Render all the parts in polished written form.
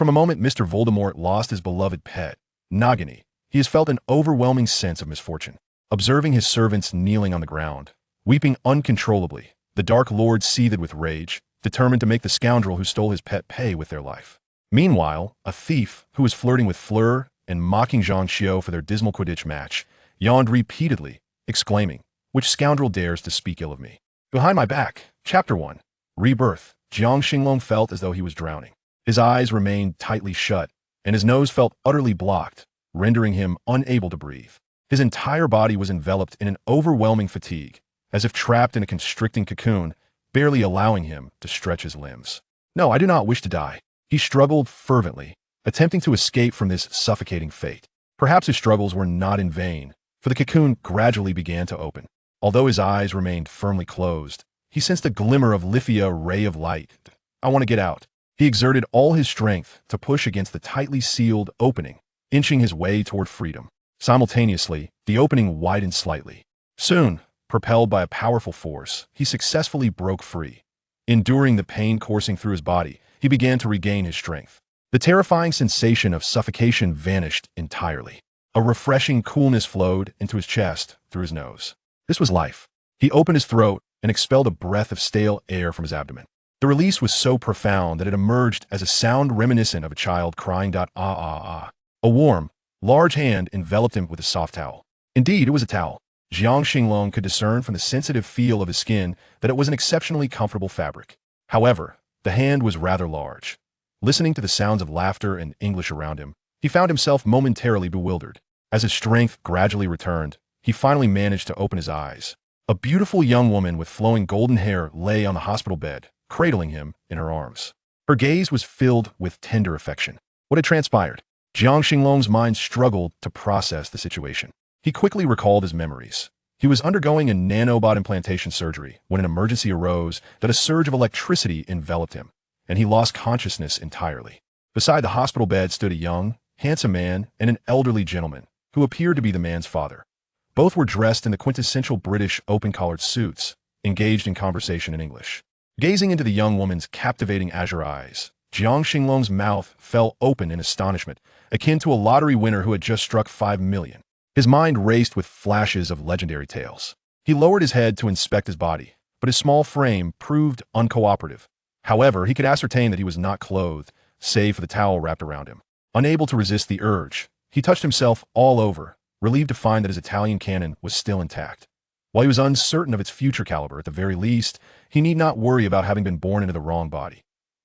From a moment Mr. Voldemort lost his beloved pet, Nagini, he has felt an overwhelming sense of misfortune. Observing his servants kneeling on the ground, weeping uncontrollably, the Dark Lord seethed with rage, determined to make the scoundrel who stole his pet pay with their life. Meanwhile, a thief who was flirting with Fleur and mocking Zhang Xiao for their dismal Quidditch match yawned repeatedly, exclaiming, "Which scoundrel dares to speak ill of me?" Behind my back, Chapter 1, Rebirth. Jiang Xinglong felt as though he was drowning. His eyes remained tightly shut, and his nose felt utterly blocked, rendering him unable to breathe. His entire body was enveloped in an overwhelming fatigue, as if trapped in a constricting cocoon, barely allowing him to stretch his limbs. "No, I do not wish to die," he struggled fervently, attempting to escape from this suffocating fate. Perhaps his struggles were not in vain, for the cocoon gradually began to open. Although his eyes remained firmly closed, he sensed a glimmer of Lithia ray of light. "I want to get out." He exerted all his strength to push against the tightly sealed opening, inching his way toward freedom. Simultaneously, the opening widened slightly. Soon, propelled by a powerful force, he successfully broke free. Enduring the pain coursing through his body, he began to regain his strength. The terrifying sensation of suffocation vanished entirely. A refreshing coolness flowed into his chest through his nose. This was life. He opened his throat and expelled a breath of stale air from his abdomen. The release was so profound that it emerged as a sound reminiscent of a child crying "ah ah ah." A warm, large hand enveloped him with a soft towel. Indeed, it was a towel. Jiang Xinglong could discern from the sensitive feel of his skin that it was an exceptionally comfortable fabric. However, the hand was rather large. Listening to the sounds of laughter and English around him, he found himself momentarily bewildered. As his strength gradually returned, he finally managed to open his eyes. A beautiful young woman with flowing golden hair lay on the hospital bed, cradling him in her arms. Her gaze was filled with tender affection. What had transpired? Jiang Xinglong's mind struggled to process the situation. He quickly recalled his memories. He was undergoing a nanobot implantation surgery when an emergency arose that a surge of electricity enveloped him, and he lost consciousness entirely. Beside the hospital bed stood a young, handsome man and an elderly gentleman, who appeared to be the man's father. Both were dressed in the quintessential British open-collared suits, engaged in conversation in English. Gazing into the young woman's captivating azure eyes, Jiang Xinglong's mouth fell open in astonishment, akin to a lottery winner who had just struck 5 million. His mind raced with flashes of legendary tales. He lowered his head to inspect his body, but his small frame proved uncooperative. However, he could ascertain that he was not clothed, save for the towel wrapped around him. Unable to resist the urge, he touched himself all over, relieved to find that his Italian canon was still intact. While he was uncertain of its future caliber, at the very least, he need not worry about having been born into the wrong body.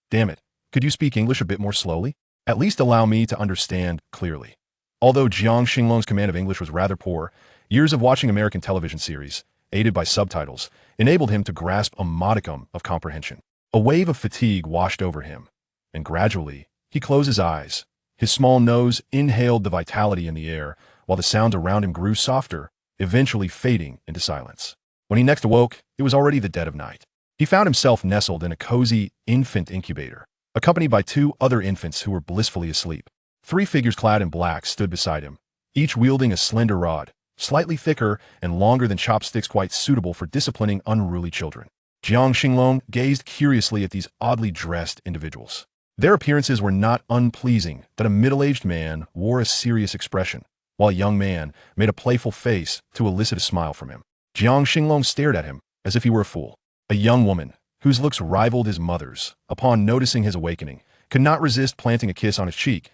"Damn it, could you speak English a bit more slowly? At least allow me to understand clearly." Although Jiang Xinglong's command of English was rather poor, years of watching American television series, aided by subtitles, enabled him to grasp a modicum of comprehension. A wave of fatigue washed over him, and gradually, he closed his eyes. His small nose inhaled the vitality in the air, while the sounds around him grew softer, eventually fading into silence. When he next awoke, it was already the dead of night. He found himself nestled in a cozy infant incubator, accompanied by 2 other infants who were blissfully asleep. 3 figures clad in black stood beside him, each wielding a slender rod, slightly thicker and longer than chopsticks, quite suitable for disciplining unruly children. Jiang Xinglong gazed curiously at these oddly dressed individuals. Their appearances were not unpleasing. That a middle-aged man wore a serious expression, while a young man made a playful face to elicit a smile from him. Jiang Xinglong stared at him as if he were a fool. A young woman, whose looks rivaled his mother's, upon noticing his awakening, could not resist planting a kiss on his cheek.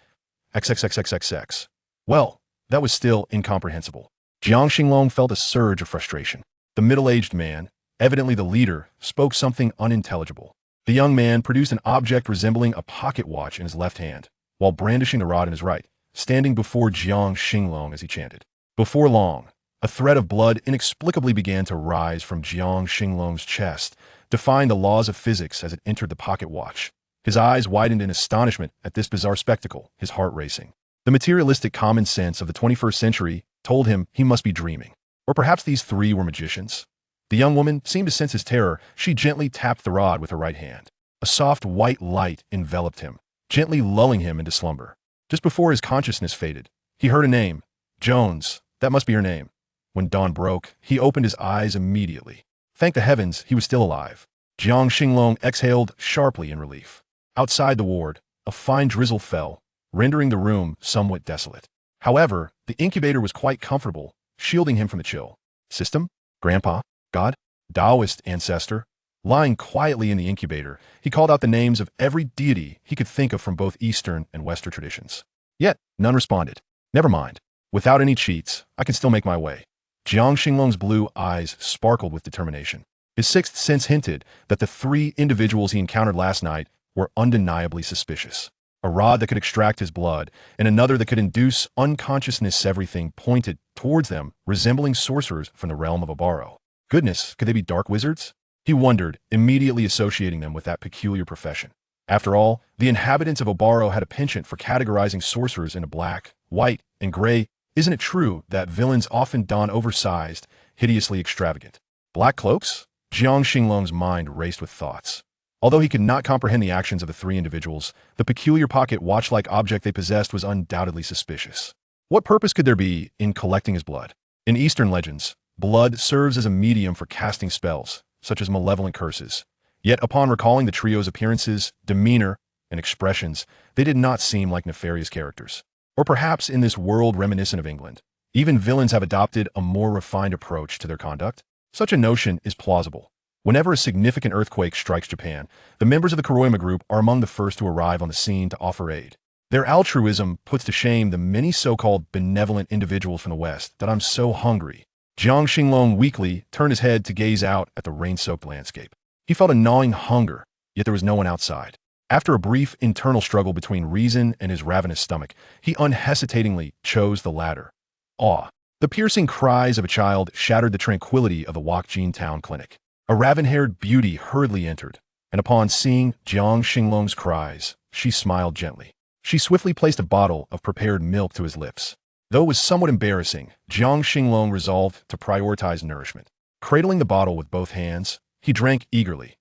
XXXXXX. Well, that was still incomprehensible. Jiang Xinglong felt a surge of frustration. The middle-aged man, evidently the leader, spoke something unintelligible. The young man produced an object resembling a pocket watch in his left hand, while brandishing the rod in his right, standing before Jiang Xinglong as he chanted. Before long, a thread of blood inexplicably began to rise from Jiang Xinglong's chest, defying the laws of physics as it entered the pocket watch. His eyes widened in astonishment at this bizarre spectacle, his heart racing. The materialistic common sense of the 21st century told him he must be dreaming. Or perhaps these 3 were magicians. The young woman seemed to sense his terror. She gently tapped the rod with her right hand. A soft white light enveloped him, gently lulling him into slumber. Just before his consciousness faded, he heard a name. Jones, that must be her name. When dawn broke, he opened his eyes immediately. Thank the heavens, he was still alive. Jiang Xinglong exhaled sharply in relief. Outside the ward, a fine drizzle fell, rendering the room somewhat desolate. However, the incubator was quite comfortable, shielding him from the chill. System? Grandpa? God? Taoist ancestor? Lying quietly in the incubator, he called out the names of every deity he could think of from both Eastern and Western traditions. Yet, none responded. Never mind. Without any cheats, I can still make my way. Jiang Xinglong's blue eyes sparkled with determination. His sixth sense hinted that the three individuals he encountered last night were undeniably suspicious. A rod that could extract his blood, and another that could induce unconsciousness. Everything pointed towards them, resembling sorcerers from the realm of Obaro. Goodness, could they be dark wizards? He wondered, immediately associating them with that peculiar profession. After all, the inhabitants of Obaro had a penchant for categorizing sorcerers into black, white, and gray. Isn't it true that villains often don oversized, hideously extravagant black cloaks? Jiang Xinglong's mind raced with thoughts. Although he could not comprehend the actions of the three individuals, the peculiar pocket watch-like object they possessed was undoubtedly suspicious. What purpose could there be in collecting his blood? In Eastern legends, blood serves as a medium for casting spells, such as malevolent curses. Yet upon recalling the trio's appearances, demeanor, and expressions, they did not seem like nefarious characters. Or perhaps in this world reminiscent of England, even villains have adopted a more refined approach to their conduct. Such a notion is plausible. Whenever a significant earthquake strikes Japan, the members of the Kuroyama group are among the first to arrive on the scene to offer aid. Their altruism puts to shame the many so-called benevolent individuals from the West. That I'm so hungry. Jiang Xinglong weakly turned his head to gaze out at the rain-soaked landscape. He felt a gnawing hunger, yet there was no one outside. After a brief internal struggle between reason and his ravenous stomach, he unhesitatingly chose the latter. Awe. The piercing cries of a child shattered the tranquility of the Wakjin town clinic. A raven-haired beauty hurriedly entered, and upon seeing Jiang Xinglong's cries, she smiled gently. She swiftly placed a bottle of prepared milk to his lips. Though it was somewhat embarrassing, Jiang Xinglong resolved to prioritize nourishment. Cradling the bottle with both hands, he drank eagerly.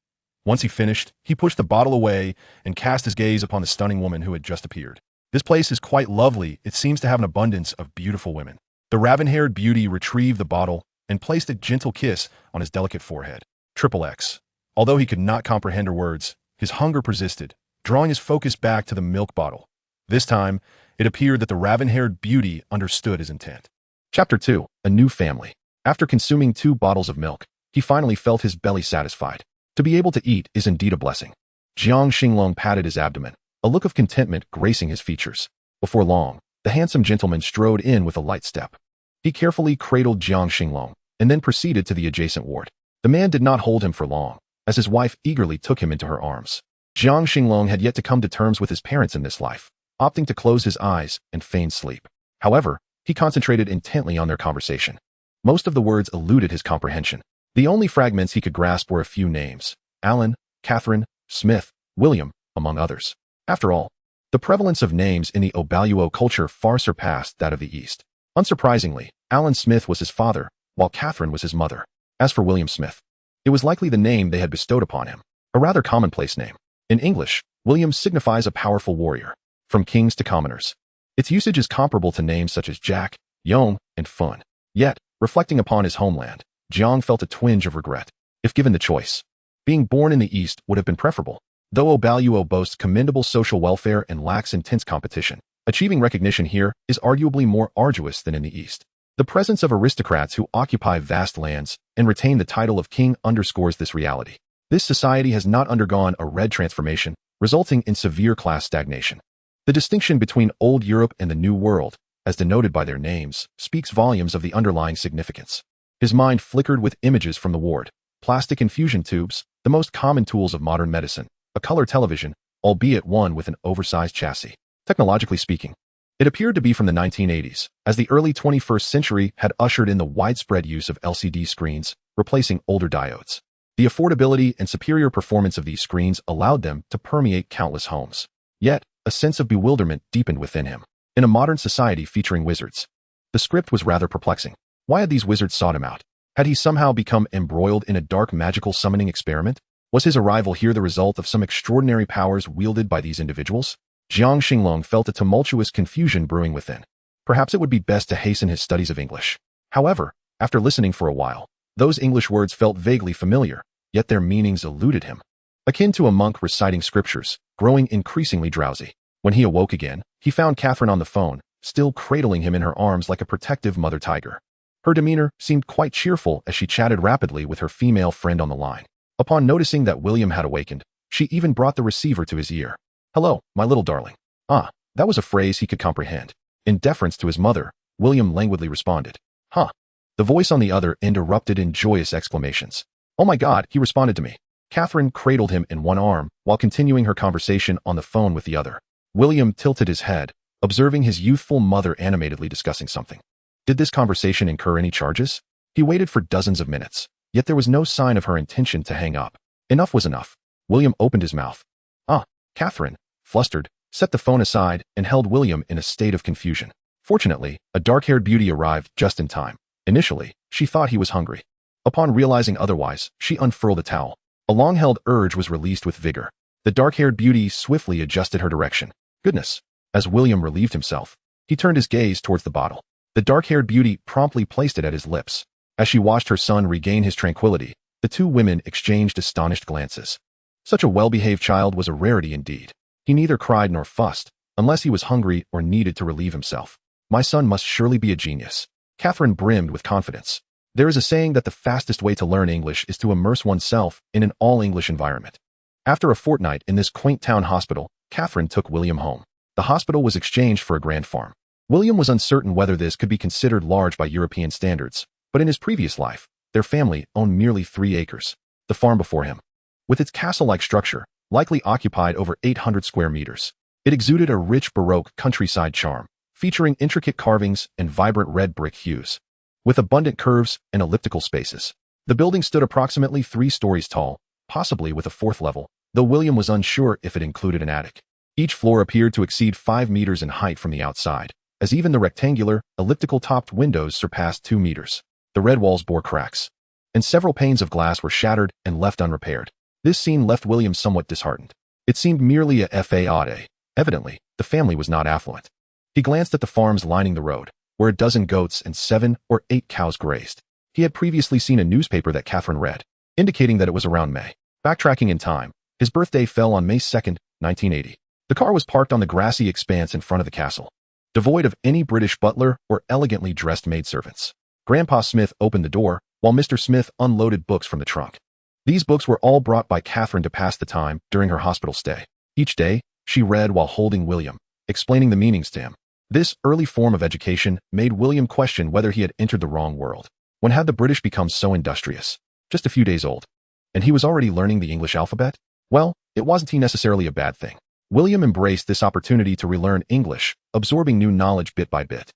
Once he finished, he pushed the bottle away and cast his gaze upon the stunning woman who had just appeared. This place is quite lovely. It seems to have an abundance of beautiful women. The raven-haired beauty retrieved the bottle and placed a gentle kiss on his delicate forehead. XXX. Although he could not comprehend her words, his hunger persisted, drawing his focus back to the milk bottle. This time, it appeared that the raven-haired beauty understood his intent. Chapter 2. A New Family. After consuming 2 bottles of milk, he finally felt his belly satisfied. To be able to eat is indeed a blessing. Jiang Xinglong patted his abdomen, a look of contentment gracing his features. Before long, the handsome gentleman strode in with a light step. He carefully cradled Jiang Xinglong, and then proceeded to the adjacent ward. The man did not hold him for long, as his wife eagerly took him into her arms. Jiang Xinglong had yet to come to terms with his parents in this life, opting to close his eyes and feign sleep. However, he concentrated intently on their conversation. Most of the words eluded his comprehension. The only fragments he could grasp were a few names: Alan, Catherine, Smith, William, among others. After all, the prevalence of names in the Obaluo culture far surpassed that of the East. Unsurprisingly, Alan Smith was his father, while Catherine was his mother. As for William Smith, it was likely the name they had bestowed upon him, a rather commonplace name. In English, William signifies a powerful warrior, from kings to commoners. Its usage is comparable to names such as Jack, Yong, and Fun. Yet, reflecting upon his homeland, Jiang felt a twinge of regret. If given the choice, being born in the East would have been preferable. Though Obaluo boasts commendable social welfare and lacks intense competition, achieving recognition here is arguably more arduous than in the East. The presence of aristocrats who occupy vast lands and retain the title of king underscores this reality. This society has not undergone a red transformation, resulting in severe class stagnation. The distinction between Old Europe and the New World, as denoted by their names, speaks volumes of the underlying significance. His mind flickered with images from the ward: plastic infusion tubes, the most common tools of modern medicine, a color television, albeit one with an oversized chassis. Technologically speaking, it appeared to be from the 1980s, as the early 21st century had ushered in the widespread use of LCD screens, replacing older diodes. The affordability and superior performance of these screens allowed them to permeate countless homes. Yet, a sense of bewilderment deepened within him. In a modern society featuring wizards, the script was rather perplexing. Why had these wizards sought him out? Had he somehow become embroiled in a dark magical summoning experiment? Was his arrival here the result of some extraordinary powers wielded by these individuals? Jiang Xinglong felt a tumultuous confusion brewing within. Perhaps it would be best to hasten his studies of English. However, after listening for a while, those English words felt vaguely familiar, yet their meanings eluded him. akin to a monk reciting scriptures, growing increasingly drowsy. When he awoke again, he found Catherine on the phone, still cradling him in her arms like a protective mother tiger. Her demeanor seemed quite cheerful as she chatted rapidly with her female friend on the line. Upon noticing that William had awakened, she even brought the receiver to his ear. "Hello, my little darling." Ah, that was a phrase he could comprehend. In deference to his mother, William languidly responded, "Huh." The voice on the other end erupted in joyous exclamations. "Oh my God," he responded to me. Catherine cradled him in one arm while continuing her conversation on the phone with the other. William tilted his head, observing his youthful mother animatedly discussing something. Did this conversation incur any charges? He waited for dozens of minutes, yet there was no sign of her intention to hang up. Enough was enough. William opened his mouth. "Ah." Catherine, flustered, set the phone aside and held William in a state of confusion. Fortunately, a dark-haired beauty arrived just in time. Initially, she thought he was hungry. Upon realizing otherwise, she unfurled a towel. A long-held urge was released with vigor. The dark-haired beauty swiftly adjusted her direction. Goodness! As William relieved himself, he turned his gaze towards the bottle. The dark-haired beauty promptly placed it at his lips. As she watched her son regain his tranquility, the two women exchanged astonished glances. Such a well-behaved child was a rarity indeed. He neither cried nor fussed, unless he was hungry or needed to relieve himself. My son must surely be a genius. Catherine brimmed with confidence. There is a saying that the fastest way to learn English is to immerse oneself in an all-English environment. After a fortnight in this quaint town hospital, Catherine took William home. The hospital was exchanged for a grand farm. William was uncertain whether this could be considered large by European standards, but in his previous life, their family owned merely 3 acres. The farm before him, with its castle-like structure, likely occupied over 800 square meters. It exuded a rich Baroque countryside charm, featuring intricate carvings and vibrant red brick hues. With abundant curves and elliptical spaces, the building stood approximately 3 stories tall, possibly with a 4th level, though William was unsure if it included an attic. Each floor appeared to exceed 5 meters in height from the outside, as even the rectangular, elliptical-topped windows surpassed 2 meters. The red walls bore cracks, and several panes of glass were shattered and left unrepaired. This scene left William somewhat disheartened. It seemed merely a fade. Evidently, the family was not affluent. He glanced at the farms lining the road, where a dozen goats and 7 or 8 cows grazed. He had previously seen a newspaper that Catherine read, indicating that it was around May. Backtracking in time, his birthday fell on May 2nd, 1980. The car was parked on the grassy expanse in front of the castle, devoid of any British butler or elegantly dressed maidservants. Grandpa Smith opened the door, while Mr. Smith unloaded books from the trunk. These books were all brought by Catherine to pass the time during her hospital stay. Each day, she read while holding William, explaining the meanings to him. This early form of education made William question whether he had entered the wrong world. When had the British become so industrious? Just a few days old. And he was already learning the English alphabet? Well, it wasn't necessarily a bad thing. William embraced this opportunity to relearn English, absorbing new knowledge bit by bit.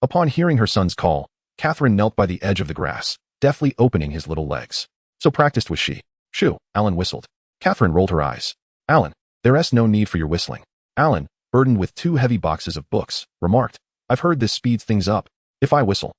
Upon hearing her son's call, Catherine knelt by the edge of the grass, deftly opening his little legs. So practiced was she. "Shoo," Alan whistled. Catherine rolled her eyes. "Alan, there's no need for your whistling." Alan, burdened with 2 heavy boxes of books, remarked, "I've heard this speeds things up. If I whistle."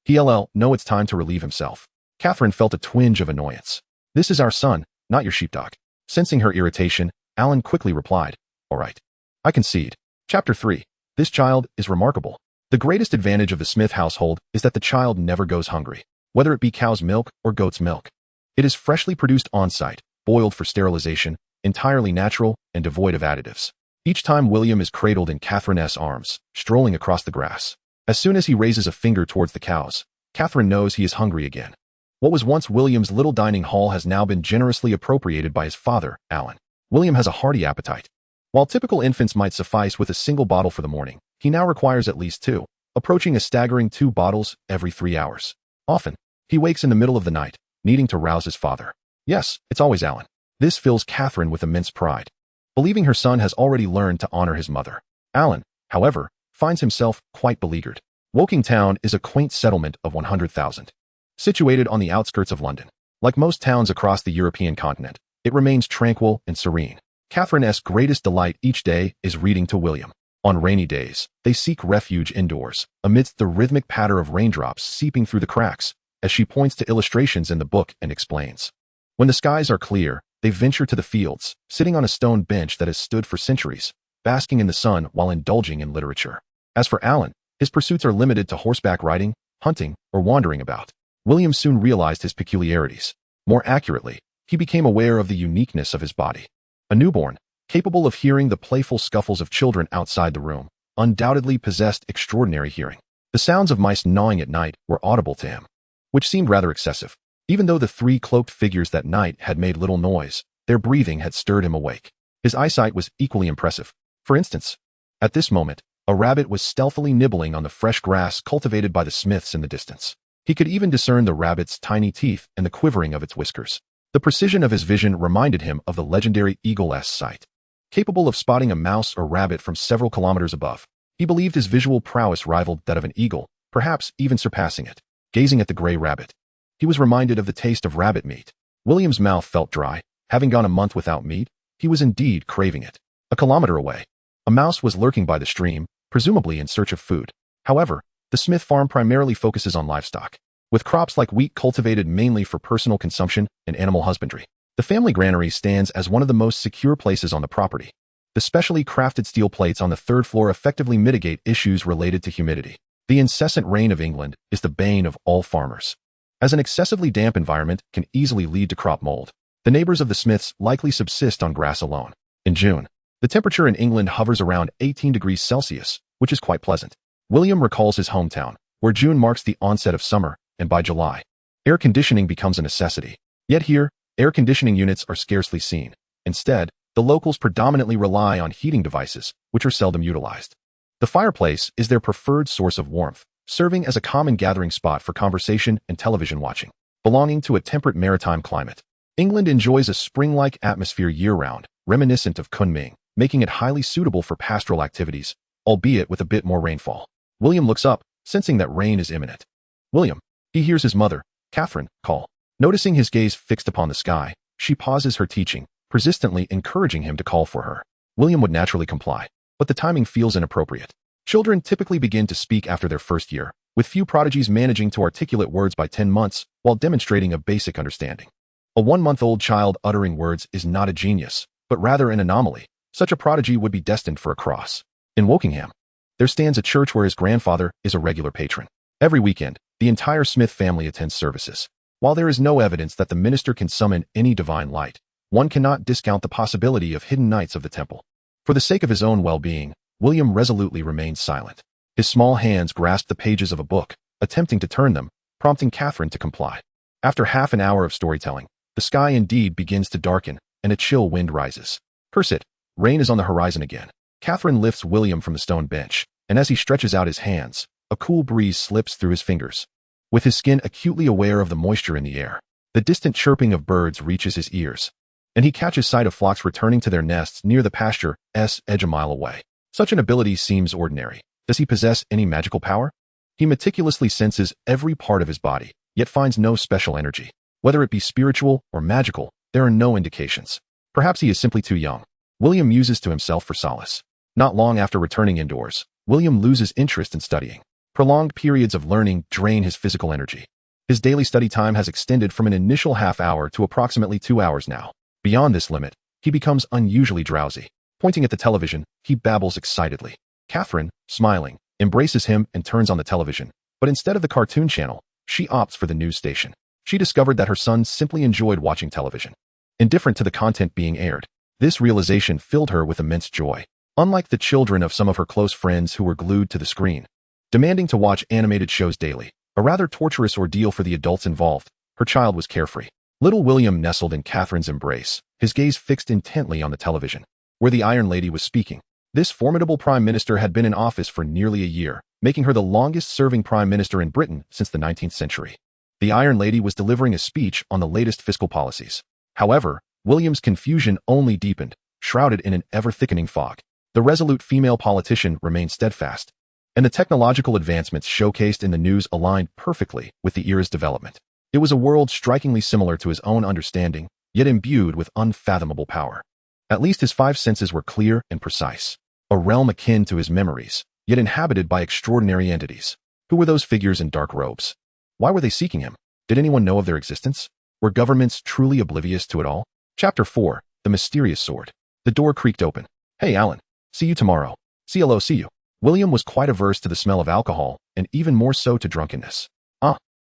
No, it's time to relieve himself. Catherine felt a twinge of annoyance. "This is our son, not your sheepdog." Sensing her irritation, Alan quickly replied, "All right. I concede." Chapter 3. This child is remarkable. The greatest advantage of the Smith household is that the child never goes hungry, whether it be cow's milk or goat's milk. It is freshly produced on-site, boiled for sterilization, entirely natural and devoid of additives. Each time William is cradled in Catherine's arms, strolling across the grass. As soon as he raises a finger towards the cows, Catherine knows he is hungry again. What was once William's little dining hall has now been generously appropriated by his father, Alan. William has a hearty appetite. While typical infants might suffice with a single bottle for the morning, he now requires at least 2, approaching a staggering 2 bottles every 3 hours. Often, he wakes in the middle of the night, needing to rouse his father. Yes, it's always Alan. This fills Catherine with immense pride, believing her son has already learned to honor his mother. Alan, however, finds himself quite beleaguered. Woking Town is a quaint settlement of 100,000. Situated on the outskirts of London. Like most towns across the European continent, it remains tranquil and serene. Catherine's greatest delight each day is reading to William. On rainy days, they seek refuge indoors, amidst the rhythmic patter of raindrops seeping through the cracks, as she points to illustrations in the book and explains. When the skies are clear, they venture to the fields, sitting on a stone bench that has stood for centuries, basking in the sun while indulging in literature. As for Alan, his pursuits are limited to horseback riding, hunting, or wandering about. William soon realized his peculiarities. More accurately, he became aware of the uniqueness of his body. A newborn, capable of hearing the playful scuffles of children outside the room, undoubtedly possessed extraordinary hearing. The sounds of mice gnawing at night were audible to him, which seemed rather excessive. Even though the three cloaked figures that night had made little noise, their breathing had stirred him awake. His eyesight was equally impressive. For instance, at this moment, a rabbit was stealthily nibbling on the fresh grass cultivated by the smiths in the distance. He could even discern the rabbit's tiny teeth and the quivering of its whiskers. The precision of his vision reminded him of the legendary eagle's sight. Capable of spotting a mouse or rabbit from several kilometers above, he believed his visual prowess rivaled that of an eagle, perhaps even surpassing it. Gazing at the gray rabbit, he was reminded of the taste of rabbit meat. William's mouth felt dry. Having gone a month without meat, he was indeed craving it. A kilometer away, a mouse was lurking by the stream, presumably in search of food. However, the Smith farm primarily focuses on livestock, with crops like wheat cultivated mainly for personal consumption and animal husbandry. The family granary stands as one of the most secure places on the property. The specially crafted steel plates on the third floor effectively mitigate issues related to humidity. The incessant rain of England is the bane of all farmers, as an excessively damp environment can easily lead to crop mold. The neighbors of the Smiths likely subsist on grass alone. In June, the temperature in England hovers around 18 degrees Celsius, which is quite pleasant. William recalls his hometown, where June marks the onset of summer, and by July, air conditioning becomes a necessity. Yet here, air conditioning units are scarcely seen. Instead, the locals predominantly rely on heating devices, which are seldom utilized. The fireplace is their preferred source of warmth, serving as a common gathering spot for conversation and television watching. Belonging to a temperate maritime climate, England enjoys a spring-like atmosphere year-round, reminiscent of Kunming, making it highly suitable for pastoral activities, albeit with a bit more rainfall. William looks up, sensing that rain is imminent. William, he hears his mother, Catherine, call. Noticing his gaze fixed upon the sky, she pauses her teaching, persistently encouraging him to call for her. William would naturally comply, but the timing feels inappropriate. Children typically begin to speak after their first year, with few prodigies managing to articulate words by 10 months while demonstrating a basic understanding. A 1-month-old child uttering words is not a genius, but rather an anomaly. Such a prodigy would be destined for a cross. In Wokingham, there stands a church where his grandfather is a regular patron. Every weekend, the entire Smith family attends services. While there is no evidence that the minister can summon any divine light, one cannot discount the possibility of hidden knights of the temple. For the sake of his own well-being, William resolutely remained silent. His small hands grasped the pages of a book, attempting to turn them, prompting Catherine to comply. After half an hour of storytelling, the sky indeed begins to darken, and a chill wind rises. Curse it, rain is on the horizon again. Catherine lifts William from the stone bench, and as he stretches out his hands, a cool breeze slips through his fingers. With his skin acutely aware of the moisture in the air, the distant chirping of birds reaches his ears, and he catches sight of flocks returning to their nests near the pasture's edge a mile away. Such an ability seems ordinary. Does he possess any magical power? He meticulously senses every part of his body, yet finds no special energy. Whether it be spiritual or magical, there are no indications. Perhaps he is simply too young. William muses to himself for solace. Not long after returning indoors, William loses interest in studying. Prolonged periods of learning drain his physical energy. His daily study time has extended from an initial half hour to approximately 2 hours now. Beyond this limit, he becomes unusually drowsy. Pointing at the television, he babbles excitedly. Catherine, smiling, embraces him and turns on the television. But instead of the cartoon channel, she opts for the news station. She discovered that her son simply enjoyed watching television, indifferent to the content being aired. This realization filled her with immense joy. Unlike the children of some of her close friends who were glued to the screen, demanding to watch animated shows daily, a rather torturous ordeal for the adults involved, her child was carefree. Little William nestled in Catherine's embrace, his gaze fixed intently on the television, where the Iron Lady was speaking. This formidable prime minister had been in office for nearly a year, making her the longest-serving prime minister in Britain since the 19th century. The Iron Lady was delivering a speech on the latest fiscal policies. However, William's confusion only deepened, shrouded in an ever-thickening fog. The resolute female politician remained steadfast, and the technological advancements showcased in the news aligned perfectly with the era's development. It was a world strikingly similar to his own understanding, yet imbued with unfathomable power. At least his 5 senses were clear and precise. A realm akin to his memories, yet inhabited by extraordinary entities. Who were those figures in dark robes? Why were they seeking him? Did anyone know of their existence? Were governments truly oblivious to it all? Chapter 4, The Mysterious Sword. The door creaked open. Hey, Alan. See you tomorrow. CLO, see you. William was quite averse to the smell of alcohol, and even more so to drunkenness.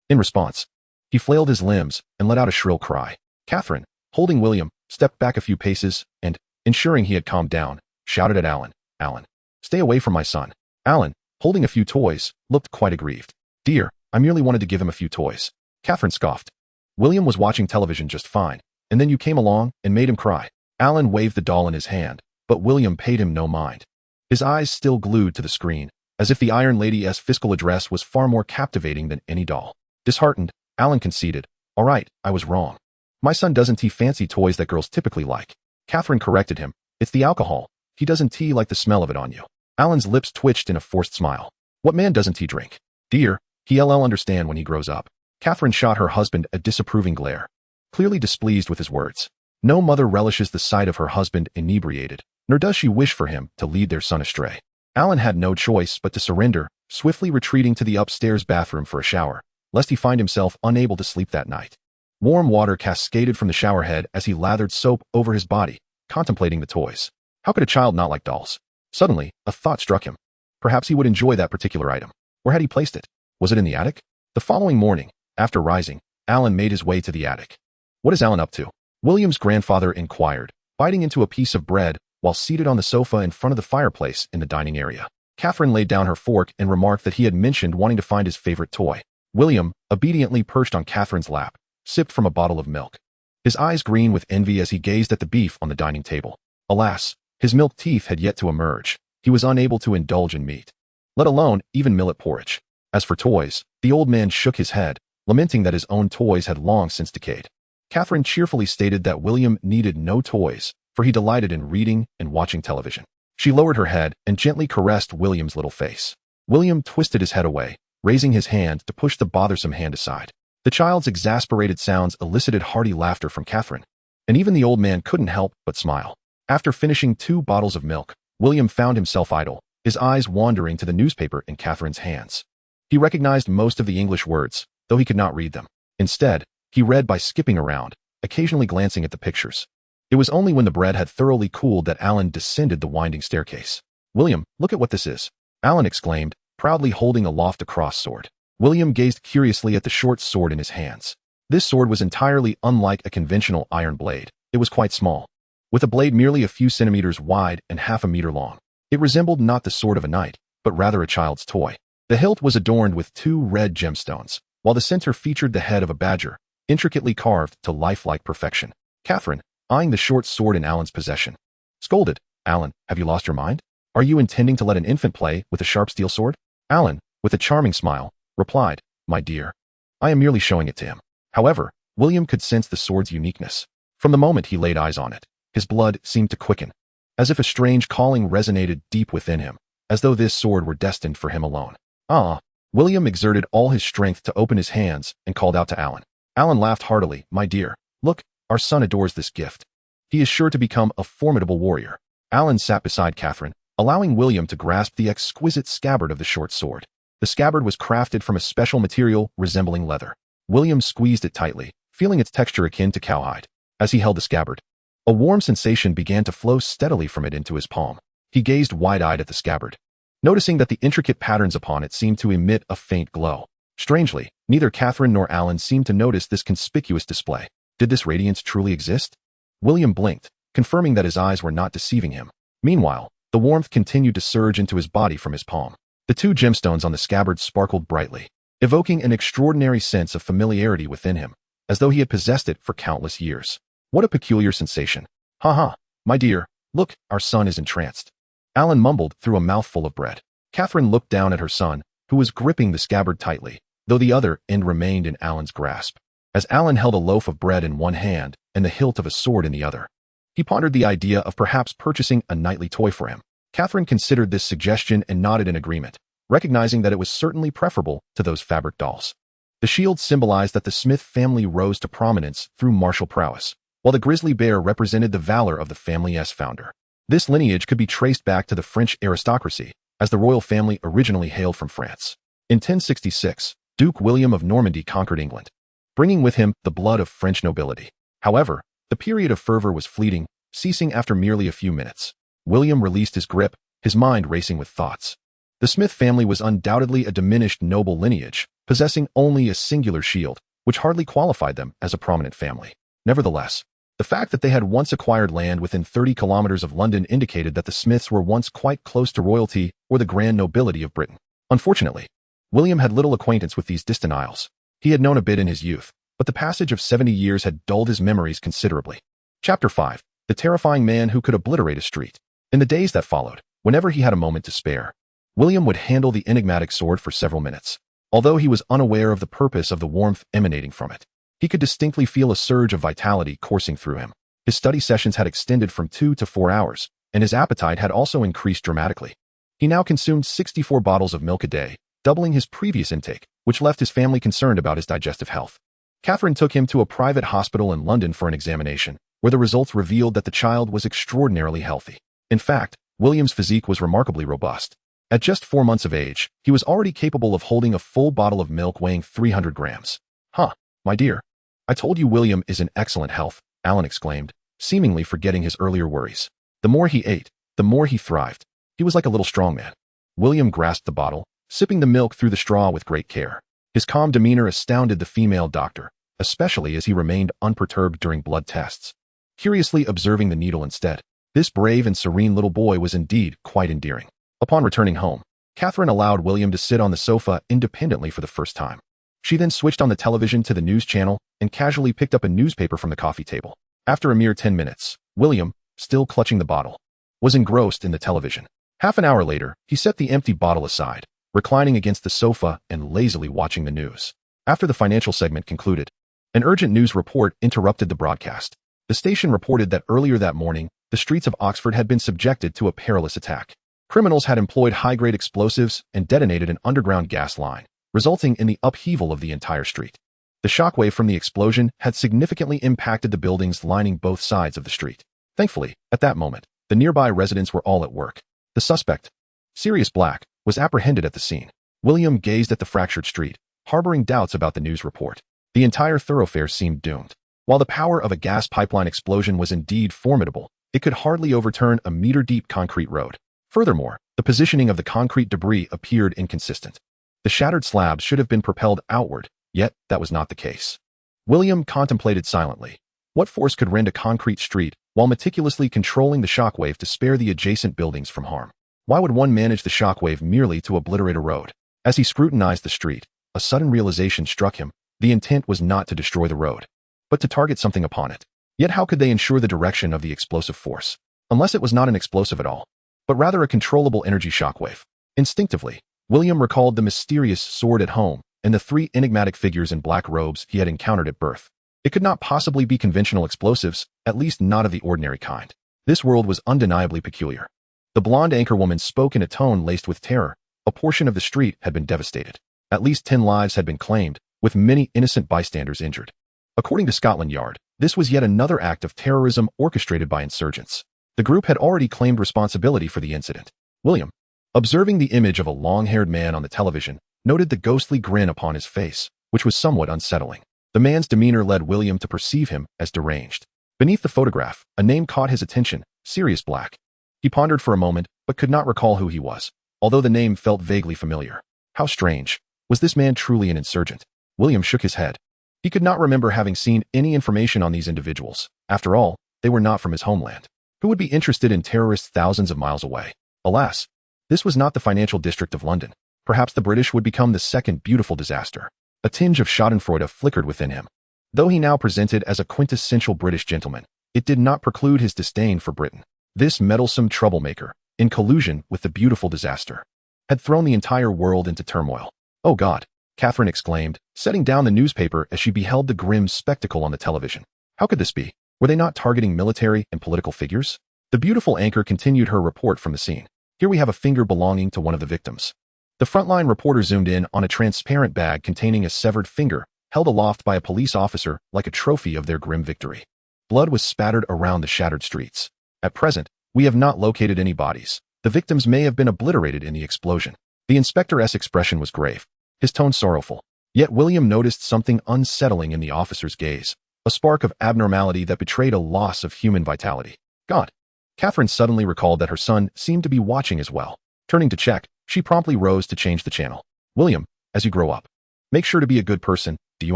In response, he flailed his limbs and let out a shrill cry. Catherine, Holding William, stepped back a few paces and, ensuring he had calmed down, shouted at Alan, "Alan, stay away from my son." Alan, holding a few toys, looked quite aggrieved. "Dear, I merely wanted to give him a few toys." Catherine scoffed. "William was watching television just fine, and then you came along and made him cry." Alan waved the doll in his hand, but William paid him no mind. His eyes still glued to the screen, as if the Iron Lady's fiscal address was far more captivating than any doll. Disheartened, Alan conceded, "All right, I was wrong. My son doesn't fancy toys that girls typically like." Catherine corrected him, "It's the alcohol. He doesn't like the smell of it on you." Alan's lips twitched in a forced smile. "What man doesn't drink? Dear, he'll understand when he grows up." Catherine shot her husband a disapproving glare, clearly displeased with his words. No mother relishes the sight of her husband inebriated, nor does she wish for him to lead their son astray. Alan had no choice but to surrender, swiftly retreating to the upstairs bathroom for a shower, lest he find himself unable to sleep that night. Warm water cascaded from the shower head as he lathered soap over his body, contemplating the toys. How could a child not like dolls? Suddenly, a thought struck him. Perhaps he would enjoy that particular item. Where had he placed it? Was it in the attic? The following morning, after rising, Alan made his way to the attic. "What is Alan up to?" William's grandfather inquired, biting into a piece of bread while seated on the sofa in front of the fireplace in the dining area. Catherine laid down her fork and remarked that he had mentioned wanting to find his favorite toy. William, obediently perched on Catherine's lap, sipped from a bottle of milk, his eyes green with envy as he gazed at the beef on the dining table. Alas, his milk teeth had yet to emerge. He was unable to indulge in meat, let alone even millet porridge. As for toys, the old man shook his head, lamenting that his own toys had long since decayed. Catherine cheerfully stated that William needed no toys, for he delighted in reading and watching television. She lowered her head and gently caressed William's little face. William twisted his head away, raising his hand to push the bothersome hand aside. The child's exasperated sounds elicited hearty laughter from Catherine, and even the old man couldn't help but smile. After finishing 2 bottles of milk, William found himself idle, his eyes wandering to the newspaper in Catherine's hands. He recognized most of the English words, though he could not read them. Instead, he read by skipping around, occasionally glancing at the pictures. It was only when the bread had thoroughly cooled that Alan descended the winding staircase. "William, look at what this is," Alan exclaimed, proudly holding aloft a cross sword. William gazed curiously at the short sword in his hands. This sword was entirely unlike a conventional iron blade. It was quite small, with a blade merely a few centimeters wide and half a meter long. It resembled not the sword of a knight, but rather a child's toy. The hilt was adorned with 2 red gemstones, while the center featured the head of a badger, intricately carved to lifelike perfection. Catherine, eyeing the short sword in Alan's possession, scolded, "Alan, have you lost your mind? Are you intending to let an infant play with a sharp steel sword?" Alan, with a charming smile, replied, "My dear, I am merely showing it to him." However, William could sense the sword's uniqueness. From the moment he laid eyes on it, his blood seemed to quicken, as if a strange calling resonated deep within him, as though this sword were destined for him alone. "Ah!" William exerted all his strength to open his hands and called out to Alan. Alan laughed heartily. "My dear, look, our son adores this gift. He is sure to become a formidable warrior." Alan sat beside Catherine, allowing William to grasp the exquisite scabbard of the short sword. The scabbard was crafted from a special material resembling leather. William squeezed it tightly, feeling its texture akin to cowhide. As he held the scabbard, a warm sensation began to flow steadily from it into his palm. He gazed wide-eyed at the scabbard, noticing that the intricate patterns upon it seemed to emit a faint glow. Strangely, neither Catherine nor Alan seemed to notice this conspicuous display. Did this radiance truly exist? William blinked, confirming that his eyes were not deceiving him. Meanwhile, the warmth continued to surge into his body from his palm. The 2 gemstones on the scabbard sparkled brightly, evoking an extraordinary sense of familiarity within him, as though he had possessed it for countless years. What a peculiar sensation. "Ha ha, my dear, look, our son is entranced," Alan mumbled through a mouthful of bread. Catherine looked down at her son, who was gripping the scabbard tightly, though the other end remained in Alan's grasp. As Alan held a loaf of bread in one hand and the hilt of a sword in the other, he pondered the idea of perhaps purchasing a knightly toy for him. Catherine considered this suggestion and nodded in agreement, recognizing that it was certainly preferable to those fabric dolls. The shield symbolized that the Smith family rose to prominence through martial prowess, while the grizzly bear represented the valor of the family's founder. This lineage could be traced back to the French aristocracy, as the royal family originally hailed from France. In 1066, Duke William of Normandy conquered England, bringing with him the blood of French nobility. However, the period of fervor was fleeting, ceasing after merely a few minutes. William released his grip, his mind racing with thoughts. The Smith family was undoubtedly a diminished noble lineage, possessing only a singular shield, which hardly qualified them as a prominent family. Nevertheless, The fact that they had once acquired land within 30 kilometers of London indicated that the Smiths were once quite close to royalty or the grand nobility of Britain. Unfortunately, William had little acquaintance with these distant isles. He had known a bit in his youth, but the passage of 70 years had dulled his memories considerably. Chapter 5. The terrifying man who could obliterate a street. In the days that followed, whenever he had a moment to spare, William would handle the enigmatic sword for several minutes. Although he was unaware of the purpose of the warmth emanating from it, he could distinctly feel a surge of vitality coursing through him. His study sessions had extended from 2 to 4 hours, and his appetite had also increased dramatically. He now consumed 64 bottles of milk a day, doubling his previous intake, which left his family concerned about his digestive health. Catherine took him to a private hospital in London for an examination, where the results revealed that the child was extraordinarily healthy. In fact, William's physique was remarkably robust. At just 4 months of age, he was already capable of holding a full bottle of milk weighing 300 grams. Huh, my dear. I told you William is in excellent health, Alan exclaimed, seemingly forgetting his earlier worries. The more he ate, the more he thrived. He was like a little strong man. William grasped the bottle, sipping the milk through the straw with great care. His calm demeanor astounded the female doctor, especially as he remained unperturbed during blood tests. Curiously observing the needle instead, this brave and serene little boy was indeed quite endearing. Upon returning home, Catherine allowed William to sit on the sofa independently for the first time. She then switched on the television to the news channel and casually picked up a newspaper from the coffee table. After a mere 10 minutes, William, still clutching the bottle, was engrossed in the television. Half an hour later, he set the empty bottle aside, reclining against the sofa and lazily watching the news. After the financial segment concluded, an urgent news report interrupted the broadcast. The station reported that earlier that morning, the streets of Oxford had been subjected to a perilous attack. Criminals had employed high-grade explosives and detonated an underground gas line, resulting in the upheaval of the entire street. The shockwave from the explosion had significantly impacted the buildings lining both sides of the street. Thankfully, at that moment, the nearby residents were all at work. The suspect, Sirius Black, was apprehended at the scene. William gazed at the fractured street, harboring doubts about the news report. The entire thoroughfare seemed doomed. While the power of a gas pipeline explosion was indeed formidable, it could hardly overturn a meter-deep concrete road. Furthermore, the positioning of the concrete debris appeared inconsistent. The shattered slabs should have been propelled outward, yet that was not the case. William contemplated silently. What force could rend a concrete street while meticulously controlling the shockwave to spare the adjacent buildings from harm? Why would one manage the shockwave merely to obliterate a road? As he scrutinized the street, a sudden realization struck him. The intent was not to destroy the road, but to target something upon it. Yet how could they ensure the direction of the explosive force? Unless it was not an explosive at all, but rather a controllable energy shockwave. Instinctively, William recalled the mysterious sword at home and the 3 enigmatic figures in black robes he had encountered at birth. It could not possibly be conventional explosives, at least not of the ordinary kind. This world was undeniably peculiar. The blonde anchorwoman spoke in a tone laced with terror. A portion of the street had been devastated. At least 10 lives had been claimed, with many innocent bystanders injured. According to Scotland Yard, this was yet another act of terrorism orchestrated by insurgents. The group had already claimed responsibility for the incident. William, observing the image of a long-haired man on the television, noted the ghostly grin upon his face, which was somewhat unsettling. The man's demeanor led William to perceive him as deranged. Beneath the photograph, a name caught his attention, Sirius Black. He pondered for a moment, but could not recall who he was, although the name felt vaguely familiar. How strange. Was this man truly an insurgent? William shook his head. He could not remember having seen any information on these individuals. After all, they were not from his homeland. Who would be interested in terrorists thousands of miles away? Alas, this was not the financial district of London. Perhaps the British would become the second beautiful disaster. A tinge of schadenfreude flickered within him. Though he now presented as a quintessential British gentleman, it did not preclude his disdain for Britain. This meddlesome troublemaker, in collusion with the beautiful disaster, had thrown the entire world into turmoil. Oh God, Catherine exclaimed, setting down the newspaper as she beheld the grim spectacle on the television. How could this be? Were they not targeting military and political figures? The beautiful anchor continued her report from the scene. Here we have a finger belonging to one of the victims. The frontline reporter zoomed in on a transparent bag containing a severed finger, held aloft by a police officer like a trophy of their grim victory. Blood was spattered around the shattered streets. At present, we have not located any bodies. The victims may have been obliterated in the explosion. The inspector's expression was grave, his tone sorrowful. Yet William noticed something unsettling in the officer's gaze, a spark of abnormality that betrayed a loss of human vitality. God! Catherine suddenly recalled that her son seemed to be watching as well. Turning to check, she promptly rose to change the channel. William, as you grow up, make sure to be a good person, do you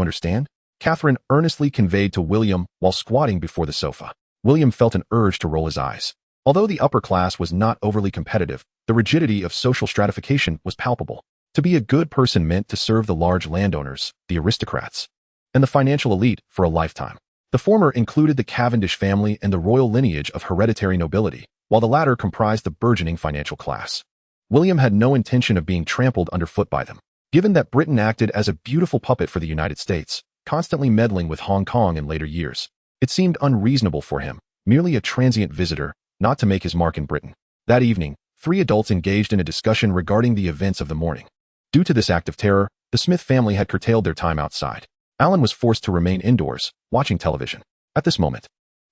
understand? Catherine earnestly conveyed to William while squatting before the sofa. William felt an urge to roll his eyes. Although the upper class was not overly competitive, the rigidity of social stratification was palpable. To be a good person meant to serve the large landowners, the aristocrats, and the financial elite for a lifetime. The former included the Cavendish family and the royal lineage of hereditary nobility, while the latter comprised the burgeoning financial class. William had no intention of being trampled underfoot by them. Given that Britain acted as a beautiful puppet for the United States, constantly meddling with Hong Kong in later years, it seemed unreasonable for him, merely a transient visitor, not to make his mark in Britain. That evening, 3 adults engaged in a discussion regarding the events of the morning. Due to this act of terror, the Smith family had curtailed their time outside. Alan was forced to remain indoors, watching television. At this moment,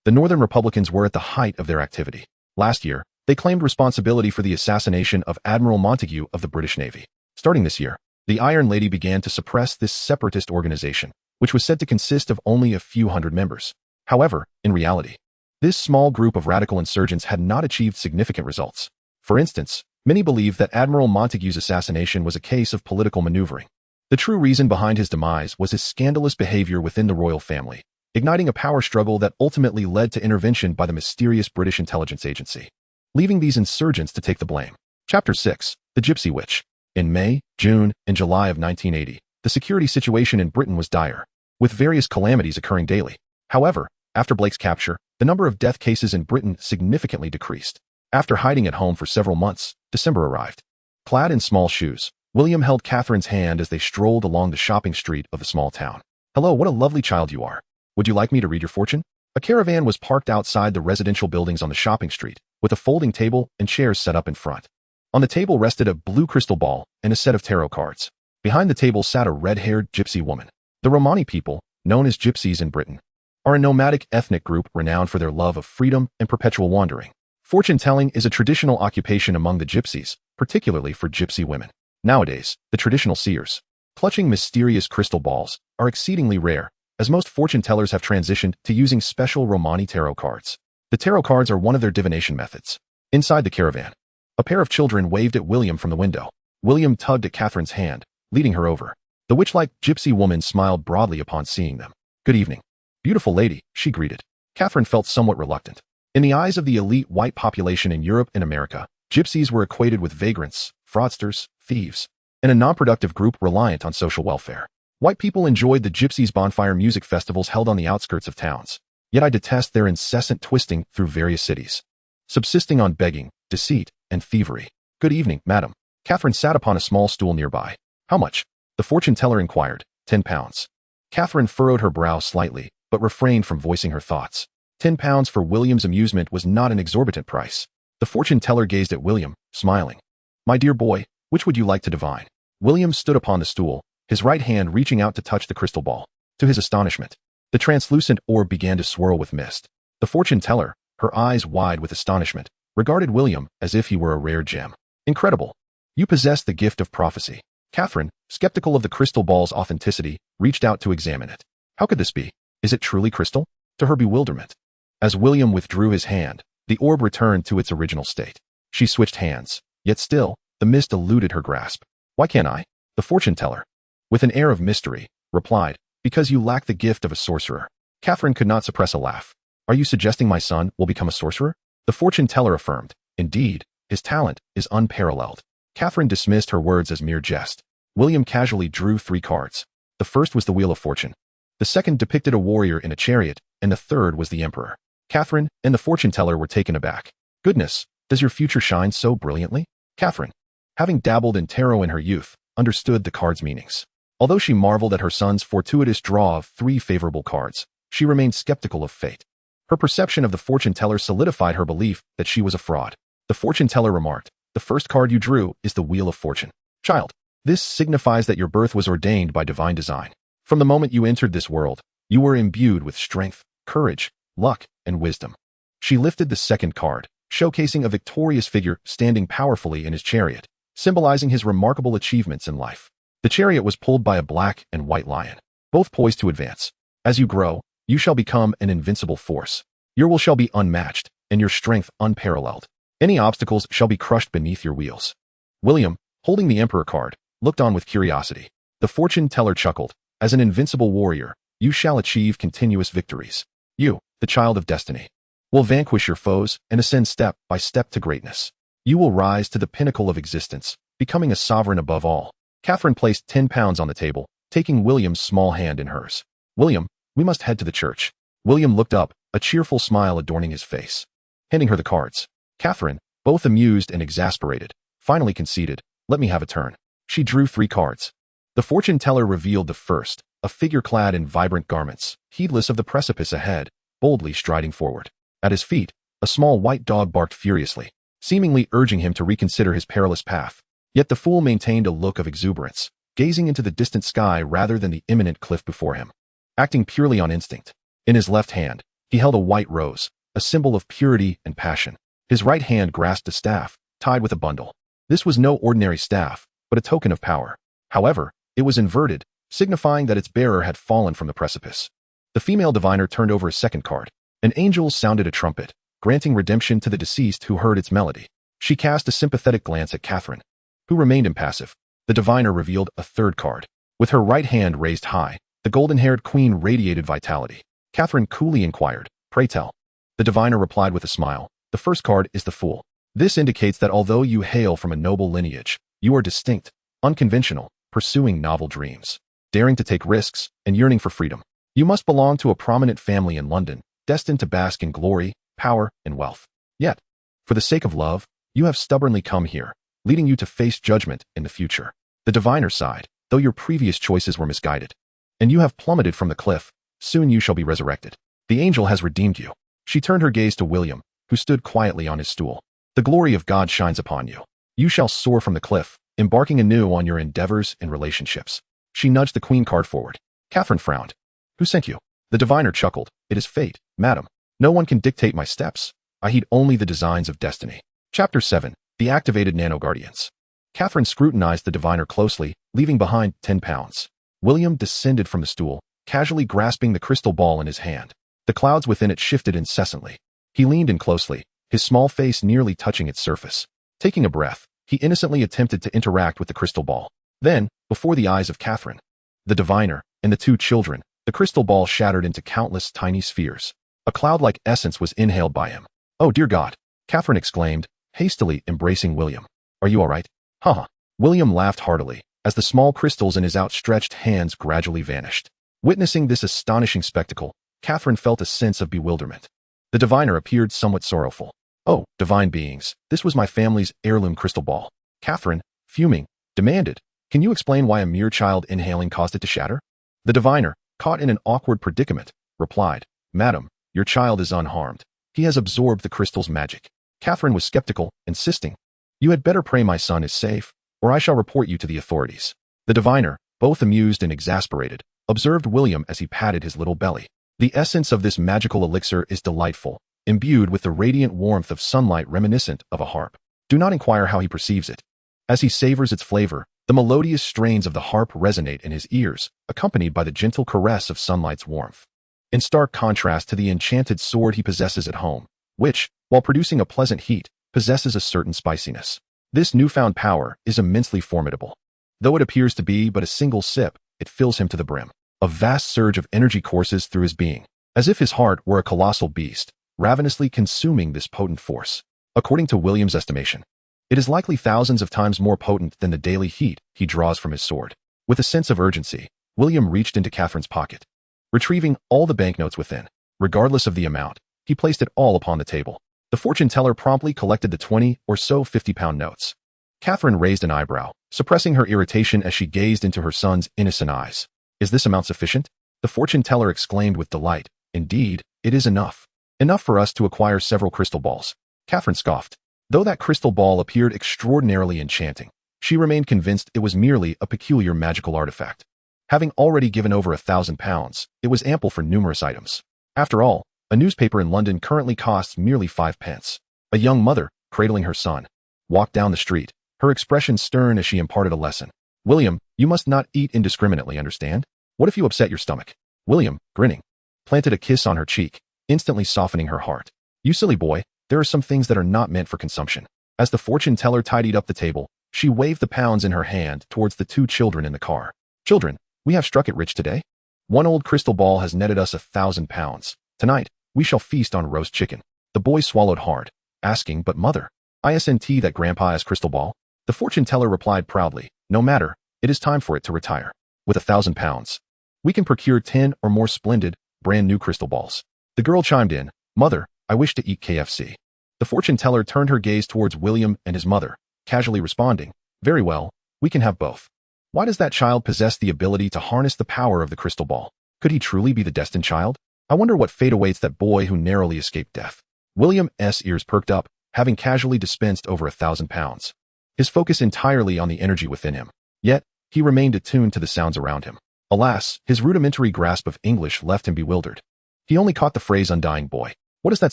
the Northern Republicans were at the height of their activity. Last year, they claimed responsibility for the assassination of Admiral Montague of the British Navy. Starting this year, the Iron Lady began to suppress this separatist organization, which was said to consist of only a few hundred members. However, in reality, this small group of radical insurgents had not achieved significant results. For instance, many believe that Admiral Montague's assassination was a case of political maneuvering. The true reason behind his demise was his scandalous behavior within the royal family, igniting a power struggle that ultimately led to intervention by the mysterious British intelligence agency, leaving these insurgents to take the blame. Chapter 6. The Gypsy Witch. In May, June, and July of 1980, the security situation in Britain was dire, with various calamities occurring daily. However, after Blake's capture, the number of death cases in Britain significantly decreased. After hiding at home for several months, December arrived. Clad in small shoes, William held Catherine's hand as they strolled along the shopping street of the small town. "Hello, what a lovely child you are. Would you like me to read your fortune?" A caravan was parked outside the residential buildings on the shopping street, with a folding table and chairs set up in front. On the table rested a blue crystal ball and a set of tarot cards. Behind the table sat a red-haired gypsy woman. The Romani people, known as gypsies in Britain, are a nomadic ethnic group renowned for their love of freedom and perpetual wandering. Fortune-telling is a traditional occupation among the gypsies, particularly for gypsy women. Nowadays, the traditional seers, clutching mysterious crystal balls, are exceedingly rare, as most fortune-tellers have transitioned to using special Romani tarot cards. The tarot cards are one of their divination methods. Inside the caravan, a pair of children waved at William from the window. William tugged at Catherine's hand, leading her over. The witch-like gypsy woman smiled broadly upon seeing them. "Good evening, beautiful lady," she greeted. Catherine felt somewhat reluctant. In the eyes of the elite white population in Europe and America, gypsies were equated with vagrants, fraudsters, thieves, and a non-productive group reliant on social welfare. White people enjoyed the gypsies' bonfire music festivals held on the outskirts of towns. Yet I detest their incessant twisting through various cities, subsisting on begging, deceit, and thievery. "Good evening, madam." Catherine sat upon a small stool nearby. "How much?" the fortune-teller inquired. £10. Catherine furrowed her brow slightly, but refrained from voicing her thoughts. £10 for William's amusement was not an exorbitant price. The fortune-teller gazed at William, smiling. "My dear boy, which would you like to divine?" William stood upon the stool, his right hand reaching out to touch the crystal ball. To his astonishment, the translucent orb began to swirl with mist. The fortune-teller, her eyes wide with astonishment, regarded William as if he were a rare gem. "Incredible. You possess the gift of prophecy." Catherine, skeptical of the crystal ball's authenticity, reached out to examine it. "How could this be? Is it truly crystal?" To her bewilderment, as William withdrew his hand, the orb returned to its original state. She switched hands, yet still, the mist eluded her grasp. "Why can't I?" The fortune-teller, with an air of mystery, replied, "Because you lack the gift of a sorcerer." Catherine could not suppress a laugh. "Are you suggesting my son will become a sorcerer?" The fortune-teller affirmed. "Indeed, his talent is unparalleled." Catherine dismissed her words as mere jest. William casually drew 3 cards. The first was the Wheel of Fortune. The second depicted a warrior in a chariot, and the third was the Emperor. Catherine and the fortune-teller were taken aback. "Goodness, does your future shine so brilliantly?" Catherine, having dabbled in tarot in her youth, understood the cards' meanings. Although she marveled at her son's fortuitous draw of 3 favorable cards, she remained skeptical of fate. Her perception of the fortune-teller solidified her belief that she was a fraud. The fortune-teller remarked, "The first card you drew is the Wheel of Fortune. Child, this signifies that your birth was ordained by divine design. From the moment you entered this world, you were imbued with strength, courage, luck, and wisdom." She lifted the second card, showcasing a victorious figure standing powerfully in his chariot, symbolizing his remarkable achievements in life. The chariot was pulled by a black and white lion, both poised to advance. "As you grow, you shall become an invincible force. Your will shall be unmatched, and your strength unparalleled. Any obstacles shall be crushed beneath your wheels." William, holding the Emperor card, looked on with curiosity. The fortune-teller chuckled. "As an invincible warrior, you shall achieve continuous victories. You, the child of destiny, will vanquish your foes and ascend step by step to greatness. You will rise to the pinnacle of existence, becoming a sovereign above all. Catherine placed 10 pounds on the table, taking William's small hand in hers. William, we must head to the church. William looked up, a cheerful smile adorning his face. Handing her the cards. Catherine, both amused and exasperated, finally conceded, let me have a turn. She drew 3 cards. The fortune teller revealed the first, a figure clad in vibrant garments, heedless of the precipice ahead, boldly striding forward. At his feet, a small white dog barked furiously, seemingly urging him to reconsider his perilous path. Yet the fool maintained a look of exuberance, gazing into the distant sky rather than the imminent cliff before him. Acting purely on instinct. In his left hand, he held a white rose, a symbol of purity and passion. His right hand grasped a staff, tied with a bundle. This was no ordinary staff, but a token of power. However, it was inverted, signifying that its bearer had fallen from the precipice. The female diviner turned over a second card. An angel sounded a trumpet, granting redemption to the deceased who heard its melody. She cast a sympathetic glance at Catherine, who remained impassive. The diviner revealed a third card. With her right hand raised high, the golden-haired queen radiated vitality. Catherine coolly inquired, pray tell. The diviner replied with a smile, the first card is the Fool. This indicates that although you hail from a noble lineage, you are distinct, unconventional, pursuing novel dreams, daring to take risks, and yearning for freedom. You must belong to a prominent family in London, destined to bask in glory, power, and wealth. Yet, for the sake of love, you have stubbornly come here, leading you to face judgment in the future. The diviner sighed, though your previous choices were misguided. And you have plummeted from the cliff, soon you shall be resurrected. The angel has redeemed you. She turned her gaze to William, who stood quietly on his stool. The glory of God shines upon you. You shall soar from the cliff, embarking anew on your endeavors and relationships. She nudged the queen card forward. Catherine frowned. Who sent you? The diviner chuckled. It is fate, madam. No one can dictate my steps. I heed only the designs of destiny. Chapter 7. The Activated Nanoguardians. Catherine scrutinized the diviner closely, leaving behind 10 pounds. William descended from the stool, casually grasping the crystal ball in his hand. The clouds within it shifted incessantly. He leaned in closely, his small face nearly touching its surface. Taking a breath, he innocently attempted to interact with the crystal ball. Then, before the eyes of Catherine, the diviner, and the 2 children, the crystal ball shattered into countless tiny spheres. A cloud-like essence was inhaled by him. Oh dear God! Catherine exclaimed, hastily embracing William. Are you all right? Haha. William laughed heartily, as the small crystals in his outstretched hands gradually vanished. Witnessing this astonishing spectacle, Catherine felt a sense of bewilderment. The diviner appeared somewhat sorrowful. Oh, divine beings, this was my family's heirloom crystal ball. Catherine, fuming, demanded, can you explain why a mere child inhaling caused it to shatter? The diviner, caught in an awkward predicament, replied, Madam, your child is unharmed. He has absorbed the crystal's magic. Catherine was skeptical, insisting, you had better pray my son is safe, or I shall report you to the authorities. The diviner, both amused and exasperated, observed William as he patted his little belly. The essence of this magical elixir is delightful, imbued with the radiant warmth of sunlight reminiscent of a harp. Do not inquire how he perceives it. As he savors its flavor, the melodious strains of the harp resonate in his ears, accompanied by the gentle caress of sunlight's warmth. In stark contrast to the enchanted sword he possesses at home, which, while producing a pleasant heat, possesses a certain spiciness. This newfound power is immensely formidable. Though it appears to be but a single sip, it fills him to the brim. A vast surge of energy courses through his being, as if his heart were a colossal beast, ravenously consuming this potent force. According to William's estimation, it is likely thousands of times more potent than the daily heat he draws from his sword. With a sense of urgency, William reached into Catherine's pocket. Retrieving all the banknotes within, regardless of the amount, he placed it all upon the table. The fortune teller promptly collected the 20 or so 50-pound notes. Catherine raised an eyebrow, suppressing her irritation as she gazed into her son's innocent eyes. Is this amount sufficient? The fortune teller exclaimed with delight. Indeed, it is enough. Enough for us to acquire several crystal balls. Catherine scoffed. Though that crystal ball appeared extraordinarily enchanting, she remained convinced it was merely a peculiar magical artifact. Having already given over 1,000 pounds, it was ample for numerous items. After all, a newspaper in London currently costs merely 5 pence. A young mother, cradling her son, walked down the street, her expression stern as she imparted a lesson. William, you must not eat indiscriminately, understand? What if you upset your stomach? William, grinning, planted a kiss on her cheek, instantly softening her heart. You silly boy, there are some things that are not meant for consumption. As the fortune teller tidied up the table, she waved the pounds in her hand towards the 2 children in the car. Children, we have struck it rich today. One old crystal ball has netted us 1,000 pounds. Tonight, we shall feast on roast chicken. The boy swallowed hard, asking, but mother, isn't that grandpa has crystal ball? The fortune teller replied proudly, no matter, it is time for it to retire. With 1,000 pounds, we can procure 10 or more splendid, brand new crystal balls. The girl chimed in, mother, I wish to eat KFC. The fortune teller turned her gaze towards William and his mother, casually responding, very well, we can have both. Why does that child possess the ability to harness the power of the crystal ball? Could he truly be the destined child? I wonder what fate awaits that boy who narrowly escaped death. William's ears perked up, having casually dispensed over 1,000 pounds. His focus entirely on the energy within him. Yet, he remained attuned to the sounds around him. Alas, his rudimentary grasp of English left him bewildered. He only caught the phrase undying boy. What does that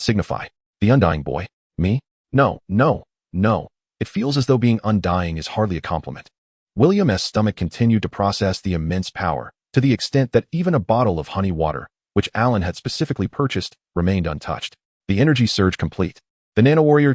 signify? The undying boy? Me? No. It feels as though being undying is hardly a compliment. William's stomach continued to process the immense power, to the extent that even a bottle of honey water, which Alan had specifically purchased, remained untouched. The energy surge complete. The nanowarrior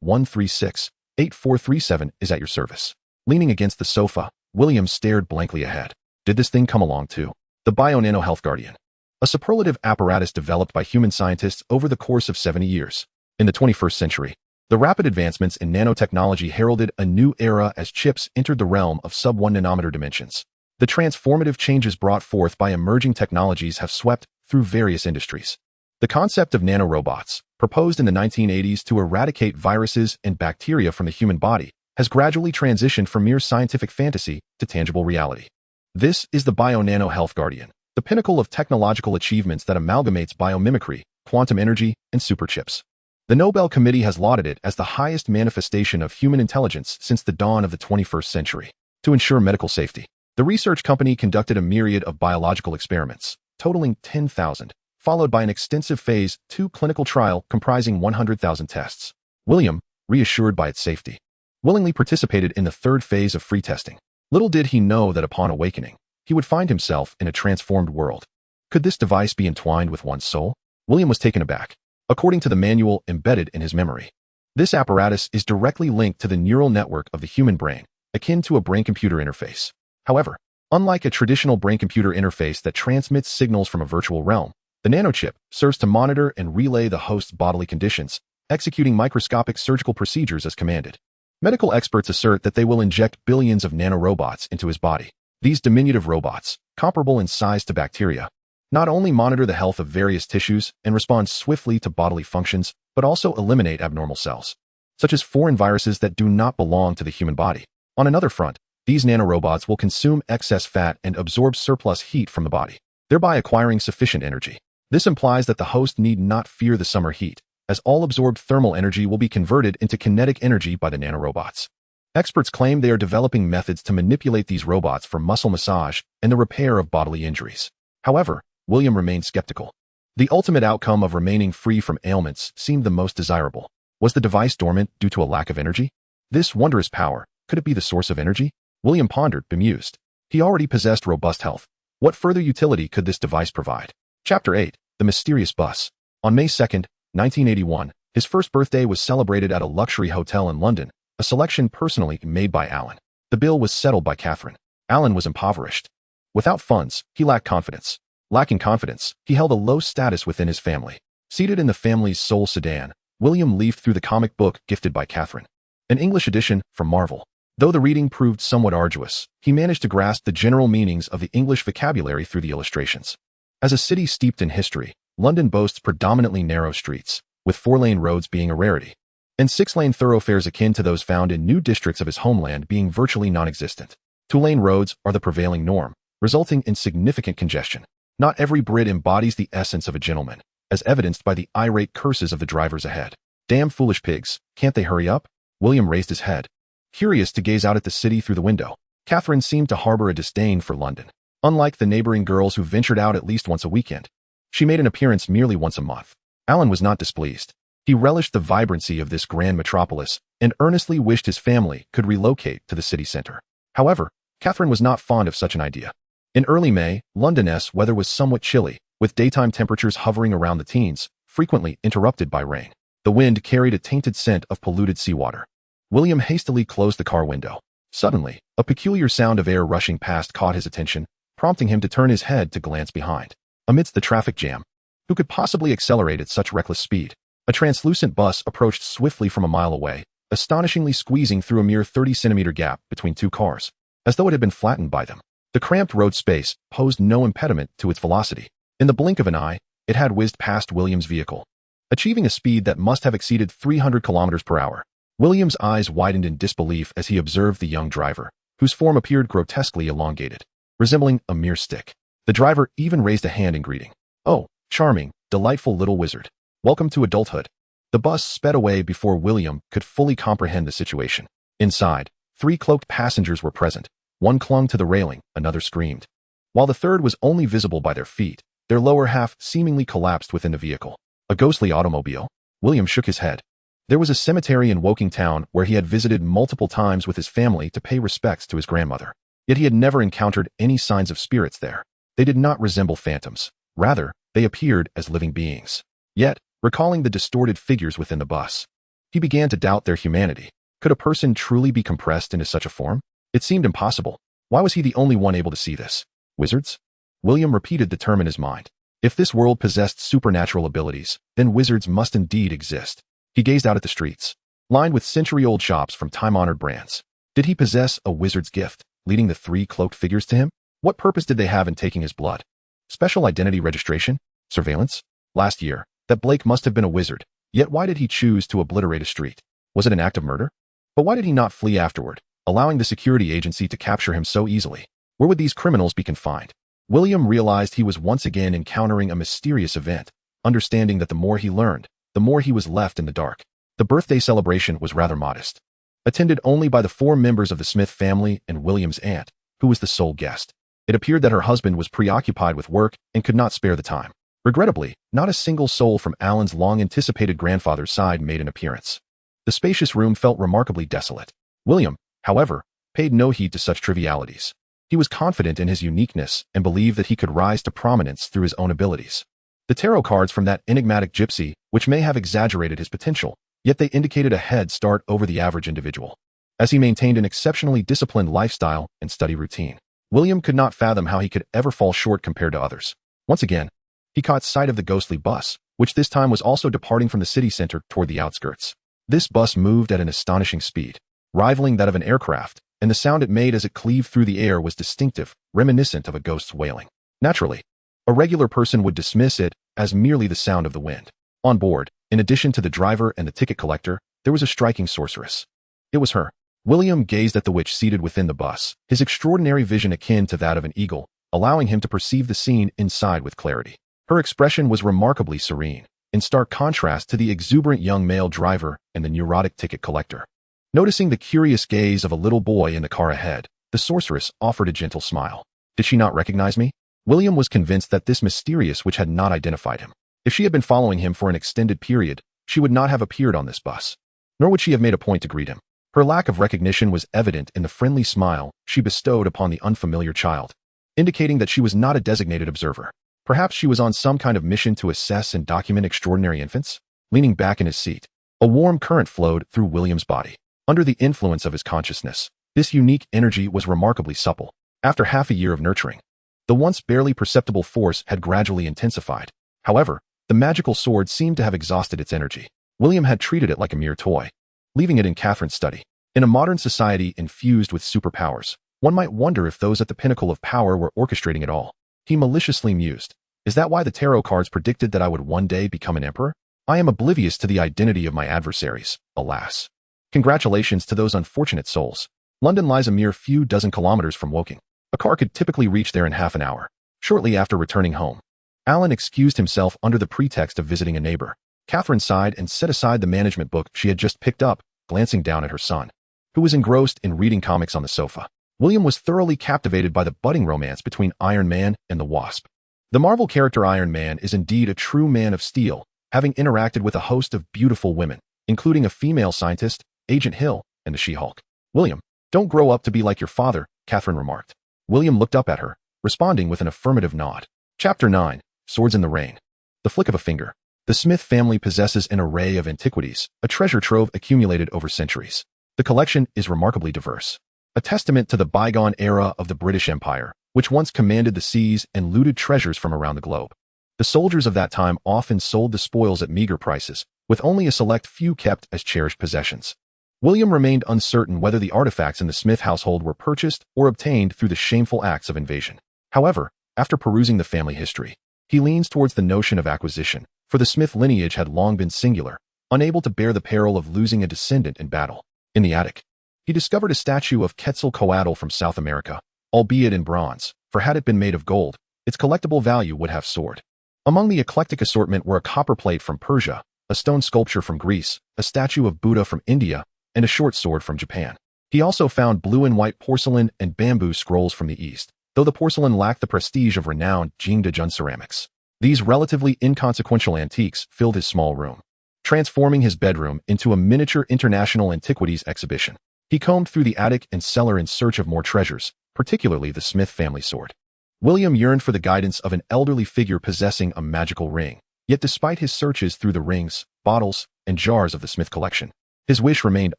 2050-136-8437 is at your service. Leaning against the sofa, William stared blankly ahead. Did this thing come along too? The Bio-Nano Health Guardian. A superlative apparatus developed by human scientists over the course of 70 years. In the 21st century, the rapid advancements in nanotechnology heralded a new era as chips entered the realm of sub-1 nanometer dimensions. The transformative changes brought forth by emerging technologies have swept through various industries. The concept of nanorobots, proposed in the 1980s to eradicate viruses and bacteria from the human body, has gradually transitioned from mere scientific fantasy to tangible reality. This is the Bio-Nano Health Guardian, the pinnacle of technological achievements that amalgamates biomimicry, quantum energy, and superchips. The Nobel Committee has lauded it as the highest manifestation of human intelligence since the dawn of the 21st century. To ensure medical safety, the research company conducted a myriad of biological experiments, totaling 10,000, followed by an extensive phase 2 clinical trial comprising 100,000 tests. William, reassured by its safety, willingly participated in the third phase of free testing. Little did he know that upon awakening, he would find himself in a transformed world. Could this device be entwined with one's soul? William was taken aback. According to the manual embedded in his memory, this apparatus is directly linked to the neural network of the human brain, akin to a brain-computer interface. However, unlike a traditional brain-computer interface that transmits signals from a virtual realm, the nanochip serves to monitor and relay the host's bodily conditions, executing microscopic surgical procedures as commanded. Medical experts assert that they will inject billions of nanorobots into his body. These diminutive robots, comparable in size to bacteria, not only monitor the health of various tissues and respond swiftly to bodily functions, but also eliminate abnormal cells, such as foreign viruses that do not belong to the human body. On another front, these nanorobots will consume excess fat and absorb surplus heat from the body, thereby acquiring sufficient energy. This implies that the host need not fear the summer heat, as all absorbed thermal energy will be converted into kinetic energy by the nanorobots. Experts claim they are developing methods to manipulate these robots for muscle massage and the repair of bodily injuries. However, William remained skeptical. The ultimate outcome of remaining free from ailments seemed the most desirable. Was the device dormant due to a lack of energy? This wondrous power, could it be the source of energy? William pondered, bemused. He already possessed robust health. What further utility could this device provide? Chapter 8. The Mysterious Bus. On May 2, 1981, his first birthday was celebrated at a luxury hotel in London, a selection personally made by Alan. The bill was settled by Catherine. Alan was impoverished. Without funds, he lacked confidence. Lacking confidence, he held a low status within his family. Seated in the family's sole sedan, William leafed through the comic book gifted by Catherine, an English edition from Marvel. Though the reading proved somewhat arduous, he managed to grasp the general meanings of the English vocabulary through the illustrations. As a city steeped in history, London boasts predominantly narrow streets, with 4-lane roads being a rarity, and 6-lane thoroughfares akin to those found in new districts of his homeland being virtually non-existent. 2-lane roads are the prevailing norm, resulting in significant congestion. Not every Brit embodies the essence of a gentleman, as evidenced by the irate curses of the drivers ahead. Damn foolish pigs, can't they hurry up? William raised his head, curious to gaze out at the city through the window. Catherine seemed to harbor a disdain for London. Unlike the neighboring girls who ventured out at least once a weekend, she made an appearance merely once a month. Alan was not displeased. He relished the vibrancy of this grand metropolis and earnestly wished his family could relocate to the city center. However, Catherine was not fond of such an idea. In early May, London's weather was somewhat chilly, with daytime temperatures hovering around the teens, frequently interrupted by rain. The wind carried a tainted scent of polluted seawater. William hastily closed the car window. Suddenly, a peculiar sound of air rushing past caught his attention, prompting him to turn his head to glance behind. Amidst the traffic jam, who could possibly accelerate at such reckless speed? A translucent bus approached swiftly from a mile away, astonishingly squeezing through a mere 30-centimeter gap between two cars, as though it had been flattened by them. The cramped road space posed no impediment to its velocity. In the blink of an eye, it had whizzed past William's vehicle, achieving a speed that must have exceeded 300 kilometers per hour. William's eyes widened in disbelief as he observed the young driver, whose form appeared grotesquely elongated, resembling a mere stick. The driver even raised a hand in greeting. "Oh, charming, delightful little wizard. Welcome to adulthood." The bus sped away before William could fully comprehend the situation. Inside, 3 cloaked passengers were present. One clung to the railing, another screamed, while the third was only visible by their feet, their lower half seemingly collapsed within the vehicle. A ghostly automobile? William shook his head. There was a cemetery in Woking Town where he had visited multiple times with his family to pay respects to his grandmother. Yet he had never encountered any signs of spirits there. They did not resemble phantoms. Rather, they appeared as living beings. Yet, recalling the distorted figures within the bus, he began to doubt their humanity. Could a person truly be compressed into such a form? It seemed impossible. Why was he the only one able to see this? Wizards? William repeated the term in his mind. If this world possessed supernatural abilities, then wizards must indeed exist. He gazed out at the streets, lined with century-old shops from time-honored brands. Did he possess a wizard's gift, leading the 3 cloaked figures to him? What purpose did they have in taking his blood? Special identity registration? Surveillance? Last year, that Blake must have been a wizard, yet why did he choose to obliterate a street? Was it an act of murder? But why did he not flee afterward, allowing the security agency to capture him so easily? Where would these criminals be confined? William realized he was once again encountering a mysterious event, understanding that the more he learned, the more he was left in the dark. The birthday celebration was rather modest, attended only by the 4 members of the Smith family and William's aunt, who was the sole guest. It appeared that her husband was preoccupied with work and could not spare the time. Regrettably, not a single soul from Alan's long-anticipated grandfather's side made an appearance. The spacious room felt remarkably desolate. William, however, paid no heed to such trivialities. He was confident in his uniqueness and believed that he could rise to prominence through his own abilities. The tarot cards from that enigmatic gypsy, which may have exaggerated his potential, yet they indicated a head start over the average individual. As he maintained an exceptionally disciplined lifestyle and study routine, William could not fathom how he could ever fall short compared to others. Once again, he caught sight of the ghostly bus, which this time was also departing from the city center toward the outskirts. This bus moved at an astonishing speed, rivaling that of an aircraft, and the sound it made as it cleaved through the air was distinctive, reminiscent of a ghost's wailing. Naturally, a regular person would dismiss it as merely the sound of the wind. On board, in addition to the driver and the ticket collector, there was a striking sorceress. It was her. William gazed at the witch seated within the bus, his extraordinary vision akin to that of an eagle, allowing him to perceive the scene inside with clarity. Her expression was remarkably serene, in stark contrast to the exuberant young male driver and the neurotic ticket collector. Noticing the curious gaze of a little boy in the car ahead, the sorceress offered a gentle smile. Did she not recognize me? William was convinced that this mysterious witch had not identified him. If she had been following him for an extended period, she would not have appeared on this bus, nor would she have made a point to greet him. Her lack of recognition was evident in the friendly smile she bestowed upon the unfamiliar child, indicating that she was not a designated observer. Perhaps she was on some kind of mission to assess and document extraordinary infants? Leaning back in his seat, a warm current flowed through William's body. Under the influence of his consciousness, this unique energy was remarkably supple. After half a year of nurturing, the once barely perceptible force had gradually intensified. However, the magical sword seemed to have exhausted its energy. William had treated it like a mere toy, leaving it in Catherine's study. In a modern society infused with superpowers, one might wonder if those at the pinnacle of power were orchestrating it all. He maliciously mused. Is that why the tarot cards predicted that I would one day become an emperor? I am oblivious to the identity of my adversaries, alas. Congratulations to those unfortunate souls. London lies a mere few dozen kilometers from Woking. A car could typically reach there in half an hour. Shortly after returning home, Alan excused himself under the pretext of visiting a neighbor. Catherine sighed and set aside the management book she had just picked up, glancing down at her son, who was engrossed in reading comics on the sofa. William was thoroughly captivated by the budding romance between Iron Man and the Wasp. The Marvel character Iron Man is indeed a true man of steel, having interacted with a host of beautiful women, including a female scientist, Agent Hill, and the She-Hulk. William, don't grow up to be like your father, Catherine remarked. William looked up at her, responding with an affirmative nod. Chapter 9. Swords in the Rain. The flick of a finger. The Smith family possesses an array of antiquities, a treasure trove accumulated over centuries. The collection is remarkably diverse, a testament to the bygone era of the British Empire, which once commanded the seas and looted treasures from around the globe. The soldiers of that time often sold the spoils at meager prices, with only a select few kept as cherished possessions. William remained uncertain whether the artifacts in the Smith household were purchased or obtained through the shameful acts of invasion. However, after perusing the family history, he leans towards the notion of acquisition, for the Smith lineage had long been singular, unable to bear the peril of losing a descendant in battle. In the attic, he discovered a statue of Quetzalcoatl from South America, albeit in bronze, for had it been made of gold, its collectible value would have soared. Among the eclectic assortment were a copper plate from Persia, a stone sculpture from Greece, a statue of Buddha from India, and a short sword from Japan. He also found blue and white porcelain and bamboo scrolls from the East, though the porcelain lacked the prestige of renowned Jingdejun ceramics. These relatively inconsequential antiques filled his small room, transforming his bedroom into a miniature international antiquities exhibition. He combed through the attic and cellar in search of more treasures, particularly the Smith family sword. William yearned for the guidance of an elderly figure possessing a magical ring, yet despite his searches through the rings, bottles, and jars of the Smith collection, his wish remained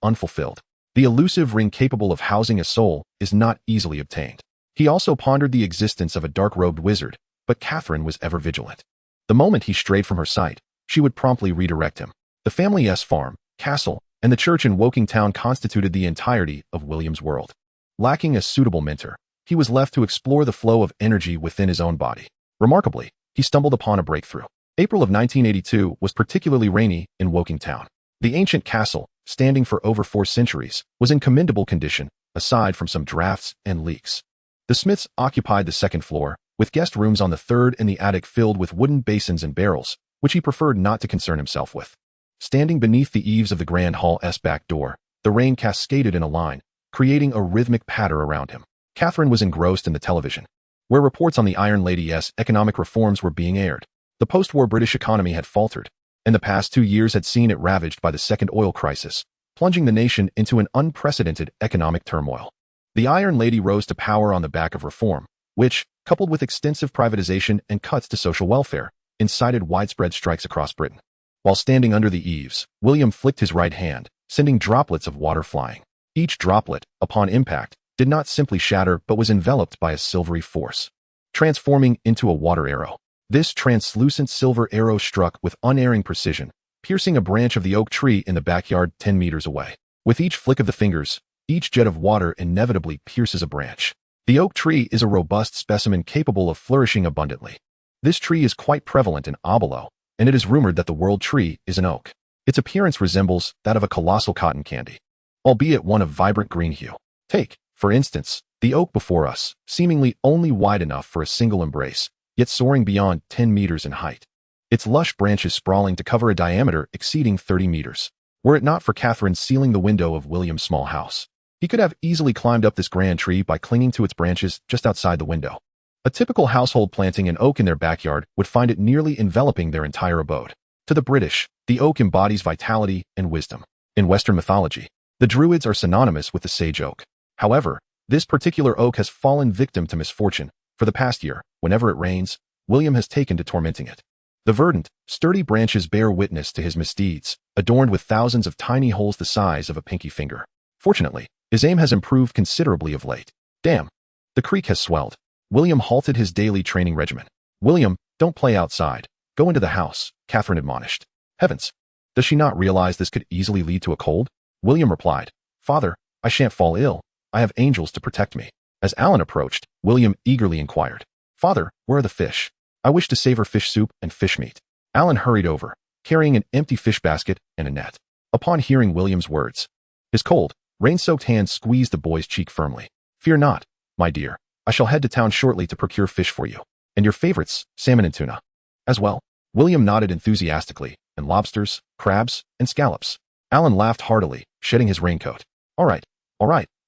unfulfilled. The elusive ring capable of housing a soul is not easily obtained. He also pondered the existence of a dark-robed wizard, but Catherine was ever vigilant. The moment he strayed from her sight, she would promptly redirect him. The family's farm, castle, and the church in Woking Town constituted the entirety of William's world. Lacking a suitable mentor, he was left to explore the flow of energy within his own body. Remarkably, he stumbled upon a breakthrough. April of 1982 was particularly rainy in Woking Town. The ancient castle, standing for over 4 centuries, was in commendable condition, aside from some drafts and leaks. The Smiths occupied the second floor, with guest rooms on the third and the attic filled with wooden basins and barrels, which he preferred not to concern himself with. Standing beneath the eaves of the grand hall's back door, the rain cascaded in a line, creating a rhythmic patter around him. Catherine was engrossed in the television, where reports on the Iron Lady's economic reforms were being aired. The post-war British economy had faltered, and the past 2 years had seen it ravaged by the second oil crisis, plunging the nation into an unprecedented economic turmoil. The Iron Lady rose to power on the back of reform, which, coupled with extensive privatization and cuts to social welfare, incited widespread strikes across Britain. While standing under the eaves, William flicked his right hand, sending droplets of water flying. Each droplet, upon impact, did not simply shatter but was enveloped by a silvery force, transforming into a water arrow. This translucent silver arrow struck with unerring precision, piercing a branch of the oak tree in the backyard 10 meters away. With each flick of the fingers, each jet of water inevitably pierces a branch. The oak tree is a robust specimen capable of flourishing abundantly. This tree is quite prevalent in Obolo, and it is rumored that the world tree is an oak. Its appearance resembles that of a colossal cotton candy, albeit one of vibrant green hue. Take, for instance, the oak before us, seemingly only wide enough for a single embrace, yet soaring beyond 10 meters in height. Its lush branches sprawling to cover a diameter exceeding 30 meters. Were it not for Catherine sealing the window of William's small house, he could have easily climbed up this grand tree by clinging to its branches just outside the window. A typical household planting an oak in their backyard would find it nearly enveloping their entire abode. To the British, the oak embodies vitality and wisdom. In Western mythology, the Druids are synonymous with the sage oak. However, this particular oak has fallen victim to misfortune. For the past year, whenever it rains, William has taken to tormenting it. The verdant, sturdy branches bear witness to his misdeeds, adorned with thousands of tiny holes the size of a pinky finger. Fortunately, his aim has improved considerably of late. Damn. The creek has swelled. William halted his daily training regimen. William, don't play outside. Go into the house, Catherine admonished. Heavens. Does she not realize this could easily lead to a cold? William replied, Father, I shan't fall ill. I have angels to protect me. As Alan approached, William eagerly inquired, Father, where are the fish? I wish to savor fish soup and fish meat. Alan hurried over, carrying an empty fish basket and a net. Upon hearing William's words, his cold, rain-soaked hand squeezed the boy's cheek firmly. Fear not, my dear. I shall head to town shortly to procure fish for you. And your favorites, salmon and tuna. As well. William nodded enthusiastically, and lobsters, crabs, and scallops. Alan laughed heartily, shedding his raincoat. All right,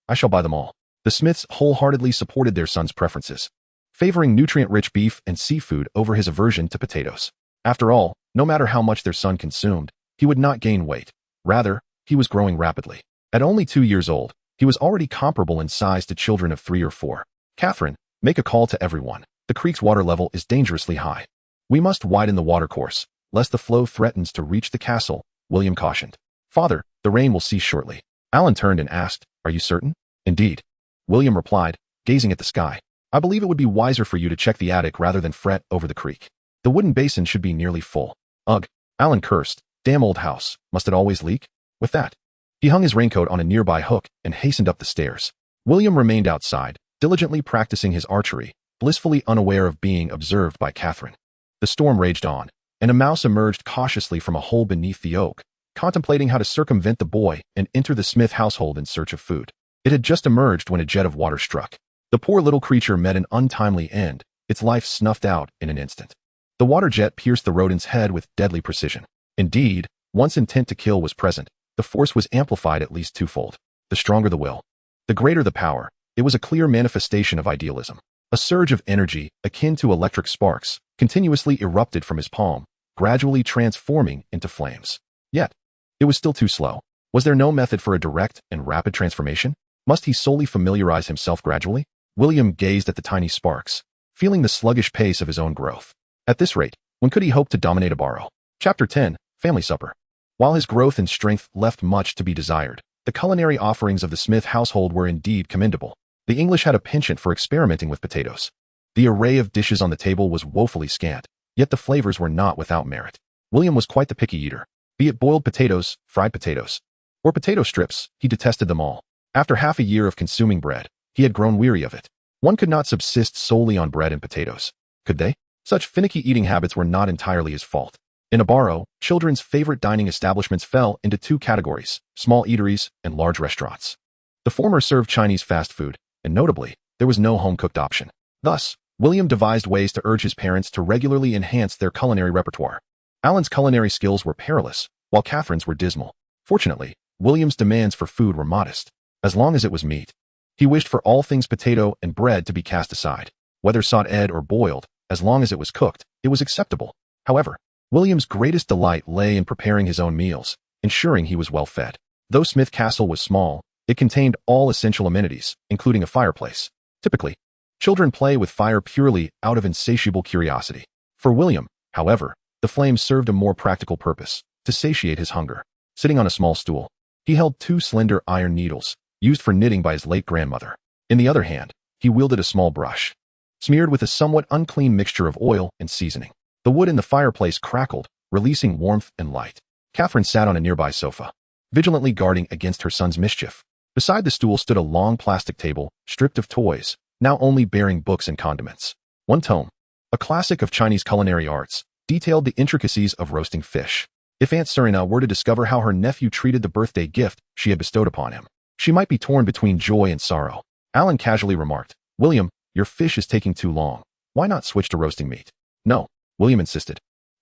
I shall buy them all. The Smiths wholeheartedly supported their son's preferences, favoring nutrient-rich beef and seafood over his aversion to potatoes. After all, no matter how much their son consumed, he would not gain weight. Rather, he was growing rapidly. At only 2 years old, he was already comparable in size to children of 3 or 4. Catherine, make a call to everyone. The creek's water level is dangerously high. We must widen the watercourse, lest the flow threatens to reach the castle, William cautioned. Father, the rain will cease shortly. Alan turned and asked, Are you certain? Indeed. William replied, gazing at the sky. I believe it would be wiser for you to check the attic rather than fret over the creek. The wooden basin should be nearly full. Ugh, Alan cursed. Damn old house, must it always leak? With that, he hung his raincoat on a nearby hook and hastened up the stairs. William remained outside, diligently practicing his archery, blissfully unaware of being observed by Catherine. The storm raged on, and a mouse emerged cautiously from a hole beneath the oak, contemplating how to circumvent the boy and enter the Smith household in search of food. It had just emerged when a jet of water struck. The poor little creature met an untimely end, its life snuffed out in an instant. The water jet pierced the rodent's head with deadly precision. Indeed, once intent to kill was present, the force was amplified at least twofold. The stronger the will, the greater the power. It was a clear manifestation of idealism. A surge of energy, akin to electric sparks, continuously erupted from his palm, gradually transforming into flames. Yet, it was still too slow. Was there no method for a direct and rapid transformation? Must he solely familiarize himself gradually? William gazed at the tiny sparks, feeling the sluggish pace of his own growth. At this rate, when could he hope to dominate a barrow? Chapter 10, Family Supper. While his growth and strength left much to be desired, the culinary offerings of the Smith household were indeed commendable. The English had a penchant for experimenting with potatoes. The array of dishes on the table was woefully scant, yet the flavors were not without merit. William was quite the picky eater. Be it boiled potatoes, fried potatoes, or potato strips, he detested them all. After half a year of consuming bread, he had grown weary of it. One could not subsist solely on bread and potatoes, could they? Such finicky eating habits were not entirely his fault. In a barrow, children's favorite dining establishments fell into two categories: small eateries and large restaurants. The former served Chinese fast food, and notably, there was no home-cooked option. Thus, William devised ways to urge his parents to regularly enhance their culinary repertoire. Alan's culinary skills were perilous, while Catherine's were dismal. Fortunately, William's demands for food were modest. As long as it was meat, he wished for all things potato and bread to be cast aside. Whether sautéed or boiled, as long as it was cooked, it was acceptable. However, William's greatest delight lay in preparing his own meals, ensuring he was well fed. Though Smith Castle was small, it contained all essential amenities, including a fireplace. Typically, children play with fire purely out of insatiable curiosity. For William, however, the flames served a more practical purpose: to satiate his hunger. Sitting on a small stool, he held two slender iron needles, used for knitting by his late grandmother. In the other hand, he wielded a small brush, smeared with a somewhat unclean mixture of oil and seasoning. The wood in the fireplace crackled, releasing warmth and light. Catherine sat on a nearby sofa, vigilantly guarding against her son's mischief. Beside the stool stood a long plastic table, stripped of toys, now only bearing books and condiments. One tome, a classic of Chinese culinary arts, detailed the intricacies of roasting fish. If Aunt Serena were to discover how her nephew treated the birthday gift she had bestowed upon him, she might be torn between joy and sorrow. Alan casually remarked, "William, your fish is taking too long. Why not switch to roasting meat?" "No," William insisted,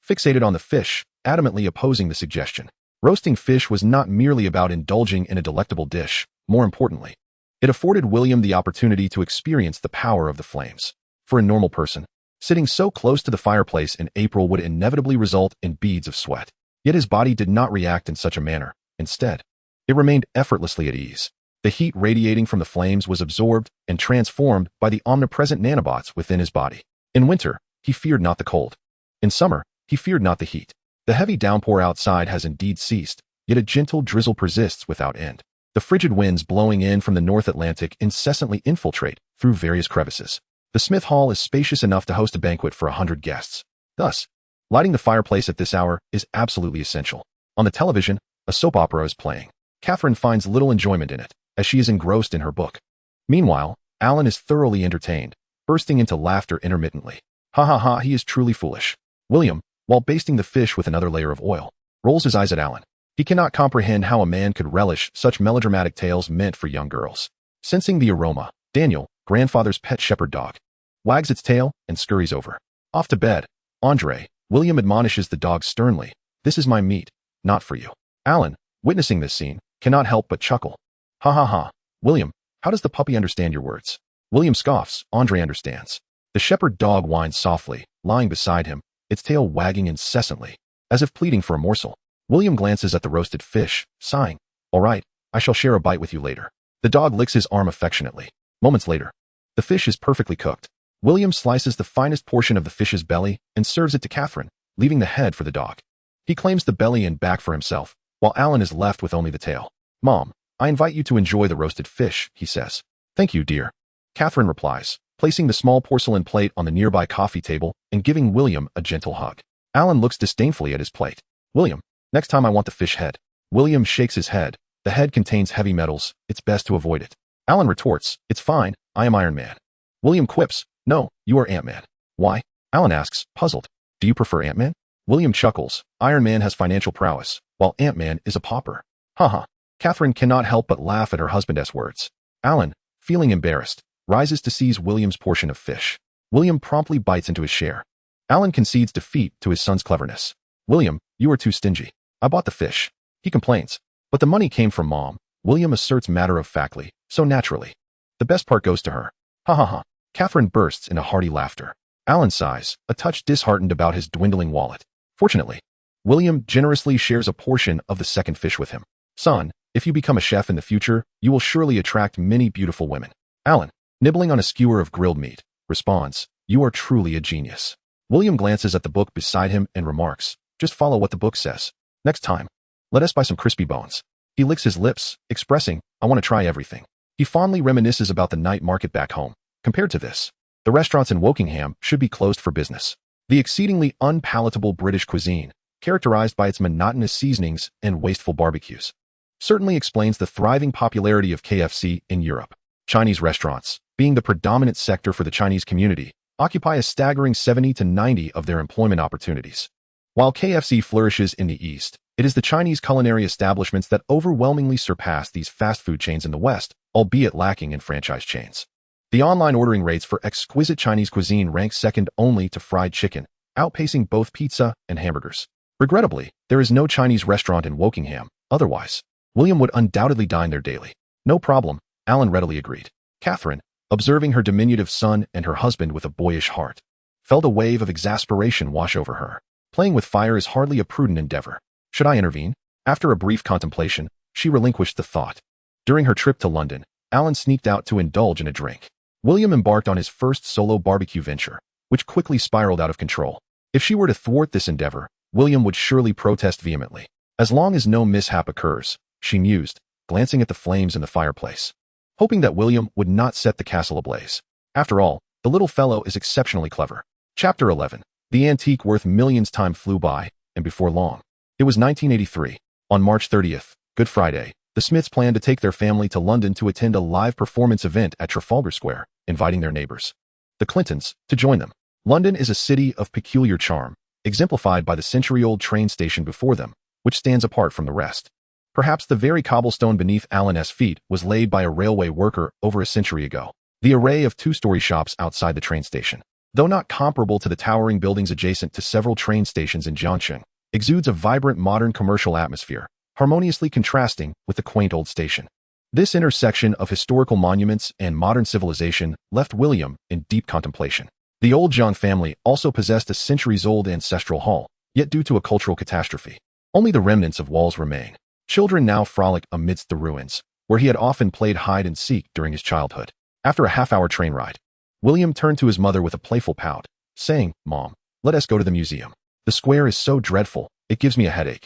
fixated on the fish, adamantly opposing the suggestion. Roasting fish was not merely about indulging in a delectable dish. More importantly, it afforded William the opportunity to experience the power of the flames. For a normal person, sitting so close to the fireplace in April would inevitably result in beads of sweat. Yet his body did not react in such a manner. Instead, it remained effortlessly at ease. The heat radiating from the flames was absorbed and transformed by the omnipresent nanobots within his body. In winter, he feared not the cold. In summer, he feared not the heat. The heavy downpour outside has indeed ceased, yet a gentle drizzle persists without end. The frigid winds blowing in from the North Atlantic incessantly infiltrate through various crevices. The Smith Hall is spacious enough to host a banquet for 100 guests. Thus, lighting the fireplace at this hour is absolutely essential. On the television, a soap opera is playing. Catherine finds little enjoyment in it, as she is engrossed in her book. Meanwhile, Alan is thoroughly entertained, bursting into laughter intermittently. Ha ha ha, he is truly foolish. William, while basting the fish with another layer of oil, rolls his eyes at Alan. He cannot comprehend how a man could relish such melodramatic tales meant for young girls. Sensing the aroma, Daniel, grandfather's pet shepherd dog, wags its tail and scurries over. Off to bed, Andre, William admonishes the dog sternly. This is my meat, not for you. Alan, witnessing this scene, cannot help but chuckle. Ha ha ha. William, how does the puppy understand your words? William scoffs. Andre understands. The shepherd dog whines softly, lying beside him, its tail wagging incessantly, as if pleading for a morsel. William glances at the roasted fish, sighing. All right, I shall share a bite with you later. The dog licks his arm affectionately. Moments later, the fish is perfectly cooked. William slices the finest portion of the fish's belly and serves it to Catherine, leaving the head for the dog. He claims the belly and back for himself, while Alan is left with only the tail. Mom, I invite you to enjoy the roasted fish, he says. Thank you, dear. Catherine replies, placing the small porcelain plate on the nearby coffee table and giving William a gentle hug. Alan looks disdainfully at his plate. William, next time I want the fish head. William shakes his head. The head contains heavy metals. It's best to avoid it. Alan retorts, it's fine. I am Iron Man. William quips, no, you are Ant-Man. Why? Alan asks, puzzled. Do you prefer Ant-Man? William chuckles. Iron Man has financial prowess, while Ant-Man is a pauper. Haha. Catherine cannot help but laugh at her husband's words. Alan, feeling embarrassed, rises to seize William's portion of fish. William promptly bites into his share. Alan concedes defeat to his son's cleverness. William, you are too stingy. I bought the fish. He complains. But the money came from Mom. William asserts matter-of-factly, so naturally. The best part goes to her. Ha ha ha. Catherine bursts into hearty laughter. Alan sighs, a touch disheartened about his dwindling wallet. Fortunately, William generously shares a portion of the second fish with him. Son, if you become a chef in the future, you will surely attract many beautiful women. Alan, nibbling on a skewer of grilled meat, responds, you are truly a genius. William glances at the book beside him and remarks, just follow what the book says. Next time, let us buy some crispy bones. He licks his lips, expressing, I want to try everything. He fondly reminisces about the night market back home. Compared to this, the restaurants in Wokingham should be closed for business. The exceedingly unpalatable British cuisine, characterized by its monotonous seasonings and wasteful barbecues, certainly explains the thriving popularity of KFC in Europe. Chinese restaurants, being the predominant sector for the Chinese community, occupy a staggering 70 to 90 of their employment opportunities. While KFC flourishes in the East, it is the Chinese culinary establishments that overwhelmingly surpass these fast food chains in the West, albeit lacking in franchise chains. The online ordering rates for exquisite Chinese cuisine rank second only to fried chicken, outpacing both pizza and hamburgers. Regrettably, there is no Chinese restaurant in Wokingham. Otherwise, William would undoubtedly dine there daily. No problem, Alan readily agreed. Catherine, observing her diminutive son and her husband with a boyish heart, felt a wave of exasperation wash over her. Playing with fire is hardly a prudent endeavor. Should I intervene? After a brief contemplation, she relinquished the thought. During her trip to London, Alan sneaked out to indulge in a drink. William embarked on his first solo barbecue venture, which quickly spiraled out of control. If she were to thwart this endeavor, William would surely protest vehemently. As long as no mishap occurs, she mused, glancing at the flames in the fireplace, hoping that William would not set the castle ablaze. After all, the little fellow is exceptionally clever. Chapter 11. The antique worth millions time flew by, and before long. It was 1983. On March 30th, Good Friday, the Smiths planned to take their family to London to attend a live performance event at Trafalgar Square, inviting their neighbors, the Clintons, to join them. London is a city of peculiar charm, exemplified by the century-old train station before them, which stands apart from the rest. Perhaps the very cobblestone beneath Alan's feet was laid by a railway worker over a century ago. The array of two-story shops outside the train station, though not comparable to the towering buildings adjacent to several train stations in Jiangcheng, exudes a vibrant modern commercial atmosphere, harmoniously contrasting with the quaint old station. This intersection of historical monuments and modern civilization left William in deep contemplation. The old Zhang family also possessed a centuries-old ancestral hall, yet due to a cultural catastrophe, only the remnants of walls remain. Children now frolic amidst the ruins, where he had often played hide-and-seek during his childhood. After a half-hour train ride, William turned to his mother with a playful pout, saying, Mom, let us go to the museum. The square is so dreadful, it gives me a headache.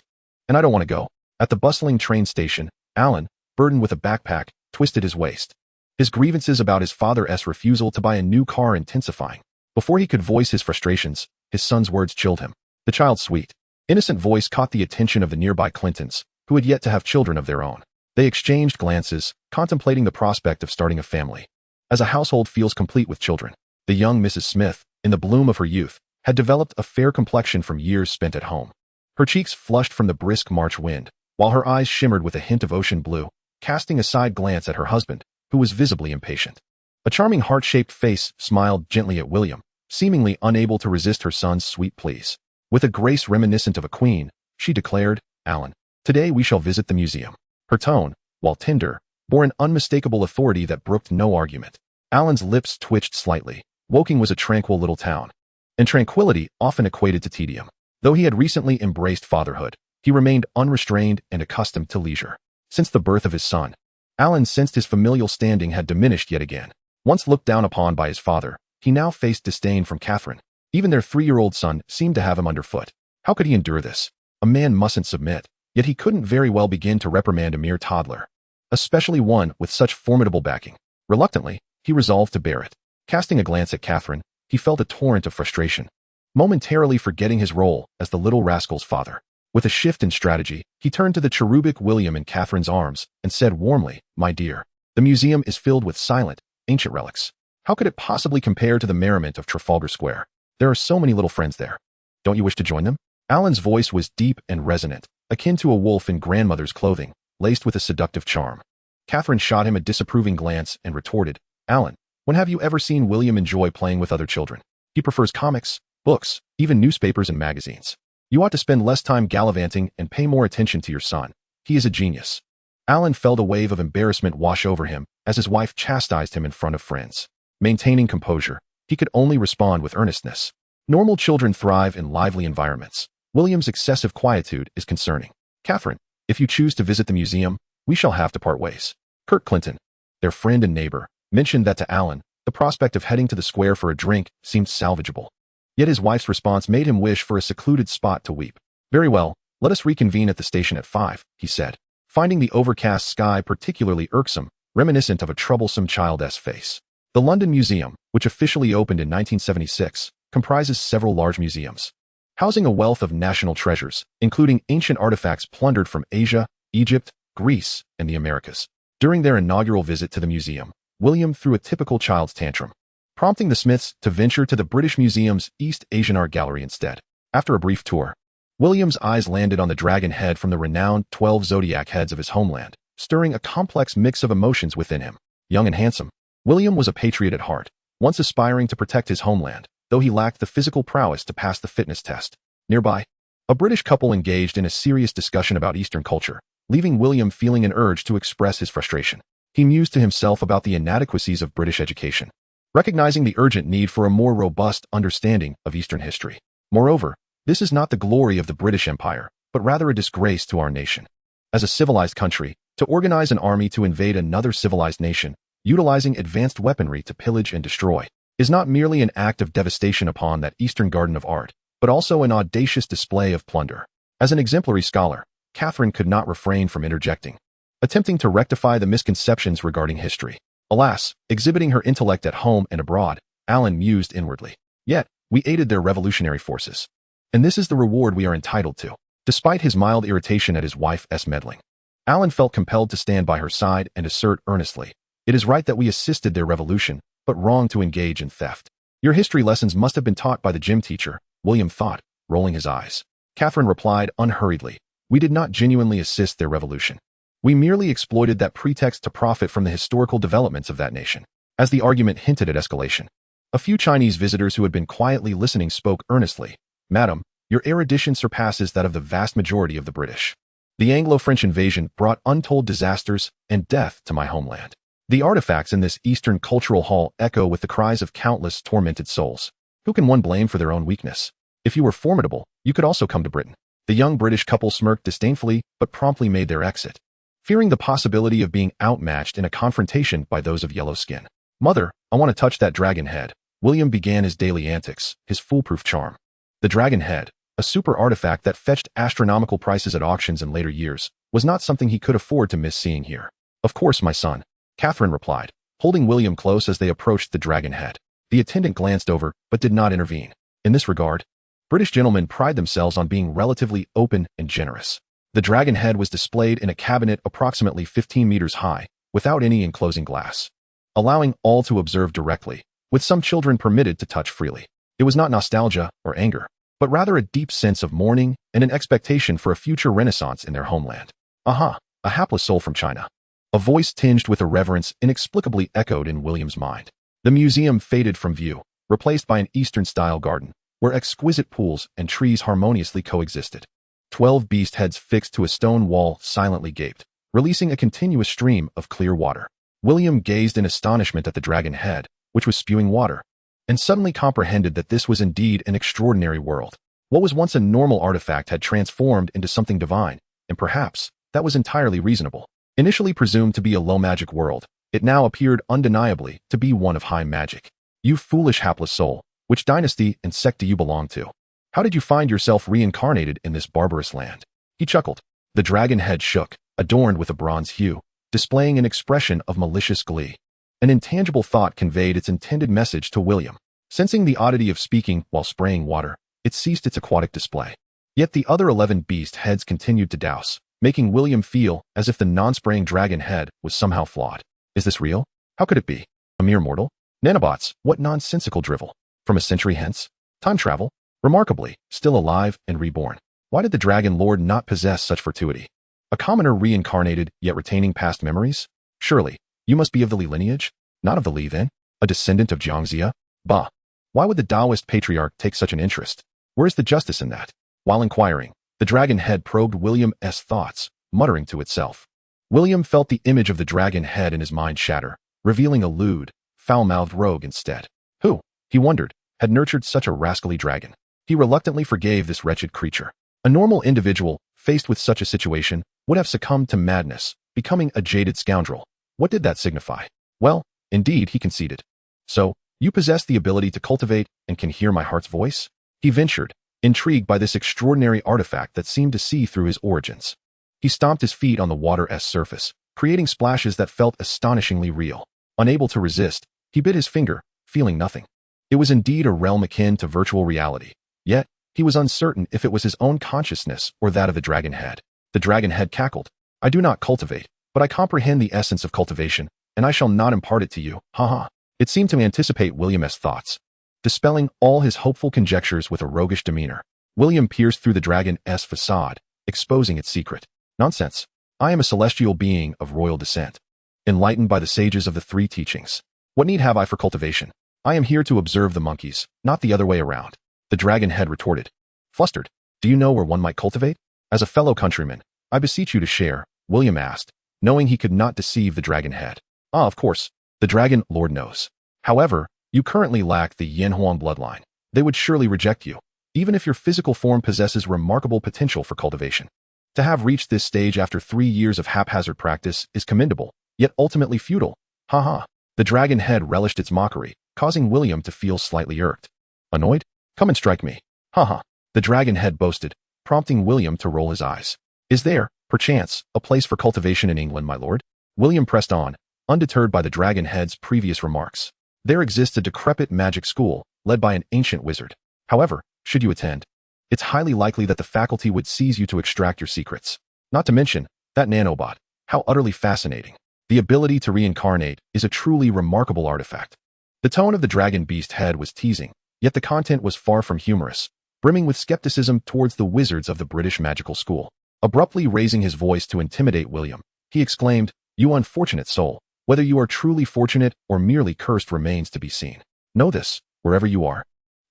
And I don't want to go. At the bustling train station, Alan, burdened with a backpack, twisted his waist. His grievances about his father's refusal to buy a new car intensifying. Before he could voice his frustrations, his son's words chilled him. The child's sweet, innocent voice caught the attention of the nearby Clintons, who had yet to have children of their own. They exchanged glances, contemplating the prospect of starting a family. As a household feels complete with children, the young Mrs. Smith, in the bloom of her youth, had developed a fair complexion from years spent at home. Her cheeks flushed from the brisk March wind, while her eyes shimmered with a hint of ocean blue, casting a side glance at her husband, who was visibly impatient. A charming heart-shaped face smiled gently at William, seemingly unable to resist her son's sweet pleas. With a grace reminiscent of a queen, she declared, Alan, today we shall visit the museum. Her tone, while tender, bore an unmistakable authority that brooked no argument. Alan's lips twitched slightly. Woking was a tranquil little town, and tranquility often equated to tedium. Though he had recently embraced fatherhood, he remained unrestrained and accustomed to leisure. Since the birth of his son, Alan sensed his familial standing had diminished yet again. Once looked down upon by his father, he now faced disdain from Catherine. Even their 3-year-old son seemed to have him underfoot. How could he endure this? A man mustn't submit, yet he couldn't very well begin to reprimand a mere toddler, especially one with such formidable backing. Reluctantly, he resolved to bear it. Casting a glance at Catherine, he felt a torrent of frustration, momentarily forgetting his role as the little rascal's father. With a shift in strategy, he turned to the cherubic William in Catherine's arms and said warmly, "My dear, the museum is filled with silent, ancient relics. How could it possibly compare to the merriment of Trafalgar Square? There are so many little friends there. Don't you wish to join them?" Alan's voice was deep and resonant, akin to a wolf in grandmother's clothing, laced with a seductive charm. Catherine shot him a disapproving glance and retorted, "Alan, when have you ever seen William enjoy playing with other children? He prefers comics, books, even newspapers and magazines. You ought to spend less time gallivanting and pay more attention to your son. He is a genius." Alan felt a wave of embarrassment wash over him as his wife chastised him in front of friends. Maintaining composure, he could only respond with earnestness. Normal children thrive in lively environments. William's excessive quietude is concerning. "Catherine, if you choose to visit the museum, we shall have to part ways." Kirk Clinton, their friend and neighbor, mentioned that to Alan, the prospect of heading to the square for a drink seemed salvageable. Yet his wife's response made him wish for a secluded spot to weep. "Very well, let us reconvene at the station at 5, he said, finding the overcast sky particularly irksome, reminiscent of a troublesome child's face. The London Museum, which officially opened in 1976, comprises several large museums, housing a wealth of national treasures, including ancient artifacts plundered from Asia, Egypt, Greece, and the Americas. During their inaugural visit to the museum, William threw a typical child's tantrum, prompting the Smiths to venture to the British Museum's East Asian Art Gallery instead. After a brief tour, William's eyes landed on the dragon head from the renowned 12 zodiac heads of his homeland, stirring a complex mix of emotions within him. Young and handsome, William was a patriot at heart, once aspiring to protect his homeland, though he lacked the physical prowess to pass the fitness test. Nearby, a British couple engaged in a serious discussion about Eastern culture, leaving William feeling an urge to express his frustration. He mused to himself about the inadequacies of British education, recognizing the urgent need for a more robust understanding of Eastern history. Moreover, this is not the glory of the British Empire, but rather a disgrace to our nation. As a civilized country, to organize an army to invade another civilized nation, utilizing advanced weaponry to pillage and destroy, is not merely an act of devastation upon that Eastern garden of art, but also an audacious display of plunder. As an exemplary scholar, Catherine could not refrain from interjecting, attempting to rectify the misconceptions regarding history. Alas, exhibiting her intellect at home and abroad, Alan mused inwardly. Yet, we aided their revolutionary forces. And this is the reward we are entitled to. Despite his mild irritation at his wife's meddling, Alan felt compelled to stand by her side and assert earnestly, "It is right that we assisted their revolution, but wrong to engage in theft." "Your history lessons must have been taught by the gym teacher," William thought, rolling his eyes. Catherine replied unhurriedly, "We did not genuinely assist their revolution. We merely exploited that pretext to profit from the historical developments of that nation." As the argument hinted at escalation, a few Chinese visitors who had been quietly listening spoke earnestly. "Madam, your erudition surpasses that of the vast majority of the British. The Anglo-French invasion brought untold disasters and death to my homeland. The artifacts in this Eastern cultural hall echo with the cries of countless tormented souls. Who can one blame for their own weakness? If you were formidable, you could also come to Britain." The young British couple smirked disdainfully, but promptly made their exit, fearing the possibility of being outmatched in a confrontation by those of yellow skin. "Mother, I want to touch that dragon head." William began his daily antics, his foolproof charm. The dragon head, a super artifact that fetched astronomical prices at auctions in later years, was not something he could afford to miss seeing here. "Of course, my son," Catherine replied, holding William close as they approached the dragon head. The attendant glanced over, but did not intervene. In this regard, British gentlemen pride themselves on being relatively open and generous. The dragon head was displayed in a cabinet approximately 15 meters high, without any enclosing glass, allowing all to observe directly, with some children permitted to touch freely. It was not nostalgia or anger, but rather a deep sense of mourning and an expectation for a future renaissance in their homeland. "Aha, a hapless soul from China." A voice tinged with irreverence inexplicably echoed in William's mind. The museum faded from view, replaced by an Eastern-style garden, where exquisite pools and trees harmoniously coexisted. 12 beast heads fixed to a stone wall silently gaped, releasing a continuous stream of clear water. William gazed in astonishment at the dragon head, which was spewing water, and suddenly comprehended that this was indeed an extraordinary world. What was once a normal artifact had transformed into something divine, and perhaps that was entirely reasonable. Initially presumed to be a low magic world, it now appeared undeniably to be one of high magic. "You foolish hapless soul, which dynasty and sect do you belong to? How did you find yourself reincarnated in this barbarous land?" He chuckled. The dragon head shook, adorned with a bronze hue, displaying an expression of malicious glee. An intangible thought conveyed its intended message to William. Sensing the oddity of speaking while spraying water, it ceased its aquatic display. Yet the other 11 beast heads continued to douse, making William feel as if the non-spraying dragon head was somehow flawed. Is this real? How could it be? A mere mortal? Nanobots, what nonsensical drivel. From a century hence? Time travel? Remarkably, still alive and reborn. Why did the Dragon Lord not possess such fortuity? A commoner reincarnated, yet retaining past memories? Surely, you must be of the Li lineage? Not of the Li then? A descendant of Jiangxia? Bah! Why would the Taoist patriarch take such an interest? Where's the justice in that? While inquiring, the dragon head probed William's thoughts, muttering to itself. William felt the image of the dragon head in his mind shatter, revealing a lewd, foul-mouthed rogue instead. Who, he wondered, had nurtured such a rascally dragon? He reluctantly forgave this wretched creature. A normal individual, faced with such a situation, would have succumbed to madness, becoming a jaded scoundrel. What did that signify? Well, indeed, he conceded. So, you possess the ability to cultivate and can hear my heart's voice? He ventured, intrigued by this extraordinary artifact that seemed to see through his origins. He stomped his feet on the water's surface, creating splashes that felt astonishingly real. Unable to resist, he bit his finger, feeling nothing. It was indeed a realm akin to virtual reality, yet, he was uncertain if it was his own consciousness or that of the dragon head. The dragon head cackled. I do not cultivate, but I comprehend the essence of cultivation, and I shall not impart it to you, ha. It seemed to anticipate William's thoughts, dispelling all his hopeful conjectures with a roguish demeanor. William pierced through the dragon's facade, exposing its secret. Nonsense. I am a celestial being of royal descent, enlightened by the sages of the three teachings. What need have I for cultivation? I am here to observe the monkeys, not the other way around. The dragon head retorted. Flustered. Do you know where one might cultivate? As a fellow countryman, I beseech you to share, William asked, knowing he could not deceive the dragon head. Ah, of course. The dragon lord knows. However, you currently lack the Yanhuang bloodline. They would surely reject you, even if your physical form possesses remarkable potential for cultivation. To have reached this stage after 3 years of haphazard practice is commendable, yet ultimately futile. Ha. The dragon head relished its mockery, causing William to feel slightly irked. Annoyed? Come and strike me. Ha. The dragon head boasted, prompting William to roll his eyes. Is there, perchance, a place for cultivation in England, my lord? William pressed on, undeterred by the dragon head's previous remarks. There exists a decrepit magic school, led by an ancient wizard. However, should you attend, it's highly likely that the faculty would seize you to extract your secrets. Not to mention, that nanobot. How utterly fascinating. The ability to reincarnate is a truly remarkable artifact. The tone of the dragon beast head was teasing, yet the content was far from humorous, brimming with skepticism towards the wizards of the British magical school. Abruptly raising his voice to intimidate William, he exclaimed, You unfortunate soul, whether you are truly fortunate or merely cursed remains to be seen. Know this, wherever you are.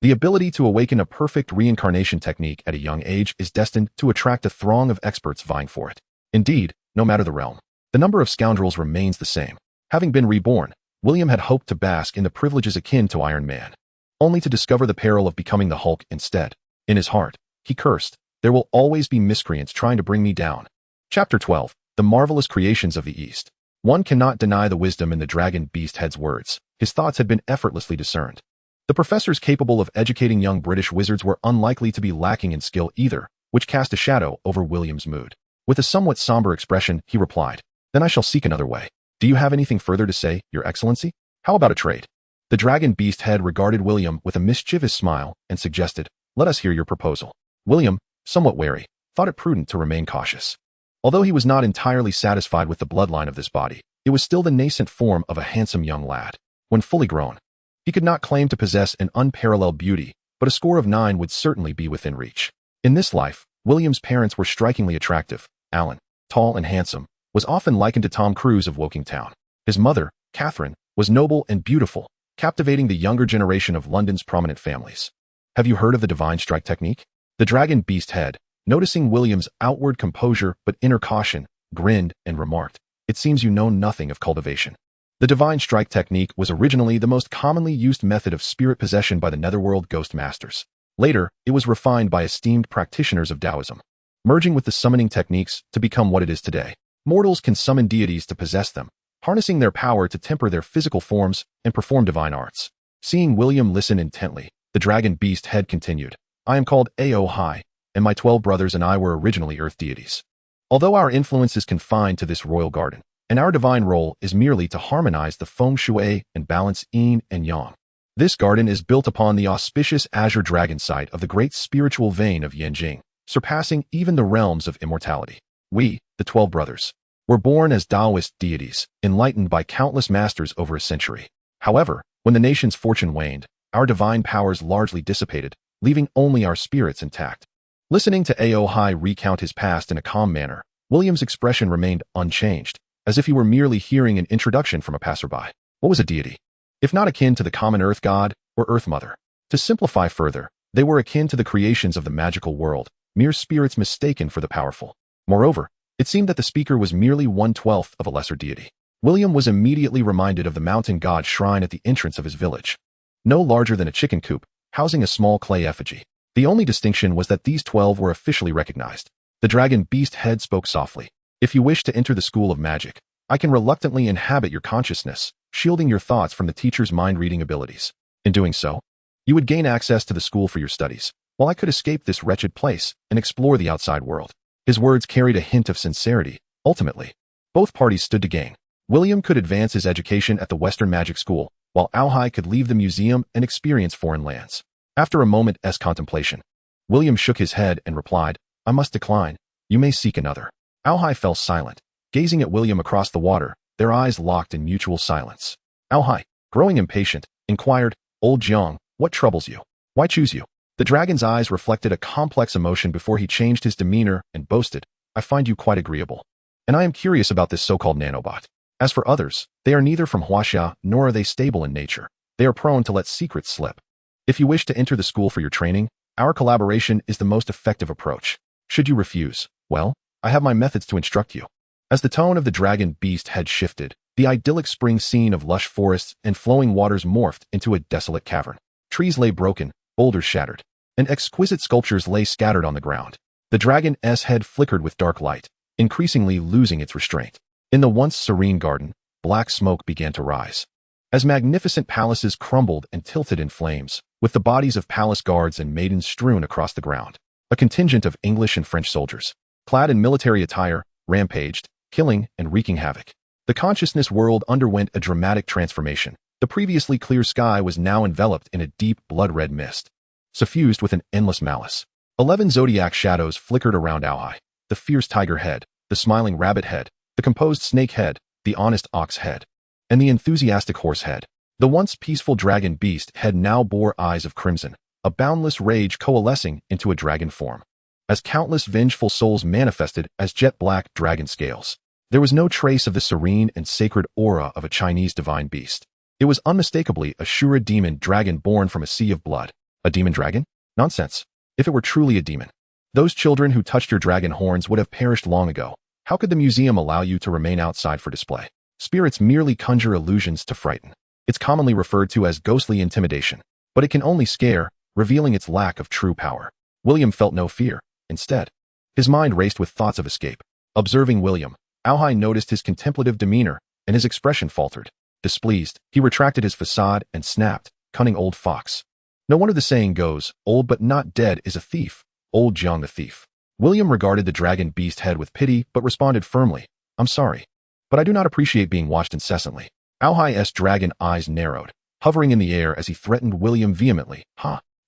The ability to awaken a perfect reincarnation technique at a young age is destined to attract a throng of experts vying for it. Indeed, no matter the realm, the number of scoundrels remains the same. Having been reborn, William had hoped to bask in the privileges akin to Iron Man, only to discover the peril of becoming the Hulk instead. In his heart, he cursed, There will always be miscreants trying to bring me down. Chapter 12. The Marvelous Creations of the East. One cannot deny the wisdom in the dragon beast head's words. His thoughts had been effortlessly discerned. The professors capable of educating young British wizards were unlikely to be lacking in skill either, which cast a shadow over William's mood. With a somewhat somber expression, he replied, Then I shall seek another way. Do you have anything further to say, Your Excellency? How about a trade? The dragon beast head regarded William with a mischievous smile and suggested, Let us hear your proposal. William, somewhat wary, thought it prudent to remain cautious. Although he was not entirely satisfied with the bloodline of this body, it was still the nascent form of a handsome young lad. When fully grown, he could not claim to possess an unparalleled beauty, but a score of 9 would certainly be within reach. In this life, William's parents were strikingly attractive. Alan, tall and handsome, was often likened to Tom Cruise of Woking Town. His mother, Catherine, was noble and beautiful, captivating the younger generation of London's prominent families. Have you heard of the divine strike technique? The dragon beast head, noticing William's outward composure but inner caution, grinned and remarked, It seems you know nothing of cultivation. The divine strike technique was originally the most commonly used method of spirit possession by the netherworld ghost masters. Later, it was refined by esteemed practitioners of Taoism, merging with the summoning techniques to become what it is today. Mortals can summon deities to possess them, harnessing their power to temper their physical forms and perform divine arts. Seeing William listen intently, the dragon beast head continued, I am called Ao Hai, and my 12 brothers and I were originally earth deities. Although our influence is confined to this royal garden, and our divine role is merely to harmonize the feng shui and balance yin and yang. This garden is built upon the auspicious azure dragon site of the great spiritual vein of Yanjing, surpassing even the realms of immortality. We, the 12 brothers, were born as Taoist deities, enlightened by countless masters over a century. However, when the nation's fortune waned, our divine powers largely dissipated, leaving only our spirits intact. Listening to Aohai recount his past in a calm manner, William's expression remained unchanged, as if he were merely hearing an introduction from a passerby. What was a deity? If not akin to the common earth god or earth mother. To simplify further, they were akin to the creations of the magical world, mere spirits mistaken for the powerful. Moreover, it seemed that the speaker was merely 1/12 of a lesser deity. William was immediately reminded of the mountain god shrine at the entrance of his village. No larger than a chicken coop, housing a small clay effigy. The only distinction was that these 12 were officially recognized. The dragon beast head spoke softly. If you wish to enter the school of magic, I can reluctantly inhabit your consciousness, shielding your thoughts from the teacher's mind-reading abilities. In doing so, you would gain access to the school for your studies, while I could escape this wretched place and explore the outside world. His words carried a hint of sincerity. Ultimately, both parties stood to gain. William could advance his education at the Western Magic School, while Aohai could leave the museum and experience foreign lands. After a moment's contemplation, William shook his head and replied, I must decline. You may seek another. Aohai fell silent, gazing at William across the water, their eyes locked in mutual silence. Aohai, growing impatient, inquired, Old Jiang, what troubles you? Why choose you? The dragon's eyes reflected a complex emotion before he changed his demeanor and boasted, I find you quite agreeable. And I am curious about this so-called nanobot. As for others, they are neither from Huaxia nor are they stable in nature. They are prone to let secrets slip. If you wish to enter the school for your training, our collaboration is the most effective approach. Should you refuse, well, I have my methods to instruct you. As the tone of the dragon beast had shifted, the idyllic spring scene of lush forests and flowing waters morphed into a desolate cavern. Trees lay broken, boulders shattered, and exquisite sculptures lay scattered on the ground. The dragon's head flickered with dark light, increasingly losing its restraint. In the once serene garden, black smoke began to rise. As magnificent palaces crumbled and tilted in flames, with the bodies of palace guards and maidens strewn across the ground. A contingent of English and French soldiers, clad in military attire, rampaged, killing and wreaking havoc. The consciousness world underwent a dramatic transformation. The previously clear sky was now enveloped in a deep blood-red mist, suffused with an endless malice. 11 zodiac shadows flickered around Aohai, the fierce tiger head, the smiling rabbit head, the composed snake head, the honest ox head, and the enthusiastic horse head. The once peaceful dragon beast head now bore eyes of crimson, a boundless rage coalescing into a dragon form. As countless vengeful souls manifested as jet-black dragon scales, there was no trace of the serene and sacred aura of a Chinese divine beast. It was unmistakably a Shura demon dragon born from a sea of blood. A demon dragon? Nonsense. If it were truly a demon, those children who touched your dragon horns would have perished long ago. How could the museum allow you to remain outside for display? Spirits merely conjure illusions to frighten. It's commonly referred to as ghostly intimidation, but it can only scare, revealing its lack of true power. William felt no fear. Instead, his mind raced with thoughts of escape. Observing William, Aohai noticed his contemplative demeanor, and his expression faltered. Displeased, he retracted his facade and snapped, cunning old fox. No wonder the saying goes, old but not dead is a thief. Old Jiang the thief. William regarded the dragon beast head with pity but responded firmly, I'm sorry, but I do not appreciate being watched incessantly. Aohai's dragon eyes narrowed, hovering in the air as he threatened William vehemently.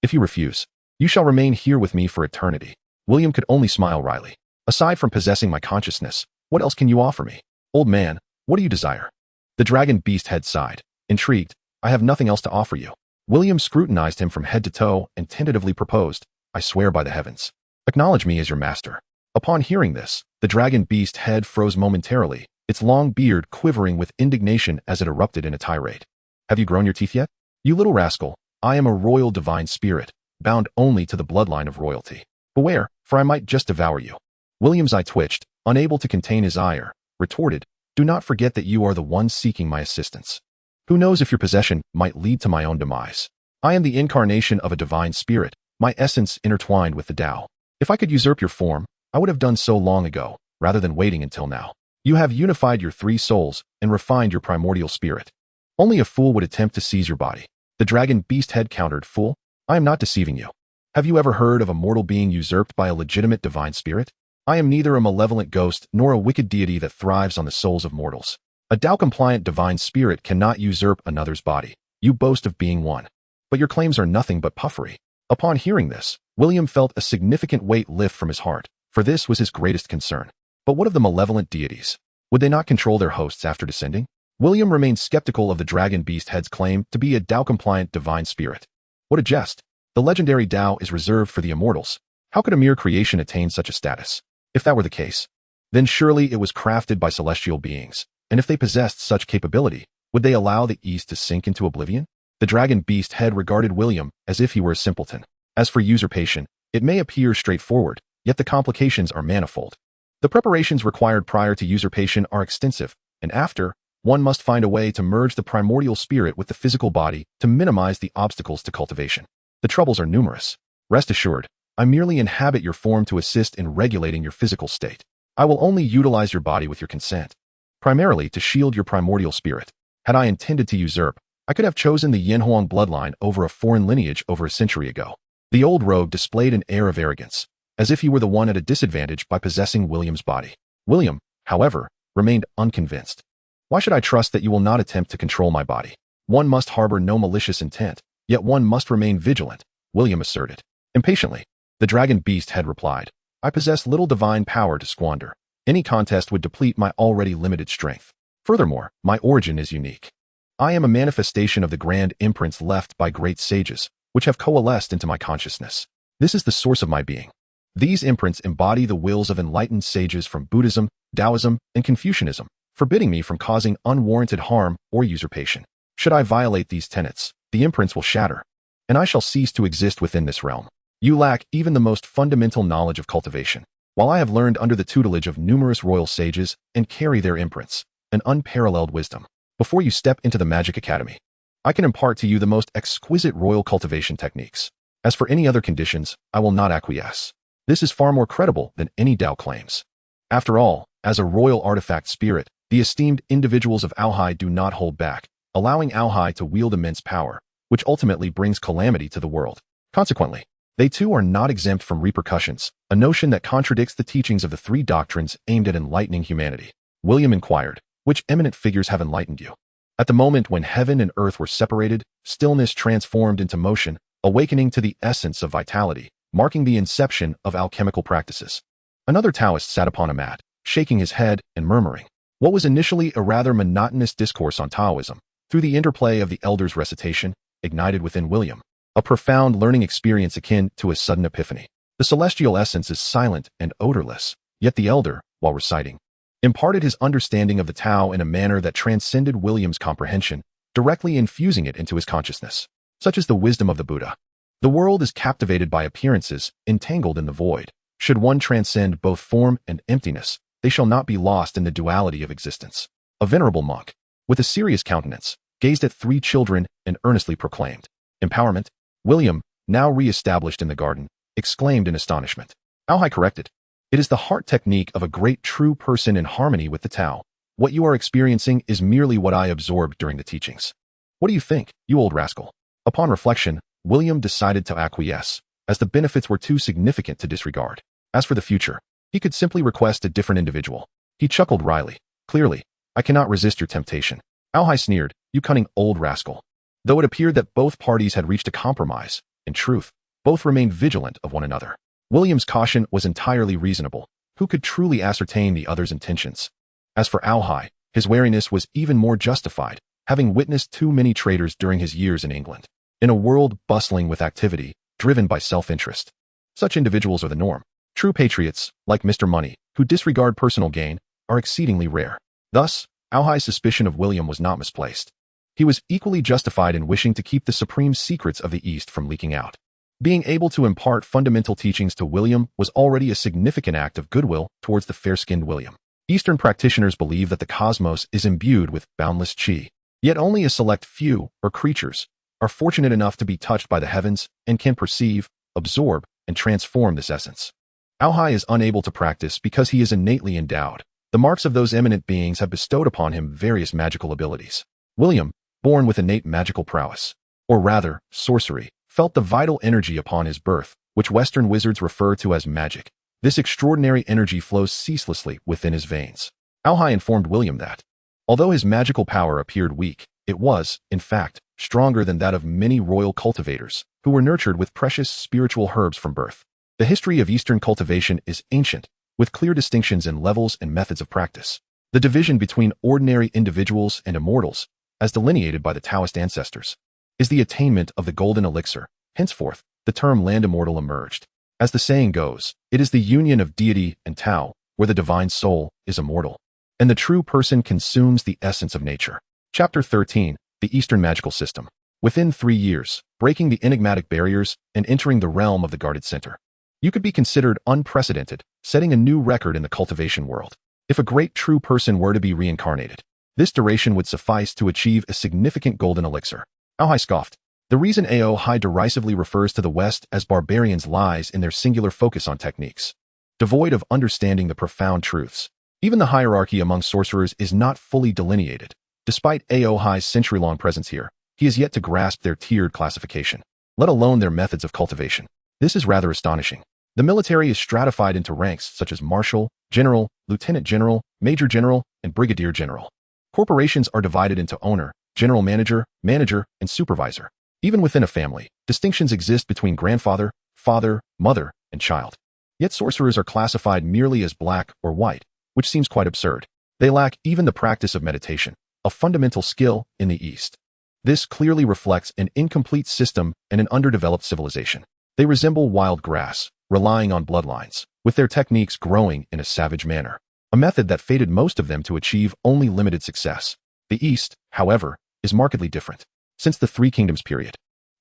If you refuse, you shall remain here with me for eternity. William could only smile wryly. Aside from possessing my consciousness, what else can you offer me? Old man, what do you desire? The dragon beast head sighed. Intrigued, I have nothing else to offer you. William scrutinized him from head to toe and tentatively proposed, I swear by the heavens. Acknowledge me as your master. Upon hearing this, the dragon beast head froze momentarily, its long beard quivering with indignation as it erupted in a tirade. Have you grown your teeth yet? You little rascal, I am a royal divine spirit, bound only to the bloodline of royalty. Beware, for I might just devour you. William's eye twitched, unable to contain his ire, retorted, do not forget that you are the one seeking my assistance. Who knows if your possession might lead to my own demise? I am the incarnation of a divine spirit, my essence intertwined with the Tao. If I could usurp your form, I would have done so long ago, rather than waiting until now. You have unified your 3 souls and refined your primordial spirit. Only a fool would attempt to seize your body. The dragon beast head countered, fool, I am not deceiving you. Have you ever heard of a mortal being usurped by a legitimate divine spirit? I am neither a malevolent ghost nor a wicked deity that thrives on the souls of mortals. A Tao-compliant divine spirit cannot usurp another's body. You boast of being one. But your claims are nothing but puffery. Upon hearing this, William felt a significant weight lift from his heart, for this was his greatest concern. But what of the malevolent deities? Would they not control their hosts after descending? William remained skeptical of the dragon beast head's claim to be a Tao-compliant divine spirit. What a jest! The legendary Tao is reserved for the immortals. How could a mere creation attain such a status? If that were the case, then surely it was crafted by celestial beings, and if they possessed such capability, would they allow the East to sink into oblivion? The dragon beast head regarded William as if he were a simpleton. As for usurpation, it may appear straightforward, yet the complications are manifold. The preparations required prior to usurpation are extensive, and after, one must find a way to merge the primordial spirit with the physical body to minimize the obstacles to cultivation. The troubles are numerous. Rest assured, I merely inhabit your form to assist in regulating your physical state. I will only utilize your body with your consent, primarily to shield your primordial spirit. Had I intended to usurp, I could have chosen the Yanhuang bloodline over a foreign lineage over a century ago. The old rogue displayed an air of arrogance, as if he were the one at a disadvantage by possessing William's body. William, however, remained unconvinced. Why should I trust that you will not attempt to control my body? One must harbor no malicious intent, yet one must remain vigilant, William asserted. Impatiently, the dragon beast had replied, I possess little divine power to squander. Any contest would deplete my already limited strength. Furthermore, my origin is unique. I am a manifestation of the grand imprints left by great sages, which have coalesced into my consciousness. This is the source of my being. These imprints embody the wills of enlightened sages from Buddhism, Taoism, and Confucianism, forbidding me from causing unwarranted harm or usurpation. Should I violate these tenets, the imprints will shatter, and I shall cease to exist within this realm. You lack even the most fundamental knowledge of cultivation, while I have learned under the tutelage of numerous royal sages and carry their imprints, an unparalleled wisdom. Before you step into the Magic Academy, I can impart to you the most exquisite royal cultivation techniques. As for any other conditions, I will not acquiesce. This is far more credible than any Tao claims. After all, as a royal artifact spirit, the esteemed individuals of Auhai do not hold back, allowing Auhai to wield immense power, which ultimately brings calamity to the world. Consequently, they too are not exempt from repercussions, a notion that contradicts the teachings of the three doctrines aimed at enlightening humanity. William inquired, which eminent figures have enlightened you? At the moment when heaven and earth were separated, stillness transformed into motion, awakening to the essence of vitality, marking the inception of alchemical practices. Another Taoist sat upon a mat, shaking his head and murmuring. What was initially a rather monotonous discourse on Taoism, through the interplay of the elder's recitation, ignited within William a profound learning experience akin to a sudden epiphany. The celestial essence is silent and odorless, yet the elder, while reciting, imparted his understanding of the Tao in a manner that transcended William's comprehension, directly infusing it into his consciousness. Such is the wisdom of the Buddha. The world is captivated by appearances, entangled in the void. Should one transcend both form and emptiness, they shall not be lost in the duality of existence. A venerable monk, with a serious countenance, gazed at three children and earnestly proclaimed, Empowerment. William, now re-established in the garden, exclaimed in astonishment. Auhai corrected. It is the heart technique of a great true person in harmony with the Tao. What you are experiencing is merely what I absorbed during the teachings. What do you think, you old rascal? Upon reflection, William decided to acquiesce, as the benefits were too significant to disregard. As for the future, he could simply request a different individual. He chuckled wryly. Clearly, I cannot resist your temptation. Auhai sneered, you cunning old rascal. Though it appeared that both parties had reached a compromise, in truth, both remained vigilant of one another. William's caution was entirely reasonable. Who could truly ascertain the other's intentions? As for Auhai, his wariness was even more justified, having witnessed too many traitors during his years in England. In a world bustling with activity, driven by self-interest, such individuals are the norm. True patriots, like Mr. Money, who disregard personal gain, are exceedingly rare. Thus, Auhai's suspicion of William was not misplaced. He was equally justified in wishing to keep the supreme secrets of the East from leaking out. Being able to impart fundamental teachings to William was already a significant act of goodwill towards the fair-skinned William. Eastern practitioners believe that the cosmos is imbued with boundless qi, yet only a select few, or creatures, are fortunate enough to be touched by the heavens and can perceive, absorb, and transform this essence. Auhai is unable to practice because he is innately endowed. The marks of those eminent beings have bestowed upon him various magical abilities. William, born with innate magical prowess, or rather, sorcery, felt the vital energy upon his birth, which Western wizards refer to as magic. This extraordinary energy flows ceaselessly within his veins. Alhai informed William that, although his magical power appeared weak, it was, in fact, stronger than that of many royal cultivators, who were nurtured with precious spiritual herbs from birth. The history of Eastern cultivation is ancient, with clear distinctions in levels and methods of practice. The division between ordinary individuals and immortals, as delineated by the Taoist ancestors, is the attainment of the golden elixir. Henceforth, the term land immortal emerged. As the saying goes, it is the union of deity and Tao, where the divine soul is immortal, and the true person consumes the essence of nature. Chapter 13, The Eastern Magical System. Within 3 years, breaking the enigmatic barriers and entering the realm of the guarded center, you could be considered unprecedented, setting a new record in the cultivation world. If a great true person were to be reincarnated, this duration would suffice to achieve a significant golden elixir. Alhai scoffed. The reason Alhai derisively refers to the West as barbarians lies in their singular focus on techniques, devoid of understanding the profound truths. Even the hierarchy among sorcerers is not fully delineated. Despite Alhai's century-long presence here, he has yet to grasp their tiered classification, let alone their methods of cultivation. This is rather astonishing. The military is stratified into ranks such as marshal, general, lieutenant general, major general, and brigadier general. Corporations are divided into owner, general manager, manager, and supervisor. Even within a family, distinctions exist between grandfather, father, mother, and child. Yet sorcerers are classified merely as black or white, which seems quite absurd. They lack even the practice of meditation, a fundamental skill in the East. This clearly reflects an incomplete system and an underdeveloped civilization. They resemble wild grass, relying on bloodlines, with their techniques growing in a savage manner, a method that fated most of them to achieve only limited success. The East, however, is markedly different. Since the Three Kingdoms period,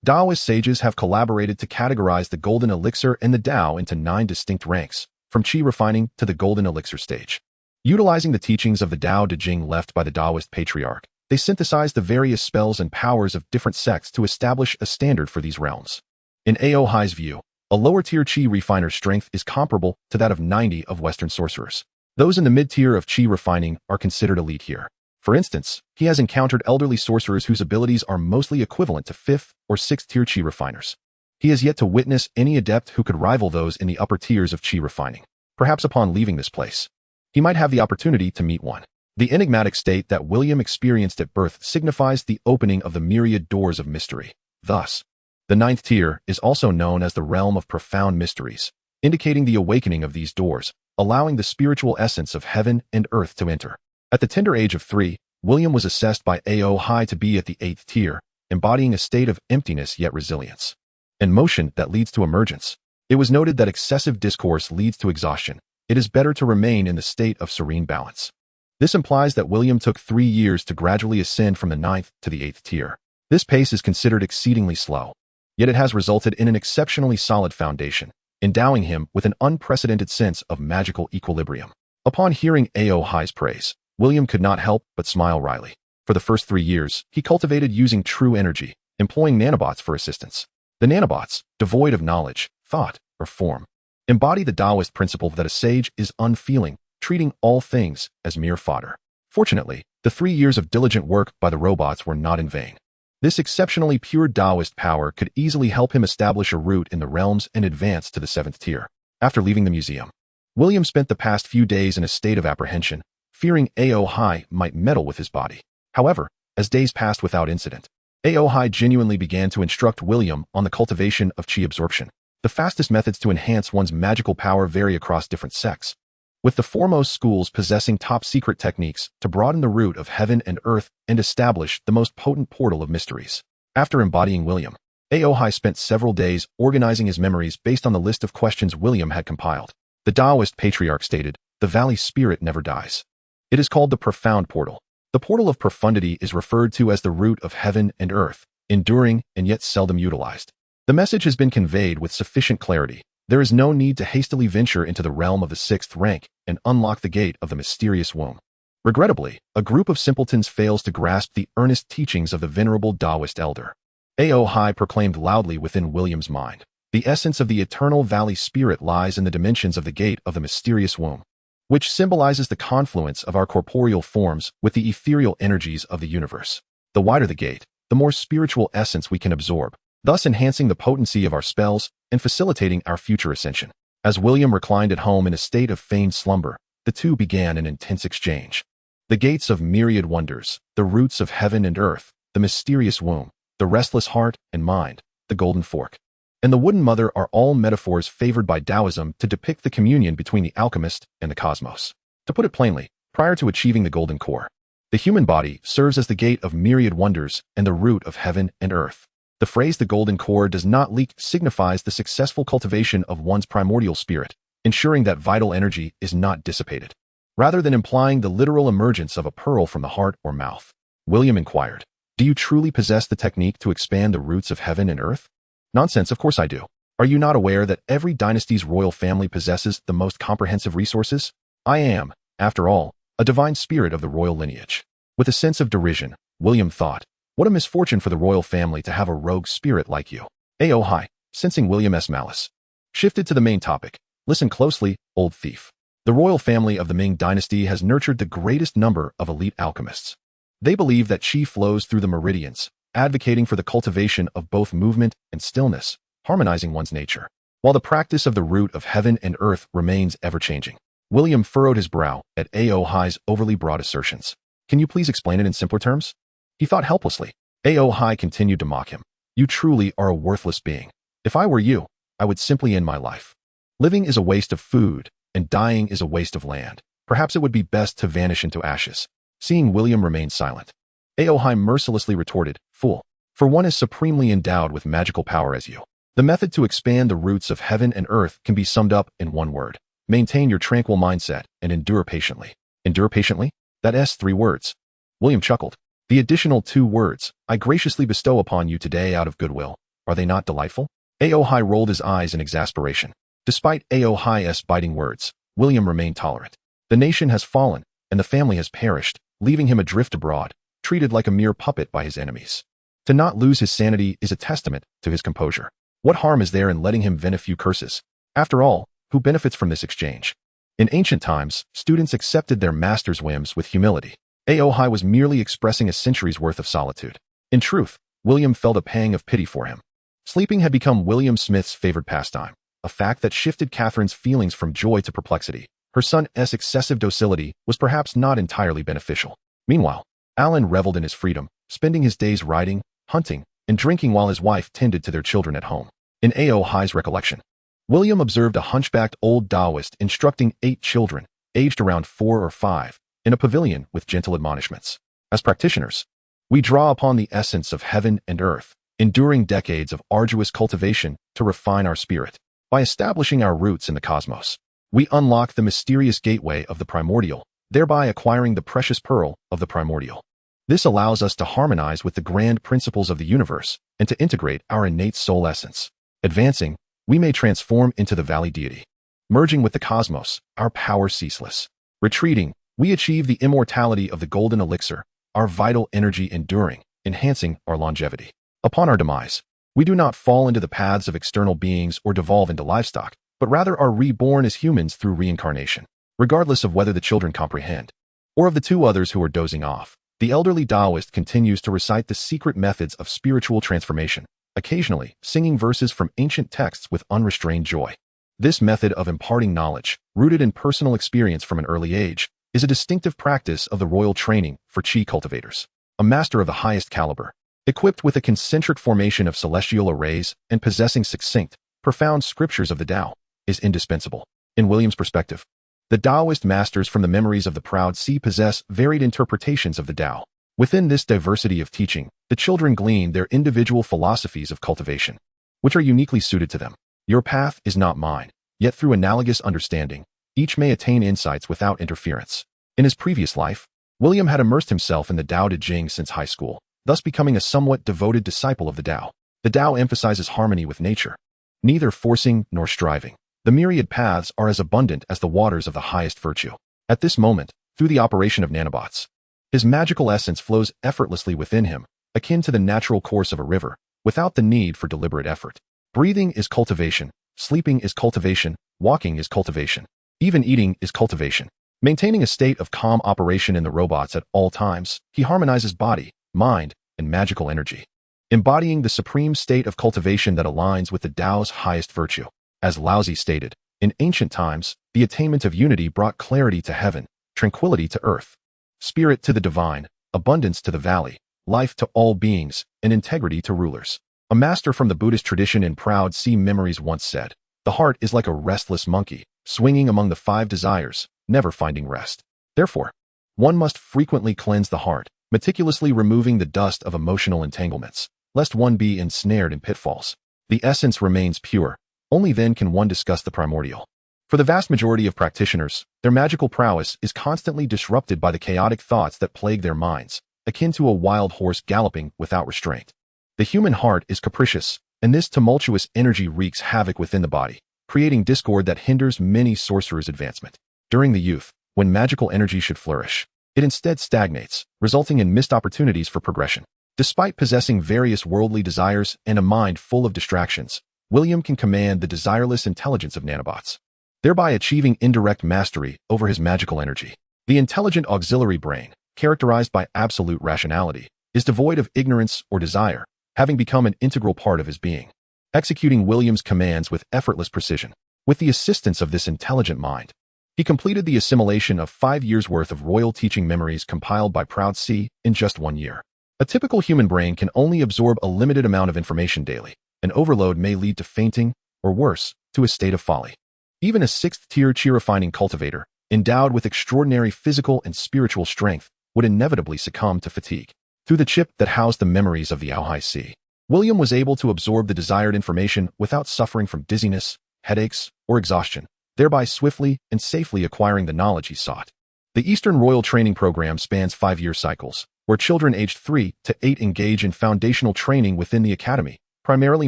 Taoist sages have collaborated to categorize the golden elixir and the Tao into 9 distinct ranks, from qi refining to the golden elixir stage. Utilizing the teachings of the Tao Te Ching left by the Taoist patriarch, they synthesized the various spells and powers of different sects to establish a standard for these realms. In Alhai's view, a lower-tier qi refiner's strength is comparable to that of 90 of Western sorcerers. Those in the mid-tier of qi refining are considered elite here. For instance, he has encountered elderly sorcerers whose abilities are mostly equivalent to 5th or 6th-tier qi refiners. He has yet to witness any adept who could rival those in the upper tiers of qi refining. Perhaps upon leaving this place, he might have the opportunity to meet one. The enigmatic state that William experienced at birth signifies the opening of the myriad doors of mystery. Thus, the 9th tier is also known as the realm of profound mysteries, indicating the awakening of these doors, allowing the spiritual essence of heaven and earth to enter. At the tender age of 3, William was assessed by Alhai to be at the 8th tier, embodying a state of emptiness yet resilience, and motion that leads to emergence. It was noted that excessive discourse leads to exhaustion. It is better to remain in the state of serene balance. This implies that William took 3 years to gradually ascend from the 9th to the 8th tier. This pace is considered exceedingly slow, yet it has resulted in an exceptionally solid foundation, endowing him with an unprecedented sense of magical equilibrium. Upon hearing Alhai's praise, William could not help but smile wryly. For the first 3 years, he cultivated using true energy, employing nanobots for assistance. The nanobots, devoid of knowledge, thought, or form, embody the Taoist principle that a sage is unfeeling, treating all things as mere fodder. Fortunately, the 3 years of diligent work by the robots were not in vain. This exceptionally pure Taoist power could easily help him establish a root in the realms and advance to the 7th tier. After leaving the museum, William spent the past few days in a state of apprehension, fearing Alhai might meddle with his body. However, as days passed without incident, Alhai genuinely began to instruct William on the cultivation of qi absorption. The fastest methods to enhance one's magical power vary across different sects, with the foremost schools possessing top-secret techniques to broaden the root of heaven and earth and establish the most potent portal of mysteries. After embodying William, Alhai spent several days organizing his memories based on the list of questions William had compiled. The Taoist patriarch stated, "The valley's spirit never dies." It is called the profound portal. The portal of profundity is referred to as the root of heaven and earth, enduring and yet seldom utilized. The message has been conveyed with sufficient clarity. There is no need to hastily venture into the realm of the 6th rank and unlock the gate of the mysterious womb. Regrettably, a group of simpletons fails to grasp the earnest teachings of the venerable Taoist elder. Alhai proclaimed loudly within William's mind, "The essence of the eternal valley spirit lies in the dimensions of the gate of the mysterious womb, which symbolizes the confluence of our corporeal forms with the ethereal energies of the universe. The wider the gate, the more spiritual essence we can absorb, thus enhancing the potency of our spells and facilitating our future ascension." As William reclined at home in a state of feigned slumber, the two began an intense exchange. The gates of myriad wonders, the roots of heaven and earth, the mysterious womb, the restless heart and mind, the golden fork, and the wooden mother are all metaphors favored by Taoism to depict the communion between the alchemist and the cosmos. To put it plainly, prior to achieving the golden core, the human body serves as the gate of myriad wonders and the root of heaven and earth. The phrase the golden core does not leak signifies the successful cultivation of one's primordial spirit, ensuring that vital energy is not dissipated. Rather than implying the literal emergence of a pearl from the heart or mouth, William inquired, "Do you truly possess the technique to expand the roots of heaven and earth?" "Nonsense, of course I do. Are you not aware that every dynasty's royal family possesses the most comprehensive resources? I am, after all, a divine spirit of the royal lineage." With a sense of derision, William thought, "What a misfortune for the royal family to have a rogue spirit like you." "Oh hi," sensing William's malice, shifted to the main topic. "Listen closely, old thief. The royal family of the Ming dynasty has nurtured the greatest number of elite alchemists. They believe that qi flows through the meridians, advocating for the cultivation of both movement and stillness, harmonizing one's nature, while the practice of the root of heaven and earth remains ever-changing." William furrowed his brow at Ao Hai's overly broad assertions. "Can you please explain it in simpler terms?" He thought helplessly. Ao Hai continued to mock him. "You truly are a worthless being. If I were you, I would simply end my life. Living is a waste of food, and dying is a waste of land. Perhaps it would be best to vanish into ashes." Seeing William remain silent, Ao Hai mercilessly retorted, "Fool, for one as supremely endowed with magical power as you. The method to expand the roots of heaven and earth can be summed up in one word. Maintain your tranquil mindset and endure patiently." "Endure patiently? That's 3 words. William chuckled. "The additional 2 words, I graciously bestow upon you today out of goodwill. Are they not delightful?" Ao Hai rolled his eyes in exasperation. Despite Ao Hai's biting words, William remained tolerant. The nation has fallen, and the family has perished, leaving him adrift abroad, treated like a mere puppet by his enemies. To not lose his sanity is a testament to his composure. What harm is there in letting him vent a few curses? After all, who benefits from this exchange? In ancient times, students accepted their master's whims with humility. Ao Hai was merely expressing a century's worth of solitude. In truth, William felt a pang of pity for him. Sleeping had become William Smith's favored pastime, a fact that shifted Catherine's feelings from joy to perplexity. Her son's excessive docility was perhaps not entirely beneficial. Meanwhile, Alan reveled in his freedom, spending his days riding, hunting, and drinking while his wife tended to their children at home. In Ao Hai's recollection, William observed a hunchbacked old Taoist instructing 8 children, aged around 4 or 5, in a pavilion with gentle admonishments. As practitioners, we draw upon the essence of heaven and earth, enduring decades of arduous cultivation to refine our spirit. By establishing our roots in the cosmos, we unlock the mysterious gateway of the primordial, thereby acquiring the precious pearl of the primordial. This allows us to harmonize with the grand principles of the universe and to integrate our innate soul essence. Advancing, we may transform into the valley deity. Merging with the cosmos, our power ceaseless. Retreating, we achieve the immortality of the golden elixir, our vital energy enduring, enhancing our longevity. Upon our demise, we do not fall into the paths of external beings or devolve into livestock, but rather are reborn as humans through reincarnation. Regardless of whether the children comprehend, or of the 2 others who are dozing off, the elderly Taoist continues to recite the secret methods of spiritual transformation, occasionally singing verses from ancient texts with unrestrained joy. This method of imparting knowledge, rooted in personal experience from an early age, is a distinctive practice of the royal training for qi cultivators. A master of the highest caliber, equipped with a concentric formation of celestial arrays and possessing succinct, profound scriptures of the Tao, is indispensable. In William's perspective, the Taoist masters from the memories of the proud sea possess varied interpretations of the Tao. Within this diversity of teaching, the children glean their individual philosophies of cultivation, which are uniquely suited to them. Your path is not mine, yet through analogous understanding, each may attain insights without interference. In his previous life, William had immersed himself in the Tao Te Ching since high school, thus becoming a somewhat devoted disciple of the Tao. The Tao emphasizes harmony with nature, neither forcing nor striving. The myriad paths are as abundant as the waters of the highest virtue. At this moment, through the operation of nanobots, his magical essence flows effortlessly within him, akin to the natural course of a river, without the need for deliberate effort. Breathing is cultivation, sleeping is cultivation, walking is cultivation. Even eating is cultivation. Maintaining a state of calm operation in the robots at all times, he harmonizes body, mind, and magical energy, embodying the supreme state of cultivation that aligns with the Tao's highest virtue. As Laozi stated, In ancient times, the attainment of unity brought clarity to heaven, tranquility to earth, spirit to the divine, abundance to the valley, life to all beings, and integrity to rulers. A master from the Buddhist tradition in Proud C. Memories once said, "The heart is like a restless monkey, swinging among the 5 desires, never finding rest." Therefore, one must frequently cleanse the heart, meticulously removing the dust of emotional entanglements, lest one be ensnared in pitfalls. The essence remains pure. Only then can one discuss the primordial. For the vast majority of practitioners, their magical prowess is constantly disrupted by the chaotic thoughts that plague their minds, akin to a wild horse galloping without restraint. The human heart is capricious, and this tumultuous energy wreaks havoc within the body, creating discord that hinders many sorcerers' advancement. During the youth, when magical energy should flourish, it instead stagnates, resulting in missed opportunities for progression. Despite possessing various worldly desires and a mind full of distractions, William can command the desireless intelligence of nanobots, thereby achieving indirect mastery over his magical energy. The intelligent auxiliary brain, characterized by absolute rationality, is devoid of ignorance or desire, having become an integral part of his being, executing William's commands with effortless precision. With the assistance of this intelligent mind, he completed the assimilation of 5 years' worth of royal teaching memories compiled by Proud C in just 1 year. A typical human brain can only absorb a limited amount of information daily. An overload may lead to fainting, or worse, to a state of folly. Even a 6th-tier chi-refining cultivator, endowed with extraordinary physical and spiritual strength, would inevitably succumb to fatigue. Through the chip that housed the memories of the Auhai Sea, William was able to absorb the desired information without suffering from dizziness, headaches, or exhaustion, thereby swiftly and safely acquiring the knowledge he sought. The Eastern Royal Training Program spans 5-year cycles, where children aged 3 to 8 engage in foundational training within the academy, primarily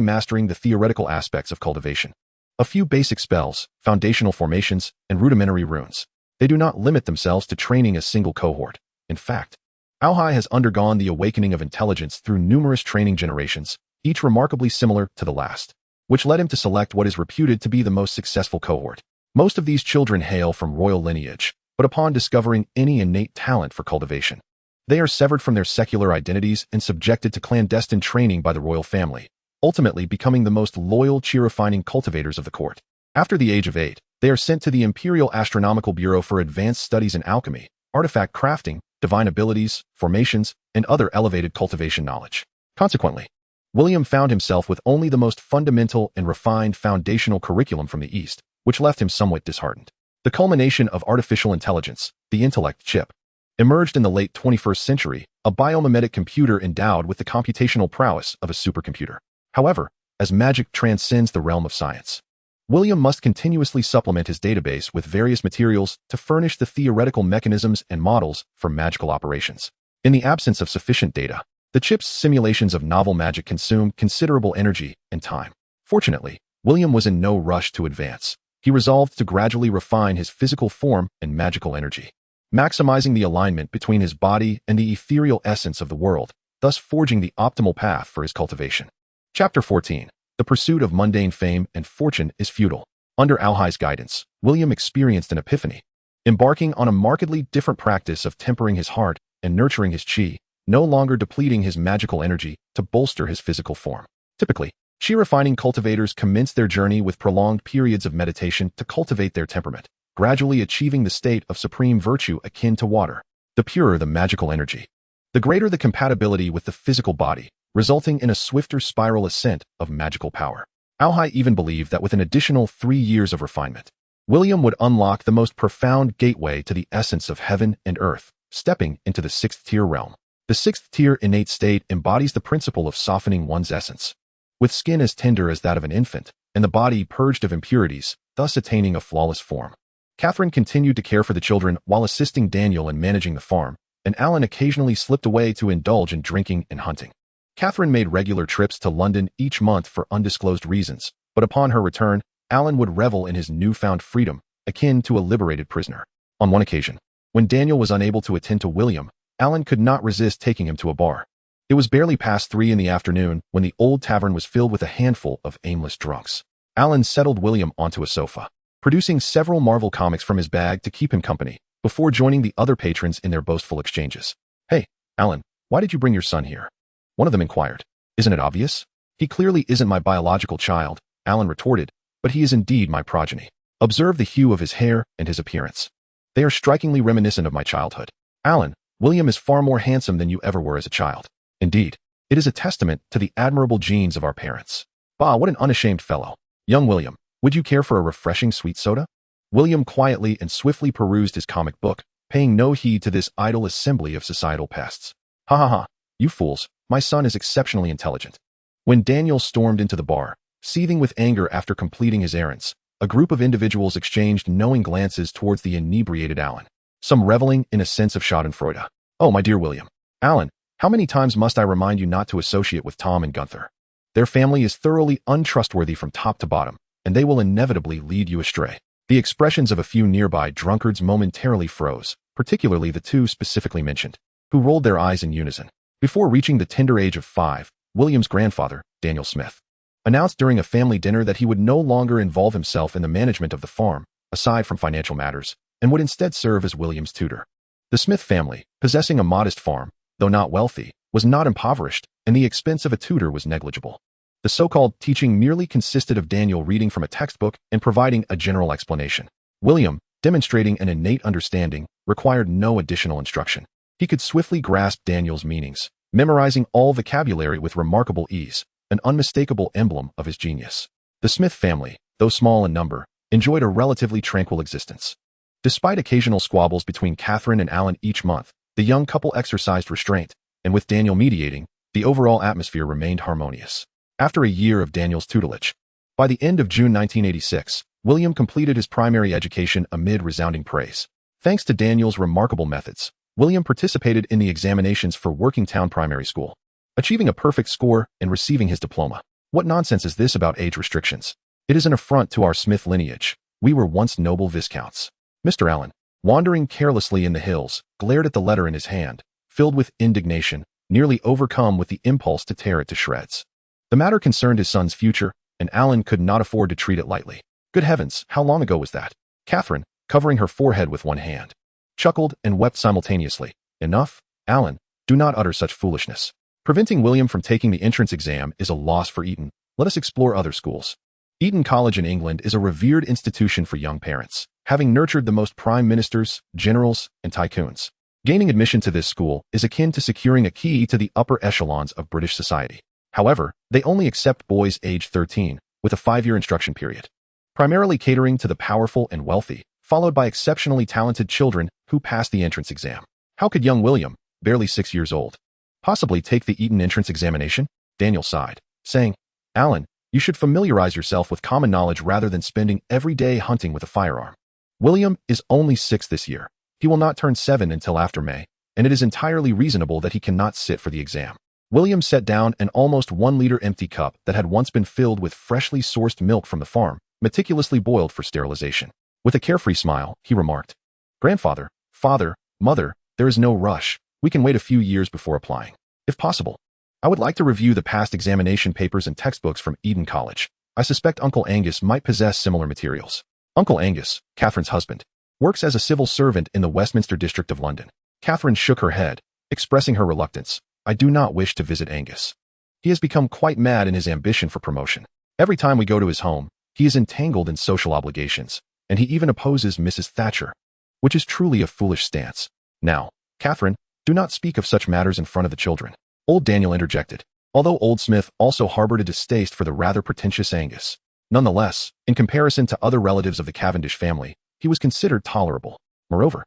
mastering the theoretical aspects of cultivation. A few basic spells, foundational formations, and rudimentary runes. They do not limit themselves to training a single cohort. In fact, Auhai has undergone the awakening of intelligence through numerous training generations, each remarkably similar to the last, which led him to select what is reputed to be the most successful cohort. Most of these children hail from royal lineage, but upon discovering any innate talent for cultivation, they are severed from their secular identities and subjected to clandestine training by the royal family, ultimately becoming the most loyal chi-refining cultivators of the court. After the age of 8, they are sent to the Imperial Astronomical Bureau for advanced studies in alchemy, artifact crafting, divine abilities, formations, and other elevated cultivation knowledge. Consequently, William found himself with only the most fundamental and refined foundational curriculum from the East, which left him somewhat disheartened. The culmination of artificial intelligence, the intellect chip, emerged in the late 21st century, a biomimetic computer endowed with the computational prowess of a supercomputer. However, as magic transcends the realm of science, William must continuously supplement his database with various materials to furnish the theoretical mechanisms and models for magical operations. In the absence of sufficient data, the chip's simulations of novel magic consume considerable energy and time. Fortunately, William was in no rush to advance. He resolved to gradually refine his physical form and magical energy, maximizing the alignment between his body and the ethereal essence of the world, thus forging the optimal path for his cultivation. Chapter 14. The pursuit of mundane fame and fortune is futile. Under Auhai's guidance, William experienced an epiphany. Embarking on a markedly different practice of tempering his heart and nurturing his chi, no longer depleting his magical energy to bolster his physical form. Typically, chi-refining cultivators commence their journey with prolonged periods of meditation to cultivate their temperament, gradually achieving the state of supreme virtue akin to water. The purer the magical energy, the greater the compatibility with the physical body, resulting in a swifter spiral ascent of magical power. Auhai even believed that with an additional 3 years of refinement, William would unlock the most profound gateway to the essence of heaven and earth, stepping into the 6th-tier realm. The 6th-tier innate state embodies the principle of softening one's essence, with skin as tender as that of an infant, and the body purged of impurities, thus attaining a flawless form. Catherine continued to care for the children while assisting Daniel in managing the farm, and Alan occasionally slipped away to indulge in drinking and hunting. Catherine made regular trips to London each month for undisclosed reasons, but upon her return, Alan would revel in his newfound freedom, akin to a liberated prisoner. On one occasion, when Daniel was unable to attend to William, Alan could not resist taking him to a bar. It was barely past 3 in the afternoon when the old tavern was filled with a handful of aimless drunks. Alan settled William onto a sofa, producing several Marvel comics from his bag to keep him company, before joining the other patrons in their boastful exchanges. "Hey, Alan, why did you bring your son here?" one of them inquired. "Isn't it obvious? He clearly isn't my biological child," Alan retorted, "but he is indeed my progeny. Observe the hue of his hair and his appearance. They are strikingly reminiscent of my childhood. Alan, William is far more handsome than you ever were as a child. Indeed, it is a testament to the admirable genes of our parents. Bah, what an unashamed fellow. Young William, would you care for a refreshing sweet soda? William quietly and swiftly perused his comic book, paying no heed to this idle assembly of societal pests. Ha ha ha, you fools, my son is exceptionally intelligent. When Daniel stormed into the bar, seething with anger after completing his errands, a group of individuals exchanged knowing glances towards the inebriated Alan, some reveling in a sense of schadenfreude. Oh, my dear William. Alan, how many times must I remind you not to associate with Tom and Gunther? Their family is thoroughly untrustworthy from top to bottom, and they will inevitably lead you astray. The expressions of a few nearby drunkards momentarily froze, particularly the two specifically mentioned, who rolled their eyes in unison. Before reaching the tender age of 5, William's grandfather, Daniel Smith, announced during a family dinner that he would no longer involve himself in the management of the farm, aside from financial matters, and would instead serve as William's tutor. The Smith family, possessing a modest farm, though not wealthy, was not impoverished, and the expense of a tutor was negligible. The so-called teaching merely consisted of Daniel reading from a textbook and providing a general explanation. William, demonstrating an innate understanding, required no additional instruction. He could swiftly grasp Daniel's meanings, memorizing all vocabulary with remarkable ease, an unmistakable emblem of his genius. The Smith family, though small in number, enjoyed a relatively tranquil existence. Despite occasional squabbles between Catherine and Alan each month, the young couple exercised restraint, and with Daniel mediating, the overall atmosphere remained harmonious. After a year of Daniel's tutelage, by the end of June 1986, William completed his primary education amid resounding praise. Thanks to Daniel's remarkable methods, William participated in the examinations for Working-Town Primary School, achieving a perfect score and receiving his diploma. What nonsense is this about age restrictions? It is an affront to our Smith lineage. We were once noble viscounts. Mr. Allen, wandering carelessly in the hills, glared at the letter in his hand, filled with indignation, nearly overcome with the impulse to tear it to shreds. The matter concerned his son's future, and Alan could not afford to treat it lightly. Good heavens, how long ago was that? Catherine, covering her forehead with one hand, chuckled and wept simultaneously. Enough, Alan, do not utter such foolishness. Preventing William from taking the entrance exam is a loss for Eton. Let us explore other schools. Eton College in England is a revered institution for young parents, having nurtured the most prime ministers, generals, and tycoons. Gaining admission to this school is akin to securing a key to the upper echelons of British society. However, they only accept boys aged 13, with a 5-year instruction period, primarily catering to the powerful and wealthy, followed by exceptionally talented children who pass the entrance exam. How could young William, barely 6 years old, possibly take the Eton entrance examination? Daniel sighed, saying, Alan, you should familiarize yourself with common knowledge rather than spending every day hunting with a firearm. William is only 6 this year. He will not turn 7 until after May, and it is entirely reasonable that he cannot sit for the exam. William set down an almost 1-liter empty cup that had once been filled with freshly sourced milk from the farm, meticulously boiled for sterilization. With a carefree smile, he remarked, Grandfather, father, mother, there is no rush. We can wait a few years before applying. If possible, I would like to review the past examination papers and textbooks from Eton College. I suspect Uncle Angus might possess similar materials. Uncle Angus, Catherine's husband, works as a civil servant in the Westminster district of London. Catherine shook her head, expressing her reluctance. I do not wish to visit Angus. He has become quite mad in his ambition for promotion. Every time we go to his home, he is entangled in social obligations, and he even opposes Mrs. Thatcher, which is truly a foolish stance. Now, Catherine, do not speak of such matters in front of the children. Old Daniel interjected, although Old Smith also harbored a distaste for the rather pretentious Angus. Nonetheless, in comparison to other relatives of the Cavendish family, he was considered tolerable. Moreover,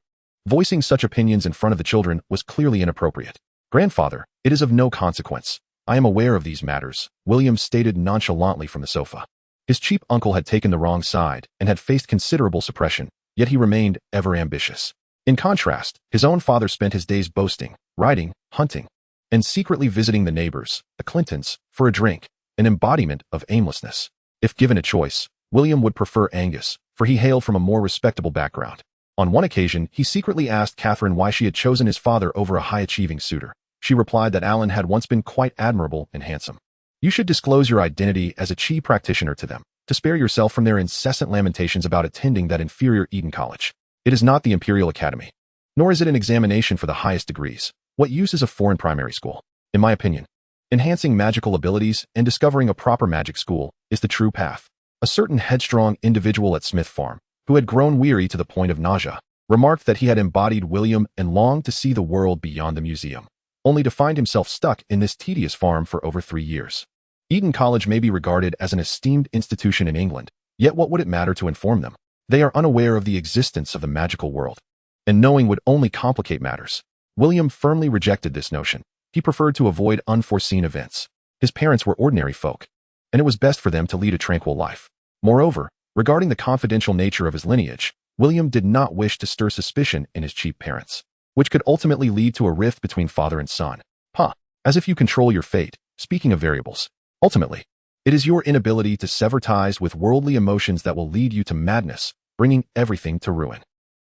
voicing such opinions in front of the children was clearly inappropriate. Grandfather, it is of no consequence. I am aware of these matters, William stated nonchalantly from the sofa. His cheap uncle had taken the wrong side and had faced considerable suppression, yet he remained ever ambitious. In contrast, his own father spent his days boasting, riding, hunting, and secretly visiting the neighbors, the Clintons, for a drink, an embodiment of aimlessness. If given a choice, William would prefer Angus, for he hailed from a more respectable background. On one occasion, he secretly asked Catherine why she had chosen his father over a high-achieving suitor. She replied that Alan had once been quite admirable and handsome. You should disclose your identity as a chi practitioner to them, to spare yourself from their incessant lamentations about attending that inferior Eton College. It is not the Imperial Academy, nor is it an examination for the highest degrees. What use is a foreign primary school? In my opinion, enhancing magical abilities and discovering a proper magic school is the true path. A certain headstrong individual at Smith Farm, who had grown weary to the point of nausea, remarked that he had embodied William and longed to see the world beyond the museum, only to find himself stuck in this tedious farm for over 3 years. Eton College may be regarded as an esteemed institution in England, yet what would it matter to inform them? They are unaware of the existence of the magical world, and knowing would only complicate matters. William firmly rejected this notion. He preferred to avoid unforeseen events. His parents were ordinary folk, and it was best for them to lead a tranquil life. Moreover, regarding the confidential nature of his lineage, William did not wish to stir suspicion in his cheap parents, which could ultimately lead to a rift between father and son. As if you control your fate. Speaking of variables, ultimately, it is your inability to sever ties with worldly emotions that will lead you to madness, bringing everything to ruin.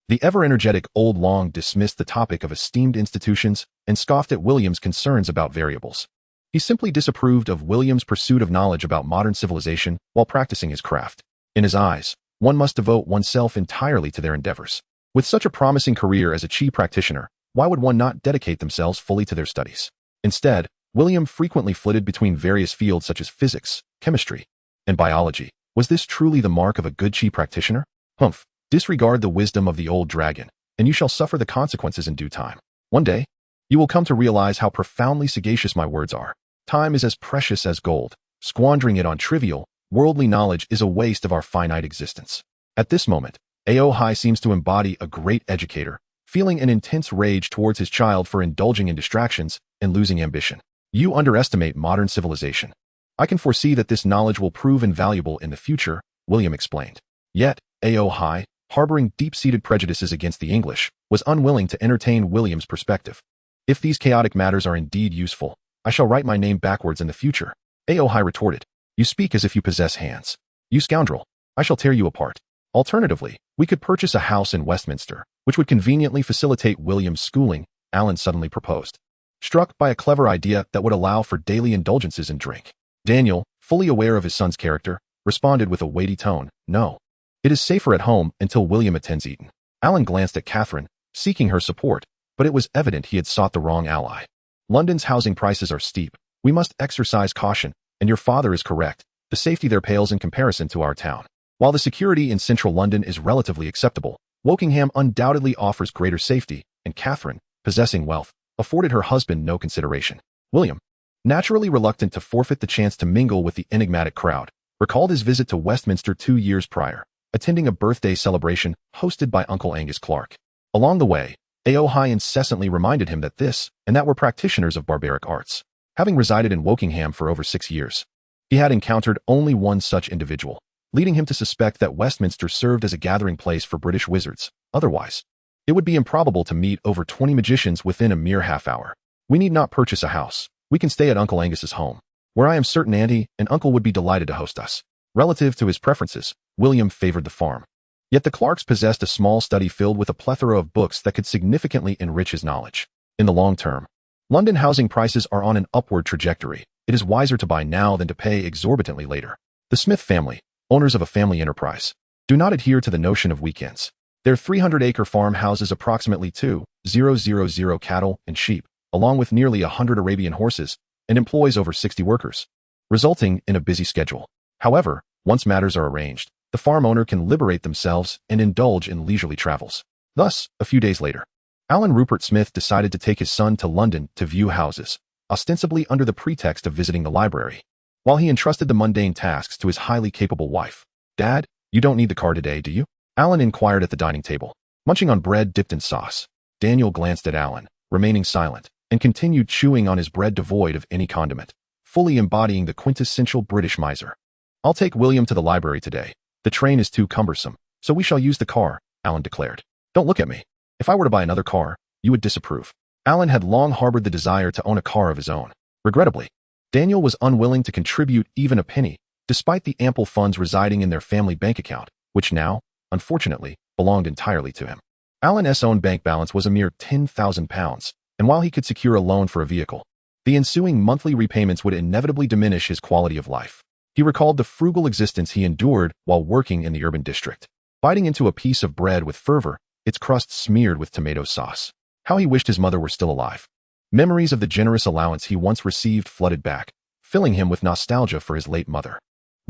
The ever-energetic Old Long dismissed the topic of esteemed institutions and scoffed at William's concerns about variables. He simply disapproved of William's pursuit of knowledge about modern civilization while practicing his craft. In his eyes, one must devote oneself entirely to their endeavors. With such a promising career as a chi practitioner, why would one not dedicate themselves fully to their studies? Instead, William frequently flitted between various fields such as physics, chemistry, and biology. Was this truly the mark of a good chi practitioner? Humph. Disregard the wisdom of the old dragon, and you shall suffer the consequences in due time. One day, you will come to realize how profoundly sagacious my words are. Time is as precious as gold. Squandering it on trivial, worldly knowledge is a waste of our finite existence. At this moment, Aohai seems to embody a great educator, feeling an intense rage towards his child for indulging in distractions and losing ambition. You underestimate modern civilization. I can foresee that this knowledge will prove invaluable in the future, William explained. Yet, Aohai, harboring deep-seated prejudices against the English, was unwilling to entertain William's perspective. If these chaotic matters are indeed useful, I shall write my name backwards in the future. Aohai retorted. You speak as if you possess hands. You scoundrel, I shall tear you apart. Alternatively, we could purchase a house in Westminster, which would conveniently facilitate William's schooling, Alan suddenly proposed, struck by a clever idea that would allow for daily indulgences in drink. Daniel, fully aware of his son's character, responded with a weighty tone, No. It is safer at home until William attends Eton. Alan glanced at Catherine, seeking her support, but it was evident he had sought the wrong ally. London's housing prices are steep. We must exercise caution, and your father is correct. The safety there pales in comparison to our town. While the security in central London is relatively acceptable, Wokingham undoubtedly offers greater safety, and Catherine, possessing wealth, afforded her husband no consideration. William, naturally reluctant to forfeit the chance to mingle with the enigmatic crowd, recalled his visit to Westminster 2 years prior, attending a birthday celebration hosted by Uncle Angus Clark. Along the way, Aohai incessantly reminded him that this and that were practitioners of barbaric arts. Having resided in Wokingham for over 6 years, he had encountered only one such individual, leading him to suspect that Westminster served as a gathering place for British wizards. Otherwise, it would be improbable to meet over 20 magicians within a mere half hour. We need not purchase a house. We can stay at Uncle Angus's home, where I am certain Auntie and Uncle would be delighted to host us. Relative to his preferences, William favored the farm. Yet the Clarks possessed a small study filled with a plethora of books that could significantly enrich his knowledge. In the long term, London housing prices are on an upward trajectory. It is wiser to buy now than to pay exorbitantly later. The Smith family, owners of a family enterprise, do not adhere to the notion of weekends. Their 300-acre farm houses approximately 2,000 cattle and sheep, along with nearly 100 Arabian horses, and employs over 60 workers, resulting in a busy schedule. However, once matters are arranged, the farm owner can liberate themselves and indulge in leisurely travels. Thus, a few days later, Alan Rupert Smith decided to take his son to London to view houses, ostensibly under the pretext of visiting the library, while he entrusted the mundane tasks to his highly capable wife. Dad, you don't need the car today, do you? Alan inquired at the dining table, munching on bread dipped in sauce. Daniel glanced at Alan, remaining silent, and continued chewing on his bread devoid of any condiment, fully embodying the quintessential British miser. I'll take William to the library today. The train is too cumbersome, so we shall use the car, Alan declared. Don't look at me. If I were to buy another car, you would disapprove. Alan had long harbored the desire to own a car of his own. Regrettably, Daniel was unwilling to contribute even a penny, despite the ample funds residing in their family bank account, which now, unfortunately, belonged entirely to him. Alan's own bank balance was a mere £10,000, and while he could secure a loan for a vehicle, the ensuing monthly repayments would inevitably diminish his quality of life. He recalled the frugal existence he endured while working in the urban district, biting into a piece of bread with fervor, its crust smeared with tomato sauce. How he wished his mother were still alive. Memories of the generous allowance he once received flooded back, filling him with nostalgia for his late mother.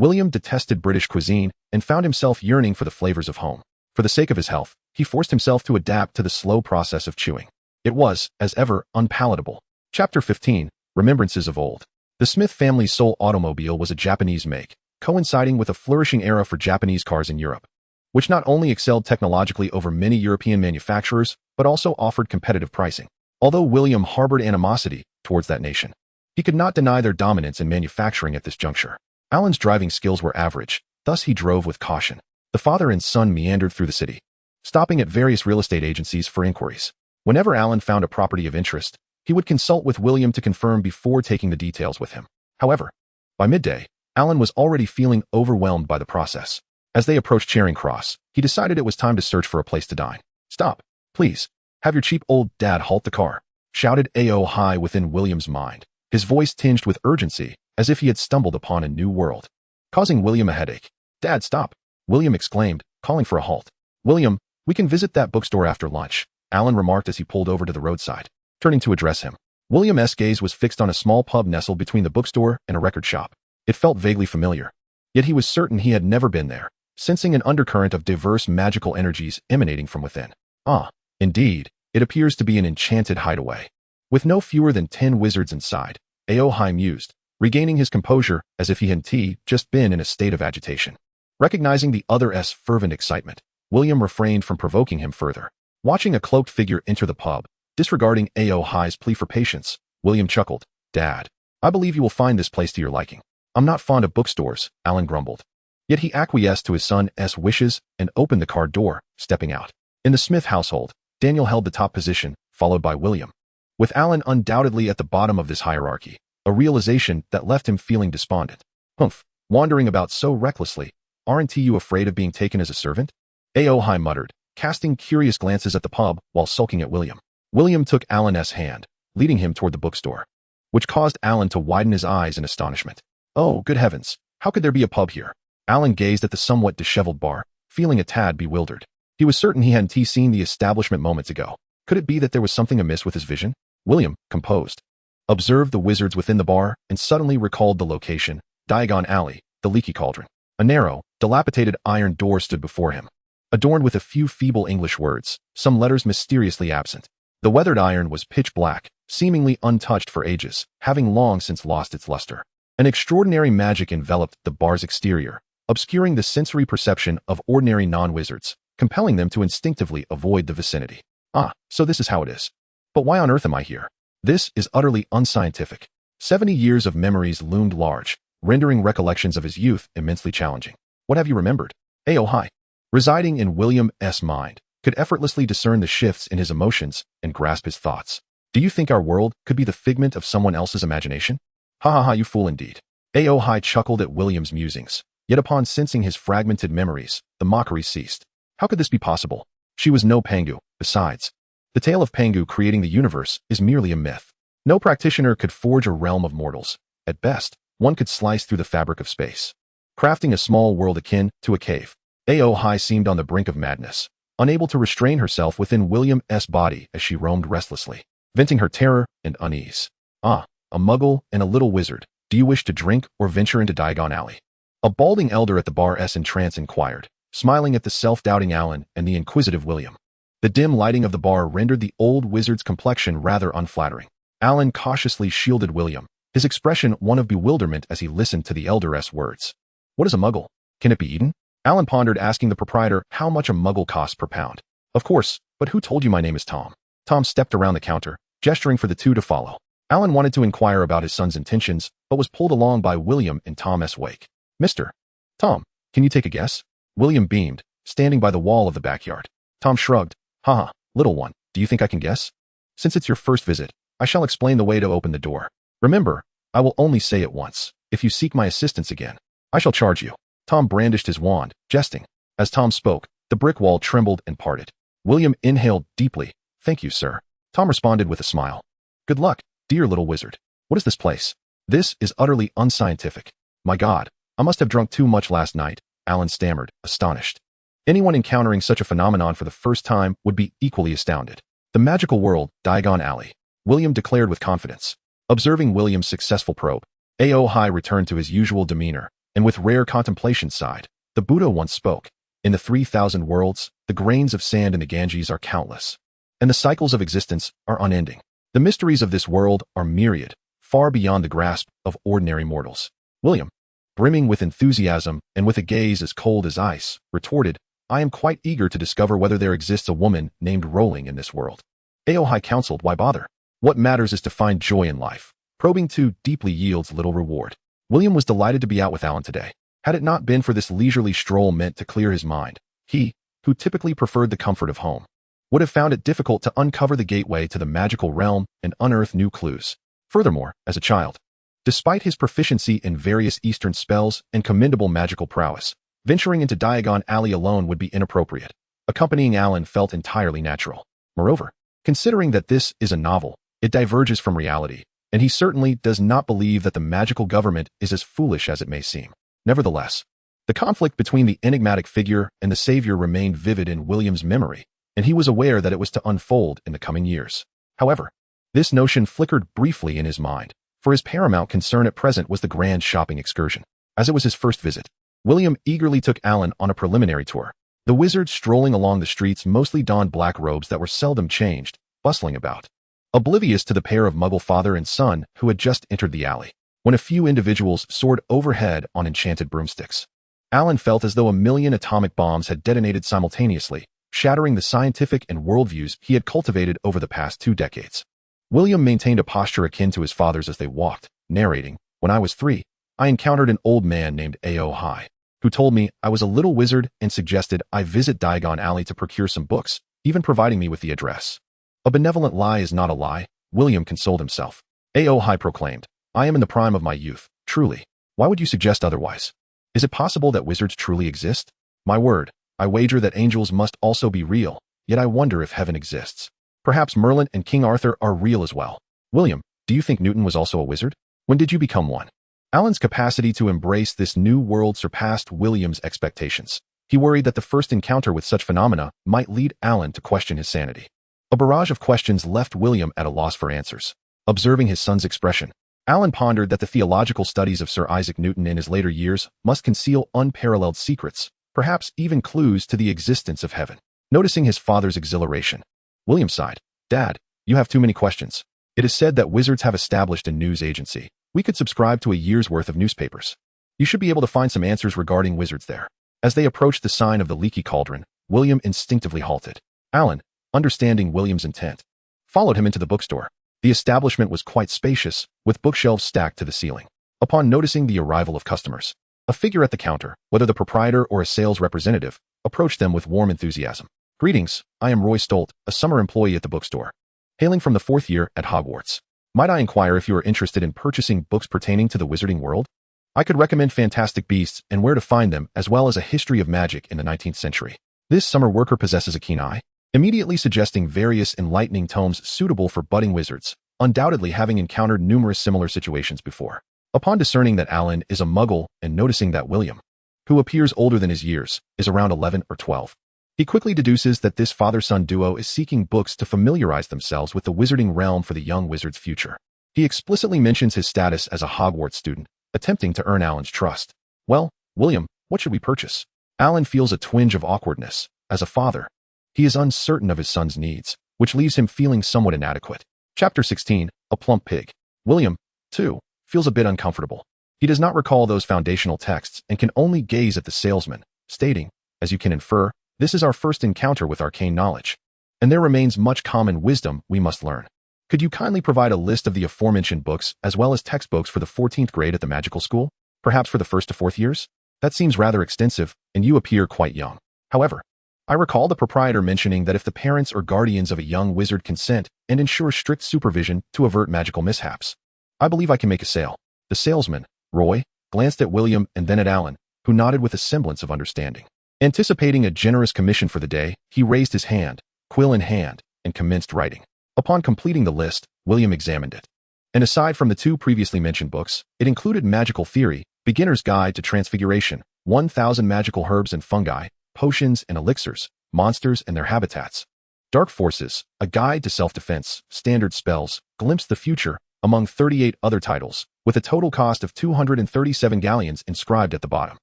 William detested British cuisine and found himself yearning for the flavors of home. For the sake of his health, he forced himself to adapt to the slow process of chewing. It was, as ever, unpalatable. Chapter 15, Remembrances of Old. The Smith family's sole automobile was a Japanese make, coinciding with a flourishing era for Japanese cars in Europe, which not only excelled technologically over many European manufacturers, but also offered competitive pricing. Although William harbored animosity towards that nation, he could not deny their dominance in manufacturing at this juncture. Alan's driving skills were average, thus he drove with caution. The father and son meandered through the city, stopping at various real estate agencies for inquiries. Whenever Alan found a property of interest, he would consult with William to confirm before taking the details with him. However, by midday, Alan was already feeling overwhelmed by the process. As they approached Charing Cross, he decided it was time to search for a place to dine. "Stop, please. Have your cheap old dad halt the car," shouted A.O. High within William's mind, his voice tinged with urgency, as if he had stumbled upon a new world, causing William a headache. "Dad, stop," William exclaimed, calling for a halt. "William, we can visit that bookstore after lunch," Alan remarked as he pulled over to the roadside. Turning to address him, William's gaze was fixed on a small pub nestled between the bookstore and a record shop. It felt vaguely familiar, yet he was certain he had never been there, sensing an undercurrent of diverse magical energies emanating from within. Ah, indeed, it appears to be an enchanted hideaway. With no fewer than 10 wizards inside, A.O. High mused, regaining his composure as if he had just been in a state of agitation. Recognizing the other's fervent excitement, William refrained from provoking him further. Watching a cloaked figure enter the pub, disregarding A.O. High's plea for patience, William chuckled. "Dad, I believe you will find this place to your liking." "I'm not fond of bookstores," Alan grumbled. Yet he acquiesced to his son's wishes and opened the car door, stepping out. In the Smith household, Daniel held the top position, followed by William, with Alan undoubtedly at the bottom of this hierarchy, a realization that left him feeling despondent. "Humph, wandering about so recklessly. Aren't you afraid of being taken as a servant?" A.O. High muttered, casting curious glances at the pub while sulking at William. William took Alan's hand, leading him toward the bookstore, which caused Alan to widen his eyes in astonishment. "Oh, good heavens, how could there be a pub here?" Alan gazed at the somewhat disheveled bar, feeling a tad bewildered. He was certain he hadn't seen the establishment moments ago. Could it be that there was something amiss with his vision? William, composed, observed the wizards within the bar and suddenly recalled the location, Diagon Alley, the leaky cauldron. A narrow, dilapidated iron door stood before him, adorned with a few feeble English words, some letters mysteriously absent. The weathered iron was pitch black, seemingly untouched for ages, having long since lost its luster. An extraordinary magic enveloped the bar's exterior, obscuring the sensory perception of ordinary non-wizards, compelling them to instinctively avoid the vicinity. "Ah, so this is how it is. But why on earth am I here? This is utterly unscientific." 70 years of memories loomed large, rendering recollections of his youth immensely challenging. "What have you remembered?" A.O. High, residing in William's mind, could effortlessly discern the shifts in his emotions and grasp his thoughts. "Do you think our world could be the figment of someone else's imagination?" "Ha ha ha, you fool indeed." A.O. High chuckled at William's musings, yet upon sensing his fragmented memories, the mockery ceased. How could this be possible? She was no Pangu. Besides, the tale of Pangu creating the universe is merely a myth. No practitioner could forge a realm of mortals. At best, one could slice through the fabric of space, crafting a small world akin to a cave. A.O. High seemed on the brink of madness, unable to restrain herself within William's body as she roamed restlessly, venting her terror and unease. "Ah, a muggle and a little wizard. Do you wish to drink or venture into Diagon Alley?" A balding elder at the bar's entrance inquired, smiling at the self-doubting Alan and the inquisitive William. The dim lighting of the bar rendered the old wizard's complexion rather unflattering. Alan cautiously shielded William, his expression one of bewilderment as he listened to the elder's words. "What is a muggle? Can it be eaten?" Alan pondered, asking the proprietor how much a muggle costs per pound. "Of course, but who told you my name is Tom?" Tom stepped around the counter, gesturing for the two to follow. Alan wanted to inquire about his son's intentions, but was pulled along by William in Tom's wake. "Mr. Tom, can you take a guess?" William beamed, standing by the wall of the backyard. Tom shrugged. "Haha, little one, do you think I can guess? Since it's your first visit, I shall explain the way to open the door. Remember, I will only say it once. If you seek my assistance again, I shall charge you." Tom brandished his wand, jesting. As Tom spoke, the brick wall trembled and parted. William inhaled deeply. "Thank you, sir." Tom responded with a smile. "Good luck, dear little wizard. What is this place? This is utterly unscientific. My God, I must have drunk too much last night," Alan stammered, astonished. Anyone encountering such a phenomenon for the first time would be equally astounded. "The magical world, Diagon Alley," William declared with confidence. Observing William's successful probe, A.O. High returned to his usual demeanor, and with rare contemplation sighed. The Buddha once spoke, "In the 3,000 worlds, the grains of sand in the Ganges are countless, and the cycles of existence are unending. The mysteries of this world are myriad, far beyond the grasp of ordinary mortals." William, brimming with enthusiasm and with a gaze as cold as ice, retorted, "I am quite eager to discover whether there exists a woman named Rowling in this world." Aohai counseled, "Why bother? What matters is to find joy in life. Probing too deeply yields little reward." William was delighted to be out with Alan today. Had it not been for this leisurely stroll meant to clear his mind, he, who typically preferred the comfort of home, would have found it difficult to uncover the gateway to the magical realm and unearth new clues. Furthermore, as a child, despite his proficiency in various Eastern spells and commendable magical prowess, venturing into Diagon Alley alone would be inappropriate. Accompanying Alan felt entirely natural. Moreover, considering that this is a novel, it diverges from reality, and he certainly does not believe that the magical government is as foolish as it may seem. Nevertheless, the conflict between the enigmatic figure and the savior remained vivid in William's memory, and he was aware that it was to unfold in the coming years. However, this notion flickered briefly in his mind, for his paramount concern at present was the grand shopping excursion. As it was his first visit, William eagerly took Alan on a preliminary tour. The wizard strolling along the streets mostly donned black robes that were seldom changed, bustling about, oblivious to the pair of Muggle father and son who had just entered the alley, when a few individuals soared overhead on enchanted broomsticks. Alan felt as though a million atomic bombs had detonated simultaneously, shattering the scientific and worldviews he had cultivated over the past 2 decades. William maintained a posture akin to his father's as they walked, narrating, "When I was 3, I encountered an old man named Aohai, who told me I was a little wizard and suggested I visit Diagon Alley to procure some books, even providing me with the address." "A benevolent lie is not a lie," William consoled himself. Aohai proclaimed, "I am in the prime of my youth, truly. Why would you suggest otherwise? Is it possible that wizards truly exist? My word, I wager that angels must also be real, yet I wonder if heaven exists. Perhaps Merlin and King Arthur are real as well." "William, do you think Newton was also a wizard? When did you become one?" Alan's capacity to embrace this new world surpassed William's expectations. He worried that the first encounter with such phenomena might lead Alan to question his sanity. A barrage of questions left William at a loss for answers. Observing his son's expression, Alan pondered that the theological studies of Sir Isaac Newton in his later years must conceal unparalleled secrets, perhaps even clues to the existence of heaven. Noticing his father's exhilaration, William sighed, "Dad, you have too many questions. It is said that wizards have established a news agency. We could subscribe to a year's worth of newspapers. You should be able to find some answers regarding wizards there." As they approached the sign of the leaky cauldron, William instinctively halted. Alan, understanding William's intent, followed him into the bookstore. The establishment was quite spacious, with bookshelves stacked to the ceiling. Upon noticing the arrival of customers, a figure at the counter, whether the proprietor or a sales representative, approached them with warm enthusiasm. "Greetings, I am Roy Stolt, a summer employee at the bookstore, hailing from the 4th year at Hogwarts. Might I inquire if you are interested in purchasing books pertaining to the Wizarding World? I could recommend fantastic beasts and where to find them, as well as a history of magic in the 19th century. This summer worker possesses a keen eye," immediately suggesting various enlightening tomes suitable for budding wizards, undoubtedly having encountered numerous similar situations before. Upon discerning that Alan is a muggle and noticing that William, who appears older than his years, is around 11 or 12, he quickly deduces that this father-son duo is seeking books to familiarize themselves with the wizarding realm for the young wizard's future. He explicitly mentions his status as a Hogwarts student, attempting to earn Alan's trust. "Well, William, what should we purchase?" Alan feels a twinge of awkwardness. As a father, he is uncertain of his son's needs, which leaves him feeling somewhat inadequate. Chapter 16, A Plump Pig. William, too, feels a bit uncomfortable. He does not recall those foundational texts and can only gaze at the salesman, stating, "As you can infer, this is our first encounter with arcane knowledge, and there remains much common wisdom we must learn. Could you kindly provide a list of the aforementioned books as well as textbooks for the 14th grade at the magical school? Perhaps for the 1st to 4th years? That seems rather extensive, and you appear quite young. However, I recall the proprietor mentioning that if the parents or guardians of a young wizard consent and ensure strict supervision to avert magical mishaps, I believe I can make a sale." The salesman, Roy, glanced at William and then at Alan, who nodded with a semblance of understanding. Anticipating a generous commission for the day, he raised his hand, quill in hand, and commenced writing. Upon completing the list, William examined it. And aside from the 2 previously mentioned books, it included Magical Theory, Beginner's Guide to Transfiguration, 1,000 Magical Herbs and Fungi, Potions and Elixirs, Monsters and Their Habitats, Dark Forces, A Guide to Self-Defense, Standard Spells, Glimpse the Future, among 38 other titles, with a total cost of 237 galleons inscribed at the bottom.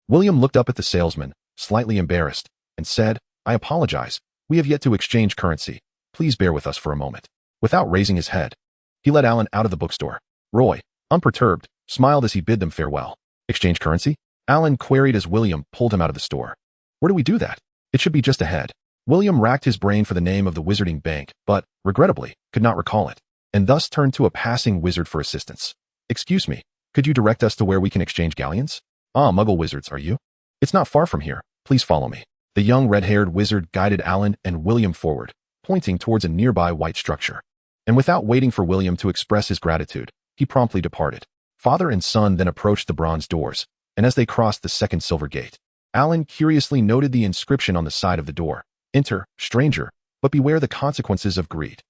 William looked up at the salesman, slightly embarrassed, and said, "I apologize. We have yet to exchange currency. Please bear with us for a moment." Without raising his head, he led Alan out of the bookstore. Roy, unperturbed, smiled as he bid them farewell. "Exchange currency?" Alan queried as William pulled him out of the store. "Where do we do that? It should be just ahead." William racked his brain for the name of the Wizarding Bank, but, regrettably, could not recall it, and thus turned to a passing wizard for assistance. "Excuse me, could you direct us to where we can exchange galleons?" "Ah, Muggle wizards, are you? It's not far from here. Please follow me." The young red-haired wizard guided Alan and William forward, pointing towards a nearby white structure. And without waiting for William to express his gratitude, he promptly departed. Father and son then approached the bronze doors, and as they crossed the second silver gate, Alan curiously noted the inscription on the side of the door: "Enter, stranger, but beware the consequences of greed."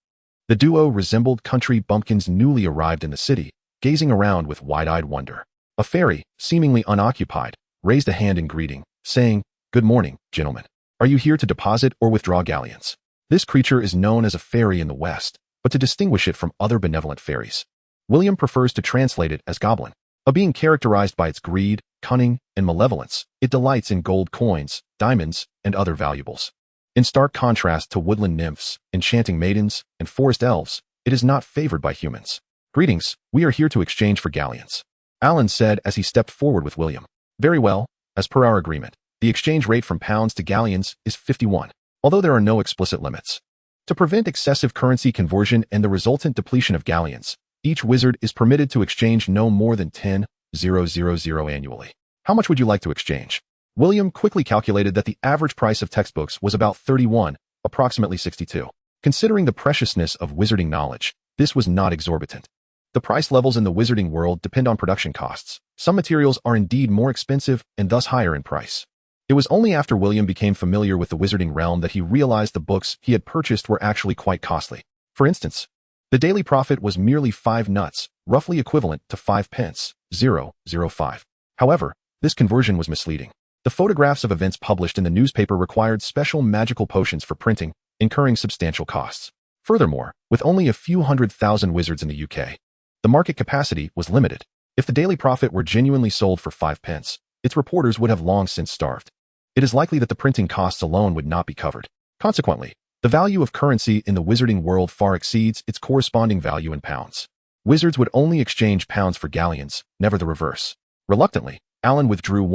The duo resembled country bumpkins newly arrived in the city, gazing around with wide-eyed wonder. A fairy, seemingly unoccupied, raised a hand in greeting, saying, "Good morning, gentlemen. Are you here to deposit or withdraw galleons?" This creature is known as a fairy in the West, but to distinguish it from other benevolent fairies, William prefers to translate it as goblin. A being characterized by its greed, cunning, and malevolence, it delights in gold coins, diamonds, and other valuables. In stark contrast to woodland nymphs, enchanting maidens, and forest elves, it is not favored by humans. "Greetings, we are here to exchange for galleons," Alan said as he stepped forward with William. "Very well, as per our agreement, the exchange rate from pounds to galleons is 51, although there are no explicit limits. To prevent excessive currency conversion and the resultant depletion of galleons, each wizard is permitted to exchange no more than 10,000 annually. How much would you like to exchange?" William quickly calculated that the average price of textbooks was about 31, approximately 62. Considering the preciousness of wizarding knowledge, this was not exorbitant. The price levels in the wizarding world depend on production costs. Some materials are indeed more expensive and thus higher in price. It was only after William became familiar with the wizarding realm that he realized the books he had purchased were actually quite costly. For instance, the daily profit was merely 5 nuts, roughly equivalent to 5 pence, 0.05. However, this conversion was misleading. The photographs of events published in the newspaper required special magical potions for printing, incurring substantial costs. Furthermore, with only a few 100,000 wizards in the UK, the market capacity was limited. If the daily profit were genuinely sold for 5 pence, its reporters would have long since starved. It is likely that the printing costs alone would not be covered. Consequently, the value of currency in the wizarding world far exceeds its corresponding value in pounds. Wizards would only exchange pounds for galleons, never the reverse. Reluctantly, Alan withdrew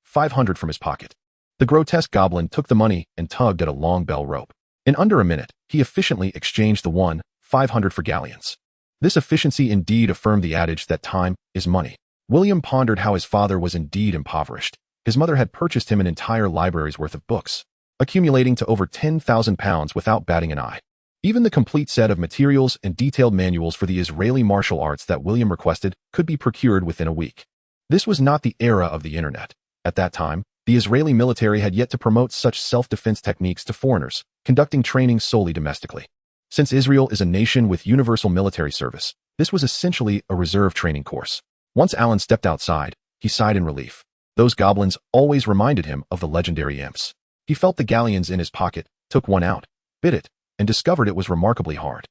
500 from his pocket. The grotesque goblin took the money and tugged at a long bell rope. In under a minute, he efficiently exchanged the 500 for galleons. This efficiency indeed affirmed the adage that time is money. William pondered how his father was indeed impoverished. His mother had purchased him an entire library's worth of books, accumulating to over £10,000 without batting an eye. Even the complete set of materials and detailed manuals for the Israeli martial arts that William requested could be procured within a week. This was not the era of the internet. At that time, the Israeli military had yet to promote such self-defense techniques to foreigners, conducting training solely domestically. Since Israel is a nation with universal military service, this was essentially a reserve training course. Once Alan stepped outside, he sighed in relief. Those goblins always reminded him of the legendary imps. He felt the galleons in his pocket, took one out, bit it, and discovered it was remarkably hard.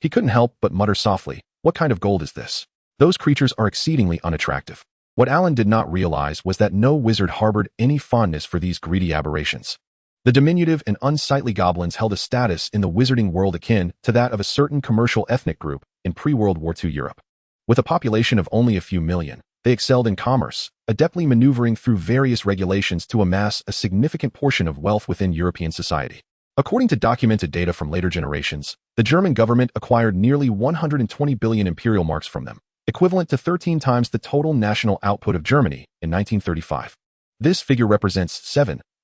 He couldn't help but mutter softly, "What kind of gold is this?" Those creatures are exceedingly unattractive. What Alan did not realize was that no wizard harbored any fondness for these greedy aberrations. The diminutive and unsightly goblins held a status in the wizarding world akin to that of a certain commercial ethnic group in pre-World War II Europe. With a population of only a few million, they excelled in commerce, adeptly maneuvering through various regulations to amass a significant portion of wealth within European society. According to documented data from later generations, the German government acquired nearly 120 billion imperial marks from them, equivalent to 13 times the total national output of Germany in 1935. This figure represents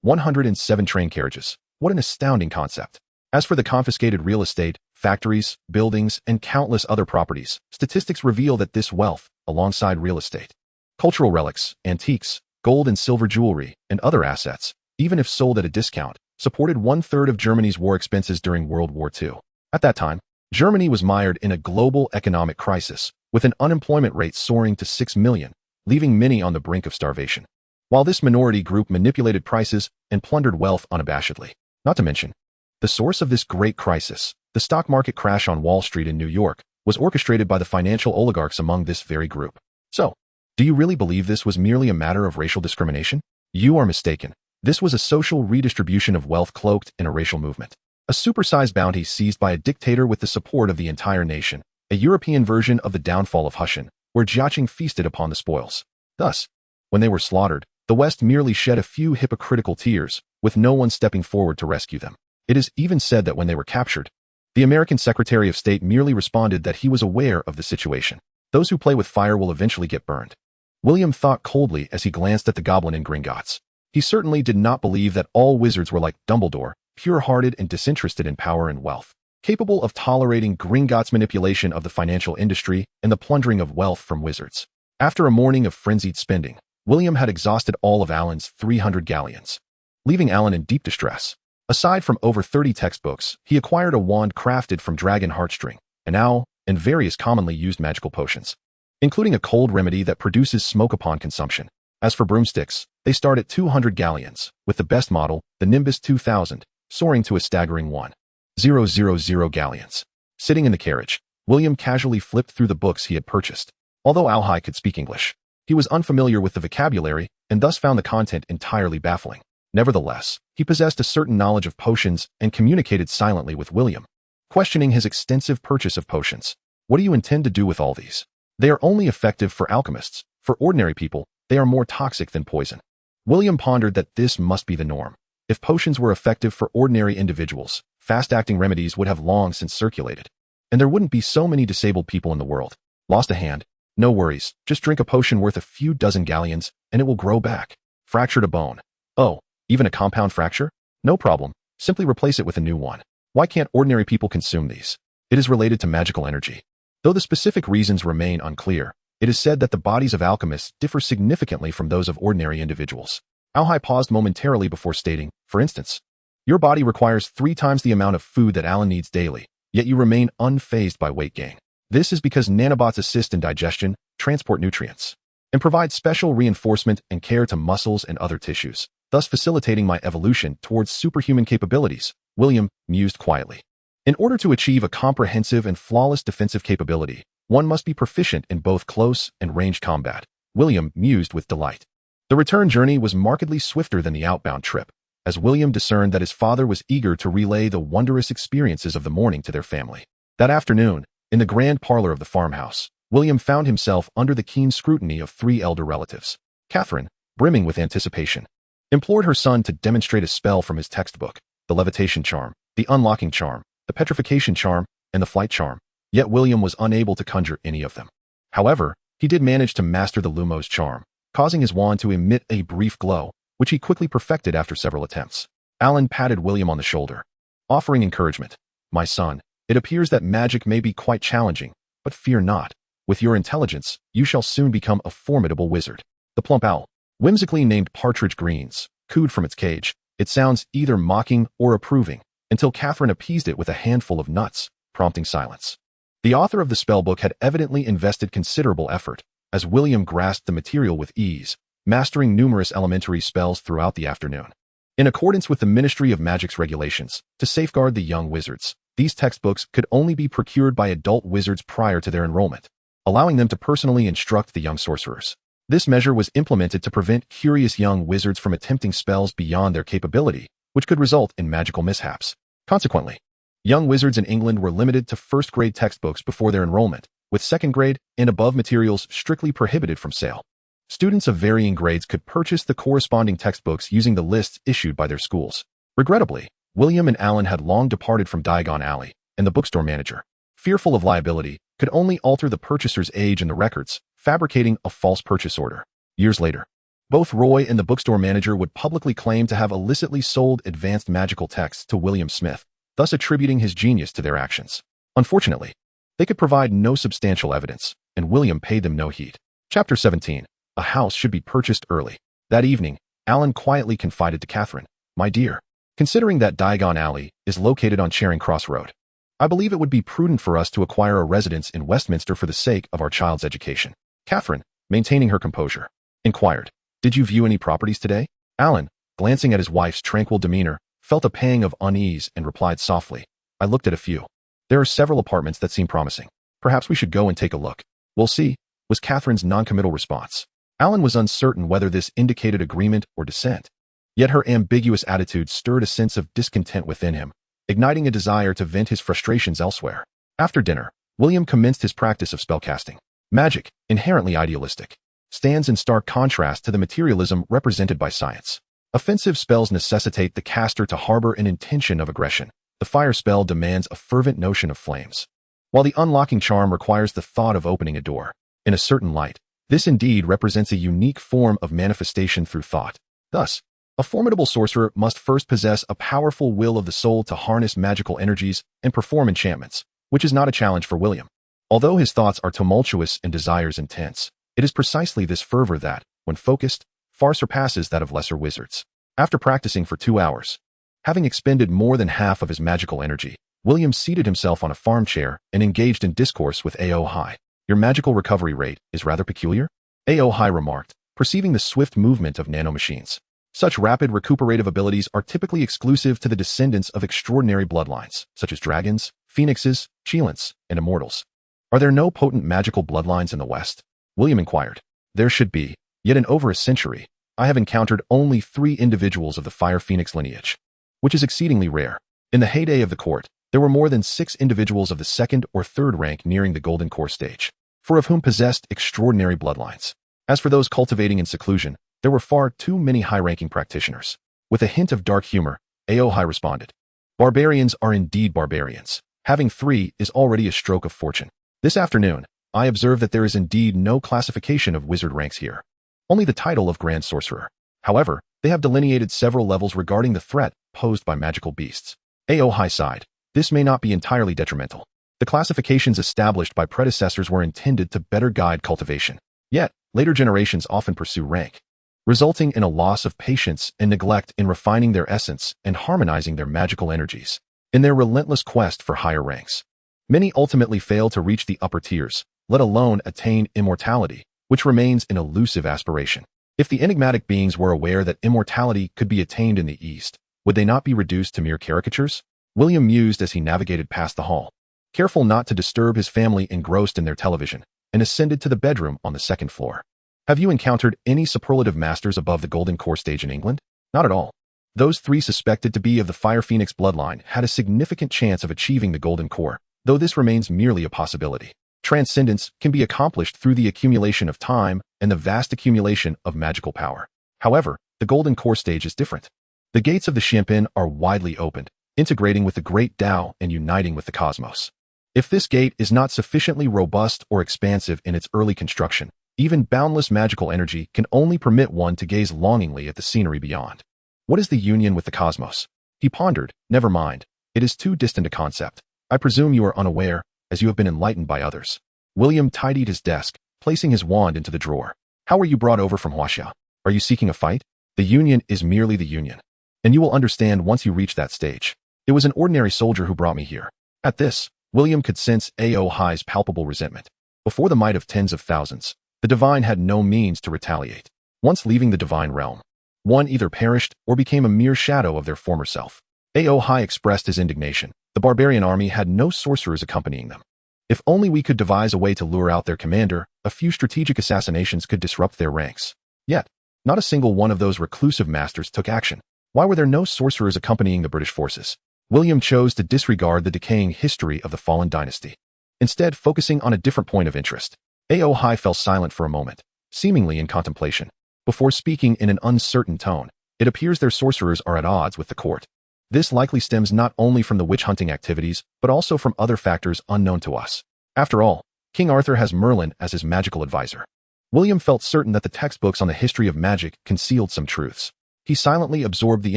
107 train carriages. What an astounding concept. As for the confiscated real estate, factories, buildings, and countless other properties, statistics reveal that this wealth, alongside real estate, cultural relics, antiques, gold and silver jewelry, and other assets, even if sold at a discount, supported 1/3 of Germany's war expenses during World War II. At that time, Germany was mired in a global economic crisis, with an unemployment rate soaring to 6 million, leaving many on the brink of starvation. While this minority group manipulated prices and plundered wealth unabashedly. Not to mention, the source of this great crisis, the stock market crash on Wall Street in New York, was orchestrated by the financial oligarchs among this very group. So, do you really believe this was merely a matter of racial discrimination? You are mistaken. This was a social redistribution of wealth cloaked in a racial movement. A supersized bounty seized by a dictator with the support of the entire nation, a European version of the downfall of Hushan, where Jiaqing feasted upon the spoils. Thus, when they were slaughtered, the West merely shed a few hypocritical tears, with no one stepping forward to rescue them. It is even said that when they were captured, the American Secretary of State merely responded that he was aware of the situation. Those who play with fire will eventually get burned. William thought coldly as he glanced at the goblin in Gringotts. He certainly did not believe that all wizards were like Dumbledore, pure-hearted and disinterested in power and wealth, capable of tolerating Gringotts' manipulation of the financial industry and the plundering of wealth from wizards. After a morning of frenzied spending, William had exhausted all of Alan's 300 galleons, leaving Alan in deep distress. Aside from over 30 textbooks, he acquired a wand crafted from dragon heartstring, an owl, and various commonly used magical potions, including a cold remedy that produces smoke upon consumption. As for broomsticks, they start at 200 galleons, with the best model, the Nimbus 2000, soaring to a staggering 1,000 galleons. Sitting in the carriage, William casually flipped through the books he had purchased. Although Alhai could speak English, he was unfamiliar with the vocabulary and thus found the content entirely baffling. Nevertheless, he possessed a certain knowledge of potions and communicated silently with William, questioning his extensive purchase of potions. What do you intend to do with all these? They are only effective for alchemists. For ordinary people, they are more toxic than poison. William pondered that this must be the norm. If potions were effective for ordinary individuals, fast-acting remedies would have long since circulated, and there wouldn't be so many disabled people in the world. Lost a hand? No worries, just drink a potion worth a few dozen galleons, and it will grow back. Fractured a bone? Oh, even a compound fracture? No problem, simply replace it with a new one. Why can't ordinary people consume these? It is related to magical energy. Though the specific reasons remain unclear, it is said that the bodies of alchemists differ significantly from those of ordinary individuals. Alhai paused momentarily before stating, for instance, your body requires 3 times the amount of food that Alan needs daily, yet you remain unfazed by weight gain. This is because nanobots assist in digestion, transport nutrients, and provide special reinforcement and care to muscles and other tissues, thus facilitating my evolution towards superhuman capabilities, William mused quietly. In order to achieve a comprehensive and flawless defensive capability, one must be proficient in both close and ranged combat, William mused with delight. The return journey was markedly swifter than the outbound trip, as William discerned that his father was eager to relay the wondrous experiences of the morning to their family. That afternoon, in the grand parlor of the farmhouse, William found himself under the keen scrutiny of 3 elder relatives. Catherine, brimming with anticipation, implored her son to demonstrate a spell from his textbook, the levitation charm, the unlocking charm, the petrification charm, and the flight charm, yet William was unable to conjure any of them. However, he did manage to master the Lumos charm, causing his wand to emit a brief glow, which he quickly perfected after several attempts. Alan patted William on the shoulder, offering encouragement. My son, it appears that magic may be quite challenging, but fear not. With your intelligence, you shall soon become a formidable wizard. The plump owl, whimsically named Partridge Greens, cooed from its cage. It sounds either mocking or approving, until Catherine appeased it with a handful of nuts, prompting silence. The author of the spellbook had evidently invested considerable effort, as William grasped the material with ease, mastering numerous elementary spells throughout the afternoon. In accordance with the Ministry of Magic's regulations, to safeguard the young wizards, these textbooks could only be procured by adult wizards prior to their enrollment, allowing them to personally instruct the young sorcerers. This measure was implemented to prevent curious young wizards from attempting spells beyond their capability, which could result in magical mishaps. Consequently, young wizards in England were limited to first-grade textbooks before their enrollment, with second-grade and above materials strictly prohibited from sale. Students of varying grades could purchase the corresponding textbooks using the lists issued by their schools. Regrettably, William and Alan had long departed from Diagon Alley, and the bookstore manager, fearful of liability, could only alter the purchaser's age in the records, fabricating a false purchase order. Years later, both Roy and the bookstore manager would publicly claim to have illicitly sold advanced magical texts to William Smith, thus attributing his genius to their actions. Unfortunately, they could provide no substantial evidence, and William paid them no heed. Chapter 17. A house should be purchased early. That evening, Alan quietly confided to Catherine, My dear, considering that Diagon Alley is located on Charing Cross Road, I believe it would be prudent for us to acquire a residence in Westminster for the sake of our child's education. Catherine, maintaining her composure, inquired, Did you view any properties today? Alan, glancing at his wife's tranquil demeanor, felt a pang of unease and replied softly, I looked at a few. There are several apartments that seem promising. Perhaps we should go and take a look. We'll see. was Catherine's noncommittal response. Alan was uncertain whether this indicated agreement or dissent. Yet her ambiguous attitude stirred a sense of discontent within him, igniting a desire to vent his frustrations elsewhere. After dinner, William commenced his practice of spellcasting. Magic, inherently idealistic, stands in stark contrast to the materialism represented by science. Offensive spells necessitate the caster to harbor an intention of aggression. The fire spell demands a fervent notion of flames, while the unlocking charm requires the thought of opening a door. In a certain light, this indeed represents a unique form of manifestation through thought. Thus, a formidable sorcerer must first possess a powerful will of the soul to harness magical energies and perform enchantments, which is not a challenge for William. Although his thoughts are tumultuous and desires intense, it is precisely this fervor that, when focused, far surpasses that of lesser wizards. After practicing for 2 hours, having expended more than half of his magical energy, William seated himself on a farm chair and engaged in discourse with A.O. High. Your magical recovery rate is rather peculiar, A.O. High remarked, perceiving the swift movement of nanomachines. Such rapid recuperative abilities are typically exclusive to the descendants of extraordinary bloodlines, such as dragons, phoenixes, Cheilants, and immortals. Are there no potent magical bloodlines in the West? William inquired. There should be, yet in over a century, I have encountered only 3 individuals of the Fire Phoenix lineage, which is exceedingly rare. In the heyday of the court, there were more than 6 individuals of the 2nd or 3rd rank nearing the Golden Core stage, for of whom possessed extraordinary bloodlines. As for those cultivating in seclusion, there were far too many high-ranking practitioners. With a hint of dark humor, A.O. High responded. Barbarians are indeed barbarians. Having 3 is already a stroke of fortune. This afternoon, I observe that there is indeed no classification of wizard ranks here. Only the title of Grand Sorcerer. However, they have delineated several levels regarding the threat posed by magical beasts. A.O. High sighed. This may not be entirely detrimental. The classifications established by predecessors were intended to better guide cultivation. Yet, later generations often pursue rank, resulting in a loss of patience and neglect in refining their essence and harmonizing their magical energies. In their relentless quest for higher ranks, many ultimately fail to reach the upper tiers, let alone attain immortality, which remains an elusive aspiration. If the enigmatic beings were aware that immortality could be attained in the East, would they not be reduced to mere caricatures? William mused as he navigated past the hall, careful not to disturb his family engrossed in their television, and ascended to the bedroom on the 2nd floor. Have you encountered any superlative masters above the Golden Core stage in England? Not at all. Those 3 suspected to be of the Fire Phoenix bloodline had a significant chance of achieving the Golden Core, though this remains merely a possibility. Transcendence can be accomplished through the accumulation of time and the vast accumulation of magical power. However, the Golden Core stage is different. The gates of the Shimpan are widely opened, integrating with the Great Tao and uniting with the cosmos. If this gate is not sufficiently robust or expansive in its early construction, even boundless magical energy can only permit one to gaze longingly at the scenery beyond. What is the union with the cosmos? He pondered. Never mind. It is too distant a concept. I presume you are unaware, as you have been enlightened by others. William tidied his desk, placing his wand into the drawer. How were you brought over from Huaxia? Are you seeking a fight? The union is merely the union, and you will understand once you reach that stage. It was an ordinary soldier who brought me here. At this, William could sense A.O. High's palpable resentment. Before the might of tens of thousands, the divine had no means to retaliate. Once leaving the divine realm, one either perished or became a mere shadow of their former self. A.O. High expressed his indignation. The barbarian army had no sorcerers accompanying them. If only we could devise a way to lure out their commander, a few strategic assassinations could disrupt their ranks. Yet, not a single one of those reclusive masters took action. Why were there no sorcerers accompanying the British forces? William chose to disregard the decaying history of the fallen dynasty, instead focusing on a different point of interest. A.O. High fell silent for a moment, seemingly in contemplation. Before speaking in an uncertain tone, it appears their sorcerers are at odds with the court. This likely stems not only from the witch-hunting activities, but also from other factors unknown to us. After all, King Arthur has Merlin as his magical advisor. William felt certain that the textbooks on the history of magic concealed some truths. He silently absorbed the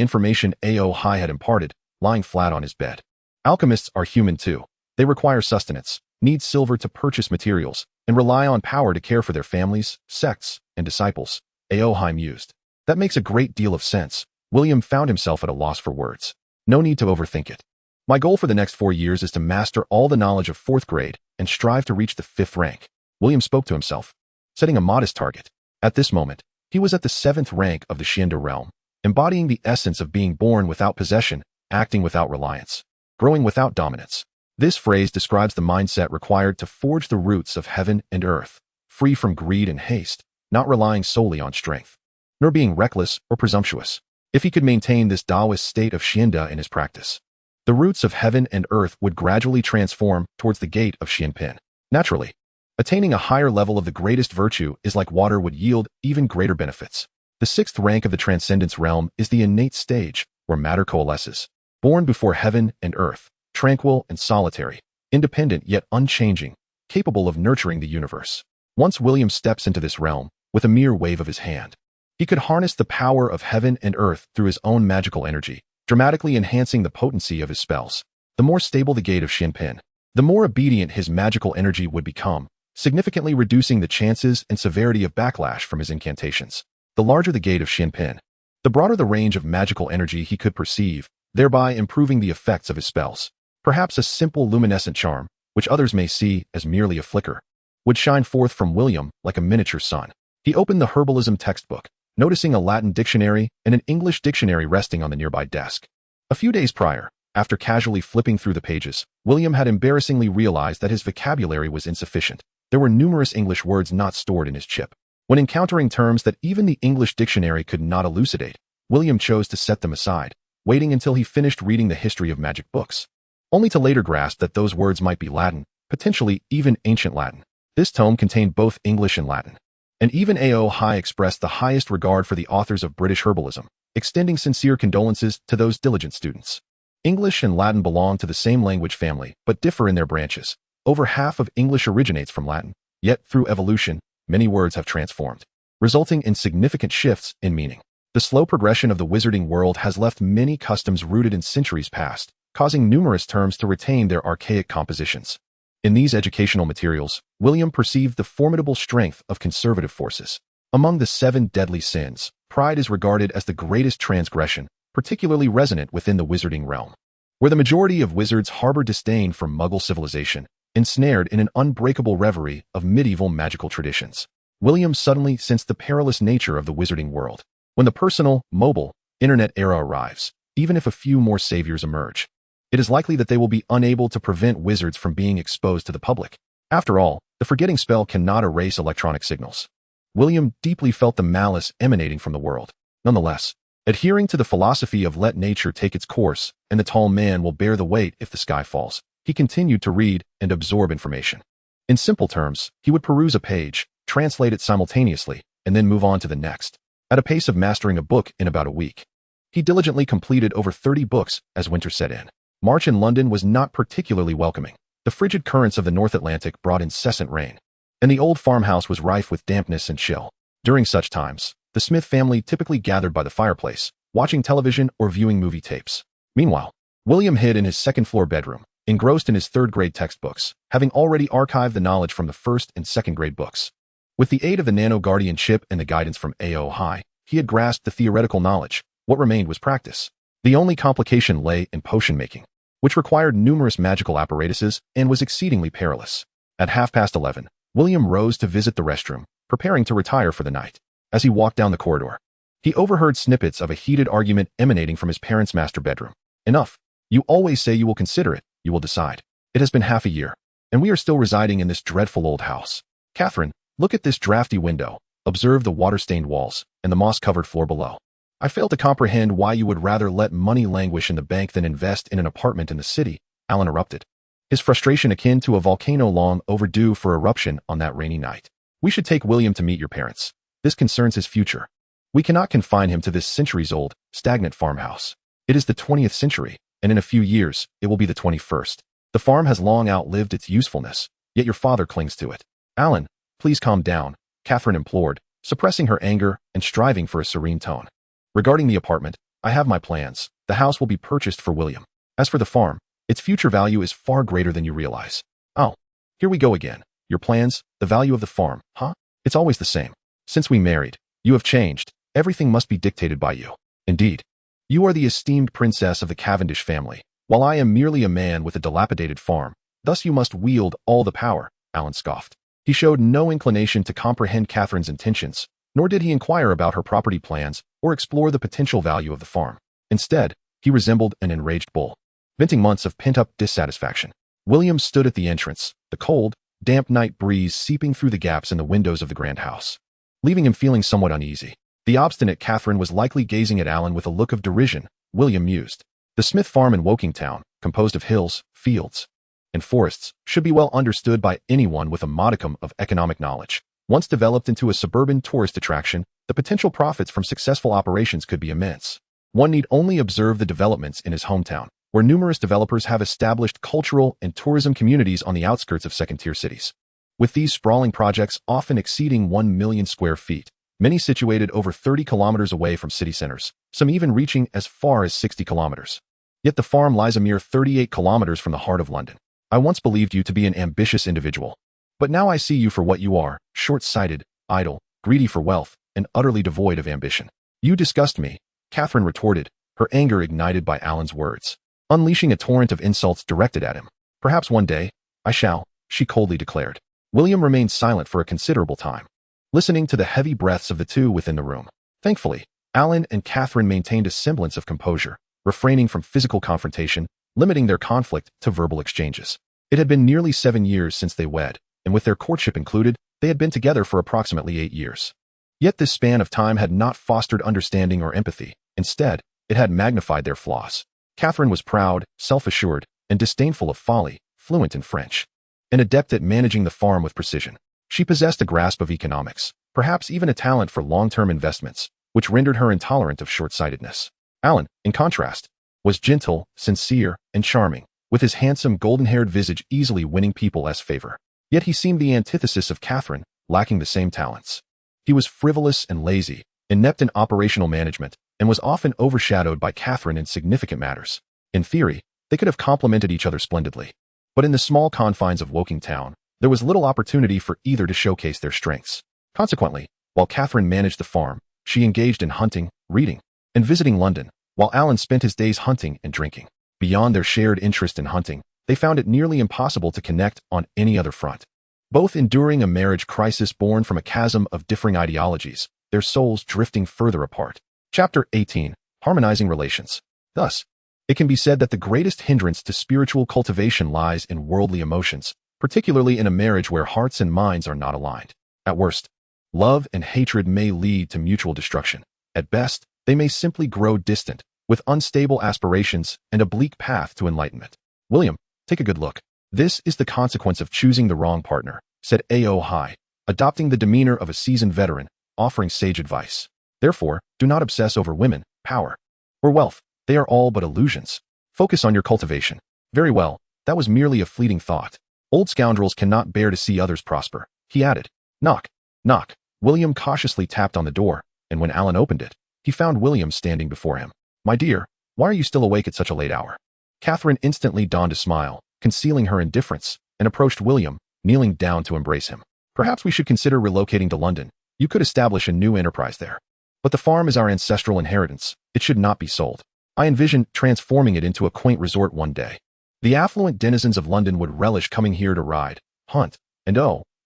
information A.O. High had imparted, lying flat on his bed. Alchemists are human too. They require sustenance, need silver to purchase materials, and rely on power to care for their families, sects, and disciples. A.O. High mused. That makes a great deal of sense. William found himself at a loss for words. No need to overthink it. My goal for the next 4 years is to master all the knowledge of 4th grade and strive to reach the 5th rank. William spoke to himself, setting a modest target. At this moment, he was at the 7th rank of the Shindo realm, embodying the essence of being born without possession, acting without reliance, growing without dominance. This phrase describes the mindset required to forge the roots of heaven and earth, free from greed and haste, not relying solely on strength, nor being reckless or presumptuous. If he could maintain this Taoist state of Xianda in his practice, the roots of heaven and earth would gradually transform towards the gate of Xianpin. Naturally, attaining a higher level of the greatest virtue is like water would yield even greater benefits. The sixth rank of the transcendence realm is the innate stage, where matter coalesces, born before heaven and earth, tranquil and solitary, independent yet unchanging, capable of nurturing the universe. Once William steps into this realm, with a mere wave of his hand, he could harness the power of heaven and earth through his own magical energy, dramatically enhancing the potency of his spells. The more stable the gate of Xianpin, the more obedient his magical energy would become, significantly reducing the chances and severity of backlash from his incantations. The larger the gate of Xianpin, the broader the range of magical energy he could perceive, thereby improving the effects of his spells. Perhaps a simple luminescent charm, which others may see as merely a flicker, would shine forth from William like a miniature sun. He opened the herbalism textbook, noticing a Latin dictionary and an English dictionary resting on the nearby desk. A few days prior, after casually flipping through the pages, William had embarrassingly realized that his vocabulary was insufficient. There were numerous English words not stored in his chip. When encountering terms that even the English dictionary could not elucidate, William chose to set them aside, waiting until he finished reading the history of magic books, only to later grasp that those words might be Latin, potentially even ancient Latin. This tome contained both English and Latin, and even A.O. High expressed the highest regard for the authors of British herbalism, extending sincere condolences to those diligent students. English and Latin belong to the same language family, but differ in their branches. Over half of English originates from Latin, yet through evolution, many words have transformed, resulting in significant shifts in meaning. The slow progression of the wizarding world has left many customs rooted in centuries past, causing numerous terms to retain their archaic compositions. In these educational materials, William perceived the formidable strength of conservative forces. Among the 7 deadly sins, pride is regarded as the greatest transgression, particularly resonant within the wizarding realm, where the majority of wizards harbor disdain for Muggle civilization, ensnared in an unbreakable reverie of medieval magical traditions. William suddenly sensed the perilous nature of the wizarding world. When the personal, mobile, internet era arrives, even if a few more saviors emerge, it is likely that they will be unable to prevent wizards from being exposed to the public. After all, the forgetting spell cannot erase electronic signals. William deeply felt the malice emanating from the world. Nonetheless, adhering to the philosophy of let nature take its course, and the tall man will bear the weight if the sky falls, he continued to read and absorb information. In simple terms, he would peruse a page, translate it simultaneously, and then move on to the next, at a pace of mastering a book in about a week. He diligently completed over 30 books as winter set in. March in London was not particularly welcoming. The frigid currents of the North Atlantic brought incessant rain, and the old farmhouse was rife with dampness and chill. During such times, the Smith family typically gathered by the fireplace, watching television or viewing movie tapes. Meanwhile, William hid in his second-floor bedroom, engrossed in his third-grade textbooks, having already archived the knowledge from the first and second-grade books. With the aid of the nanoguardian chip and the guidance from A.O. High, he had grasped the theoretical knowledge. What remained was practice. The only complication lay in potion-making, which required numerous magical apparatuses and was exceedingly perilous. At 11:30, William rose to visit the restroom, preparing to retire for the night. As he walked down the corridor, he overheard snippets of a heated argument emanating from his parents' master bedroom. Enough. You always say you will consider it, you will decide. It has been half a year, and we are still residing in this dreadful old house. Catherine, look at this drafty window, observe the water-stained walls, and the moss-covered floor below. I fail to comprehend why you would rather let money languish in the bank than invest in an apartment in the city, Alan erupted, his frustration akin to a volcano long overdue for eruption on that rainy night. We should take William to meet your parents. This concerns his future. We cannot confine him to this centuries-old, stagnant farmhouse. It is the 20th century, and in a few years, it will be the 21st. The farm has long outlived its usefulness, yet your father clings to it. Alan, please calm down, Catherine implored, suppressing her anger and striving for a serene tone. Regarding the apartment, I have my plans. The house will be purchased for William. As for the farm, its future value is far greater than you realize. Oh, here we go again. Your plans, the value of the farm, huh? It's always the same. Since we married, you have changed. Everything must be dictated by you. Indeed, you are the esteemed princess of the Cavendish family, while I am merely a man with a dilapidated farm. Thus you must wield all the power, Alan scoffed. He showed no inclination to comprehend Catherine's intentions, nor did he inquire about her property plans or explore the potential value of the farm. Instead, he resembled an enraged bull, venting months of pent-up dissatisfaction. William stood at the entrance, the cold, damp night breeze seeping through the gaps in the windows of the grand house, leaving him feeling somewhat uneasy. The obstinate Catherine was likely gazing at Alan with a look of derision, William mused. The Smith farm in Woking Town, composed of hills, fields, and forests, should be well understood by anyone with a modicum of economic knowledge. Once developed into a suburban tourist attraction, the potential profits from successful operations could be immense. One need only observe the developments in his hometown, where numerous developers have established cultural and tourism communities on the outskirts of second-tier cities. With these sprawling projects often exceeding 1 million square feet, many situated over 30 kilometers away from city centers, some even reaching as far as 60 kilometers. Yet the farm lies a mere 38 kilometers from the heart of London. I once believed you to be an ambitious individual, but now I see you for what you are, short-sighted, idle, greedy for wealth, and utterly devoid of ambition. You disgust me, Catherine retorted, her anger ignited by Alan's words, unleashing a torrent of insults directed at him. Perhaps one day, I shall, she coldly declared. William remained silent for a considerable time, listening to the heavy breaths of the two within the room. Thankfully, Alan and Catherine maintained a semblance of composure, refraining from physical confrontation, limiting their conflict to verbal exchanges. It had been nearly 7 years since they wed, and with their courtship included, they had been together for approximately 8 years. Yet this span of time had not fostered understanding or empathy. Instead, it had magnified their flaws. Catherine was proud, self-assured, and disdainful of folly, fluent in French, an adept at managing the farm with precision. She possessed a grasp of economics, perhaps even a talent for long-term investments, which rendered her intolerant of short-sightedness. Alan, in contrast, was gentle, sincere, and charming, with his handsome golden-haired visage easily winning people's favor. Yet he seemed the antithesis of Catherine, lacking the same talents. He was frivolous and lazy, inept in operational management, and was often overshadowed by Catherine in significant matters. In theory, they could have complemented each other splendidly. But in the small confines of Woking Town, there was little opportunity for either to showcase their strengths. Consequently, while Catherine managed the farm, she engaged in hunting, reading, and visiting London, while Alan spent his days hunting and drinking. Beyond their shared interest in hunting, they found it nearly impossible to connect on any other front. Both enduring a marriage crisis born from a chasm of differing ideologies, their souls drifting further apart. Chapter 18. Harmonizing Relations. Thus, it can be said that the greatest hindrance to spiritual cultivation lies in worldly emotions, particularly in a marriage where hearts and minds are not aligned. At worst, love and hatred may lead to mutual destruction. At best, they may simply grow distant, with unstable aspirations and a bleak path to enlightenment. William, take a good look. This is the consequence of choosing the wrong partner, said A.O. High, adopting the demeanor of a seasoned veteran, offering sage advice. Therefore, do not obsess over women, power, or wealth. They are all but illusions. Focus on your cultivation. Very well, that was merely a fleeting thought. Old scoundrels cannot bear to see others prosper, he added. Knock, knock. William cautiously tapped on the door, and when Alan opened it, he found William standing before him. My dear, why are you still awake at such a late hour? Catherine instantly donned a smile, concealing her indifference, and approached William, kneeling down to embrace him. Perhaps we should consider relocating to London. You could establish a new enterprise there. But the farm is our ancestral inheritance. It should not be sold. I envision transforming it into a quaint resort one day. The affluent denizens of London would relish coming here to ride, hunt, and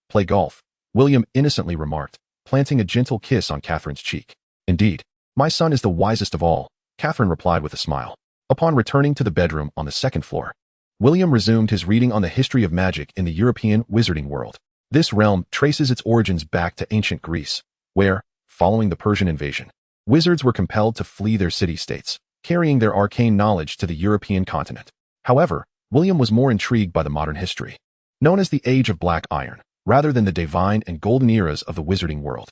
play golf, William innocently remarked, planting a gentle kiss on Catherine's cheek. Indeed, my son is the wisest of all, Catherine replied with a smile. Upon returning to the bedroom on the second floor, William resumed his reading on the history of magic in the European wizarding world. This realm traces its origins back to ancient Greece, where, following the Persian invasion, wizards were compelled to flee their city-states, carrying their arcane knowledge to the European continent. However, William was more intrigued by the modern history, known as the Age of Black Iron, rather than the divine and golden eras of the wizarding world.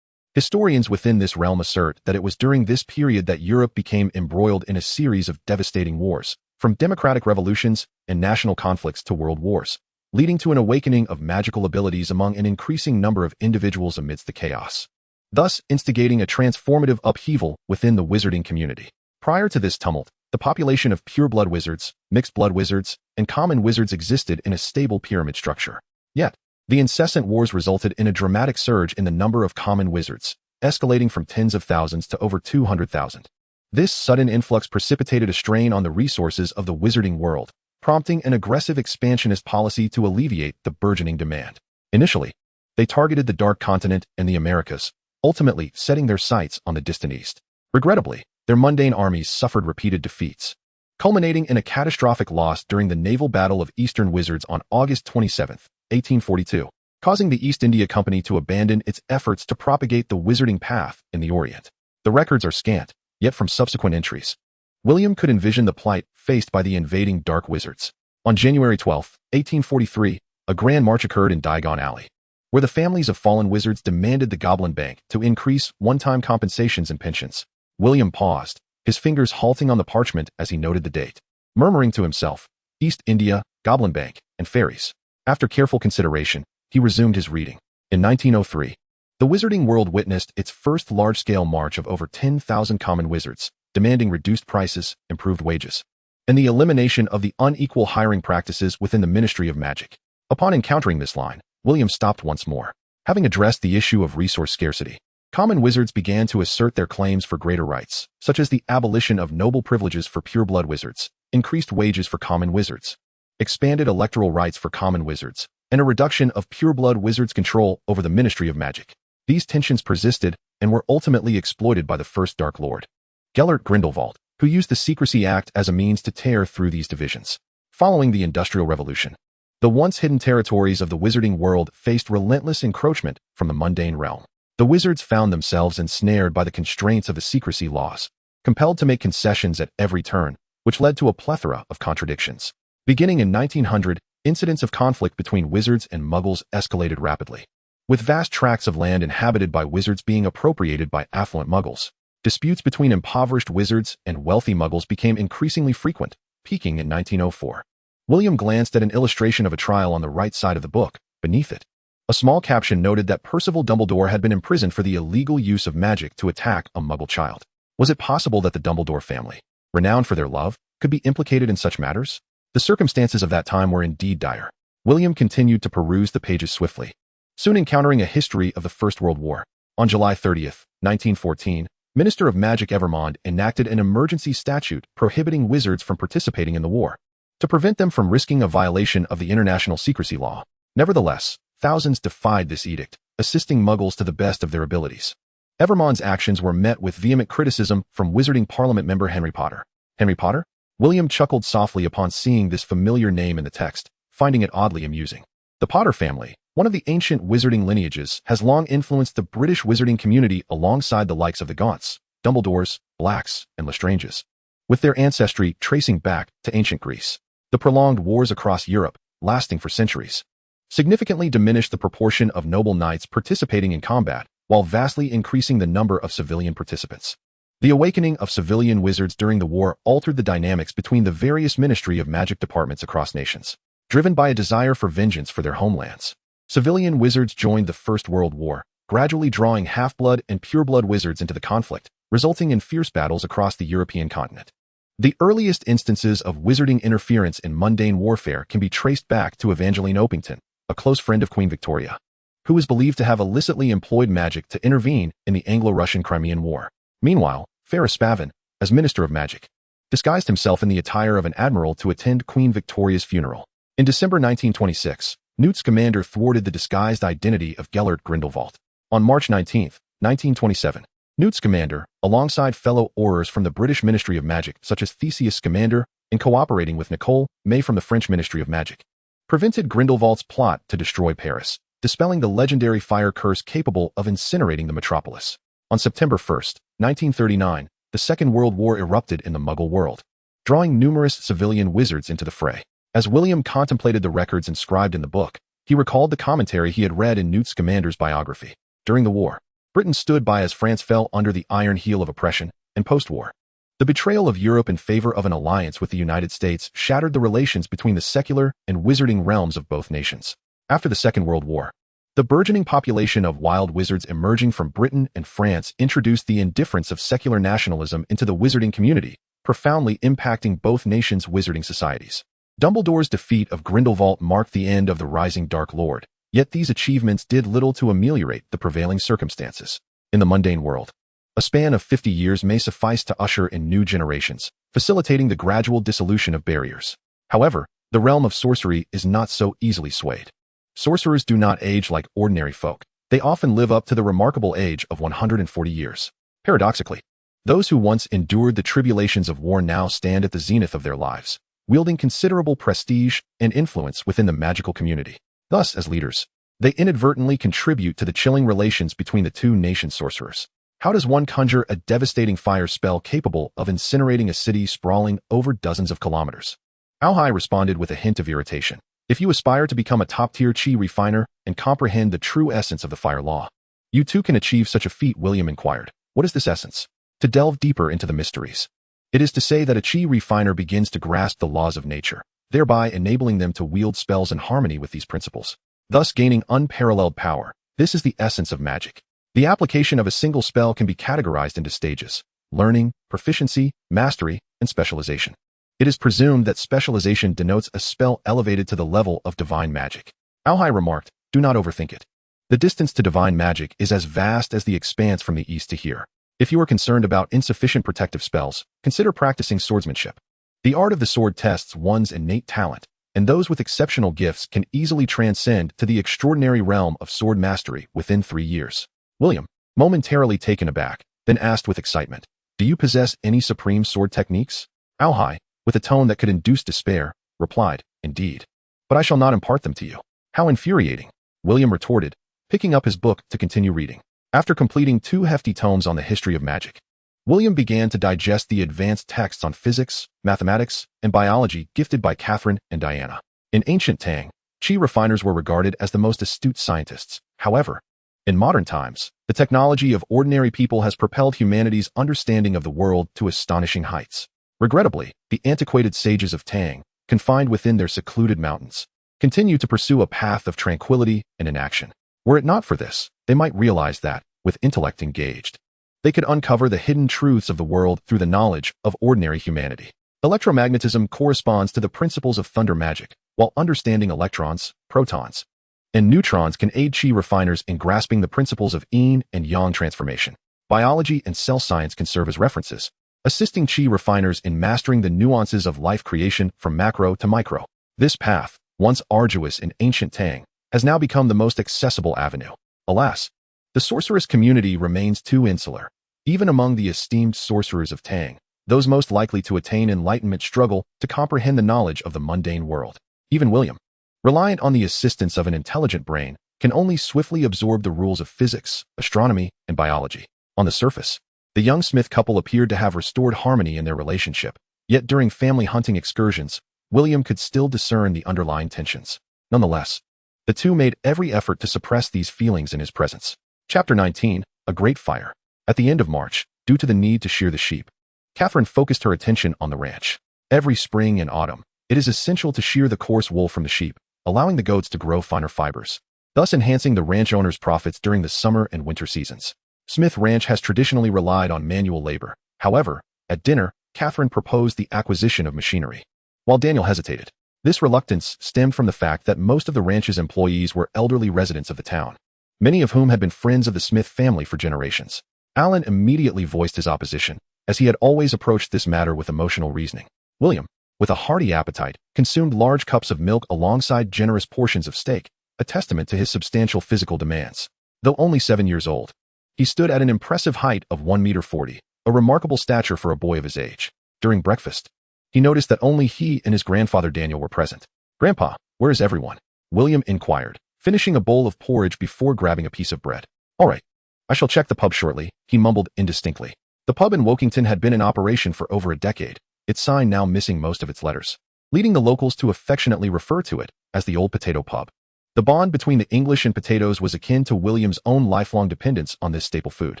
Historians within this realm assert that it was during this period that Europe became embroiled in a series of devastating wars, from democratic revolutions and national conflicts to world wars, leading to an awakening of magical abilities among an increasing number of individuals amidst the chaos, thus instigating a transformative upheaval within the wizarding community. Prior to this tumult, the population of pure-blood wizards, mixed-blood wizards, and common wizards existed in a stable pyramid structure. Yet, the incessant wars resulted in a dramatic surge in the number of common wizards, escalating from tens of thousands to over 200,000. This sudden influx precipitated a strain on the resources of the wizarding world, prompting an aggressive expansionist policy to alleviate the burgeoning demand. Initially, they targeted the Dark Continent and the Americas, ultimately setting their sights on the distant East. Regrettably, their mundane armies suffered repeated defeats, culminating in a catastrophic loss during the naval battle of Eastern Wizards on August 27, 1842, causing the East India Company to abandon its efforts to propagate the wizarding path in the Orient. The records are scant, yet from subsequent entries, William could envision the plight faced by the invading dark wizards. On January 12, 1843, a grand march occurred in Diagon Alley, where the families of fallen wizards demanded the Goblin Bank to increase one-time compensations and pensions. William paused, his fingers halting on the parchment as he noted the date, murmuring to himself, East India, Goblin Bank, and fairies. After careful consideration, he resumed his reading. In 1903, the Wizarding World witnessed its first large-scale march of over 10,000 common wizards, demanding reduced prices, improved wages, and the elimination of the unequal hiring practices within the Ministry of Magic. Upon encountering this line, William stopped once more. Having addressed the issue of resource scarcity, common wizards began to assert their claims for greater rights, such as the abolition of noble privileges for pure-blood wizards, increased wages for common wizards, expanded electoral rights for common wizards, and a reduction of pure-blood wizards' control over the Ministry of Magic. These tensions persisted and were ultimately exploited by the first Dark Lord, Gellert Grindelwald, who used the Secrecy Act as a means to tear through these divisions. Following the Industrial Revolution, the once hidden territories of the Wizarding World faced relentless encroachment from the mundane realm. The wizards found themselves ensnared by the constraints of the secrecy laws, compelled to make concessions at every turn, which led to a plethora of contradictions. Beginning in 1900, incidents of conflict between wizards and muggles escalated rapidly, with vast tracts of land inhabited by wizards being appropriated by affluent muggles. Disputes between impoverished wizards and wealthy muggles became increasingly frequent, peaking in 1904. William glanced at an illustration of a trial on the right side of the book. Beneath it, a small caption noted that Percival Dumbledore had been imprisoned for the illegal use of magic to attack a muggle child. Was it possible that the Dumbledore family, renowned for their love, could be implicated in such matters? The circumstances of that time were indeed dire. William continued to peruse the pages swiftly, soon encountering a history of the First World War. On July 30, 1914, Minister of Magic Evermond enacted an emergency statute prohibiting wizards from participating in the war, to prevent them from risking a violation of the international secrecy law. Nevertheless, thousands defied this edict, assisting muggles to the best of their abilities. Evermond's actions were met with vehement criticism from Wizarding Parliament member HarryPotter. HarryPotter? William chuckled softly upon seeing this familiar name in the text, finding it oddly amusing. The Potter family, one of the ancient wizarding lineages, has long influenced the British wizarding community alongside the likes of the Gaunts, Dumbledores, Blacks, and Lestranges, with their ancestry tracing back to ancient Greece. The prolonged wars across Europe, lasting for centuries, significantly diminished the proportion of noble knights participating in combat, while vastly increasing the number of civilian participants. The awakening of civilian wizards during the war altered the dynamics between the various Ministry of Magic departments across nations. Driven by a desire for vengeance for their homelands, civilian wizards joined the First World War, gradually drawing half-blood and pure-blood wizards into the conflict, resulting in fierce battles across the European continent. The earliest instances of wizarding interference in mundane warfare can be traced back to Evangeline Opington, a close friend of Queen Victoria, who is believed to have illicitly employed magic to intervene in the Anglo-Russian Crimean War. Meanwhile, Ferrus Spavin, as Minister of Magic, disguised himself in the attire of an admiral to attend Queen Victoria's funeral. In December 1926, Newt Scamander thwarted the disguised identity of Gellert Grindelwald. On March 19, 1927, Newt Scamander, alongside fellow Aurors from the British Ministry of Magic such as Theseus Scamander, and cooperating with Nicole May from the French Ministry of Magic, prevented Grindelwald's plot to destroy Paris, dispelling the legendary fire curse capable of incinerating the metropolis. On September 1, 1939, the Second World War erupted in the Muggle world, drawing numerous civilian wizards into the fray. As William contemplated the records inscribed in the book, he recalled the commentary he had read in Newt Scamander's biography. During the war, Britain stood by as France fell under the iron heel of oppression, and post-war, the betrayal of Europe in favor of an alliance with the United States shattered the relations between the secular and wizarding realms of both nations. After the Second World War, the burgeoning population of wild wizards emerging from Britain and France introduced the indifference of secular nationalism into the wizarding community, profoundly impacting both nations' wizarding societies. Dumbledore's defeat of Grindelwald marked the end of the rising Dark Lord, yet these achievements did little to ameliorate the prevailing circumstances. In the mundane world, a span of 50 years may suffice to usher in new generations, facilitating the gradual dissolution of barriers. However, the realm of sorcery is not so easily swayed. Sorcerers do not age like ordinary folk. They often live up to the remarkable age of 140 years. Paradoxically, those who once endured the tribulations of war now stand at the zenith of their lives, wielding considerable prestige and influence within the magical community. Thus, as leaders, they inadvertently contribute to the chilling relations between the two nation sorcerers. How does one conjure a devastating fire spell capable of incinerating a city sprawling over dozens of kilometers? Alhai responded with a hint of irritation. If you aspire to become a top-tier chi refiner and comprehend the true essence of the fire law, you too can achieve such a feat, William inquired. What is this essence? To delve deeper into the mysteries. It is to say that a chi refiner begins to grasp the laws of nature, thereby enabling them to wield spells in harmony with these principles, thus gaining unparalleled power. This is the essence of magic. The application of a single spell can be categorized into stages: learning, proficiency, mastery, and specialization. It is presumed that specialization denotes a spell elevated to the level of divine magic. Alhai remarked, do not overthink it. The distance to divine magic is as vast as the expanse from the east to here. If you are concerned about insufficient protective spells, consider practicing swordsmanship. The art of the sword tests one's innate talent, and those with exceptional gifts can easily transcend to the extraordinary realm of sword mastery within 3 years. William, momentarily taken aback, then asked with excitement, do you possess any supreme sword techniques? Alhai, with a tone that could induce despair, replied, indeed. But I shall not impart them to you. How infuriating, William retorted, picking up his book to continue reading. After completing 2 hefty tomes on the history of magic, William began to digest the advanced texts on physics, mathematics, and biology gifted by Catherine and Diana. In ancient Tang, chi refiners were regarded as the most astute scientists. However, in modern times, the technology of ordinary people has propelled humanity's understanding of the world to astonishing heights. Regrettably, the antiquated sages of Tang, confined within their secluded mountains, continue to pursue a path of tranquility and inaction. Were it not for this, they might realize that, with intellect engaged, they could uncover the hidden truths of the world through the knowledge of ordinary humanity. Electromagnetism corresponds to the principles of thunder magic, while understanding electrons, protons, and neutrons can aid chi refiners in grasping the principles of yin and yang transformation. Biology and cell science can serve as references, assisting chi refiners in mastering the nuances of life creation from macro to micro. This path, once arduous in ancient Tang, has now become the most accessible avenue. Alas, the sorceress community remains too insular. Even among the esteemed sorcerers of Tang, those most likely to attain enlightenment struggle to comprehend the knowledge of the mundane world. Even William, reliant on the assistance of an intelligent brain, can only swiftly absorb the rules of physics, astronomy, and biology. On the surface, the young Smith couple appeared to have restored harmony in their relationship, yet during family hunting excursions, William could still discern the underlying tensions. Nonetheless, the two made every effort to suppress these feelings in his presence. Chapter 19, A Great Fire. At the end of March, due to the need to shear the sheep, Catherine focused her attention on the ranch. Every spring and autumn, it is essential to shear the coarse wool from the sheep, allowing the goats to grow finer fibers, thus enhancing the ranch owner's profits during the summer and winter seasons. Smith Ranch has traditionally relied on manual labor. However, at dinner, Catherine proposed the acquisition of machinery. While Daniel hesitated, this reluctance stemmed from the fact that most of the ranch's employees were elderly residents of the town, many of whom had been friends of the Smith family for generations. Alan immediately voiced his opposition, as he had always approached this matter with emotional reasoning. William, with a hearty appetite, consumed large cups of milk alongside generous portions of steak, a testament to his substantial physical demands. Though only 7 years old, he stood at an impressive height of 1.40 meters, a remarkable stature for a boy of his age. During breakfast, he noticed that only he and his grandfather Daniel were present. "Grandpa, where is everyone?" William inquired, finishing a bowl of porridge before grabbing a piece of bread. "All right, I shall check the pub shortly," he mumbled indistinctly. The pub in Wokington had been in operation for over a decade, its sign now missing most of its letters, leading the locals to affectionately refer to it as the Old Potato Pub. The bond between the English and potatoes was akin to William's own lifelong dependence on this staple food.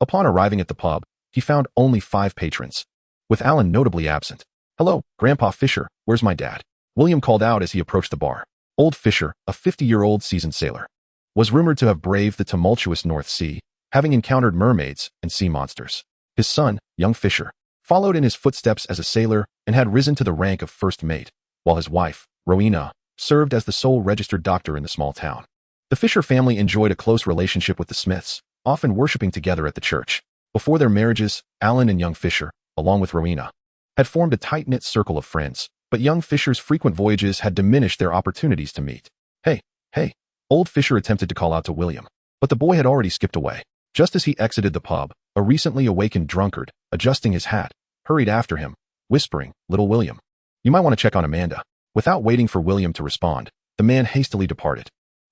Upon arriving at the pub, he found only 5 patrons, with Alan notably absent. "Hello, Grandpa Fisher, where's my dad?" William called out as he approached the bar. Old Fisher, a 50-year-old seasoned sailor, was rumored to have braved the tumultuous North Sea, having encountered mermaids and sea monsters. His son, young Fisher, followed in his footsteps as a sailor and had risen to the rank of first mate, while his wife, Rowena, served as the sole registered doctor in the small town. The Fisher family enjoyed a close relationship with the Smiths, often worshiping together at the church. Before their marriages, Alan and young Fisher, along with Rowena, had formed a tight-knit circle of friends, but young Fisher's frequent voyages had diminished their opportunities to meet. Hey, old Fisher attempted to call out to William, but the boy had already skipped away. Just as he exited the pub, a recently awakened drunkard, adjusting his hat, hurried after him, whispering, "Little William, you might want to check on Amanda." Without waiting for William to respond, the man hastily departed.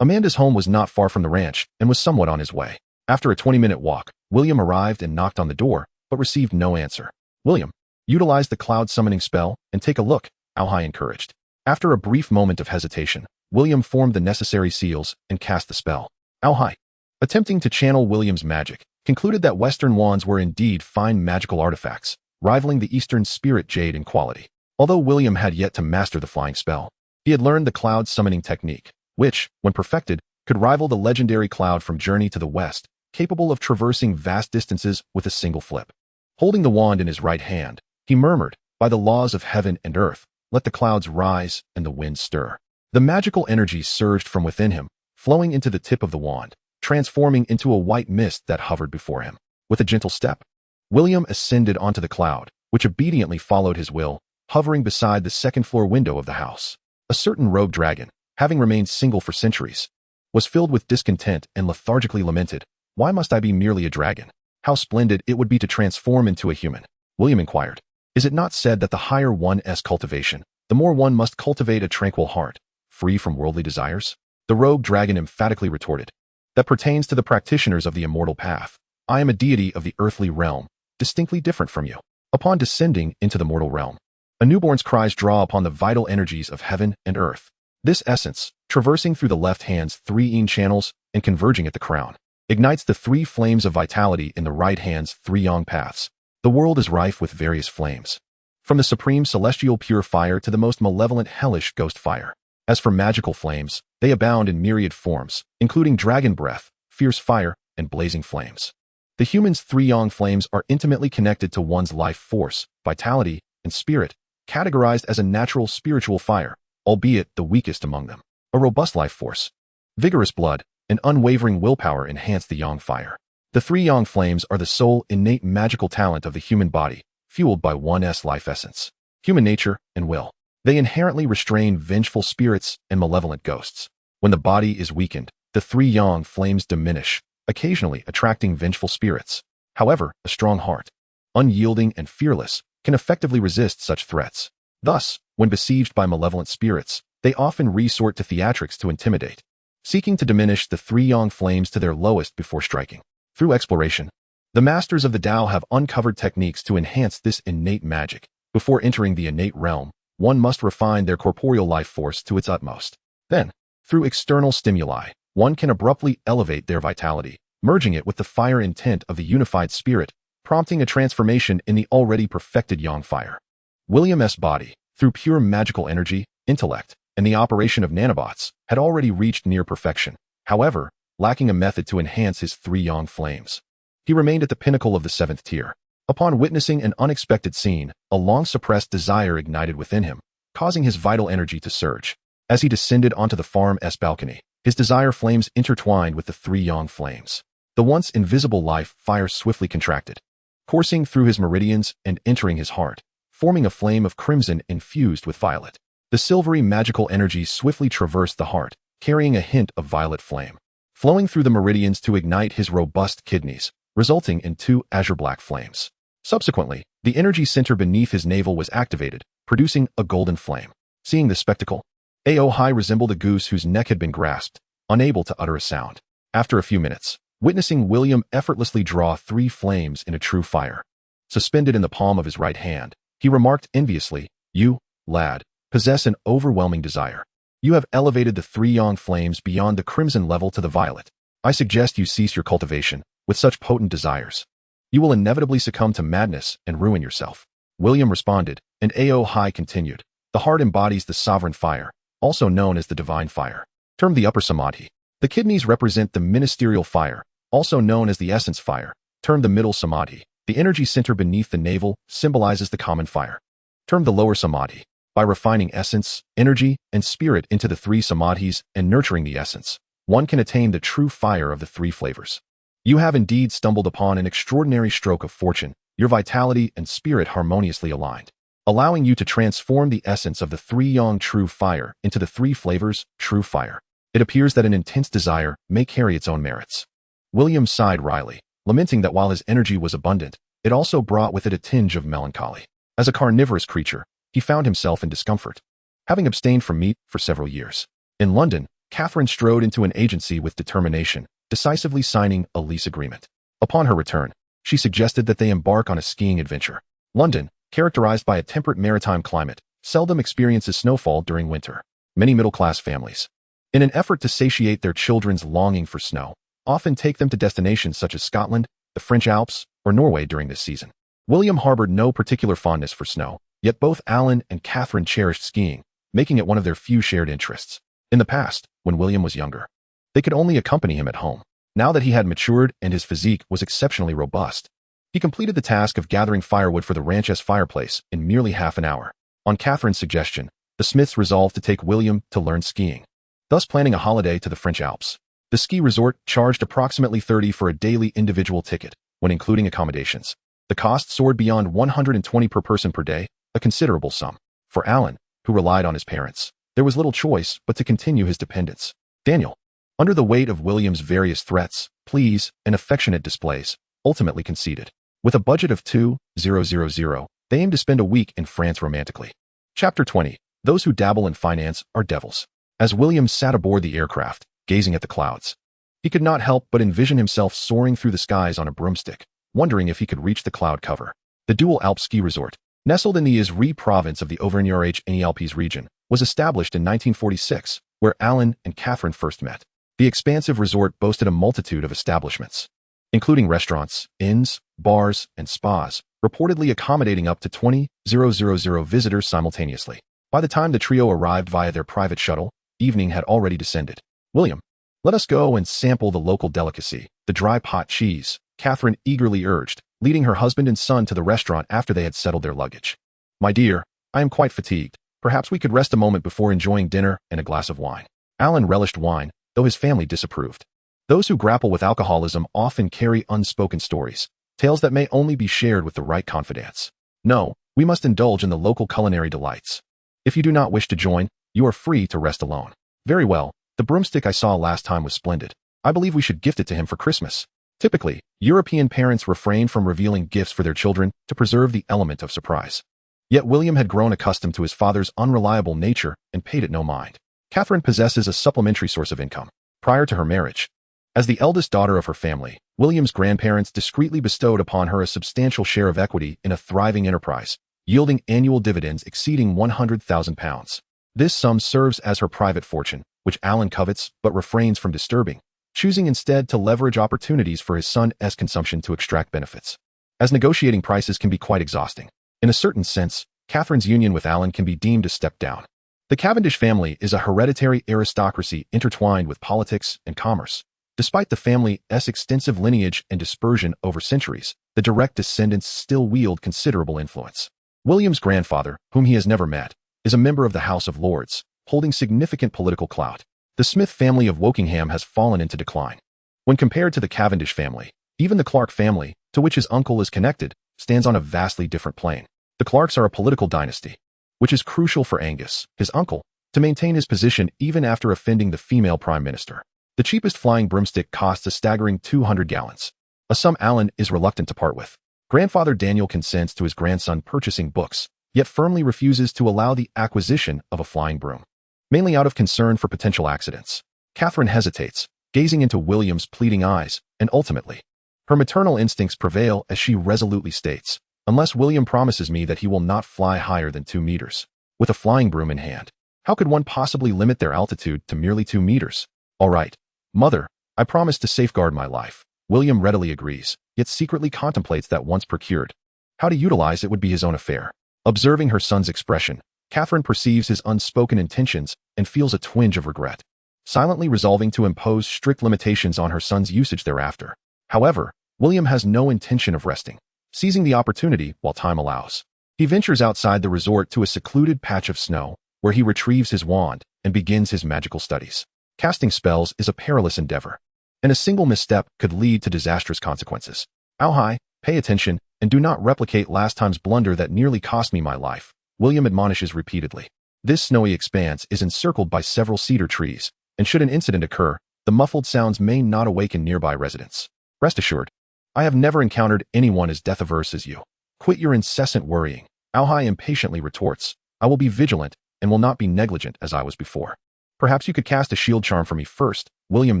Amanda's home was not far from the ranch and was somewhat on his way. After a 20-minute walk, William arrived and knocked on the door, but received no answer. William, utilize the cloud summoning spell and take a look, Alhai encouraged. After a brief moment of hesitation, William formed the necessary seals and cast the spell. Alhai, attempting to channel William's magic, concluded that Western wands were indeed fine magical artifacts, rivaling the Eastern spirit jade in quality. Although William had yet to master the flying spell, he had learned the cloud summoning technique, which, when perfected, could rival the legendary cloud from Journey to the West, capable of traversing vast distances with a single flip. Holding the wand in his right hand, he murmured, "By the laws of heaven and earth, let the clouds rise and the winds stir." The magical energy surged from within him, flowing into the tip of the wand, transforming into a white mist that hovered before him. With a gentle step, William ascended onto the cloud, which obediently followed his will, hovering beside the second-floor window of the house. A certain rogue dragon, having remained single for centuries, was filled with discontent and lethargically lamented, "Why must I be merely a dragon? How splendid it would be to transform into a human." William inquired, "Is it not said that the higher one's cultivation, the more one must cultivate a tranquil heart, free from worldly desires?" The rogue dragon emphatically retorted, "That pertains to the practitioners of the immortal path. I am a deity of the earthly realm, distinctly different from you." Upon descending into the mortal realm, a newborn's cries draw upon the vital energies of heaven and earth. This essence, traversing through the left hand's 3 yin channels and converging at the crown, ignites the 3 flames of vitality in the right hand's 3 yang paths. The world is rife with various flames, from the supreme celestial pure fire to the most malevolent hellish ghost fire. As for magical flames, they abound in myriad forms, including dragon breath, fierce fire, and blazing flames. The human's 3 yang flames are intimately connected to one's life force, vitality, and spirit, categorized as a natural spiritual fire, albeit the weakest among them. A robust life force, vigorous blood, and unwavering willpower enhance the yang fire. The 3 yang flames are the sole innate magical talent of the human body, fueled by one's life essence, human nature, and will. They inherently restrain vengeful spirits and malevolent ghosts. When the body is weakened, the 3 yang flames diminish, occasionally attracting vengeful spirits. However, a strong heart, unyielding and fearless, can effectively resist such threats. Thus, when besieged by malevolent spirits, they often resort to theatrics to intimidate, seeking to diminish the 3 yang flames to their lowest before striking. Through exploration, the masters of the Tao have uncovered techniques to enhance this innate magic. Before entering the innate realm, one must refine their corporeal life force to its utmost. Then, through external stimuli, one can abruptly elevate their vitality, merging it with the fire intent of the unified spirit, prompting a transformation in the already perfected yang fire. William's body, through pure magical energy, intellect, and the operation of nanobots, had already reached near perfection. However, lacking a method to enhance his 3 yang flames, he remained at the pinnacle of the 7th tier. Upon witnessing an unexpected scene, a long-suppressed desire ignited within him, causing his vital energy to surge. As he descended onto the farm's balcony, his desire flames intertwined with the 3 yang flames. The once invisible life fire swiftly contracted, coursing through his meridians and entering his heart, forming a flame of crimson infused with violet. The silvery magical energy swiftly traversed the heart, carrying a hint of violet flame, flowing through the meridians to ignite his robust kidneys, resulting in 2 azure-black flames. Subsequently, the energy center beneath his navel was activated, producing a golden flame. Seeing the spectacle, Aohai resembled a goose whose neck had been grasped, unable to utter a sound. After a few minutes, witnessing William effortlessly draw 3 flames in a true fire, suspended in the palm of his right hand, he remarked enviously, "You, lad, possess an overwhelming desire. You have elevated the 3 yang flames beyond the crimson level to the violet. I suggest you cease your cultivation. With such potent desires, you will inevitably succumb to madness and ruin yourself." William responded, and Aohai continued, "The heart embodies the sovereign fire, also known as the divine fire, termed the upper samadhi. The kidneys represent the ministerial fire, also known as the essence fire, termed the middle samadhi. The energy center beneath the navel symbolizes the common fire, termed the lower samadhi. By refining essence, energy, and spirit into the 3 samadhis and nurturing the essence, one can attain the true fire of the 3 flavors. You have indeed stumbled upon an extraordinary stroke of fortune, your vitality and spirit harmoniously aligned, allowing you to transform the essence of the 3 yang true fire into the 3 flavors true fire. It appears that an intense desire may carry its own merits." William sighed wryly, lamenting that while his energy was abundant, it also brought with it a tinge of melancholy. As a carnivorous creature, he found himself in discomfort, having abstained from meat for several years. In London, Catherine strode into an agency with determination, decisively signing a lease agreement. Upon her return, she suggested that they embark on a skiing adventure. London, characterized by a temperate maritime climate, seldom experiences snowfall during winter. Many middle-class families, in an effort to satiate their children's longing for snow, often take them to destinations such as Scotland, the French Alps, or Norway during this season. William harbored no particular fondness for snow, yet both Alan and Catherine cherished skiing, making it one of their few shared interests. In the past, when William was younger, they could only accompany him at home. Now that he had matured and his physique was exceptionally robust, he completed the task of gathering firewood for the ranch's fireplace in merely half an hour. On Catherine's suggestion, the Smiths resolved to take William to learn skiing, thus planning a holiday to the French Alps. The ski resort charged approximately $30 for a daily individual ticket, when including accommodations. The cost soared beyond $120 per person per day, a considerable sum. For Alan, who relied on his parents, there was little choice but to continue his dependence. Daniel, under the weight of William's various threats, pleas, and affectionate displays, ultimately conceded. With a budget of $2,000, they aimed to spend a week in France romantically. Chapter 20. Those who dabble in finance are devils. As William sat aboard the aircraft, gazing at the clouds, he could not help but envision himself soaring through the skies on a broomstick, wondering if he could reach the cloud cover. The Duel Alps ski resort, nestled in the Isère province of the Auvergne-Rhône-Alpes region, was established in 1946, where Alan and Catherine first met. The expansive resort boasted a multitude of establishments, including restaurants, inns, bars, and spas, reportedly accommodating up to 20,000 visitors simultaneously. By the time the trio arrived via their private shuttle, evening had already descended. William, let us go and sample the local delicacy, the dry pot cheese, Catherine eagerly urged, leading her husband and son to the restaurant after they had settled their luggage. My dear, I am quite fatigued. Perhaps we could rest a moment before enjoying dinner and a glass of wine. Alan relished wine, though his family disapproved. Those who grapple with alcoholism often carry unspoken stories, tales that may only be shared with the right confidants. No, we must indulge in the local culinary delights. If you do not wish to join, you are free to rest alone. Very well, the broomstick I saw last time was splendid. I believe we should gift it to him for Christmas. Typically, European parents refrain from revealing gifts for their children to preserve the element of surprise. Yet William had grown accustomed to his father's unreliable nature and paid it no mind. Catherine possesses a supplementary source of income. Prior to her marriage, as the eldest daughter of her family, William's grandparents discreetly bestowed upon her a substantial share of equity in a thriving enterprise, yielding annual dividends exceeding £100,000. This sum serves as her private fortune, which Alan covets but refrains from disturbing, choosing instead to leverage opportunities for his son's consumption to extract benefits. As negotiating prices can be quite exhausting, in a certain sense, Catherine's union with Alan can be deemed a step down. The Cavendish family is a hereditary aristocracy intertwined with politics and commerce. Despite the family's extensive lineage and dispersion over centuries, the direct descendants still wield considerable influence. William's grandfather, whom he has never met, is a member of the House of Lords, holding significant political clout. The Smith family of Wokingham has fallen into decline. When compared to the Cavendish family, even the Clark family, to which his uncle is connected, stands on a vastly different plane. The Clarks are a political dynasty, which is crucial for Angus, his uncle, to maintain his position even after offending the female prime minister. The cheapest flying broomstick costs a staggering 200 gallons, a sum Alan is reluctant to part with. Grandfather Daniel consents to his grandson purchasing books, yet firmly refuses to allow the acquisition of a flying broom, mainly out of concern for potential accidents. Catherine hesitates, gazing into William's pleading eyes, and ultimately, her maternal instincts prevail as she resolutely states, unless William promises me that he will not fly higher than 2 meters. With a flying broom in hand, how could one possibly limit their altitude to merely 2 meters? All right, mother, I promise to safeguard my life. William readily agrees, yet secretly contemplates that once procured, how to utilize it would be his own affair. Observing her son's expression, Catherine perceives his unspoken intentions and feels a twinge of regret, silently resolving to impose strict limitations on her son's usage thereafter. However, William has no intention of resting, seizing the opportunity while time allows. He ventures outside the resort to a secluded patch of snow, where he retrieves his wand and begins his magical studies. Casting spells is a perilous endeavor, and a single misstep could lead to disastrous consequences. Auhai, pay attention, and do not replicate last time's blunder that nearly cost me my life, William admonishes repeatedly. This snowy expanse is encircled by several cedar trees, and should an incident occur, the muffled sounds may not awaken nearby residents. Rest assured, I have never encountered anyone as death-averse as you. Quit your incessant worrying, Auhai impatiently retorts. I will be vigilant and will not be negligent as I was before. Perhaps you could cast a shield charm for me first, William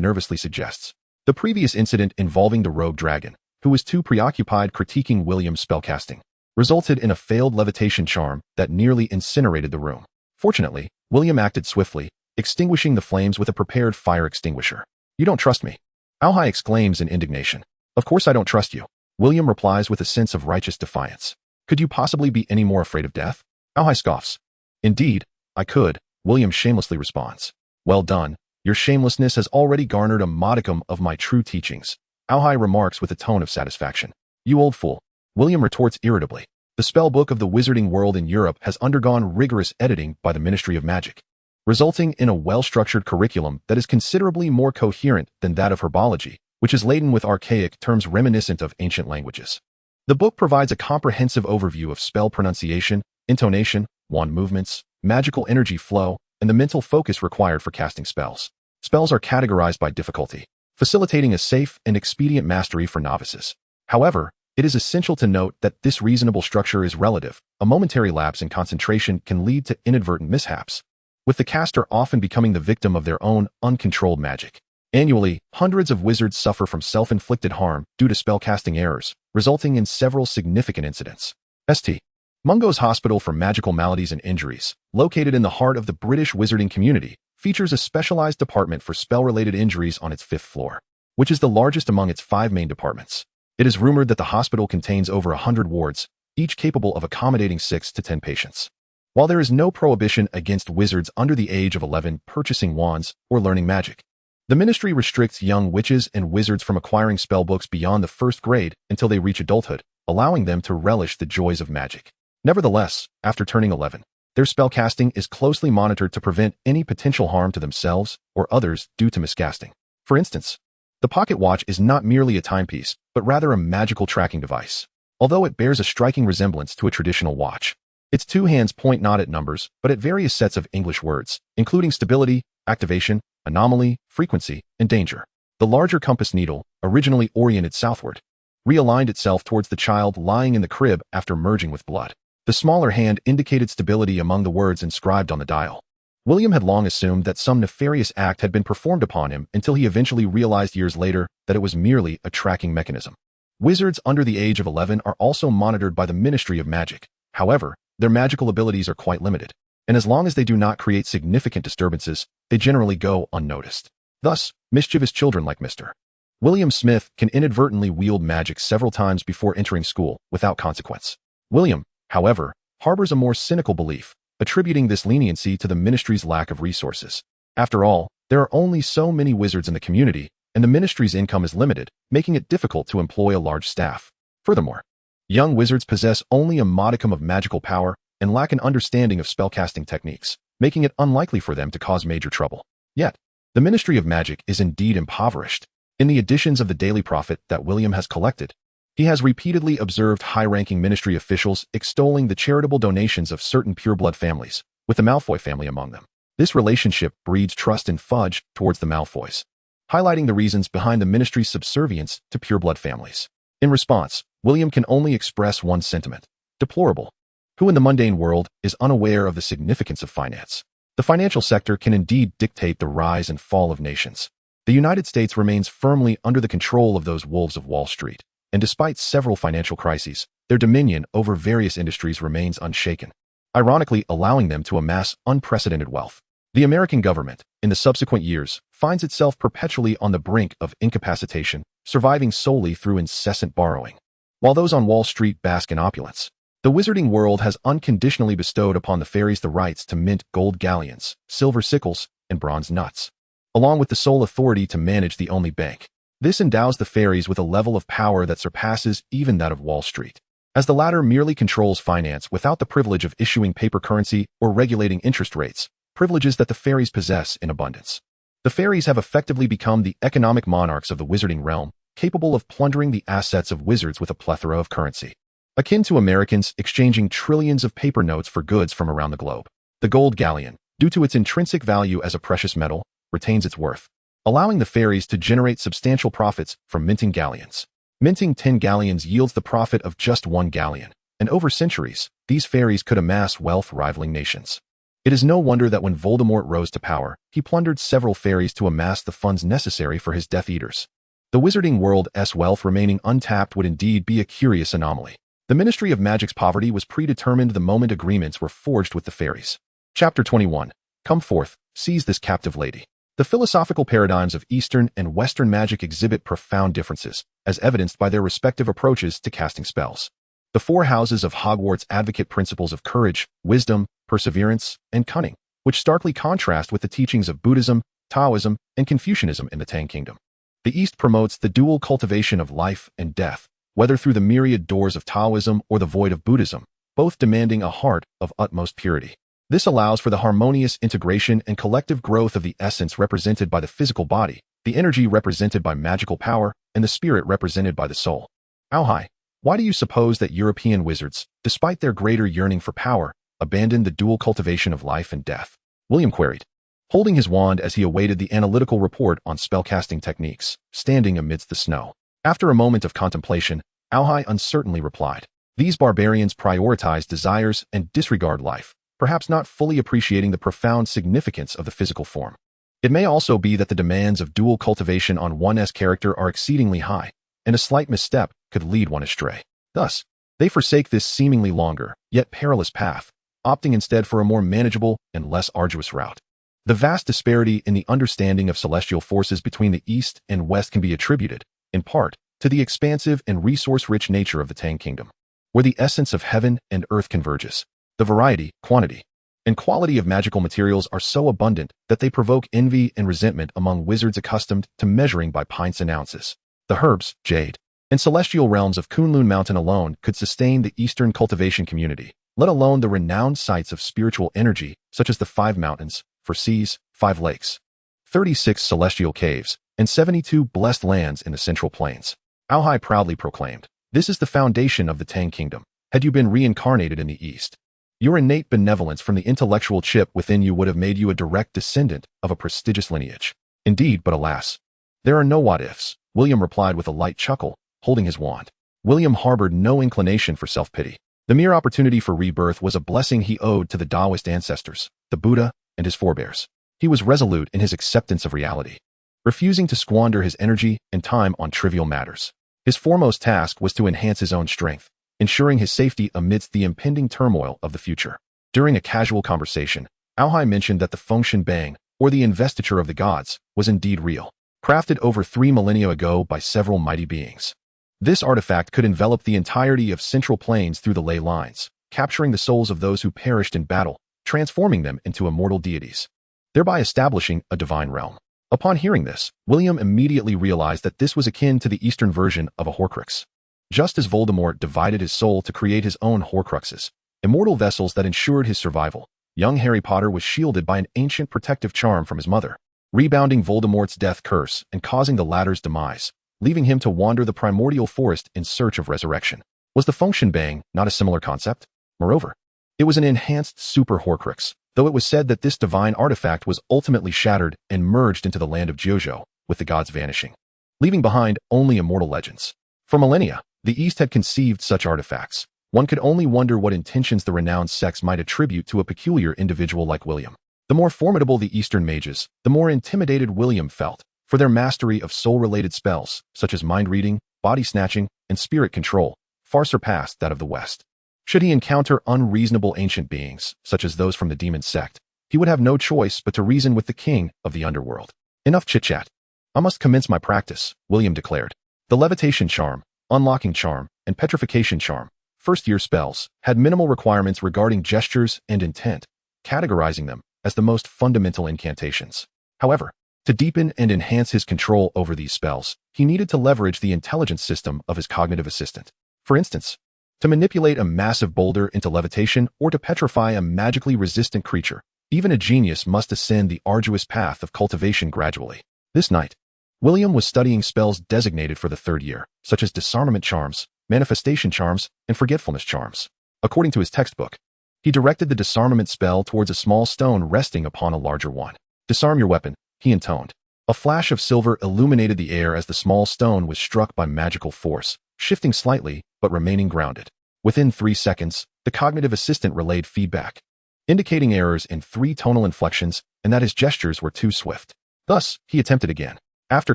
nervously suggests. The previous incident involving the rogue dragon, who was too preoccupied critiquing William's spellcasting, resulted in a failed levitation charm that nearly incinerated the room. Fortunately, William acted swiftly, extinguishing the flames with a prepared fire extinguisher. You don't trust me? Alhai exclaims in indignation. Of course I don't trust you. William replies with a sense of righteous defiance. Could you possibly be any more afraid of death? Alhai scoffs. Indeed, I could, William shamelessly responds. Well done. Your shamelessness has already garnered a modicum of my true teachings, Alhai remarks with a tone of satisfaction. You old fool. William retorts irritably. The spellbook of the Wizarding World in Europe has undergone rigorous editing by the Ministry of Magic, resulting in a well-structured curriculum that is considerably more coherent than that of herbology, which is laden with archaic terms reminiscent of ancient languages. The book provides a comprehensive overview of spell pronunciation, intonation, wand movements, magical energy flow, and the mental focus required for casting spells. Spells are categorized by difficulty, facilitating a safe and expedient mastery for novices. However, it is essential to note that this reasonable structure is relative. A momentary lapse in concentration can lead to inadvertent mishaps, with the caster often becoming the victim of their own uncontrolled magic. Annually, hundreds of wizards suffer from self-inflicted harm due to spellcasting errors, resulting in several significant incidents. St. Mungo's Hospital for Magical Maladies and Injuries, located in the heart of the British wizarding community, features a specialized department for spell-related injuries on its 5th floor, which is the largest among its 5 main departments. It is rumored that the hospital contains over 100 wards, each capable of accommodating 6 to 10 patients. While there is no prohibition against wizards under the age of 11 purchasing wands or learning magic, the ministry restricts young witches and wizards from acquiring spellbooks beyond the 1st grade until they reach adulthood, allowing them to relish the joys of magic. Nevertheless, after turning 11, their spellcasting is closely monitored to prevent any potential harm to themselves or others due to miscasting. For instance, the pocket watch is not merely a timepiece, but rather a magical tracking device. Although it bears a striking resemblance to a traditional watch, its 2 hands point not at numbers, but at various sets of English words, including stability, activation, anomaly, frequency, and danger. The larger compass needle, originally oriented southward, realigned itself towards the child lying in the crib after merging with blood. The smaller hand indicated stability among the words inscribed on the dial. William had long assumed that some nefarious act had been performed upon him until he eventually realized years later that it was merely a tracking mechanism. Wizards under the age of 11 are also monitored by the Ministry of Magic. However, their magical abilities are quite limited, and as long as they do not create significant disturbances, they generally go unnoticed. Thus, mischievous children like Mr. William Smith can inadvertently wield magic several times before entering school without consequence. William, however, harbors a more cynical belief, attributing this leniency to the ministry's lack of resources. After all, there are only so many wizards in the community, and the ministry's income is limited, making it difficult to employ a large staff. Furthermore, young wizards possess only a modicum of magical power and lack an understanding of spellcasting techniques, making it unlikely for them to cause major trouble. Yet, the Ministry of Magic is indeed impoverished. In the editions of the Daily Prophet that William has collected, he has repeatedly observed high-ranking ministry officials extolling the charitable donations of certain pureblood families, with the Malfoy family among them. This relationship breeds trust and fudge towards the Malfoys, highlighting the reasons behind the ministry's subservience to pureblood families. In response, William can only express one sentiment: deplorable. Who in the mundane world is unaware of the significance of finance? The financial sector can indeed dictate the rise and fall of nations. The United States remains firmly under the control of those wolves of Wall Street, and despite several financial crises, their dominion over various industries remains unshaken, ironically allowing them to amass unprecedented wealth. The American government, in the subsequent years, finds itself perpetually on the brink of incapacitation, surviving solely through incessant borrowing. While those on Wall Street bask in opulence, the Wizarding World has unconditionally bestowed upon the fairies the rights to mint gold galleons, silver sickles, and bronze nuts, along with the sole authority to manage the only bank. This endows the fairies with a level of power that surpasses even that of Wall Street, as the latter merely controls finance without the privilege of issuing paper currency or regulating interest rates, privileges that the fairies possess in abundance. The fairies have effectively become the economic monarchs of the wizarding realm, capable of plundering the assets of wizards with a plethora of currency, akin to Americans exchanging trillions of paper notes for goods from around the globe. The gold galleon, due to its intrinsic value as a precious metal, retains its worth, allowing the fairies to generate substantial profits from minting galleons. Minting 10 galleons yields the profit of just 1 galleon, and over centuries, these fairies could amass wealth rivaling nations. It is no wonder that when Voldemort rose to power, he plundered several fairies to amass the funds necessary for his Death Eaters. The Wizarding World's wealth remaining untapped would indeed be a curious anomaly. The Ministry of Magic's poverty was predetermined the moment agreements were forged with the fairies. Chapter 21. Come forth, seize this captive lady. The philosophical paradigms of Eastern and Western magic exhibit profound differences, as evidenced by their respective approaches to casting spells. The four houses of Hogwarts advocate principles of courage, wisdom, perseverance, and cunning, which starkly contrast with the teachings of Buddhism, Taoism, and Confucianism in the Tang Kingdom. The East promotes the dual cultivation of life and death, whether through the myriad doors of Taoism or the void of Buddhism, both demanding a heart of utmost purity. This allows for the harmonious integration and collective growth of the essence represented by the physical body, the energy represented by magical power, and the spirit represented by the soul. Auhai, why do you suppose that European wizards, despite their greater yearning for power, abandoned the dual cultivation of life and death? William queried, holding his wand as he awaited the analytical report on spellcasting techniques, standing amidst the snow. After a moment of contemplation, Auhai uncertainly replied, these barbarians prioritize desires and disregard life, perhaps not fully appreciating the profound significance of the physical form. It may also be that the demands of dual cultivation on one's character are exceedingly high, and a slight misstep could lead one astray. Thus, they forsake this seemingly longer, yet perilous path, opting instead for a more manageable and less arduous route. The vast disparity in the understanding of celestial forces between the East and West can be attributed, in part, to the expansive and resource-rich nature of the Tang Kingdom, where the essence of heaven and earth converges. The variety, quantity, and quality of magical materials are so abundant that they provoke envy and resentment among wizards accustomed to measuring by pints and ounces. The herbs, jade, and celestial realms of Kunlun Mountain alone could sustain the Eastern cultivation community, let alone the renowned sites of spiritual energy such as the 5 mountains, 4 seas, 5 lakes, 36 celestial caves, and 72 blessed lands in the Central Plains. Auhai proudly proclaimed, this is the foundation of the Tang Kingdom. Had you been reincarnated in the East, your innate benevolence from the intellectual chip within you would have made you a direct descendant of a prestigious lineage. Indeed, but alas, there are no what-ifs, William replied with a light chuckle, holding his wand. William harbored no inclination for self-pity. The mere opportunity for rebirth was a blessing he owed to the Taoist ancestors, the Buddha, and his forebears. He was resolute in his acceptance of reality, refusing to squander his energy and time on trivial matters. His foremost task was to enhance his own strength, ensuring his safety amidst the impending turmoil of the future. During a casual conversation, Auhai mentioned that the Fengshen Bang, or the investiture of the gods, was indeed real, crafted over 3 millennia ago by several mighty beings. This artifact could envelop the entirety of Central Plains through the ley lines, capturing the souls of those who perished in battle, transforming them into immortal deities, thereby establishing a divine realm. Upon hearing this, William immediately realized that this was akin to the Eastern version of a Horcrux. Just as Voldemort divided his soul to create his own Horcruxes, immortal vessels that ensured his survival, young Harry Potter was shielded by an ancient protective charm from his mother, rebounding Voldemort's death curse and causing the latter's demise, leaving him to wander the primordial forest in search of resurrection. Was the Fengshen Bang not a similar concept? Moreover, it was an enhanced super Horcrux, though it was said that this divine artifact was ultimately shattered and merged into the land of Jojo, with the gods vanishing, leaving behind only immortal legends. For millennia, the East had conceived such artifacts. One could only wonder what intentions the renowned sects might attribute to a peculiar individual like William. The more formidable the Eastern mages, the more intimidated William felt, for their mastery of soul-related spells, such as mind-reading, body-snatching, and spirit control, far surpassed that of the West. Should he encounter unreasonable ancient beings, such as those from the demon sect, he would have no choice but to reason with the king of the underworld. Enough chit-chat. I must commence my practice, William declared. The levitation charm, unlocking charm, and petrification charm, first-year spells, had minimal requirements regarding gestures and intent, categorizing them as the most fundamental incantations. However, to deepen and enhance his control over these spells, he needed to leverage the intelligence system of his cognitive assistant. For instance, to manipulate a massive boulder into levitation or to petrify a magically resistant creature, even a genius must ascend the arduous path of cultivation gradually. This night, William was studying spells designated for the 3rd year, such as disarmament charms, manifestation charms, and forgetfulness charms. According to his textbook, he directed the disarmament spell towards a small stone resting upon a larger one. Disarm your weapon, he intoned. A flash of silver illuminated the air as the small stone was struck by magical force, shifting slightly but remaining grounded. Within 3 seconds, the cognitive assistant relayed feedback. indicating errors in 3 tonal inflections and that his gestures were too swift. Thus, he attempted again. After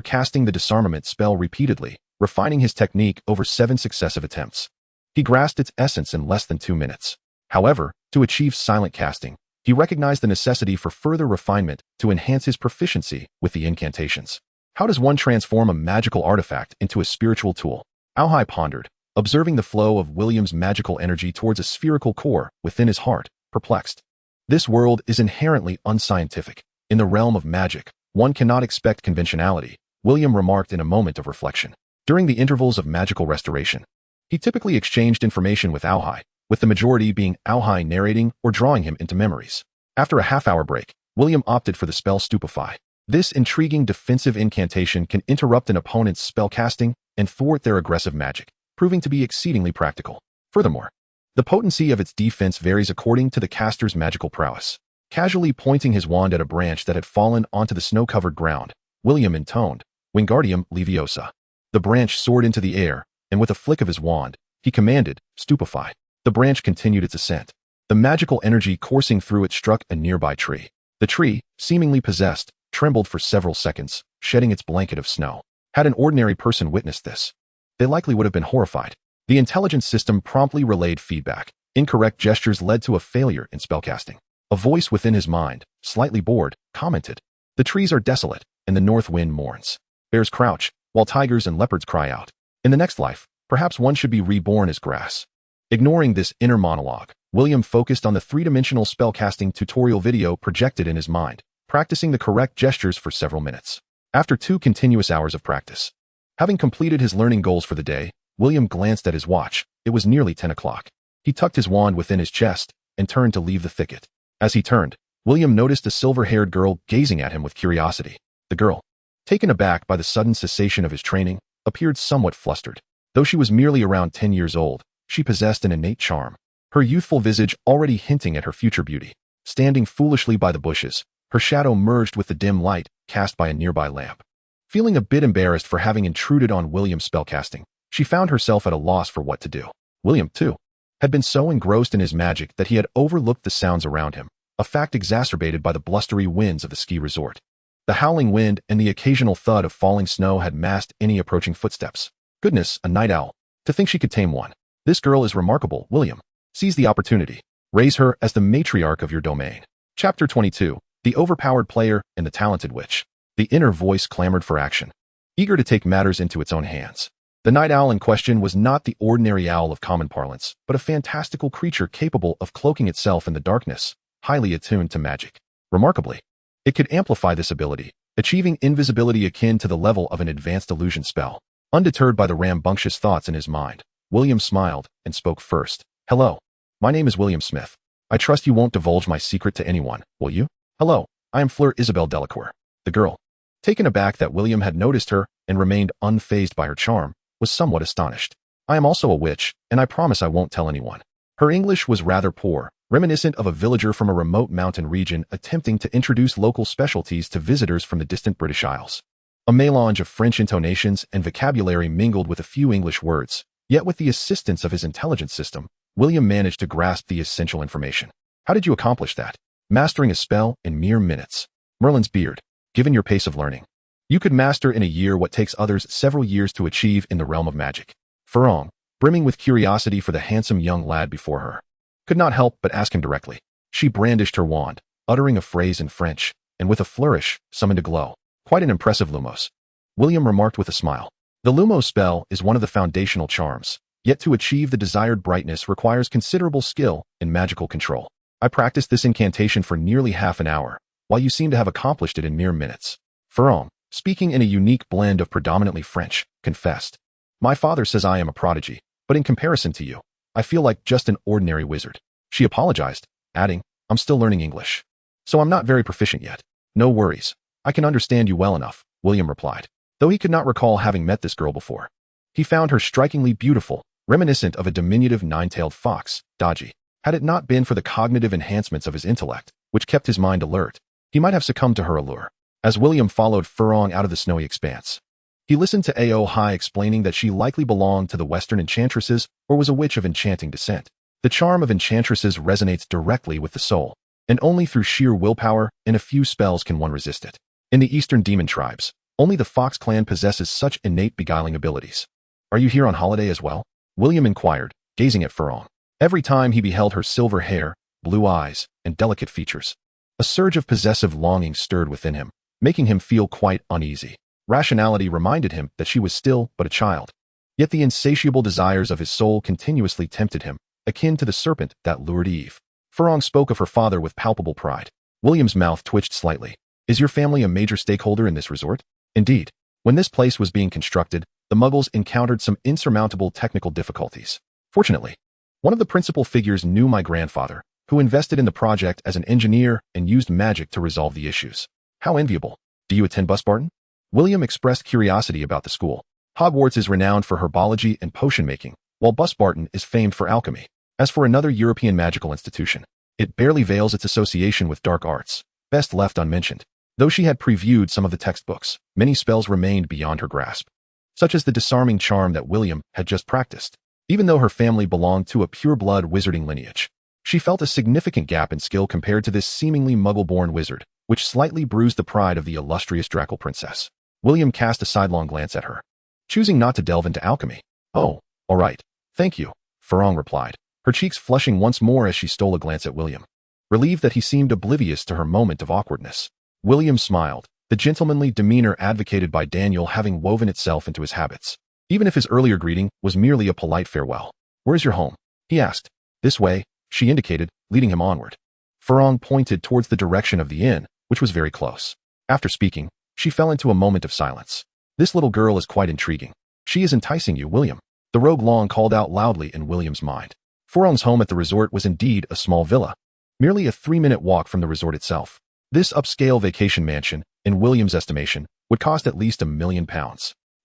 casting the disarmament spell repeatedly, refining his technique over 7 successive attempts, he grasped its essence in less than 2 minutes. However, to achieve silent casting, he recognized the necessity for further refinement to enhance his proficiency with the incantations. How does one transform a magical artifact into a spiritual tool? Alhai pondered, observing the flow of William's magical energy towards a spherical core within his heart, perplexed. This world is inherently unscientific. In the realm of magic, one cannot expect conventionality, William remarked in a moment of reflection. During the intervals of magical restoration, he typically exchanged information with Alhai, with the majority being Alhai narrating or drawing him into memories. After a half-hour break, William opted for the spell Stupefy. This intriguing defensive incantation can interrupt an opponent's spell casting and thwart their aggressive magic, proving to be exceedingly practical. Furthermore, the potency of its defense varies according to the caster's magical prowess. Casually pointing his wand at a branch that had fallen onto the snow-covered ground, William intoned, Wingardium Leviosa. The branch soared into the air, and with a flick of his wand, he commanded, Stupefy. The branch continued its ascent. The magical energy coursing through it struck a nearby tree. The tree, seemingly possessed, trembled for several seconds, shedding its blanket of snow. Had an ordinary person witnessed this, they likely would have been horrified. The intelligence system promptly relayed feedback. Incorrect gestures led to a failure in spellcasting. A voice within his mind, slightly bored, commented, The trees are desolate, and the north wind mourns. Bears crouch, while tigers and leopards cry out. In the next life, perhaps one should be reborn as grass. Ignoring this inner monologue, William focused on the 3-dimensional spellcasting tutorial video projected in his mind, practicing the correct gestures for several minutes. After 2 continuous hours of practice, having completed his learning goals for the day, William glanced at his watch. It was nearly 10 o'clock. He tucked his wand within his chest and turned to leave the thicket. As he turned, William noticed a silver-haired girl gazing at him with curiosity. The girl, taken aback by the sudden cessation of his training, appeared somewhat flustered. Though she was merely around 10 years old, she possessed an innate charm, her youthful visage already hinting at her future beauty. Standing foolishly by the bushes, her shadow merged with the dim light cast by a nearby lamp. Feeling a bit embarrassed for having intruded on William's spellcasting, she found herself at a loss for what to do. William, too, had been so engrossed in his magic that he had overlooked the sounds around him, a fact exacerbated by the blustery winds of the ski resort. The howling wind and the occasional thud of falling snow had masked any approaching footsteps. Goodness, a night owl. To think she could tame one. This girl is remarkable, William. Seize the opportunity. Raise her as the matriarch of your domain. Chapter 22. The Overpowered Player and the Talented Witch. The inner voice clamored for action, eager to take matters into its own hands. The night owl in question was not the ordinary owl of common parlance, but a fantastical creature capable of cloaking itself in the darkness, highly attuned to magic. Remarkably, it could amplify this ability, achieving invisibility akin to the level of an advanced illusion spell. Undeterred by the rambunctious thoughts in his mind, William smiled and spoke first. Hello. My name is William Smith. I trust you won't divulge my secret to anyone, will you? Hello. I am Fleur Isabel Delacour. The girl, taken aback that William had noticed her and remained unfazed by her charm, was somewhat astonished. I am also a witch, and I promise I won't tell anyone. Her English was rather poor, reminiscent of a villager from a remote mountain region attempting to introduce local specialties to visitors from the distant British Isles. A melange of French intonations and vocabulary mingled with a few English words, yet with the assistance of his intelligence system, William managed to grasp the essential information. How did you accomplish that? Mastering a spell in mere minutes. Merlin's beard. Given your pace of learning, you could master in a year what takes others several years to achieve in the realm of magic. Fleur, brimming with curiosity for the handsome young lad before her, could not help but ask him directly. She brandished her wand, uttering a phrase in French, and with a flourish, summoned a glow. Quite an impressive lumos, William remarked with a smile. The lumos spell is one of the foundational charms, yet to achieve the desired brightness requires considerable skill and magical control. I practiced this incantation for nearly half an hour, while you seem to have accomplished it in mere minutes. Fleur, speaking in a unique blend of predominantly French, confessed. My father says I am a prodigy, but in comparison to you, I feel like just an ordinary wizard. She apologized, adding, I'm still learning English, so I'm not very proficient yet. No worries. I can understand you well enough, William replied. Though he could not recall having met this girl before, he found her strikingly beautiful, reminiscent of a diminutive nine-tailed fox, Dodgy. Had it not been for the cognitive enhancements of his intellect, which kept his mind alert, he might have succumbed to her allure. As William followed Fleur out of the snowy expanse, he listened to Aohai explaining that she likely belonged to the Western Enchantresses or was a witch of enchanting descent. The charm of enchantresses resonates directly with the soul, and only through sheer willpower and a few spells can one resist it. In the eastern demon tribes, only the Fox clan possesses such innate beguiling abilities. Are you here on holiday as well? William inquired, gazing at Fleur. Every time he beheld her silver hair, blue eyes, and delicate features, a surge of possessive longing stirred within him, making him feel quite uneasy. Rationality reminded him that she was still but a child. Yet the insatiable desires of his soul continuously tempted him, akin to the serpent that lured Eve. Fleur spoke of her father with palpable pride. William's mouth twitched slightly. Is your family a major stakeholder in this resort? Indeed. When this place was being constructed, the Muggles encountered some insurmountable technical difficulties. Fortunately, one of the principal figures knew my grandfather, who invested in the project as an engineer and used magic to resolve the issues. How enviable. Do you attend Busbarton? William expressed curiosity about the school. Hogwarts is renowned for herbology and potion making, while Busbarton is famed for alchemy. As for another European magical institution, it barely veils its association with dark arts, best left unmentioned. Though she had previewed some of the textbooks, many spells remained beyond her grasp, such as the disarming charm that William had just practiced. Even though her family belonged to a pure-blood wizarding lineage, she felt a significant gap in skill compared to this seemingly muggle-born wizard, which slightly bruised the pride of the illustrious Draco princess. William cast a sidelong glance at her, choosing not to delve into alchemy. Oh, all right. Thank you, Fleur replied, her cheeks flushing once more as she stole a glance at William, relieved that he seemed oblivious to her moment of awkwardness. William smiled, the gentlemanly demeanor advocated by Daniel having woven itself into his habits, even if his earlier greeting was merely a polite farewell. Where's your home? He asked. This way, she indicated, leading him onward. Fleur pointed towards the direction of the inn, which was very close. After speaking, she fell into a moment of silence. This little girl is quite intriguing. She is enticing you, William. The rogue long called out loudly in William's mind. Fleur's home at the resort was indeed a small villa, merely a 3-minute walk from the resort itself. This upscale vacation mansion, in William's estimation, would cost at least £1 million.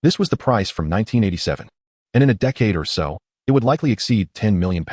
This was the price from 1987, and in a decade or so, it would likely exceed £10 million.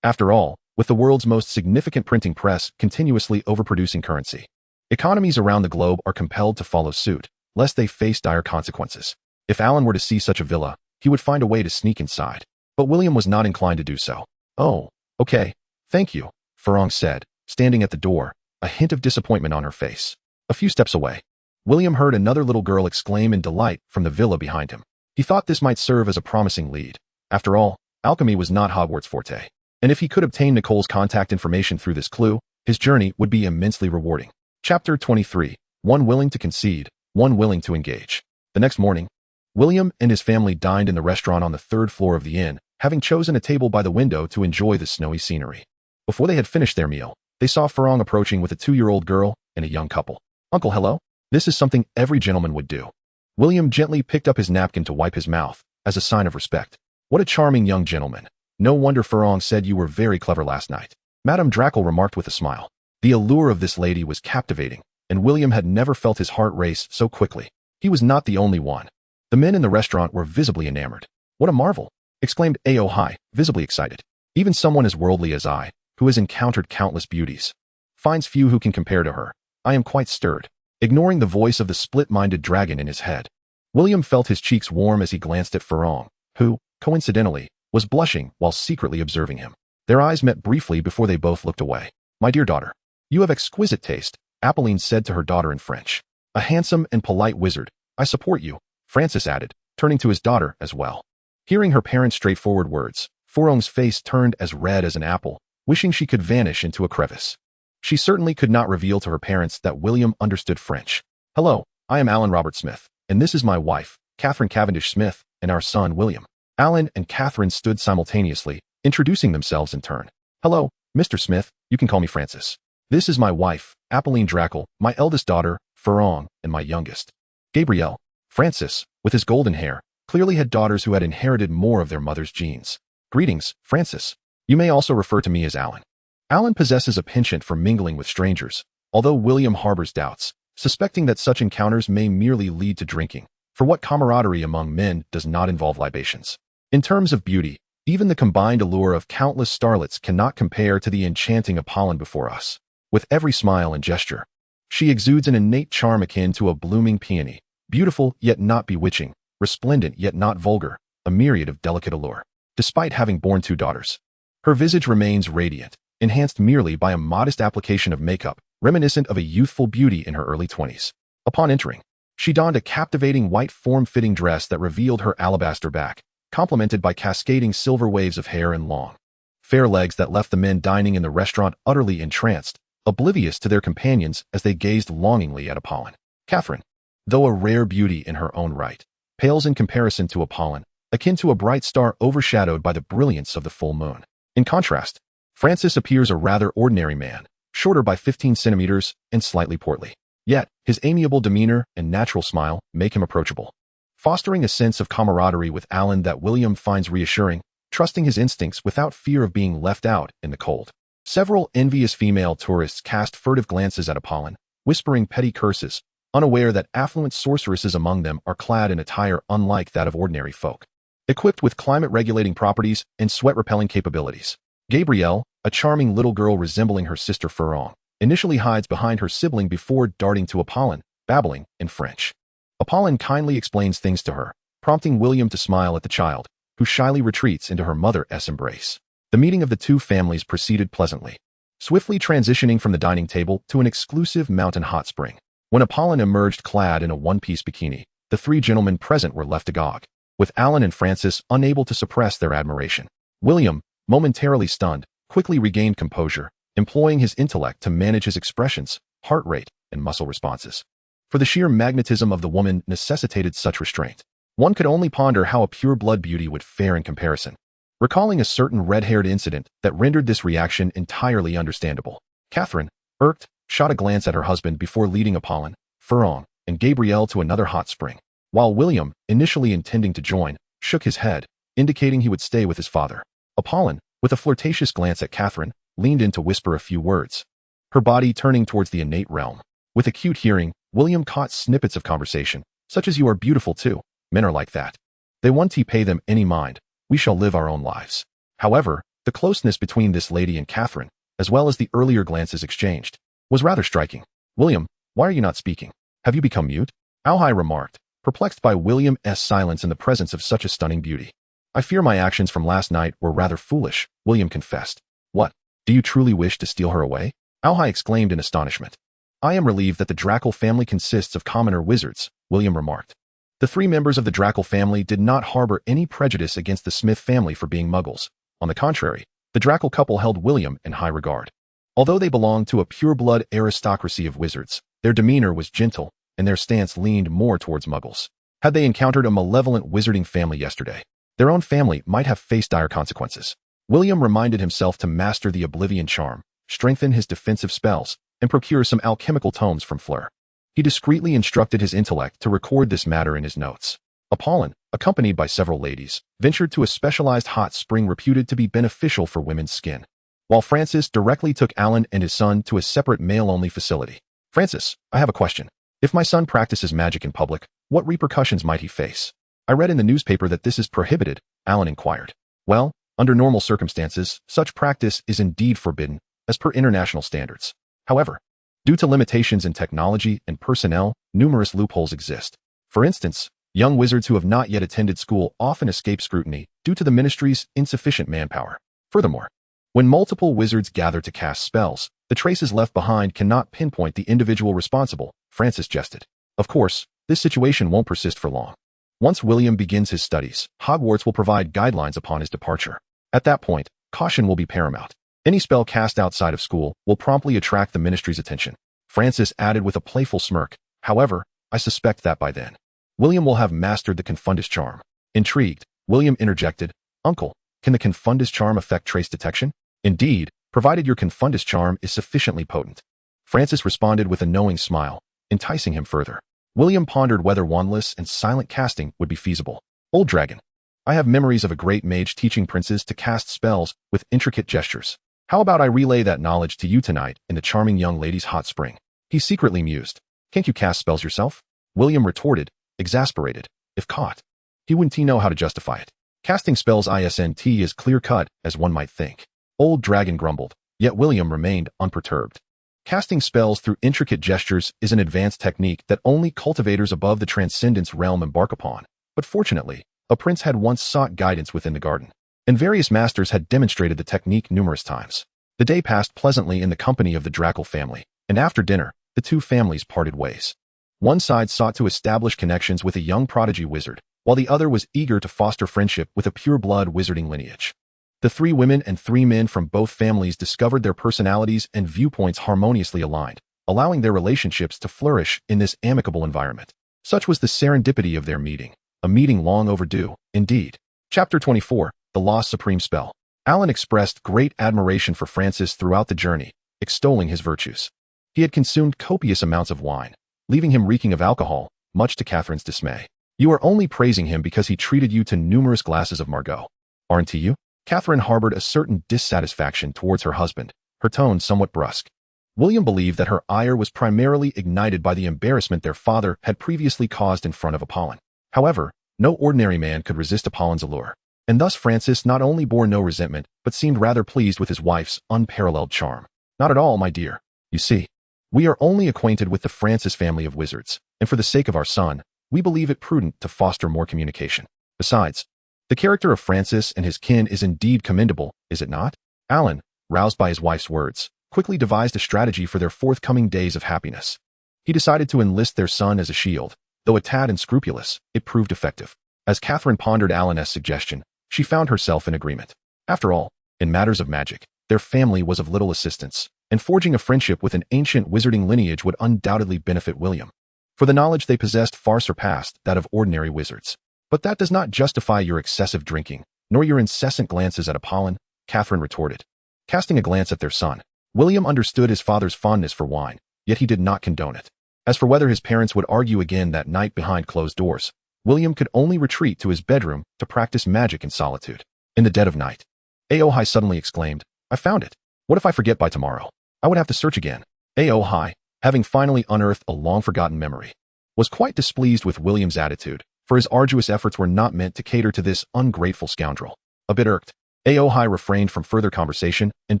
After all, with the world's most significant printing press continuously overproducing currency, economies around the globe are compelled to follow suit, lest they face dire consequences. If Alan were to see such a villa, he would find a way to sneak inside. But William was not inclined to do so. Oh, okay. Thank you, Fleur said, standing at the door, a hint of disappointment on her face. A few steps away, William heard another little girl exclaim in delight from the villa behind him. He thought this might serve as a promising lead. After all, alchemy was not Hogwarts' forte, and if he could obtain Nicole's contact information through this clue, his journey would be immensely rewarding. Chapter 23. One willing to concede, one willing to engage. The next morning, William and his family dined in the restaurant on the 3rd floor of the inn, having chosen a table by the window to enjoy the snowy scenery. Before they had finished their meal, they saw Fleur approaching with a 2-year-old girl and a young couple. Uncle, hello? This is something every gentleman would do. William gently picked up his napkin to wipe his mouth, as a sign of respect. What a charming young gentleman. No wonder Fleur said you were very clever last night. Madame Draco remarked with a smile. The allure of this lady was captivating, and William had never felt his heart race so quickly. He was not the only one. The men in the restaurant were visibly enamored. What a marvel! Exclaimed Aohai, visibly excited. Even someone as worldly as I, who has encountered countless beauties, finds few who can compare to her. I am quite stirred. Ignoring the voice of the split-minded dragon in his head, William felt his cheeks warm as he glanced at Fleur, who, coincidentally, was blushing while secretly observing him. Their eyes met briefly before they both looked away. My dear daughter, you have exquisite taste, Apolline said to her daughter in French. A handsome and polite wizard. I support you, Francis added, turning to his daughter as well. Hearing her parents' straightforward words, Fleur's face turned as red as an apple, wishing she could vanish into a crevice. She certainly could not reveal to her parents that William understood French. Hello, I am Alan Robert Smith, and this is my wife, Catherine Cavendish Smith, and our son William. Alan and Catherine stood simultaneously, introducing themselves in turn. Hello, Mr. Smith, you can call me Francis. This is my wife, Apolline Draco, my eldest daughter, Fleur, and my youngest, Gabrielle. Francis, with his golden hair, clearly had daughters who had inherited more of their mother's genes. Greetings, Francis. You may also refer to me as Alan. Alan possesses a penchant for mingling with strangers, although William harbors doubts, suspecting that such encounters may merely lead to drinking, for what camaraderie among men does not involve libations. In terms of beauty, even the combined allure of countless starlets cannot compare to the enchanting Apollon before us. With every smile and gesture, she exudes an innate charm akin to a blooming peony, beautiful yet not bewitching, resplendent yet not vulgar, a myriad of delicate allure. Despite having borne 2 daughters, her visage remains radiant, enhanced merely by a modest application of makeup, reminiscent of a youthful beauty in her early 20s. Upon entering, she donned a captivating white form-fitting dress that revealed her alabaster back, complemented by cascading silver waves of hair and long, fair legs that left the men dining in the restaurant utterly entranced, oblivious to their companions as they gazed longingly at Apollon. Catherine, though a rare beauty in her own right, pales in comparison to Apollon, akin to a bright star overshadowed by the brilliance of the full moon. In contrast, Francis appears a rather ordinary man, shorter by 15 centimeters and slightly portly. Yet, his amiable demeanor and natural smile make him approachable, fostering a sense of camaraderie with Alan that William finds reassuring, trusting his instincts without fear of being left out in the cold. Several envious female tourists cast furtive glances at Apollon, whispering petty curses, unaware that affluent sorceresses among them are clad in attire unlike that of ordinary folk, equipped with climate-regulating properties and sweat-repelling capabilities. Gabrielle, a charming little girl resembling her sister Fleur, initially hides behind her sibling before darting to Apollon, babbling in French. Apollon kindly explains things to her, prompting William to smile at the child, who shyly retreats into her mother's embrace. The meeting of the two families proceeded pleasantly, swiftly transitioning from the dining table to an exclusive mountain hot spring. When Apollon emerged clad in a one-piece bikini, the three gentlemen present were left agog, with Alan and Francis unable to suppress their admiration. William, momentarily stunned, quickly regained composure, employing his intellect to manage his expressions, heart rate, and muscle responses. For the sheer magnetism of the woman necessitated such restraint. One could only ponder how a pure-blood beauty would fare in comparison, recalling a certain red-haired incident that rendered this reaction entirely understandable. Catherine, irked, shot a glance at her husband before leading Apollon, Fleur, and Gabrielle to another hot spring, while William, initially intending to join, shook his head, indicating he would stay with his father. Apollon, with a flirtatious glance at Catherine, leaned in to whisper a few words, her body turning towards the innate realm. With acute hearing, William caught snippets of conversation, such as "You are beautiful too. Men are like that. They won't pay them any mind. We shall live our own lives." However, the closeness between this lady and Catherine, as well as the earlier glances exchanged, was rather striking. "William, why are you not speaking? Have you become mute?" Alhai remarked, perplexed by William's silence in the presence of such a stunning beauty. "I fear my actions from last night were rather foolish," William confessed. "What? Do you truly wish to steal her away?" Alhai exclaimed in astonishment. "I am relieved that the Drackle family consists of commoner wizards," William remarked. The three members of the Drackle family did not harbor any prejudice against the Smith family for being muggles. On the contrary, the Drackle couple held William in high regard. Although they belonged to a pure-blood aristocracy of wizards, their demeanor was gentle, and their stance leaned more towards muggles. Had they encountered a malevolent wizarding family yesterday, their own family might have faced dire consequences. William reminded himself to master the Oblivion charm, strengthen his defensive spells, and procure some alchemical tomes from Fleur. He discreetly instructed his intellect to record this matter in his notes. Apollon, accompanied by several ladies, ventured to a specialized hot spring reputed to be beneficial for women's skin, while Francis directly took Alan and his son to a separate male-only facility. "Francis, I have a question. If my son practices magic in public, what repercussions might he face?" "I read in the newspaper that this is prohibited," Alan inquired. "Well, under normal circumstances, such practice is indeed forbidden, as per international standards. However, due to limitations in technology and personnel, numerous loopholes exist. For instance, young wizards who have not yet attended school often escape scrutiny due to the ministry's insufficient manpower. Furthermore, when multiple wizards gather to cast spells, the traces left behind cannot pinpoint the individual responsible," Francis jested. "Of course, this situation won't persist for long. Once William begins his studies, Hogwarts will provide guidelines upon his departure. At that point, caution will be paramount. Any spell cast outside of school will promptly attract the ministry's attention," Francis added with a playful smirk. "However, I suspect that by then, William will have mastered the Confundus charm." Intrigued, William interjected, "Uncle, can the Confundus charm affect trace detection?" "Indeed, provided your Confundus charm is sufficiently potent." Francis responded with a knowing smile, enticing him further. William pondered whether wandless and silent casting would be feasible. "Old dragon, I have memories of a great mage teaching princes to cast spells with intricate gestures. How about I relay that knowledge to you tonight in the charming young lady's hot spring?" He secretly mused. "Can't you cast spells yourself?" William retorted, exasperated. If caught, he wouldn't know how to justify it. "Casting spells isn't as clear-cut as one might think," Old Dragon grumbled, yet William remained unperturbed. "Casting spells through intricate gestures is an advanced technique that only cultivators above the transcendence realm embark upon. But fortunately, a prince had once sought guidance within the garden, and various masters had demonstrated the technique numerous times. The day passed pleasantly in the company of the Drackle family, and after dinner, the two families parted ways. One side sought to establish connections with a young prodigy wizard, while the other was eager to foster friendship with a pure-blood wizarding lineage. The 3 women and 3 men from both families discovered their personalities and viewpoints harmoniously aligned, allowing their relationships to flourish in this amicable environment. Such was the serendipity of their meeting, a meeting long overdue, indeed. Chapter 24, The Lost Supreme Spell. Alan expressed great admiration for Francis throughout the journey, extolling his virtues. He had consumed copious amounts of wine, leaving him reeking of alcohol, much to Catherine's dismay. You are only praising him because he treated you to numerous glasses of Margot, aren't you? Catherine harbored a certain dissatisfaction towards her husband, her tone somewhat brusque. William believed that her ire was primarily ignited by the embarrassment their father had previously caused in front of Apollon. However, no ordinary man could resist Apollon's allure, and thus Francis not only bore no resentment, but seemed rather pleased with his wife's unparalleled charm. Not at all, my dear. You see, we are only acquainted with the Francis family of wizards, and for the sake of our son, we believe it prudent to foster more communication. Besides, the character of Francis and his kin is indeed commendable, is it not? Alan, roused by his wife's words, quickly devised a strategy for their forthcoming days of happiness. He decided to enlist their son as a shield. Though a tad unscrupulous, it proved effective. As Catherine pondered Alan's suggestion, she found herself in agreement. After all, in matters of magic, their family was of little assistance, and forging a friendship with an ancient wizarding lineage would undoubtedly benefit William, for the knowledge they possessed far surpassed that of ordinary wizards. But that does not justify your excessive drinking, nor your incessant glances at Apollon, Catherine retorted. Casting a glance at their son, William understood his father's fondness for wine, yet he did not condone it. As for whether his parents would argue again that night behind closed doors, William could only retreat to his bedroom to practice magic in solitude. In the dead of night, Aohai suddenly exclaimed, I found it. What if I forget by tomorrow? I would have to search again. Aohai, having finally unearthed a long-forgotten memory, was quite displeased with William's attitude, for his arduous efforts were not meant to cater to this ungrateful scoundrel. A bit irked, Aohai refrained from further conversation and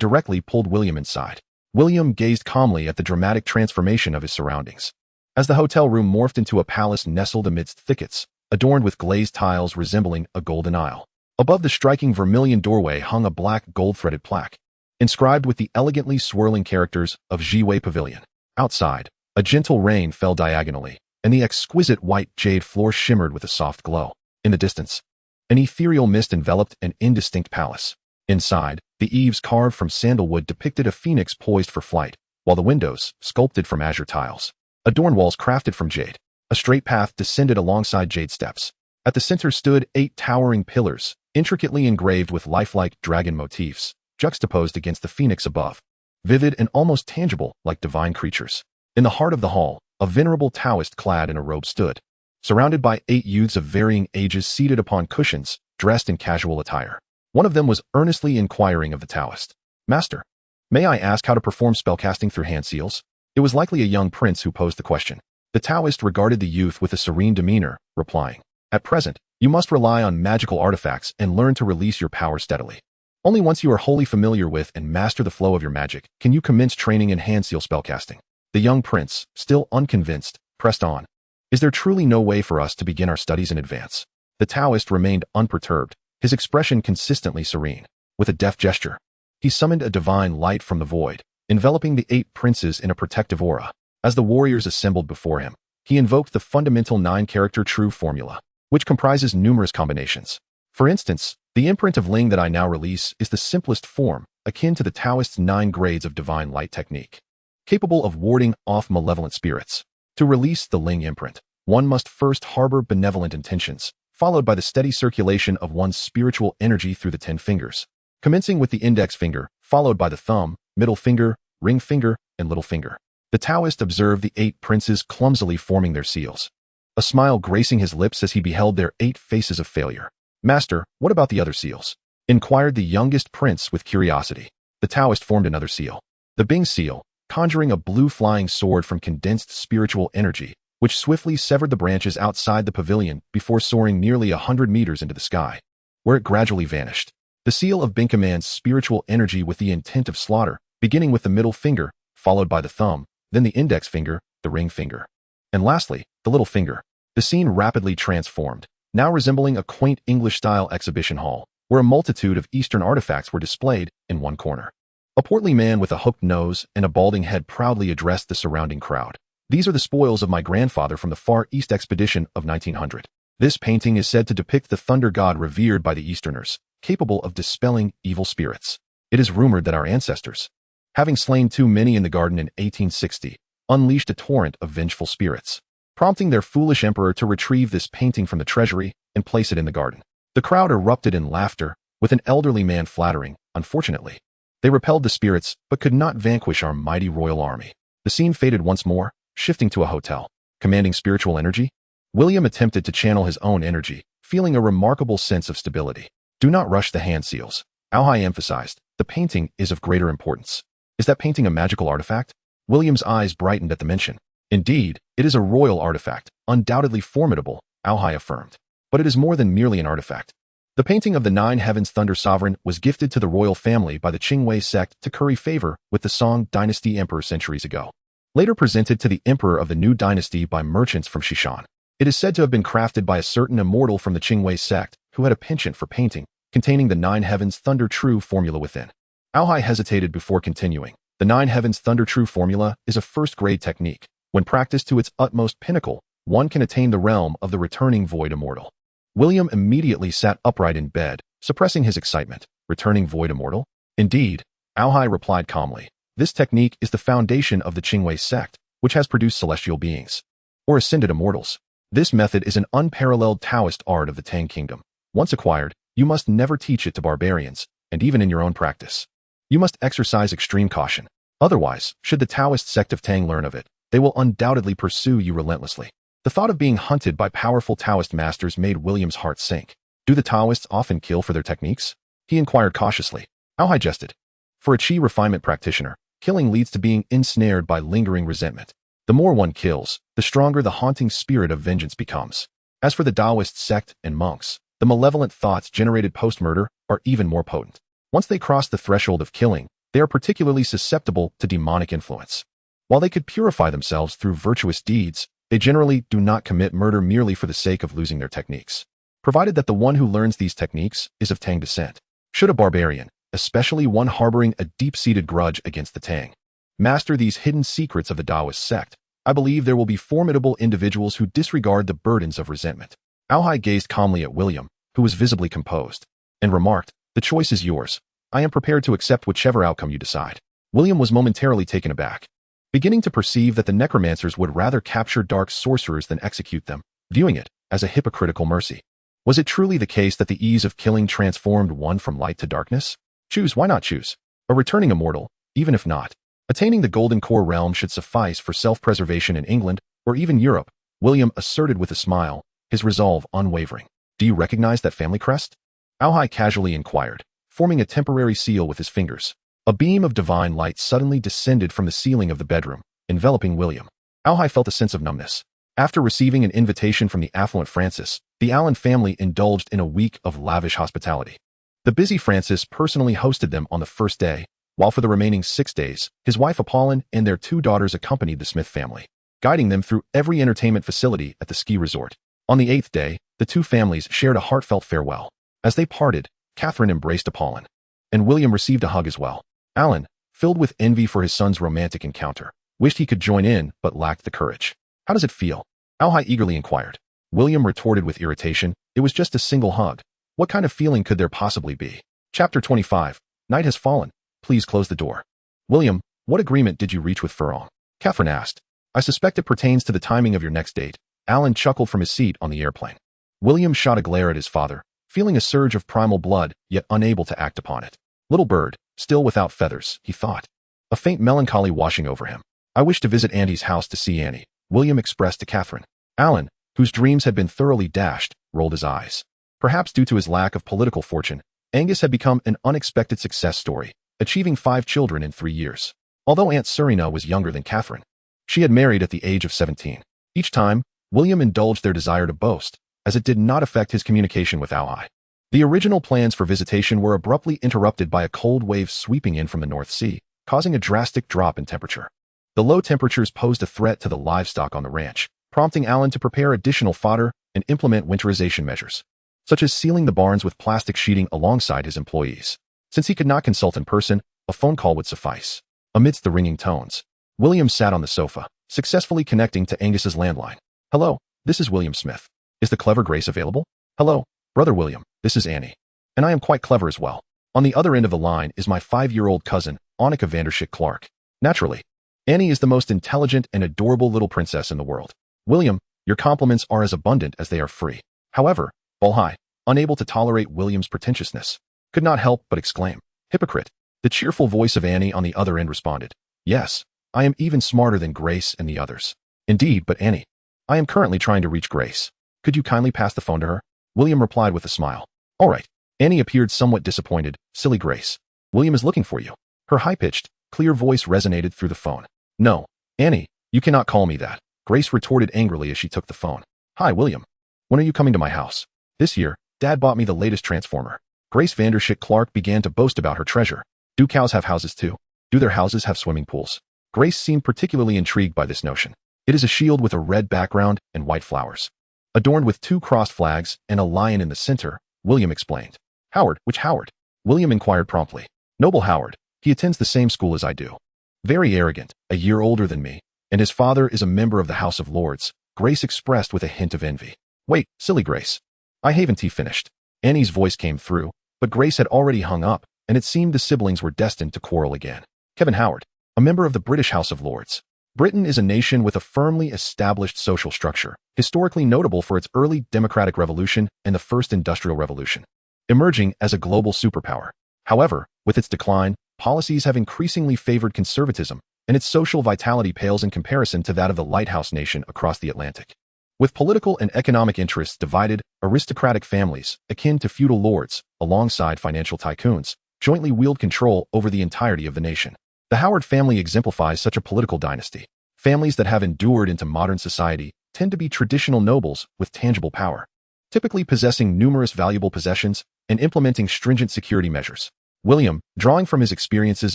directly pulled William inside. William gazed calmly at the dramatic transformation of his surroundings. As the hotel room morphed into a palace nestled amidst thickets, adorned with glazed tiles resembling a golden isle. Above the striking vermilion doorway hung a black gold-threaded plaque, inscribed with the elegantly swirling characters of Jiwei Pavilion. Outside, a gentle rain fell diagonally, and the exquisite white jade floor shimmered with a soft glow. In the distance, an ethereal mist enveloped an indistinct palace. Inside, the eaves carved from sandalwood depicted a phoenix poised for flight, while the windows, sculpted from azure tiles, adorned walls crafted from jade. A straight path descended alongside jade steps. At the center stood 8 towering pillars, intricately engraved with lifelike dragon motifs, juxtaposed against the phoenix above, vivid and almost tangible like divine creatures. In the heart of the hall, a venerable Taoist clad in a robe stood, surrounded by 8 youths of varying ages seated upon cushions, dressed in casual attire. One of them was earnestly inquiring of the Taoist. Master, may I ask how to perform spellcasting through hand seals? It was likely a young prince who posed the question. The Taoist regarded the youth with a serene demeanor, replying, At present, you must rely on magical artifacts and learn to release your power steadily. Only once you are wholly familiar with and master the flow of your magic can you commence training in hand seal spellcasting. The young prince, still unconvinced, pressed on. Is there truly no way for us to begin our studies in advance? The Taoist remained unperturbed, his expression consistently serene. With a deft gesture, he summoned a divine light from the void, enveloping the 8 princes in a protective aura. As the warriors assembled before him, he invoked the fundamental 9-character true formula, which comprises numerous combinations. For instance, the imprint of Ling that I now release is the simplest form, akin to the Taoist's 9 grades of divine light technique, capable of warding off malevolent spirits. To release the Ling imprint, one must first harbor benevolent intentions, followed by the steady circulation of one's spiritual energy through the 10 fingers, commencing with the index finger, followed by the thumb, middle finger, ring finger, and little finger. The Taoist observed the 8 princes clumsily forming their seals, a smile gracing his lips as he beheld their 8 faces of failure. Master, what about the other seals? Inquired the youngest prince with curiosity. The Taoist formed another seal, the Bing seal, conjuring a blue flying sword from condensed spiritual energy, which swiftly severed the branches outside the pavilion before soaring nearly 100 meters into the sky, where it gradually vanished. The seal of Bing commands spiritual energy with the intent of slaughter, beginning with the middle finger, followed by the thumb, then the index finger, the ring finger, and lastly, the little finger. The scene rapidly transformed, now resembling a quaint English-style exhibition hall, where a multitude of Eastern artifacts were displayed in one corner. A portly man with a hooked nose and a balding head proudly addressed the surrounding crowd. These are the spoils of my grandfather from the Far East expedition of 1900. This painting is said to depict the thunder god revered by the Easterners, capable of dispelling evil spirits. It is rumored that our ancestors, having slain too many in the garden in 1860, unleashed a torrent of vengeful spirits, prompting their foolish emperor to retrieve this painting from the treasury and place it in the garden. The crowd erupted in laughter, with an elderly man flattering, unfortunately. They repelled the spirits, but could not vanquish our mighty royal army. The scene faded once more, shifting to a hotel. Commanding spiritual energy? William attempted to channel his own energy, feeling a remarkable sense of stability. Do not rush the hand seals. Alhai emphasized, the painting is of greater importance. Is that painting a magical artifact? William's eyes brightened at the mention. Indeed, it is a royal artifact, undoubtedly formidable, Alhai affirmed. But it is more than merely an artifact. The painting of the Nine Heavens Thunder Sovereign was gifted to the royal family by the Qingwei sect to curry favor with the Song dynasty emperor centuries ago. Later presented to the emperor of the new dynasty by merchants from Shishan. It is said to have been crafted by a certain immortal from the Qingwei sect who had a penchant for painting, containing the Nine Heavens Thunder True formula within. Alhai hesitated before continuing. The Nine Heavens Thunder True formula is a first-grade technique. When practiced to its utmost pinnacle, one can attain the realm of the returning void immortal. William immediately sat upright in bed, suppressing his excitement. Returning void immortal? Indeed, Alhai replied calmly. This technique is the foundation of the Qingwei sect, which has produced celestial beings, or ascended immortals. This method is an unparalleled Taoist art of the Tang Kingdom. Once acquired, you must never teach it to barbarians, and even in your own practice. You must exercise extreme caution. Otherwise, should the Taoist sect of Tang learn of it, they will undoubtedly pursue you relentlessly. The thought of being hunted by powerful Taoist masters made William's heart sink. Do the Taoists often kill for their techniques? He inquired cautiously. Alhai jested. For a Qi refinement practitioner, killing leads to being ensnared by lingering resentment. The more one kills, the stronger the haunting spirit of vengeance becomes. As for the Taoist sect and monks, the malevolent thoughts generated post-murder are even more potent. Once they cross the threshold of killing, they are particularly susceptible to demonic influence. While they could purify themselves through virtuous deeds, they generally do not commit murder merely for the sake of losing their techniques, provided that the one who learns these techniques is of Tang descent. Should a barbarian, especially one harboring a deep-seated grudge against the Tang, master these hidden secrets of the Taoist sect, I believe there will be formidable individuals who disregard the burdens of resentment. Alhai gazed calmly at William, who was visibly composed, and remarked, the choice is yours. I am prepared to accept whichever outcome you decide. William was momentarily taken aback, beginning to perceive that the necromancers would rather capture dark sorcerers than execute them, viewing it as a hypocritical mercy. Was it truly the case that the ease of killing transformed one from light to darkness? Choose, why not choose? A returning immortal, even if not. Attaining the Golden Core realm should suffice for self-preservation in England, or even Europe, William asserted with a smile, his resolve unwavering. Do you recognize that family crest? Alhai casually inquired, forming a temporary seal with his fingers. A beam of divine light suddenly descended from the ceiling of the bedroom, enveloping William. Alhai felt a sense of numbness. After receiving an invitation from the affluent Francis, the Allen family indulged in a week of lavish hospitality. The busy Francis personally hosted them on the first day, while for the remaining 6 days, his wife Apollon and their 2 daughters accompanied the Smith family, guiding them through every entertainment facility at the ski resort. On the 8th day, the 2 families shared a heartfelt farewell. As they parted, Catherine embraced Apollon, and William received a hug as well. Allen, filled with envy for his son's romantic encounter, wished he could join in but lacked the courage. How does it feel? Alhai eagerly inquired. William retorted with irritation, it was just a single hug. What kind of feeling could there possibly be? Chapter 25. Night has fallen. Please close the door. William, what agreement did you reach with Fleur? Catherine asked. I suspect it pertains to the timing of your next date. Allen chuckled from his seat on the airplane. William shot a glare at his father, feeling a surge of primal blood, yet unable to act upon it. Little bird, still without feathers, he thought. A faint melancholy washing over him. I wish to visit Andy's house to see Annie, William expressed to Catherine. Allen, whose dreams had been thoroughly dashed, rolled his eyes. Perhaps due to his lack of political fortune, Angus had become an unexpected success story, achieving 5 children in 3 years. Although Aunt Serena was younger than Catherine, she had married at the age of 17. Each time, William indulged their desire to boast, as it did not affect his communication with Alhai. The original plans for visitation were abruptly interrupted by a cold wave sweeping in from the North Sea, causing a drastic drop in temperature. The low temperatures posed a threat to the livestock on the ranch, prompting Allen to prepare additional fodder and implement winterization measures, such as sealing the barns with plastic sheeting alongside his employees. Since he could not consult in person, A phone call would suffice. Amidst the ringing tones, William sat on the sofa, successfully connecting to Angus's landline. Hello, this is William Smith. Is the clever Grace available? Hello, Brother William, this is Annie. And I am quite clever as well. On the other end of the line is my 5-year-old cousin, Annika Vandershik Clark. Naturally, Annie is the most intelligent and adorable little princess in the world. William, your compliments are as abundant as they are free. However, Bolhai, unable to tolerate William's pretentiousness, could not help but exclaim, Hypocrite. The cheerful voice of Annie on the other end responded, Yes, I am even smarter than Grace and the others. Indeed, but Annie, I am currently trying to reach Grace. Could you kindly pass the phone to her? William replied with a smile. All right. Annie appeared somewhat disappointed. Silly Grace. William is looking for you. Her high-pitched, clear voice resonated through the phone. No, Annie, you cannot call me that. Grace retorted angrily as she took the phone. Hi, William. When are you coming to my house? This year, Dad bought me the latest transformer. Grace Vandershik Clark began to boast about her treasure. Do cows have houses too? Do their houses have swimming pools? Grace seemed particularly intrigued by this notion. It is a shield with a red background and white flowers, adorned with 2 crossed flags and a lion in the center, William explained. Howard, which Howard? William inquired promptly. Noble Howard. He attends the same school as I do. Very arrogant, a year older than me, and his father is a member of the House of Lords, Grace expressed with a hint of envy. Wait, silly Grace. I haven't finished. Annie's voice came through, but Grace had already hung up, and it seemed the siblings were destined to quarrel again. Kevin Howard, a member of the British House of Lords. Britain is a nation with a firmly established social structure, historically notable for its early democratic revolution and the First Industrial Revolution, emerging as a global superpower. However, with its decline, policies have increasingly favored conservatism, and its social vitality pales in comparison to that of the lighthouse nation across the Atlantic. With political and economic interests divided, aristocratic families, akin to feudal lords, alongside financial tycoons, jointly wield control over the entirety of the nation. The Howard family exemplifies such a political dynasty. Families that have endured into modern society tend to be traditional nobles with tangible power, typically possessing numerous valuable possessions and implementing stringent security measures. William, drawing from his experiences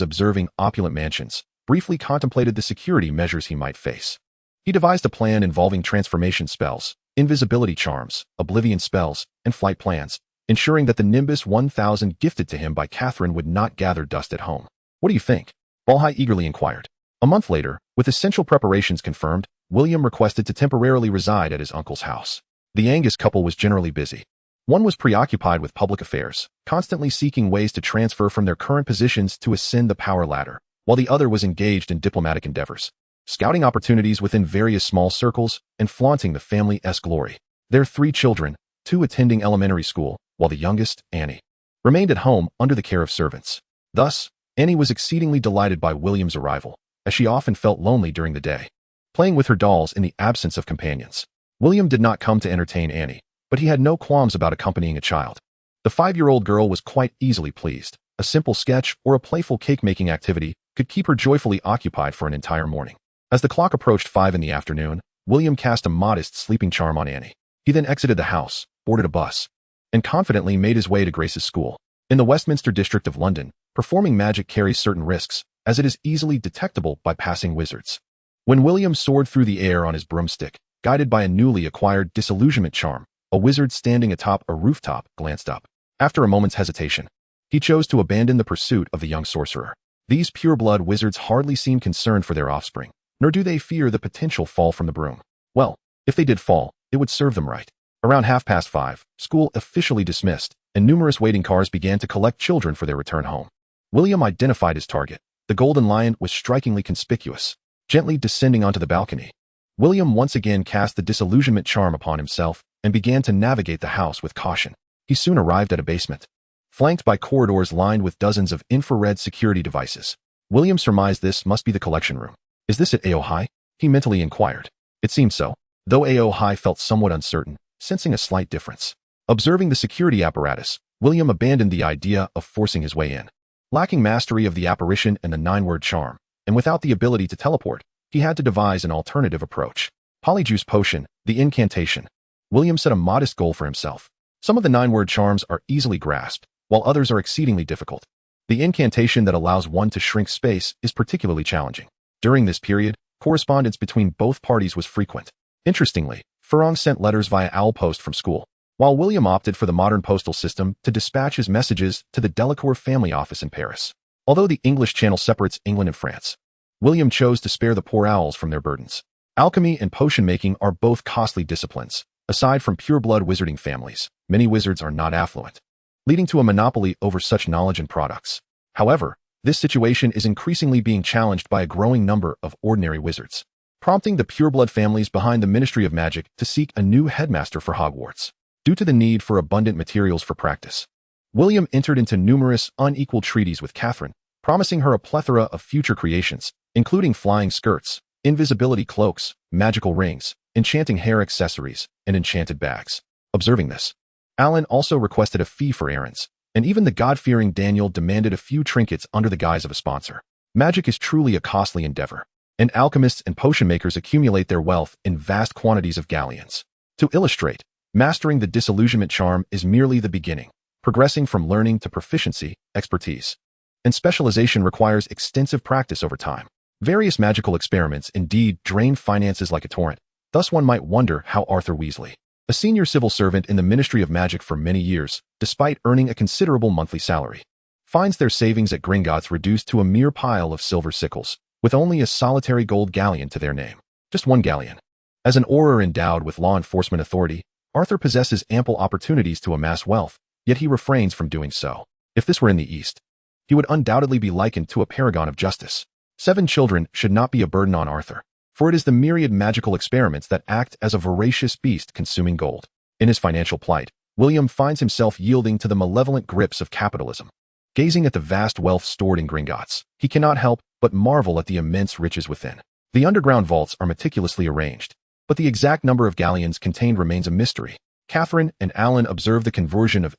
observing opulent mansions, briefly contemplated the security measures he might face. He devised a plan involving transformation spells, invisibility charms, oblivion spells, and flight plans, ensuring that the Nimbus 1000 gifted to him by Catherine would not gather dust at home. What do you think? Bolhai eagerly inquired. A month later, with essential preparations confirmed, William requested to temporarily reside at his uncle's house. The Angus couple was generally busy. One was preoccupied with public affairs, constantly seeking ways to transfer from their current positions to ascend the power ladder, while the other was engaged in diplomatic endeavors, scouting opportunities within various small circles and flaunting the family's glory. Their 3 children, 2 attending elementary school, while the youngest, Annie, remained at home under the care of servants. Thus, Annie was exceedingly delighted by William's arrival, as she often felt lonely during the day, playing with her dolls in the absence of companions. William did not come to entertain Annie, but he had no qualms about accompanying a child. The 5-year-old girl was quite easily pleased. A simple sketch or a playful cake-making activity could keep her joyfully occupied for an entire morning. As the clock approached 5 in the afternoon, William cast a modest sleeping charm on Annie. He then exited the house, boarded a bus, and confidently made his way to Grace's school. In the Westminster district of London, performing magic carries certain risks, as it is easily detectable by passing wizards. When William soared through the air on his broomstick, guided by a newly acquired disillusionment charm, a wizard standing atop a rooftop glanced up. After a moment's hesitation, he chose to abandon the pursuit of the young sorcerer. These pure-blood wizards hardly seem concerned for their offspring, nor do they fear the potential fall from the broom. Well, if they did fall, it would serve them right. Around 5:30, school officially dismissed, and numerous waiting cars began to collect children for their return home. William identified his target. The golden lion was strikingly conspicuous, gently descending onto the balcony. William once again cast the disillusionment charm upon himself and began to navigate the house with caution. He soon arrived at a basement, flanked by corridors lined with dozens of infrared security devices. William surmised this must be the collection room. Is this at AO High? He mentally inquired. It seemed so, though AO High felt somewhat uncertain, sensing a slight difference. Observing the security apparatus, William abandoned the idea of forcing his way in. Lacking mastery of the apparition and the 9-word charm, and without the ability to teleport, he had to devise an alternative approach. Polyjuice Potion, the incantation. William set a modest goal for himself. Some of the 9-word charms are easily grasped, while others are exceedingly difficult. The incantation that allows one to shrink space is particularly challenging. During this period, correspondence between both parties was frequent. Interestingly, Furong sent letters via owl post from school, while William opted for the modern postal system to dispatch his messages to the Delacour family office in Paris. Although the English Channel separates England and France, William chose to spare the poor owls from their burdens. Alchemy and potion making are both costly disciplines. Aside from pure-blood wizarding families, many wizards are not affluent, leading to a monopoly over such knowledge and products. However, this situation is increasingly being challenged by a growing number of ordinary wizards, prompting the pure-blood families behind the Ministry of Magic to seek a new headmaster for Hogwarts. Due to the need for abundant materials for practice, William entered into numerous unequal treaties with Catherine, promising her a plethora of future creations, including flying skirts, invisibility cloaks, magical rings, enchanting hair accessories, and enchanted bags. Observing this, Alan also requested a fee for errands, and even the God-fearing Daniel demanded a few trinkets under the guise of a sponsor. Magic is truly a costly endeavor, and alchemists and potion makers accumulate their wealth in vast quantities of galleons. To illustrate, mastering the disillusionment charm is merely the beginning. Progressing from learning to proficiency, expertise, and specialization requires extensive practice over time. Various magical experiments indeed drain finances like a torrent. Thus one might wonder how Arthur Weasley, a senior civil servant in the Ministry of Magic for many years, despite earning a considerable monthly salary, finds their savings at Gringotts reduced to a mere pile of silver sickles, with only a solitary gold galleon to their name. Just one galleon. As an Auror endowed with law enforcement authority, Arthur possesses ample opportunities to amass wealth, yet he refrains from doing so. If this were in the East, he would undoubtedly be likened to a paragon of justice. 7 children should not be a burden on Arthur, for it is the myriad magical experiments that act as a voracious beast consuming gold. In his financial plight, William finds himself yielding to the malevolent grips of capitalism. Gazing at the vast wealth stored in Gringotts, he cannot help but marvel at the immense riches within. The underground vaults are meticulously arranged, but the exact number of galleons contained remains a mystery. Catherine and Alan observe the conversion of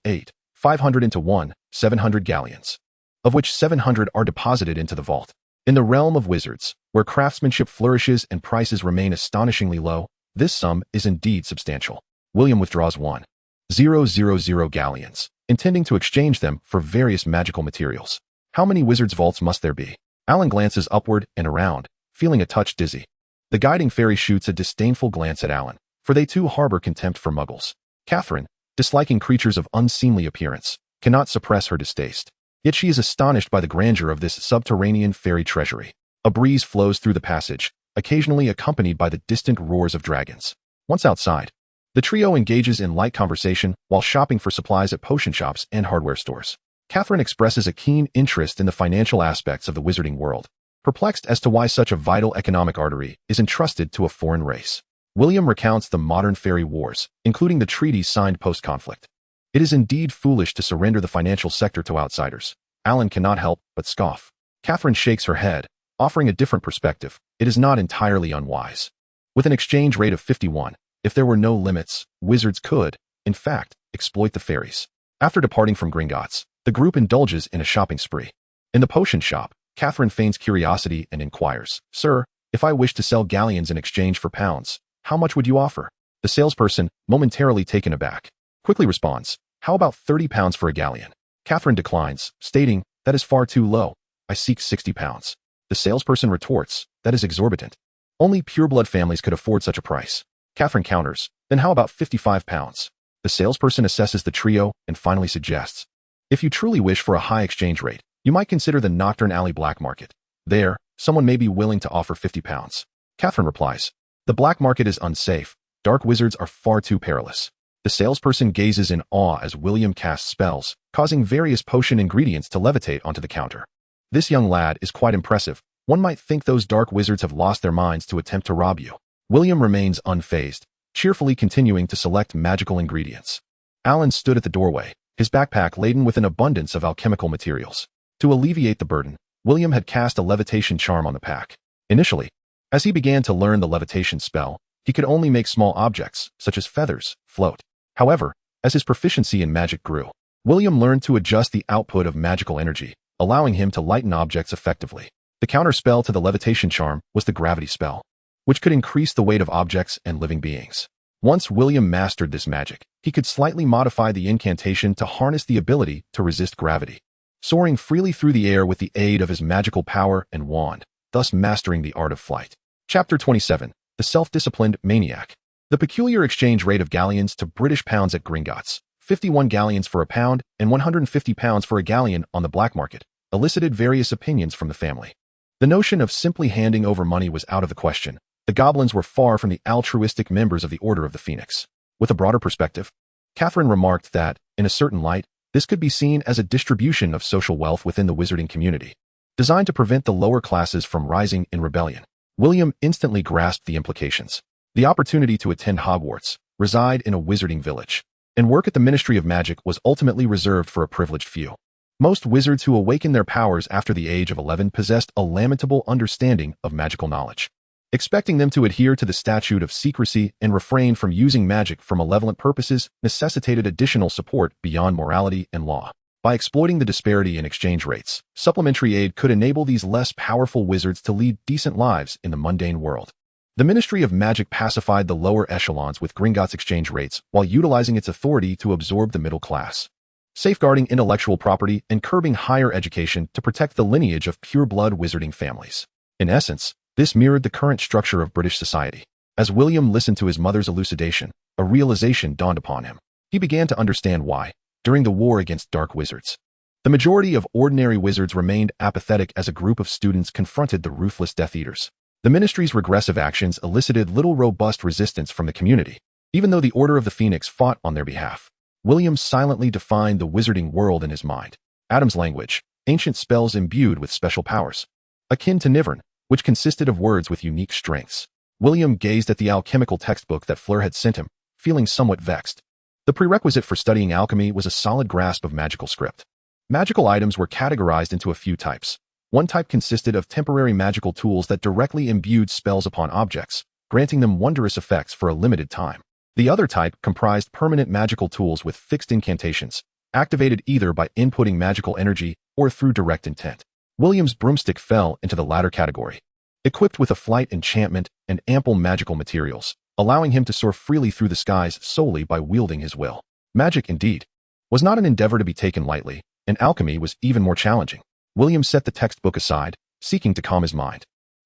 500 into 700 galleons, of which 700 are deposited into the vault. In the realm of wizards, where craftsmanship flourishes and prices remain astonishingly low, this sum is indeed substantial. William withdraws 1,000 galleons, intending to exchange them for various magical materials. How many wizards' vaults must there be? Alan glances upward and around, feeling a touch dizzy. The guiding fairy shoots a disdainful glance at Alan, for they too harbor contempt for muggles. Catherine, disliking creatures of unseemly appearance, cannot suppress her distaste. Yet she is astonished by the grandeur of this subterranean fairy treasury. A breeze flows through the passage, occasionally accompanied by the distant roars of dragons. Once outside, the trio engages in light conversation while shopping for supplies at potion shops and hardware stores. Catherine expresses a keen interest in the financial aspects of the wizarding world, perplexed as to why such a vital economic artery is entrusted to a foreign race. William recounts the modern fairy wars, including the treaties signed post-conflict. It is indeed foolish to surrender the financial sector to outsiders. Alan cannot help but scoff. Catherine shakes her head, offering a different perspective. It is not entirely unwise. With an exchange rate of 51, if there were no limits, wizards could, in fact, exploit the fairies. After departing from Gringotts, the group indulges in a shopping spree. In the potion shop, Catherine feigns curiosity and inquires, "Sir, if I wish to sell galleons in exchange for pounds, how much would you offer?" The salesperson, momentarily taken aback, quickly responds, "How about 30 pounds for a galleon?" Catherine declines, stating, "That is far too low. I seek 60 pounds. The salesperson retorts, "That is exorbitant. Only pure-blood families could afford such a price." Catherine counters, "Then how about 55 pounds? The salesperson assesses the trio and finally suggests, "If you truly wish for a high exchange rate, you might consider the Nocturne Alley black market. There, someone may be willing to offer 50 pounds. Catherine replies, "The black market is unsafe. Dark wizards are far too perilous." The salesperson gazes in awe as William casts spells, causing various potion ingredients to levitate onto the counter. This young lad is quite impressive. One might think those dark wizards have lost their minds to attempt to rob you. William remains unfazed, cheerfully continuing to select magical ingredients. Alan stood at the doorway, his backpack laden with an abundance of alchemical materials. To alleviate the burden, William had cast a levitation charm on the pack. Initially, as he began to learn the levitation spell, he could only make small objects, such as feathers, float. However, as his proficiency in magic grew, William learned to adjust the output of magical energy, allowing him to lighten objects effectively. The counter spell to the levitation charm was the gravity spell, which could increase the weight of objects and living beings. Once William mastered this magic, he could slightly modify the incantation to harness the ability to resist gravity, soaring freely through the air with the aid of his magical power and wand, thus mastering the art of flight. Chapter 27. The Self-Disciplined Maniac. The peculiar exchange rate of galleons to British pounds at Gringotts, 51 galleons for a pound and 150 pounds for a galleon on the black market, elicited various opinions from the family. The notion of simply handing over money was out of the question. The goblins were far from the altruistic members of the Order of the Phoenix. With a broader perspective, Catherine remarked that, in a certain light, this could be seen as a distribution of social wealth within the wizarding community, designed to prevent the lower classes from rising in rebellion. William instantly grasped the implications. The opportunity to attend Hogwarts, reside in a wizarding village, and work at the Ministry of Magic was ultimately reserved for a privileged few. Most wizards who awakened their powers after the age of 11 possessed a lamentable understanding of magical knowledge. Expecting them to adhere to the statute of secrecy and refrain from using magic for malevolent purposes necessitated additional support beyond morality and law. By exploiting the disparity in exchange rates, supplementary aid could enable these less powerful wizards to lead decent lives in the mundane world. The Ministry of Magic pacified the lower echelons with Gringotts exchange rates while utilizing its authority to absorb the middle class, safeguarding intellectual property and curbing higher education to protect the lineage of pure-blood wizarding families. In essence, this mirrored the current structure of British society. As William listened to his mother's elucidation, a realization dawned upon him. He began to understand why, during the war against dark wizards, the majority of ordinary wizards remained apathetic as a group of students confronted the ruthless Death Eaters. The Ministry's regressive actions elicited little robust resistance from the community, even though the Order of the Phoenix fought on their behalf. William silently defined the wizarding world in his mind. Adam's language, ancient spells imbued with special powers, akin to Nivern, which consisted of words with unique strengths. William gazed at the alchemical textbook that Fleur had sent him, feeling somewhat vexed. The prerequisite for studying alchemy was a solid grasp of magical script. Magical items were categorized into a few types. One type consisted of temporary magical tools that directly imbued spells upon objects, granting them wondrous effects for a limited time. The other type comprised permanent magical tools with fixed incantations, activated either by inputting magical energy or through direct intent. William's broomstick fell into the latter category, equipped with a flight enchantment and ample magical materials, allowing him to soar freely through the skies solely by wielding his will. Magic, indeed, was not an endeavor to be taken lightly, and alchemy was even more challenging. William set the textbook aside, seeking to calm his mind.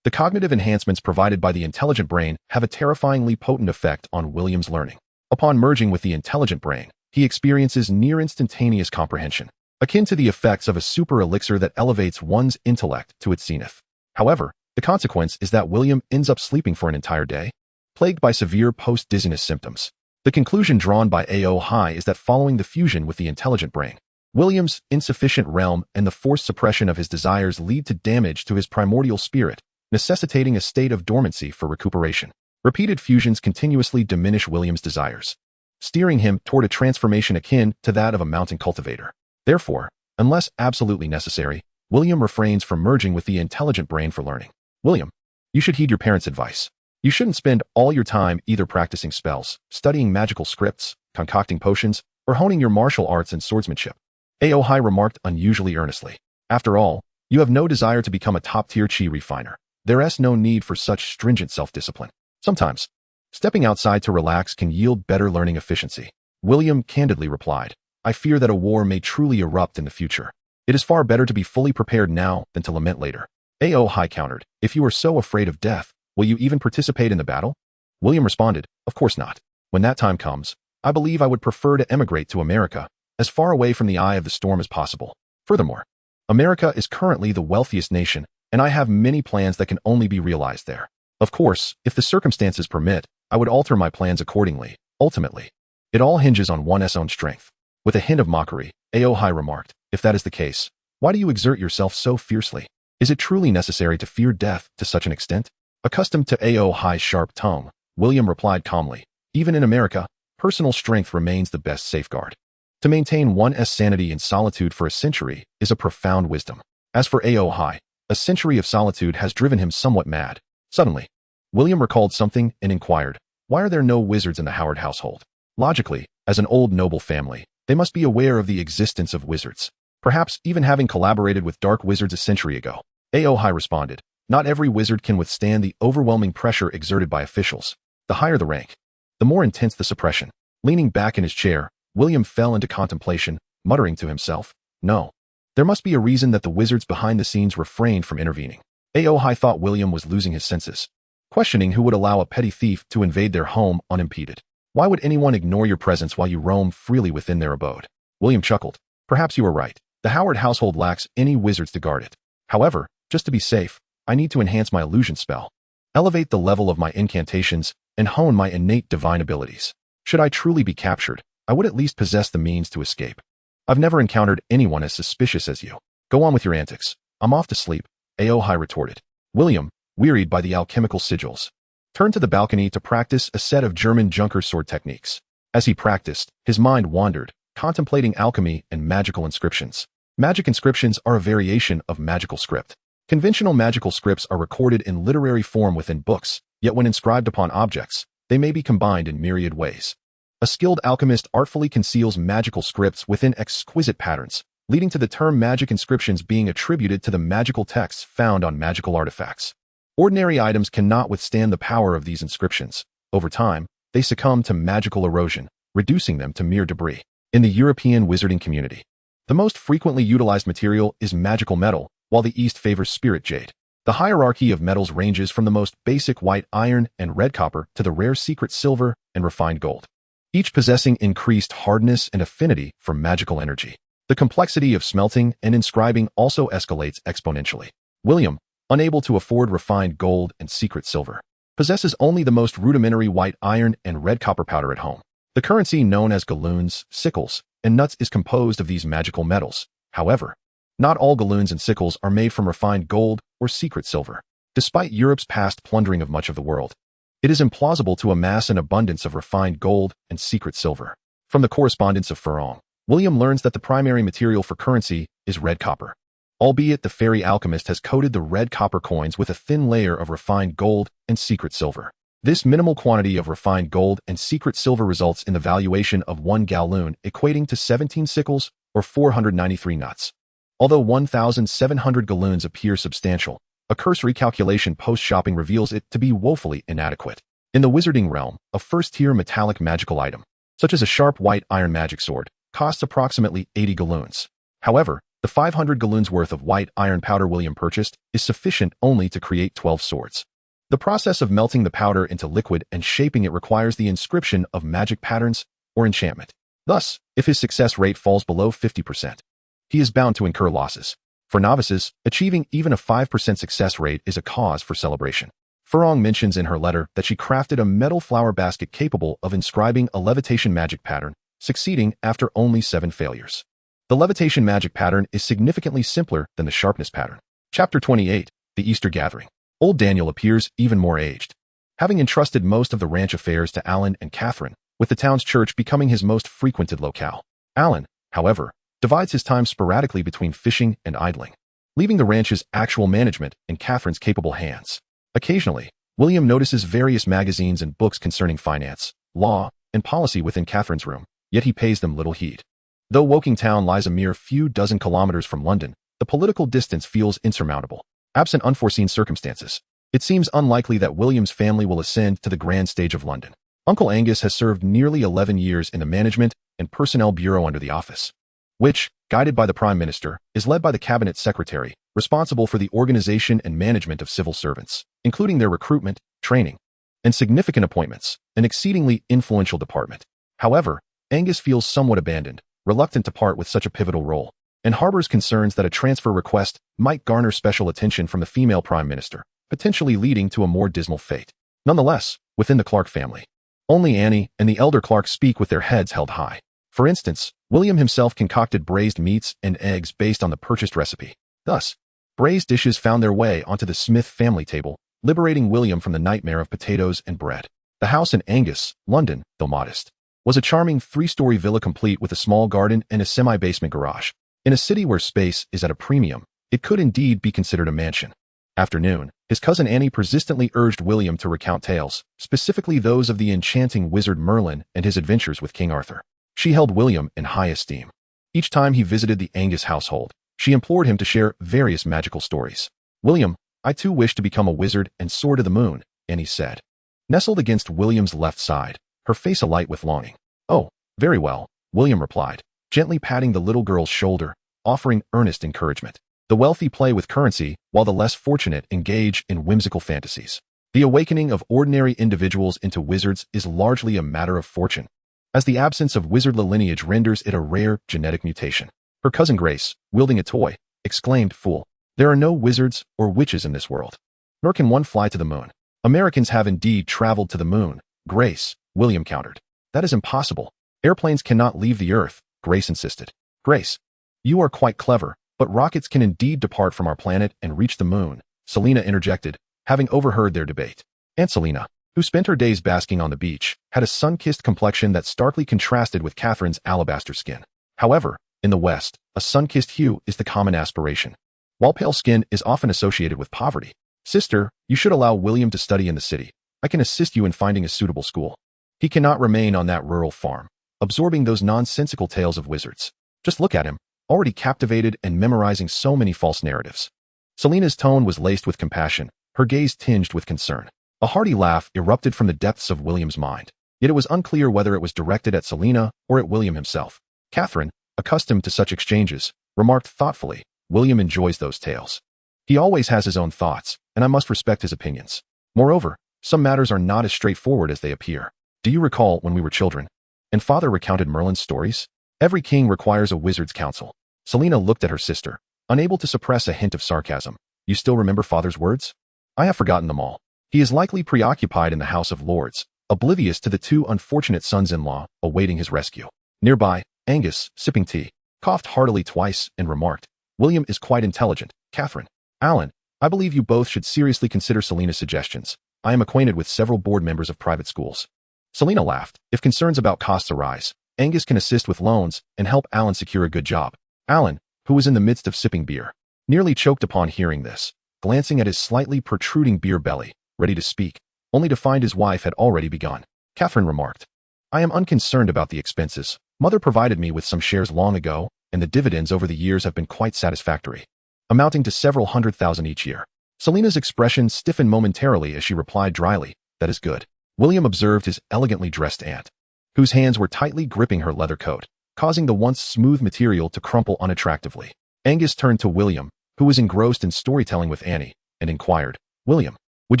The cognitive enhancements provided by the intelligent brain have a terrifyingly potent effect on William's learning. Upon merging with the intelligent brain, he experiences near instantaneous comprehension, akin to the effects of a super elixir that elevates one's intellect to its zenith. However, the consequence is that William ends up sleeping for an entire day, plagued by severe post-dizziness symptoms. The conclusion drawn by A.O. High is that following the fusion with the intelligent brain, William's insufficient realm and the forced suppression of his desires lead to damage to his primordial spirit, necessitating a state of dormancy for recuperation. Repeated fusions continuously diminish William's desires, steering him toward a transformation akin to that of a mountain cultivator. Therefore, unless absolutely necessary, William refrains from merging with the intelligent brain for learning. William, you should heed your parents' advice. You shouldn't spend all your time either practicing spells, studying magical scripts, concocting potions, or honing your martial arts and swordsmanship. A.O. High remarked unusually earnestly. After all, you have no desire to become a top-tier chi refiner. There's no need for such stringent self-discipline. Sometimes, stepping outside to relax can yield better learning efficiency. William candidly replied, I fear that a war may truly erupt in the future. It is far better to be fully prepared now than to lament later. A.O. High countered, if you are so afraid of death, will you even participate in the battle? William responded, of course not. When that time comes, I believe I would prefer to emigrate to America, as far away from the eye of the storm as possible. Furthermore, America is currently the wealthiest nation, and I have many plans that can only be realized there. Of course, if the circumstances permit, I would alter my plans accordingly. Ultimately, it all hinges on one's own strength. With a hint of mockery, A.O. High remarked, if that is the case, why do you exert yourself so fiercely? Is it truly necessary to fear death to such an extent? Accustomed to A.O. High's sharp tone, William replied calmly, even in America, personal strength remains the best safeguard. To maintain one's sanity in solitude for a century is a profound wisdom. As for A.O. High, a century of solitude has driven him somewhat mad. Suddenly, William recalled something and inquired, why are there no wizards in the Howard household? Logically, as an old noble family, they must be aware of the existence of wizards, perhaps even having collaborated with dark wizards a century ago. A.O. High responded, not every wizard can withstand the overwhelming pressure exerted by officials. The higher the rank, the more intense the suppression. Leaning back in his chair, William fell into contemplation, muttering to himself, no. There must be a reason that the wizards behind the scenes refrained from intervening. A.O. High thought William was losing his senses, questioning who would allow a petty thief to invade their home unimpeded. Why would anyone ignore your presence while you roam freely within their abode? William chuckled. Perhaps you are right. The Howard household lacks any wizards to guard it. However, just to be safe, I need to enhance my illusion spell, elevate the level of my incantations, and hone my innate divine abilities. Should I truly be captured, I would at least possess the means to escape. I've never encountered anyone as suspicious as you. Go on with your antics. I'm off to sleep, Aohai retorted. William, wearied by the alchemical sigils, turned to the balcony to practice a set of German junker sword techniques. As he practiced, his mind wandered, contemplating alchemy and magical inscriptions. Magic inscriptions are a variation of magical script. Conventional magical scripts are recorded in literary form within books, yet when inscribed upon objects, they may be combined in myriad ways. A skilled alchemist artfully conceals magical scripts within exquisite patterns, leading to the term magic inscriptions being attributed to the magical texts found on magical artifacts. Ordinary items cannot withstand the power of these inscriptions. Over time, they succumb to magical erosion, reducing them to mere debris. In the European wizarding community, the most frequently utilized material is magical metal, while the East favors spirit jade. The hierarchy of metals ranges from the most basic white iron and red copper to the rare secret silver and refined gold, each possessing increased hardness and affinity for magical energy. The complexity of smelting and inscribing also escalates exponentially. William, unable to afford refined gold and secret silver, possesses only the most rudimentary white iron and red copper powder at home. The currency known as galloons, sickles, and nuts is composed of these magical metals. However, not all galloons and sickles are made from refined gold or secret silver. Despite Europe's past plundering of much of the world, it is implausible to amass an abundance of refined gold and secret silver. From the correspondence of Fleur, William learns that the primary material for currency is red copper. Albeit the fairy alchemist has coated the red copper coins with a thin layer of refined gold and secret silver. This minimal quantity of refined gold and secret silver results in the valuation of 1 galloon equating to 17 sickles or 493 nuts. Although 1,700 galloons appear substantial, a cursory calculation post-shopping reveals it to be woefully inadequate. In the wizarding realm, a first-tier metallic magical item, such as a sharp white iron magic sword, costs approximately 80 galloons. However, the 500 galloons worth of white iron powder William purchased is sufficient only to create 12 swords. The process of melting the powder into liquid and shaping it requires the inscription of magic patterns or enchantment. Thus, if his success rate falls below 50%, he is bound to incur losses. For novices, achieving even a 5% success rate is a cause for celebration. Fleur mentions in her letter that she crafted a metal flower basket capable of inscribing a levitation magic pattern, succeeding after only 7 failures. The levitation magic pattern is significantly simpler than the sharpness pattern. Chapter 28, The Easter Gathering. Old Daniel appears even more aged, having entrusted most of the ranch affairs to Alan and Catherine, with the town's church becoming his most frequented locale. Alan, however, divides his time sporadically between fishing and idling, leaving the ranch's actual management in Catherine's capable hands. Occasionally, William notices various magazines and books concerning finance, law, and policy within Catherine's room, yet he pays them little heed. Though Woking Town lies a mere few dozen kilometers from London, the political distance feels insurmountable. Absent unforeseen circumstances, it seems unlikely that William's family will ascend to the grand stage of London. Uncle Angus has served nearly 11 years in the Management and Personnel Bureau under the office, which, guided by the Prime Minister, is led by the Cabinet Secretary, responsible for the organization and management of civil servants, including their recruitment, training, and significant appointments, an exceedingly influential department. However, Angus feels somewhat abandoned, reluctant to part with such a pivotal role, and harbors concerns that a transfer request might garner special attention from the female Prime Minister, potentially leading to a more dismal fate. Nonetheless, within the Clark family, only Annie and the elder Clark speak with their heads held high. For instance, William himself concocted braised meats and eggs based on the purchased recipe. Thus, braised dishes found their way onto the Smith family table, liberating William from the nightmare of potatoes and bread. The house in Angus, London, though modest, was a charming 3-story villa complete with a small garden and a semi-basement garage. In a city where space is at a premium, it could indeed be considered a mansion. After noon, his cousin Annie persistently urged William to recount tales, specifically those of the enchanting wizard Merlin and his adventures with King Arthur. She held William in high esteem. Each time he visited the Angus household, she implored him to share various magical stories. "William, I too wish to become a wizard and soar to the moon," Annie said. Nestled against William's left side, her face alight with longing. "Oh, very well," William replied, gently patting the little girl's shoulder, offering earnest encouragement. The wealthy play with currency, while the less fortunate engage in whimsical fantasies. The awakening of ordinary individuals into wizards is largely a matter of fortune, as the absence of wizardly lineage renders it a rare genetic mutation. Her cousin Grace, wielding a toy, exclaimed, "Fool. There are no wizards or witches in this world. Nor can one fly to the moon." "Americans have indeed traveled to the moon, Grace," William countered. "That is impossible. Airplanes cannot leave the Earth," Grace insisted. "Grace, you are quite clever, but rockets can indeed depart from our planet and reach the moon," Selena interjected, having overheard their debate. Aunt Selena, who spent her days basking on the beach, had a sun-kissed complexion that starkly contrasted with Catherine's alabaster skin. However, in the West, a sun-kissed hue is the common aspiration, while pale skin is often associated with poverty. "Sister, you should allow William to study in the city. I can assist you in finding a suitable school. He cannot remain on that rural farm, absorbing those nonsensical tales of wizards. Just look at him, already captivated and memorizing so many false narratives." Selena's tone was laced with compassion, her gaze tinged with concern. A hearty laugh erupted from the depths of William's mind, yet it was unclear whether it was directed at Selena or at William himself. Catherine, accustomed to such exchanges, remarked thoughtfully, "William enjoys those tales. He always has his own thoughts, and I must respect his opinions. Moreover, some matters are not as straightforward as they appear. Do you recall when we were children, and father recounted Merlin's stories? Every king requires a wizard's counsel." Selena looked at her sister, unable to suppress a hint of sarcasm. "You still remember father's words?" "I have forgotten them all. He is likely preoccupied in the House of Lords, oblivious to the two unfortunate sons-in-law awaiting his rescue." Nearby, Angus, sipping tea, coughed heartily twice and remarked, "William is quite intelligent, Catherine. Alan, I believe you both should seriously consider Selena's suggestions. I am acquainted with several board members of private schools." Selena laughed. "If concerns about costs arise, Angus can assist with loans and help Alan secure a good job." Alan, who was in the midst of sipping beer, nearly choked upon hearing this, glancing at his slightly protruding beer belly, ready to speak, only to find his wife had already begun. Catherine remarked, "I am unconcerned about the expenses. Mother provided me with some shares long ago, and the dividends over the years have been quite satisfactory, amounting to several $100,000 each year." Selena's expression stiffened momentarily as she replied dryly, "That is good." William observed his elegantly dressed aunt, whose hands were tightly gripping her leather coat, causing the once smooth material to crumple unattractively. Angus turned to William, who was engrossed in storytelling with Annie, and inquired, "William, would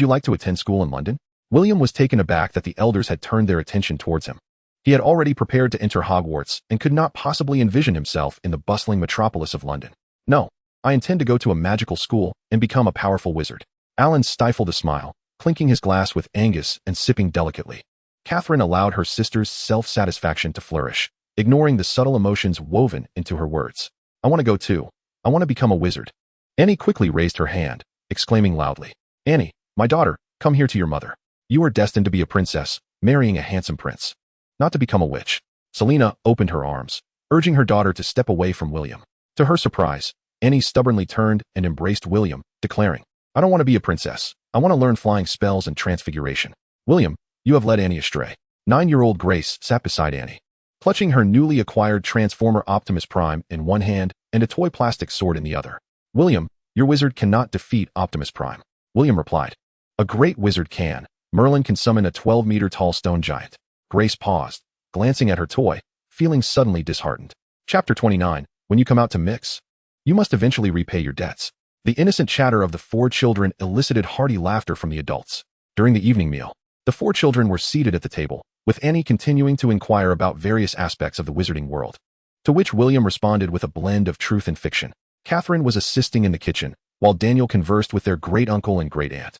you like to attend school in London?" William was taken aback that the elders had turned their attention towards him. He had already prepared to enter Hogwarts and could not possibly envision himself in the bustling metropolis of London. "No, I intend to go to a magical school and become a powerful wizard." Alan stifled a smile, clinking his glass with Angus and sipping delicately. Catherine allowed her sister's self-satisfaction to flourish, ignoring the subtle emotions woven into her words. "I want to go too. I want to become a wizard." Annie quickly raised her hand, exclaiming loudly, "Annie, my daughter, come here to your mother. You are destined to be a princess, marrying a handsome prince, not to become a witch." Selena opened her arms, urging her daughter to step away from William. To her surprise, Annie stubbornly turned and embraced William, declaring, "I don't want to be a princess. I want to learn flying spells and transfiguration." "William, you have led Annie astray." 9-year-old Grace sat beside Annie, clutching her newly acquired Transformer Optimus Prime in one hand and a toy plastic sword in the other. "William, your wizard cannot defeat Optimus Prime." William replied, "A great wizard can. Merlin can summon a 12-meter-tall stone giant." Grace paused, glancing at her toy, feeling suddenly disheartened. Chapter 29, When you come out to mix, you must eventually repay your debts. The innocent chatter of the 4 children elicited hearty laughter from the adults. During the evening meal, the 4 children were seated at the table, with Annie continuing to inquire about various aspects of the wizarding world, to which William responded with a blend of truth and fiction. Catherine was assisting in the kitchen, while Daniel conversed with their great-uncle and great-aunt,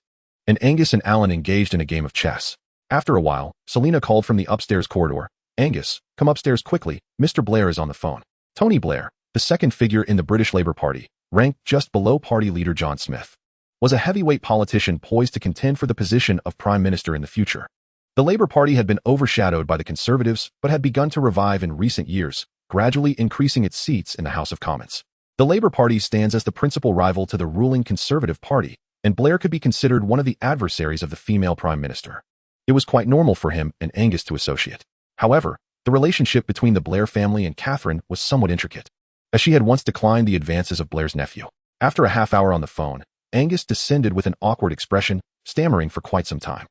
and Angus and Alan engaged in a game of chess. After a while, Selena called from the upstairs corridor, "Angus, come upstairs quickly, Mr. Blair is on the phone." Tony Blair, the second figure in the British Labour Party, ranked just below party leader John Smith, was a heavyweight politician poised to contend for the position of Prime Minister in the future. The Labour Party had been overshadowed by the Conservatives but had begun to revive in recent years, gradually increasing its seats in the House of Commons. The Labour Party stands as the principal rival to the ruling Conservative Party, and Blair could be considered one of the adversaries of the female Prime Minister. It was quite normal for him and Angus to associate. However, the relationship between the Blair family and Catherine was somewhat intricate, as she had once declined the advances of Blair's nephew. After a half-hour on the phone, Angus descended with an awkward expression, stammering for quite some time.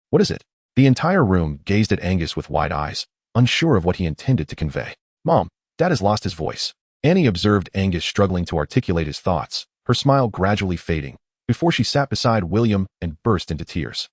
What is it?" The entire room gazed at Angus with wide eyes, unsure of what he intended to convey. "Mom, Dad has lost his voice." Annie observed Angus struggling to articulate his thoughts, her smile gradually fading, before she sat beside William and burst into tears.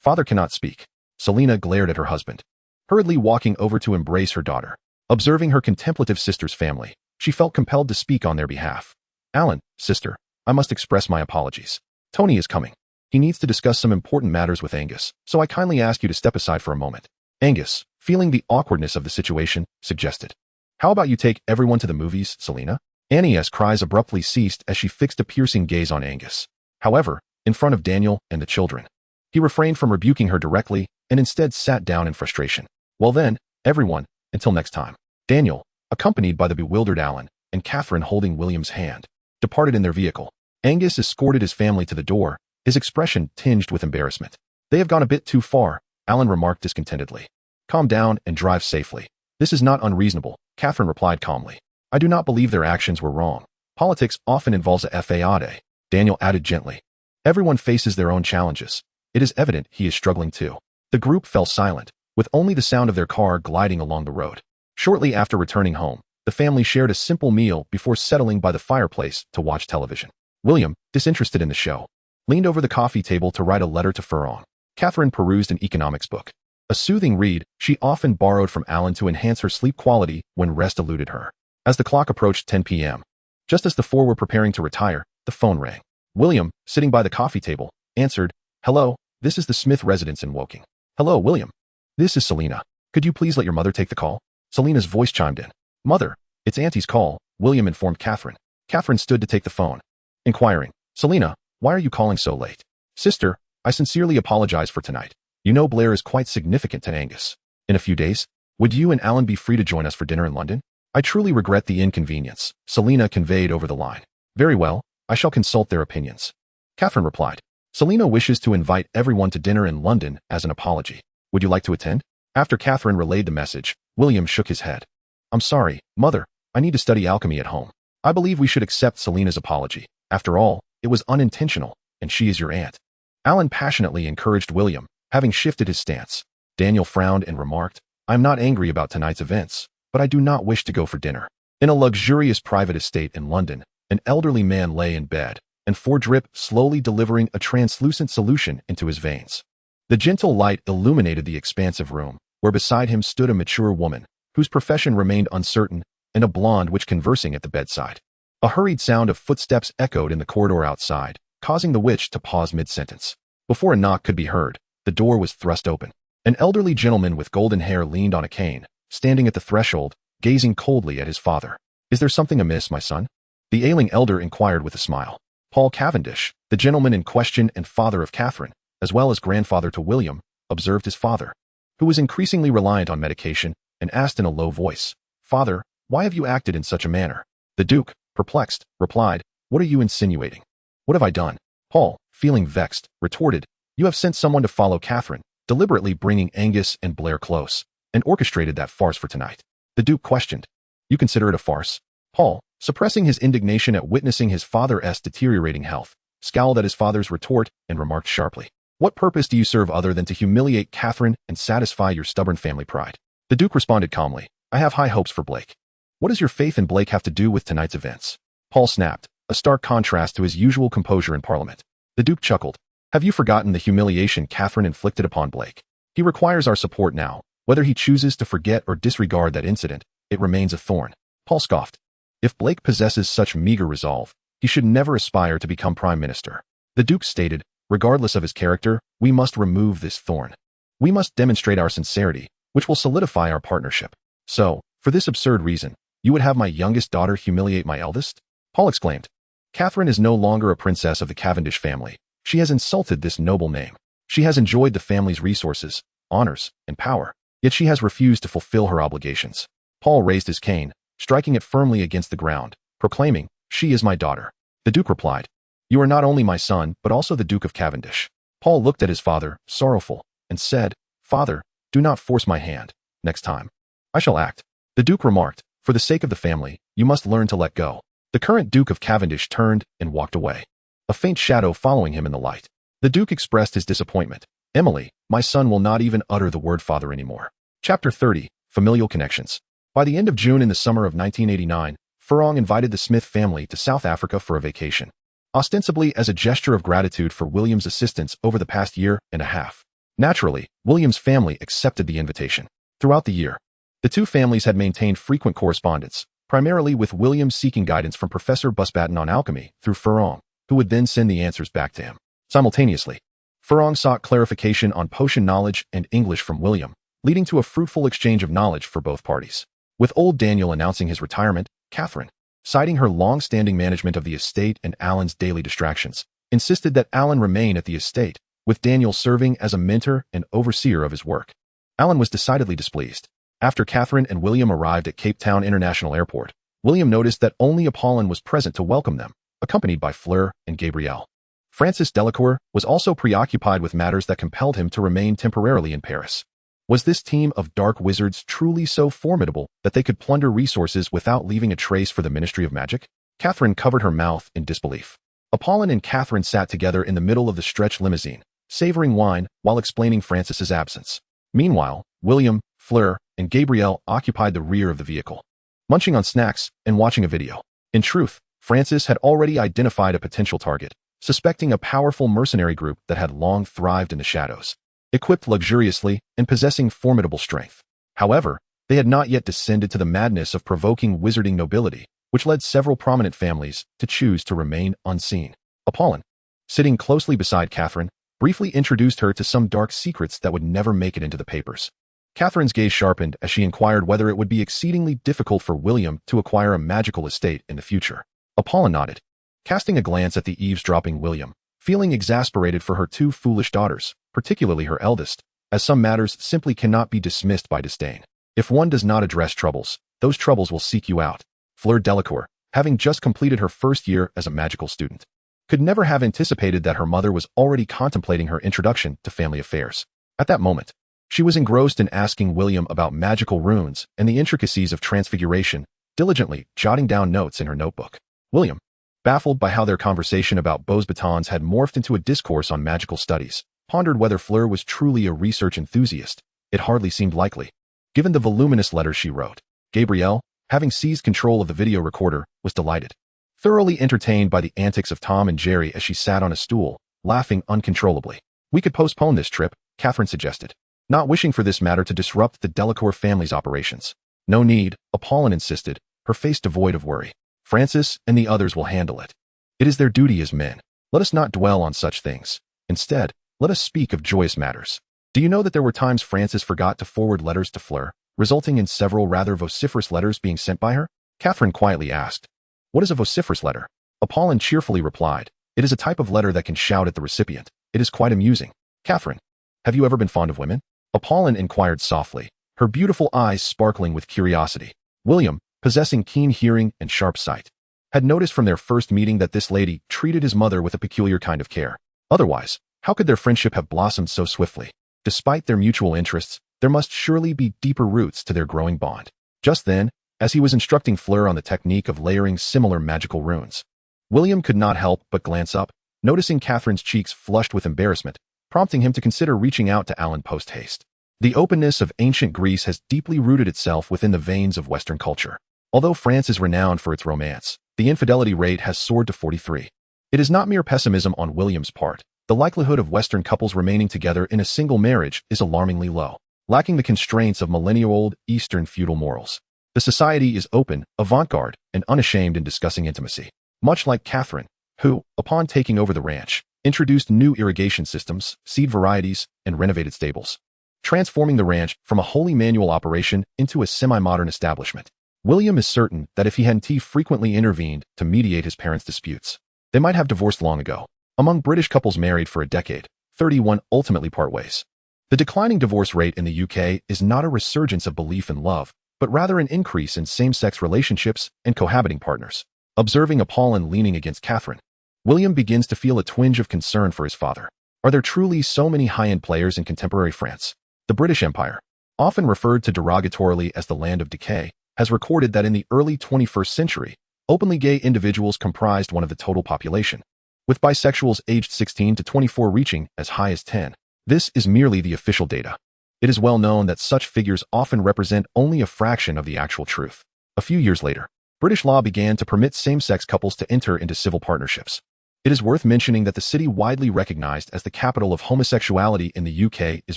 Father cannot speak." Selena glared at her husband, hurriedly walking over to embrace her daughter. Observing her contemplative sister's family, she felt compelled to speak on their behalf. Alan, sister, I must express my apologies. Tony is coming. He needs to discuss some important matters with Angus, so I kindly ask you to step aside for a moment. Angus, feeling the awkwardness of the situation, suggested. How about you take everyone to the movies, Selena? Annie's cries abruptly ceased as she fixed a piercing gaze on Angus. However, in front of Daniel and the children, he refrained from rebuking her directly and instead sat down in frustration. Well then, everyone, until next time. Daniel, accompanied by the bewildered Alan and Catherine holding William's hand, departed in their vehicle. Angus escorted his family to the door, his expression tinged with embarrassment. They have gone a bit too far, Alan remarked discontentedly. Calm down and drive safely. This is not unreasonable, Catherine replied calmly. I do not believe their actions were wrong. Politics often involves a fade, Daniel added gently. Everyone faces their own challenges. It is evident he is struggling too. The group fell silent, with only the sound of their car gliding along the road. Shortly after returning home, the family shared a simple meal before settling by the fireplace to watch television. William, disinterested in the show, leaned over the coffee table to write a letter to Fleur. Catherine perused an economics book. A soothing read she often borrowed from Alan to enhance her sleep quality when rest eluded her. As the clock approached 10 p.m., just as the four were preparing to retire, the phone rang. William, sitting by the coffee table, answered, Hello, this is the Smith residence in Woking. Hello, William. This is Selena. Could you please let your mother take the call? Selena's voice chimed in. Mother, it's Auntie's call, William informed Catherine. Catherine stood to take the phone, inquiring, Selena, why are you calling so late? Sister, I sincerely apologize for tonight. You know Blair is quite significant to Angus. In a few days, would you and Alan be free to join us for dinner in London? I truly regret the inconvenience, Selena conveyed over the line. Very well, I shall consult their opinions. Catherine replied. Selena wishes to invite everyone to dinner in London as an apology. Would you like to attend? After Catherine relayed the message, William shook his head. I'm sorry, Mother, I need to study alchemy at home. I believe we should accept Selena's apology. After all, it was unintentional, and she is your aunt. Alan passionately encouraged William, having shifted his stance. Daniel frowned and remarked, I'm not angry about tonight's events, but I do not wish to go for dinner. In a luxurious private estate in London, an elderly man lay in bed, and Fordrip slowly delivering a translucent solution into his veins. The gentle light illuminated the expansive room, where beside him stood a mature woman, whose profession remained uncertain, and a blonde witch conversing at the bedside. A hurried sound of footsteps echoed in the corridor outside, causing the witch to pause mid-sentence. Before a knock could be heard, the door was thrust open. An elderly gentleman with golden hair leaned on a cane, standing at the threshold, gazing coldly at his father. Is there something amiss, my son? The ailing elder inquired with a smile. Paul Cavendish, the gentleman in question and father of Catherine, as well as grandfather to William, observed his father, who was increasingly reliant on medication, and asked in a low voice, Father, why have you acted in such a manner? The Duke, perplexed, replied, What are you insinuating? What have I done? Paul, feeling vexed, retorted, You have sent someone to follow Catherine, deliberately bringing Angus and Blair close, and orchestrated that farce for tonight. The Duke questioned, You consider it a farce? Paul, suppressing his indignation at witnessing his father's deteriorating health, scowled at his father's retort and remarked sharply, What purpose do you serve other than to humiliate Catherine and satisfy your stubborn family pride? The Duke responded calmly, I have high hopes for Blake. What does your faith in Blake have to do with tonight's events? Paul snapped, a stark contrast to his usual composure in Parliament. The Duke chuckled. Have you forgotten the humiliation Catherine inflicted upon Blake? He requires our support now. Whether he chooses to forget or disregard that incident, it remains a thorn. Paul scoffed. If Blake possesses such meager resolve, he should never aspire to become Prime Minister. The Duke stated, regardless of his character, we must remove this thorn. We must demonstrate our sincerity, which will solidify our partnership. So, for this absurd reason, you would have my youngest daughter humiliate my eldest? Paul exclaimed. Catherine is no longer a princess of the Cavendish family. She has insulted this noble name. She has enjoyed the family's resources, honors, and power, yet she has refused to fulfill her obligations. Paul raised his cane, striking it firmly against the ground, proclaiming, She is my daughter. The Duke replied, You are not only my son, but also the Duke of Cavendish. Paul looked at his father, sorrowful, and said, Father, do not force my hand. Next time, I shall act. The Duke remarked, For the sake of the family, you must learn to let go. The current Duke of Cavendish turned and walked away, a faint shadow following him in the light. The Duke expressed his disappointment. Emily, my son will not even utter the word father anymore. Chapter 30, Familial Connections. By the end of June in the summer of 1989, Furlong invited the Smith family to South Africa for a vacation, ostensibly as a gesture of gratitude for William's assistance over the past year and a half. Naturally, William's family accepted the invitation. Throughout the year, The two families had maintained frequent correspondence, primarily with William seeking guidance from Professor Busbatten on alchemy through Furong, who would then send the answers back to him. Simultaneously, Furong sought clarification on potion knowledge and English from William, leading to a fruitful exchange of knowledge for both parties. With old Daniel announcing his retirement, Catherine, citing her long-standing management of the estate and Alan's daily distractions, insisted that Alan remain at the estate, with Daniel serving as a mentor and overseer of his work. Alan was decidedly displeased. After Catherine and William arrived at Cape Town International Airport, William noticed that only Apollon was present to welcome them, accompanied by Fleur and Gabrielle. Francis Delacour was also preoccupied with matters that compelled him to remain temporarily in Paris. Was this team of dark wizards truly so formidable that they could plunder resources without leaving a trace for the Ministry of Magic? Catherine covered her mouth in disbelief. Apollon and Catherine sat together in the middle of the stretch limousine, savoring wine while explaining Francis's absence. Meanwhile, William, Fleur, and Gabrielle occupied the rear of the vehicle, munching on snacks and watching a video. In truth, Francis had already identified a potential target, suspecting a powerful mercenary group that had long thrived in the shadows, equipped luxuriously and possessing formidable strength. However, they had not yet descended to the madness of provoking wizarding nobility, which led several prominent families to choose to remain unseen. Apollon, sitting closely beside Catherine, briefly introduced her to some dark secrets that would never make it into the papers. Catherine's gaze sharpened as she inquired whether it would be exceedingly difficult for William to acquire a magical estate in the future. Apollon nodded, casting a glance at the eavesdropping William, feeling exasperated for her two foolish daughters, particularly her eldest, as some matters simply cannot be dismissed by disdain. If one does not address troubles, those troubles will seek you out. Fleur Delacour, having just completed her first year as a magical student, could never have anticipated that her mother was already contemplating her introduction to family affairs. At that moment, she was engrossed in asking William about magical runes and the intricacies of transfiguration, diligently jotting down notes in her notebook. William, baffled by how their conversation about Beau's batons had morphed into a discourse on magical studies, pondered whether Fleur was truly a research enthusiast. It hardly seemed likely, given the voluminous letters she wrote. Gabrielle, having seized control of the video recorder, was delighted, thoroughly entertained by the antics of Tom and Jerry as she sat on a stool, laughing uncontrollably. We could postpone this trip, Catherine suggested, not wishing for this matter to disrupt the Delacour family's operations. No need, Apollon insisted, her face devoid of worry. Francis and the others will handle it. It is their duty as men. Let us not dwell on such things. Instead, let us speak of joyous matters. Do you know that there were times Francis forgot to forward letters to Fleur, resulting in several rather vociferous letters being sent by her? Catherine quietly asked. What is a vociferous letter? Apollon cheerfully replied. It is a type of letter that can shout at the recipient. It is quite amusing. Catherine, have you ever been fond of women? Apollon inquired softly, her beautiful eyes sparkling with curiosity. William, possessing keen hearing and sharp sight, had noticed from their first meeting that this lady treated his mother with a peculiar kind of care. Otherwise, how could their friendship have blossomed so swiftly? Despite their mutual interests, there must surely be deeper roots to their growing bond. Just then, as he was instructing Fleur on the technique of layering similar magical runes, William could not help but glance up, noticing Catherine's cheeks flushed with embarrassment, prompting him to consider reaching out to Alan post-haste. The openness of ancient Greece has deeply rooted itself within the veins of Western culture. Although France is renowned for its romance, the infidelity rate has soared to 43. It is not mere pessimism on William's part. The likelihood of Western couples remaining together in a single marriage is alarmingly low, lacking the constraints of millennia-old Eastern feudal morals. The society is open, avant-garde, and unashamed in discussing intimacy. Much like Catherine, who, upon taking over the ranch, introduced new irrigation systems, seed varieties, and renovated stables, transforming the ranch from a wholly manual operation into a semi-modern establishment. William is certain that if he hadn't frequently intervened to mediate his parents' disputes, they might have divorced long ago. Among British couples married for a decade, 31 ultimately part ways. The declining divorce rate in the UK is not a resurgence of belief in love, but rather an increase in same-sex relationships and cohabiting partners. Observing Apollon leaning against Catherine, William begins to feel a twinge of concern for his father. Are there truly so many high-end players in contemporary France? The British Empire, often referred to derogatorily as the land of decay, has recorded that in the early 21st century, openly gay individuals comprised one of the total population, with bisexuals aged 16 to 24 reaching as high as 10. This is merely the official data. It is well known that such figures often represent only a fraction of the actual truth. A few years later, British law began to permit same-sex couples to enter into civil partnerships. It is worth mentioning that the city widely recognized as the capital of homosexuality in the UK is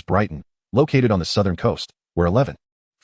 Brighton, located on the southern coast, where 11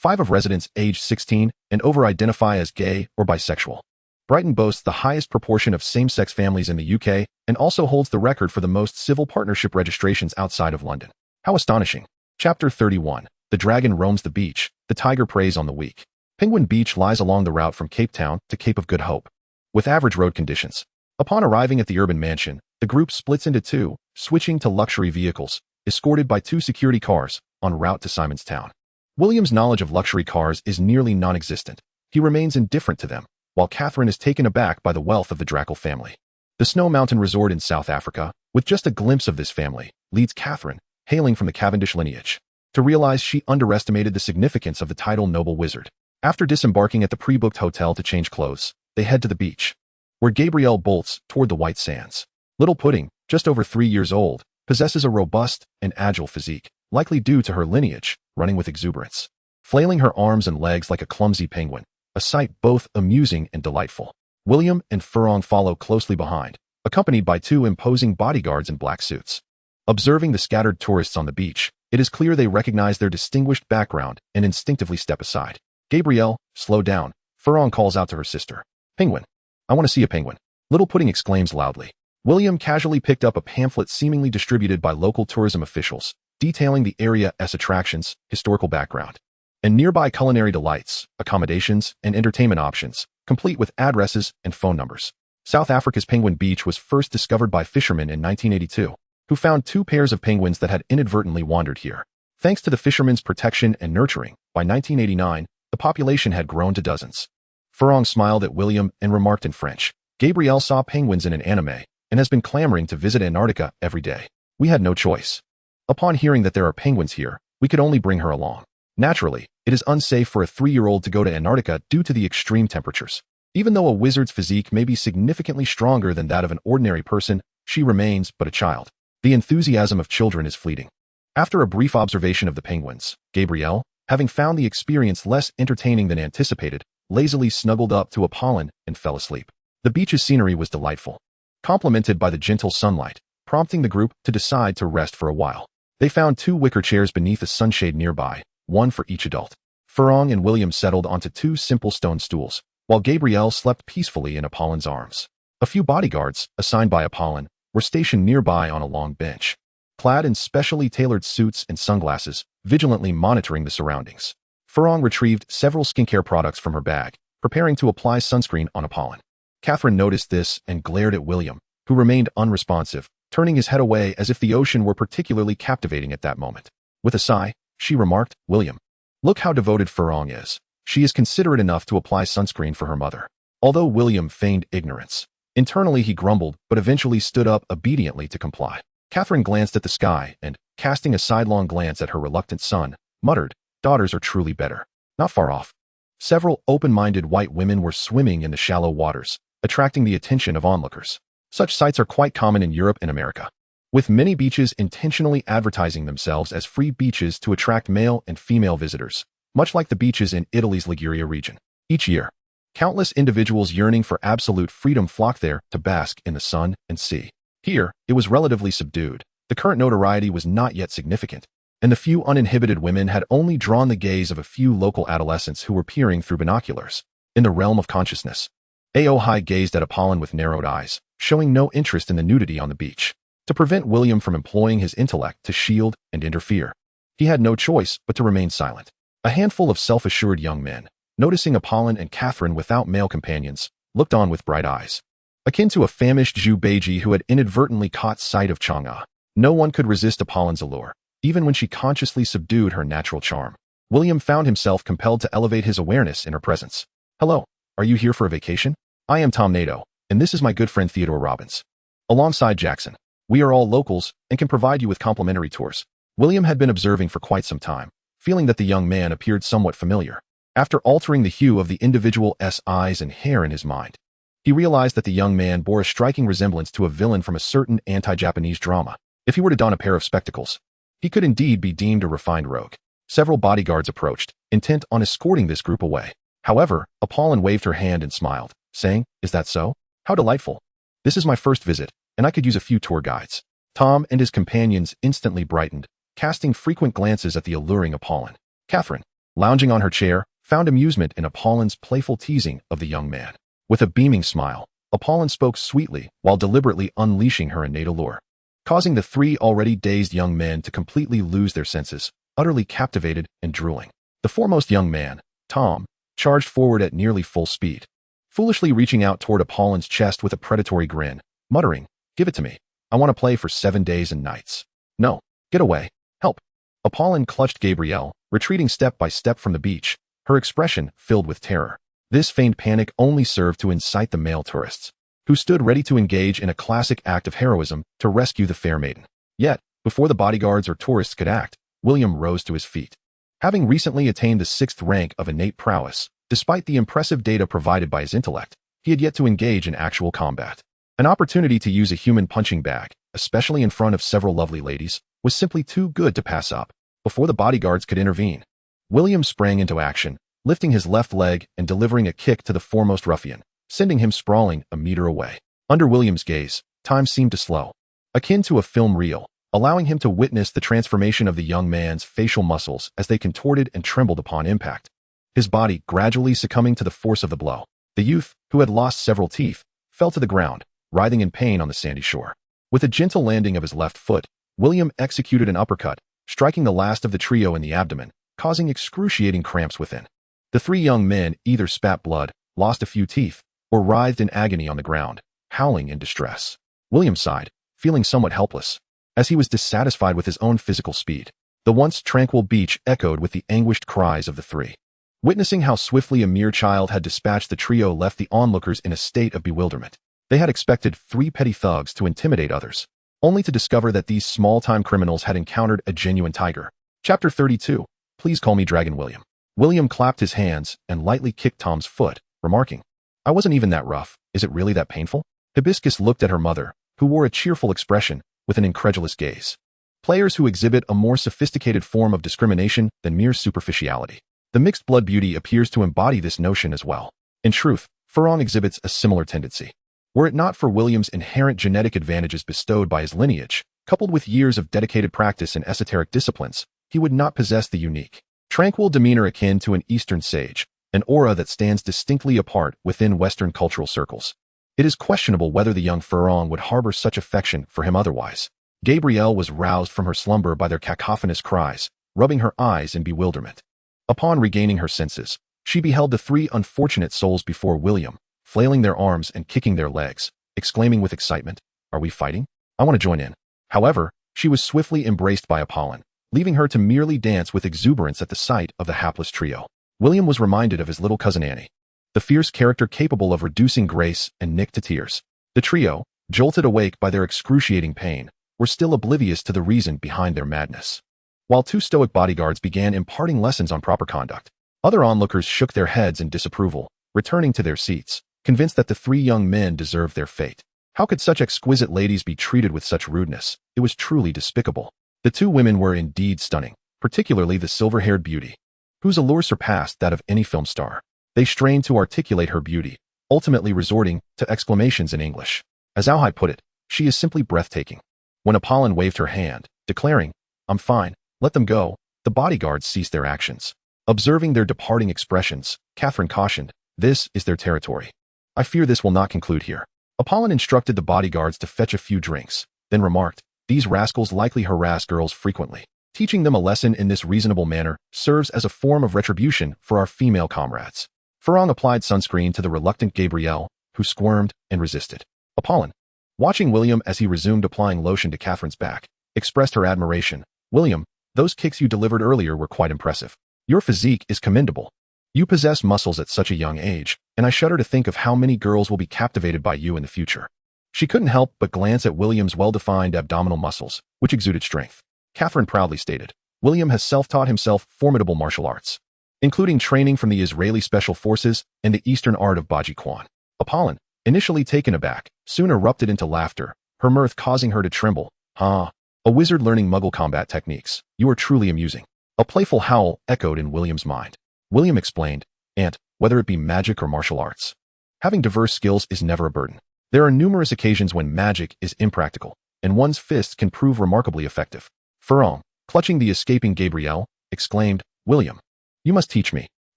5 of residents aged 16 and over identify as gay or bisexual. Brighton boasts the highest proportion of same-sex families in the UK and also holds the record for the most civil partnership registrations outside of London. How astonishing. Chapter 31. The dragon roams the beach, the tiger preys on the weak. Penguin Beach lies along the route from Cape Town to Cape of Good Hope, with average road conditions. Upon arriving at the urban mansion, the group splits into two, switching to luxury vehicles, escorted by 2 security cars, en route to Simonstown. William's knowledge of luxury cars is nearly non-existent. He remains indifferent to them, while Catherine is taken aback by the wealth of the Drackle family. The Snow Mountain Resort in South Africa, with just a glimpse of this family, leads Catherine, hailing from the Cavendish lineage, to realize she underestimated the significance of the title noble wizard. After disembarking at the pre-booked hotel to change clothes, they head to the beach, where Gabrielle bolts toward the white sands. Little Pudding, just over 3 years old, possesses a robust and agile physique, likely due to her lineage, running with exuberance, flailing her arms and legs like a clumsy penguin, a sight both amusing and delightful. William and Furong follow closely behind, accompanied by 2 imposing bodyguards in black suits. Observing the scattered tourists on the beach, it is clear they recognize their distinguished background and instinctively step aside. Gabrielle, slow down, Furong calls out to her sister. Penguin. I want to see a penguin. Little Pudding exclaims loudly. William casually picked up a pamphlet seemingly distributed by local tourism officials, detailing the area's attractions, historical background, and nearby culinary delights, accommodations, and entertainment options, complete with addresses and phone numbers. South Africa's Penguin Beach was first discovered by fishermen in 1982, who found 2 pairs of penguins that had inadvertently wandered here. Thanks to the fishermen's protection and nurturing, by 1989, the population had grown to dozens. Furong smiled at William and remarked in French, Gabrielle saw penguins in an anime and has been clamoring to visit Antarctica every day. We had no choice. Upon hearing that there are penguins here, we could only bring her along. Naturally, it is unsafe for a 3-year-old to go to Antarctica due to the extreme temperatures. Even though a wizard's physique may be significantly stronger than that of an ordinary person, she remains but a child. The enthusiasm of children is fleeting. After a brief observation of the penguins, Gabrielle, having found the experience less entertaining than anticipated, lazily snuggled up to Apollon and fell asleep. The beach's scenery was delightful, complemented by the gentle sunlight, prompting the group to decide to rest for a while. They found 2 wicker chairs beneath a sunshade nearby, one for each adult. Furong and William settled onto 2 simple stone stools, while Gabrielle slept peacefully in Apollon's arms. A few bodyguards, assigned by Apollon, were stationed nearby on a long bench, clad in specially tailored suits and sunglasses, vigilantly monitoring the surroundings. Furong retrieved several skincare products from her bag, preparing to apply sunscreen on Apollon. Catherine noticed this and glared at William, who remained unresponsive, turning his head away as if the ocean were particularly captivating at that moment. With a sigh, she remarked, William, look how devoted Furong is. She is considerate enough to apply sunscreen for her mother. Although William feigned ignorance, internally he grumbled but eventually stood up obediently to comply. Catherine glanced at the sky and, casting a sidelong glance at her reluctant son, muttered, daughters are truly better. Not far off. Several open-minded white women were swimming in the shallow waters, attracting the attention of onlookers. Such sights are quite common in Europe and America, with many beaches intentionally advertising themselves as free beaches to attract male and female visitors, much like the beaches in Italy's Liguria region. Each year, countless individuals yearning for absolute freedom flock there to bask in the sun and sea. Here, it was relatively subdued. The current notoriety was not yet significant, and the few uninhibited women had only drawn the gaze of a few local adolescents who were peering through binoculars. In the realm of consciousness, Aohai gazed at Apollon with narrowed eyes, showing no interest in the nudity on the beach. To prevent William from employing his intellect to shield and interfere, he had no choice but to remain silent. A handful of self-assured young men, noticing Apollon and Catherine without male companions, looked on with bright eyes, akin to a famished Zhu Beiji who had inadvertently caught sight of Chang. No one could resist Apollon's allure, even when she consciously subdued her natural charm. William found himself compelled to elevate his awareness in her presence. Hello, are you here for a vacation? I am Tom Nato, and this is my good friend Theodore Robbins. Alongside Jackson, we are all locals and can provide you with complimentary tours. William had been observing for quite some time, feeling that the young man appeared somewhat familiar. After altering the hue of the individual's eyes and hair in his mind, he realized that the young man bore a striking resemblance to a villain from a certain anti-Japanese drama. If he were to don a pair of spectacles, he could indeed be deemed a refined rogue. Several bodyguards approached, intent on escorting this group away. However, Apollon waved her hand and smiled, saying, "Is that so? How delightful. This is my first visit, and I could use a few tour guides." Tom and his companions instantly brightened, casting frequent glances at the alluring Apollon. Catherine, lounging on her chair, found amusement in Apollin's playful teasing of the young man. With a beaming smile, Apollin spoke sweetly while deliberately unleashing her innate allure, causing the three already dazed young men to completely lose their senses, utterly captivated and drooling. The foremost young man, Tom, charged forward at nearly full speed, foolishly reaching out toward Apollin's chest with a predatory grin, muttering, "Give it to me. I want to play for 7 days and nights." "No, get away. Help." Apollin clutched Gabrielle, retreating step by step from the beach, her expression filled with terror. This feigned panic only served to incite the male tourists, who stood ready to engage in a classic act of heroism to rescue the fair maiden. Yet, before the bodyguards or tourists could act, William rose to his feet. Having recently attained the 6th rank of innate prowess, despite the impressive data provided by his intellect, he had yet to engage in actual combat. An opportunity to use a human punching bag, especially in front of several lovely ladies, was simply too good to pass up. Before the bodyguards could intervene, William sprang into action, lifting his left leg and delivering a kick to the foremost ruffian, sending him sprawling a meter away. Under William's gaze, time seemed to slow, akin to a film reel, allowing him to witness the transformation of the young man's facial muscles as they contorted and trembled upon impact, his body gradually succumbing to the force of the blow. The youth, who had lost several teeth, fell to the ground, writhing in pain on the sandy shore. With a gentle landing of his left foot, William executed an uppercut, striking the last of the trio in the abdomen, causing excruciating cramps within. The three young men either spat blood, lost a few teeth, or writhed in agony on the ground, howling in distress. William sighed, feeling somewhat helpless, as he was dissatisfied with his own physical speed. The once tranquil beach echoed with the anguished cries of the three. Witnessing how swiftly a mere child had dispatched the trio left the onlookers in a state of bewilderment. They had expected 3 petty thugs to intimidate others, only to discover that these small-time criminals had encountered a genuine tiger. Chapter 32. Please call me Dragon William. William clapped his hands and lightly kicked Tom's foot, remarking, "I wasn't even that rough. Is it really that painful?" Hibiscus looked at her mother, who wore a cheerful expression, with an incredulous gaze. Players who exhibit a more sophisticated form of discrimination than mere superficiality. The mixed blood beauty appears to embody this notion as well. In truth, Fleur exhibits a similar tendency. Were it not for William's inherent genetic advantages bestowed by his lineage, coupled with years of dedicated practice in esoteric disciplines, he would not possess the unique, tranquil demeanor akin to an Eastern sage, an aura that stands distinctly apart within Western cultural circles. It is questionable whether the young Fleur would harbor such affection for him otherwise. Gabrielle was roused from her slumber by their cacophonous cries, rubbing her eyes in bewilderment. Upon regaining her senses, she beheld the 3 unfortunate souls before William, flailing their arms and kicking their legs, exclaiming with excitement, "Are we fighting? I want to join in." However, she was swiftly embraced by Apollin, leaving her to merely dance with exuberance at the sight of the hapless trio. William was reminded of his little cousin Annie, the fierce character capable of reducing Grace and Nick to tears. The trio, jolted awake by their excruciating pain, were still oblivious to the reason behind their madness. While 2 stoic bodyguards began imparting lessons on proper conduct, other onlookers shook their heads in disapproval, returning to their seats, convinced that the 3 young men deserved their fate. How could such exquisite ladies be treated with such rudeness? It was truly despicable. The 2 women were indeed stunning, particularly the silver-haired beauty, whose allure surpassed that of any film star. They strained to articulate her beauty, ultimately resorting to exclamations in English. As Auhai put it, "She is simply breathtaking." When Apollin waved her hand, declaring, "I'm fine, let them go," the bodyguards ceased their actions. Observing their departing expressions, Catherine cautioned, "This is their territory. I fear this will not conclude here." Apollin instructed the bodyguards to fetch a few drinks, then remarked, "These rascals likely harass girls frequently. Teaching them a lesson in this reasonable manner serves as a form of retribution for our female comrades." Fleur applied sunscreen to the reluctant Gabrielle, who squirmed and resisted. Apollin, watching William as he resumed applying lotion to Catherine's back, expressed her admiration. "William, those kicks you delivered earlier were quite impressive. Your physique is commendable. You possess muscles at such a young age, and I shudder to think of how many girls will be captivated by you in the future." She couldn't help but glance at William's well-defined abdominal muscles, which exuded strength. Catherine proudly stated, "William has self-taught himself formidable martial arts, including training from the Israeli Special Forces and the Eastern art of Baji Quan." Apollin, initially taken aback, soon erupted into laughter, her mirth causing her to tremble. "Ha! A wizard learning Muggle combat techniques. You are truly amusing." A playful howl echoed in William's mind. William explained, "And, whether it be magic or martial arts, having diverse skills is never a burden. There are numerous occasions when magic is impractical, and one's fists can prove remarkably effective." Fleur, clutching the escaping Gabrielle, exclaimed, "William, You must teach me.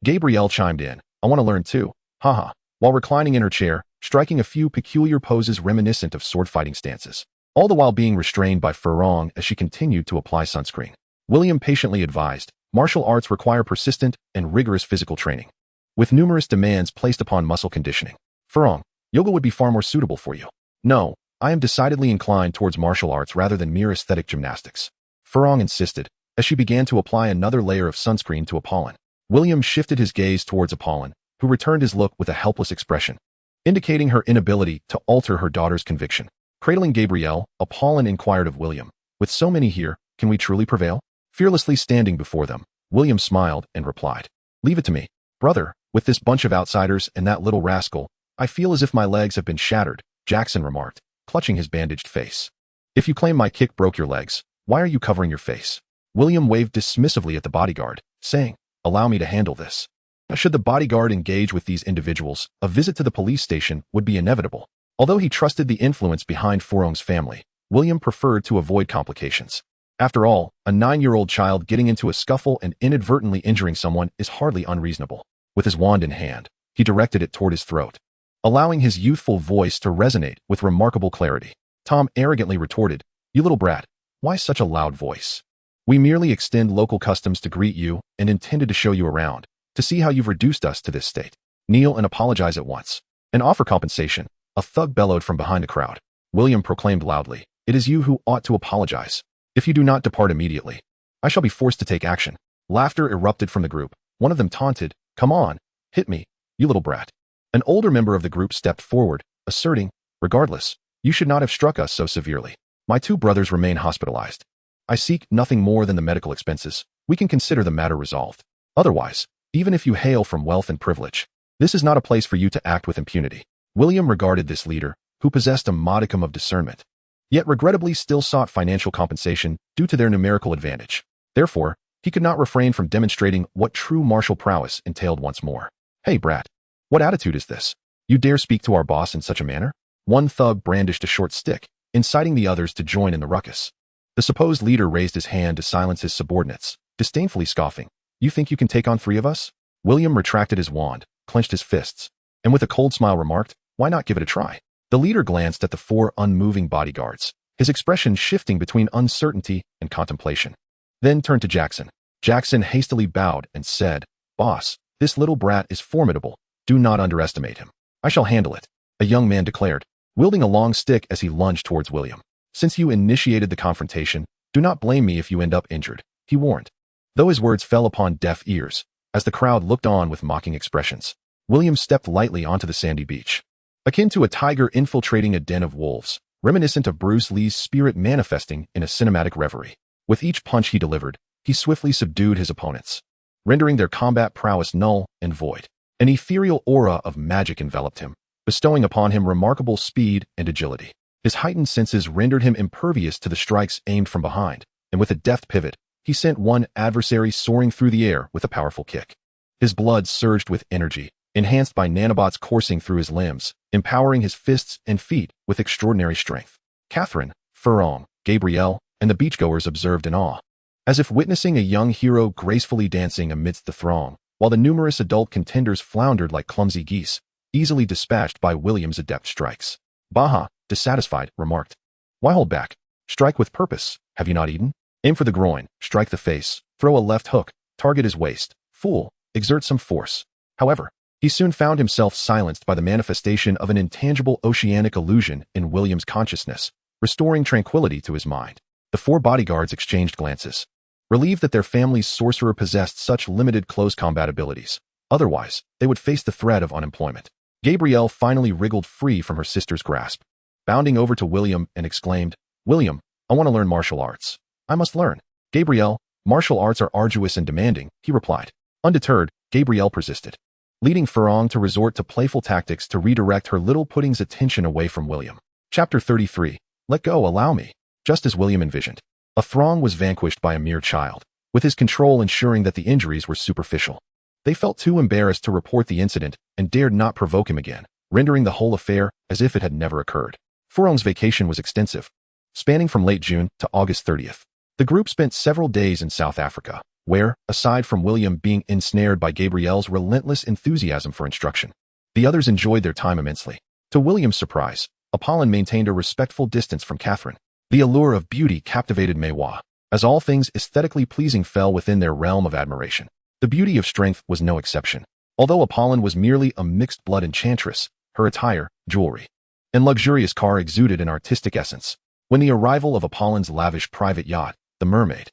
Gabrielle chimed in. I want to learn too. Haha. While reclining in her chair, striking a few peculiar poses reminiscent of sword-fighting stances, all the while being restrained by Fleur as she continued to apply sunscreen. William patiently advised, martial arts require persistent and rigorous physical training, with numerous demands placed upon muscle conditioning. Fleur, yoga would be far more suitable for you. No, I am decidedly inclined towards martial arts rather than mere aesthetic gymnastics. Fleur insisted, as she began to apply another layer of sunscreen to Apollon. William shifted his gaze towards Apollon, who returned his look with a helpless expression, indicating her inability to alter her daughter's conviction. Cradling Gabrielle, Apollon inquired of William, with so many here, can we truly prevail? Fearlessly standing before them, William smiled and replied, leave it to me. Brother, with this bunch of outsiders and that little rascal, I feel as if my legs have been shattered, Jackson remarked, clutching his bandaged face. If you claim my kick broke your legs, why are you covering your face? William waved dismissively at the bodyguard, saying, allow me to handle this. Should the bodyguard engage with these individuals, a visit to the police station would be inevitable. Although he trusted the influence behind Fleur's family, William preferred to avoid complications. After all, a 9-year-old child getting into a scuffle and inadvertently injuring someone is hardly unreasonable. With his wand in hand, he directed it toward his throat, allowing his youthful voice to resonate with remarkable clarity. Tom arrogantly retorted, you little brat, why such a loud voice? We merely extend local customs to greet you and intended to show you around, to see how you've reduced us to this state. Kneel and apologize at once. And offer compensation, a thug bellowed from behind the crowd. William proclaimed loudly, it is you who ought to apologize. If you do not depart immediately, I shall be forced to take action. Laughter erupted from the group. One of them taunted, come on, hit me, you little brat. An older member of the group stepped forward, asserting, regardless, you should not have struck us so severely. My 2 brothers remain hospitalized. I seek nothing more than the medical expenses. We can consider the matter resolved. Otherwise, even if you hail from wealth and privilege, this is not a place for you to act with impunity. William regarded this leader, who possessed a modicum of discernment, yet regrettably still sought financial compensation due to their numerical advantage. Therefore, he could not refrain from demonstrating what true martial prowess entailed once more. Hey, brat. What attitude is this? You dare speak to our boss in such a manner? One thug brandished a short stick, inciting the others to join in the ruckus. The supposed leader raised his hand to silence his subordinates, disdainfully scoffing. You think you can take on 3 of us? William retracted his wand, clenched his fists, and with a cold smile remarked, why not give it a try? The leader glanced at the 4 unmoving bodyguards, his expression shifting between uncertainty and contemplation. Then turned to Jackson. Jackson hastily bowed and said, Boss, this little brat is formidable. Do not underestimate him. I shall handle it, a young man declared, wielding a long stick as he lunged towards William. Since you initiated the confrontation, do not blame me if you end up injured, he warned. Though his words fell upon deaf ears, as the crowd looked on with mocking expressions, William stepped lightly onto the sandy beach. Akin to a tiger infiltrating a den of wolves, reminiscent of Bruce Lee's spirit manifesting in a cinematic reverie. With each punch he delivered, he swiftly subdued his opponents, rendering their combat prowess null and void. An ethereal aura of magic enveloped him, bestowing upon him remarkable speed and agility. His heightened senses rendered him impervious to the strikes aimed from behind, and with a deft pivot, he sent one adversary soaring through the air with a powerful kick. His blood surged with energy, enhanced by nanobots coursing through his limbs, empowering his fists and feet with extraordinary strength. Catherine, Fleur, Gabrielle, and the beachgoers observed in awe, as if witnessing a young hero gracefully dancing amidst the throng, while the numerous adult contenders floundered like clumsy geese, easily dispatched by William's adept strikes. Baha, dissatisfied, remarked, why hold back? Strike with purpose. Have you not eaten? Aim for the groin, strike the face, throw a left hook, target his waist. Fool, exert some force. However, he soon found himself silenced by the manifestation of an intangible oceanic illusion in William's consciousness, restoring tranquility to his mind. The 4 bodyguards exchanged glances, relieved that their family's sorcerer possessed such limited close combat abilities. Otherwise, they would face the threat of unemployment. Gabrielle finally wriggled free from her sister's grasp, bounding over to William and exclaimed, William, I want to learn martial arts. I must learn. Gabrielle, martial arts are arduous and demanding, he replied. Undeterred, Gabrielle persisted, leading Fleur to resort to playful tactics to redirect her little pudding's attention away from William. Chapter 33. Let go, allow me. Just as William envisioned, a throng was vanquished by a mere child, with his control ensuring that the injuries were superficial. They felt too embarrassed to report the incident and dared not provoke him again, rendering the whole affair as if it had never occurred. Fleur's vacation was extensive, spanning from late June to August 30th. The group spent several days in South Africa, where, aside from William being ensnared by Gabrielle's relentless enthusiasm for instruction, the others enjoyed their time immensely. To William's surprise, Apollon maintained a respectful distance from Catherine. The allure of beauty captivated Maywah, as all things aesthetically pleasing fell within their realm of admiration. The beauty of strength was no exception. Although Apollon was merely a mixed-blood enchantress, her attire, jewelry, and luxurious car exuded an artistic essence. When the arrival of Apollon's lavish private yacht, the Mermaid,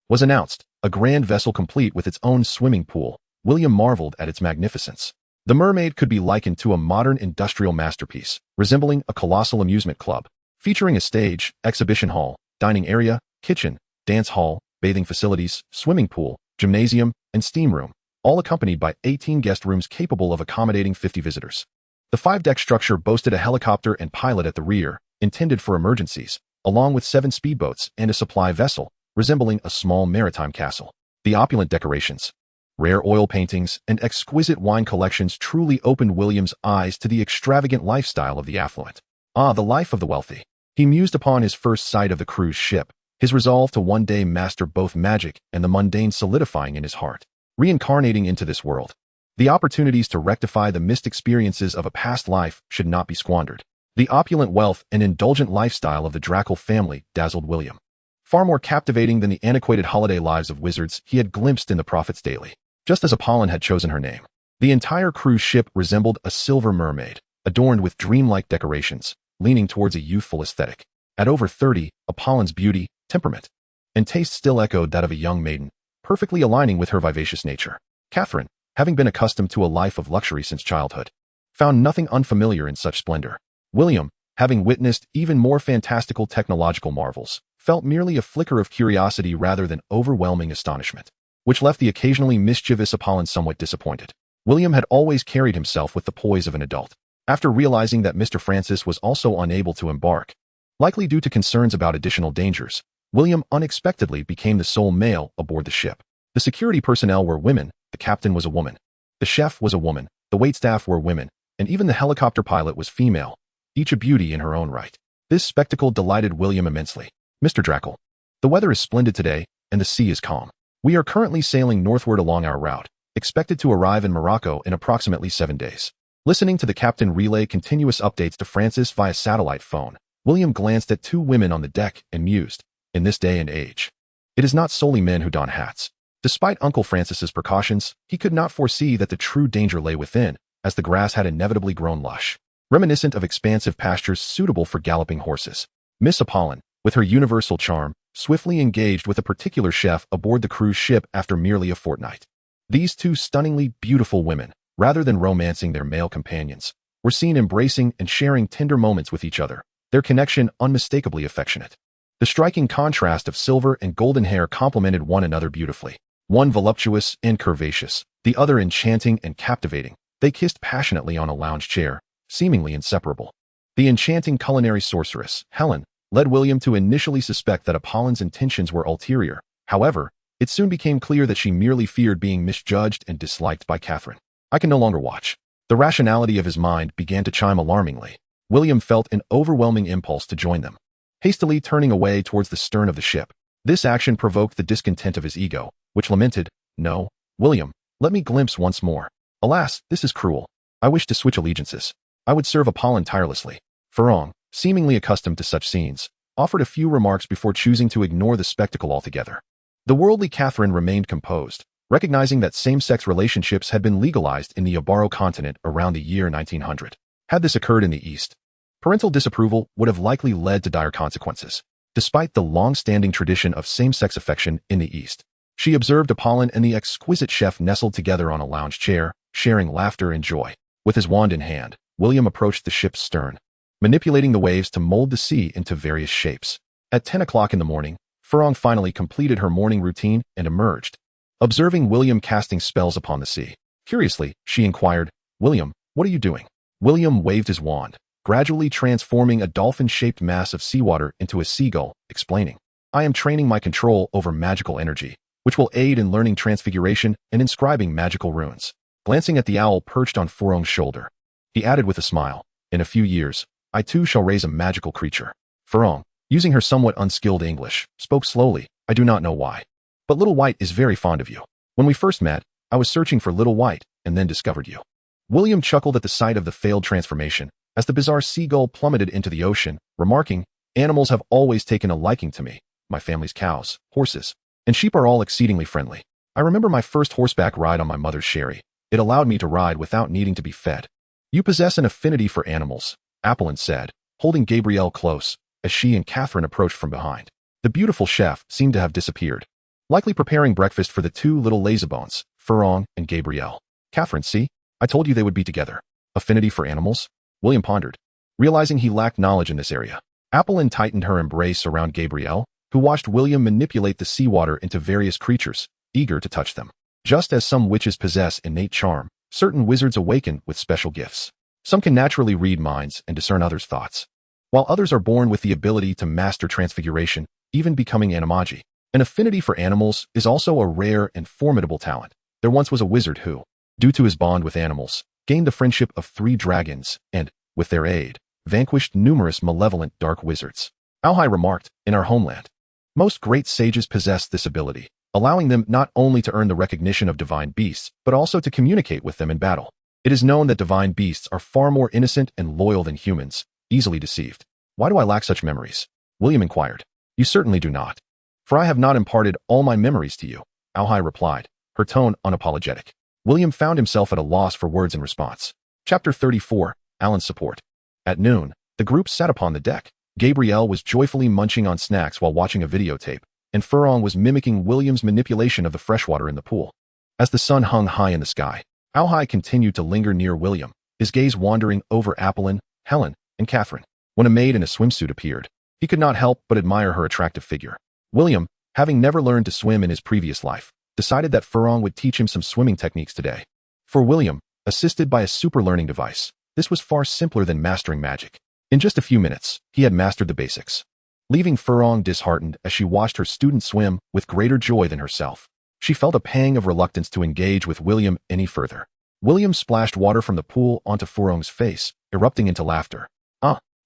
was announced, a grand vessel complete with its own swimming pool, William marveled at its magnificence. The Mermaid could be likened to a modern industrial masterpiece, resembling a colossal amusement club, featuring a stage, exhibition hall, dining area, kitchen, dance hall, bathing facilities, swimming pool, gymnasium, and steam room, all accompanied by 18 guest rooms capable of accommodating 50 visitors. The 5-deck structure boasted a helicopter and pilot at the rear, intended for emergencies, along with 7 speedboats and a supply vessel, resembling a small maritime castle. The opulent decorations, rare oil paintings, and exquisite wine collections truly opened William's eyes to the extravagant lifestyle of the affluent. Ah, the life of the wealthy. He mused upon his first sight of the cruise ship, his resolve to one day master both magic and the mundane solidifying in his heart, reincarnating into this world. The opportunities to rectify the missed experiences of a past life should not be squandered. The opulent wealth and indulgent lifestyle of the Drackle family dazzled William, far more captivating than the antiquated holiday lives of wizards he had glimpsed in the Prophet's Daily. Just as Apollon had chosen her name, the entire cruise ship resembled a silver mermaid, adorned with dreamlike decorations, leaning towards a youthful aesthetic. At over 30, Apollon's beauty, temperament, and taste still echoed that of a young maiden, perfectly aligning with her vivacious nature. Catherine, having been accustomed to a life of luxury since childhood, found nothing unfamiliar in such splendor. William, having witnessed even more fantastical technological marvels, felt merely a flicker of curiosity rather than overwhelming astonishment, which left the occasionally mischievous Apollon somewhat disappointed. William had always carried himself with the poise of an adult. After realizing that Mr. Francis was also unable to embark, likely due to concerns about additional dangers, William unexpectedly became the sole male aboard the ship. The security personnel were women, the captain was a woman, the chef was a woman, the waitstaff were women, and even the helicopter pilot was female, each a beauty in her own right. This spectacle delighted William immensely. Mr. Drackle, the weather is splendid today, and the sea is calm. We are currently sailing northward along our route, expected to arrive in Morocco in approximately 7 days. Listening to the captain relay continuous updates to Francis via satellite phone, William glanced at 2 women on the deck and mused, in this day and age, it is not solely men who don hats. Despite Uncle Francis's precautions, he could not foresee that the true danger lay within, as the grass had inevitably grown lush, reminiscent of expansive pastures suitable for galloping horses. Miss Apollon, with her universal charm, swiftly engaged with a particular chef aboard the cruise ship after merely a fortnight. These 2 stunningly beautiful women, rather than romancing their male companions, were seen embracing and sharing tender moments with each other, their connection unmistakably affectionate. The striking contrast of silver and golden hair complemented one another beautifully. One voluptuous and curvaceous, the other enchanting and captivating. They kissed passionately on a lounge chair, seemingly inseparable. The enchanting culinary sorceress, Helen, led William to initially suspect that Apollon's intentions were ulterior. However, it soon became clear that she merely feared being misjudged and disliked by Catherine. I can no longer watch. The rationality of his mind began to chime alarmingly. William felt an overwhelming impulse to join them, hastily turning away towards the stern of the ship. This action provoked the discontent of his ego, which lamented, "No, William, let me glimpse once more. Alas, this is cruel. I wish to switch allegiances. I would serve Apollon tirelessly." Ferrong, seemingly accustomed to such scenes, offered a few remarks before choosing to ignore the spectacle altogether. The worldly Catherine remained composed, recognizing that same-sex relationships had been legalized in the Abaro continent around the year 1900. Had this occurred in the East, parental disapproval would have likely led to dire consequences. Despite the long-standing tradition of same-sex affection in the East, she observed Apollon and the exquisite chef nestled together on a lounge chair, sharing laughter and joy. With his wand in hand, William approached the ship's stern, manipulating the waves to mold the sea into various shapes. At 10 o'clock in the morning, Ferrong finally completed her morning routine and emerged, observing William casting spells upon the sea. Curiously, she inquired, "William, what are you doing?" William waved his wand, gradually transforming a dolphin-shaped mass of seawater into a seagull, explaining, "I am training my control over magical energy, which will aid in learning transfiguration and inscribing magical runes." Glancing at the owl perched on Ferrong's shoulder, he added with a smile, "In a few years, I too shall raise a magical creature." Ferrong, using her somewhat unskilled English, spoke slowly, "I do not know why. But Little White is very fond of you. When we first met, I was searching for Little White and then discovered you." William chuckled at the sight of the failed transformation as the bizarre seagull plummeted into the ocean, remarking, "Animals have always taken a liking to me. My family's cows, horses, and sheep are all exceedingly friendly. I remember my first horseback ride on my mother's sherry. It allowed me to ride without needing to be fed." "You possess an affinity for animals," Apollon said, holding Gabrielle close as she and Catherine approached from behind. The beautiful chef seemed to have disappeared, likely preparing breakfast for the two little lazybones, Fleur and Gabrielle. "Catherine, see? I told you they would be together." "Affinity for animals?" William pondered, realizing he lacked knowledge in this area. Apollon tightened her embrace around Gabrielle, who watched William manipulate the seawater into various creatures, eager to touch them. Just as some witches possess innate charm, certain wizards awaken with special gifts. Some can naturally read minds and discern others' thoughts, while others are born with the ability to master transfiguration, even becoming animagi. An affinity for animals is also a rare and formidable talent. There once was a wizard who, due to his bond with animals, gained the friendship of 3 dragons and, with their aid, vanquished numerous malevolent dark wizards. Alhai remarked, "In our homeland, most great sages possess this ability, allowing them not only to earn the recognition of divine beasts, but also to communicate with them in battle. It is known that divine beasts are far more innocent and loyal than humans, easily deceived." "Why do I lack such memories?" William inquired. "You certainly do not. For I have not imparted all my memories to you," Alhai replied, her tone unapologetic. William found himself at a loss for words in response. Chapter 34, Alan's Support. At noon, the group sat upon the deck. Gabrielle was joyfully munching on snacks while watching a videotape, and Fleur was mimicking William's manipulation of the freshwater in the pool. As the sun hung high in the sky, Alhai continued to linger near William, his gaze wandering over Apollon, Helen, and Catherine. When a maid in a swimsuit appeared, he could not help but admire her attractive figure. William, having never learned to swim in his previous life, decided that Fleur would teach him some swimming techniques today. For William, assisted by a super learning device, this was far simpler than mastering magic. In just a few minutes, he had mastered the basics, leaving Fleur disheartened as she watched her student swim with greater joy than herself. She felt a pang of reluctance to engage with William any further. William splashed water from the pool onto Fleur's face, erupting into laughter.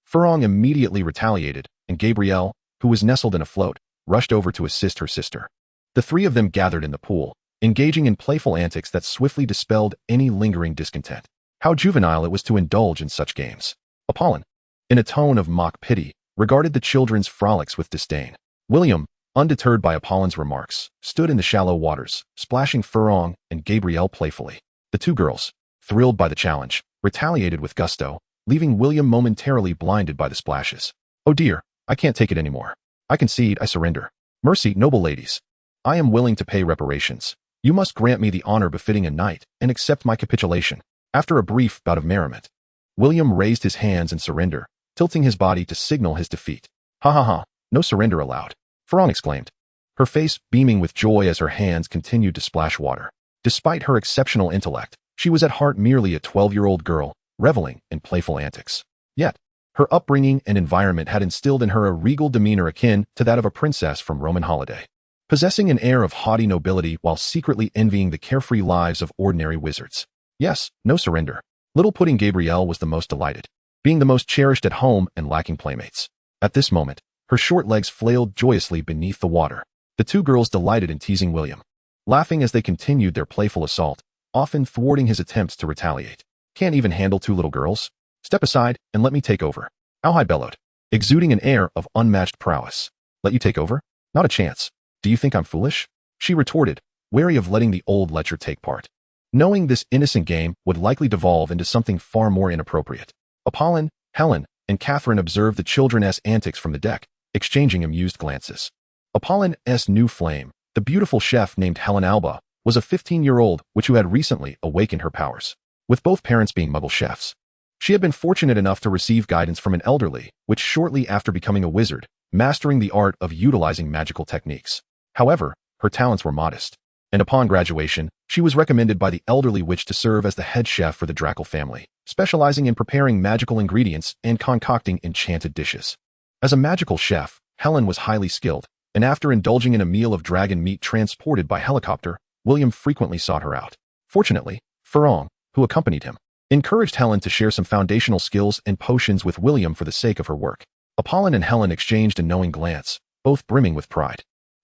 Fleur immediately retaliated, and Gabrielle, who was nestled in a float, rushed over to assist her sister. The 3 of them gathered in the pool, engaging in playful antics that swiftly dispelled any lingering discontent. How juvenile it was to indulge in such games. Apollon, in a tone of mock pity, regarded the children's frolics with disdain. William, undeterred by Apollon's remarks, stood in the shallow waters, splashing Fleur and Gabrielle playfully. The 2 girls, thrilled by the challenge, retaliated with gusto, leaving William momentarily blinded by the splashes. "Oh dear, I can't take it anymore. I concede, I surrender. Mercy, noble ladies. I am willing to pay reparations. You must grant me the honor befitting a knight and accept my capitulation." After a brief bout of merriment, William raised his hands in surrender, tilting his body to signal his defeat. "Ha ha ha, no surrender allowed," Fleur exclaimed, her face beaming with joy as her hands continued to splash water. Despite her exceptional intellect, she was at heart merely a 12-year-old girl, reveling in playful antics. Yet, her upbringing and environment had instilled in her a regal demeanor akin to that of a princess from Roman holiday, possessing an air of haughty nobility while secretly envying the carefree lives of ordinary wizards. Yes, no surrender. Little Pudding Gabrielle was the most delighted, being the most cherished at home and lacking playmates. At this moment, her short legs flailed joyously beneath the water. The 2 girls delighted in teasing William, laughing as they continued their playful assault, often thwarting his attempts to retaliate. "Can't even handle 2 little girls? Step aside and let me take over," Alhai bellowed, exuding an air of unmatched prowess. "Let you take over? Not a chance. Do you think I'm foolish?" she retorted, wary of letting the old lecher take part, knowing this innocent game would likely devolve into something far more inappropriate. Apollon, Helen, and Catherine observed the children's antics from the deck, exchanging amused glances. Apollon's new flame, the beautiful chef named Helen Alba, was a 15-year-old witch who had recently awakened her powers, with both parents being Muggle chefs. She had been fortunate enough to receive guidance from an elderly witch shortly after becoming a wizard, mastering the art of utilizing magical techniques. However, her talents were modest, and upon graduation, she was recommended by the elderly witch to serve as the head chef for the Drackle family, specializing in preparing magical ingredients and concocting enchanted dishes. As a magical chef, Helen was highly skilled, and after indulging in a meal of dragon meat transported by helicopter, William frequently sought her out. Fortunately, Fleur, who accompanied him, encouraged Helen to share some foundational skills and potions with William for the sake of her work. Apollon and Helen exchanged a knowing glance, both brimming with pride.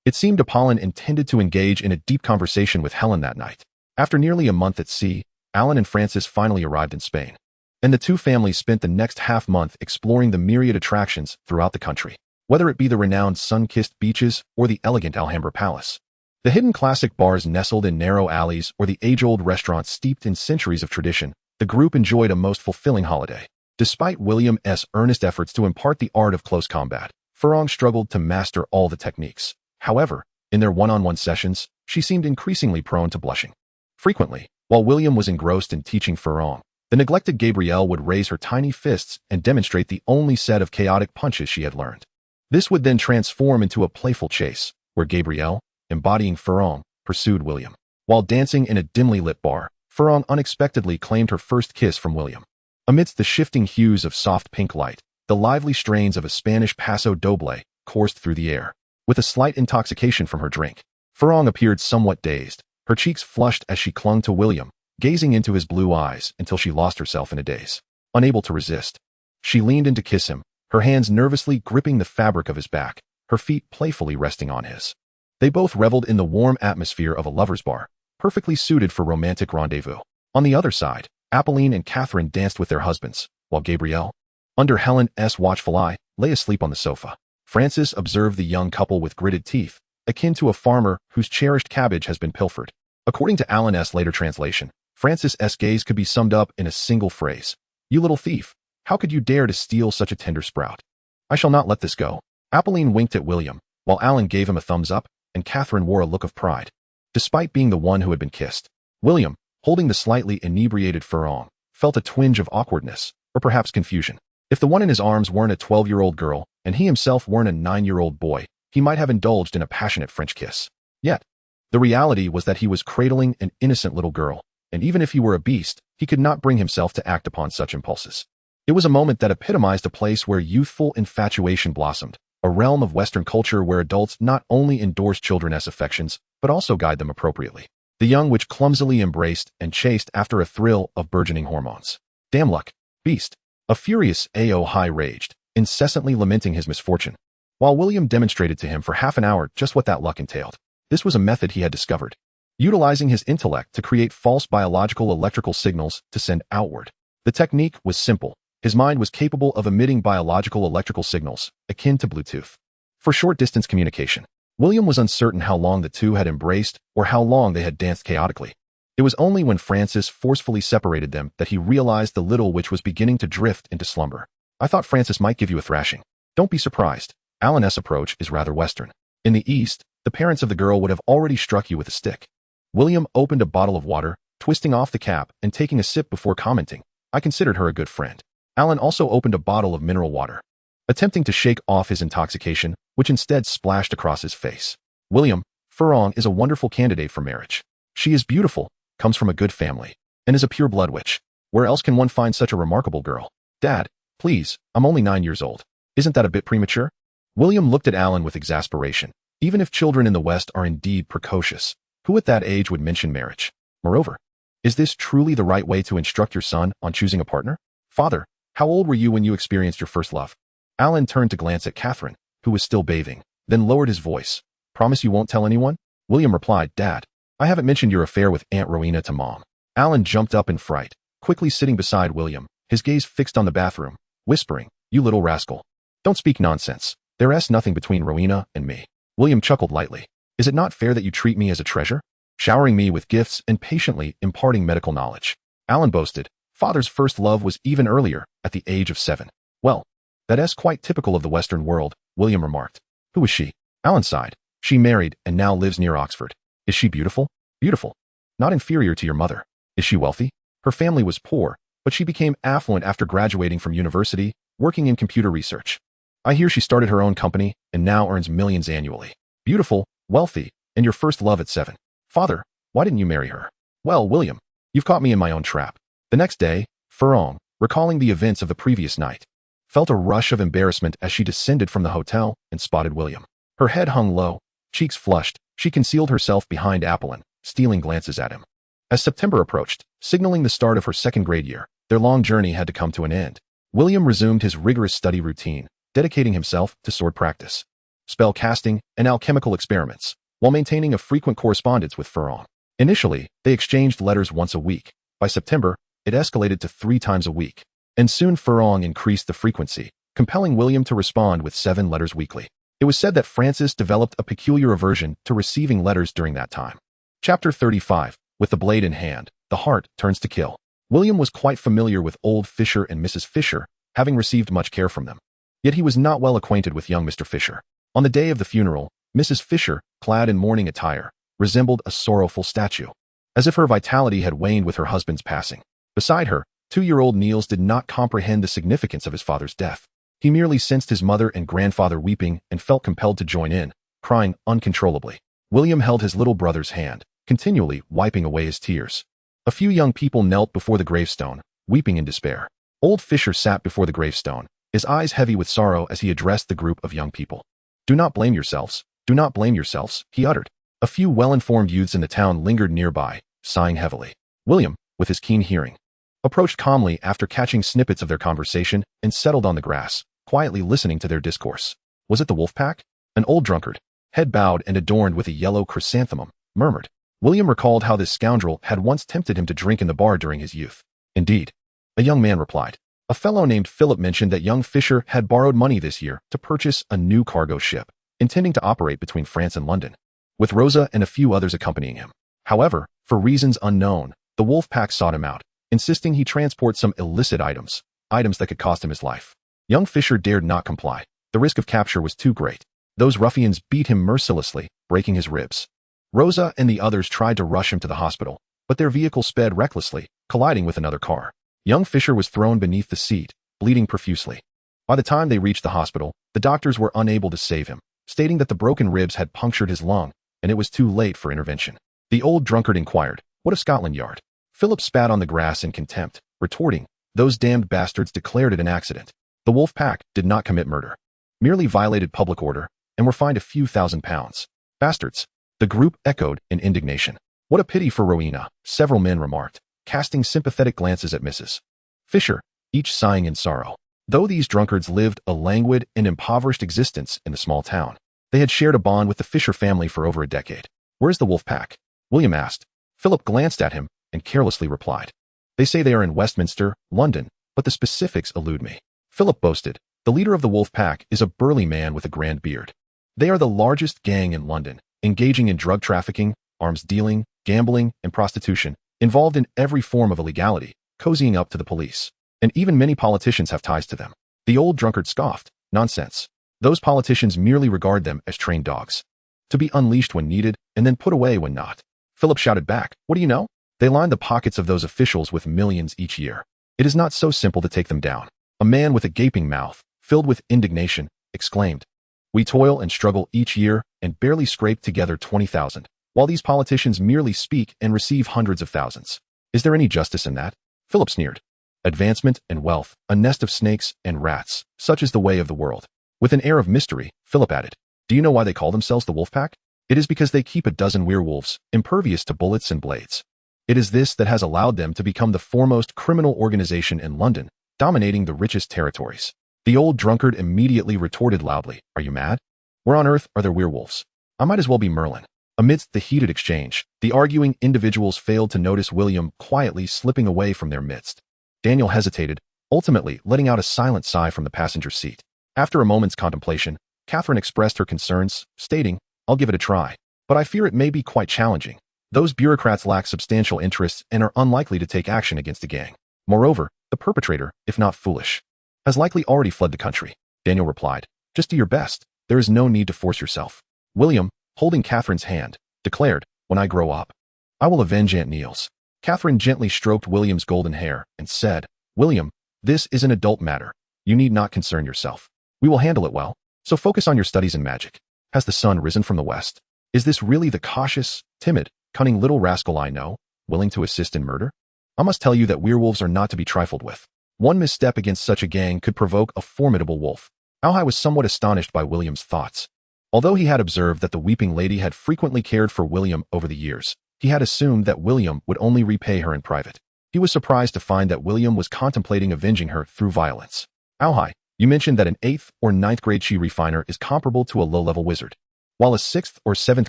It seemed Apollon intended to engage in a deep conversation with Helen that night. After nearly a month at sea, Alan and Francis finally arrived in Spain, and the two families spent the next half-month exploring the myriad attractions throughout the country, whether it be the renowned sun-kissed beaches or the elegant Alhambra Palace. The hidden classic bars nestled in narrow alleys or the age-old restaurants steeped in centuries of tradition, the group enjoyed a most fulfilling holiday. Despite William's earnest efforts to impart the art of close combat, Fleur struggled to master all the techniques. However, in their one-on-one sessions, she seemed increasingly prone to blushing. Frequently, while William was engrossed in teaching Fleur, the neglected Gabrielle would raise her tiny fists and demonstrate the only set of chaotic punches she had learned. This would then transform into a playful chase, where Gabrielle, embodying Fleur, pursued William. While dancing in a dimly lit bar, Fleur unexpectedly claimed her first kiss from William. Amidst the shifting hues of soft pink light, the lively strains of a Spanish paso doble coursed through the air. With a slight intoxication from her drink, Fleur appeared somewhat dazed, her cheeks flushed as she clung to William, gazing into his blue eyes until she lost herself in a daze. Unable to resist, she leaned in to kiss him, her hands nervously gripping the fabric of his back, her feet playfully resting on his. They both reveled in the warm atmosphere of a lover's bar, perfectly suited for romantic rendezvous. On the other side, Apolline and Catherine danced with their husbands, while Gabrielle, under Helen's watchful eye, lay asleep on the sofa. Francis observed the young couple with gritted teeth, akin to a farmer whose cherished cabbage has been pilfered. According to Alan's later translation, Francis's gaze could be summed up in a single phrase. "You little thief, how could you dare to steal such a tender sprout? I shall not let this go." Apolline winked at William, while Alan gave him a thumbs up, and Catherine wore a look of pride. Despite being the one who had been kissed, William, holding the slightly inebriated Fleur, felt a twinge of awkwardness, or perhaps confusion. If the one in his arms weren't a 12-year-old girl, and he himself weren't a 9-year-old boy, he might have indulged in a passionate French kiss. Yet, the reality was that he was cradling an innocent little girl, and even if he were a beast, he could not bring himself to act upon such impulses. It was a moment that epitomized a place where youthful infatuation blossomed, a realm of Western culture where adults not only endorse children's affections, but also guide them appropriately. The young which clumsily embraced and chased after a thrill of burgeoning hormones. Damn luck, beast. A furious A.O. High raged, incessantly lamenting his misfortune, while William demonstrated to him for half an hour just what that luck entailed. This was a method he had discovered, utilizing his intellect to create false biological electrical signals to send outward. The technique was simple. His mind was capable of emitting biological electrical signals, akin to Bluetooth, for short-distance communication. William was uncertain how long the two had embraced or how long they had danced chaotically. It was only when Francis forcefully separated them that he realized the little which was beginning to drift into slumber. "I thought Francis might give you a thrashing. Don't be surprised. Alan's approach is rather Western. In the East, the parents of the girl would have already struck you with a stick." William opened a bottle of water, twisting off the cap and taking a sip before commenting, "I considered her a good friend." Alan also opened a bottle of mineral water, attempting to shake off his intoxication, which instead splashed across his face. "William, Fleur is a wonderful candidate for marriage. She is beautiful, comes from a good family, and is a pure blood witch. Where else can one find such a remarkable girl? Dad, please, I'm only 9 years old. Isn't that a bit premature?" William looked at Alan with exasperation. Even if children in the West are indeed precocious, who at that age would mention marriage? Moreover, is this truly the right way to instruct your son on choosing a partner? "Father, how old were you when you experienced your first love?" Alan turned to glance at Catherine, who was still bathing, then lowered his voice. "Promise you won't tell anyone?" William replied, "Dad, I haven't mentioned your affair with Aunt Rowena to Mom." Alan jumped up in fright, quickly sitting beside William, his gaze fixed on the bathroom, whispering, "You little rascal. Don't speak nonsense. There's nothing between Rowena and me." William chuckled lightly. "Is it not fair that you treat me as a treasure, showering me with gifts and patiently imparting medical knowledge?" Alan boasted, "Father's first love was even earlier, at the age of 7. "Well, that's quite typical of the Western world," William remarked. "Who is she?" Alan sighed. "She married and now lives near Oxford." "Is she beautiful?" "Beautiful. Not inferior to your mother." "Is she wealthy?" "Her family was poor, but she became affluent after graduating from university, working in computer research. I hear she started her own company and now earns millions annually." "Beautiful, wealthy, and your first love at 7. Father, why didn't you marry her?" "Well, William, you've caught me in my own trap." The next day, Fleur, recalling the events of the previous night, felt a rush of embarrassment as she descended from the hotel and spotted William. Her head hung low, cheeks flushed, she concealed herself behind Apolline, stealing glances at him. As September approached, signaling the start of her second grade year, their long journey had to come to an end. William resumed his rigorous study routine, dedicating himself to sword practice. spell casting, and alchemical experiments, while maintaining a frequent correspondence with Fleur. Initially, they exchanged letters once a week. By September, it escalated to 3 times a week, and soon Fleur increased the frequency, compelling William to respond with 7 letters weekly. It was said that Francis developed a peculiar aversion to receiving letters during that time. Chapter 35. With the blade in hand, the heart turns to kill. William was quite familiar with old Fisher and Mrs. Fisher, having received much care from them. Yet he was not well acquainted with young Mr. Fisher. On the day of the funeral, Mrs. Fisher, clad in mourning attire, resembled a sorrowful statue, as if her vitality had waned with her husband's passing. Beside her, 2-year-old Niels did not comprehend the significance of his father's death. He merely sensed his mother and grandfather weeping and felt compelled to join in, crying uncontrollably. William held his little brother's hand, continually wiping away his tears. A few young people knelt before the gravestone, weeping in despair. Old Fisher sat before the gravestone, his eyes heavy with sorrow as he addressed the group of young people. "Do not blame yourselves, do not blame yourselves," he uttered. A few well-informed youths in the town lingered nearby, sighing heavily. William, with his keen hearing, approached calmly after catching snippets of their conversation and settled on the grass, quietly listening to their discourse. Was it the wolf pack? An old drunkard, head bowed and adorned with a yellow chrysanthemum, murmured. William recalled how this scoundrel had once tempted him to drink in the bar during his youth. Indeed, a young man replied. A fellow named Philip mentioned that young Fisher had borrowed money this year to purchase a new cargo ship, intending to operate between France and London, with Rosa and a few others accompanying him. However, for reasons unknown, the wolf pack sought him out, insisting he transport some illicit items that could cost him his life. Young Fisher dared not comply. The risk of capture was too great. Those ruffians beat him mercilessly, breaking his ribs. Rosa and the others tried to rush him to the hospital, but their vehicle sped recklessly, colliding with another car. Young Fisher was thrown beneath the seat, bleeding profusely. By the time they reached the hospital, the doctors were unable to save him, stating that the broken ribs had punctured his lung, and it was too late for intervention. The old drunkard inquired, "What of Scotland Yard?" Philip spat on the grass in contempt, retorting, "Those damned bastards declared it an accident. The wolf pack did not commit murder, merely violated public order, and were fined a few £1,000s. Bastards." The group echoed in indignation. "What a pity for Rowena," several men remarked, casting sympathetic glances at Mrs. Fisher, each sighing in sorrow. Though these drunkards lived a languid and impoverished existence in the small town, they had shared a bond with the Fisher family for over a decade. "Where's the wolf pack?" William asked. Philip glanced at him and carelessly replied, "They say they are in Westminster, London, but the specifics elude me." Philip boasted, "The leader of the wolf pack is a burly man with a grand beard. They are the largest gang in London, engaging in drug trafficking, arms dealing, gambling, and prostitution, involved in every form of illegality, cozying up to the police. And even many politicians have ties to them." The old drunkard scoffed. "Nonsense. Those politicians merely regard them as trained dogs, to be unleashed when needed and then put away when not." Philip shouted back, "What do you know? They line the pockets of those officials with millions each year. It is not so simple to take them down." A man with a gaping mouth, filled with indignation, exclaimed, "We toil and struggle each year and barely scrape together 20,000, while these politicians merely speak and receive hundreds of thousands. Is there any justice in that?" Philip sneered. "Advancement and wealth, a nest of snakes and rats, such is the way of the world." With an air of mystery, Philip added, "Do you know why they call themselves the wolf pack? It is because they keep a dozen werewolves, impervious to bullets and blades. It is this that has allowed them to become the foremost criminal organization in London, dominating the richest territories." The old drunkard immediately retorted loudly, "Are you mad? Where on earth are there werewolves? I might as well be Merlin." Amidst the heated exchange, the arguing individuals failed to notice William quietly slipping away from their midst. Daniel hesitated, ultimately letting out a silent sigh from the passenger seat. After a moment's contemplation, Catherine expressed her concerns, stating, "I'll give it a try, but I fear it may be quite challenging. Those bureaucrats lack substantial interests and are unlikely to take action against the gang. Moreover, the perpetrator, if not foolish, has likely already fled the country." Daniel replied, "Just do your best. There is no need to force yourself." William, holding Catherine's hand, declared, "When I grow up, I will avenge Aunt Niels." Catherine gently stroked William's golden hair and said, "William, this is an adult matter. You need not concern yourself. We will handle it well, so focus on your studies in magic. Has the sun risen from the west? Is this really the cautious, timid, cunning little rascal I know, willing to assist in murder? I must tell you that werewolves are not to be trifled with. One misstep against such a gang could provoke a formidable wolf." Alhai was somewhat astonished by William's thoughts. Although he had observed that the weeping lady had frequently cared for William over the years, he had assumed that William would only repay her in private. He was surprised to find that William was contemplating avenging her through violence. "Alhai, You mentioned that an 8th or ninth grade chi refiner is comparable to a low-level wizard, while a 6th or 7th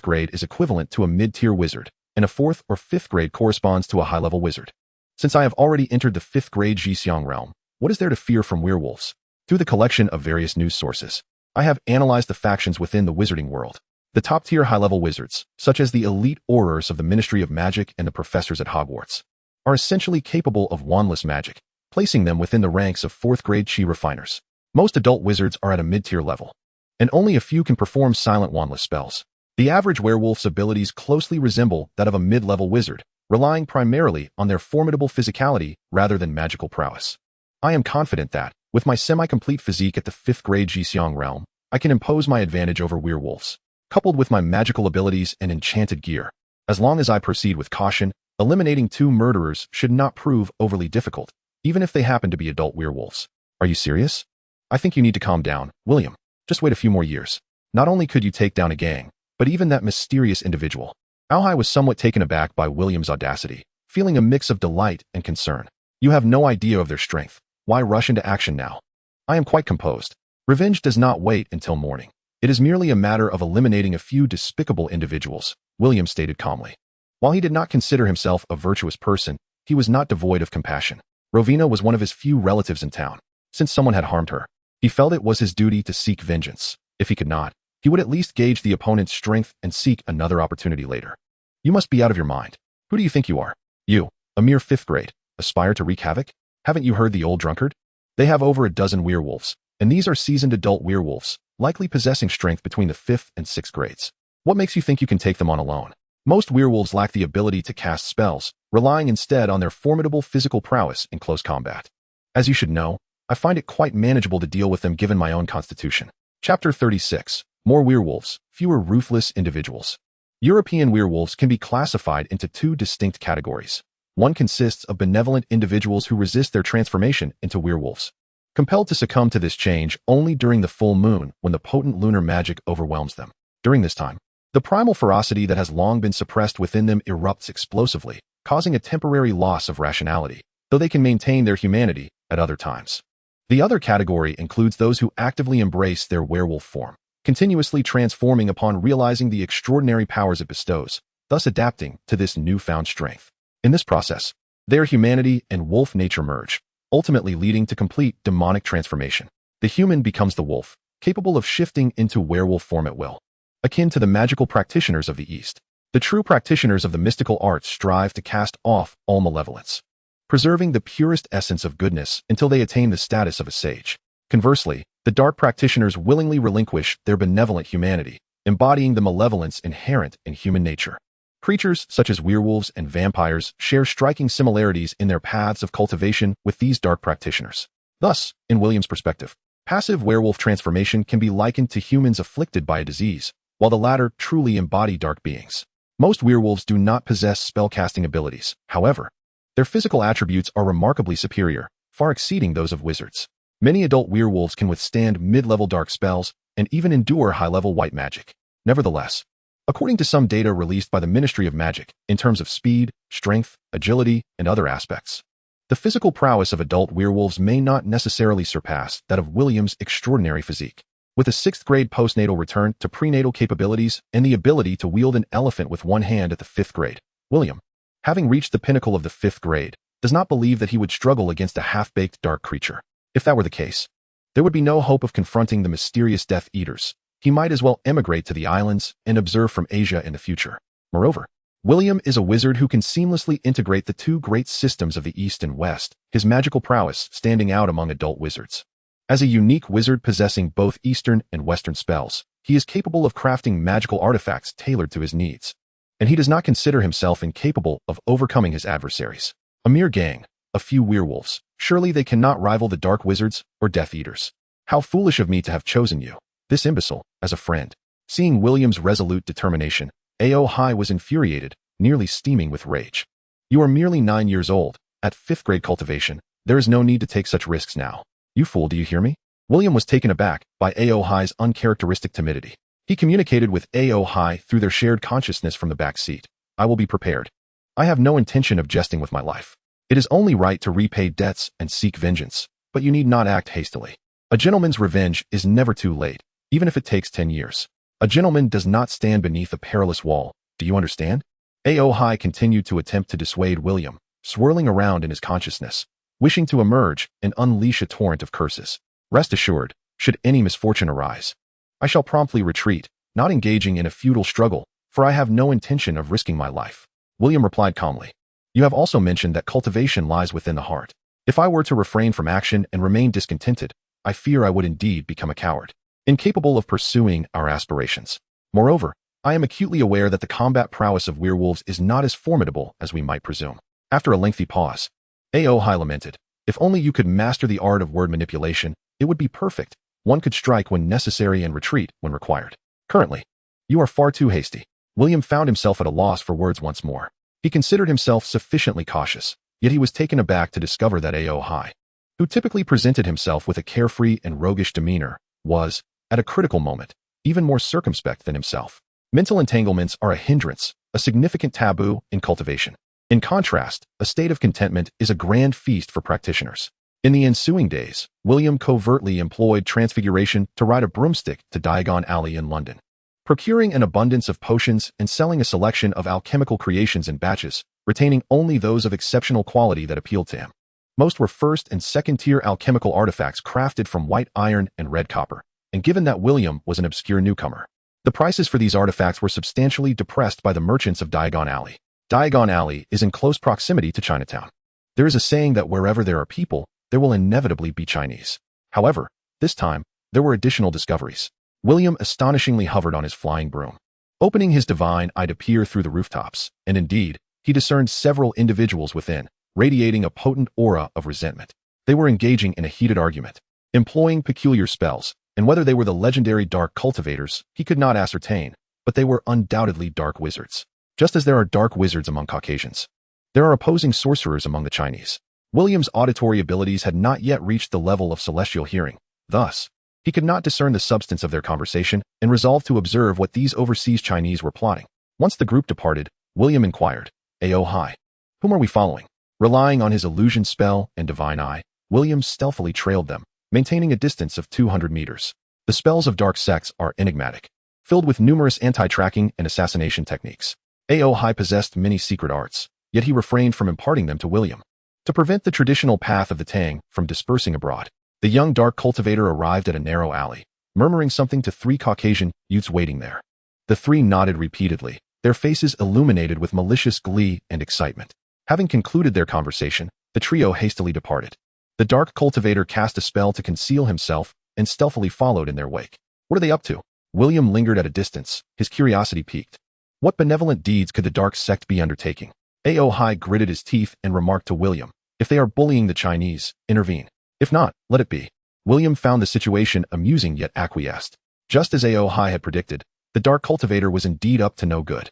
grade is equivalent to a mid-tier wizard, and a 4th or 5th grade corresponds to a high-level wizard. Since I have already entered the 5th grade Jixiang realm, what is there to fear from werewolves? Through the collection of various news sources, I have analyzed the factions within the wizarding world. The top-tier high-level wizards, such as the elite aurors of the Ministry of Magic and the professors at Hogwarts, are essentially capable of wandless magic, placing them within the ranks of 4th grade chi refiners. Most adult wizards are at a mid-tier level, and only a few can perform silent wandless spells. The average werewolf's abilities closely resemble that of a mid-level wizard, relying primarily on their formidable physicality rather than magical prowess. I am confident that, with my semi-complete physique at the 5th grade Jixiang realm, I can impose my advantage over werewolves, coupled with my magical abilities and enchanted gear. As long as I proceed with caution, eliminating 2 murderers should not prove overly difficult, even if they happen to be adult werewolves. Are you serious? I think you need to calm down, William. Just wait a few more years. Not only could you take down a gang, but even that mysterious individual. Aohai was somewhat taken aback by William's audacity, feeling a mix of delight and concern. You have no idea of their strength. Why rush into action now? I am quite composed. Revenge does not wait until morning. It is merely a matter of eliminating a few despicable individuals, William stated calmly. While he did not consider himself a virtuous person, he was not devoid of compassion. Rowena was one of his few relatives in town. Since someone had harmed her, he felt it was his duty to seek vengeance. If he could not, he would at least gauge the opponent's strength and seek another opportunity later. You must be out of your mind. Who do you think you are? You, a mere 5th grade, aspire to wreak havoc? Haven't you heard the old drunkard? They have over a dozen werewolves, and these are seasoned adult werewolves, likely possessing strength between the 5th and 6th grades. What makes you think you can take them on alone? Most werewolves lack the ability to cast spells, relying instead on their formidable physical prowess in close combat. As you should know, I find it quite manageable to deal with them given my own constitution. Chapter 36. More werewolves, fewer ruthless individuals. European werewolves can be classified into 2 distinct categories. One consists of benevolent individuals who resist their transformation into werewolves, compelled to succumb to this change only during the full moon when the potent lunar magic overwhelms them. During this time, the primal ferocity that has long been suppressed within them erupts explosively, causing a temporary loss of rationality, though they can maintain their humanity at other times. The other category includes those who actively embrace their werewolf form, continuously transforming upon realizing the extraordinary powers it bestows, thus adapting to this newfound strength. In this process, their humanity and wolf nature merge, ultimately leading to complete demonic transformation. The human becomes the wolf, capable of shifting into werewolf form at will. Akin to the magical practitioners of the East, the true practitioners of the mystical arts strive to cast off all malevolence, preserving the purest essence of goodness until they attain the status of a sage. Conversely, the dark practitioners willingly relinquish their benevolent humanity, embodying the malevolence inherent in human nature. Creatures such as werewolves and vampires share striking similarities in their paths of cultivation with these dark practitioners. Thus, in William's perspective, passive werewolf transformation can be likened to humans afflicted by a disease, while the latter truly embody dark beings. Most werewolves do not possess spellcasting abilities, however. Their physical attributes are remarkably superior, far exceeding those of wizards. Many adult werewolves can withstand mid-level dark spells and even endure high-level white magic. Nevertheless, according to some data released by the Ministry of Magic, in terms of speed, strength, agility, and other aspects, the physical prowess of adult werewolves may not necessarily surpass that of William's extraordinary physique. With a 6th grade postnatal return to prenatal capabilities and the ability to wield an elephant with one hand at the 5th grade, William, having reached the pinnacle of the 5th grade, does not believe that he would struggle against a half-baked dark creature. If that were the case, there would be no hope of confronting the mysterious Death Eaters. He might as well emigrate to the islands and observe from Asia in the future. Moreover, William is a wizard who can seamlessly integrate the 2 great systems of the East and West, his magical prowess standing out among adult wizards. As a unique wizard possessing both Eastern and Western spells, he is capable of crafting magical artifacts tailored to his needs, and he does not consider himself incapable of overcoming his adversaries. A mere gang, a few werewolves, surely they cannot rival the Dark Wizards or Death Eaters. How foolish of me to have chosen you, this imbecile, as a friend. Seeing William's resolute determination, Aohai was infuriated, nearly steaming with rage. You are merely 9 years old, at 5th grade cultivation. There is no need to take such risks now. You fool, do you hear me? William was taken aback by Aohai's uncharacteristic timidity. He communicated with Aohai through their shared consciousness from the back seat. I will be prepared. I have no intention of jesting with my life. It is only right to repay debts and seek vengeance, but you need not act hastily. A gentleman's revenge is never too late, even if it takes 10 years. A gentleman does not stand beneath a perilous wall. Do you understand? Aohai continued to attempt to dissuade William, swirling around in his consciousness, wishing to emerge and unleash a torrent of curses. Rest assured, should any misfortune arise, I shall promptly retreat, not engaging in a futile struggle, for I have no intention of risking my life. William replied calmly. You have also mentioned that cultivation lies within the heart. If I were to refrain from action and remain discontented, I fear I would indeed become a coward, incapable of pursuing our aspirations. Moreover, I am acutely aware that the combat prowess of werewolves is not as formidable as we might presume. After a lengthy pause, Aohai lamented, if only you could master the art of word manipulation, it would be perfect. One could strike when necessary and retreat when required. Currently, you are far too hasty. William found himself at a loss for words once more. He considered himself sufficiently cautious, yet he was taken aback to discover that Aohai, who typically presented himself with a carefree and roguish demeanor, was, at a critical moment, even more circumspect than himself. Mental entanglements are a hindrance, a significant taboo in cultivation. In contrast, a state of contentment is a grand feast for practitioners. In the ensuing days, William covertly employed transfiguration to ride a broomstick to Diagon Alley in London, procuring an abundance of potions and selling a selection of alchemical creations in batches, retaining only those of exceptional quality that appealed to him. Most were first- and second-tier alchemical artifacts crafted from white iron and red copper, and given that William was an obscure newcomer, the prices for these artifacts were substantially depressed by the merchants of Diagon Alley. Diagon Alley is in close proximity to Chinatown. There is a saying that wherever there are people, there will inevitably be Chinese. However, this time, there were additional discoveries. William astonishingly hovered on his flying broom, opening his divine eye to peer through the rooftops, and indeed, he discerned several individuals within, radiating a potent aura of resentment. They were engaging in a heated argument, employing peculiar spells, and whether they were the legendary dark cultivators, he could not ascertain, but they were undoubtedly dark wizards. Just as there are dark wizards among Caucasians, there are opposing sorcerers among the Chinese. William's auditory abilities had not yet reached the level of celestial hearing. Thus, he could not discern the substance of their conversation and resolved to observe what these overseas Chinese were plotting. Once the group departed, William inquired, Aohai, whom are we following? Relying on his illusion spell and divine eye, William stealthily trailed them, maintaining a distance of 200 meters. The spells of dark sects are enigmatic, filled with numerous anti-tracking and assassination techniques. Aohai possessed many secret arts, yet he refrained from imparting them to William. To prevent the traditional path of the Tang from dispersing abroad, the young dark cultivator arrived at a narrow alley, murmuring something to 3 Caucasian youths waiting there. The 3 nodded repeatedly, their faces illuminated with malicious glee and excitement. Having concluded their conversation, the trio hastily departed. The dark cultivator cast a spell to conceal himself and stealthily followed in their wake. What are they up to? William lingered at a distance, his curiosity piqued. What benevolent deeds could the dark sect be undertaking? Aohai gritted his teeth and remarked to William, if they are bullying the Chinese, intervene. If not, let it be. William found the situation amusing yet acquiesced. Just as Aohai had predicted, the dark cultivator was indeed up to no good,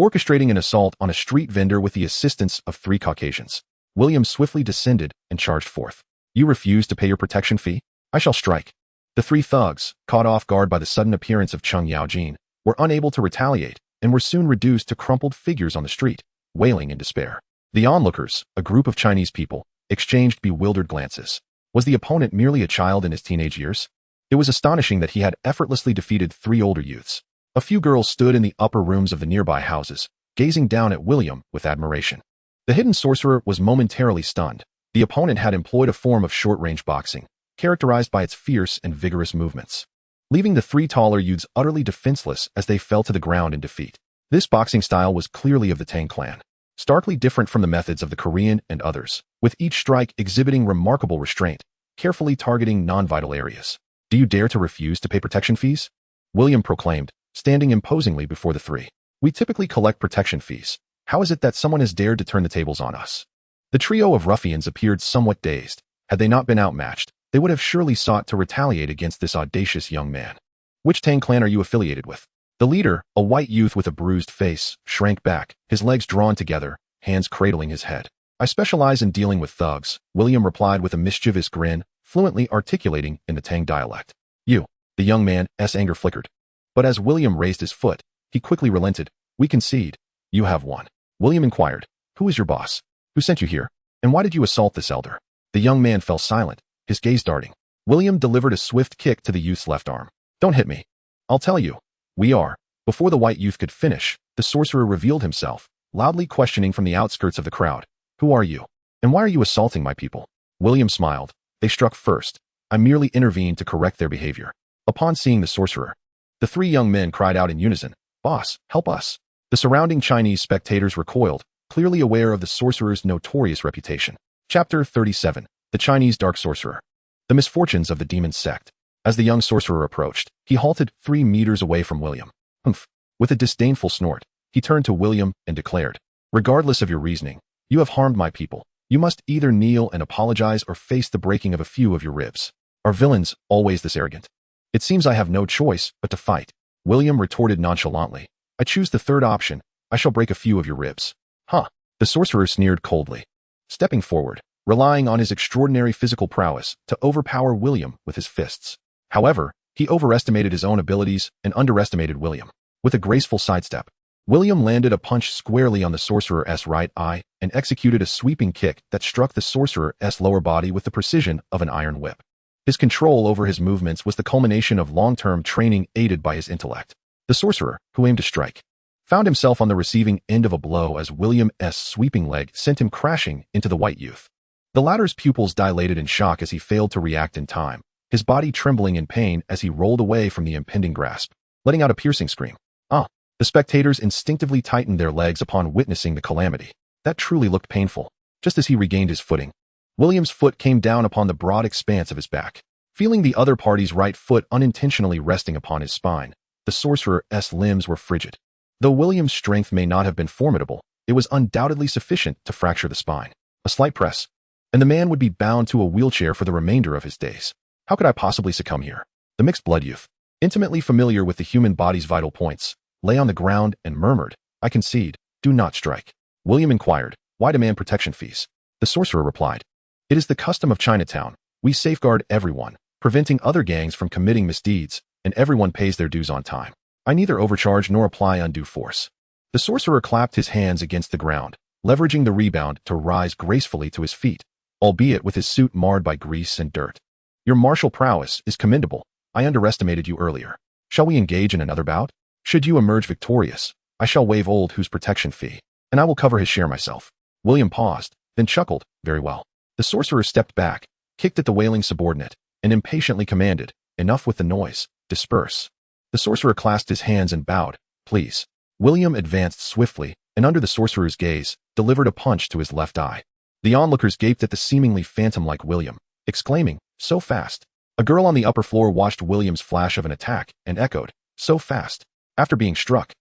orchestrating an assault on a street vendor with the assistance of 3 Caucasians. William swiftly descended and charged forth. You refuse to pay your protection fee? I shall strike. The 3 thugs, caught off guard by the sudden appearance of Chang Yaojin, were unable to retaliate and were soon reduced to crumpled figures on the street, wailing in despair. The onlookers, a group of Chinese people, exchanged bewildered glances. Was the opponent merely a child in his teenage years? It was astonishing that he had effortlessly defeated 3 older youths. A few girls stood in the upper rooms of the nearby houses, gazing down at William with admiration. The hidden sorcerer was momentarily stunned. The opponent had employed a form of short-range boxing, characterized by its fierce and vigorous movements, leaving the 3 taller youths utterly defenseless as they fell to the ground in defeat. This boxing style was clearly of the Tang clan, starkly different from the methods of the Korean and others, with each strike exhibiting remarkable restraint, carefully targeting non-vital areas. Do you dare to refuse to pay protection fees? William proclaimed, standing imposingly before the 3. We typically collect protection fees. How is it that someone has dared to turn the tables on us? The trio of ruffians appeared somewhat dazed. Had they not been outmatched, they would have surely sought to retaliate against this audacious young man. Which Tang clan are you affiliated with? The leader, a white youth with a bruised face, shrank back, his legs drawn together, hands cradling his head. I specialize in dealing with thugs, William replied with a mischievous grin, fluently articulating in the Tang dialect. You. The young man's anger flickered. But as William raised his foot, he quickly relented. We concede. You have won. William inquired, who is your boss? Who sent you here? And why did you assault this elder? The young man fell silent, his gaze darting. William delivered a swift kick to the youth's left arm. Don't hit me. I'll tell you. We are. Before the white youth could finish, the sorcerer revealed himself, loudly questioning from the outskirts of the crowd. Who are you? And why are you assaulting my people? William smiled. They struck first. I merely intervened to correct their behavior. Upon seeing the sorcerer, the three young men cried out in unison, Boss, help us. The surrounding Chinese spectators recoiled, clearly aware of the sorcerer's notorious reputation. Chapter 37. The Chinese Dark Sorcerer. The misfortunes of the demon sect. As the young sorcerer approached, he halted 3 meters away from William. Humph. With a disdainful snort, he turned to William and declared, Regardless of your reasoning, you have harmed my people. You must either kneel and apologize or face the breaking of a few of your ribs. Are villains always this arrogant? It seems I have no choice but to fight. William retorted nonchalantly. I choose the third option. I shall break a few of your ribs. Huh. The sorcerer sneered coldly, stepping forward, relying on his extraordinary physical prowess to overpower William with his fists. However, he overestimated his own abilities and underestimated William. With a graceful sidestep, William landed a punch squarely on the sorcerer's right eye and executed a sweeping kick that struck the sorcerer's lower body with the precision of an iron whip. His control over his movements was the culmination of long-term training aided by his intellect. The sorcerer, who aimed to strike, found himself on the receiving end of a blow as William's sweeping leg sent him crashing into the white youth. The latter's pupils dilated in shock as he failed to react in time, his body trembling in pain as he rolled away from the impending grasp, letting out a piercing scream. Ah! The spectators instinctively tightened their legs upon witnessing the calamity. That truly looked painful. Just as he regained his footing, William's foot came down upon the broad expanse of his back. Feeling the other party's right foot unintentionally resting upon his spine, the sorcerer's limbs were frigid. Though William's strength may not have been formidable, it was undoubtedly sufficient to fracture the spine. A slight press, and the man would be bound to a wheelchair for the remainder of his days. How could I possibly succumb here? The mixed blood youth, intimately familiar with the human body's vital points, lay on the ground and murmured, I concede, do not strike. William inquired, why demand protection fees? The sorcerer replied, it is the custom of Chinatown. We safeguard everyone, preventing other gangs from committing misdeeds, and everyone pays their dues on time. I neither overcharge nor apply undue force. The sorcerer clapped his hands against the ground, leveraging the rebound to rise gracefully to his feet, albeit with his suit marred by grease and dirt. Your martial prowess is commendable. I underestimated you earlier. Shall we engage in another bout? Should you emerge victorious, I shall waive old whose protection fee, and I will cover his share myself. William paused, then chuckled, very well. The sorcerer stepped back, kicked at the wailing subordinate, and impatiently commanded, enough with the noise, disperse. The sorcerer clasped his hands and bowed, please. William advanced swiftly, and under the sorcerer's gaze, delivered a punch to his left eye. The onlookers gaped at the seemingly phantom-like William, exclaiming, so fast. A girl on the upper floor watched William's flash of an attack and echoed, so fast. After being struck,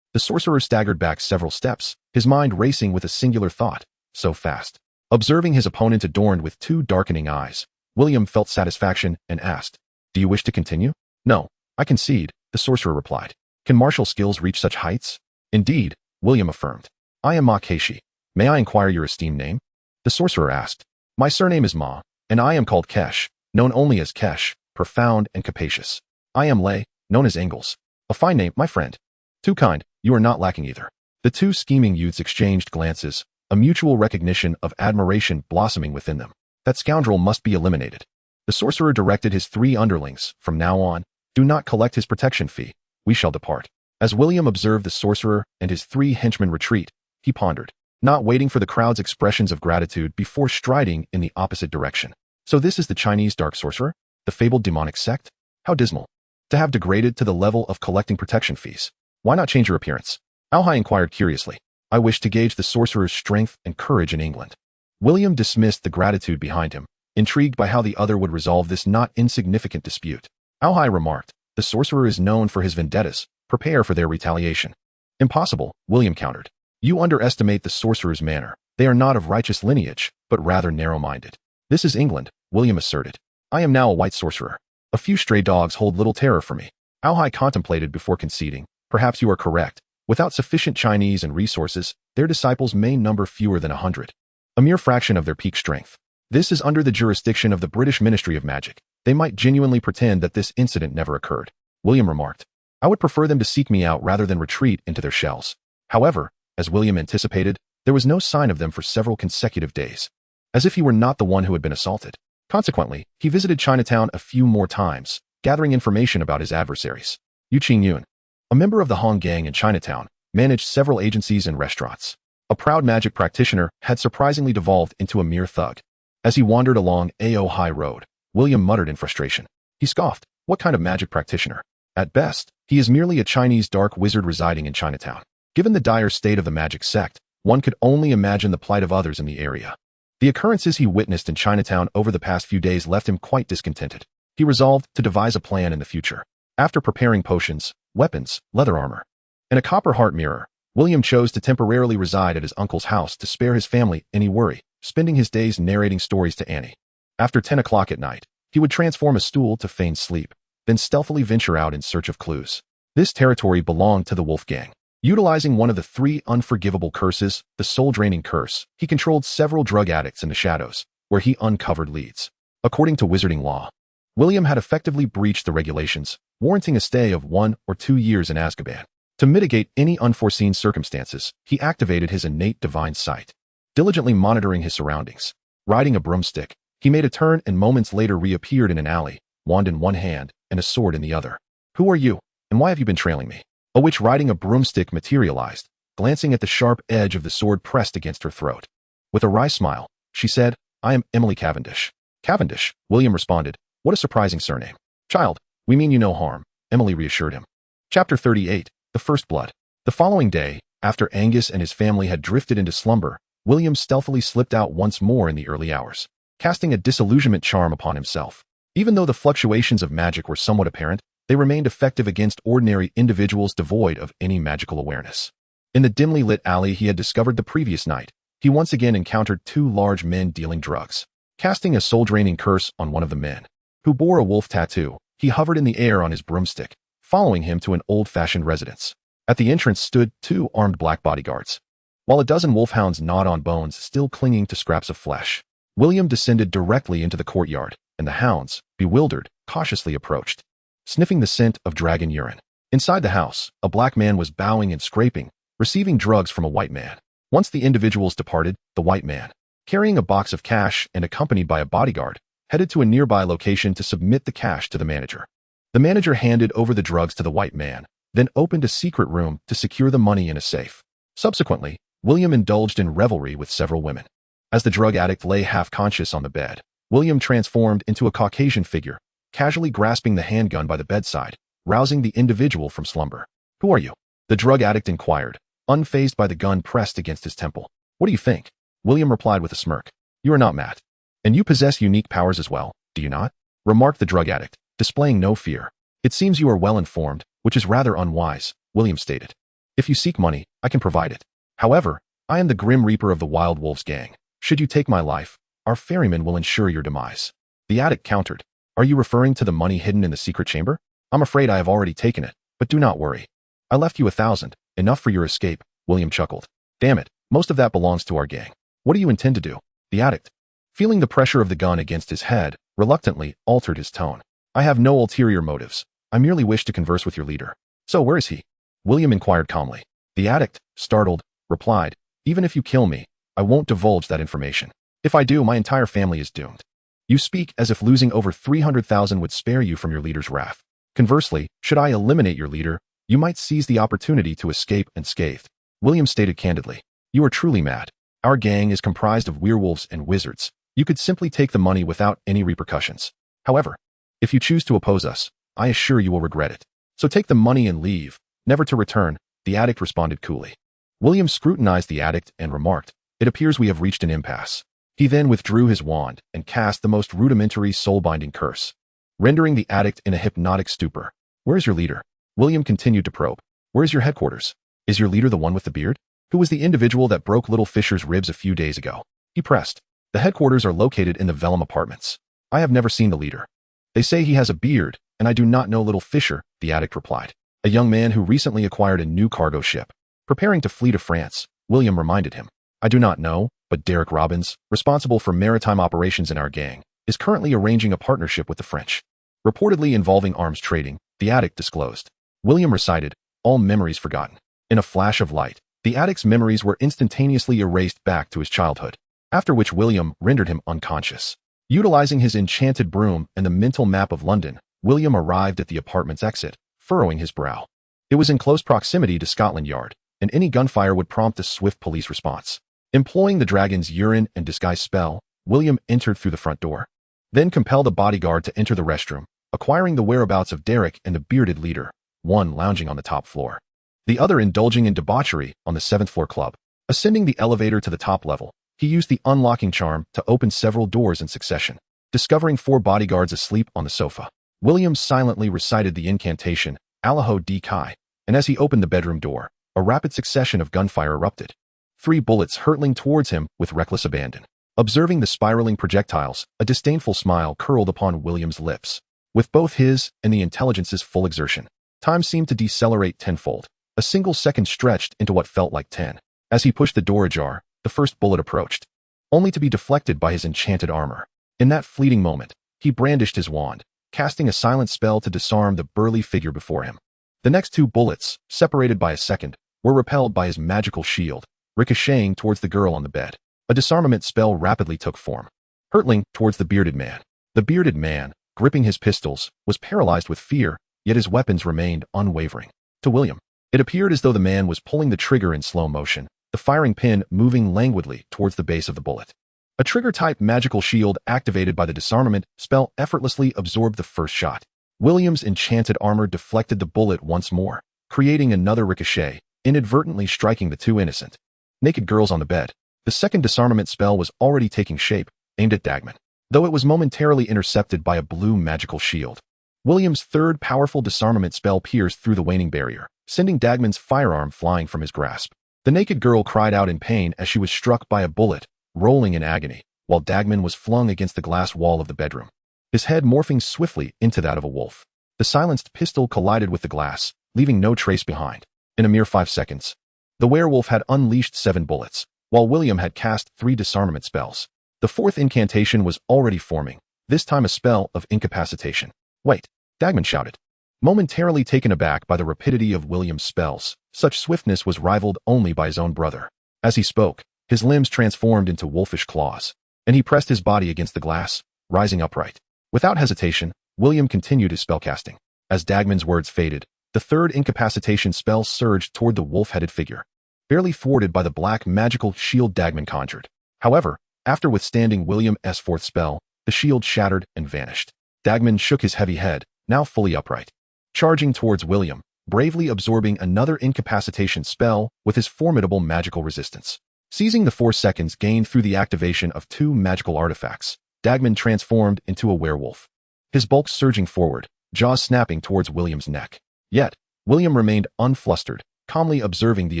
the sorcerer staggered back several steps, his mind racing with a singular thought, so fast. Observing his opponent adorned with 2 darkening eyes, William felt satisfaction and asked, do you wish to continue? No, I concede, the sorcerer replied. Can martial skills reach such heights? Indeed, William affirmed. I am Ma Keishi. May I inquire your esteemed name? The sorcerer asked. My surname is Ma, and I am called Kesh, known only as Kesh, profound and capacious. I am Lei, known as Engels. A fine name, my friend. Too kind, you are not lacking either. The 2 scheming youths exchanged glances, a mutual recognition of admiration blossoming within them. That scoundrel must be eliminated. The sorcerer directed his 3 underlings, from now on, do not collect his protection fee. We shall depart. As William observed the sorcerer and his 3 henchmen retreat, he pondered, not waiting for the crowd's expressions of gratitude before striding in the opposite direction. So this is the Chinese Dark Sorcerer? The fabled demonic sect? How dismal. To have degraded to the level of collecting protection fees. Why not change your appearance? Alhai inquired curiously. I wish to gauge the sorcerer's strength and courage in England. William dismissed the gratitude behind him, intrigued by how the other would resolve this not insignificant dispute. Alhai remarked, the sorcerer is known for his vendettas. Prepare for their retaliation. Impossible, William countered. You underestimate the sorcerer's manner. They are not of righteous lineage, but rather narrow-minded. This is England, William asserted. I am now a white sorcerer. A few stray dogs hold little terror for me. Alhai contemplated before conceding. Perhaps you are correct. Without sufficient Chinese and resources, their disciples may number fewer than 100. A mere fraction of their peak strength. This is under the jurisdiction of the British Ministry of Magic. They might genuinely pretend that this incident never occurred. William remarked. I would prefer them to seek me out rather than retreat into their shells. However, as William anticipated, there was no sign of them for several consecutive days. As if he were not the one who had been assaulted. Consequently, he visited Chinatown a few more times, gathering information about his adversaries. Yu Qingyun, a member of the Hong Gang in Chinatown, managed several agencies and restaurants. A proud magic practitioner had surprisingly devolved into a mere thug. As he wandered along Ao High Road, William muttered in frustration. He scoffed. What kind of magic practitioner? At best, he is merely a Chinese dark wizard residing in Chinatown. Given the dire state of the magic sect, one could only imagine the plight of others in the area. The occurrences he witnessed in Chinatown over the past few days left him quite discontented. He resolved to devise a plan in the future. After preparing potions, weapons, leather armor, and a copper heart mirror, William chose to temporarily reside at his uncle's house to spare his family any worry, spending his days narrating stories to Annie. After 10 o'clock at night, he would transform a stool to feign sleep, then stealthily venture out in search of clues. This territory belonged to the Wolf Gang. Utilizing one of the 3 unforgivable curses, the soul-draining curse, he controlled several drug addicts in the shadows, where he uncovered leads. According to wizarding law, William had effectively breached the regulations, warranting a stay of 1 or 2 years in Azkaban. To mitigate any unforeseen circumstances, he activated his innate divine sight, diligently monitoring his surroundings. Riding a broomstick, he made a turn and moments later reappeared in an alley, wand in one hand and a sword in the other. Who are you, and why have you been trailing me? A witch riding a broomstick materialized, glancing at the sharp edge of the sword pressed against her throat. With a wry smile, she said, I am Emily Cavendish. Cavendish, William responded. What a surprising surname. Child, we mean you no harm, Emily reassured him. Chapter 38, The First Blood. The following day, after Angus and his family had drifted into slumber, William stealthily slipped out once more in the early hours, casting a disillusionment charm upon himself. Even though the fluctuations of magic were somewhat apparent, they remained effective against ordinary individuals devoid of any magical awareness. In the dimly lit alley he had discovered the previous night, he once again encountered 2 large men dealing drugs. Casting a soul-draining curse on one of the men, who bore a wolf tattoo, he hovered in the air on his broomstick, following him to an old-fashioned residence. At the entrance stood 2 armed black bodyguards, while a dozen wolfhounds gnawed on bones still clinging to scraps of flesh. William descended directly into the courtyard, and the hounds, bewildered, cautiously approached, sniffing the scent of dragon urine. Inside the house, a black man was bowing and scraping, receiving drugs from a white man. Once the individuals departed, the white man, carrying a box of cash and accompanied by a bodyguard, headed to a nearby location to submit the cash to the manager. The manager handed over the drugs to the white man, then opened a secret room to secure the money in a safe. Subsequently, William indulged in revelry with several women. As the drug addict lay half-conscious on the bed, William transformed into a Caucasian figure, casually grasping the handgun by the bedside, rousing the individual from slumber. Who are you? The drug addict inquired, unfazed by the gun pressed against his temple. What do you think? William replied with a smirk. You are not Matt. And you possess unique powers as well, do you not? Remarked the drug addict, displaying no fear. It seems you are well informed, which is rather unwise, William stated. If you seek money, I can provide it. However, I am the Grim Reaper of the Wild Wolves gang. Should you take my life, our ferryman will ensure your demise. The addict countered. Are you referring to the money hidden in the secret chamber? I'm afraid I have already taken it, but do not worry. I left you 1,000, enough for your escape, William chuckled. Damn it, most of that belongs to our gang. What do you intend to do? The addict, feeling the pressure of the gun against his head, reluctantly altered his tone. I have no ulterior motives. I merely wish to converse with your leader. So where is he? William inquired calmly. The addict, startled, replied, Even if you kill me, I won't divulge that information. If I do, my entire family is doomed. You speak as if losing over 300,000 would spare you from your leader's wrath. Conversely, should I eliminate your leader, you might seize the opportunity to escape unscathed. William stated candidly. You are truly mad. Our gang is comprised of werewolves and wizards. You could simply take the money without any repercussions. However, if you choose to oppose us, I assure you will regret it. So take the money and leave, never to return, the addict responded coolly. William scrutinized the addict and remarked, It appears we have reached an impasse. He then withdrew his wand and cast the most rudimentary soul-binding curse, rendering the addict in a hypnotic stupor. Where is your leader? William continued to probe. Where is your headquarters? Is your leader the one with the beard? Who was the individual that broke little Fisher's ribs a few days ago? He pressed. The headquarters are located in the Vellum Apartments. I have never seen the leader. They say he has a beard, and I do not know little Fisher, the addict replied. A young man who recently acquired a new cargo ship, preparing to flee to France, William reminded him. I do not know, but Derek Robbins, responsible for maritime operations in our gang, is currently arranging a partnership with the French, reportedly involving arms trading, the addict disclosed. William recited, all memories forgotten. In a flash of light, the addict's memories were instantaneously erased back to his childhood, after which William rendered him unconscious. Utilizing his enchanted broom and the mental map of London, William arrived at the apartment's exit, furrowing his brow. It was in close proximity to Scotland Yard, and any gunfire would prompt a swift police response. Employing the dragon's urine and disguise spell, William entered through the front door, then compelled a bodyguard to enter the restroom, acquiring the whereabouts of Derek and the bearded leader, one lounging on the top floor, the other indulging in debauchery on the 7th floor club. Ascending the elevator to the top level, he used the unlocking charm to open several doors in succession. Discovering 4 bodyguards asleep on the sofa, William silently recited the incantation, Allaho D Kai, and as he opened the bedroom door, a rapid succession of gunfire erupted. 3 bullets hurtling towards him with reckless abandon. Observing the spiraling projectiles, a disdainful smile curled upon William's lips. With both his and the intelligence's full exertion, time seemed to decelerate tenfold. A single second stretched into what felt like 10. As he pushed the door ajar, the first bullet approached, only to be deflected by his enchanted armor. In that fleeting moment, he brandished his wand, casting a silent spell to disarm the burly figure before him. The next 2 bullets, separated by a second, were repelled by his magical shield, ricocheting towards the girl on the bed. A disarmament spell rapidly took form, hurtling towards the bearded man. The bearded man, gripping his pistols, was paralyzed with fear, yet his weapons remained unwavering. To William, it appeared as though the man was pulling the trigger in slow motion, the firing pin moving languidly towards the base of the bullet. A trigger-type magical shield activated by the disarmament spell effortlessly absorbed the first shot. William's enchanted armor deflected the bullet once more, creating another ricochet, inadvertently striking the 2 innocent naked girls on the bed. The second disarmament spell was already taking shape, aimed at Diagon, though it was momentarily intercepted by a blue magical shield. William's third powerful disarmament spell pierced through the waning barrier, sending Diagon's firearm flying from his grasp. The naked girl cried out in pain as she was struck by a bullet, rolling in agony, while Diagon was flung against the glass wall of the bedroom, his head morphing swiftly into that of a wolf. The silenced pistol collided with the glass, leaving no trace behind. In a mere 5 seconds, the werewolf had unleashed 7 bullets, while William had cast 3 disarmament spells. The 4th incantation was already forming, this time a spell of incapacitation. Wait, Diagon shouted, momentarily taken aback by the rapidity of William's spells. Such swiftness was rivaled only by his own brother. As he spoke, his limbs transformed into wolfish claws, and he pressed his body against the glass, rising upright. Without hesitation, William continued his spellcasting. As Diagon's words faded, the 3rd incapacitation spell surged toward the wolf-headed figure, barely thwarted by the black magical shield Diagon conjured. However, after withstanding William's 4th spell, the shield shattered and vanished. Diagon shook his heavy head, now fully upright, charging towards William, bravely absorbing another incapacitation spell with his formidable magical resistance. Seizing the 4 seconds gained through the activation of 2 magical artifacts, Diagon transformed into a werewolf, his bulk surging forward, jaws snapping towards William's neck. Yet, William remained unflustered, calmly observing the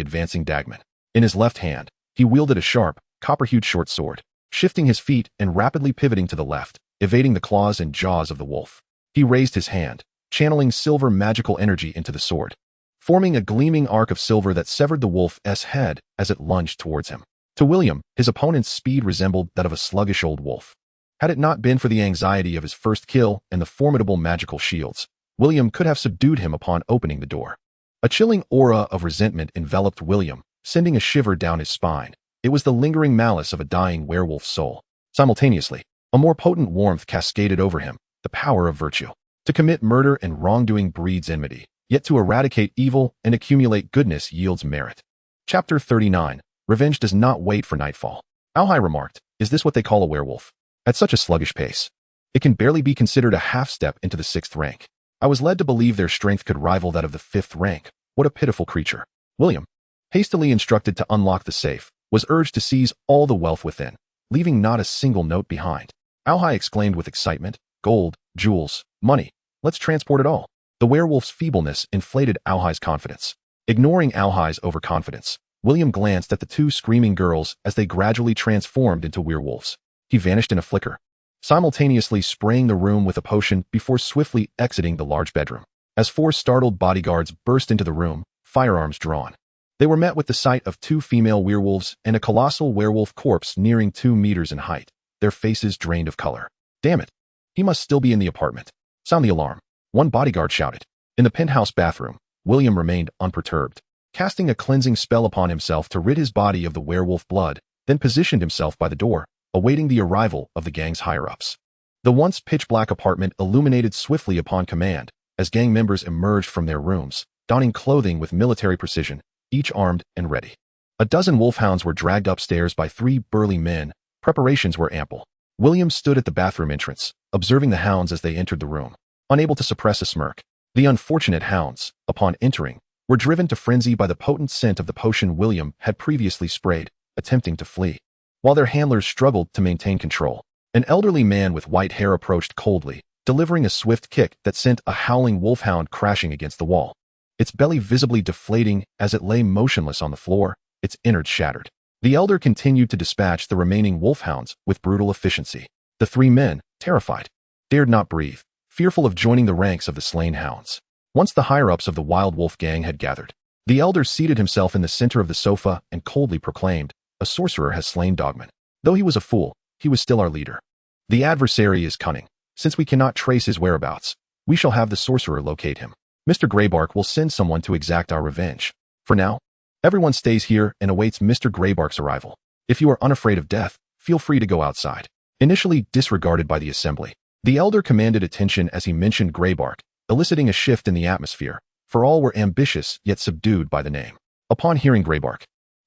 advancing Diagon. In his left hand, he wielded a sharp, copper-hued short sword, shifting his feet and rapidly pivoting to the left, evading the claws and jaws of the wolf. He raised his hand, channeling silver magical energy into the sword, forming a gleaming arc of silver that severed the wolf's head as it lunged towards him. To William, his opponent's speed resembled that of a sluggish old wolf. Had it not been for the anxiety of his first kill and the formidable magical shields, William could have subdued him upon opening the door. A chilling aura of resentment enveloped William, sending a shiver down his spine. It was the lingering malice of a dying werewolf's soul. Simultaneously, a more potent warmth cascaded over him, the power of virtue. To commit murder and wrongdoing breeds enmity, yet to eradicate evil and accumulate goodness yields merit. Chapter 39. Revenge does not wait for nightfall. Alhai remarked, "Is this what they call a werewolf? At such a sluggish pace, it can barely be considered a half-step into the 6th rank. I was led to believe their strength could rival that of the 5th rank. What a pitiful creature." William, hastily instructed to unlock the safe, was urged to seize all the wealth within, leaving not a single note behind. Alhai exclaimed with excitement, "Gold, jewels, money. Let's transport it all." The werewolf's feebleness inflated Alhai's confidence. Ignoring Alhai's overconfidence, William glanced at the 2 screaming girls as they gradually transformed into werewolves. He vanished in a flicker, simultaneously spraying the room with a potion before swiftly exiting the large bedroom. As 4 startled bodyguards burst into the room, firearms drawn, they were met with the sight of 2 female werewolves and a colossal werewolf corpse nearing 2 meters in height, their faces drained of color. "Damn it! He must still be in the apartment. Sound the alarm," one bodyguard shouted. In the penthouse bathroom, William remained unperturbed, casting a cleansing spell upon himself to rid his body of the werewolf blood, then positioned himself by the door, awaiting the arrival of the gang's higher-ups. The once pitch-black apartment illuminated swiftly upon command as gang members emerged from their rooms, donning clothing with military precision, each armed and ready. A dozen wolfhounds were dragged upstairs by 3 burly men. Preparations were ample. William stood at the bathroom entrance, observing the hounds as they entered the room, unable to suppress a smirk. The unfortunate hounds, upon entering, were driven to frenzy by the potent scent of the potion William had previously sprayed, attempting to flee. While their handlers struggled to maintain control, an elderly man with white hair approached coldly, delivering a swift kick that sent a howling wolfhound crashing against the wall, its belly visibly deflating as it lay motionless on the floor, its innards shattered. The elder continued to dispatch the remaining wolfhounds with brutal efficiency. The 3 men, terrified, dared not breathe, fearful of joining the ranks of the slain hounds. Once the higher-ups of the Wild Wolf gang had gathered, the elder seated himself in the center of the sofa and coldly proclaimed, "A sorcerer has slain Dogman. Though he was a fool, he was still our leader. The adversary is cunning. Since we cannot trace his whereabouts, we shall have the sorcerer locate him. Mr. Greybark will send someone to exact our revenge. For now, everyone stays here and awaits Mr. Greybark's arrival. If you are unafraid of death, feel free to go outside." Initially disregarded by the assembly, the elder commanded attention as he mentioned Greybark, eliciting a shift in the atmosphere, for all were ambitious yet subdued by the name. Upon hearing Greybark,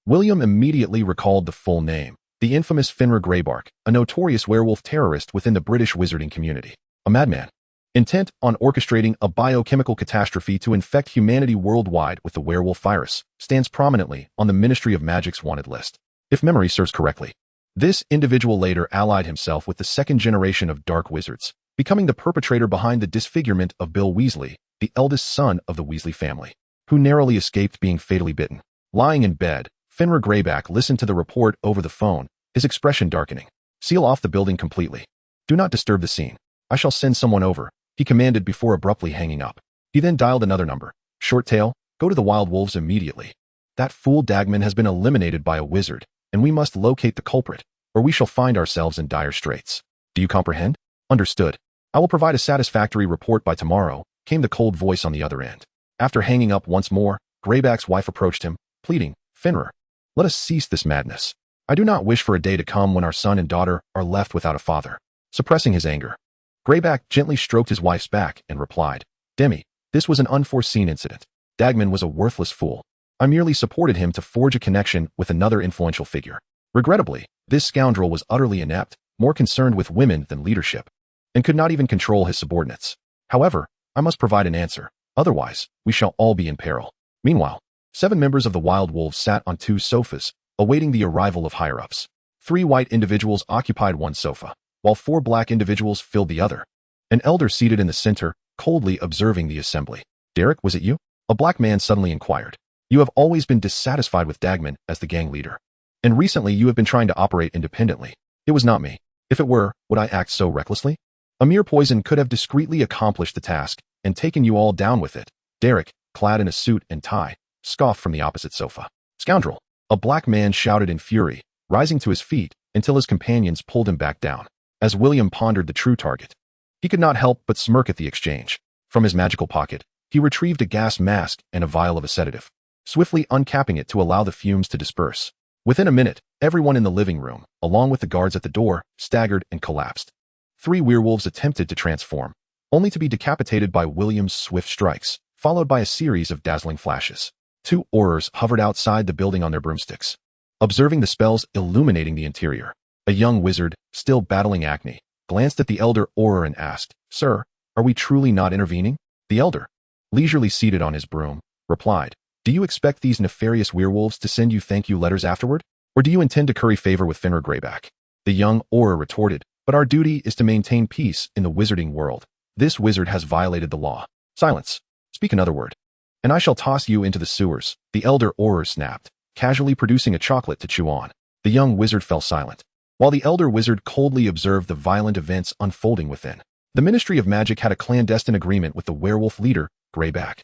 William immediately recalled the full name, the infamous Fenrir Greybark, a notorious werewolf terrorist within the British wizarding community. A madman, intent on orchestrating a biochemical catastrophe to infect humanity worldwide with the werewolf virus, stands prominently on the Ministry of Magic's wanted list. If memory serves correctly, this individual later allied himself with the 2nd generation of dark wizards, becoming the perpetrator behind the disfigurement of Bill Weasley, the eldest son of the Weasley family, who narrowly escaped being fatally bitten. Lying in bed, Fenrir Greyback listened to the report over the phone, his expression darkening. "Seal off the building completely. Do not disturb the scene. I shall send someone over," he commanded before abruptly hanging up. He then dialed another number. "Shorttail, go to the Wild Wolves immediately. That fool Dagman has been eliminated by a wizard, and we must locate the culprit, or we shall find ourselves in dire straits. Do you comprehend?" "Understood. I will provide a satisfactory report by tomorrow," came the cold voice on the other end. After hanging up once more, Greyback's wife approached him, pleading, "Fenrir, let us cease this madness. I do not wish for a day to come when our son and daughter are left without a father." Suppressing his anger, Greyback gently stroked his wife's back and replied, "Demi, this was an unforeseen incident. Dagman was a worthless fool. I merely supported him to forge a connection with another influential figure. Regrettably, this scoundrel was utterly inept, more concerned with women than leadership, and could not even control his subordinates. However, I must provide an answer, otherwise we shall all be in peril." Meanwhile, 7 members of the Wild Wolves sat on 2 sofas, awaiting the arrival of higher-ups. 3 white individuals occupied one sofa, while 4 black individuals filled the other. An elder seated in the center, coldly observing the assembly. "Derek, was it you?" a black man suddenly inquired. "You have always been dissatisfied with Dagman as the gang leader, and recently you have been trying to operate independently. It was not me. If it were, would I act so recklessly? A mere poison could have discreetly accomplished the task and taken you all down with it." Derek, clad in a suit and tie, scoffed from the opposite sofa. "Scoundrel!" a black man shouted in fury, rising to his feet until his companions pulled him back down. As William pondered the true target, he could not help but smirk at the exchange. From his magical pocket, he retrieved a gas mask and a vial of a sedative, swiftly uncapping it to allow the fumes to disperse. Within a minute, everyone in the living room, along with the guards at the door, staggered and collapsed. 3 werewolves attempted to transform, only to be decapitated by William's swift strikes, followed by a series of dazzling flashes. 2 aurors hovered outside the building on their broomsticks, observing the spells illuminating the interior. A young wizard, still battling acne, glanced at the elder auror and asked, "Sir, are we truly not intervening?" The elder, leisurely seated on his broom, replied, "Do you expect these nefarious werewolves to send you thank you letters afterward? Or do you intend to curry favor with Fenrir Greyback?" The young auror retorted, "But our duty is to maintain peace in the wizarding world. This wizard has violated the law." "Silence. Speak another word, and I shall toss you into the sewers," the elder auror snapped, casually producing a chocolate to chew on. The young wizard fell silent, while the elder wizard coldly observed the violent events unfolding within. The Ministry of Magic had a clandestine agreement with the werewolf leader, Greyback,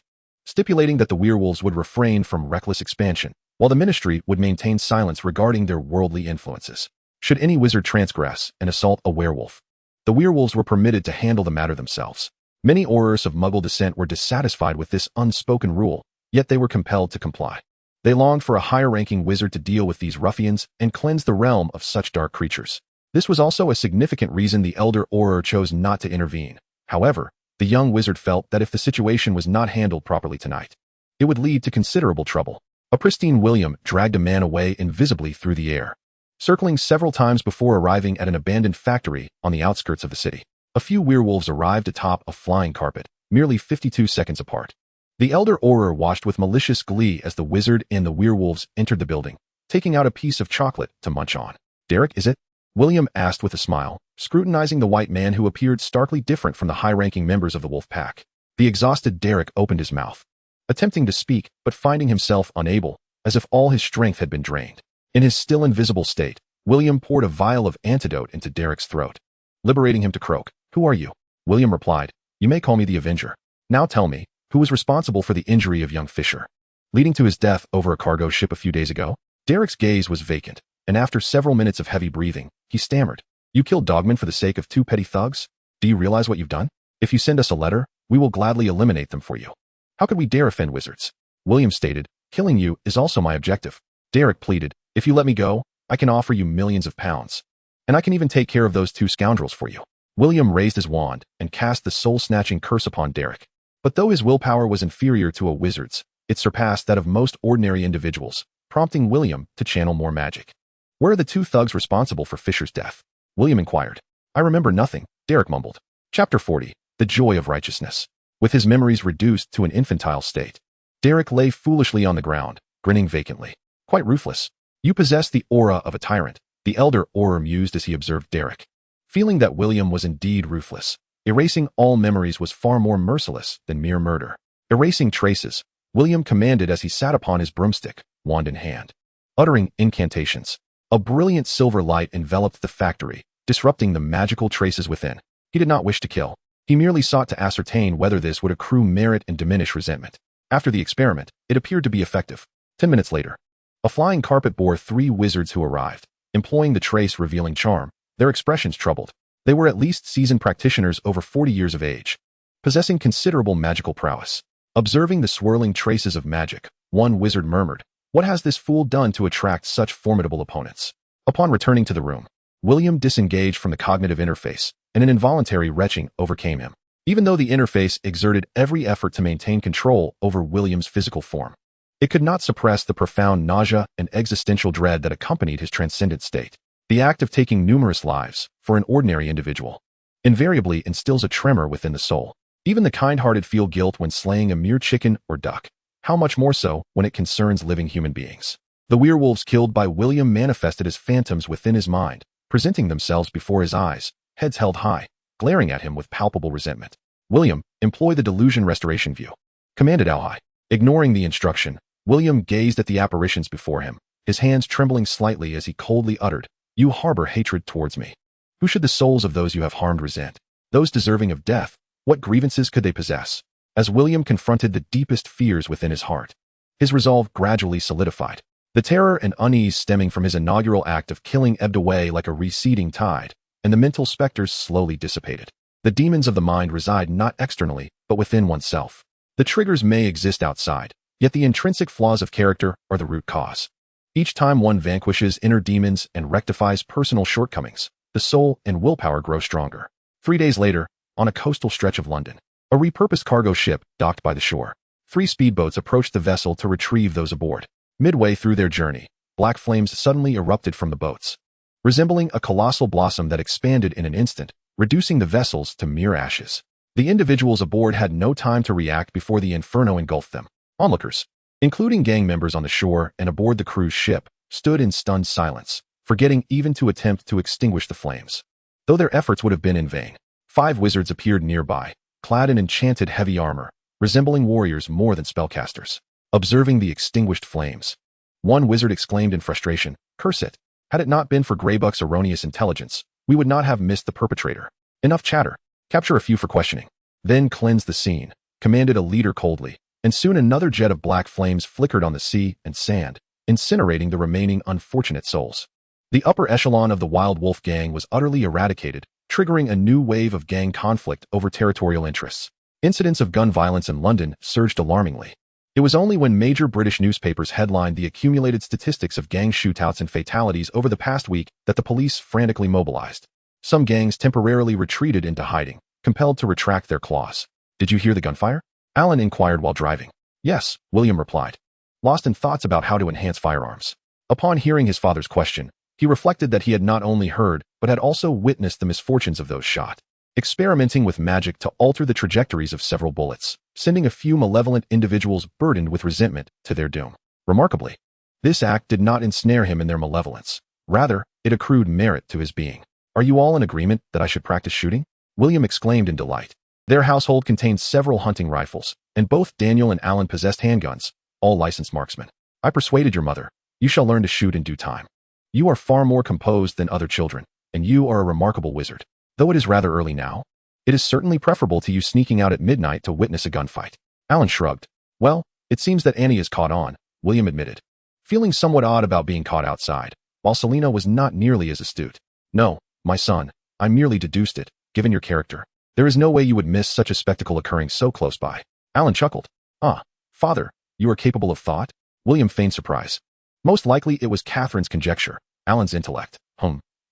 stipulating that the werewolves would refrain from reckless expansion, while the Ministry would maintain silence regarding their worldly influences. Should any wizard transgress and assault a werewolf, the werewolves were permitted to handle the matter themselves. Many aurors of Muggle descent were dissatisfied with this unspoken rule, yet they were compelled to comply. They longed for a higher-ranking wizard to deal with these ruffians and cleanse the realm of such dark creatures. This was also a significant reason the elder Auror chose not to intervene. However, the young wizard felt that if the situation was not handled properly tonight, it would lead to considerable trouble. A pristine William dragged a man away invisibly through the air, circling several times before arriving at an abandoned factory on the outskirts of the city. A few werewolves arrived atop a flying carpet, merely 52 seconds apart. The elder Auror watched with malicious glee as the wizard and the werewolves entered the building, taking out a piece of chocolate to munch on. "Derek, is it?" William asked with a smile, scrutinizing the white man who appeared starkly different from the high-ranking members of the wolf pack. The exhausted Derek opened his mouth, attempting to speak but finding himself unable, as if all his strength had been drained. In his still invisible state, William poured a vial of antidote into Derek's throat, liberating him to croak. "Who are you?" William replied, "You may call me the Avenger. Now tell me, who was responsible for the injury of young Fisher, leading to his death over a cargo ship a few days ago?" Derek's gaze was vacant, and after several minutes of heavy breathing, he stammered, "You killed Dogman for the sake of 2 petty thugs? Do you realize what you've done? If you send us a letter, we will gladly eliminate them for you." "How could we dare offend wizards?" William stated, "Killing you is also my objective." Derek pleaded, "If you let me go, I can offer you millions of pounds. And I can even take care of those 2 scoundrels for you." William raised his wand and cast the soul-snatching curse upon Derek. But though his willpower was inferior to a wizard's, it surpassed that of most ordinary individuals, prompting William to channel more magic. "Where are the 2 thugs responsible for Fisher's death?" William inquired. "I remember nothing," Derek mumbled. Chapter 40. The Joy of Righteousness. With his memories reduced to an infantile state, Derek lay foolishly on the ground, grinning vacantly. "Quite ruthless. You possess the aura of a tyrant," the elder Auror mused as he observed Derek. Feeling that William was indeed ruthless, erasing all memories was far more merciless than mere murder. Erasing traces, William commanded as he sat upon his broomstick, wand in hand. Uttering incantations, a brilliant silver light enveloped the factory, disrupting the magical traces within. He did not wish to kill. He merely sought to ascertain whether this would accrue merit and diminish resentment. After the experiment, it appeared to be effective. 10 minutes later, a flying carpet bore 3 wizards who arrived, employing the trace revealing charm, their expressions troubled. They were at least seasoned practitioners over 40 years of age, possessing considerable magical prowess. Observing the swirling traces of magic, one wizard murmured, "What has this fool done to attract such formidable opponents?" Upon returning to the room, William disengaged from the cognitive interface, and an involuntary retching overcame him. Even though the interface exerted every effort to maintain control over William's physical form, it could not suppress the profound nausea and existential dread that accompanied his transcendent state. The act of taking numerous lives, for an ordinary individual, invariably instills a tremor within the soul. Even the kind-hearted feel guilt when slaying a mere chicken or duck. How much more so when it concerns living human beings? The werewolves killed by William manifested as phantoms within his mind, presenting themselves before his eyes, heads held high, glaring at him with palpable resentment. "William, employ the delusion restoration view," commanded Alhai. Ignoring the instruction, William gazed at the apparitions before him, his hands trembling slightly as he coldly uttered, "You harbor hatred towards me. Who should the souls of those you have harmed resent? Those deserving of death, what grievances could they possess?" As William confronted the deepest fears within his heart, his resolve gradually solidified. The terror and unease stemming from his inaugural act of killing ebbed away like a receding tide, and the mental specters slowly dissipated. The demons of the mind reside not externally, but within oneself. The triggers may exist outside, yet the intrinsic flaws of character are the root cause. Each time one vanquishes inner demons and rectifies personal shortcomings, the soul and willpower grow stronger. 3 days later, on a coastal stretch of London, a repurposed cargo ship docked by the shore. 3 speedboats approached the vessel to retrieve those aboard. Midway through their journey, black flames suddenly erupted from the boats, resembling a colossal blossom that expanded in an instant, reducing the vessels to mere ashes. The individuals aboard had no time to react before the inferno engulfed them. Onlookers, including gang members on the shore and aboard the cruise ship, stood in stunned silence, forgetting even to attempt to extinguish the flames, though their efforts would have been in vain. 5 wizards appeared nearby, clad in enchanted heavy armor, resembling warriors more than spellcasters. Observing the extinguished flames, one wizard exclaimed in frustration, "Curse it! Had it not been for Greybuck's erroneous intelligence, we would not have missed the perpetrator." "Enough chatter. Capture a few for questioning. Then cleanse the scene," commanded a leader coldly, and soon another jet of black flames flickered on the sea and sand, incinerating the remaining unfortunate souls. The upper echelon of the Wild Wolf gang was utterly eradicated, triggering a new wave of gang conflict over territorial interests. Incidents of gun violence in London surged alarmingly. It was only when major British newspapers headlined the accumulated statistics of gang shootouts and fatalities over the past week that the police frantically mobilized. Some gangs temporarily retreated into hiding, compelled to retract their claws. Did you hear the gunfire? Alan inquired while driving. Yes, William replied, lost in thoughts about how to enhance firearms. Upon hearing his father's question, he reflected that he had not only heard, but had also witnessed the misfortunes of those shot, experimenting with magic to alter the trajectories of several bullets, sending a few malevolent individuals burdened with resentment to their doom. Remarkably, this act did not ensnare him in their malevolence. Rather, it accrued merit to his being. Are you all in agreement that I should practice shooting? William exclaimed in delight. Their household contained several hunting rifles, and both Daniel and Alan possessed handguns, all licensed marksmen. I persuaded your mother. You shall learn to shoot in due time. You are far more composed than other children, and you are a remarkable wizard. Though it is rather early now, it is certainly preferable to you sneaking out at midnight to witness a gunfight. Alan shrugged. Well, it seems that Annie is caught on, William admitted, feeling somewhat odd about being caught outside, while Selina was not nearly as astute. No, my son, I merely deduced it, given your character. There is no way you would miss such a spectacle occurring so close by. Alan chuckled. Ah, father, you are capable of thought? William feigned surprise. Most likely it was Catherine's conjecture, Alan's intellect.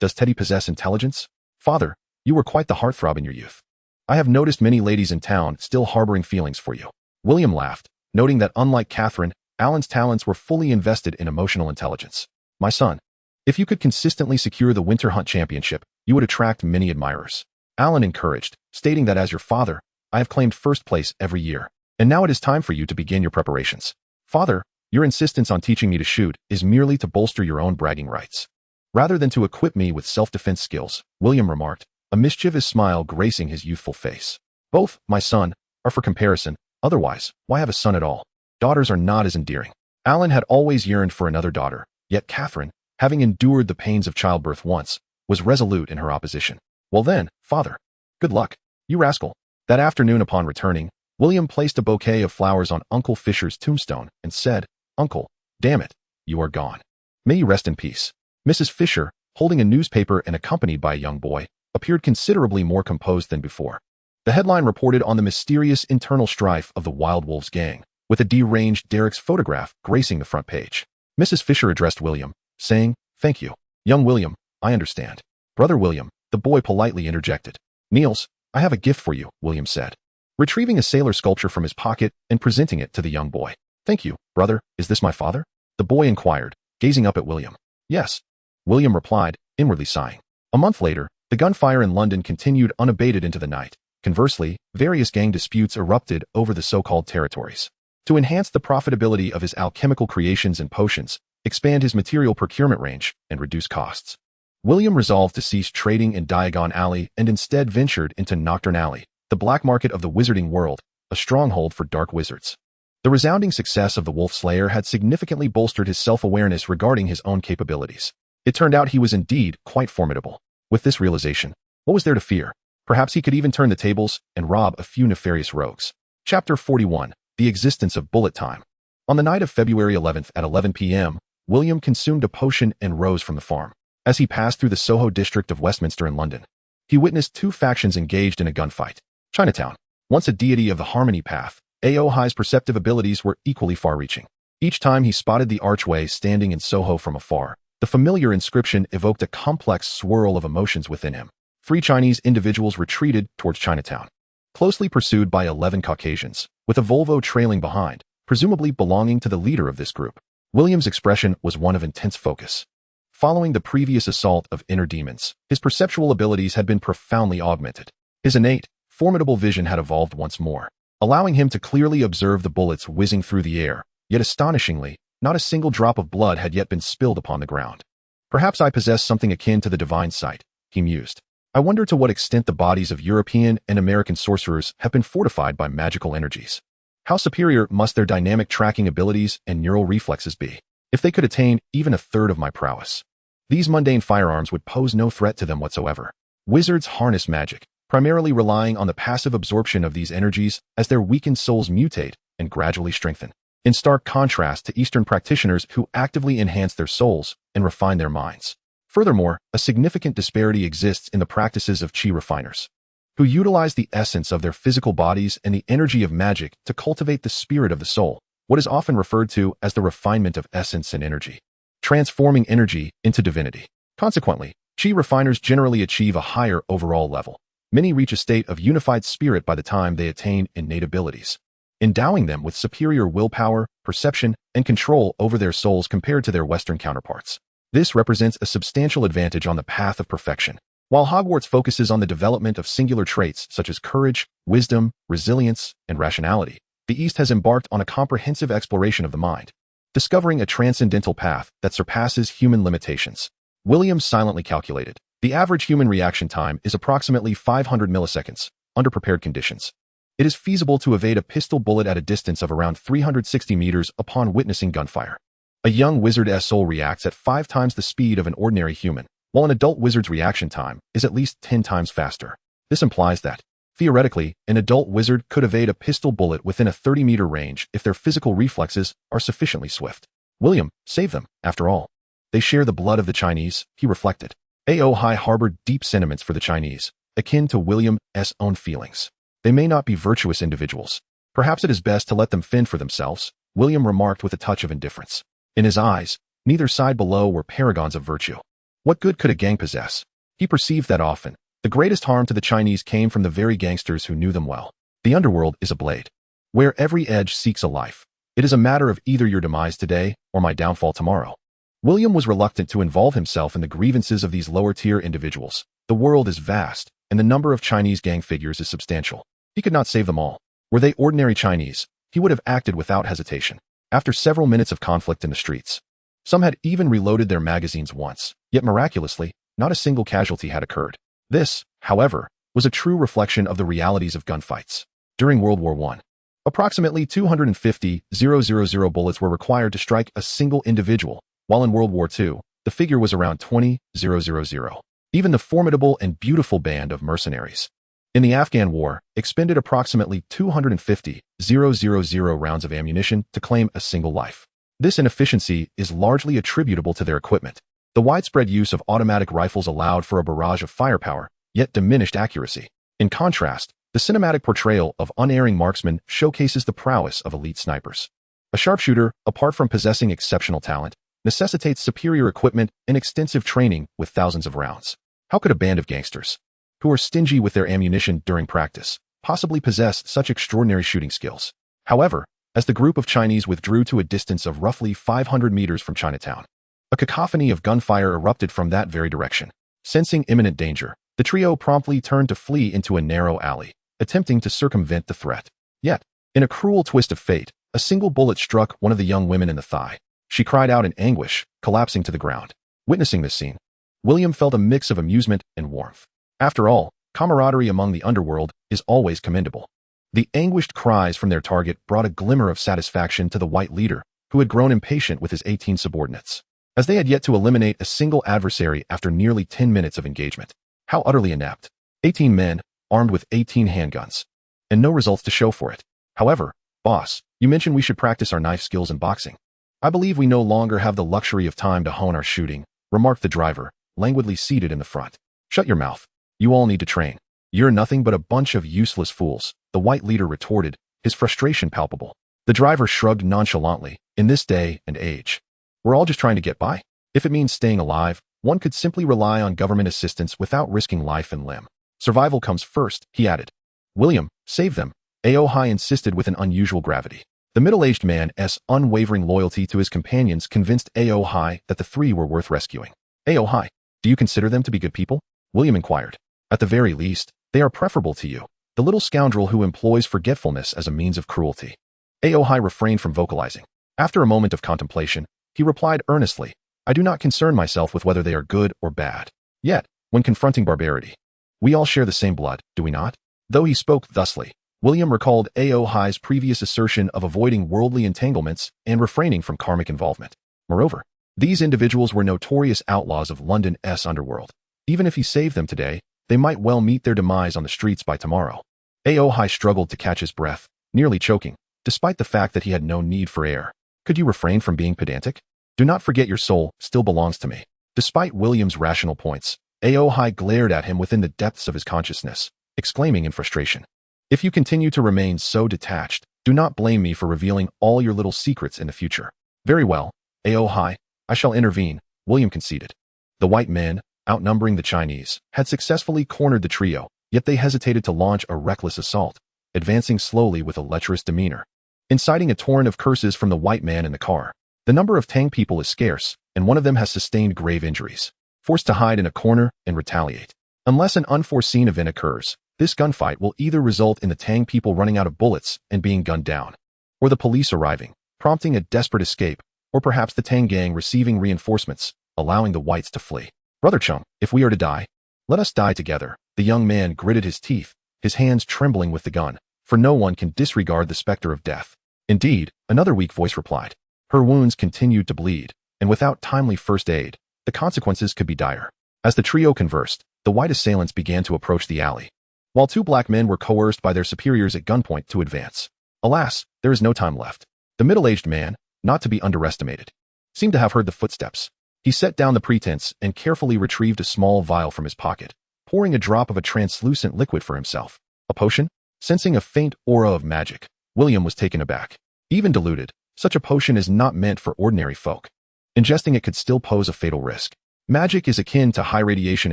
Does Teddy possess intelligence? Father, you were quite the heartthrob in your youth. I have noticed many ladies in town still harboring feelings for you. William laughed, noting that unlike Catherine, Alan's talents were fully invested in emotional intelligence. My son, if you could consistently secure the Winter Hunt Championship, you would attract many admirers. Alan encouraged, stating that as your father, I have claimed first place every year, and now it is time for you to begin your preparations. Father, your insistence on teaching me to shoot is merely to bolster your own bragging rights, rather than to equip me with self-defense skills, William remarked, a mischievous smile gracing his youthful face. Both, my son, are for comparison. Otherwise, why have a son at all? Daughters are not as endearing. Alan had always yearned for another daughter, yet Catherine, having endured the pains of childbirth once, was resolute in her opposition. Well then, father, good luck, you rascal. That afternoon upon returning, William placed a bouquet of flowers on Uncle Fisher's tombstone and said, Uncle, damn it, you are gone. May you rest in peace. Mrs. Fisher, holding a newspaper and accompanied by a young boy, appeared considerably more composed than before. The headline reported on the mysterious internal strife of the Wild Wolves gang, with a deranged Derek's photograph gracing the front page. Mrs. Fisher addressed William, saying, Thank you. Young William, I understand. Brother William, the boy politely interjected. Niels, I have a gift for you, William said, retrieving a sailor sculpture from his pocket and presenting it to the young boy. Thank you, brother. Is this my father? The boy inquired, gazing up at William. Yes, William replied, inwardly sighing. A month later, the gunfire in London continued unabated into the night. Conversely, various gang disputes erupted over the so-called territories. To enhance the profitability of his alchemical creations and potions, expand his material procurement range, and reduce costs, William resolved to cease trading in Diagon Alley and instead ventured into Nocturne Alley, the black market of the Wizarding World, a stronghold for dark wizards. The resounding success of the Wolf Slayer had significantly bolstered his self-awareness regarding his own capabilities. It turned out he was indeed quite formidable. With this realization, what was there to fear? Perhaps he could even turn the tables and rob a few nefarious rogues. Chapter 41, The Existence of Bullet Time. On the night of February 11th at 11 p.m., William consumed a potion and rose from the farm. As he passed through the Soho district of Westminster in London, he witnessed two factions engaged in a gunfight. Chinatown, once a deity of the harmony path, Aohai's perceptive abilities were equally far-reaching. Each time he spotted the archway standing in Soho from afar, the familiar inscription evoked a complex swirl of emotions within him. 3 Chinese individuals retreated towards Chinatown, closely pursued by 11 Caucasians, with a Volvo trailing behind, presumably belonging to the leader of this group. William's expression was one of intense focus. Following the previous assault of inner demons, his perceptual abilities had been profoundly augmented. His innate, formidable vision had evolved once more, allowing him to clearly observe the bullets whizzing through the air, yet astonishingly, not a single drop of blood had yet been spilled upon the ground. Perhaps I possess something akin to the divine sight, he mused. I wonder to what extent the bodies of European and American sorcerers have been fortified by magical energies. How superior must their dynamic tracking abilities and neural reflexes be, if they could attain even a third of my prowess? These mundane firearms would pose no threat to them whatsoever. Wizards harness magic, primarily relying on the passive absorption of these energies as their weakened souls mutate and gradually strengthen, in stark contrast to Eastern practitioners who actively enhance their souls and refine their minds. Furthermore, a significant disparity exists in the practices of chi refiners, who utilize the essence of their physical bodies and the energy of magic to cultivate the spirit of the soul, what is often referred to as the refinement of essence and energy, transforming energy into divinity. Consequently, chi refiners generally achieve a higher overall level. Many reach a state of unified spirit by the time they attain innate abilities, endowing them with superior willpower, perception, and control over their souls compared to their Western counterparts. This represents a substantial advantage on the path of perfection. While Hogwarts focuses on the development of singular traits such as courage, wisdom, resilience, and rationality, the East has embarked on a comprehensive exploration of the mind, discovering a transcendental path that surpasses human limitations. William silently calculated. The average human reaction time is approximately 500 milliseconds, under prepared conditions. It is feasible to evade a pistol bullet at a distance of around 360 meters upon witnessing gunfire. A young wizard's soul reacts at 5 times the speed of an ordinary human, while an adult wizard's reaction time is at least 10 times faster. This implies that, theoretically, an adult wizard could evade a pistol bullet within a 30-meter range if their physical reflexes are sufficiently swift. William, save them, after all. They share the blood of the Chinese, he reflected. Aohai harbored deep sentiments for the Chinese, akin to William's own feelings. They may not be virtuous individuals. Perhaps it is best to let them fend for themselves, William remarked with a touch of indifference. In his eyes, neither side below were paragons of virtue. What good could a gang possess? He perceived that often. The greatest harm to the Chinese came from the very gangsters who knew them well. The underworld is a blade, where every edge seeks a life. It is a matter of either your demise today or my downfall tomorrow. William was reluctant to involve himself in the grievances of these lower-tier individuals. The world is vast, and the number of Chinese gang figures is substantial. He could not save them all. Were they ordinary Chinese, he would have acted without hesitation. After several minutes of conflict in the streets, some had even reloaded their magazines once, yet miraculously, not a single casualty had occurred. This, however, was a true reflection of the realities of gunfights. During World War I, approximately 250,000 bullets were required to strike a single individual, while in World War II, the figure was around 20,000. Even the formidable and beautiful band of mercenaries in the Afghan War expended approximately 250,000 rounds of ammunition to claim a single life. This inefficiency is largely attributable to their equipment. The widespread use of automatic rifles allowed for a barrage of firepower, yet diminished accuracy. In contrast, the cinematic portrayal of unerring marksmen showcases the prowess of elite snipers. A sharpshooter, apart from possessing exceptional talent, necessitates superior equipment and extensive training with thousands of rounds. How could a band of gangsters, who are stingy with their ammunition during practice, possibly possess such extraordinary shooting skills? However, as the group of Chinese withdrew to a distance of roughly 500 meters from Chinatown, a cacophony of gunfire erupted from that very direction. Sensing imminent danger, the trio promptly turned to flee into a narrow alley, attempting to circumvent the threat. Yet, in a cruel twist of fate, a single bullet struck one of the young women in the thigh. She cried out in anguish, collapsing to the ground. Witnessing this scene, William felt a mix of amusement and warmth. After all, camaraderie among the underworld is always commendable. The anguished cries from their target brought a glimmer of satisfaction to the white leader, who had grown impatient with his 18 subordinates, as they had yet to eliminate a single adversary after nearly 10 minutes of engagement. How utterly inept. 18 men, armed with 18 handguns, and no results to show for it. However, boss, you mentioned we should practice our knife skills in boxing. I believe we no longer have the luxury of time to hone our shooting, remarked the driver, languidly seated in the front. Shut your mouth. You all need to train. You're nothing but a bunch of useless fools, the white leader retorted, his frustration palpable. The driver shrugged nonchalantly. In this day and age, we're all just trying to get by. If it means staying alive, one could simply rely on government assistance without risking life and limb. Survival comes first, he added. William, save them, Aohai insisted with an unusual gravity. The middle-aged man's unwavering loyalty to his companions convinced Aohai that the three were worth rescuing. Aohai, do you consider them to be good people? William inquired. At the very least, they are preferable to you, the little scoundrel who employs forgetfulness as a means of cruelty. Aohai refrained from vocalizing. After a moment of contemplation, he replied earnestly, I do not concern myself with whether they are good or bad. Yet, when confronting barbarity, we all share the same blood, do we not? Though he spoke thusly, William recalled Aohai's previous assertion of avoiding worldly entanglements and refraining from karmic involvement. Moreover, these individuals were notorious outlaws of London's underworld. Even if he saved them today, they might well meet their demise on the streets by tomorrow. Aohai struggled to catch his breath, nearly choking, despite the fact that he had no need for air. Could you refrain from being pedantic? Do not forget your soul still belongs to me. Despite William's rational points, Aohai glared at him within the depths of his consciousness, exclaiming in frustration. If you continue to remain so detached, Do not blame me for revealing all your little secrets in the future. Very well. Hi, I shall intervene, William conceded. The white men, outnumbering the Chinese, had successfully cornered the trio, yet they hesitated to launch a reckless assault, advancing slowly with a lecherous demeanor, inciting a torrent of curses from the white man in the car. The number of Tang people is scarce, and one of them has sustained grave injuries, forced to hide in a corner and retaliate. Unless an unforeseen event occurs, this gunfight will either result in the Tang people running out of bullets and being gunned down, or the police arriving, prompting a desperate escape, or perhaps the Tang gang receiving reinforcements, allowing the whites to flee. Brother Chang, if we are to die, let us die together. The young man gritted his teeth, his hands trembling with the gun, for no one can disregard the specter of death. Indeed, another weak voice replied. Her wounds continued to bleed, and without timely first aid, the consequences could be dire. As the trio conversed, the white assailants began to approach the alley, while two black men were coerced by their superiors at gunpoint to advance. Alas, there is no time left. The middle-aged man, not to be underestimated, seemed to have heard the footsteps. He set down the pretense and carefully retrieved a small vial from his pocket, pouring a drop of a translucent liquid for himself. A potion? Sensing a faint aura of magic, William was taken aback. Even diluted, such a potion is not meant for ordinary folk. Ingesting it could still pose a fatal risk. Magic is akin to high radiation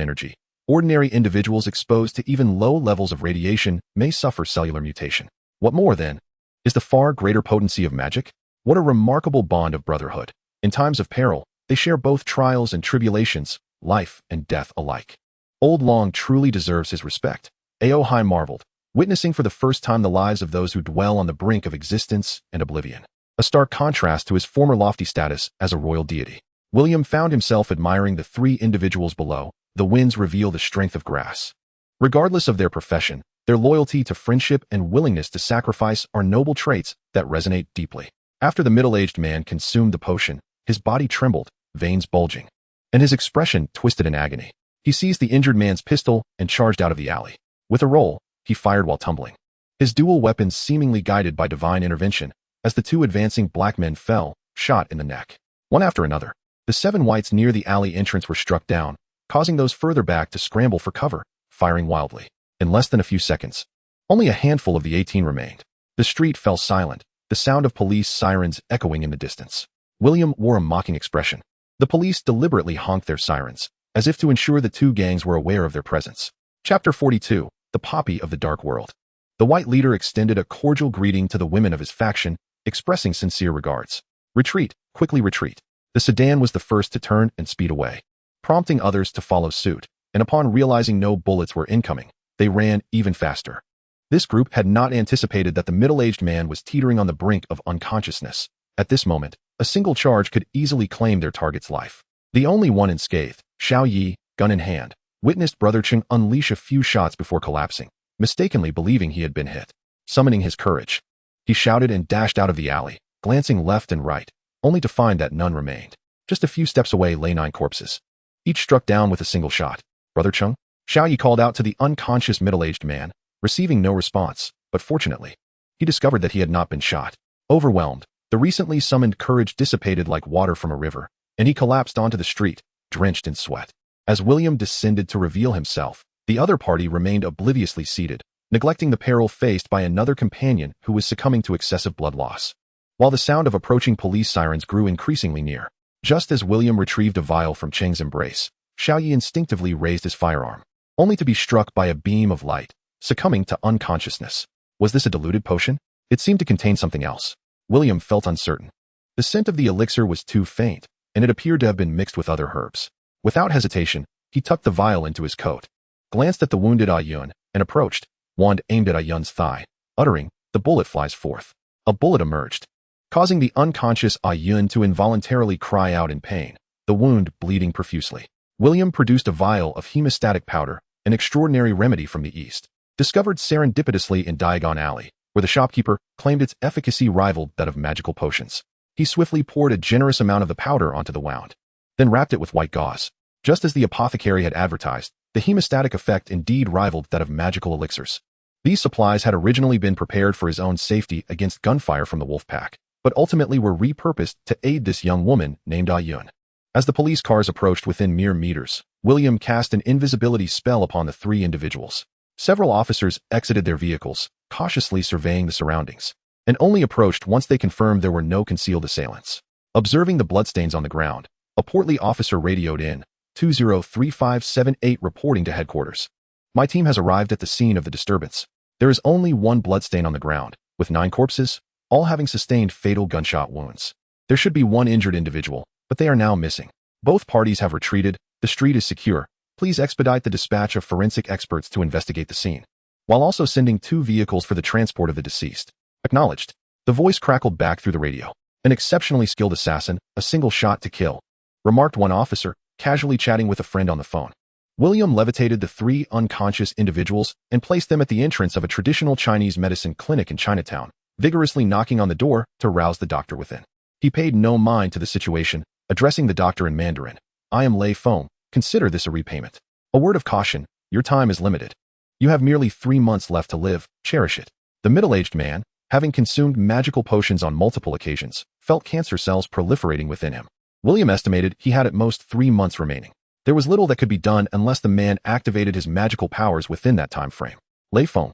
energy. Ordinary individuals exposed to even low levels of radiation may suffer cellular mutation. What more, then, is the far greater potency of magic? What a remarkable bond of brotherhood. In times of peril, they share both trials and tribulations, life and death alike. Old Long truly deserves his respect. Hai marveled, witnessing for the first time the lives of those who dwell on the brink of existence and oblivion. A stark contrast to his former lofty status as a royal deity. William found himself admiring the three individuals below. The winds reveal the strength of grass. Regardless of their profession, their loyalty to friendship and willingness to sacrifice are noble traits that resonate deeply. After the middle-aged man consumed the potion, his body trembled, veins bulging, and his expression twisted in agony. He seized the injured man's pistol and charged out of the alley. With a roll, he fired while tumbling, his dual weapons seemingly guided by divine intervention. As the two advancing black men fell, shot in the neck, one after another, the 7 whites near the alley entrance were struck down, causing those further back to scramble for cover, firing wildly. In less than a few seconds, only a handful of the 18 remained. The street fell silent, the sound of police sirens echoing in the distance. William wore a mocking expression. The police deliberately honked their sirens, as if to ensure the two gangs were aware of their presence. Chapter 42, The Poppy of the Dark World. The white leader extended a cordial greeting to the women of his faction, expressing sincere regards. Retreat, quickly retreat. The sedan was the first to turn and speed away, prompting others to follow suit, and upon realizing no bullets were incoming, they ran even faster. This group had not anticipated that the middle-aged man was teetering on the brink of unconsciousness. At this moment, a single charge could easily claim their target's life. The only one unscathed, Xiao Yi, gun in hand, witnessed Brother Chang unleash a few shots before collapsing, mistakenly believing he had been hit. Summoning his courage, he shouted and dashed out of the alley, glancing left and right, only to find that none remained. Just a few steps away lay 9 corpses, each struck down with a single shot. Brother Chang? Xiao Yi called out to the unconscious middle-aged man, receiving no response, but fortunately, he discovered that he had not been shot. Overwhelmed, the recently summoned courage dissipated like water from a river, and he collapsed onto the street, drenched in sweat. As William descended to reveal himself, the other party remained obliviously seated, neglecting the peril faced by another companion who was succumbing to excessive blood loss. While the sound of approaching police sirens grew increasingly near, just as William retrieved a vial from Chang's embrace, Xiao Yi instinctively raised his firearm, only to be struck by a beam of light, succumbing to unconsciousness. Was this a diluted potion? It seemed to contain something else. William felt uncertain. The scent of the elixir was too faint, and it appeared to have been mixed with other herbs. Without hesitation, he tucked the vial into his coat, glanced at the wounded Ayun, and approached, wand aimed at Ayun's thigh. Uttering, the bullet flies forth. A bullet emerged, causing the unconscious Ayun to involuntarily cry out in pain, the wound bleeding profusely. William produced a vial of hemostatic powder, an extraordinary remedy from the East, discovered serendipitously in Diagon Alley, where the shopkeeper claimed its efficacy rivaled that of magical potions. He swiftly poured a generous amount of the powder onto the wound, then wrapped it with white gauze. Just as the apothecary had advertised, the hemostatic effect indeed rivaled that of magical elixirs. These supplies had originally been prepared for his own safety against gunfire from the wolf pack, but ultimately were repurposed to aid this young woman named Ayun. As the police cars approached within mere meters, William cast an invisibility spell upon the 3 individuals. Several officers exited their vehicles, cautiously surveying the surroundings. and only approached once they confirmed there were no concealed assailants. Observing the bloodstains on the ground, a portly officer radioed in, 203578 reporting to headquarters. My team has arrived at the scene of the disturbance. There is only one bloodstain on the ground, with 9 corpses, all having sustained fatal gunshot wounds. There should be one injured individual, but they are now missing. Both parties have retreated, the street is secure. Please expedite the dispatch of forensic experts to investigate the scene, while also sending 2 vehicles for the transport of the deceased. Acknowledged. The voice crackled back through the radio. An exceptionally skilled assassin, a single shot to kill, remarked one officer, casually chatting with a friend on the phone. William levitated the 3 unconscious individuals and placed them at the entrance of a traditional Chinese medicine clinic in Chinatown, vigorously knocking on the door to rouse the doctor within. He paid no mind to the situation, addressing the doctor in Mandarin. I am Lei Feng. Consider this a repayment. A word of caution, your time is limited. You have merely 3 months left to live, cherish it. The middle-aged man, having consumed magical potions on multiple occasions, felt cancer cells proliferating within him. William estimated he had at most 3 months remaining. There was little that could be done unless the man activated his magical powers within that time frame. Lei Feng.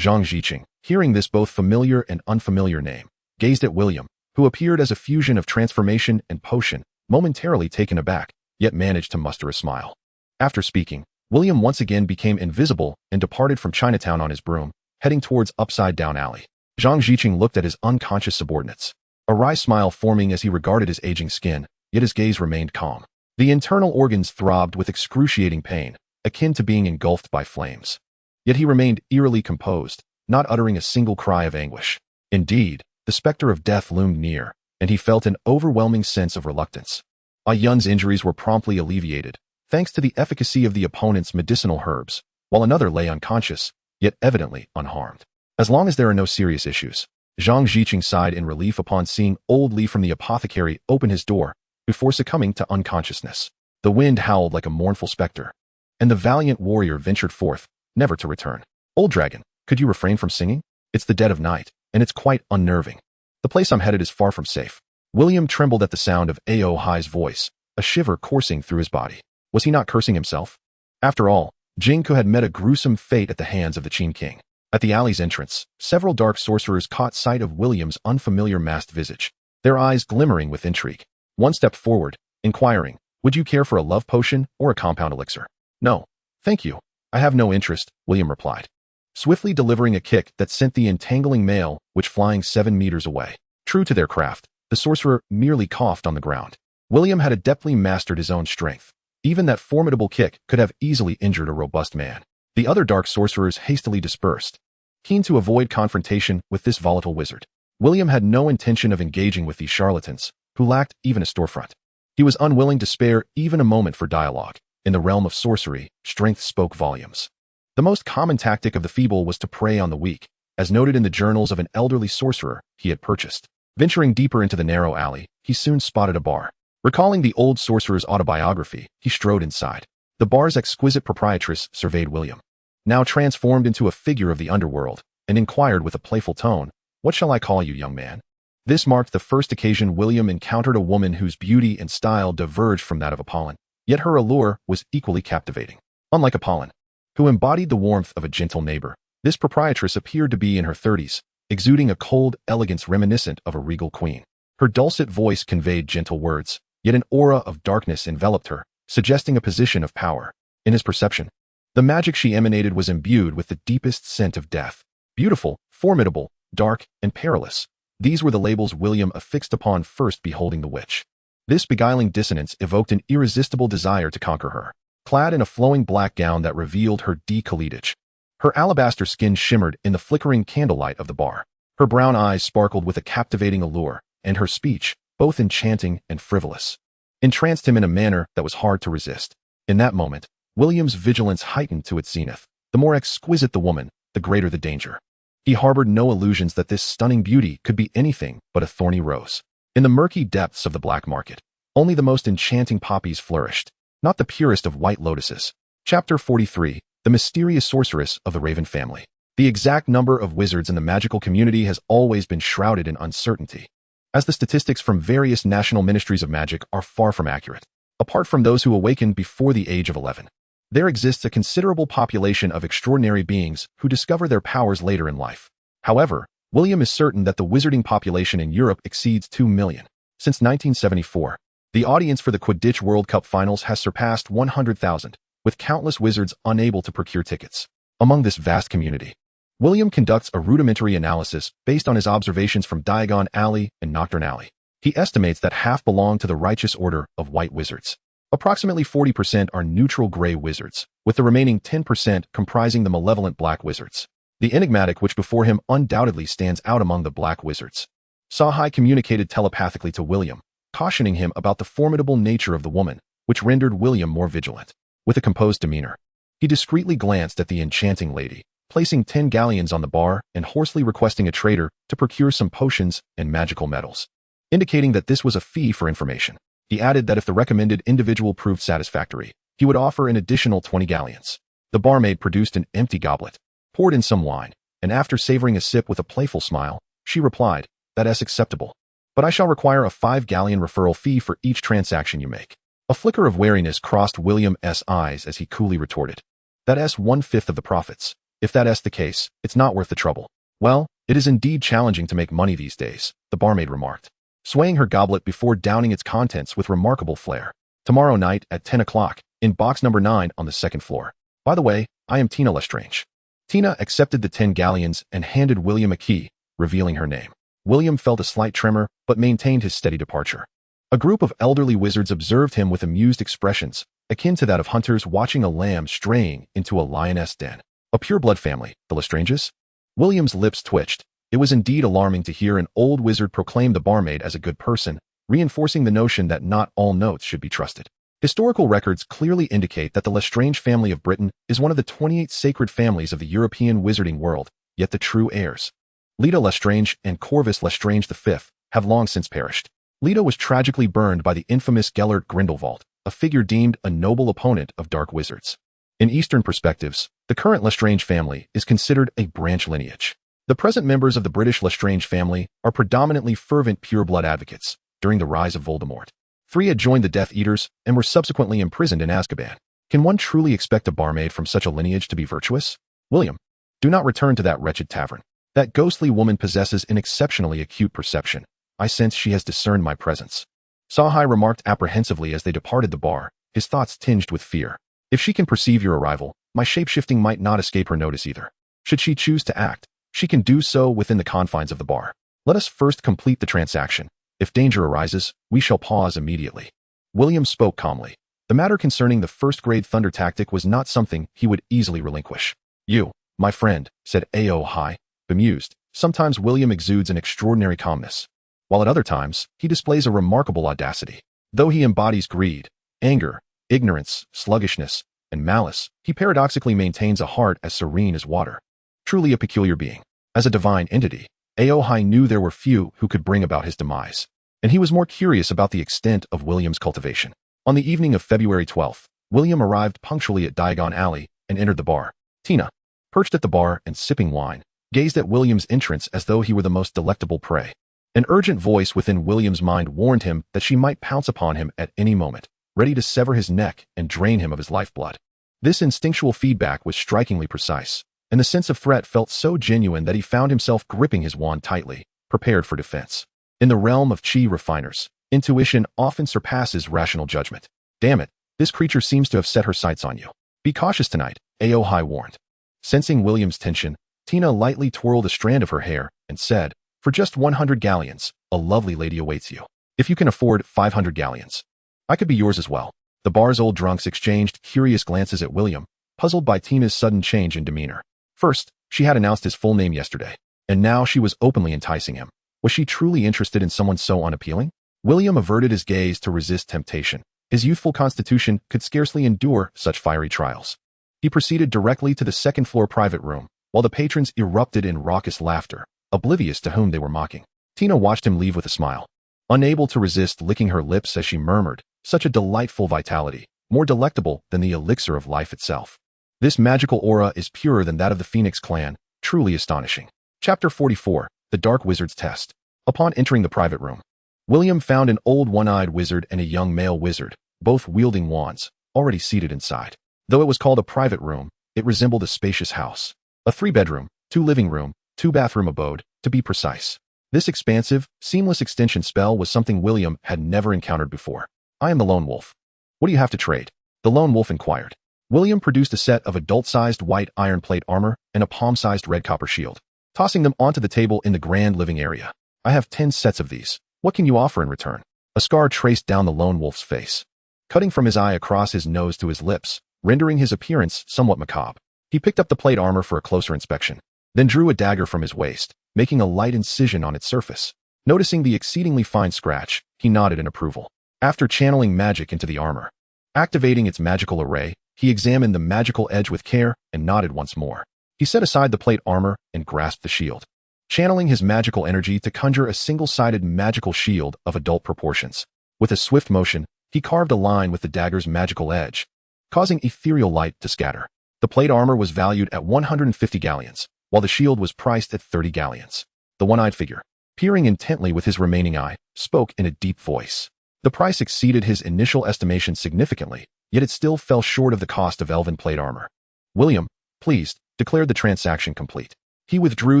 Zhang Ziqing, hearing this both familiar and unfamiliar name, gazed at William, who appeared as a fusion of transformation and potion, momentarily taken aback, yet managed to muster a smile. After speaking, William once again became invisible and departed from Chinatown on his broom, heading towards Upside Down Alley. Zhang Ziqing looked at his unconscious subordinates, a wry smile forming as he regarded his aging skin, yet his gaze remained calm. The internal organs throbbed with excruciating pain, akin to being engulfed by flames. Yet he remained eerily composed, not uttering a single cry of anguish. Indeed, the specter of death loomed near, and he felt an overwhelming sense of reluctance. Ah Yun's injuries were promptly alleviated, thanks to the efficacy of the opponent's medicinal herbs, while another lay unconscious, yet evidently unharmed. As long as there are no serious issues, Zhang Ziqing sighed in relief upon seeing old Li from the apothecary open his door, before succumbing to unconsciousness. The wind howled like a mournful specter, and the valiant warrior ventured forth, never to return. Old dragon, could you refrain from singing? It's the dead of night, and it's quite unnerving. The place I'm headed is far from safe. William trembled at the sound of A.O. Hai's voice, a shiver coursing through his body. Was he not cursing himself? After all, Jingke had met a gruesome fate at the hands of the Qin King. At the alley's entrance, several dark sorcerers caught sight of William's unfamiliar masked visage, their eyes glimmering with intrigue. One stepped forward, inquiring, would you care for a love potion or a compound elixir? No, thank you. I have no interest, William replied, swiftly delivering a kick that sent the entangling male witch flying 7 meters away. True to their craft, the sorcerer merely coughed on the ground. William had adeptly mastered his own strength. Even that formidable kick could have easily injured a robust man. The other dark sorcerers hastily dispersed, keen to avoid confrontation with this volatile wizard. William had no intention of engaging with these charlatans, who lacked even a storefront. He was unwilling to spare even a moment for dialogue. In the realm of sorcery, strength spoke volumes. The most common tactic of the feeble was to prey on the weak, as noted in the journals of an elderly sorcerer he had purchased. Venturing deeper into the narrow alley, he soon spotted a bar. Recalling the old sorcerer's autobiography, he strode inside. The bar's exquisite proprietress surveyed William, now transformed into a figure of the underworld, and inquired with a playful tone, what shall I call you, young man? This marked the first occasion William encountered a woman whose beauty and style diverged from that of Apollon, yet her allure was equally captivating. Unlike Apollon, who embodied the warmth of a gentle neighbor, this proprietress appeared to be in her 30s, exuding a cold elegance reminiscent of a regal queen. Her dulcet voice conveyed gentle words, yet an aura of darkness enveloped her, suggesting a position of power. In his perception, the magic she emanated was imbued with the deepest scent of death. Beautiful, formidable, dark, and perilous. These were the labels William affixed upon first beholding the witch. This beguiling dissonance evoked an irresistible desire to conquer her. Clad in a flowing black gown that revealed her décolletage, her alabaster skin shimmered in the flickering candlelight of the bar. Her brown eyes sparkled with a captivating allure, and her speech, both enchanting and frivolous, entranced him in a manner that was hard to resist. In that moment, William's vigilance heightened to its zenith. The more exquisite the woman, the greater the danger. He harbored no illusions that this stunning beauty could be anything but a thorny rose. In the murky depths of the black market, only the most enchanting poppies flourished, not the purest of white lotuses. Chapter 43, The Mysterious Sorceress of the Raven Family. The exact number of wizards in the magical community has always been shrouded in uncertainty, as the statistics from various national ministries of magic are far from accurate. Apart from those who awakened before the age of 11, there exists a considerable population of extraordinary beings who discover their powers later in life. However, William is certain that the wizarding population in Europe exceeds 2 million. Since 1974, the audience for the Quidditch World Cup finals has surpassed 100,000, with countless wizards unable to procure tickets. Among this vast community, William conducts a rudimentary analysis based on his observations from Diagon Alley and Nocturne Alley. He estimates that half belong to the righteous order of white wizards. Approximately 40% are neutral gray wizards, with the remaining 10% comprising the malevolent black wizards. The enigmatic which before him undoubtedly stands out among the black wizards. Sahai communicated telepathically to William, cautioning him about the formidable nature of the woman, which rendered William more vigilant. With a composed demeanor, he discreetly glanced at the enchanting lady, placing 10 galleons on the bar and hoarsely requesting a trader to procure some potions and magical metals. Indicating that this was a fee for information, he added that if the recommended individual proved satisfactory, he would offer an additional 20 galleons. The barmaid produced an empty goblet, poured in some wine, and after savoring a sip with a playful smile, she replied, "That's acceptable. But I shall require a 5-galleon referral fee for each transaction you make." A flicker of wariness crossed William's eyes as he coolly retorted, "That's 1/5 of the profits. If that's the case, it's not worth the trouble." "Well, it is indeed challenging to make money these days," the barmaid remarked, swaying her goblet before downing its contents with remarkable flair. "Tomorrow night at 10 o'clock, in box number 9 on the 2nd floor. By the way, I am Tina Lestrange." Tina accepted the 10 galleons and handed William a key, revealing her name. William felt a slight tremor, but maintained his steady departure. A group of elderly wizards observed him with amused expressions, akin to that of hunters watching a lamb straying into a lioness den. A pure-blood family, the Lestranges? William's lips twitched. It was indeed alarming to hear an old wizard proclaim the barmaid as a good person, reinforcing the notion that not all notes should be trusted. Historical records clearly indicate that the Lestrange family of Britain is one of the 28 sacred families of the European wizarding world, yet the true heirs, Leda Lestrange and Corvus Lestrange V, have long since perished. Leda was tragically burned by the infamous Gellert Grindelwald, a figure deemed a noble opponent of dark wizards. In Eastern perspectives, the current Lestrange family is considered a branch lineage. The present members of the British Lestrange family are predominantly fervent pure-blood advocates. During the rise of Voldemort, 3 had joined the Death Eaters and were subsequently imprisoned in Azkaban. Can one truly expect a barmaid from such a lineage to be virtuous? William, do not return to that wretched tavern. That ghostly woman possesses an exceptionally acute perception. I sense she has discerned my presence. Sahai remarked apprehensively as they departed the bar, his thoughts tinged with fear. If she can perceive your arrival, my shape-shifting might not escape her notice either. Should she choose to act, she can do so within the confines of the bar. Let us first complete the transaction. If danger arises, we shall pause immediately. William spoke calmly. The matter concerning the first-grade thunder tactic was not something he would easily relinquish. "You, my friend," said Aohai, bemused. Sometimes William exudes an extraordinary calmness, while at other times, he displays a remarkable audacity. Though he embodies greed, anger, ignorance, sluggishness, and malice, he paradoxically maintains a heart as serene as water. Truly a peculiar being. As a divine entity, Aohai knew there were few who could bring about his demise, and he was more curious about the extent of William's cultivation. On the evening of February 12th, William arrived punctually at Diagon Alley and entered the bar. Tina, perched at the bar and sipping wine, gazed at William's entrance as though he were the most delectable prey. An urgent voice within William's mind warned him that she might pounce upon him at any moment, ready to sever his neck and drain him of his lifeblood. This instinctual feedback was strikingly precise, and the sense of threat felt so genuine that he found himself gripping his wand tightly, prepared for defense. In the realm of chi refiners, intuition often surpasses rational judgment. "Damn it, this creature seems to have set her sights on you. Be cautious tonight," Aohai warned. Sensing William's tension, Tina lightly twirled a strand of her hair and said, "For just 100 galleons, a lovely lady awaits you. If you can afford 500 galleons, I could be yours as well." The bar's old drunks exchanged curious glances at William, puzzled by Tina's sudden change in demeanor. First, she had announced his full name yesterday, and now she was openly enticing him. Was she truly interested in someone so unappealing? William averted his gaze to resist temptation. His youthful constitution could scarcely endure such fiery trials. He proceeded directly to the second-floor private room, while the patrons erupted in raucous laughter, oblivious to whom they were mocking. Tina watched him leave with a smile, unable to resist licking her lips as she murmured, "Such a delightful vitality, more delectable than the elixir of life itself. This magical aura is purer than that of the Phoenix clan, truly astonishing." Chapter 44, The Dark Wizard's Test. Upon entering the private room, William found an old one-eyed wizard and a young male wizard, both wielding wands, already seated inside. Though it was called a private room, it resembled a spacious house. A 3-bedroom, 2 living room, two-bathroom abode, to be precise. This expansive, seamless extension spell was something William had never encountered before. I am the Lone Wolf. What do you have to trade? The Lone Wolf inquired. William produced a set of adult-sized white iron plate armor and a palm-sized red copper shield, tossing them onto the table in the grand living area. I have 10 sets of these. What can you offer in return? A scar traced down the Lone Wolf's face, cutting from his eye across his nose to his lips, rendering his appearance somewhat macabre. He picked up the plate armor for a closer inspection, then drew a dagger from his waist, making a light incision on its surface. Noticing the exceedingly fine scratch, he nodded in approval. After channeling magic into the armor, activating its magical array, he examined the magical edge with care and nodded once more. He set aside the plate armor and grasped the shield, channeling his magical energy to conjure a single-sided magical shield of adult proportions. With a swift motion, he carved a line with the dagger's magical edge, causing ethereal light to scatter. The plate armor was valued at 150 galleons, while the shield was priced at 30 galleons. The one-eyed figure, peering intently with his remaining eye, spoke in a deep voice. The price exceeded his initial estimation significantly, yet it still fell short of the cost of elven plate armor. William, pleased, declared the transaction complete. He withdrew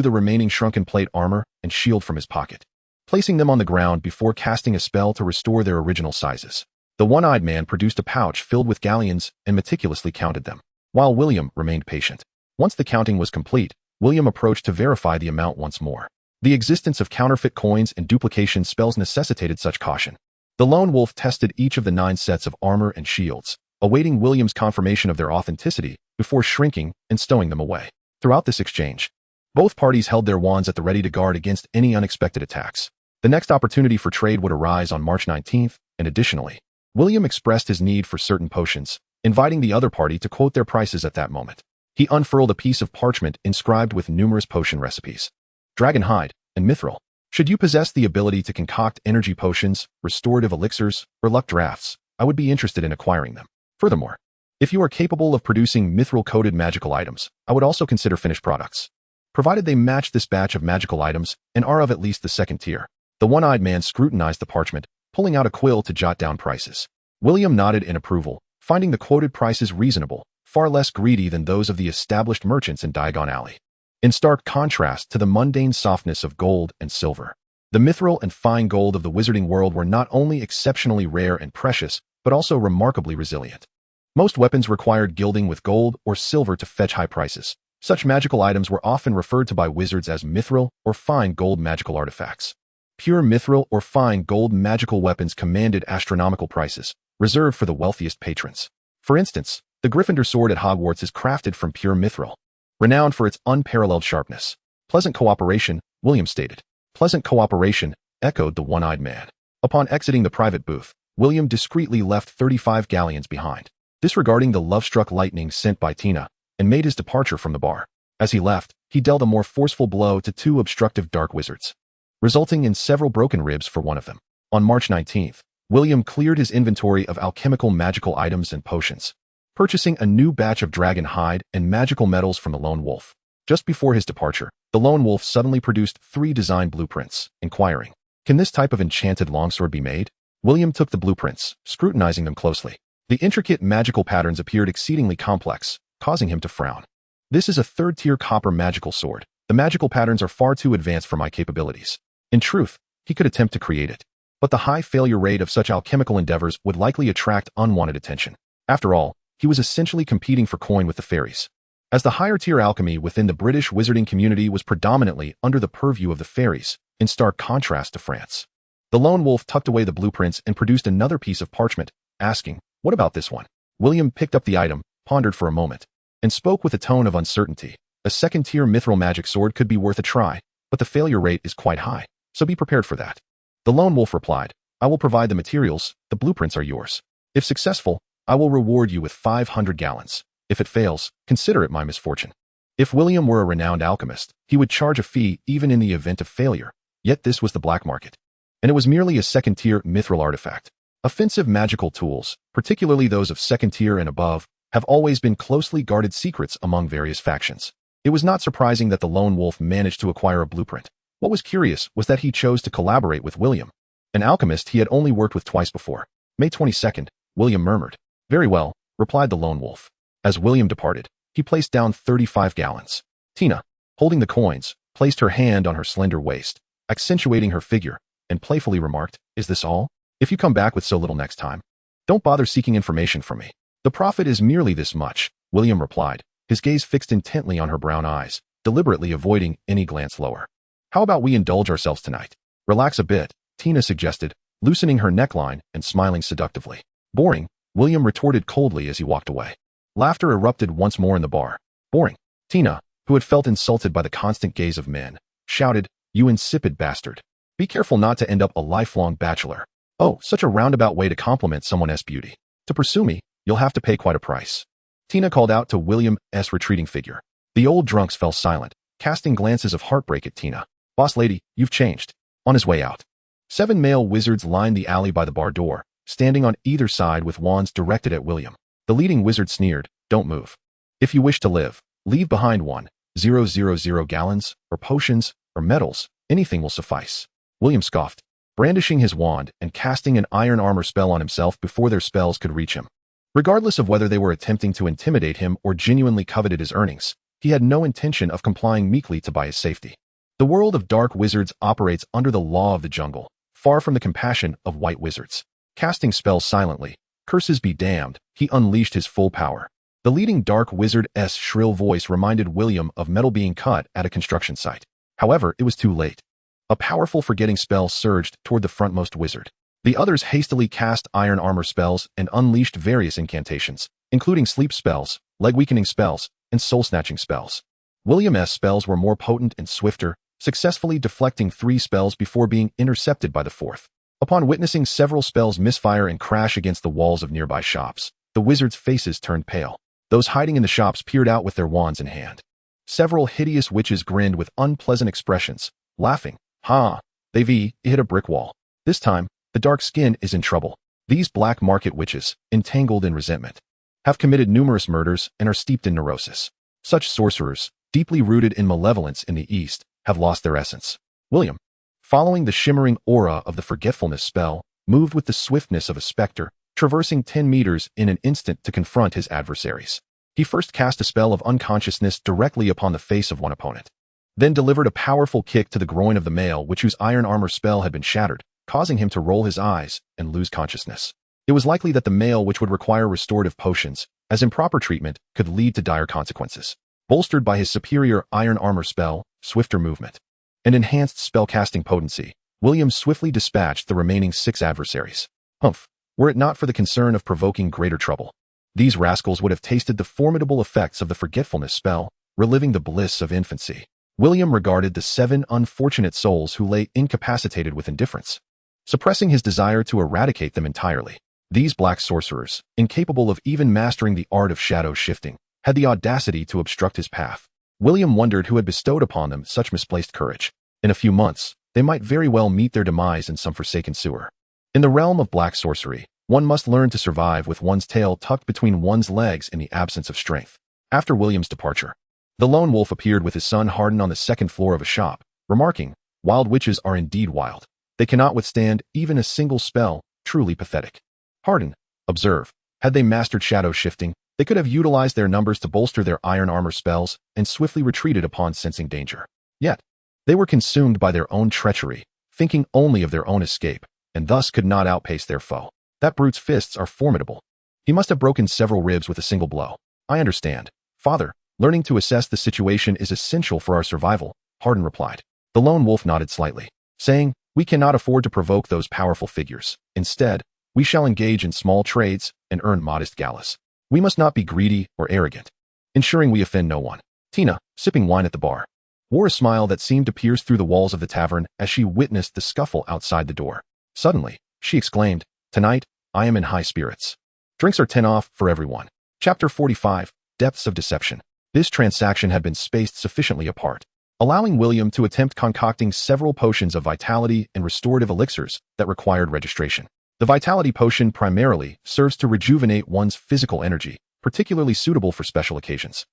the remaining shrunken plate armor and shield from his pocket, placing them on the ground before casting a spell to restore their original sizes. The one-eyed man produced a pouch filled with galleons and meticulously counted them, while William remained patient. Once the counting was complete, William approached to verify the amount once more. The existence of counterfeit coins and duplication spells necessitated such caution. The Lone Wolf tested each of the 9 sets of armor and shields, awaiting William's confirmation of their authenticity before shrinking and stowing them away. Throughout this exchange, both parties held their wands at the ready to guard against any unexpected attacks. The next opportunity for trade would arise on March 19th, and additionally, William expressed his need for certain potions, inviting the other party to quote their prices at that moment. He unfurled a piece of parchment inscribed with numerous potion recipes. Dragon hide and mithril. Should you possess the ability to concoct energy potions, restorative elixirs, or luck drafts, I would be interested in acquiring them. Furthermore, if you are capable of producing mithril-coated magical items, I would also consider finished products, provided they match this batch of magical items and are of at least the 2nd tier. The one-eyed man scrutinized the parchment, pulling out a quill to jot down prices. William nodded in approval, finding the quoted prices reasonable, far less greedy than those of the established merchants in Diagon Alley. In stark contrast to the mundane softness of gold and silver, the mithril and fine gold of the wizarding world were not only exceptionally rare and precious, but also remarkably resilient. Most weapons required gilding with gold or silver to fetch high prices. Such magical items were often referred to by wizards as mithril or fine gold magical artifacts. Pure mithril or fine gold magical weapons commanded astronomical prices, reserved for the wealthiest patrons. For instance, the Gryffindor sword at Hogwarts is crafted from pure mithril, renowned for its unparalleled sharpness. Pleasant cooperation, William stated. Pleasant cooperation, echoed the one-eyed man. Upon exiting the private booth, William discreetly left 35 galleons behind, disregarding the love-struck lightning sent by Tina, and made his departure from the bar. As he left, he dealt a more forceful blow to 2 obstructive dark wizards, resulting in several broken ribs for one of them. On March 19th, William cleared his inventory of alchemical magical items and potions, purchasing a new batch of dragon hide and magical metals from the Lone Wolf. Just before his departure, the Lone Wolf suddenly produced 3 design blueprints, inquiring, "Can this type of enchanted longsword be made?" William took the blueprints, scrutinizing them closely. The intricate magical patterns appeared exceedingly complex, causing him to frown. "This is a 3rd-tier copper magical sword. The magical patterns are far too advanced for my capabilities." In truth, he could attempt to create it, but the high failure rate of such alchemical endeavors would likely attract unwanted attention. After all, he was essentially competing for coin with the fairies, as the higher-tier alchemy within the British wizarding community was predominantly under the purview of the fairies, in stark contrast to France. The Lone Wolf tucked away the blueprints and produced another piece of parchment, asking, "What about this one?" William picked up the item, pondered for a moment, and spoke with a tone of uncertainty. "A 2nd-tier mithril magic sword could be worth a try, but the failure rate is quite high, so be prepared for that." The Lone Wolf replied, "I will provide the materials, the blueprints are yours. If successful, I will reward you with 500 gallons. If it fails, consider it my misfortune." If William were a renowned alchemist, he would charge a fee even in the event of failure, yet this was the black market, and it was merely a 2nd-tier mithril artifact. Offensive magical tools, particularly those of 2nd tier and above, have always been closely guarded secrets among various factions. It was not surprising that the Lone Wolf managed to acquire a blueprint. What was curious was that he chose to collaborate with William, an alchemist he had only worked with twice before. May 22nd, William murmured. "Very well," replied the Lone Wolf. As William departed, he placed down 35 gallons. "Tina," holding the coins, placed her hand on her slender waist, accentuating her figure, and playfully remarked, "Is this all? If you come back with so little next time, don't bother seeking information from me. The profit is merely this much," William replied, his gaze fixed intently on her brown eyes, deliberately avoiding any glance lower. "How about we indulge ourselves tonight? Relax a bit," Tina suggested, loosening her neckline and smiling seductively. "Boring," William retorted coldly as he walked away. Laughter erupted once more in the bar. "Boring." Tina, who had felt insulted by the constant gaze of men, shouted, "You insipid bastard. Be careful not to end up a lifelong bachelor. Oh, such a roundabout way to compliment someone's beauty. To pursue me, you'll have to pay quite a price," Tina called out to William's retreating figure. The old drunks fell silent, casting glances of heartbreak at Tina. "Boss lady, you've changed." On his way out, 7 male wizards lined the alley by the bar door, standing on either side with wands directed at William. The leading wizard sneered, "Don't move. If you wish to live, leave behind 1,000 gallons, or potions, or metals. Anything will suffice." William scoffed, brandishing his wand and casting an iron armor spell on himself before their spells could reach him. Regardless of whether they were attempting to intimidate him or genuinely coveted his earnings, he had no intention of complying meekly to buy his safety. The world of dark wizards operates under the law of the jungle, far from the compassion of white wizards. Casting spells silently, curses be damned, he unleashed his full power. The leading dark wizard's shrill voice reminded William of metal being cut at a construction site. However, it was too late. A powerful forgetting spell surged toward the frontmost wizard. The others hastily cast iron armor spells and unleashed various incantations, including sleep spells, leg-weakening spells, and soul-snatching spells. William's spells were more potent and swifter, successfully deflecting 3 spells before being intercepted by the 4th. Upon witnessing several spells misfire and crash against the walls of nearby shops, the wizards' faces turned pale. Those hiding in the shops peered out with their wands in hand. Several hideous witches grinned with unpleasant expressions, laughing. "Ha! They've hit a brick wall. This time, the dark skin is in trouble. These black market witches, entangled in resentment, have committed numerous murders and are steeped in neurosis. Such sorcerers, deeply rooted in malevolence in the East, have lost their essence." William, following the shimmering aura of the forgetfulness spell, moved with the swiftness of a specter, traversing 10 meters in an instant to confront his adversaries. He first cast a spell of unconsciousness directly upon the face of one opponent, then delivered a powerful kick to the groin of the male whose iron armor spell had been shattered, causing him to roll his eyes and lose consciousness. It was likely that the male which would require restorative potions, as improper treatment, could lead to dire consequences. Bolstered by his superior iron armor spell, swifter movement, and enhanced spellcasting potency, William swiftly dispatched the remaining 6 adversaries. Humph! Were it not for the concern of provoking greater trouble, these rascals would have tasted the formidable effects of the forgetfulness spell, reliving the bliss of infancy. William regarded the 7 unfortunate souls who lay incapacitated with indifference, suppressing his desire to eradicate them entirely. These black sorcerers, incapable of even mastering the art of shadow shifting, had the audacity to obstruct his path. William wondered who had bestowed upon them such misplaced courage. In a few months, they might very well meet their demise in some forsaken sewer. In the realm of black sorcery, one must learn to survive with one's tail tucked between one's legs in the absence of strength. After William's departure, the lone wolf appeared with his son Hardin on the 2nd floor of a shop, remarking, "Wild witches are indeed wild. They cannot withstand even a single spell, truly pathetic." Hardin, observe, had they mastered shadow shifting, they could have utilized their numbers to bolster their iron armor spells and swiftly retreated upon sensing danger. Yet, they were consumed by their own treachery, thinking only of their own escape, and thus could not outpace their foe. That brute's fists are formidable. He must have broken several ribs with a single blow. "I understand, father. Learning to assess the situation is essential for our survival," Hardin replied. The lone wolf nodded slightly, saying, "We cannot afford to provoke those powerful figures. Instead, we shall engage in small trades and earn modest galas. We must not be greedy or arrogant, ensuring we offend no one." Tina, sipping wine at the bar, wore a smile that seemed to pierce through the walls of the tavern as she witnessed the scuffle outside the door. Suddenly, she exclaimed, "Tonight, I am in high spirits. Drinks are 10 off for everyone." Chapter 45, Depths of Deception. This transaction had been spaced sufficiently apart, allowing William to attempt concocting several potions of vitality and restorative elixirs that required registration. The vitality potion primarily serves to rejuvenate one's physical energy, particularly suitable for special occasions,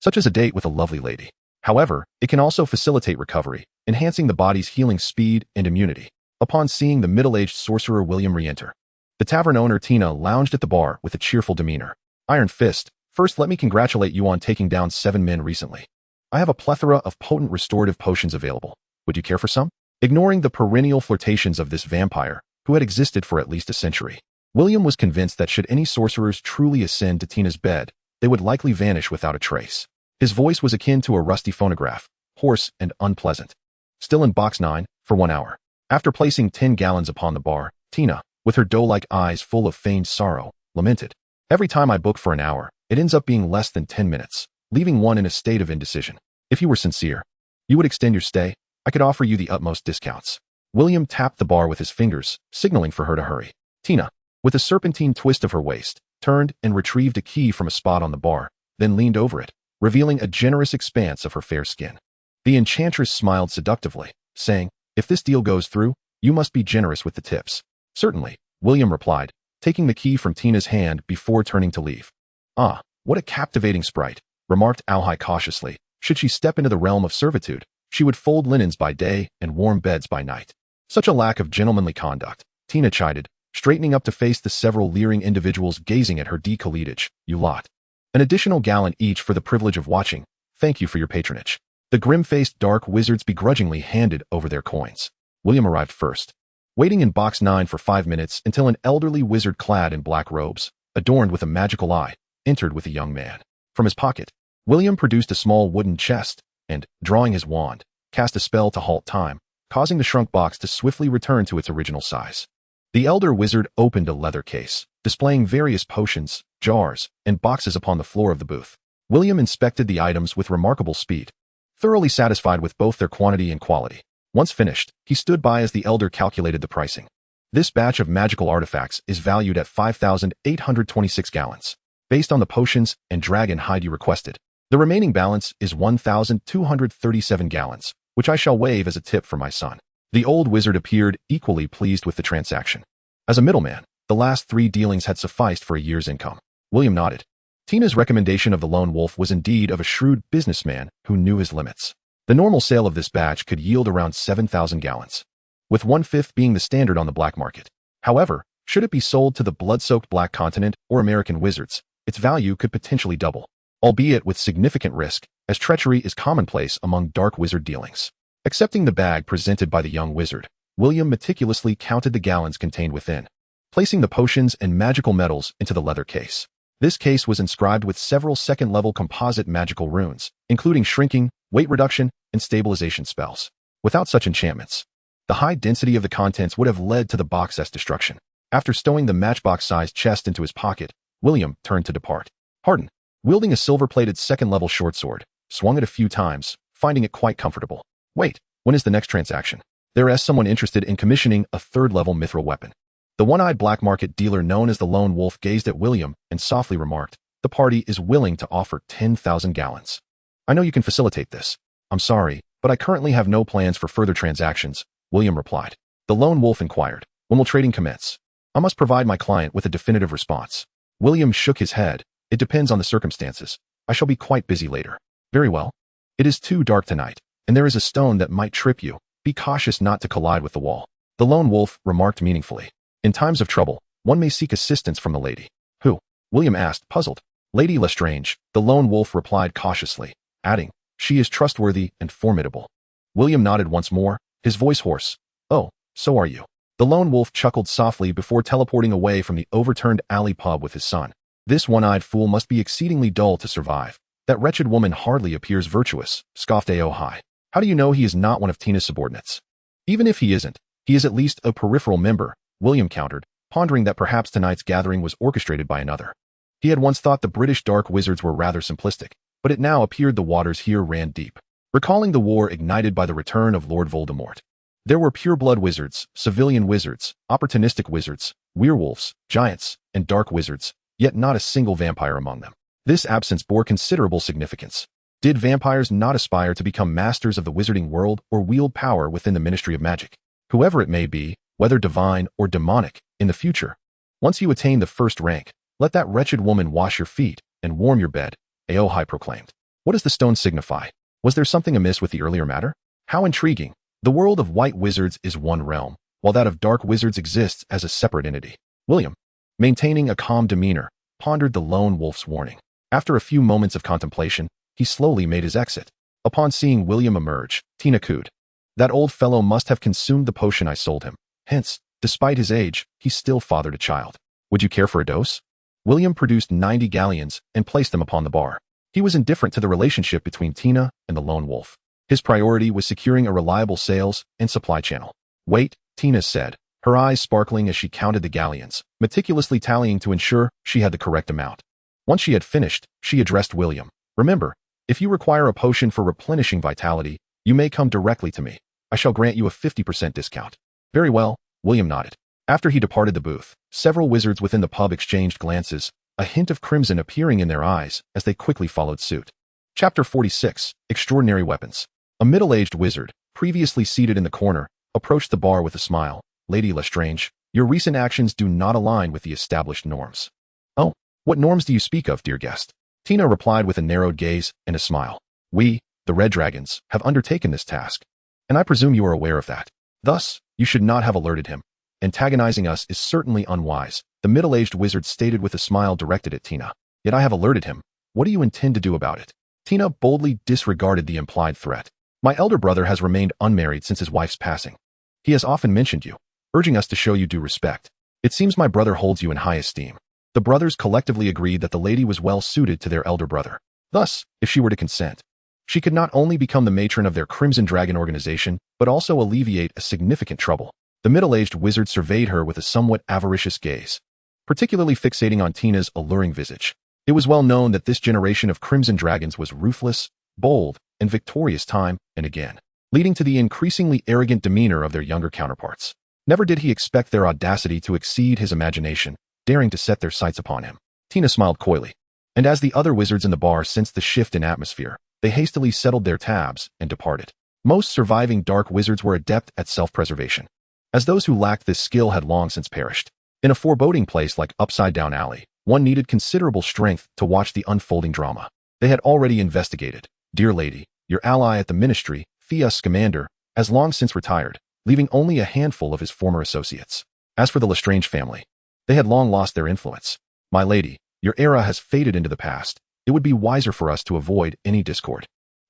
such as a date with a lovely lady. However, it can also facilitate recovery, enhancing the body's healing speed and immunity. Upon seeing the middle-aged sorcerer William re-enter, the tavern owner Tina lounged at the bar with a cheerful demeanor. "Iron Fist, first let me congratulate you on taking down 7 men recently. I have a plethora of potent restorative potions available. Would you care for some? Ignoring the perennial flirtations of this vampire, who had existed for at least a century, William was convinced that should any sorcerers truly ascend to Tina's bed, they would likely vanish without a trace. His voice was akin to a rusty phonograph, hoarse and unpleasant. Still in box 9, for 1 hour. After placing 10 gallons upon the bar, Tina, with her doe-like eyes full of feigned sorrow, lamented. Every time I book for an hour, it ends up being less than 10 minutes, leaving one in a state of indecision. If you were sincere, you would extend your stay. I could offer you the utmost discounts. William tapped the bar with his fingers, signaling for her to hurry. Tina, with a serpentine twist of her waist, turned and retrieved a key from a spot on the bar, then leaned over it, revealing a generous expanse of her fair skin. The enchantress smiled seductively, saying, "If this deal goes through, you must be generous with the tips." "Certainly," William replied, taking the key from Tina's hand before turning to leave. "Ah, what a captivating sprite," remarked Alhai cautiously. Should she step into the realm of servitude, she would fold linens by day and warm beds by night. Such a lack of gentlemanly conduct, Tina chided, straightening up to face the several leering individuals gazing at her decolletage. "You lot. An additional gallon each for the privilege of watching. Thank you for your patronage." The grim-faced dark wizards begrudgingly handed over their coins. William arrived first, waiting in box 9 for 5 minutes until an elderly wizard clad in black robes, adorned with a magical eye, entered with a young man. From his pocket, William produced a small wooden chest and, drawing his wand, cast a spell to halt time, causing the shrunk box to swiftly return to its original size. The elder wizard opened a leather case, displaying various potions, jars, and boxes upon the floor of the booth. William inspected the items with remarkable speed, thoroughly satisfied with both their quantity and quality. Once finished, he stood by as the elder calculated the pricing. This batch of magical artifacts is valued at 5,826 gallons, based on the potions and dragon hide you requested. The remaining balance is 1,237 gallons, which I shall waive as a tip for my son. The old wizard appeared equally pleased with the transaction. As a middleman, the last 3 dealings had sufficed for a year's income. William nodded. Tina's recommendation of the lone wolf was indeed of a shrewd businessman who knew his limits. The normal sale of this batch could yield around 7,000 gallons, with 1/5 being the standard on the black market. However, should it be sold to the blood-soaked Black Continent or American wizards, its value could potentially double, albeit with significant risk, as treachery is commonplace among dark wizard dealings. Accepting the bag presented by the young wizard, William meticulously counted the gallons contained within, placing the potions and magical metals into the leather case. This case was inscribed with several second-level composite magical runes, including shrinking, weight reduction, and stabilization spells. Without such enchantments, the high density of the contents would have led to the box's destruction. After stowing the matchbox-sized chest into his pocket, William turned to depart. Harden, wielding a silver-plated second-level short sword, swung it a few times, finding it quite comfortable. "Wait, when is the next transaction?" There is someone interested in commissioning a third-level mithril weapon. The one-eyed black market dealer known as the Lone Wolf gazed at William and softly remarked, "The party is willing to offer 10,000 gallons. I know you can facilitate this." "I'm sorry, but I currently have no plans for further transactions," William replied. The Lone Wolf inquired, "When will trading commence?" "I must provide my client with a definitive response." William shook his head. "It depends on the circumstances. I shall be quite busy later." "Very well. It is too dark tonight, and there is a stone that might trip you. Be cautious not to collide with the wall." The Lone Wolf remarked meaningfully. "In times of trouble, one may seek assistance from the lady." "Who?" William asked, puzzled. "Lady Lestrange," the Lone Wolf replied cautiously, adding, "She is trustworthy and formidable." William nodded once more, his voice hoarse. "Oh, so are you." The Lone Wolf chuckled softly before teleporting away from the overturned alley pub with his son. "This one-eyed fool must be exceedingly dull to survive. That wretched woman hardly appears virtuous," scoffed Aohai. "How do you know he is not one of Tina's subordinates?" "Even if he isn't, he is at least a peripheral member," William countered, pondering that perhaps tonight's gathering was orchestrated by another. He had once thought the British dark wizards were rather simplistic, but it now appeared the waters here ran deep. Recalling the war ignited by the return of Lord Voldemort, there were pure-blood wizards, civilian wizards, opportunistic wizards, werewolves, giants, and dark wizards, yet not a single vampire among them. This absence bore considerable significance. Did vampires not aspire to become masters of the wizarding world or wield power within the Ministry of Magic? Whoever it may be, whether divine or demonic, in the future. Once you attain the first rank, let that wretched woman wash your feet and warm your bed, Aohai proclaimed. What does the stone signify? Was there something amiss with the earlier matter? How intriguing. The world of white wizards is one realm, while that of dark wizards exists as a separate entity. William, maintaining a calm demeanor, pondered the Lone Wolf's warning. After a few moments of contemplation, he slowly made his exit. Upon seeing William emerge, Tina cooed. That old fellow must have consumed the potion I sold him. Hence, despite his age, he still fathered a child. Would you care for a dose? William produced 90 galleons and placed them upon the bar. He was indifferent to the relationship between Tina and the lone wolf. His priority was securing a reliable sales and supply channel. Wait, Tina said, her eyes sparkling as she counted the galleons, meticulously tallying to ensure she had the correct amount. Once she had finished, she addressed William. Remember, if you require a potion for replenishing vitality, you may come directly to me. I shall grant you a 50% discount. Very well, William nodded. After he departed the booth, several wizards within the pub exchanged glances, a hint of crimson appearing in their eyes as they quickly followed suit. Chapter 46, Extraordinary Weapons. A middle-aged wizard, previously seated in the corner, approached the bar with a smile. Lady Lestrange, your recent actions do not align with the established norms. Oh, what norms do you speak of, dear guest? Tina replied with a narrowed gaze and a smile. We, the Red Dragons, have undertaken this task, and I presume you are aware of that. Thus, you should not have alerted him. Antagonizing us is certainly unwise, the middle-aged wizard stated with a smile directed at Tina. Yet I have alerted him. What do you intend to do about it? Tina boldly disregarded the implied threat. My elder brother has remained unmarried since his wife's passing. He has often mentioned you, urging us to show you due respect. It seems my brother holds you in high esteem. The brothers collectively agreed that the lady was well suited to their elder brother. Thus, if she were to consent, she could not only become the matron of their Crimson Dragon organization, but also alleviate a significant trouble. The middle-aged wizard surveyed her with a somewhat avaricious gaze, particularly fixating on Tina's alluring visage. It was well known that this generation of Crimson Dragons was ruthless, bold, and victorious time and again, leading to the increasingly arrogant demeanor of their younger counterparts. Never did he expect their audacity to exceed his imagination, daring to set their sights upon him. Tina smiled coyly, and as the other wizards in the bar sensed the shift in atmosphere, they hastily settled their tabs and departed. Most surviving dark wizards were adept at self-preservation, as those who lacked this skill had long since perished. In a foreboding place like Upside Down Alley, one needed considerable strength to watch the unfolding drama. They had already investigated. Dear lady, your ally at the ministry, Thea Scamander, has long since retired, leaving only a handful of his former associates. As for the Lestrange family, they had long lost their influence. My lady, your era has faded into the past. It would be wiser for us to avoid any discord.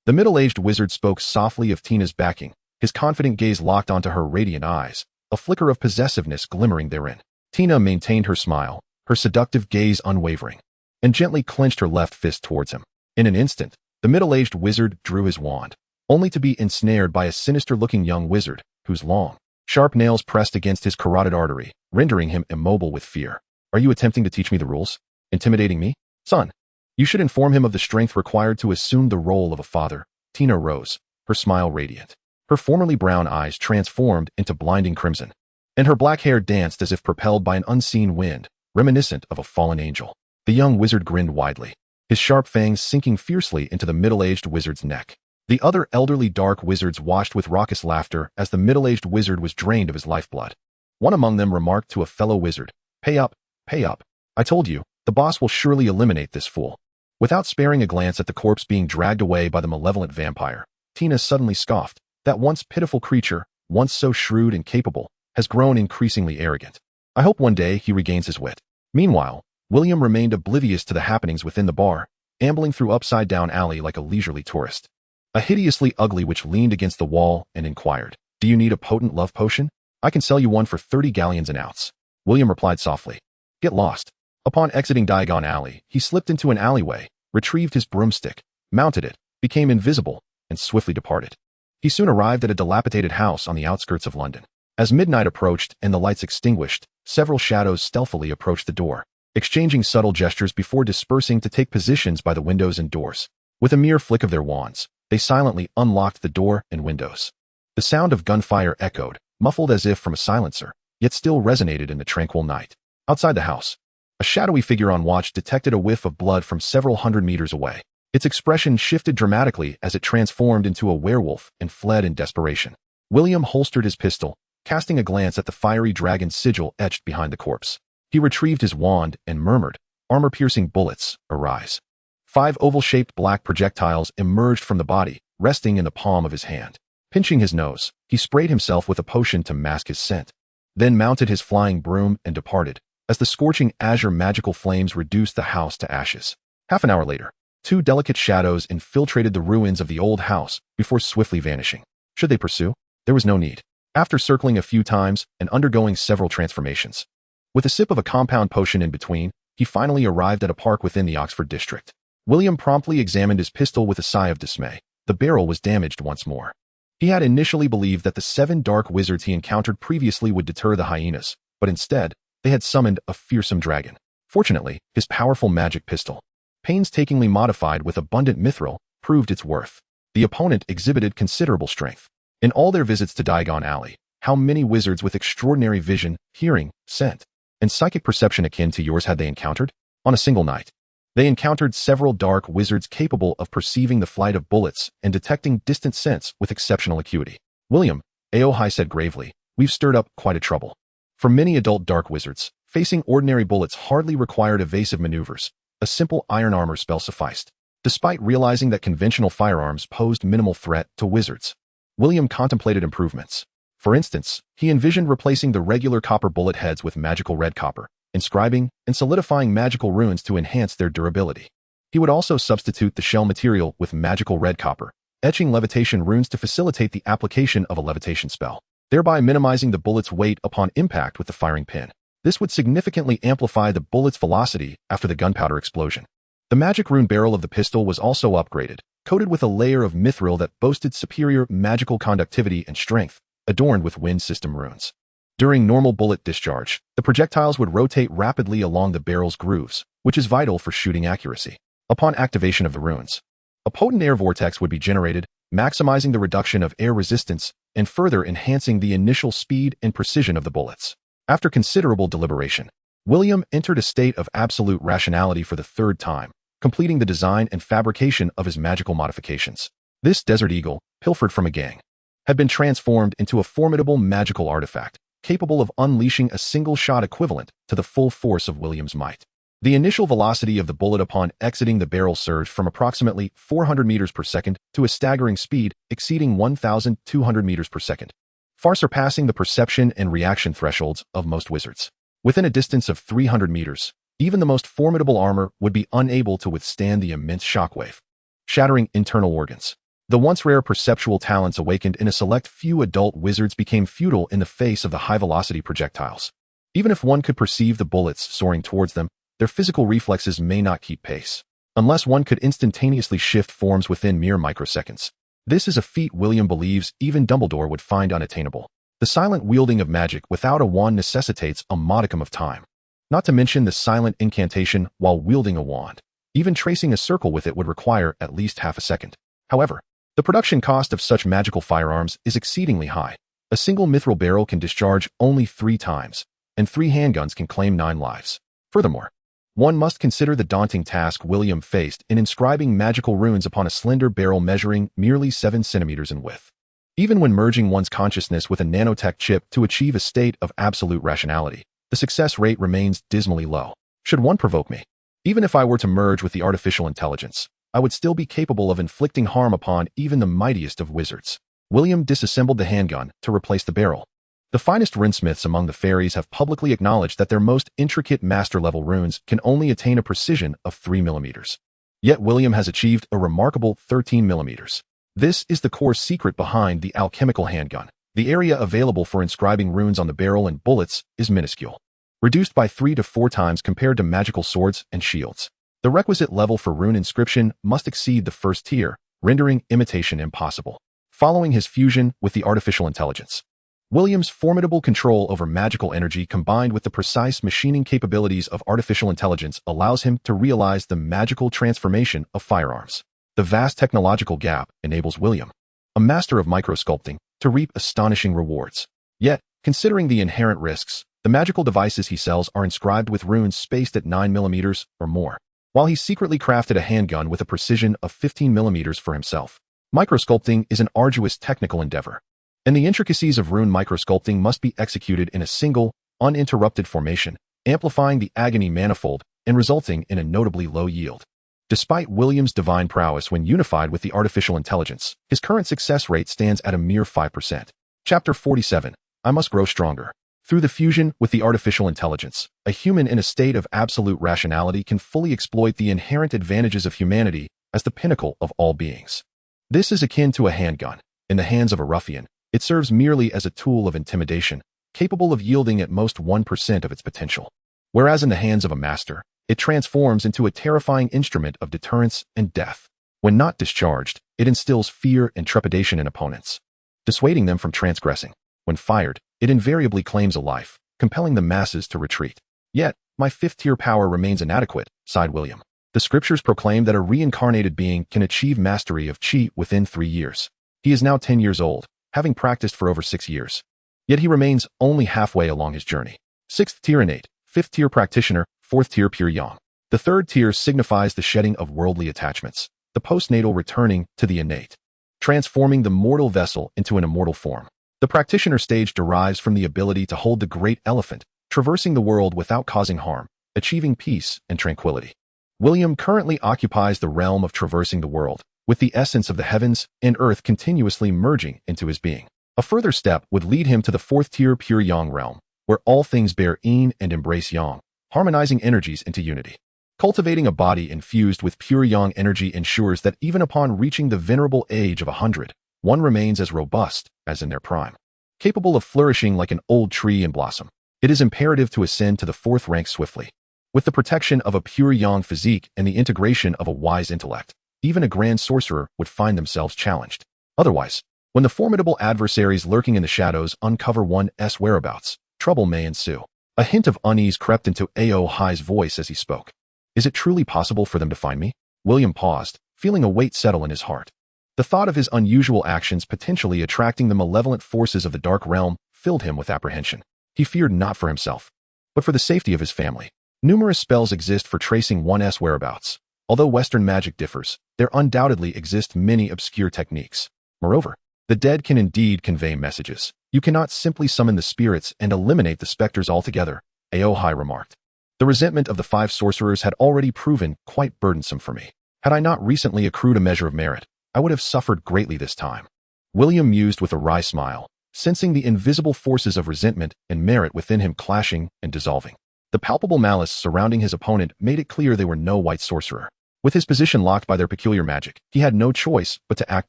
The middle-aged wizard spoke softly of Tina's backing, his confident gaze locked onto her radiant eyes, a flicker of possessiveness glimmering therein. Tina maintained her smile, her seductive gaze unwavering, and gently clenched her left fist towards him. In an instant, the middle-aged wizard drew his wand, only to be ensnared by a sinister-looking young wizard, whose long, sharp nails pressed against his carotid artery, rendering him immobile with fear. Are you attempting to teach me the rules? Intimidating me? Son, you should inform him of the strength required to assume the role of a father. Tina rose, her smile radiant. Her formerly brown eyes transformed into blinding crimson, and her black hair danced as if propelled by an unseen wind, reminiscent of a fallen angel. The young wizard grinned widely, his sharp fangs sinking fiercely into the middle-aged wizard's neck. The other elderly dark wizards watched with raucous laughter as the middle-aged wizard was drained of his lifeblood. One among them remarked to a fellow wizard, Pay up, pay up. I told you, the boss will surely eliminate this fool." Without sparing a glance at the corpse being dragged away by the malevolent vampire, Tina suddenly scoffed. That once pitiful creature, once so shrewd and capable, has grown increasingly arrogant. I hope one day he regains his wit. Meanwhile, William remained oblivious to the happenings within the bar, ambling through Upside Down Alley like a leisurely tourist. A hideously ugly witch leaned against the wall and inquired, "Do you need a potent love potion? I can sell you one for 30 galleons an ounce." William replied softly, "Get lost." Upon exiting Diagon Alley, he slipped into an alleyway, retrieved his broomstick, mounted it, became invisible, and swiftly departed. He soon arrived at a dilapidated house on the outskirts of London. As midnight approached and the lights extinguished, several shadows stealthily approached the door, exchanging subtle gestures before dispersing to take positions by the windows and doors. With a mere flick of their wands, they silently unlocked the door and windows. The sound of gunfire echoed, muffled as if from a silencer, yet still resonated in the tranquil night. Outside the house, a shadowy figure on watch detected a whiff of blood from several hundred meters away. Its expression shifted dramatically as it transformed into a werewolf and fled in desperation. William holstered his pistol, casting a glance at the fiery dragon's sigil etched behind the corpse. He retrieved his wand and murmured, "Armor-piercing bullets, arise." 5 oval-shaped black projectiles emerged from the body, resting in the palm of his hand. Pinching his nose, he sprayed himself with a potion to mask his scent, then mounted his flying broom and departed, as the scorching azure magical flames reduced the house to ashes. Half an hour later, Two delicate shadows infiltrated the ruins of the old house before swiftly vanishing. Should they pursue? There was no need. After circling a few times and undergoing several transformations, with a sip of a compound potion in between, he finally arrived at a park within the Oxford district. William promptly examined his pistol with a sigh of dismay. The barrel was damaged once more. He had initially believed that the 7 dark wizards he encountered previously would deter the hyenas, but instead, they had summoned a fearsome dragon. Fortunately, his powerful magic pistol, painstakingly modified with abundant mithril, proved its worth. The opponent exhibited considerable strength. In all their visits to Diagon Alley, how many wizards with extraordinary vision, hearing, scent, and psychic perception akin to yours had they encountered? On a single night, they encountered several dark wizards capable of perceiving the flight of bullets and detecting distant scents with exceptional acuity. William, Aohai said gravely, we've stirred up quite a trouble. For many adult dark wizards, facing ordinary bullets hardly required evasive maneuvers. A simple iron armor spell sufficed. Despite realizing that conventional firearms posed minimal threat to wizards, William contemplated improvements. For instance, he envisioned replacing the regular copper bullet heads with magical red copper, inscribing and solidifying magical runes to enhance their durability. He would also substitute the shell material with magical red copper, etching levitation runes to facilitate the application of a levitation spell, thereby minimizing the bullet's weight upon impact with the firing pin. This would significantly amplify the bullet's velocity after the gunpowder explosion. The magic rune barrel of the pistol was also upgraded, coated with a layer of mithril that boasted superior magical conductivity and strength, adorned with wind system runes. During normal bullet discharge, the projectiles would rotate rapidly along the barrel's grooves, which is vital for shooting accuracy. Upon activation of the runes, a potent air vortex would be generated, maximizing the reduction of air resistance and further enhancing the initial speed and precision of the bullets. After considerable deliberation, William entered a state of absolute rationality for the 3rd time, completing the design and fabrication of his magical modifications. This desert eagle, pilfered from a gang, had been transformed into a formidable magical artifact, capable of unleashing a single shot equivalent to the full force of William's might. The initial velocity of the bullet upon exiting the barrel surged from approximately 400 meters per second to a staggering speed exceeding 1,200 meters per second, far surpassing the perception and reaction thresholds of most wizards. Within a distance of 300 meters, even the most formidable armor would be unable to withstand the immense shockwave, shattering internal organs. The once rare perceptual talents awakened in a select few adult wizards became futile in the face of the high-velocity projectiles. Even if one could perceive the bullets soaring towards them, their physical reflexes may not keep pace, unless one could instantaneously shift forms within mere microseconds. This is a feat William believes even Dumbledore would find unattainable. The silent wielding of magic without a wand necessitates a modicum of time, not to mention the silent incantation while wielding a wand. Even tracing a circle with it would require at least half a second. However, the production cost of such magical firearms is exceedingly high. A single mithril barrel can discharge only 3 times, and 3 handguns can claim 9 lives. Furthermore, one must consider the daunting task William faced in inscribing magical runes upon a slender barrel measuring merely 7 centimeters in width. Even when merging one's consciousness with a nanotech chip to achieve a state of absolute rationality, the success rate remains dismally low. Should one provoke me? Even if I were to merge with the artificial intelligence, I would still be capable of inflicting harm upon even the mightiest of wizards. William disassembled the handgun to replace the barrel. The finest runesmiths among the fairies have publicly acknowledged that their most intricate master-level runes can only attain a precision of 3 millimeters. Yet William has achieved a remarkable 13 millimeters. This is the core secret behind the alchemical handgun. The area available for inscribing runes on the barrel and bullets is minuscule, reduced by 3 to 4 times compared to magical swords and shields. The requisite level for rune inscription must exceed the first tier, rendering imitation impossible. Following his fusion with the artificial intelligence, William's formidable control over magical energy combined with the precise machining capabilities of artificial intelligence allows him to realize the magical transformation of firearms. The vast technological gap enables William, a master of microsculpting, to reap astonishing rewards. Yet, considering the inherent risks, the magical devices he sells are inscribed with runes spaced at 9 millimeters or more, while he secretly crafted a handgun with a precision of 15 millimeters for himself. Microsculpting is an arduous technical endeavor, and the intricacies of rune microsculpting must be executed in a single, uninterrupted formation, amplifying the agony manifold and resulting in a notably low yield. Despite William's divine prowess when unified with the artificial intelligence, his current success rate stands at a mere 5%. Chapter 47. I Must Grow Stronger. Through the fusion with the artificial intelligence, a human in a state of absolute rationality can fully exploit the inherent advantages of humanity as the pinnacle of all beings. This is akin to a handgun. In the hands of a ruffian, it serves merely as a tool of intimidation, capable of yielding at most 1% of its potential. Whereas in the hands of a master, it transforms into a terrifying instrument of deterrence and death. When not discharged, it instills fear and trepidation in opponents, dissuading them from transgressing. When fired, it invariably claims a life, compelling the masses to retreat. Yet, my fifth-tier power remains inadequate, sighed William. The scriptures proclaim that a reincarnated being can achieve mastery of Qi within 3 years. He is now 10 years old, having practiced for over 6 years. Yet he remains only halfway along his journey. 6th tier innate, 5th tier practitioner, 4th tier pure yang. The 3rd tier signifies the shedding of worldly attachments, the postnatal returning to the innate, transforming the mortal vessel into an immortal form. The practitioner stage derives from the ability to hold the great elephant, traversing the world without causing harm, achieving peace and tranquility. William currently occupies the realm of traversing the world, with the essence of the heavens and earth continuously merging into his being. A further step would lead him to the 4th tier pure yang realm, where all things bear yin and embrace yang, harmonizing energies into unity. Cultivating a body infused with pure yang energy ensures that even upon reaching the venerable age of 100, one remains as robust as in their prime. Capable of flourishing like an old tree in blossom, it is imperative to ascend to the 4th rank swiftly. With the protection of a pure yang physique and the integration of a wise intellect, even a grand sorcerer would find themselves challenged. Otherwise, when the formidable adversaries lurking in the shadows uncover one's whereabouts, trouble may ensue. A hint of unease crept into Hai's voice as he spoke. Is it truly possible for them to find me? William paused, feeling a weight settle in his heart. The thought of his unusual actions potentially attracting the malevolent forces of the dark realm filled him with apprehension. He feared not for himself, but for the safety of his family. Numerous spells exist for tracing one's whereabouts. Although Western magic differs, there undoubtedly exist many obscure techniques. Moreover, the dead can indeed convey messages. You cannot simply summon the spirits and eliminate the specters altogether, Hai remarked. The resentment of the 5 sorcerers had already proven quite burdensome for me. Had I not recently accrued a measure of merit, I would have suffered greatly this time. William mused with a wry smile, sensing the invisible forces of resentment and merit within him clashing and dissolving. The palpable malice surrounding his opponent made it clear they were no white sorcerer. With his position locked by their peculiar magic, he had no choice but to act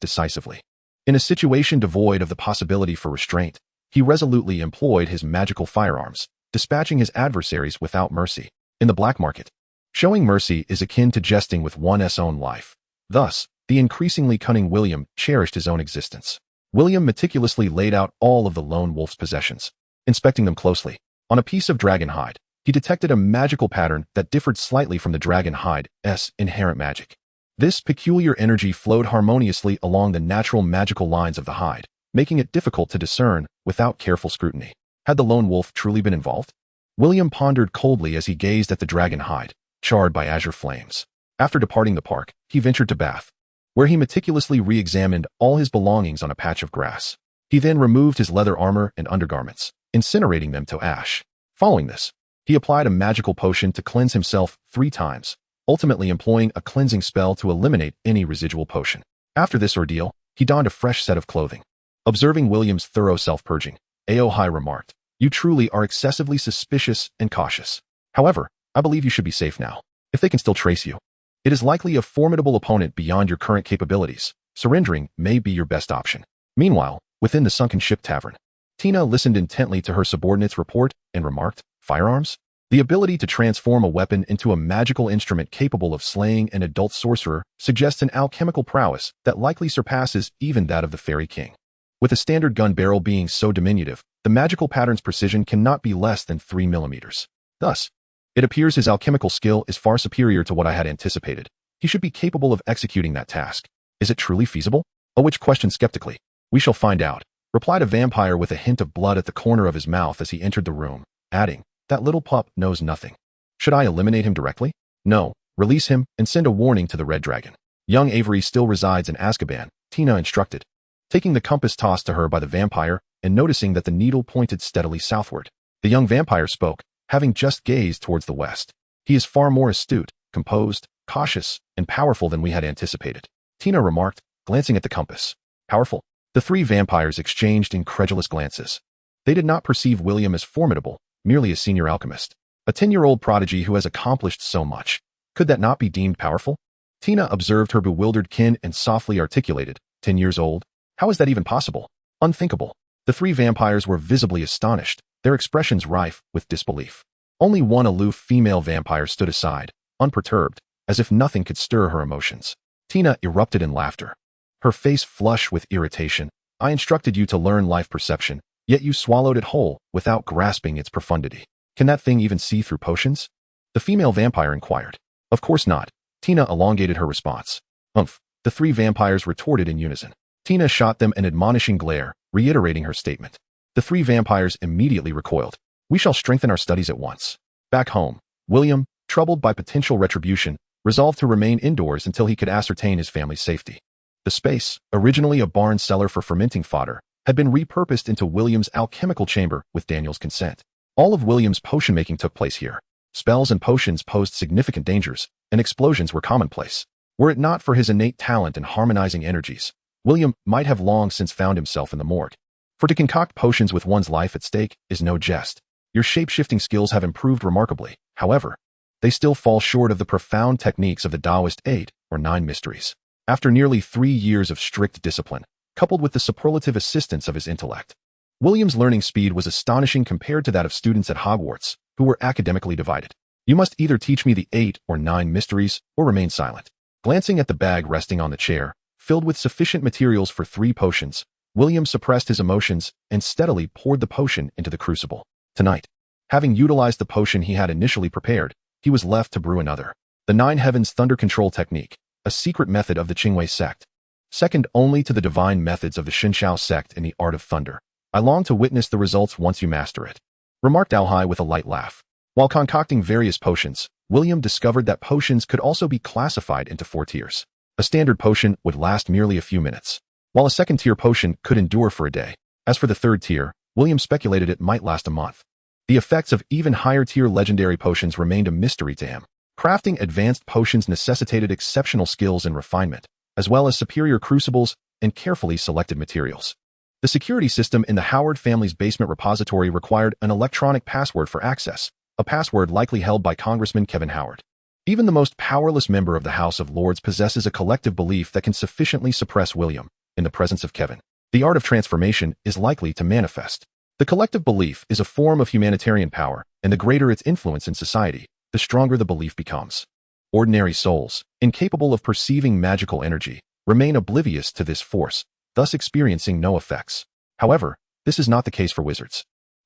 decisively. In a situation devoid of the possibility for restraint, he resolutely employed his magical firearms, dispatching his adversaries without mercy. In the black market, showing mercy is akin to jesting with one's own life. Thus, the increasingly cunning William cherished his own existence. William meticulously laid out all of the lone wolf's possessions. Inspecting them closely, on a piece of dragon hide, he detected a magical pattern that differed slightly from the dragon hide's inherent magic. This peculiar energy flowed harmoniously along the natural magical lines of the hide, making it difficult to discern without careful scrutiny. Had the lone wolf truly been involved? William pondered coldly as he gazed at the dragon hide, charred by azure flames. After departing the park, he ventured to Bath, where he meticulously re-examined all his belongings on a patch of grass. He then removed his leather armor and undergarments, incinerating them to ash. Following this, he applied a magical potion to cleanse himself 3 times, ultimately employing a cleansing spell to eliminate any residual potion. After this ordeal, he donned a fresh set of clothing. Observing William's thorough self-purging, Hai remarked, "You truly are excessively suspicious and cautious. However, I believe you should be safe now. If they can still trace you, it is likely a formidable opponent beyond your current capabilities. Surrendering may be your best option." Meanwhile, within the sunken ship tavern, Tina listened intently to her subordinate's report and remarked, "Firearms? The ability to transform a weapon into a magical instrument capable of slaying an adult sorcerer suggests an alchemical prowess that likely surpasses even that of the Fairy King. With a standard gun barrel being so diminutive, the magical pattern's precision cannot be less than 3 millimeters. Thus, it appears his alchemical skill is far superior to what I had anticipated. He should be capable of executing that task. Is it truly feasible? A witch questioned skeptically. "We shall find out," replied a vampire with a hint of blood at the corner of his mouth as he entered the room, adding, "That little pup knows nothing. Should I eliminate him directly? No, release him and send a warning to the Red Dragon. Young Avery still resides in Azkaban," Tina instructed. Taking the compass tossed to her by the vampire and noticing that the needle pointed steadily southward, the young vampire spoke, having just gazed towards the west. "He is far more astute, composed, cautious, and powerful than we had anticipated," Tina remarked, glancing at the compass. "Powerful?" The 3 vampires exchanged incredulous glances. They did not perceive William as formidable, merely a senior alchemist. A 10-year-old prodigy who has accomplished so much. Could that not be deemed powerful? Tina observed her bewildered kin and softly articulated, 10 years old? How is that even possible? Unthinkable. The three vampires were visibly astonished, their expressions rife with disbelief. Only one aloof female vampire stood aside, unperturbed, as if nothing could stir her emotions. Tina erupted in laughter. Her face flushed with irritation. I instructed you to learn life perception, yet you swallowed it whole without grasping its profundity. Can that thing even see through potions? The female vampire inquired. Of course not. Tina elongated her response. Umph. The three vampires retorted in unison. Tina shot them an admonishing glare, reiterating her statement. The three vampires immediately recoiled. We shall strengthen our studies at once. Back home, William, troubled by potential retribution, resolved to remain indoors until he could ascertain his family's safety. The space, originally a barn cellar for fermenting fodder, had been repurposed into William's alchemical chamber with Daniel's consent. All of William's potion-making took place here. Spells and potions posed significant dangers, and explosions were commonplace. Were it not for his innate talent and harmonizing energies, William might have long since found himself in the morgue. For to concoct potions with one's life at stake is no jest. Your shape-shifting skills have improved remarkably, however. They still fall short of the profound techniques of the Taoist 8 or 9 mysteries. After nearly 3 years of strict discipline, coupled with the superlative assistance of his intellect, William's learning speed was astonishing compared to that of students at Hogwarts, who were academically divided. You must either teach me the 8 or 9 mysteries, or remain silent. Glancing at the bag resting on the chair, filled with sufficient materials for 3 potions, William suppressed his emotions and steadily poured the potion into the crucible. Tonight, having utilized the potion he had initially prepared, he was left to brew another. The 9 Heavens Thunder Control Technique, a secret method of the Qingwei sect. Second only to the divine methods of the Xinshao sect in the art of thunder. I long to witness the results once you master it, remarked Alhai with a light laugh. While concocting various potions, William discovered that potions could also be classified into 4 tiers. A standard potion would last merely a few minutes, while a second-tier potion could endure for a day. As for the third tier, William speculated it might last a month. The effects of even higher-tier legendary potions remained a mystery to him. Crafting advanced potions necessitated exceptional skills and refinement, as well as superior crucibles and carefully selected materials. The security system in the Howard family's basement repository required an electronic password for access, a password likely held by Congressman Kevin Howard. Even the most powerless member of the House of Lords possesses a collective belief that can sufficiently suppress William. In the presence of Kevin, the art of transformation is likely to manifest. The collective belief is a form of humanitarian power, and the greater its influence in society, the stronger the belief becomes. Ordinary souls, incapable of perceiving magical energy, remain oblivious to this force, thus experiencing no effects. However, this is not the case for wizards.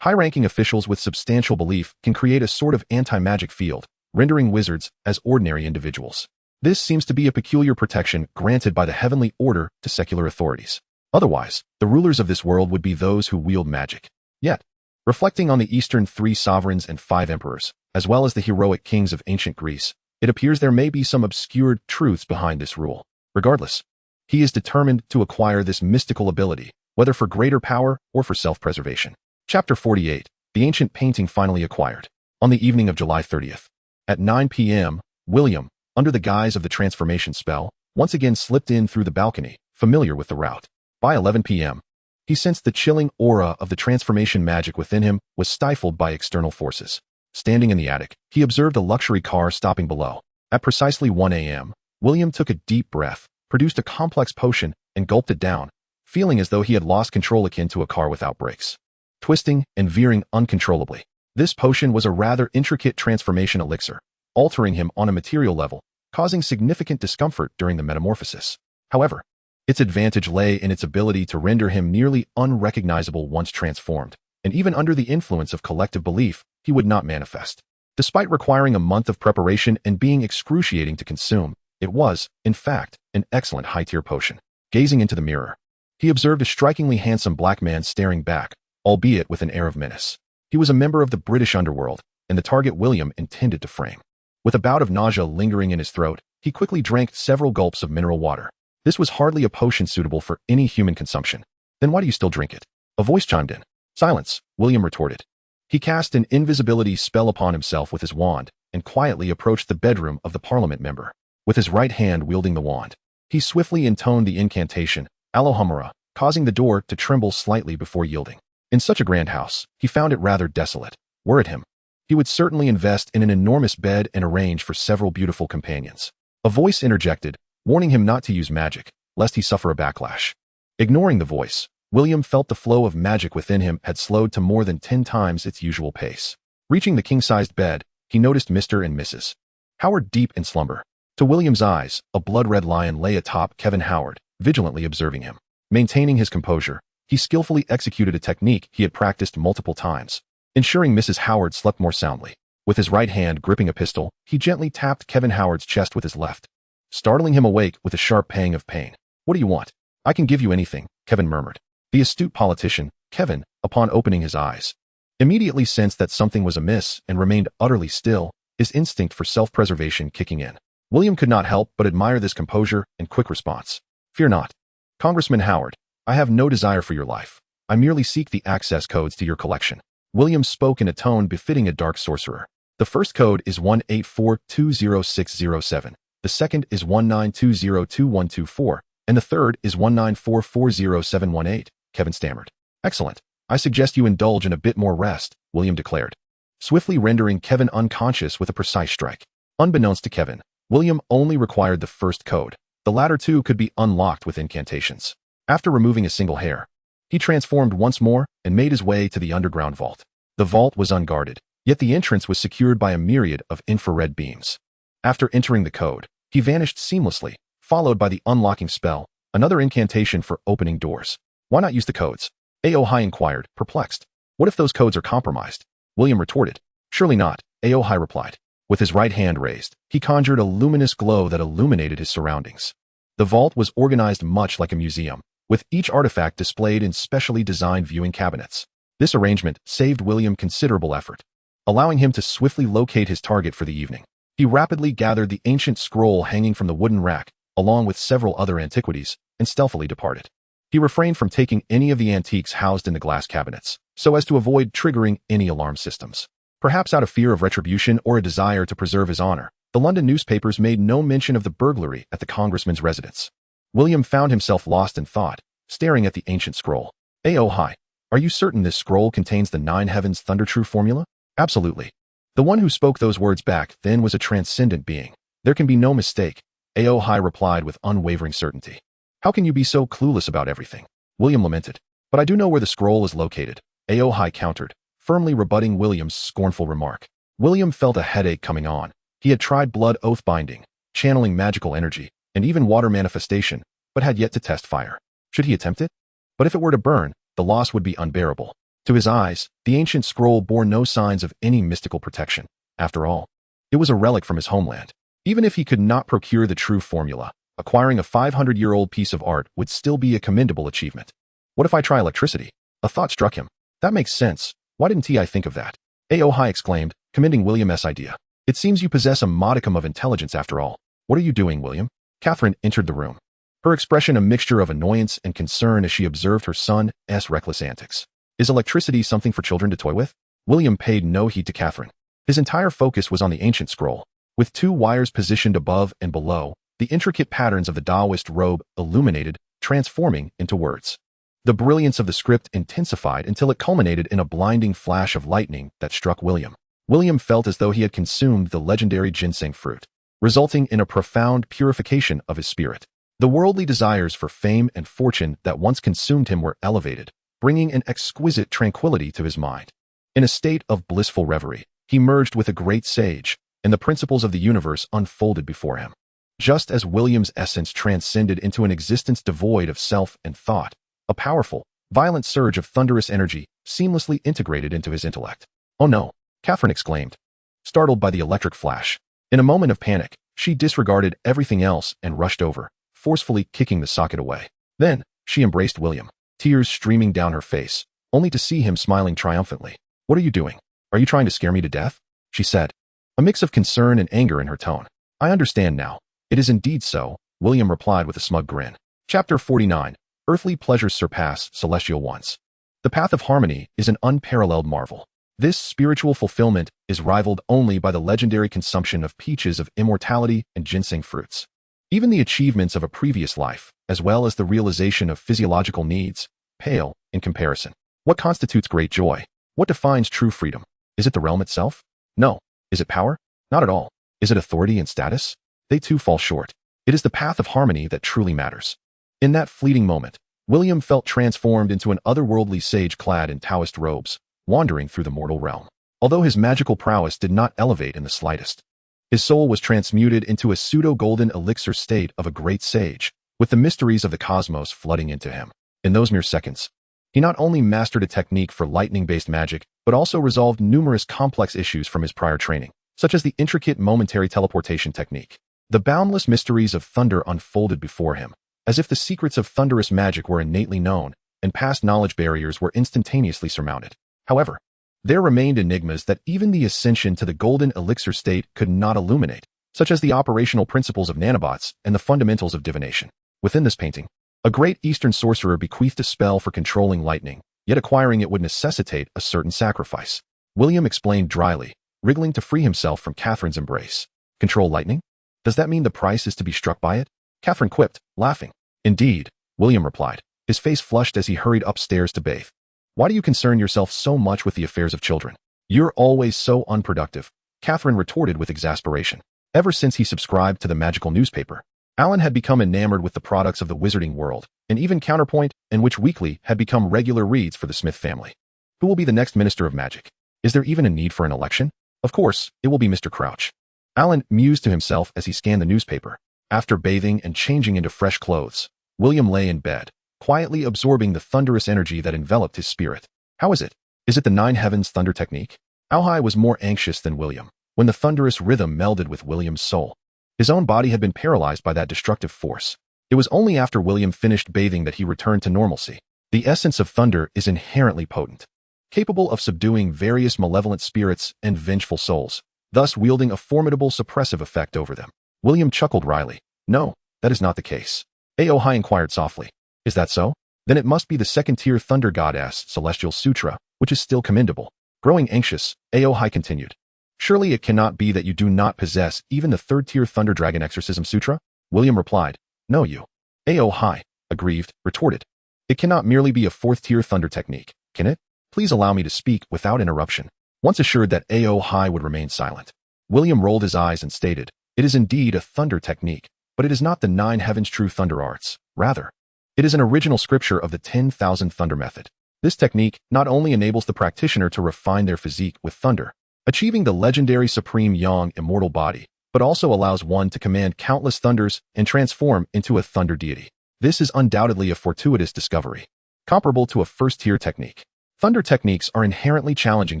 High-ranking officials with substantial belief can create a sort of anti-magic field, rendering wizards as ordinary individuals. This seems to be a peculiar protection granted by the heavenly order to secular authorities. Otherwise, the rulers of this world would be those who wield magic. Yet, reflecting on the Eastern 3 sovereigns and 5 emperors, as well as the heroic kings of ancient Greece, it appears there may be some obscured truths behind this rule. Regardless, he is determined to acquire this mystical ability, whether for greater power or for self-preservation. Chapter 48. The ancient painting finally acquired. On the evening of July 30th, at 9 p.m., William, under the guise of the transformation spell, once again slipped in through the balcony, familiar with the route. By 11 p.m., he sensed the chilling aura of the transformation magic within him was stifled by external forces. Standing in the attic, he observed a luxury car stopping below. At precisely 1 a.m., William took a deep breath, produced a complex potion, and gulped it down, feeling as though he had lost control akin to a car without brakes. Twisting and veering uncontrollably. This potion was a rather intricate transformation elixir, altering him on a material level, causing significant discomfort during the metamorphosis. However, its advantage lay in its ability to render him nearly unrecognizable once transformed, and even under the influence of collective belief, he would not manifest. Despite requiring a month of preparation and being excruciating to consume, it was, in fact, an excellent high-tier potion. Gazing into the mirror, he observed a strikingly handsome black man staring back, albeit with an air of menace. He was a member of the British underworld, and the target William intended to frame. With a bout of nausea lingering in his throat, he quickly drank several gulps of mineral water. This was hardly a potion suitable for any human consumption. Then why do you still drink it? A voice chimed in. Silence, William retorted. He cast an invisibility spell upon himself with his wand, and quietly approached the bedroom of the parliament member. With his right hand wielding the wand, he swiftly intoned the incantation, Alohomora, causing the door to tremble slightly before yielding. In such a grand house, he found it rather desolate. Were it him, he would certainly invest in an enormous bed and arrange for several beautiful companions. A voice interjected, warning him not to use magic, lest he suffer a backlash. Ignoring the voice, William felt the flow of magic within him had slowed to more than 10 times its usual pace. Reaching the king-sized bed, he noticed Mr. and Mrs. Howard deep in slumber. To William's eyes, a blood-red lion lay atop Kevin Howard, vigilantly observing him. Maintaining his composure, he skillfully executed a technique he had practiced multiple times, ensuring Mrs. Howard slept more soundly. With his right hand gripping a pistol, he gently tapped Kevin Howard's chest with his left, startling him awake with a sharp pang of pain. "What do you want?" "I can give you anything," Kevin murmured. The astute politician, Kevin, upon opening his eyes, immediately sensed that something was amiss and remained utterly still, his instinct for self-preservation kicking in. William could not help but admire this composure and quick response. "Fear not, Congressman Howard. I have no desire for your life. I merely seek the access codes to your collection." William spoke in a tone befitting a dark sorcerer. "The first code is 184200607, the second is 19202124, and the third is 19440718, Kevin stammered. "Excellent. I suggest you indulge in a bit more rest," William declared, swiftly rendering Kevin unconscious with a precise strike. Unbeknownst to Kevin, William only required the first code. The latter two could be unlocked with incantations. After removing a single hair, he transformed once more and made his way to the underground vault. The vault was unguarded, yet the entrance was secured by a myriad of infrared beams. After entering the code, he vanished seamlessly, followed by the unlocking spell, another incantation for opening doors. "Why not use the codes?" Aohai inquired, perplexed. "What if those codes are compromised?" William retorted. "Surely not," Aohai replied. With his right hand raised, he conjured a luminous glow that illuminated his surroundings. The vault was organized much like a museum, with each artifact displayed in specially designed viewing cabinets. This arrangement saved William considerable effort, allowing him to swiftly locate his target for the evening. He rapidly gathered the ancient scroll hanging from the wooden rack, along with several other antiquities, and stealthily departed. He refrained from taking any of the antiques housed in the glass cabinets, so as to avoid triggering any alarm systems. Perhaps out of fear of retribution or a desire to preserve his honor, the London newspapers made no mention of the burglary at the congressman's residence. William found himself lost in thought, staring at the ancient scroll. "Aohai, are you certain this scroll contains the Nine Heavens Thundertrue formula?" "Absolutely." The one who spoke those words back then was a transcendent being. "There can be no mistake," Aohai replied with unwavering certainty. "How can you be so clueless about everything?" William lamented. "But I do know where the scroll is located," Aohai countered, firmly rebutting William's scornful remark. William felt a headache coming on. He had tried blood oath binding, channeling magical energy, and even water manifestation, but had yet to test fire. Should he attempt it? But if it were to burn, the loss would be unbearable. To his eyes, the ancient scroll bore no signs of any mystical protection. After all, it was a relic from his homeland. Even if he could not procure the true formula, acquiring a 500-year-old piece of art would still be a commendable achievement. What if I try electricity? A thought struck him. That makes sense. Why didn't I think of that? Aohai exclaimed, commending William's idea. "It seems you possess a modicum of intelligence after all. What are you doing, William?" Catherine entered the room, her expression a mixture of annoyance and concern as she observed her son's reckless antics. "Is electricity something for children to toy with?" William paid no heed to Catherine. His entire focus was on the ancient scroll. With 2 wires positioned above and below, the intricate patterns of the Taoist robe illuminated, transforming into words. The brilliance of the script intensified until it culminated in a blinding flash of lightning that struck William. William felt as though he had consumed the legendary ginseng fruit, resulting in a profound purification of his spirit. The worldly desires for fame and fortune that once consumed him were elevated, bringing an exquisite tranquility to his mind. In a state of blissful reverie, he merged with a great sage, and the principles of the universe unfolded before him. Just as William's essence transcended into an existence devoid of self and thought, a powerful, violent surge of thunderous energy seamlessly integrated into his intellect. "Oh no!" Catherine exclaimed, startled by the electric flash. In a moment of panic, she disregarded everything else and rushed over, forcefully kicking the socket away. Then, she embraced William, tears streaming down her face, only to see him smiling triumphantly. "What are you doing? Are you trying to scare me to death?" she said, a mix of concern and anger in her tone. "I understand now. It is indeed so," William replied with a smug grin. Chapter 49. Earthly pleasures surpass celestial ones. The path of harmony is an unparalleled marvel. This spiritual fulfillment is rivaled only by the legendary consumption of peaches of immortality and ginseng fruits. Even the achievements of a previous life, as well as the realization of physiological needs, pale in comparison. What constitutes great joy? What defines true freedom? Is it the realm itself? No. Is it power? Not at all. Is it authority and status? They too fall short. It is the path of harmony that truly matters. In that fleeting moment, William felt transformed into an otherworldly sage clad in Taoist robes, wandering through the mortal realm. Although his magical prowess did not elevate in the slightest, his soul was transmuted into a pseudo-golden elixir state of a great sage, with the mysteries of the cosmos flooding into him. In those mere seconds, he not only mastered a technique for lightning-based magic, but also resolved numerous complex issues from his prior training, such as the intricate momentary teleportation technique. The boundless mysteries of thunder unfolded before him, as if the secrets of thunderous magic were innately known, and past knowledge barriers were instantaneously surmounted. However, there remained enigmas that even the ascension to the golden elixir state could not illuminate, such as the operational principles of nanobots and the fundamentals of divination. Within this painting, a great Eastern sorcerer bequeathed a spell for controlling lightning, yet acquiring it would necessitate a certain sacrifice. William explained dryly, wriggling to free himself from Catherine's embrace. Control lightning? Does that mean the price is to be struck by it? Catherine quipped, laughing. Indeed, William replied, his face flushed as he hurried upstairs to bathe. Why do you concern yourself so much with the affairs of children? You're always so unproductive, Catherine retorted with exasperation. Ever since he subscribed to the magical newspaper, Alan had become enamored with the products of the Wizarding World, and even Counterpoint and Witch Weekly had become regular reads for the Smith family. Who will be the next Minister of Magic? Is there even a need for an election? Of course, it will be Mr. Crouch. Alan mused to himself as he scanned the newspaper. After bathing and changing into fresh clothes, William lay in bed, quietly absorbing the thunderous energy that enveloped his spirit. How is it? Is it the Nine Heavens thunder technique? Auhai was more anxious than William, when the thunderous rhythm melded with William's soul. His own body had been paralyzed by that destructive force. It was only after William finished bathing that he returned to normalcy. The essence of thunder is inherently potent, capable of subduing various malevolent spirits and vengeful souls, thus wielding a formidable suppressive effect over them. William chuckled wryly. No, that is not the case. Aohai inquired softly. Is that so? Then it must be the second-tier thunder goddess Celestial Sutra, which is still commendable. Growing anxious, Aohai continued. Surely it cannot be that you do not possess even the third-tier Thunder Dragon Exorcism Sutra? William replied. No, you. Aohai, aggrieved, retorted. It cannot merely be a fourth-tier thunder technique, can it? Please allow me to speak without interruption. Once assured that Aohai would remain silent, William rolled his eyes and stated, it is indeed a thunder technique, but it is not the Nine Heavens true thunder arts. Rather, it is an original scripture of the 10,000 thunder method. This technique not only enables the practitioner to refine their physique with thunder, achieving the legendary supreme yang immortal body, but also allows one to command countless thunders and transform into a thunder deity. This is undoubtedly a fortuitous discovery, comparable to a first-tier technique. Thunder techniques are inherently challenging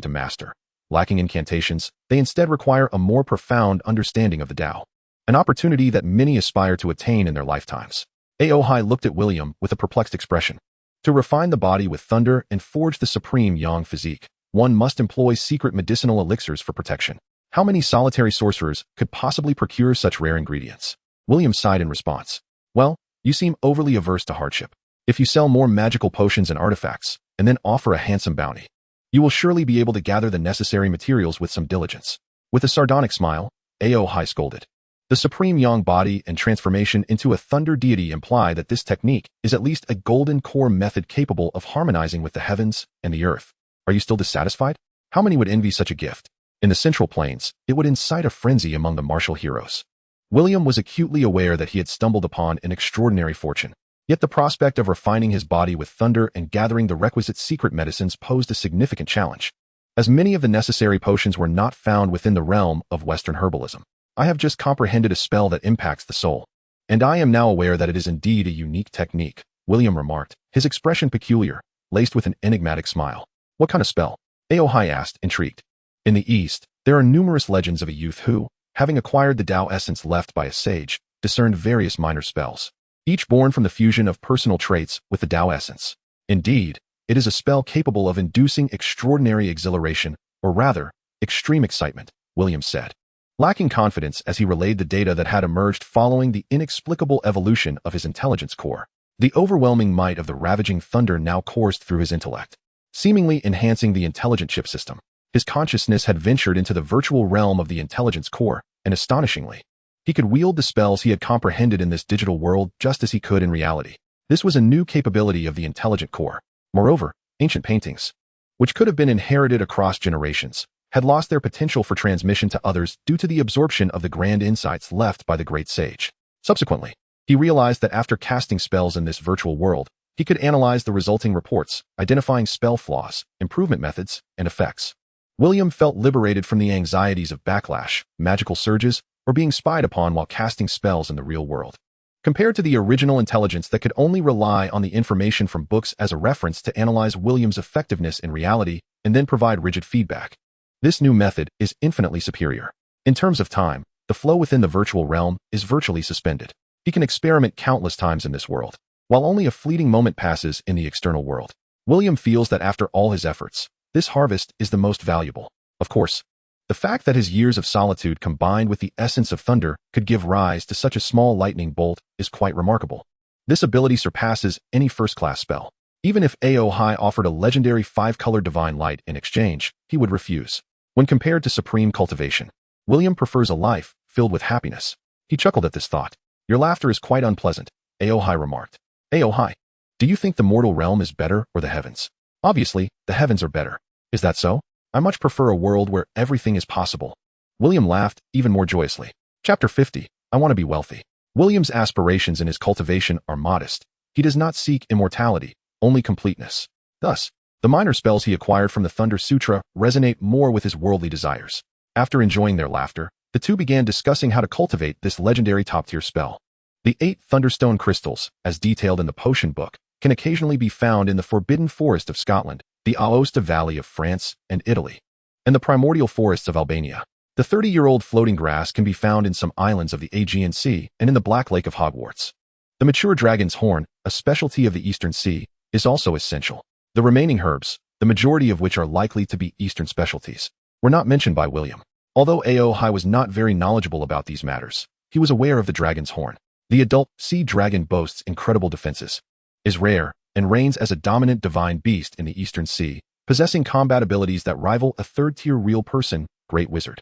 to master. Lacking incantations, they instead require a more profound understanding of the Tao, an opportunity that many aspire to attain in their lifetimes. Aohai looked at William with a perplexed expression. To refine the body with thunder and forge the supreme yang physique, one must employ secret medicinal elixirs for protection. How many solitary sorcerers could possibly procure such rare ingredients? William sighed in response. Well, you seem overly averse to hardship. If you sell more magical potions and artifacts, and then offer a handsome bounty, you will surely be able to gather the necessary materials with some diligence. With a sardonic smile, Aohai scolded. The supreme yang body and transformation into a thunder deity imply that this technique is at least a golden core method capable of harmonizing with the heavens and the earth. Are you still dissatisfied? How many would envy such a gift? In the Central Plains, it would incite a frenzy among the martial heroes. William was acutely aware that he had stumbled upon an extraordinary fortune. Yet the prospect of refining his body with thunder and gathering the requisite secret medicines posed a significant challenge, as many of the necessary potions were not found within the realm of Western herbalism. I have just comprehended a spell that impacts the soul, and I am now aware that it is indeed a unique technique, William remarked, his expression peculiar, laced with an enigmatic smile. What kind of spell? Aohai asked, intrigued. In the East, there are numerous legends of a youth who, having acquired the Tao essence left by a sage, discerned various minor spells, each born from the fusion of personal traits with the Tao essence. Indeed, it is a spell capable of inducing extraordinary exhilaration, or rather, extreme excitement, William said, lacking confidence as he relayed the data that had emerged following the inexplicable evolution of his intelligence core. The overwhelming might of the ravaging thunder now coursed through his intellect, seemingly enhancing the intelligent chip system. His consciousness had ventured into the virtual realm of the intelligence core, and astonishingly, he could wield the spells he had comprehended in this digital world just as he could in reality. This was a new capability of the intelligent core. Moreover, ancient paintings, which could have been inherited across generations, had lost their potential for transmission to others due to the absorption of the grand insights left by the great sage. Subsequently, he realized that after casting spells in this virtual world, he could analyze the resulting reports, identifying spell flaws, improvement methods, and effects. William felt liberated from the anxieties of backlash, magical surges, or being spied upon while casting spells in the real world. Compared to the original intelligence that could only rely on the information from books as a reference to analyze William's effectiveness in reality and then provide rigid feedback, this new method is infinitely superior. In terms of time, the flow within the virtual realm is virtually suspended. He can experiment countless times in this world, while only a fleeting moment passes in the external world. William feels that after all his efforts, this harvest is the most valuable. Of course, the fact that his years of solitude combined with the essence of thunder could give rise to such a small lightning bolt is quite remarkable. This ability surpasses any first-class spell. Even if Aohai offered a legendary 5-color divine light in exchange, he would refuse. When compared to supreme cultivation, William prefers a life filled with happiness. He chuckled at this thought. Your laughter is quite unpleasant, Aohai remarked. Aohai, do you think the mortal realm is better or the heavens? Obviously, the heavens are better. Is that so? I much prefer a world where everything is possible. William laughed even more joyously. Chapter 50. I want to be wealthy. William's aspirations in his cultivation are modest. He does not seek immortality, only completeness. Thus, the minor spells he acquired from the Thunder Sutra resonate more with his worldly desires. After enjoying their laughter, the two began discussing how to cultivate this legendary top-tier spell. The 8 Thunderstone crystals, as detailed in the potion book, can occasionally be found in the Forbidden Forest of Scotland, the Aosta Valley of France and Italy, and the primordial forests of Albania. The 30-year-old floating grass can be found in some islands of the Aegean Sea and in the Black Lake of Hogwarts. The mature dragon's horn, a specialty of the Eastern Sea, is also essential. The remaining herbs, the majority of which are likely to be Eastern specialties, were not mentioned by William. Although Aohai was not very knowledgeable about these matters, he was aware of the dragon's horn. The adult sea dragon boasts incredible defenses, is rare, and reigns as a dominant divine beast in the Eastern Sea, possessing combat abilities that rival a third-tier real person, Great Wizard,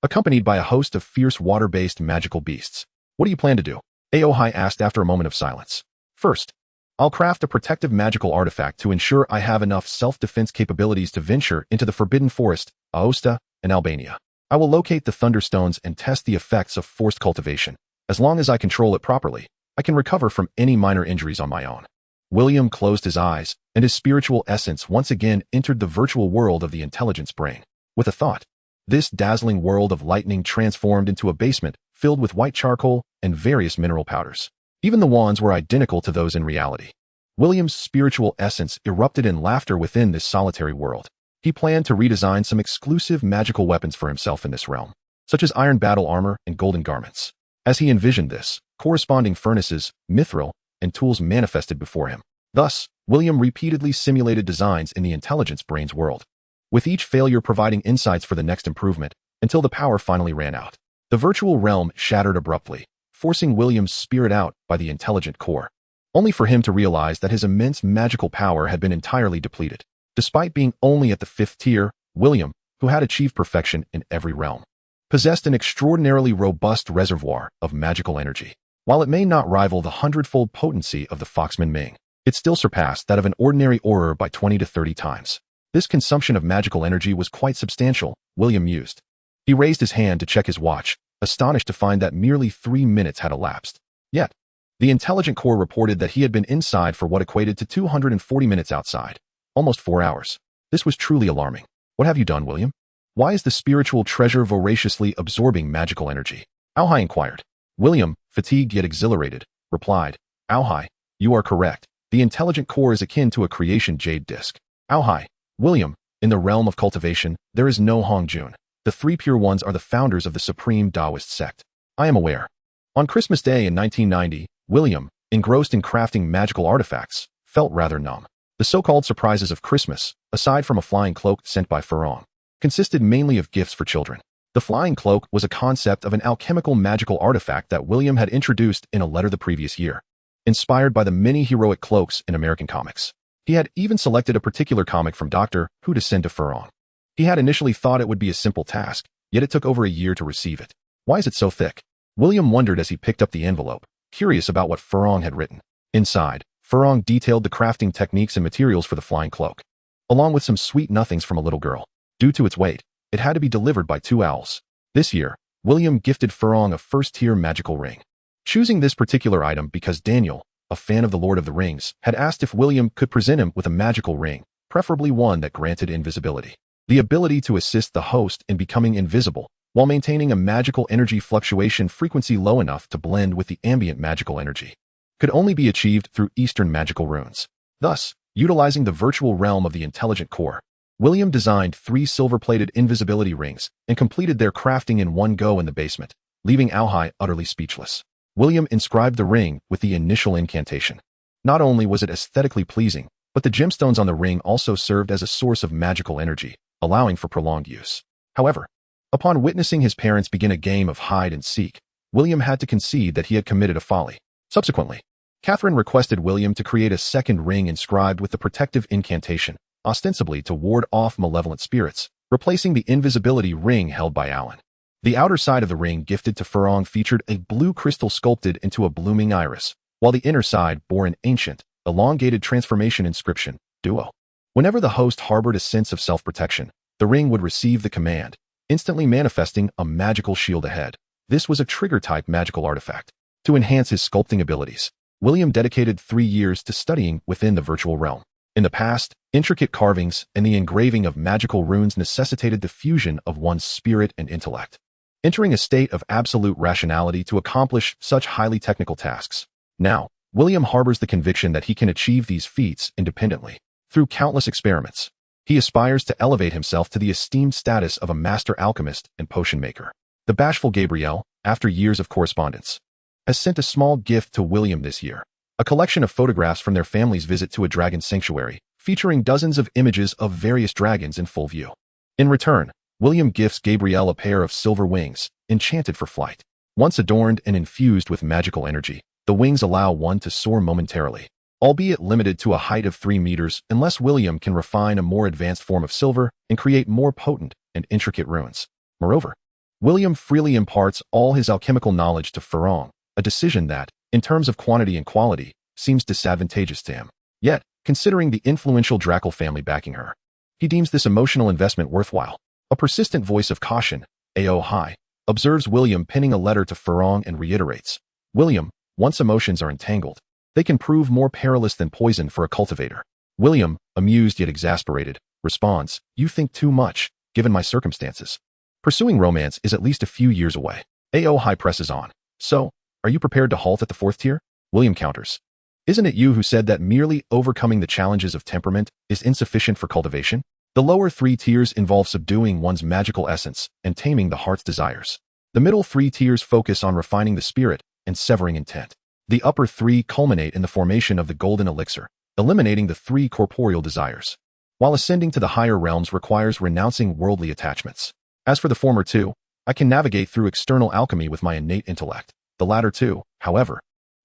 accompanied by a host of fierce water-based magical beasts. What do you plan to do? Aohai asked after a moment of silence. First, I'll craft a protective magical artifact to ensure I have enough self-defense capabilities to venture into the Forbidden Forest, Aosta, and Albania. I will locate the Thunderstones and test the effects of forced cultivation. As long as I control it properly, I can recover from any minor injuries on my own. William closed his eyes, and his spiritual essence once again entered the virtual world of the intelligence brain. With a thought, this dazzling world of lightning transformed into a basement filled with white charcoal and various mineral powders. Even the wands were identical to those in reality. William's spiritual essence erupted in laughter within this solitary world. He planned to redesign some exclusive magical weapons for himself in this realm, such as iron battle armor and golden garments. As he envisioned this, corresponding furnaces, mithril, and tools manifested before him. Thus, William repeatedly simulated designs in the intelligence brain's world, with each failure providing insights for the next improvement, until the power finally ran out. The virtual realm shattered abruptly, forcing William's spirit out by the intelligent core, only for him to realize that his immense magical power had been entirely depleted. Despite being only at the 5th tier, William, who had achieved perfection in every realm, possessed an extraordinarily robust reservoir of magical energy. While it may not rival the 100-fold potency of the Foxman Ming, it still surpassed that of an ordinary Auror by 20 to 30 times. This consumption of magical energy was quite substantial, William mused. He raised his hand to check his watch, astonished to find that merely 3 minutes had elapsed. Yet, the intelligent core reported that he had been inside for what equated to 240 minutes outside, almost 4 hours. This was truly alarming. What have you done, William? Why is the spiritual treasure voraciously absorbing magical energy? Aohai inquired. William, fatigued yet exhilarated, replied, Aohai, you are correct. The intelligent core is akin to a creation jade disc. Aohai, William, in the realm of cultivation, there is no Hongjun. The 3 pure ones are the founders of the supreme Taoist sect. I am aware. On Christmas Day in 1990, William, engrossed in crafting magical artifacts, felt rather numb. The so-called surprises of Christmas, aside from a flying cloak sent by Fleur, consisted mainly of gifts for children. The flying cloak was a concept of an alchemical magical artifact that William had introduced in a letter the previous year, inspired by the many heroic cloaks in American comics. He had even selected a particular comic from Doctor Who to send to Fleur. He had initially thought it would be a simple task, yet it took over a year to receive it. Why is it so thick? William wondered as he picked up the envelope, curious about what Fleur had written. Inside, Fleur detailed the crafting techniques and materials for the flying cloak. along with some sweet nothings from a little girl. Due to its weight, it had to be delivered by 2 owls. This year, William gifted Fleur a first-tier magical ring. Choosing this particular item because Daniel, a fan of The Lord of the Rings, had asked if William could present him with a magical ring, preferably one that granted invisibility. The ability to assist the host in becoming invisible, while maintaining a magical energy fluctuation frequency low enough to blend with the ambient magical energy, could only be achieved through Eastern magical runes. Thus, utilizing the virtual realm of the intelligent core, William designed 3 silver-plated invisibility rings and completed their crafting in one go in the basement, leaving Alhai utterly speechless. William inscribed the ring with the initial incantation. Not only was it aesthetically pleasing, but the gemstones on the ring also served as a source of magical energy, allowing for prolonged use. However, upon witnessing his parents begin a game of hide-and-seek, William had to concede that he had committed a folly. Subsequently, Catherine requested William to create a second ring inscribed with the protective incantation, ostensibly to ward off malevolent spirits, replacing the invisibility ring held by Alan. The outer side of the ring gifted to Fleur featured a blue crystal sculpted into a blooming iris, while the inner side bore an ancient, elongated transformation inscription, duel. Whenever the host harbored a sense of self-protection, the ring would receive the command, instantly manifesting a magical shield ahead. This was a trigger-type magical artifact. To enhance his sculpting abilities, William dedicated 3 years to studying within the virtual realm. In the past, intricate carvings and the engraving of magical runes necessitated the fusion of one's spirit and intellect, entering a state of absolute rationality to accomplish such highly technical tasks. Now, William harbors the conviction that he can achieve these feats independently. Through countless experiments, he aspires to elevate himself to the esteemed status of a master alchemist and potion maker. The bashful Gabrielle, after years of correspondence, has sent a small gift to William this year, a collection of photographs from their family's visit to a dragon sanctuary, featuring dozens of images of various dragons in full view. In return, William gifts Gabrielle a pair of silver wings, enchanted for flight. Once adorned and infused with magical energy, the wings allow one to soar momentarily, albeit limited to a height of 3 meters unless William can refine a more advanced form of silver and create more potent and intricate runes. Moreover, William freely imparts all his alchemical knowledge to Fleur, a decision that, in terms of quantity and quality, seems disadvantageous to him. Yet, considering the influential Drackle family backing her, he deems this emotional investment worthwhile. A persistent voice of caution, A.O. High, observes William penning a letter to Fleur and reiterates, William, once emotions are entangled, they can prove more perilous than poison for a cultivator. William, amused yet exasperated, responds, you think too much, given my circumstances. Pursuing romance is at least a few years away. A.O. High presses on. So, are you prepared to halt at the 4th tier? William counters. Isn't it you who said that merely overcoming the challenges of temperament is insufficient for cultivation? The lower 3 tiers involve subduing one's magical essence and taming the heart's desires. The middle 3 tiers focus on refining the spirit and severing intent. The upper 3 culminate in the formation of the golden elixir, eliminating the 3 corporeal desires, while ascending to the higher realms requires renouncing worldly attachments. As for the former 2, I can navigate through external alchemy with my innate intellect. The latter 2, however,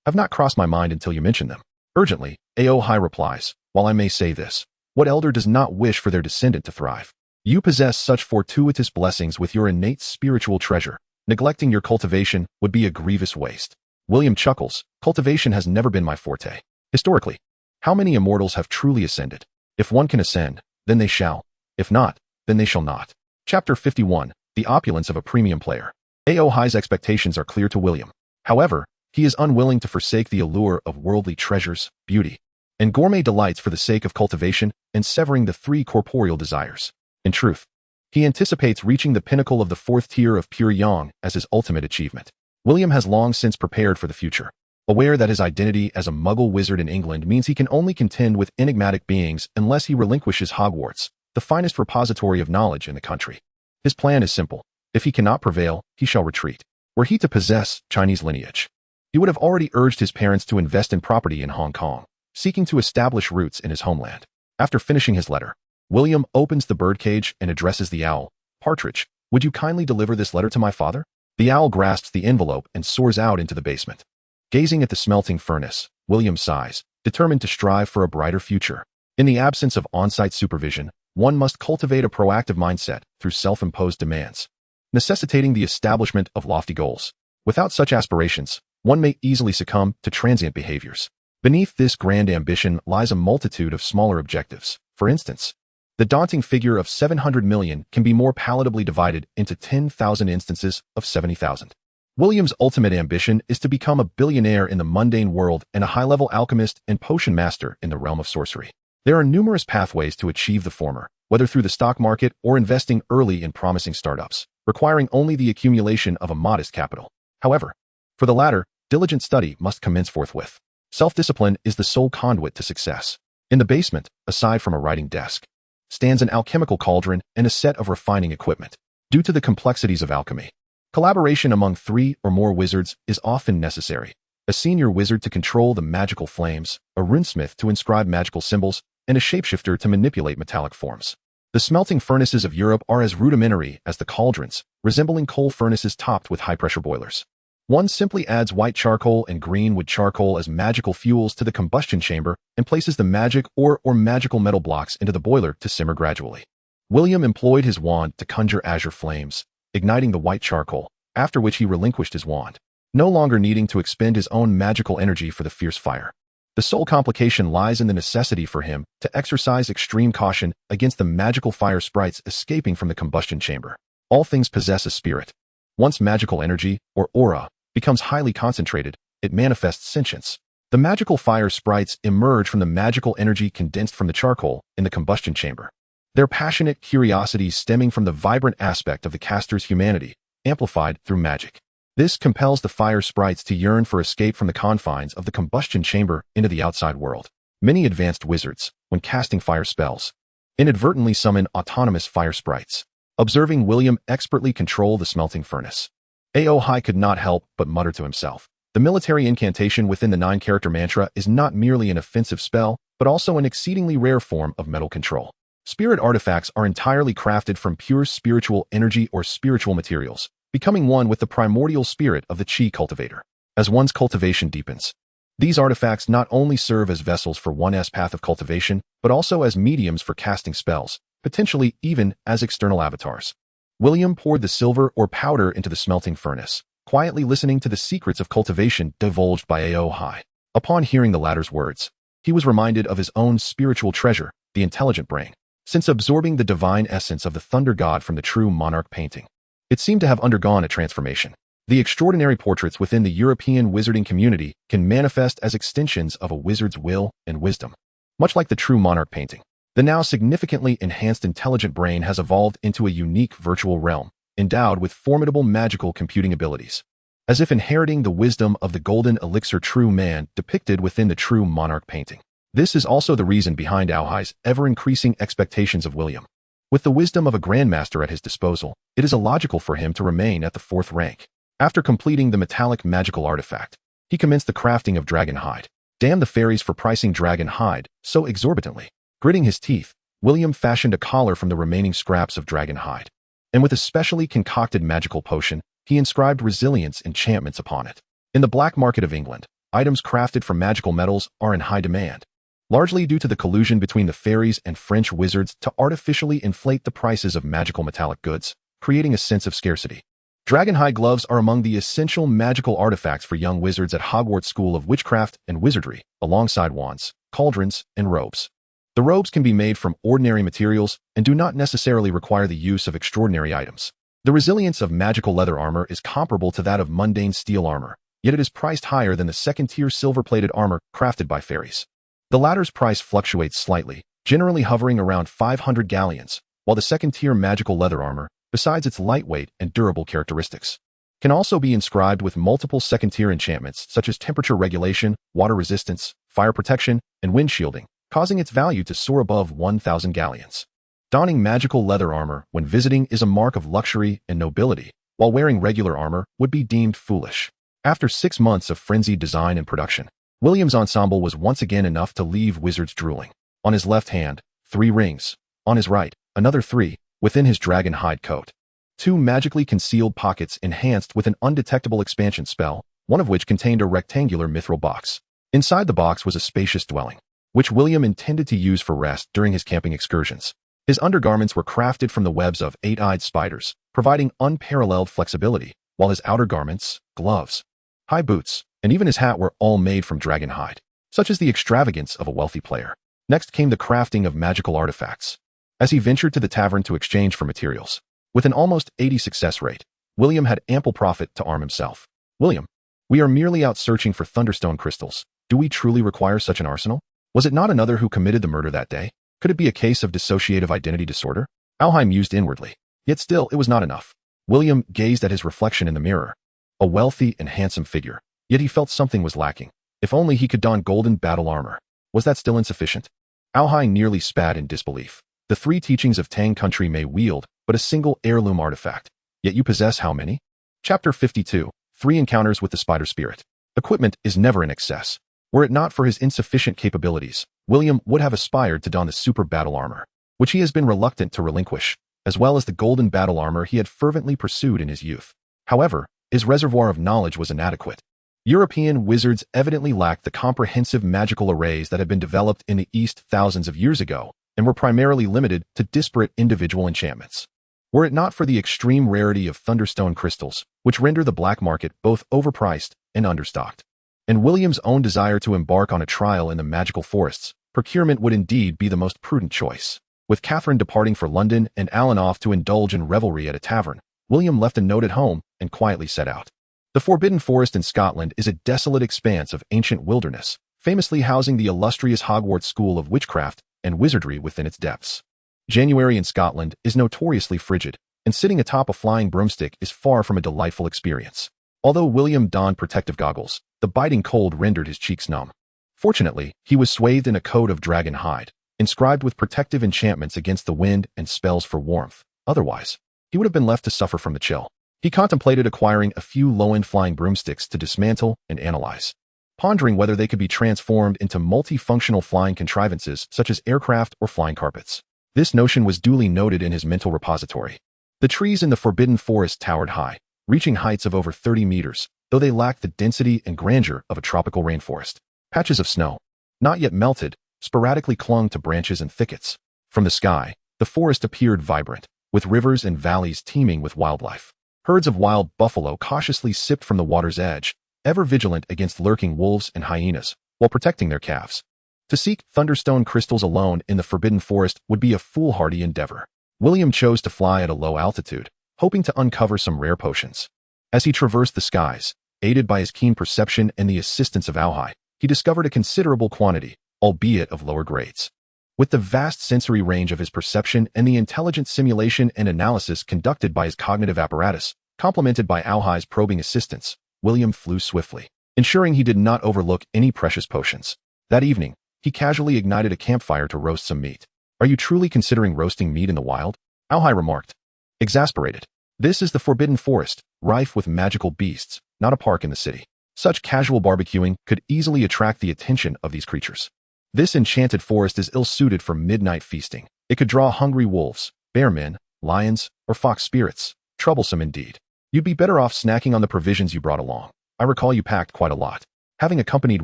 have not crossed my mind until you mention them. Urgently, A.O. High replies, while I may say this, what elder does not wish for their descendant to thrive? You possess such fortuitous blessings with your innate spiritual treasure. Neglecting your cultivation would be a grievous waste. William chuckles, cultivation has never been my forte. Historically, how many immortals have truly ascended? If one can ascend, then they shall. If not, then they shall not. Chapter 51, The Opulence of a Premium Player. A.O. High's expectations are clear to William. However, he is unwilling to forsake the allure of worldly treasures, beauty, and gourmet delights for the sake of cultivation and severing the 3 corporeal desires. In truth, he anticipates reaching the pinnacle of the 4th tier of pure yang as his ultimate achievement. William has long since prepared for the future, aware that his identity as a muggle wizard in England means he can only contend with enigmatic beings unless he relinquishes Hogwarts, the finest repository of knowledge in the country. His plan is simple. If he cannot prevail, he shall retreat. Were he to possess Chinese lineage, he would have already urged his parents to invest in property in Hong Kong, seeking to establish roots in his homeland. After finishing his letter, William opens the birdcage and addresses the owl. Partridge, would you kindly deliver this letter to my father? The owl grasps the envelope and soars out into the basement. Gazing at the smelting furnace, William sighs, determined to strive for a brighter future. In the absence of on-site supervision, one must cultivate a proactive mindset through self-imposed demands, necessitating the establishment of lofty goals. Without such aspirations, one may easily succumb to transient behaviors. Beneath this grand ambition lies a multitude of smaller objectives. For instance, The daunting figure of 700 million can be more palatably divided into 10,000 instances of 70,000. William's ultimate ambition is to become a billionaire in the mundane world and a high-level alchemist and potion master in the realm of sorcery. There are numerous pathways to achieve the former, whether through the stock market or investing early in promising startups, requiring only the accumulation of a modest capital. However, for the latter, diligent study must commence forthwith. Self-discipline is the sole conduit to success. In the basement, aside from a writing desk, stands an alchemical cauldron and a set of refining equipment. Due to the complexities of alchemy, collaboration among 3 or more wizards is often necessary. A senior wizard to control the magical flames, a runesmith to inscribe magical symbols, and a shapeshifter to manipulate metallic forms. The smelting furnaces of Europe are as rudimentary as the cauldrons, resembling coal furnaces topped with high-pressure boilers. One simply adds white charcoal and green wood charcoal as magical fuels to the combustion chamber and places the magic or magical metal blocks into the boiler to simmer gradually. William employed his wand to conjure azure flames, igniting the white charcoal, after which he relinquished his wand, no longer needing to expend his own magical energy for the fierce fire. The sole complication lies in the necessity for him to exercise extreme caution against the magical fire sprites escaping from the combustion chamber. All things possess a spirit. Once magical energy, or aura, becomes highly concentrated, it manifests sentience. The magical fire sprites emerge from the magical energy condensed from the charcoal in the combustion chamber. Their passionate curiosity stemming from the vibrant aspect of the caster's humanity, amplified through magic. This compels the fire sprites to yearn for escape from the confines of the combustion chamber into the outside world. Many advanced wizards, when casting fire spells, inadvertently summon autonomous fire sprites. Observing William expertly control the smelting furnace, Aohai could not help but mutter to himself. The military incantation within the 9-character mantra is not merely an offensive spell, but also an exceedingly rare form of metal control. Spirit artifacts are entirely crafted from pure spiritual energy or spiritual materials, becoming one with the primordial spirit of the chi cultivator. As one's cultivation deepens, these artifacts not only serve as vessels for one's path of cultivation, but also as mediums for casting spells, potentially even as external avatars. William poured the silver or powder into the smelting furnace, quietly listening to the secrets of cultivation divulged by Aohai. Upon hearing the latter's words, he was reminded of his own spiritual treasure, the intelligent brain. Since absorbing the divine essence of the thunder god from the true monarch painting, it seemed to have undergone a transformation. The extraordinary portraits within the European wizarding community can manifest as extensions of a wizard's will and wisdom. Much like the true monarch painting, the now significantly enhanced intelligent brain has evolved into a unique virtual realm, endowed with formidable magical computing abilities, as if inheriting the wisdom of the golden elixir true man depicted within the true monarch painting. This is also the reason behind Aohai's ever-increasing expectations of William. With the wisdom of a grandmaster at his disposal, it is illogical for him to remain at the 4th rank. After completing the metallic magical artifact, he commenced the crafting of dragon hide. Damn the fairies for pricing dragon hide so exorbitantly. Gritting his teeth, William fashioned a collar from the remaining scraps of dragon hide, and with a specially concocted magical potion, he inscribed resilience enchantments upon it. In the black market of England, items crafted from magical metals are in high demand, largely due to the collusion between the fairies and French wizards to artificially inflate the prices of magical metallic goods, creating a sense of scarcity. Dragonhide gloves are among the essential magical artifacts for young wizards at Hogwarts School of Witchcraft and Wizardry, alongside wands, cauldrons, and robes. The robes can be made from ordinary materials and do not necessarily require the use of extraordinary items. The resilience of magical leather armor is comparable to that of mundane steel armor, yet it is priced higher than the second-tier silver-plated armor crafted by fairies. The latter's price fluctuates slightly, generally hovering around 500 galleons, while the second-tier magical leather armor, besides its lightweight and durable characteristics, can also be inscribed with multiple second-tier enchantments such as temperature regulation, water resistance, fire protection, and wind shielding, causing its value to soar above 1,000 galleons. Donning magical leather armor when visiting is a mark of luxury and nobility, while wearing regular armor would be deemed foolish. After 6 months of frenzied design and production, William's ensemble was once again enough to leave wizards drooling. On his left hand, 3 rings. On his right, another 3, within his dragon hide coat. 2 magically concealed pockets enhanced with an undetectable expansion spell, one of which contained a rectangular mithril box. Inside the box was a spacious dwelling, which William intended to use for rest during his camping excursions. His undergarments were crafted from the webs of 8-eyed spiders, providing unparalleled flexibility, while his outer garments, gloves, high boots, and even his hat were all made from dragon hide, such as the extravagance of a wealthy player. Next came the crafting of magical artifacts. as he ventured to the tavern to exchange for materials. With an almost 80 success rate, William had ample profit to arm himself. William, we are merely out searching for thunderstone crystals. Do we truly require such an arsenal? Was it not another who committed the murder that day? Could it be a case of dissociative identity disorder? Alheim mused inwardly. Yet still, it was not enough. William gazed at his reflection in the mirror. A wealthy and handsome figure. Yet he felt something was lacking. If only he could don golden battle armor. Was that still insufficient? Alheim nearly spat in disbelief. The 3 teachings of Tang country may wield but a single heirloom artifact. Yet you possess how many? Chapter 52. 3 Encounters with the Spider Spirit. Equipment is never in excess. Were it not for his insufficient capabilities, William would have aspired to don the super battle armor, which he has been reluctant to relinquish, as well as the golden battle armor he had fervently pursued in his youth. However, his reservoir of knowledge was inadequate. European wizards evidently lacked the comprehensive magical arrays that had been developed in the East thousands of years ago, and were primarily limited to disparate individual enchantments. Were it not for the extreme rarity of thunderstone crystals, which render the black market both overpriced and understocked, and William's own desire to embark on a trial in the magical forests, procurement would indeed be the most prudent choice. With Catherine departing for London and Alan off to indulge in revelry at a tavern, William left a note at home and quietly set out. The Forbidden Forest in Scotland is a desolate expanse of ancient wilderness, famously housing the illustrious Hogwarts School of Witchcraft and Wizardry within its depths. January in Scotland is notoriously frigid, and sitting atop a flying broomstick is far from a delightful experience. Although William donned protective goggles, the biting cold rendered his cheeks numb. Fortunately, he was swathed in a coat of dragon hide, inscribed with protective enchantments against the wind and spells for warmth. Otherwise, he would have been left to suffer from the chill. He contemplated acquiring a few low-end flying broomsticks to dismantle and analyze, pondering whether they could be transformed into multifunctional flying contrivances such as aircraft or flying carpets. This notion was duly noted in his mental repository. The trees in the Forbidden Forest towered high, reaching heights of over 30 meters, though they lacked the density and grandeur of a tropical rainforest. Patches of snow, not yet melted, sporadically clung to branches and thickets. From the sky, the forest appeared vibrant, with rivers and valleys teeming with wildlife. Herds of wild buffalo cautiously sipped from the water's edge, ever vigilant against lurking wolves and hyenas, while protecting their calves. To seek thunderstone crystals alone in the Forbidden Forest would be a foolhardy endeavor. William chose to fly at a low altitude, hoping to uncover some rare potions. As he traversed the skies, aided by his keen perception and the assistance of Auhai, he discovered a considerable quantity, albeit of lower grades. With the vast sensory range of his perception and the intelligent simulation and analysis conducted by his cognitive apparatus, complemented by Auhai's probing assistance, William flew swiftly, ensuring he did not overlook any precious potions. That evening, he casually ignited a campfire to roast some meat. "Are you truly considering roasting meat in the wild?" Auhai remarked, exasperated. "This is the Forbidden Forest, rife with magical beasts, not a park in the city. Such casual barbecuing could easily attract the attention of these creatures. This enchanted forest is ill-suited for midnight feasting. It could draw hungry wolves, bear men, lions, or fox spirits. Troublesome indeed. You'd be better off snacking on the provisions you brought along. I recall you packed quite a lot." Having accompanied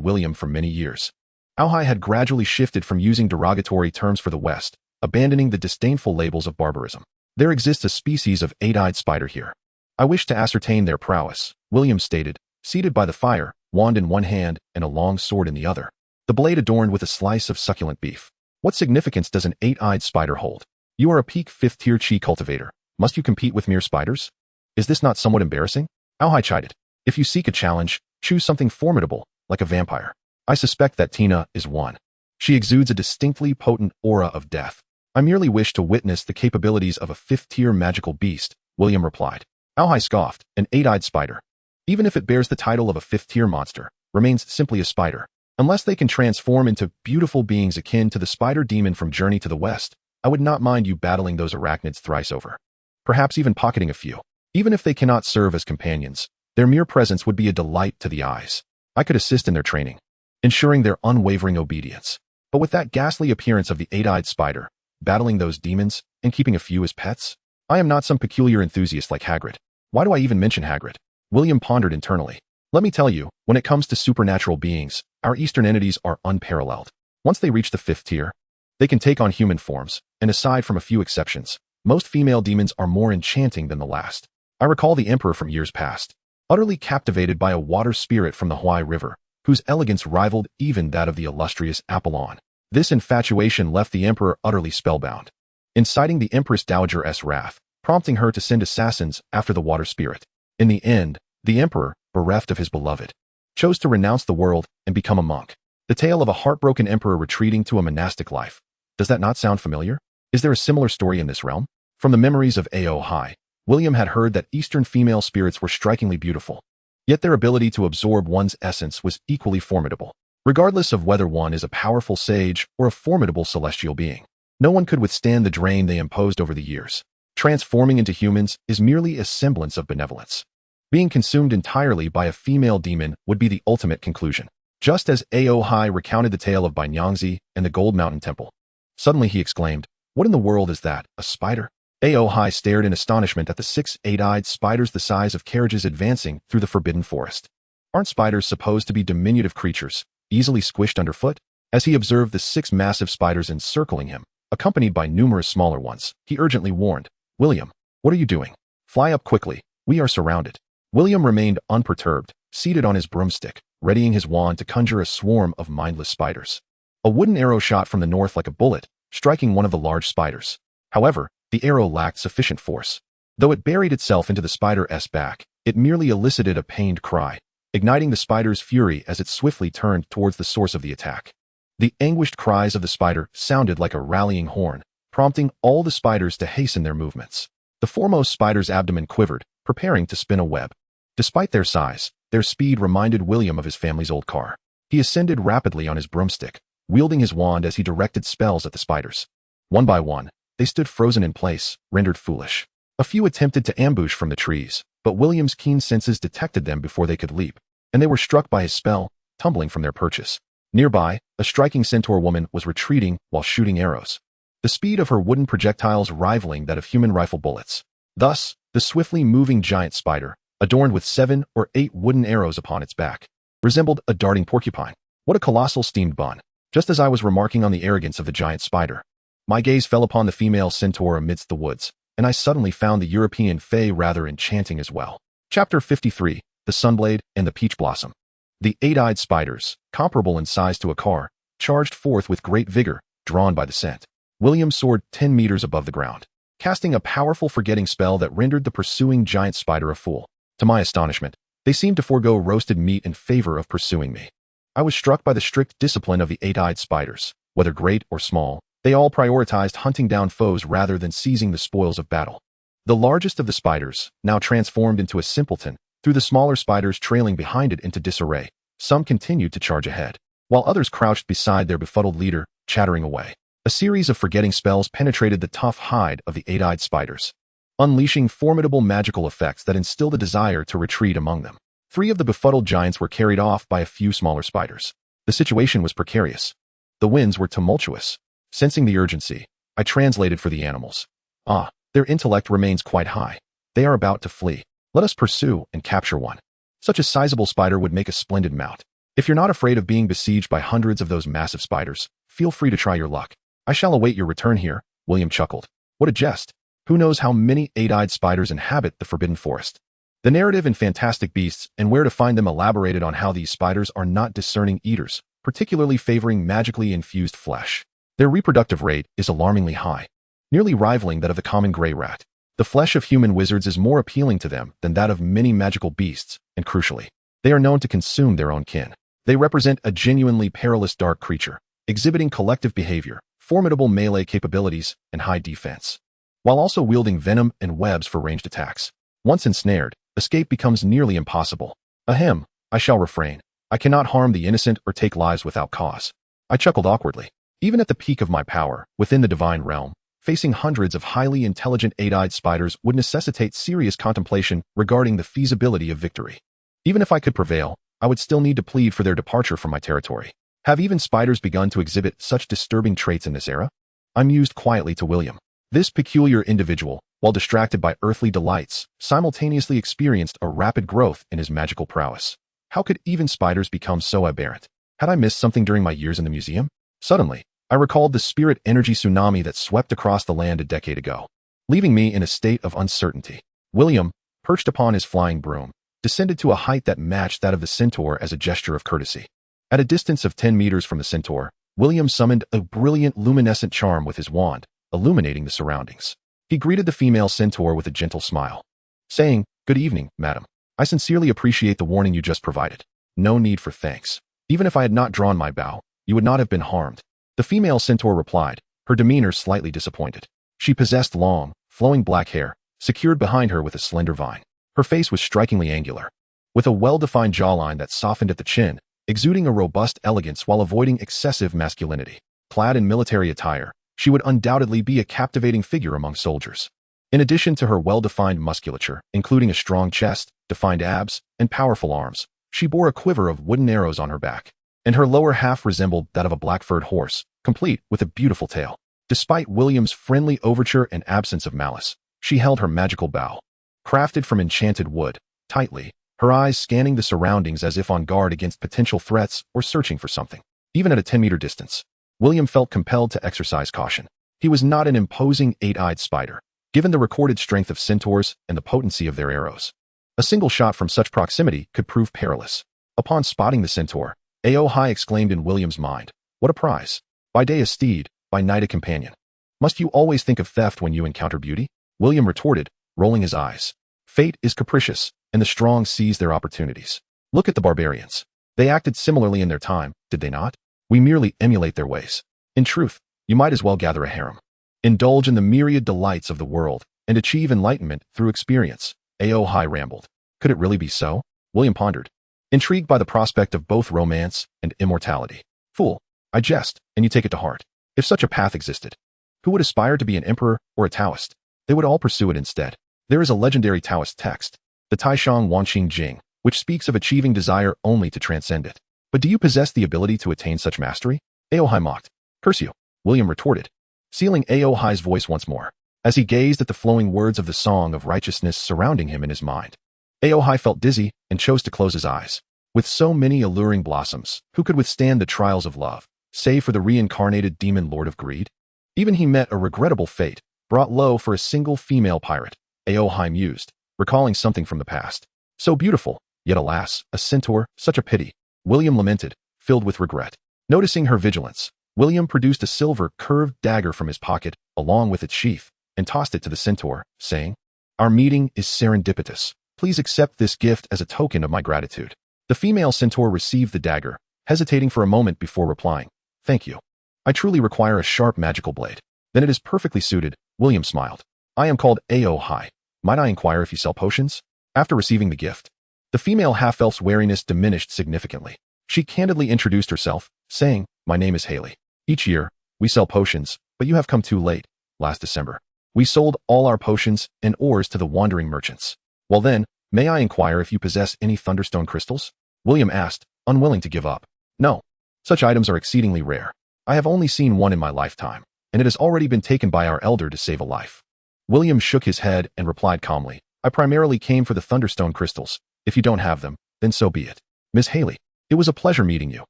William for many years, Auhai had gradually shifted from using derogatory terms for the West, abandoning the disdainful labels of barbarism. "There exists a species of eight-eyed spider here. I wish to ascertain their prowess," William stated, seated by the fire, wand in one hand and a long sword in the other, the blade adorned with a slice of succulent beef. "What significance does an eight-eyed spider hold? You are a peak 5th-tier chi cultivator. Must you compete with mere spiders? Is this not somewhat embarrassing?" Auhai chided. "If you seek a challenge, choose something formidable, like a vampire. I suspect that Tina is one. She exudes a distinctly potent aura of death." "I merely wish to witness the capabilities of a 5th-tier magical beast," William replied. Auhai scoffed. "An eight-eyed spider, even if it bears the title of a 5th-tier monster, remains simply a spider. Unless they can transform into beautiful beings akin to the spider demon from Journey to the West, I would not mind you battling those arachnids thrice over. Perhaps even pocketing a few. Even if they cannot serve as companions, their mere presence would be a delight to the eyes. I could assist in their training, ensuring their unwavering obedience. But with that ghastly appearance of the eight-eyed spider, battling those demons, and keeping a few as pets? I am not some peculiar enthusiast like Hagrid. Why do I even mention Hagrid?" William pondered internally. "Let me tell you, when it comes to supernatural beings, our Eastern entities are unparalleled. Once they reach the 5th tier, they can take on human forms, and aside from a few exceptions, most female demons are more enchanting than the last. I recall the Emperor from years past, utterly captivated by a water spirit from the Huai River, whose elegance rivaled even that of the illustrious Apollon. This infatuation left the Emperor utterly spellbound. inciting the Empress Dowager's wrath, prompting her to send assassins after the water spirit. In the end, the emperor, bereft of his beloved, chose to renounce the world and become a monk. The tale of a heartbroken emperor retreating to a monastic life. Does that not sound familiar? Is there a similar story in this realm? From the memories of A.O. High, William had heard that Eastern female spirits were strikingly beautiful. Yet their ability to absorb one's essence was equally formidable. Regardless of whether one is a powerful sage or a formidable celestial being, no one could withstand the drain they imposed over the years. Transforming into humans is merely a semblance of benevolence. Being consumed entirely by a female demon would be the ultimate conclusion. Just as A.O. High recounted the tale of Banyangzi and the Gold Mountain Temple. Suddenly he exclaimed, "What in the world is that, a spider?" A.O. High stared in astonishment at the 6 eight-eyed spiders the size of carriages advancing through the forbidden forest. Aren't spiders supposed to be diminutive creatures, easily squished underfoot? As he observed the 6 massive spiders encircling him, accompanied by numerous smaller ones, he urgently warned, "William, what are you doing? Fly up quickly, we are surrounded." William remained unperturbed, seated on his broomstick, readying his wand to conjure a swarm of mindless spiders. A wooden arrow shot from the north like a bullet, striking one of the large spiders. However, the arrow lacked sufficient force. Though it buried itself into the spider's back, it merely elicited a pained cry, igniting the spider's fury as it swiftly turned towards the source of the attack. The anguished cries of the spider sounded like a rallying horn, prompting all the spiders to hasten their movements. The foremost spider's abdomen quivered, preparing to spin a web. Despite their size, their speed reminded William of his family's old car. He ascended rapidly on his broomstick, wielding his wand as he directed spells at the spiders. One by one, they stood frozen in place, rendered foolish. A few attempted to ambush from the trees, but William's keen senses detected them before they could leap, and they were struck by his spell, tumbling from their perches. Nearby, a striking centaur woman was retreating while shooting arrows, the speed of her wooden projectiles rivaling that of human rifle bullets. Thus, the swiftly moving giant spider, adorned with 7 or 8 wooden arrows upon its back, resembled a darting porcupine. What a colossal steamed bun! Just as I was remarking on the arrogance of the giant spider, my gaze fell upon the female centaur amidst the woods, and I suddenly found the European fae rather enchanting as well. Chapter 53, The Sunblade and the Peach Blossom. The 8-eyed spiders, comparable in size to a car, charged forth with great vigor, drawn by the scent. William soared 10 meters above the ground, casting a powerful forgetting spell that rendered the pursuing giant spider a fool. To my astonishment, they seemed to forego roasted meat in favor of pursuing me. I was struck by the strict discipline of the 8-eyed spiders. Whether great or small, they all prioritized hunting down foes rather than seizing the spoils of battle. The largest of the spiders, now transformed into a simpleton, threw the smaller spiders trailing behind it into disarray. Some continued to charge ahead, while others crouched beside their befuddled leader, chattering away. A series of forgetting spells penetrated the tough hide of the 8-eyed spiders, unleashing formidable magical effects that instilled a desire to retreat among them. 3 of the befuddled giants were carried off by a few smaller spiders. The situation was precarious. The winds were tumultuous. Sensing the urgency, I translated for the animals. "Ah, their intellect remains quite high. They are about to flee. Let us pursue and capture one. Such a sizable spider would make a splendid mount. If you're not afraid of being besieged by hundreds of those massive spiders, feel free to try your luck. I shall await your return here." William chuckled. What a jest. Who knows how many 8-eyed spiders inhabit the Forbidden Forest? The narrative in Fantastic Beasts and Where to Find Them elaborated on how these spiders are not discerning eaters, particularly favoring magically infused flesh. Their reproductive rate is alarmingly high, nearly rivaling that of the common gray rat. The flesh of human wizards is more appealing to them than that of many magical beasts, and crucially, they are known to consume their own kin. They represent a genuinely perilous dark creature, exhibiting collective behavior, formidable melee capabilities, and high defense, while also wielding venom and webs for ranged attacks. Once ensnared, escape becomes nearly impossible. Ahem, I shall refrain. I cannot harm the innocent or take lives without cause. I chuckled awkwardly. Even at the peak of my power, within the divine realm, facing hundreds of highly intelligent 8-eyed spiders would necessitate serious contemplation regarding the feasibility of victory. Even if I could prevail, I would still need to plead for their departure from my territory. Have even spiders begun to exhibit such disturbing traits in this era? I mused quietly to William. This peculiar individual, while distracted by earthly delights, simultaneously experienced a rapid growth in his magical prowess. How could even spiders become so aberrant? Had I missed something during my years in the museum? Suddenly, I recalled the spirit energy tsunami that swept across the land a decade ago, leaving me in a state of uncertainty. William, perched upon his flying broom, descended to a height that matched that of the centaur as a gesture of courtesy. At a distance of 10 meters from the centaur, William summoned a brilliant luminescent charm with his wand, illuminating the surroundings. He greeted the female centaur with a gentle smile, saying, "Good evening, madam. I sincerely appreciate the warning you just provided. No need for thanks. Even if I had not drawn my bow, you would not have been harmed." The female centaur replied, her demeanor slightly disappointed. She possessed long, flowing black hair, secured behind her with a slender vine. Her face was strikingly angular, with a well-defined jawline that softened at the chin, exuding a robust elegance while avoiding excessive masculinity. Clad in military attire, she would undoubtedly be a captivating figure among soldiers. In addition to her well-defined musculature, including a strong chest, defined abs, and powerful arms, she bore a quiver of wooden arrows on her back, and her lower half resembled that of a black-furred horse, complete with a beautiful tail. Despite William's friendly overture and absence of malice, she held her magical bow, crafted from enchanted wood, tightly, her eyes scanning the surroundings as if on guard against potential threats or searching for something. Even at a 10-meter distance, William felt compelled to exercise caution. He was not an imposing eight-eyed spider, given the recorded strength of centaurs and the potency of their arrows. A single shot from such proximity could prove perilous. Upon spotting the centaur, Aohai exclaimed in William's mind, "What a prize! By day a steed, by night a companion. Must you always think of theft when you encounter beauty?" William retorted, rolling his eyes. "Fate is capricious, and the strong seize their opportunities. Look at the barbarians. They acted similarly in their time, did they not? We merely emulate their ways. In truth, you might as well gather a harem. Indulge in the myriad delights of the world, and achieve enlightenment through experience." Aohai rambled. Could it really be so? William pondered, intrigued by the prospect of both romance and immortality. "Fool, I jest, and you take it to heart. If such a path existed, who would aspire to be an emperor or a Taoist? They would all pursue it instead. There is a legendary Taoist text, the Taishang Wanqing Jing, which speaks of achieving desire only to transcend it. But do you possess the ability to attain such mastery?" Aohai mocked. "Curse you," William retorted, sealing Aohai's voice once more, as he gazed at the flowing words of the song of righteousness surrounding him in his mind. Aohai felt dizzy and chose to close his eyes. With so many alluring blossoms, who could withstand the trials of love, save for the reincarnated demon lord of greed? Even he met a regrettable fate, brought low for a single female pirate, Aohai mused, recalling something from the past. So beautiful, yet alas, a centaur, such a pity. William lamented, filled with regret. Noticing her vigilance, William produced a silver, curved dagger from his pocket, along with its sheath, and tossed it to the centaur, saying, "Our meeting is serendipitous. Please accept this gift as a token of my gratitude." The female centaur received the dagger, hesitating for a moment before replying, "Thank you. I truly require a sharp magical blade." "Then it is perfectly suited," William smiled. "I am called Aohai. Might I inquire if you sell potions?" After receiving the gift, the female half-elf's wariness diminished significantly. She candidly introduced herself, saying, "My name is Haley. Each year, we sell potions, but you have come too late. Last December, we sold all our potions and ores to the wandering merchants. Well then, may I inquire if you possess any thunderstone crystals?" William asked, unwilling to give up. "No. Such items are exceedingly rare. I have only seen one in my lifetime, and it has already been taken by our elder to save a life." William shook his head and replied calmly, "I primarily came for the thunderstone crystals. If you don't have them, then so be it. Miss Haley, it was a pleasure meeting you.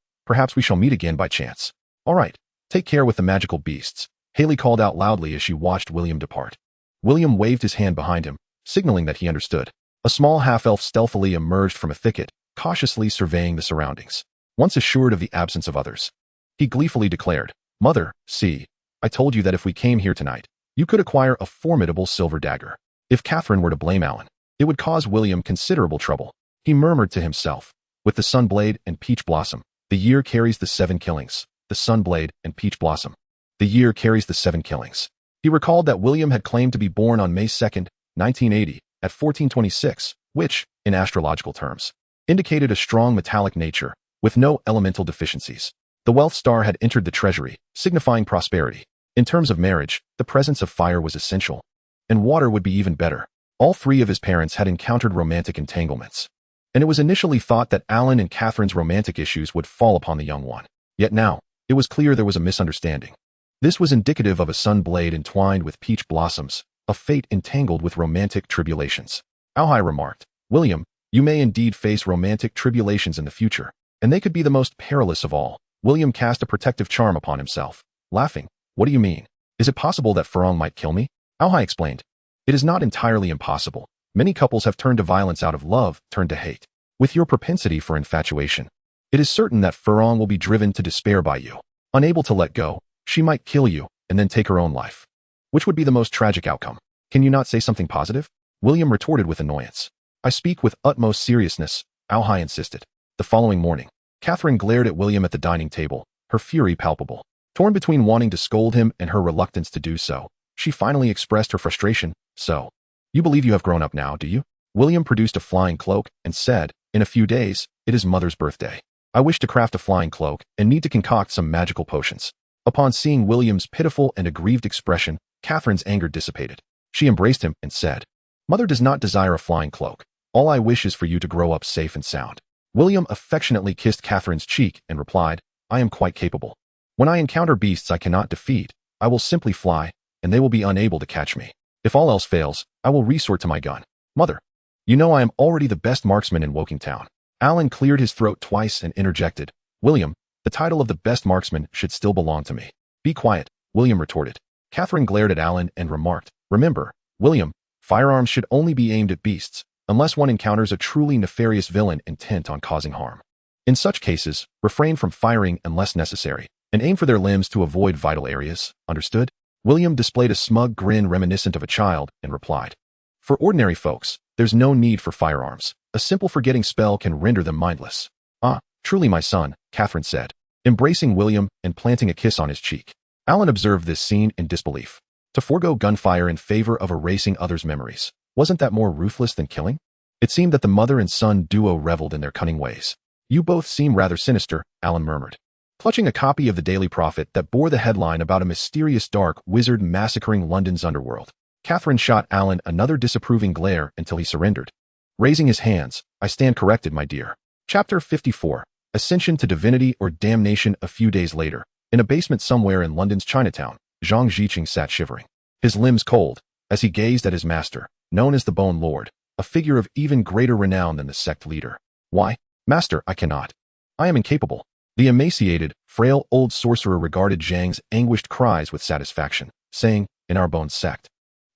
Perhaps we shall meet again by chance." "All right. Take care with the magical beasts," Haley called out loudly as she watched William depart. William waved his hand behind him, signaling that he understood. A small half-elf stealthily emerged from a thicket, cautiously surveying the surroundings. Once assured of the absence of others, he gleefully declared, "Mother, see, I told you that if we came here tonight, you could acquire a formidable silver dagger. If Catherine were to blame Alan, it would cause William considerable trouble." He murmured to himself, "With the Sunblade and Peach Blossom, the year carries the 7 killings. The Sunblade and Peach Blossom. The year carries the 7 killings." He recalled that William had claimed to be born on May 2nd, 1980, at 1426, which, in astrological terms, indicated a strong metallic nature, with no elemental deficiencies. The wealth star had entered the treasury, signifying prosperity. In terms of marriage, the presence of fire was essential, and water would be even better. All three of his parents had encountered romantic entanglements, and it was initially thought that Alan and Catherine's romantic issues would fall upon the young one. Yet now, it was clear there was a misunderstanding. This was indicative of a sunblade entwined with peach blossoms, a fate entangled with romantic tribulations. Aohai remarked, "William, you may indeed face romantic tribulations in the future, and they could be the most perilous of all." William cast a protective charm upon himself, laughing. "What do you mean? Is it possible that Farong might kill me?" Aohai explained, "It is not entirely impossible. Many couples have turned to violence out of love, turned to hate. With your propensity for infatuation, it is certain that Farong will be driven to despair by you. Unable to let go, she might kill you and then take her own life." Which would be the most tragic outcome? Can you not say something positive? William retorted with annoyance. I speak with utmost seriousness, Alhai insisted. The following morning, Catherine glared at William at the dining table, her fury palpable. Torn between wanting to scold him and her reluctance to do so, she finally expressed her frustration. So, you believe you have grown up now, do you? William produced a flying cloak and said, in a few days, it is Mother's birthday. I wish to craft a flying cloak and need to concoct some magical potions. Upon seeing William's pitiful and aggrieved expression, Catherine's anger dissipated. She embraced him and said, Mother does not desire a flying cloak. All I wish is for you to grow up safe and sound. William affectionately kissed Catherine's cheek and replied, I am quite capable. When I encounter beasts I cannot defeat, I will simply fly, and they will be unable to catch me. If all else fails, I will resort to my gun. Mother, you know I am already the best marksman in Wokingtown. Alan cleared his throat twice and interjected, William, the title of the best marksman should still belong to me. Be quiet, William retorted. Catherine glared at Alan and remarked, Remember, William, firearms should only be aimed at beasts, unless one encounters a truly nefarious villain intent on causing harm. In such cases, refrain from firing unless necessary, and aim for their limbs to avoid vital areas, understood? William displayed a smug grin reminiscent of a child and replied, For ordinary folks, there's no need for firearms. A simple forgetting spell can render them mindless. Ah, truly my son, Catherine said, embracing William and planting a kiss on his cheek. Alan observed this scene in disbelief. To forego gunfire in favor of erasing others' memories, wasn't that more ruthless than killing? It seemed that the mother and son duo reveled in their cunning ways. You both seem rather sinister, Alan murmured. Clutching a copy of the Daily Prophet that bore the headline about a mysterious dark wizard massacring London's underworld, Catherine shot Alan another disapproving glare until he surrendered. Raising his hands, I stand corrected, my dear. Chapter 54, Ascension to Divinity or Damnation. A few days later, in a basement somewhere in London's Chinatown, Zhang Ziqing sat shivering, his limbs cold, as he gazed at his master, known as the Bone Lord, a figure of even greater renown than the sect leader. Why, master, I cannot. I am incapable. The emaciated, frail old sorcerer regarded Zhang's anguished cries with satisfaction, saying, In our Bone sect,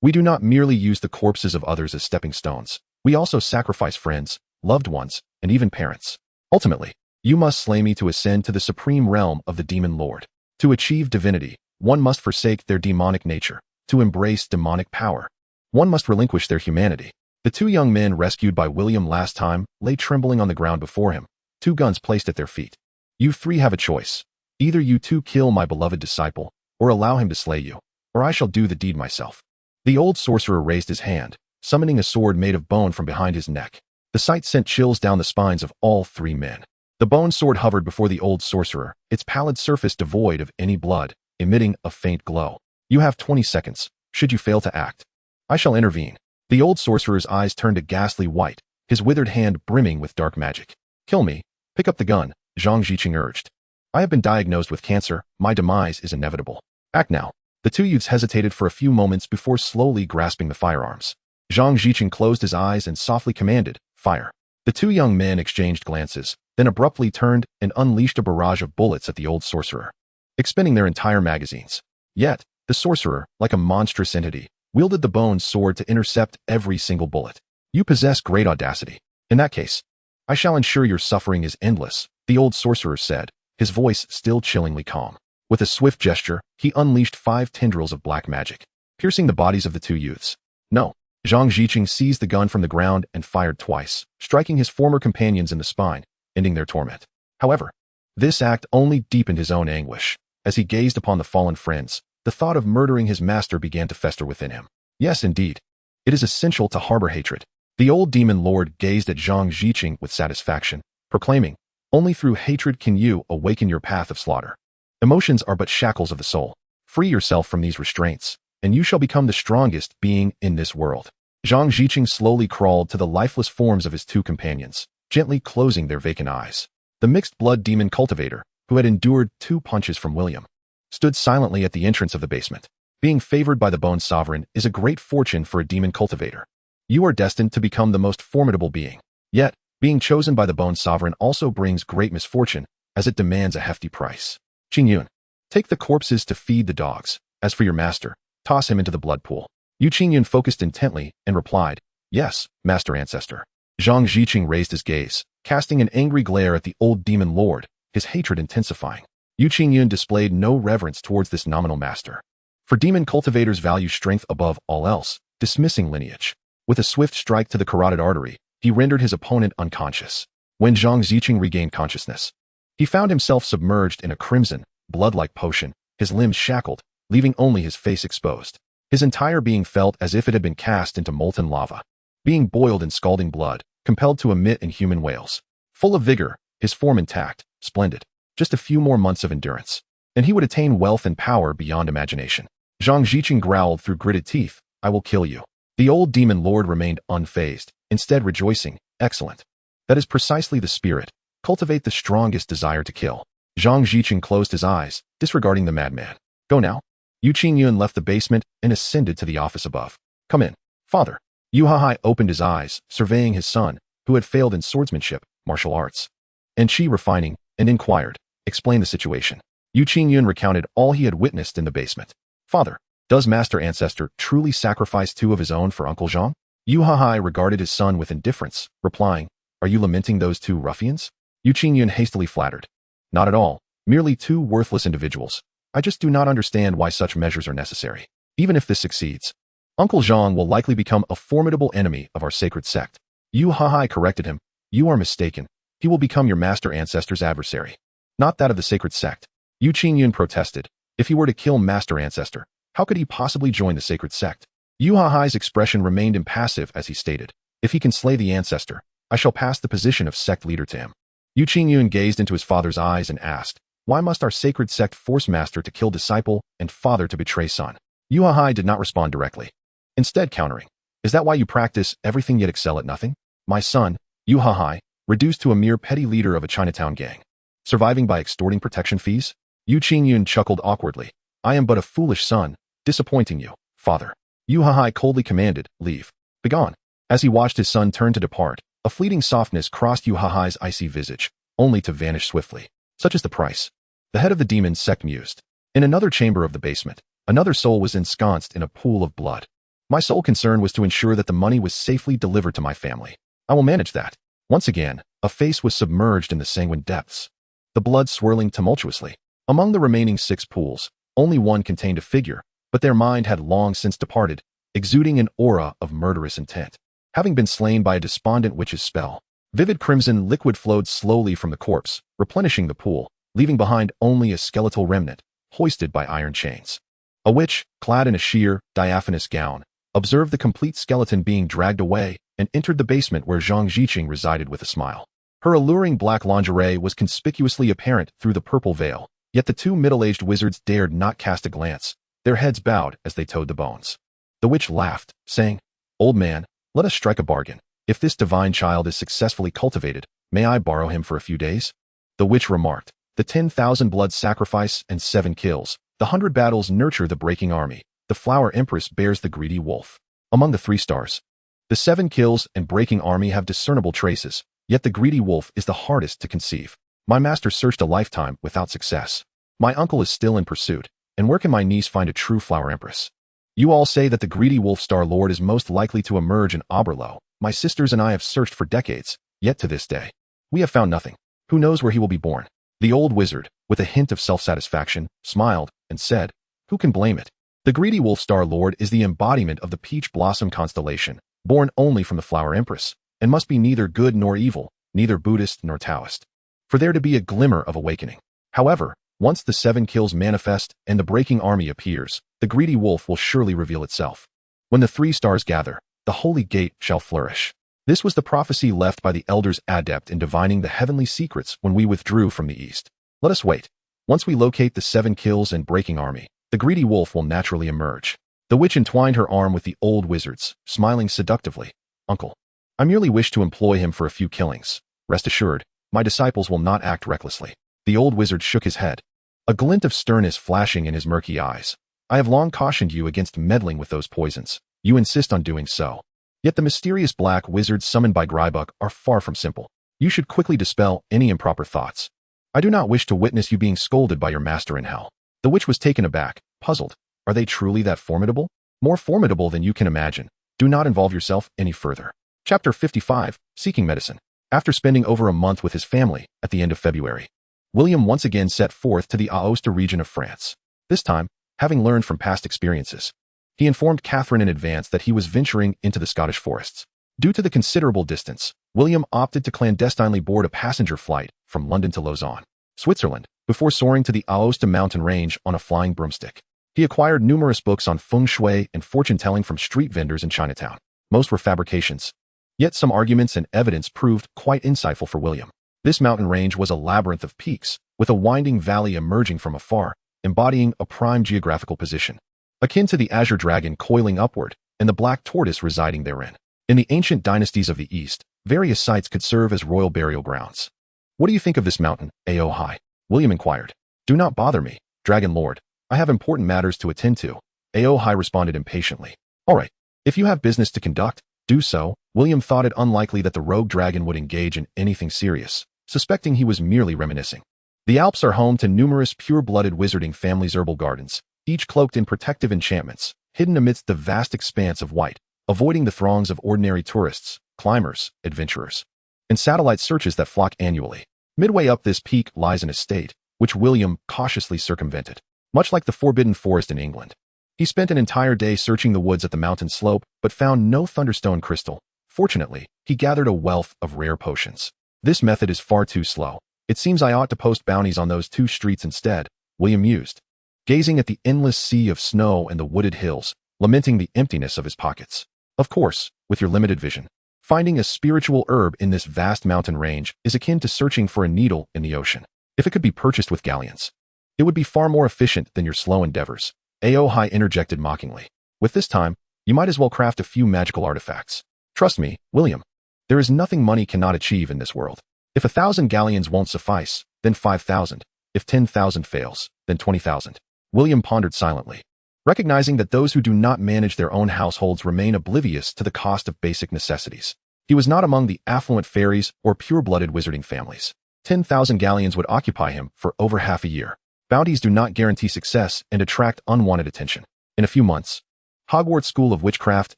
we do not merely use the corpses of others as stepping stones. We also sacrifice friends, loved ones, and even parents. Ultimately, you must slay me to ascend to the supreme realm of the Demon Lord. To achieve divinity, one must forsake their demonic nature. To embrace demonic power, one must relinquish their humanity. The two young men rescued by William last time lay trembling on the ground before him, two guns placed at their feet. You three have a choice. Either you two kill my beloved disciple, or allow him to slay you, or I shall do the deed myself. The old sorcerer raised his hand, summoning a sword made of bone from behind his neck. The sight sent chills down the spines of all three men. The bone sword hovered before the old sorcerer, its pallid surface devoid of any blood, emitting a faint glow. You have 20 seconds. Should you fail to act, I shall intervene. The old sorcerer's eyes turned a ghastly white, his withered hand brimming with dark magic. Kill me. Pick up the gun, Zhang Ziqing urged. I have been diagnosed with cancer. My demise is inevitable. Act now. The two youths hesitated for a few moments before slowly grasping the firearms. Zhang Ziqing closed his eyes and softly commanded, Fire. The two young men exchanged glances, then abruptly turned and unleashed a barrage of bullets at the old sorcerer, expending their entire magazines. Yet, the sorcerer, like a monstrous entity, wielded the bone sword to intercept every single bullet. You possess great audacity. In that case, I shall ensure your suffering is endless, the old sorcerer said, his voice still chillingly calm. With a swift gesture, he unleashed 5 tendrils of black magic, piercing the bodies of the two youths. No. Zhang Ziqing seized the gun from the ground and fired twice, striking his former companions in the spine, ending their torment. However, this act only deepened his own anguish. As he gazed upon the fallen friends, the thought of murdering his master began to fester within him. Yes, indeed. It is essential to harbor hatred. The old demon lord gazed at Zhang Ziqing with satisfaction, proclaiming, Only through hatred can you awaken your path of slaughter. Emotions are but shackles of the soul. Free yourself from these restraints, and you shall become the strongest being in this world. Zhang Ziqing slowly crawled to the lifeless forms of his two companions, gently closing their vacant eyes. The mixed-blood demon cultivator, who had endured 2 punches from William, stood silently at the entrance of the basement. Being favored by the Bone Sovereign is a great fortune for a demon cultivator. You are destined to become the most formidable being. Yet, being chosen by the Bone Sovereign also brings great misfortune, as it demands a hefty price. Qingyun, take the corpses to feed the dogs. As for your master, toss him into the blood pool. Yu Qingyun focused intently and replied, Yes, Master Ancestor. Zhang Ziqing raised his gaze, casting an angry glare at the old demon lord, his hatred intensifying. Yu Qingyun displayed no reverence towards this nominal master. For demon cultivators value strength above all else, dismissing lineage. With a swift strike to the carotid artery, he rendered his opponent unconscious. When Zhang Ziqing regained consciousness, he found himself submerged in a crimson, blood-like potion, his limbs shackled, leaving only his face exposed. His entire being felt as if it had been cast into molten lava, being boiled in scalding blood, compelled to emit inhuman wails. Full of vigor, his form intact, splendid. Just a few more months of endurance, and he would attain wealth and power beyond imagination. Zhang Ziqing growled through gritted teeth, "I will kill you." The old demon lord remained unfazed, instead rejoicing, "Excellent. That is precisely the spirit. Cultivate the strongest desire to kill." Zhang Ziqing closed his eyes, disregarding the madman. "Go now." Yu Qingyun left the basement and ascended to the office above. "Come in, father." Yu Hahai opened his eyes, surveying his son, who had failed in swordsmanship, martial arts, and chi refining, and inquired, "Explain the situation." Yu Qingyun recounted all he had witnessed in the basement. "Father, does Master Ancestor truly sacrifice 2 of his own for Uncle Zhang?" Yu Hahai regarded his son with indifference, replying, "Are you lamenting those 2 ruffians?" Yu Qingyun hastily flattered, "Not at all, merely 2 worthless individuals. I just do not understand why such measures are necessary. Even if this succeeds, Uncle Zhang will likely become a formidable enemy of our sacred sect." Yu Hahai corrected him, "You are mistaken. He will become your Master Ancestor's adversary, not that of the sacred sect." Yu Qingyun protested, "If he were to kill Master Ancestor, how could he possibly join the sacred sect?" Yu Hahai's expression remained impassive as he stated, "If he can slay the ancestor, I shall pass the position of sect leader to him." Yu Qingyun gazed into his father's eyes and asked, "Why must our sacred sect force master to kill disciple and father to betray son?" Yu Hahai did not respond directly, instead countering, "Is that why you practice everything yet excel at nothing? My son, Yu Hahai, reduced to a mere petty leader of a Chinatown gang, surviving by extorting protection fees?" Yu Qingyun chuckled awkwardly, "I am but a foolish son, disappointing you, father." Yu Hahai coldly commanded, "Leave. Begone." As he watched his son turn to depart, a fleeting softness crossed Yu Hahai's icy visage, only to vanish swiftly. Such is the price. The head of the demon sect mused. In another chamber of the basement, another soul was ensconced in a pool of blood. "My sole concern was to ensure that the money was safely delivered to my family. I will manage that." Once again, a face was submerged in the sanguine depths, the blood swirling tumultuously. Among the remaining 6 pools, only one contained a figure, but their mind had long since departed, exuding an aura of murderous intent. Having been slain by a despondent witch's spell, vivid crimson liquid flowed slowly from the corpse, replenishing the pool, leaving behind only a skeletal remnant, hoisted by iron chains. A witch, clad in a sheer, diaphanous gown, observed the complete skeleton being dragged away and entered the basement where Zhang Ziqing resided with a smile. Her alluring black lingerie was conspicuously apparent through the purple veil, yet the 2 middle-aged wizards dared not cast a glance, their heads bowed as they towed the bones. The witch laughed, saying, "Old man, let us strike a bargain. If this divine child is successfully cultivated, may I borrow him for a few days?" The witch remarked, "The 10,000 blood sacrifice and 7 kills, the 100 battles nurture the breaking army, the flower empress bears the greedy wolf." Among the 3 stars, the 7 kills and breaking army have discernible traces, yet the greedy wolf is the hardest to conceive. My master searched a lifetime without success. My uncle is still in pursuit, and where can my niece find a true flower empress? You all say that the greedy wolf star lord is most likely to emerge in Oberlo. My sisters and I have searched for decades, yet to this day, we have found nothing. Who knows where he will be born? The old wizard, with a hint of self-satisfaction, smiled and said, "Who can blame it? The greedy wolf star lord is the embodiment of the peach blossom constellation, born only from the flower empress, and must be neither good nor evil, neither Buddhist nor Taoist, for there to be a glimmer of awakening. However, once the 7 kills manifest and the breaking army appears, the greedy wolf will surely reveal itself. When the 3 stars gather, the holy gate shall flourish." This was the prophecy left by the elders adept in divining the heavenly secrets when we withdrew from the east. Let us wait. Once we locate the 7 kills and breaking army, the greedy wolf will naturally emerge. The witch entwined her arm with the old wizard's, smiling seductively. "Uncle, I merely wish to employ him for a few killings. Rest assured, my disciples will not act recklessly." The old wizard shook his head, a glint of sternness flashing in his murky eyes. "I have long cautioned you against meddling with those poisons. You insist on doing so. Yet the mysterious black wizards summoned by Grybuck are far from simple. You should quickly dispel any improper thoughts. I do not wish to witness you being scolded by your master in hell." The witch was taken aback, puzzled. Are they truly that formidable? More formidable than you can imagine. Do not involve yourself any further. Chapter 55, Seeking Medicine. After spending over a month with his family, at the end of February, William once again set forth to the Aosta region of France. This time, having learned from past experiences. He informed Catherine in advance that he was venturing into the Scottish forests. Due to the considerable distance, William opted to clandestinely board a passenger flight from London to Lausanne, Switzerland, before soaring to the Aosta mountain range on a flying broomstick. He acquired numerous books on feng shui and fortune-telling from street vendors in Chinatown. Most were fabrications. Yet some arguments and evidence proved quite insightful for William. This mountain range was a labyrinth of peaks, with a winding valley emerging from afar, embodying a prime geographical position, akin to the azure dragon coiling upward and the black tortoise residing therein. In the ancient dynasties of the East, various sites could serve as royal burial grounds. "What do you think of this mountain, A.O. High?" William inquired. "Do not bother me, Dragon Lord. I have important matters to attend to," A.O. High responded impatiently. "All right, if you have business to conduct, do so." William thought it unlikely that the rogue dragon would engage in anything serious, suspecting he was merely reminiscing. The Alps are home to numerous pure-blooded wizarding families' herbal gardens, each cloaked in protective enchantments, hidden amidst the vast expanse of white, avoiding the throngs of ordinary tourists, climbers, adventurers, and satellite searches that flock annually. Midway up this peak lies an estate, which William cautiously circumvented. Much like the Forbidden Forest in England, he spent an entire day searching the woods at the mountain slope, but found no thunderstone crystal. Fortunately, he gathered a wealth of rare potions. "This method is far too slow. It seems I ought to post bounties on those 2 streets instead," William mused, gazing at the endless sea of snow and the wooded hills, lamenting the emptiness of his pockets. Of course, with your limited vision, finding a spiritual herb in this vast mountain range is akin to searching for a needle in the ocean. If it could be purchased with galleons, it would be far more efficient than your slow endeavors, A.O. High interjected mockingly. "With this time, you might as well craft a few magical artifacts. Trust me, William, there is nothing money cannot achieve in this world. If 1,000 galleons won't suffice, then 5,000. If 10,000 fails, then 20,000. William pondered silently, recognizing that those who do not manage their own households remain oblivious to the cost of basic necessities. He was not among the affluent fairies or pure-blooded wizarding families. 10,000 galleons would occupy him for over half a year. Bounties do not guarantee success and attract unwanted attention. In a few months, Hogwarts School of Witchcraft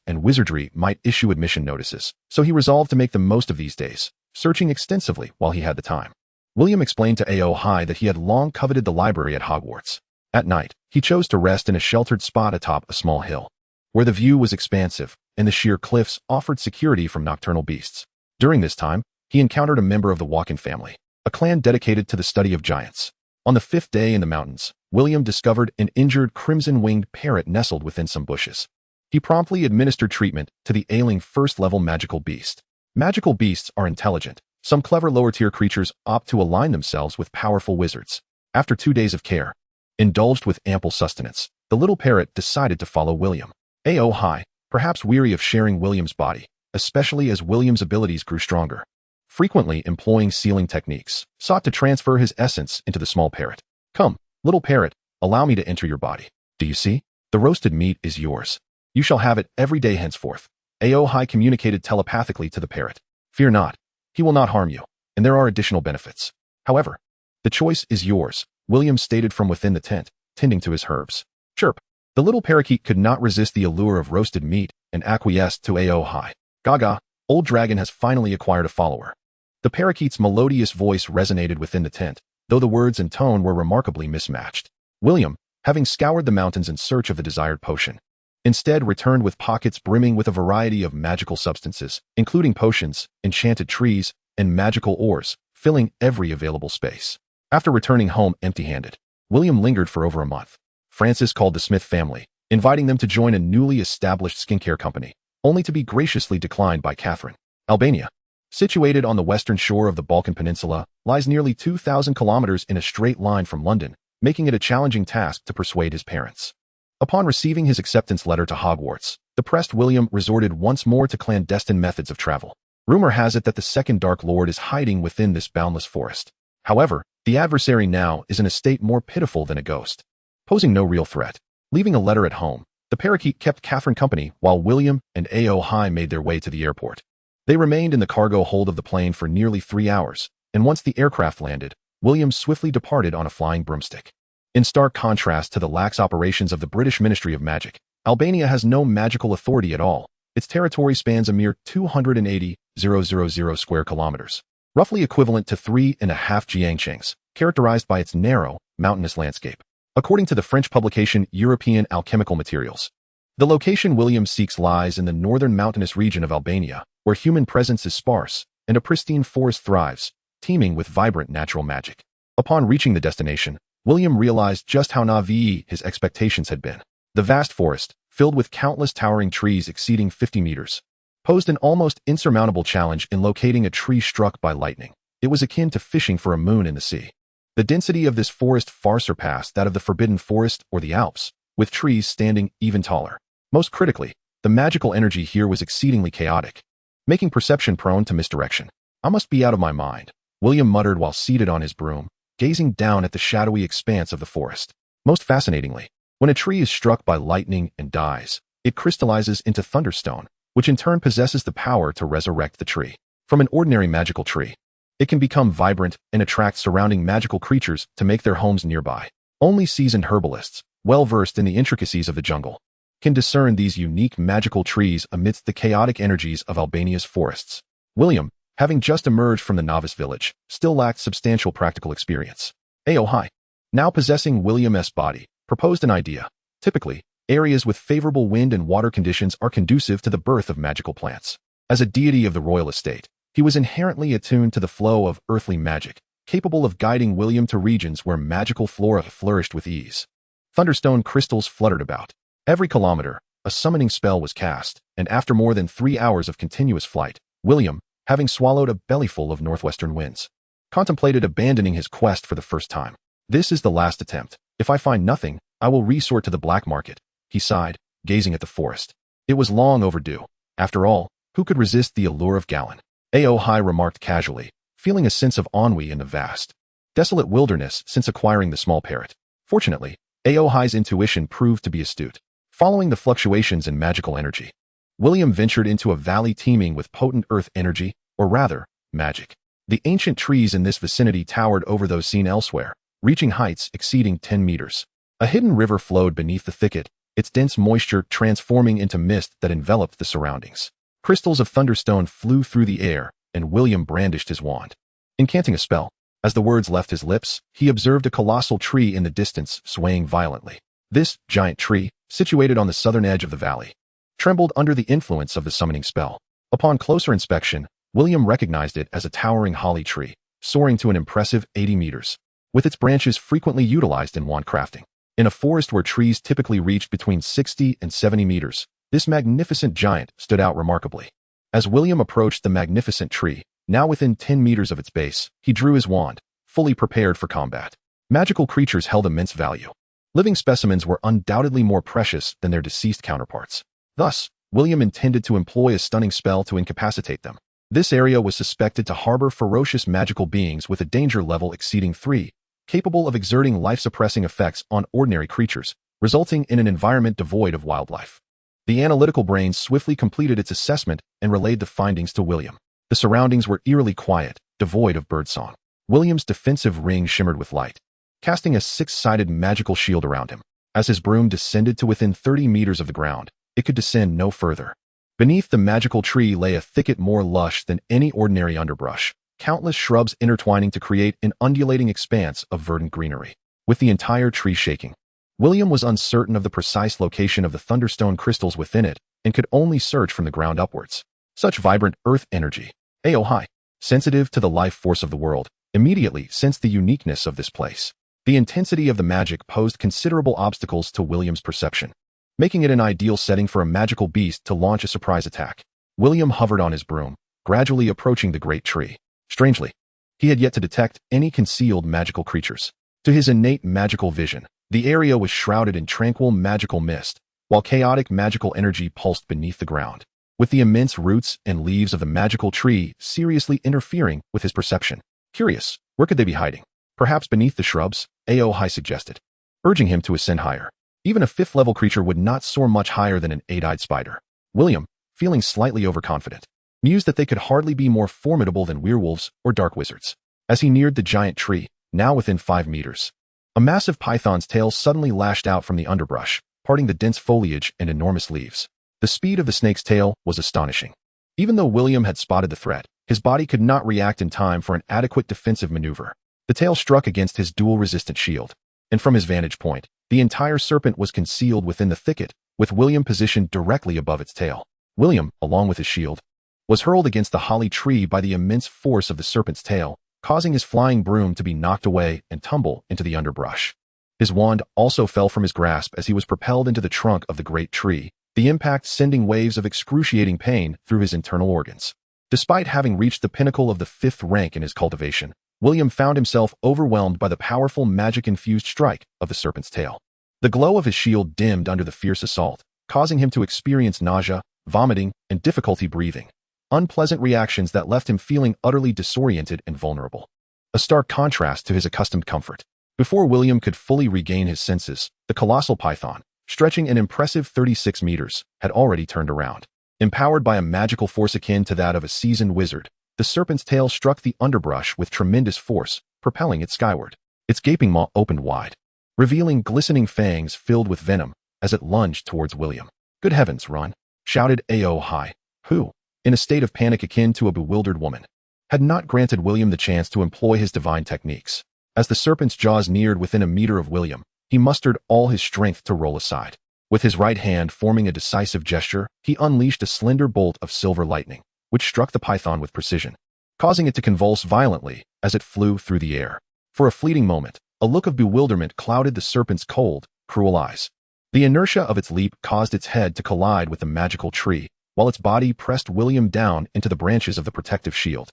and Wizardry might issue admission notices, so he resolved to make the most of these days, searching extensively while he had the time. William explained to A.O. High that he had long coveted the library at Hogwarts. At night, he chose to rest in a sheltered spot atop a small hill, where the view was expansive and the sheer cliffs offered security from nocturnal beasts. During this time, he encountered a member of the Walken family, a clan dedicated to the study of giants. On the 5th day in the mountains, William discovered an injured crimson-winged parrot nestled within some bushes. He promptly administered treatment to the ailing first-level magical beast. Magical beasts are intelligent. Some clever lower-tier creatures opt to align themselves with powerful wizards. After 2 days of care, indulged with ample sustenance, the little parrot decided to follow William. A.O. High, perhaps weary of sharing William's body, especially as William's abilities grew stronger, frequently employing sealing techniques, sought to transfer his essence into the small parrot. "Come, little parrot, allow me to enter your body. Do you see? The roasted meat is yours. You shall have it every day henceforth." A.O. High communicated telepathically to the parrot. "Fear not. He will not harm you, and there are additional benefits. However, the choice is yours," William stated from within the tent, tending to his herbs. "Chirp." The little parakeet could not resist the allure of roasted meat and acquiesced to A.O. High. "Gaga, old dragon has finally acquired a follower." The parakeet's melodious voice resonated within the tent, though the words and tone were remarkably mismatched. William, having scoured the mountains in search of the desired potion, instead returned with pockets brimming with a variety of magical substances, including potions, enchanted trees, and magical ores, filling every available space. After returning home empty-handed, William lingered for over a month. Francis called the Smith family, inviting them to join a newly established skincare company, only to be graciously declined by Catherine. Albania, situated on the western shore of the Balkan Peninsula, lies nearly 2,000 kilometers in a straight line from London, making it a challenging task to persuade his parents. Upon receiving his acceptance letter to Hogwarts, the pressed William resorted once more to clandestine methods of travel. Rumor has it that the second Dark Lord is hiding within this boundless forest. However, the adversary now is in a state more pitiful than a ghost, posing no real threat. Leaving a letter at home, the parakeet kept Catherine company while William and A.O. High made their way to the airport. They remained in the cargo hold of the plane for nearly 3 hours, and once the aircraft landed, William swiftly departed on a flying broomstick. In stark contrast to the lax operations of the British Ministry of Magic, Albania has no magical authority at all. Its territory spans a mere 280,000 square kilometers, roughly equivalent to 3.5 Jiangchengs, characterized by its narrow, mountainous landscape. according to the French publication European Alchemical Materials. The location William seeks lies in the northern mountainous region of Albania, where human presence is sparse and a pristine forest thrives, teeming with vibrant natural magic. Upon reaching the destination, William realized just how naive his expectations had been. The vast forest, filled with countless towering trees exceeding 50 meters, posed an almost insurmountable challenge in locating a tree struck by lightning. It was akin to fishing for a moon in the sea. The density of this forest far surpassed that of the Forbidden Forest or the Alps, with trees standing even taller. Most critically, the magical energy here was exceedingly chaotic, making perception prone to misdirection. "I must be out of my mind," William muttered while seated on his broom, gazing down at the shadowy expanse of the forest. Most fascinatingly, when a tree is struck by lightning and dies, it crystallizes into thunderstone, which in turn possesses the power to resurrect the tree. From an ordinary magical tree, it can become vibrant and attract surrounding magical creatures to make their homes nearby. Only seasoned herbalists, well-versed in the intricacies of the jungle, can discern these unique magical trees amidst the chaotic energies of Albania's forests. William, having just emerged from the novice village, still lacked substantial practical experience. Aohai, now possessing William's body, proposed an idea. Typically, areas with favorable wind and water conditions are conducive to the birth of magical plants. As a deity of the royal estate, he was inherently attuned to the flow of earthly magic, capable of guiding William to regions where magical flora flourished with ease. Thunderstone crystals fluttered about. Every kilometer, a summoning spell was cast, and after more than 3 hours of continuous flight, William, having swallowed a bellyful of northwestern winds, contemplated abandoning his quest for the first time. "This is the last attempt. If I find nothing, I will resort to the black market," he sighed, gazing at the forest. It was long overdue. After all, who could resist the allure of Gallon? Aohai remarked casually, feeling a sense of ennui in the vast, desolate wilderness since acquiring the small parrot. Fortunately, Aohai's intuition proved to be astute. Following the fluctuations in magical energy, William ventured into a valley teeming with potent earth energy, or rather, magic. The ancient trees in this vicinity towered over those seen elsewhere, reaching heights exceeding 10 meters. A hidden river flowed beneath the thicket, its dense moisture transforming into mist that enveloped the surroundings. Crystals of thunderstone flew through the air, and William brandished his wand, incanting a spell. As the words left his lips, he observed a colossal tree in the distance swaying violently. This giant tree, situated on the southern edge of the valley, trembled under the influence of the summoning spell. Upon closer inspection, William recognized it as a towering holly tree, soaring to an impressive 80 meters, with its branches frequently utilized in wand crafting. In a forest where trees typically reached between 60 and 70 meters, this magnificent giant stood out remarkably. As William approached the magnificent tree, now within 10 meters of its base, he drew his wand, fully prepared for combat. Magical creatures held immense value. Living specimens were undoubtedly more precious than their deceased counterparts. Thus, William intended to employ a stunning spell to incapacitate them. This area was suspected to harbor ferocious magical beings with a danger level exceeding 3, capable of exerting life-suppressing effects on ordinary creatures, resulting in an environment devoid of wildlife. The analytical brain swiftly completed its assessment and relayed the findings to William. The surroundings were eerily quiet, devoid of birdsong. William's defensive ring shimmered with light, casting a 6-sided magical shield around him. As his broom descended to within 30 meters of the ground, it could descend no further. Beneath the magical tree lay a thicket more lush than any ordinary underbrush, countless shrubs intertwining to create an undulating expanse of verdant greenery, with the entire tree shaking. William was uncertain of the precise location of the thunderstone crystals within it and could only search from the ground upwards. Such vibrant earth energy, Aohai, sensitive to the life force of the world, immediately sensed the uniqueness of this place. The intensity of the magic posed considerable obstacles to William's perception, making it an ideal setting for a magical beast to launch a surprise attack. William hovered on his broom, gradually approaching the great tree. Strangely, he had yet to detect any concealed magical creatures. To his innate magical vision, the area was shrouded in tranquil magical mist, while chaotic magical energy pulsed beneath the ground, with the immense roots and leaves of the magical tree seriously interfering with his perception. Curious, where could they be hiding? Perhaps beneath the shrubs, Aohai suggested, urging him to ascend higher. Even a 5th-level creature would not soar much higher than an 8-eyed spider. William, feeling slightly overconfident, mused that they could hardly be more formidable than werewolves or dark wizards. As he neared the giant tree, now within 5 meters, a massive python's tail suddenly lashed out from the underbrush, parting the dense foliage and enormous leaves. The speed of the snake's tail was astonishing. Even though William had spotted the threat, his body could not react in time for an adequate defensive maneuver. The tail struck against his duel-resistant shield, and from his vantage point, the entire serpent was concealed within the thicket, with William positioned directly above its tail. William, along with his shield, was hurled against the holly tree by the immense force of the serpent's tail, causing his flying broom to be knocked away and tumble into the underbrush. His wand also fell from his grasp as he was propelled into the trunk of the great tree, the impact sending waves of excruciating pain through his internal organs. Despite having reached the pinnacle of the 5th rank in his cultivation, William found himself overwhelmed by the powerful magic-infused strike of the serpent's tail. The glow of his shield dimmed under the fierce assault, causing him to experience nausea, vomiting, and difficulty breathing. Unpleasant reactions that left him feeling utterly disoriented and vulnerable. A stark contrast to his accustomed comfort. Before William could fully regain his senses, the colossal python, stretching an impressive 36 meters, had already turned around. Empowered by a magical force akin to that of a seasoned wizard, the serpent's tail struck the underbrush with tremendous force, propelling it skyward. Its gaping maw opened wide, revealing glistening fangs filled with venom as it lunged towards William. "Good heavens, run!" shouted Aoi, who, in a state of panic akin to a bewildered woman, had not granted William the chance to employ his divine techniques. As the serpent's jaws neared within a meter of William, he mustered all his strength to roll aside. With his right hand forming a decisive gesture, he unleashed a slender bolt of silver lightning, which struck the python with precision, causing it to convulse violently as it flew through the air. For a fleeting moment, a look of bewilderment clouded the serpent's cold, cruel eyes. The inertia of its leap caused its head to collide with the magical tree, while its body pressed William down into the branches of the protective shield.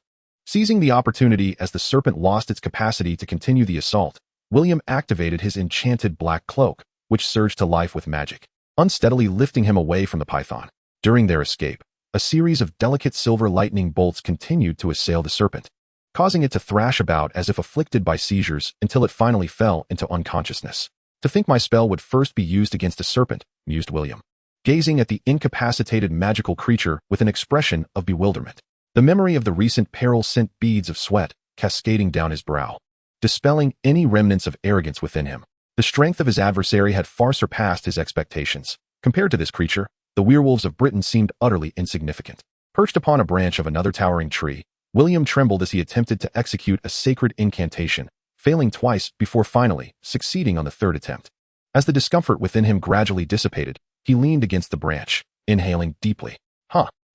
Seizing the opportunity as the serpent lost its capacity to continue the assault, William activated his enchanted black cloak, which surged to life with magic, unsteadily lifting him away from the python. During their escape, a series of delicate silver lightning bolts continued to assail the serpent, causing it to thrash about as if afflicted by seizures until it finally fell into unconsciousness. "To think my spell would first be used against a serpent," mused William, gazing at the incapacitated magical creature with an expression of bewilderment. The memory of the recent peril sent beads of sweat cascading down his brow, dispelling any remnants of arrogance within him. The strength of his adversary had far surpassed his expectations. Compared to this creature, the werewolves of Britain seemed utterly insignificant. Perched upon a branch of another towering tree, William trembled as he attempted to execute a sacred incantation, failing twice before finally succeeding on the 3rd attempt. As the discomfort within him gradually dissipated, he leaned against the branch, inhaling deeply.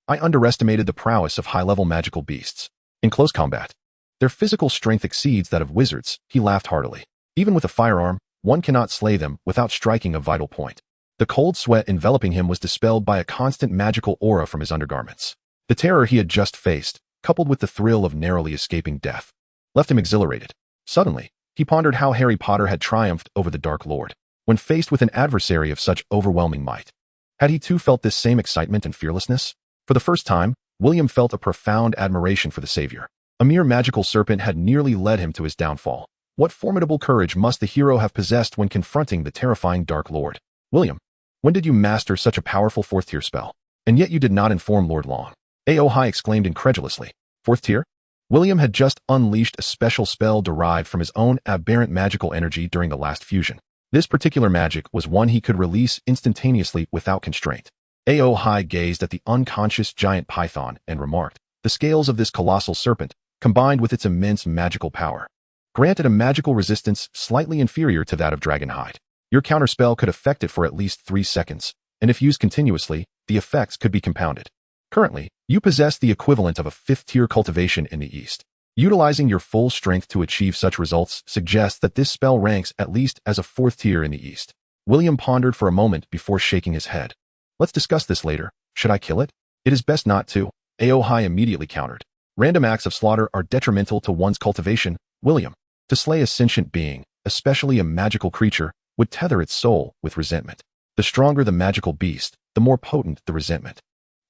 I underestimated the prowess of high-level magical beasts. In close combat, their physical strength exceeds that of wizards, he laughed heartily. Even with a firearm, one cannot slay them without striking a vital point. The cold sweat enveloping him was dispelled by a constant magical aura from his undergarments. The terror he had just faced, coupled with the thrill of narrowly escaping death, left him exhilarated. Suddenly, he pondered how Harry Potter had triumphed over the Dark Lord, when faced with an adversary of such overwhelming might. Had he too felt this same excitement and fearlessness? For the first time, William felt a profound admiration for the savior. A mere magical serpent had nearly led him to his downfall. What formidable courage must the hero have possessed when confronting the terrifying Dark Lord? "William, when did you master such a powerful 4th-tier spell? And yet you did not inform Lord Long." Aoi exclaimed incredulously. "4th tier?" William had just unleashed a special spell derived from his own aberrant magical energy during the last fusion. This particular magic was one he could release instantaneously without constraint. Aoi gazed at the unconscious giant python and remarked, "The scales of this colossal serpent, combined with its immense magical power, granted a magical resistance slightly inferior to that of dragonhide. Your counterspell could affect it for at least 3 seconds, and if used continuously, the effects could be compounded. Currently, you possess the equivalent of a 5th-tier cultivation in the East. Utilizing your full strength to achieve such results suggests that this spell ranks at least as a 4th tier in the East." William pondered for a moment before shaking his head. "Let's discuss this later. Should I kill it?" "It is best not to," Aoi immediately countered. "Random acts of slaughter are detrimental to one's cultivation, William. To slay a sentient being, especially a magical creature, would tether its soul with resentment. The stronger the magical beast, the more potent the resentment.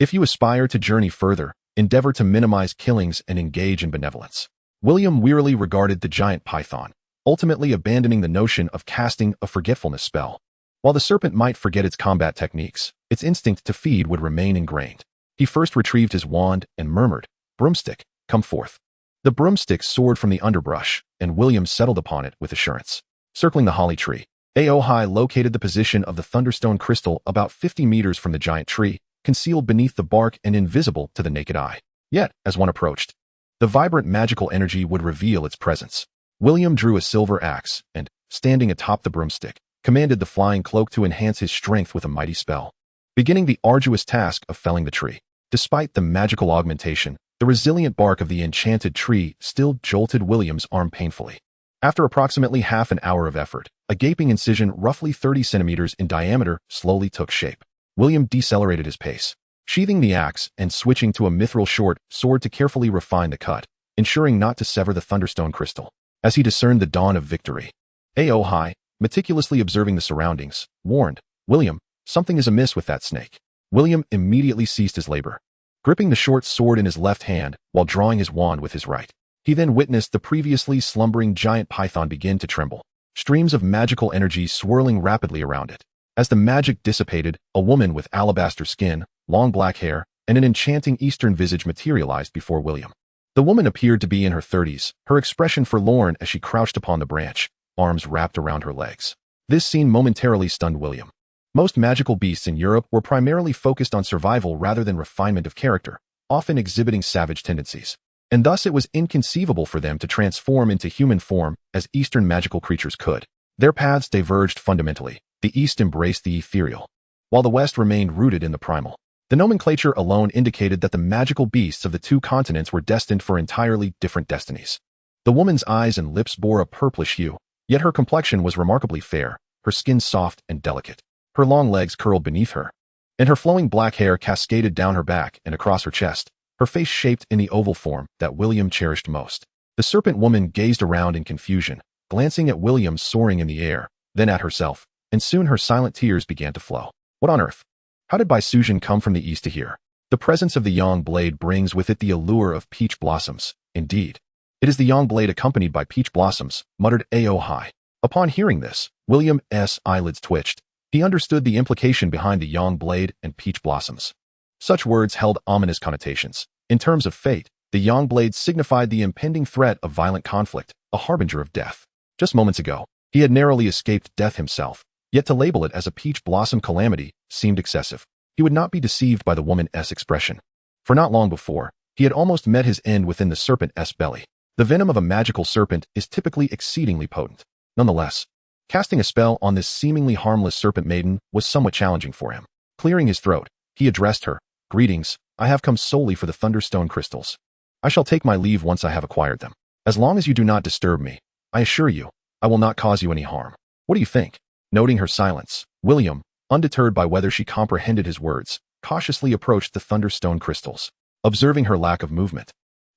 If you aspire to journey further, endeavor to minimize killings and engage in benevolence." William wearily regarded the giant python, ultimately abandoning the notion of casting a forgetfulness spell. While the serpent might forget its combat techniques, its instinct to feed would remain ingrained. He first retrieved his wand and murmured, "Broomstick, come forth." The broomstick soared from the underbrush, and William settled upon it with assurance. Circling the holly tree, Aoi located the position of the thunderstone crystal about 50 meters from the giant tree, concealed beneath the bark and invisible to the naked eye. Yet, as one approached, the vibrant magical energy would reveal its presence. William drew a silver axe and, standing atop the broomstick, commanded the flying cloak to enhance his strength with a mighty spell, beginning the arduous task of felling the tree. Despite the magical augmentation, the resilient bark of the enchanted tree still jolted William's arm painfully. After approximately half an hour of effort, a gaping incision roughly 30 centimeters in diameter slowly took shape. William decelerated his pace, sheathing the axe and switching to a mithril short sword to carefully refine the cut, ensuring not to sever the thunderstone crystal. As he discerned the dawn of victory, Aohai, meticulously observing the surroundings, warned, "William, something is amiss with that snake." William immediately ceased his labor, gripping the short sword in his left hand while drawing his wand with his right. He then witnessed the previously slumbering giant python begin to tremble, streams of magical energy swirling rapidly around it. As the magic dissipated, a woman with alabaster skin, long black hair, and an enchanting eastern visage materialized before William. The woman appeared to be in her 30s, her expression forlorn as she crouched upon the branch, arms wrapped around her legs. This scene momentarily stunned William. Most magical beasts in Europe were primarily focused on survival rather than refinement of character, often exhibiting savage tendencies. And thus it was inconceivable for them to transform into human form as Eastern magical creatures could. Their paths diverged fundamentally. The East embraced the ethereal, while the West remained rooted in the primal. The nomenclature alone indicated that the magical beasts of the two continents were destined for entirely different destinies. The woman's eyes and lips bore a purplish hue, yet her complexion was remarkably fair, her skin soft and delicate. Her long legs curled beneath her, and her flowing black hair cascaded down her back and across her chest, her face shaped in the oval form that William cherished most. The serpent woman gazed around in confusion, glancing at William soaring in the air, then at herself, and soon her silent tears began to flow. What on earth? How did Baisujan come from the east to here? The presence of the young blade brings with it the allure of peach blossoms. Indeed, it is the young blade accompanied by peach blossoms, muttered Aohai. Upon hearing this, William's eyelids twitched. He understood the implication behind the young blade and peach blossoms. Such words held ominous connotations. In terms of fate, the young blade signified the impending threat of violent conflict, a harbinger of death. Just moments ago, he had narrowly escaped death himself, yet to label it as a peach blossom calamity seemed excessive. He would not be deceived by the woman's expression, for not long before, he had almost met his end within the serpent's belly. The venom of a magical serpent is typically exceedingly potent. Nonetheless, casting a spell on this seemingly harmless serpent maiden was somewhat challenging for him. Clearing his throat, he addressed her, "Greetings, I have come solely for the thunderstone crystals. I shall take my leave once I have acquired them. As long as you do not disturb me, I assure you, I will not cause you any harm. What do you think?" Noting her silence, William, undeterred by whether she comprehended his words, cautiously approached the thunderstone crystals. Observing her lack of movement,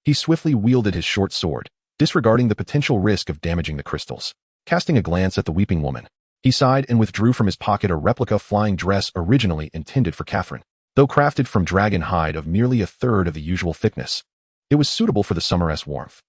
he swiftly wielded his short sword, disregarding the potential risk of damaging the crystals. Casting a glance at the weeping woman, he sighed and withdrew from his pocket a replica flying dress originally intended for Catherine. Though crafted from dragon hide of merely a third of the usual thickness, it was suitable for the summer's warmth.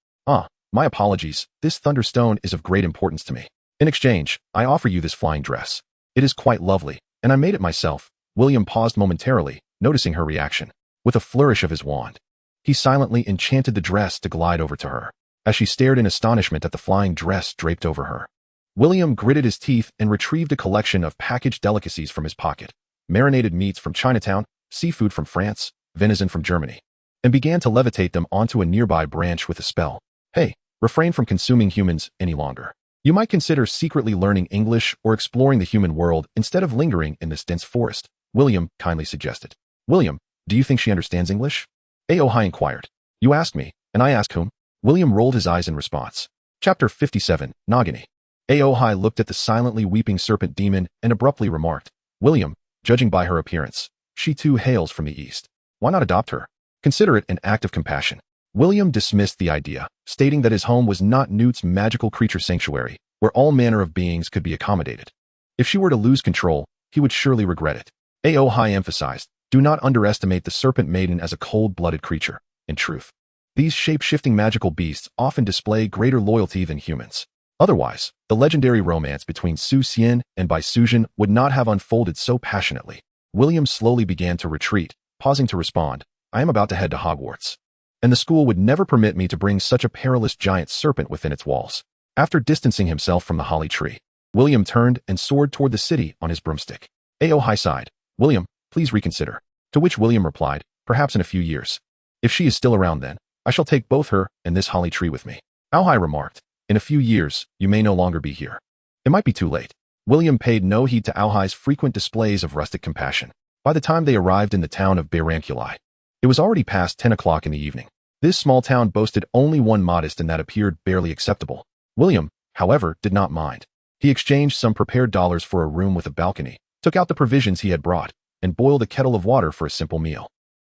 My apologies, this thunderstone is of great importance to me. In exchange, I offer you this flying dress. It is quite lovely, and I made it myself. William paused momentarily, noticing her reaction. With a flourish of his wand, he silently enchanted the dress to glide over to her. As she stared in astonishment at the flying dress draped over her, William gritted his teeth and retrieved a collection of packaged delicacies from his pocket. Marinated meats from Chinatown, seafood from France, venison from Germany, and began to levitate them onto a nearby branch with a spell. "Hey, refrain from consuming humans any longer. You might consider secretly learning English or exploring the human world instead of lingering in this dense forest," William kindly suggested. "William, do you think she understands English?" Aohai inquired. "You ask me, and I ask whom?" William rolled his eyes in response. Chapter 57, Nagini. Aohai looked at the silently weeping serpent demon and abruptly remarked, "William, judging by her appearance, she too hails from the east. Why not adopt her? Consider it an act of compassion." William dismissed the idea, stating that his home was not Newt's magical creature sanctuary, where all manner of beings could be accommodated. If she were to lose control, he would surely regret it. Aohai emphasized, "Do not underestimate the serpent maiden as a cold-blooded creature. In truth, these shape-shifting magical beasts often display greater loyalty than humans. Otherwise, the legendary romance between Su Xian and Baisujan would not have unfolded so passionately." William slowly began to retreat, pausing to respond, "I am about to head to Hogwarts, and the school would never permit me to bring such a perilous giant serpent within its walls." After distancing himself from the holly tree, William turned and soared toward the city on his broomstick. Aohai sighed, "William, please reconsider." To which William replied, "Perhaps in a few years. If she is still around then, I shall take both her and this holly tree with me." Aohai remarked, "In a few years, you may no longer be here. It might be too late. William paid no heed to Auhai's frequent displays of rustic compassion. By the time they arrived in the town of Baranculi, it was already past 10 o'clock in the evening. This small town boasted only one modest and that appeared barely acceptable. William, however, did not mind. He exchanged some prepared dollars for a room with a balcony, took out the provisions he had brought, and boiled a kettle of water for a simple meal.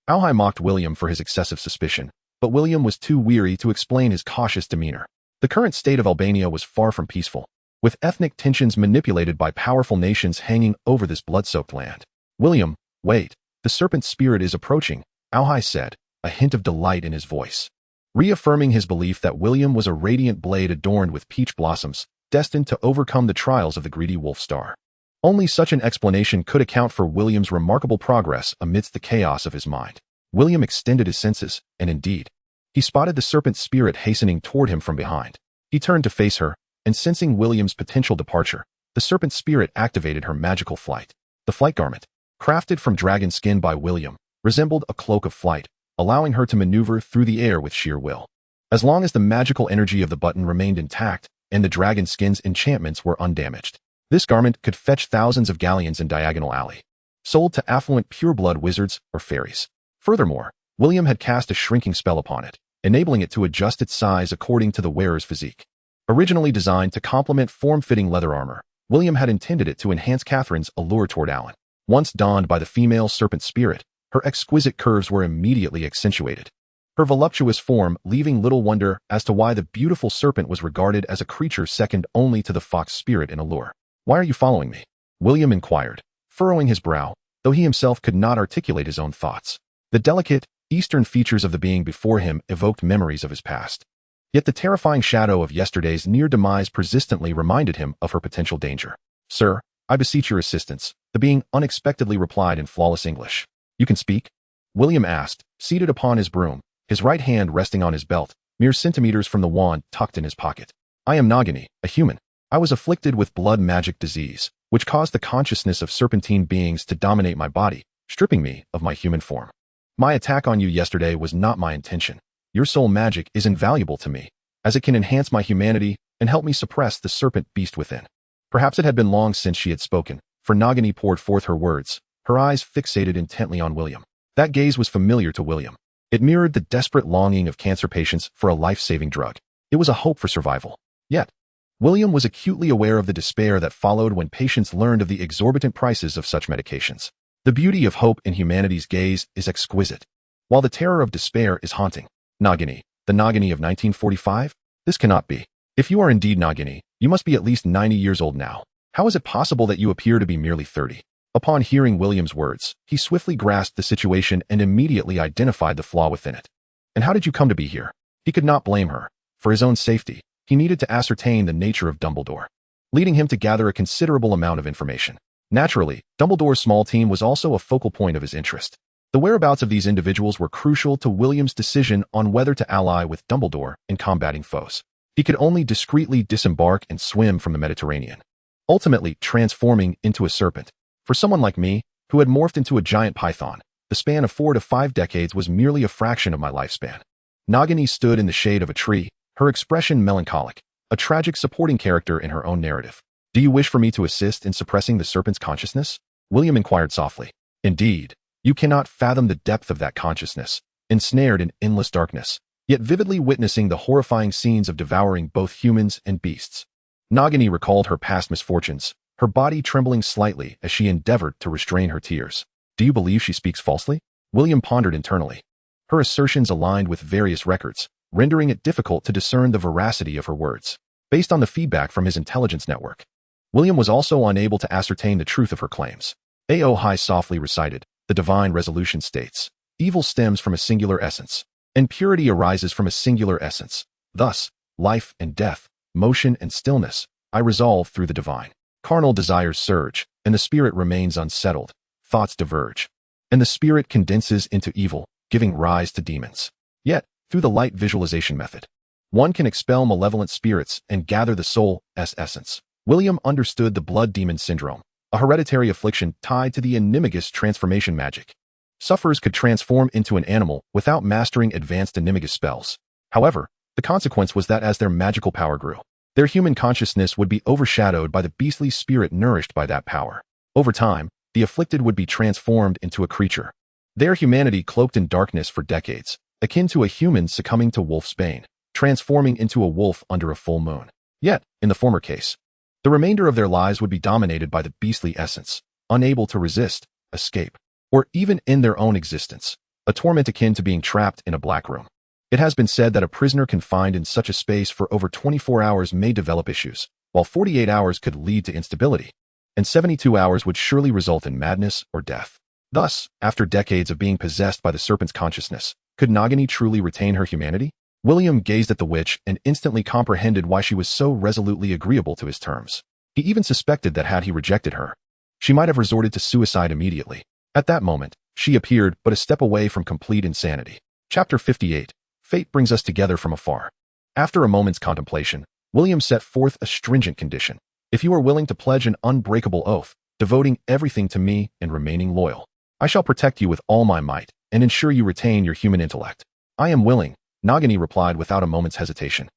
Auhai mocked William for his excessive suspicion, but William was too weary to explain his cautious demeanor. The current state of Albania was far from peaceful, with ethnic tensions manipulated by powerful nations hanging over this blood-soaked land. William, wait, the serpent spirit is approaching, Auhai said, a hint of delight in his voice. Reaffirming his belief that William was a radiant blade adorned with peach blossoms, destined to overcome the trials of the greedy wolf star. Only such an explanation could account for William's remarkable progress amidst the chaos of his mind. William extended his senses, and indeed, he spotted the serpent spirit hastening toward him from behind. He turned to face her, and sensing William's potential departure, the serpent spirit activated her magical flight. The flight garment, crafted from dragon skin by William, resembled a cloak of flight, allowing her to maneuver through the air with sheer will. As long as the magical energy of the button remained intact and the dragon skin's enchantments were undamaged, this garment could fetch thousands of galleons in Diagonal Alley, sold to affluent pureblood wizards or fairies. Furthermore, William had cast a shrinking spell upon it, enabling it to adjust its size according to the wearer's physique. Originally designed to complement form-fitting leather armor, William had intended it to enhance Catherine's allure toward Alan. Once donned by the female serpent spirit, her exquisite curves were immediately accentuated. Her voluptuous form leaving little wonder as to why the beautiful serpent was regarded as a creature second only to the fox spirit in allure. "Why are you following me?" William inquired, furrowing his brow, though he himself could not articulate his own thoughts. The delicate, eastern features of the being before him evoked memories of his past. Yet the terrifying shadow of yesterday's near demise persistently reminded him of her potential danger. "Sir, I beseech your assistance," the being unexpectedly replied in flawless English. "You can speak?" William asked, seated upon his broom, his right hand resting on his belt, mere centimeters from the wand tucked in his pocket. "I am Nagini, a human. I was afflicted with blood magic disease, which caused the consciousness of serpentine beings to dominate my body, stripping me of my human form. My attack on you yesterday was not my intention. Your soul magic is invaluable to me, as it can enhance my humanity and help me suppress the serpent beast within." Perhaps it had been long since she had spoken, for Nagini poured forth her words, her eyes fixated intently on William. That gaze was familiar to William. It mirrored the desperate longing of cancer patients for a life-saving drug. It was a hope for survival. Yet, William was acutely aware of the despair that followed when patients learned of the exorbitant prices of such medications. The beauty of hope in humanity's gaze is exquisite, while the terror of despair is haunting. Nagini, the Nagini of 1945? This cannot be. If you are indeed Nagini, you must be at least 90 years old now. How is it possible that you appear to be merely 30? Upon hearing William's words, he swiftly grasped the situation and immediately identified the flaw within it. "And how did you come to be here?" He could not blame her. For his own safety, he needed to ascertain the nature of Dumbledore, leading him to gather a considerable amount of information. Naturally, Dumbledore's small team was also a focal point of his interest. The whereabouts of these individuals were crucial to William's decision on whether to ally with Dumbledore in combating foes. He could only discreetly disembark and swim from the Mediterranean, ultimately transforming into a serpent. For someone like me, who had morphed into a giant python, the span of 4 to 5 decades was merely a fraction of my lifespan. Nagini stood in the shade of a tree, her expression melancholic, a tragic supporting character in her own narrative. "Do you wish for me to assist in suppressing the serpent's consciousness?" William inquired softly. "Indeed, you cannot fathom the depth of that consciousness, ensnared in endless darkness, yet vividly witnessing the horrifying scenes of devouring both humans and beasts." Nagini recalled her past misfortunes, her body trembling slightly as she endeavored to restrain her tears. "Do you believe she speaks falsely?" William pondered internally. Her assertions aligned with various records, rendering it difficult to discern the veracity of her words. Based on the feedback from his intelligence network, William was also unable to ascertain the truth of her claims. Auhai softly recited, "The divine resolution states, evil stems from a singular essence, and purity arises from a singular essence. Thus, life and death, motion and stillness, I resolve through the divine. Carnal desires surge, and the spirit remains unsettled. Thoughts diverge, and the spirit condenses into evil, giving rise to demons. Yet, through the light visualization method, one can expel malevolent spirits and gather the soul's essence." William understood the blood demon syndrome, a hereditary affliction tied to the animagus transformation magic. Sufferers could transform into an animal without mastering advanced animagus spells. However, the consequence was that as their magical power grew, Their human consciousness would be overshadowed by the beastly spirit nourished by that power. Over time, the afflicted would be transformed into a creature. Their humanity cloaked in darkness for decades, akin to a human succumbing to wolf's bane, transforming into a wolf under a full moon. Yet, in the former case, the remainder of their lives would be dominated by the beastly essence, unable to resist, escape, or even end their own existence, a torment akin to being trapped in a black room. It has been said that a prisoner confined in such a space for over 24 hours may develop issues, while 48 hours could lead to instability, and 72 hours would surely result in madness or death. Thus, after decades of being possessed by the serpent's consciousness, could Nagini truly retain her humanity? William gazed at the witch and instantly comprehended why she was so resolutely agreeable to his terms. He even suspected that had he rejected her, she might have resorted to suicide immediately. At that moment, she appeared but a step away from complete insanity. Chapter 58. Fate brings us together from afar. After a moment's contemplation, William set forth a stringent condition. If you are willing to pledge an unbreakable oath, devoting everything to me and remaining loyal, I shall protect you with all my might and ensure you retain your human intellect. I am willing, Nagini replied without a moment's hesitation,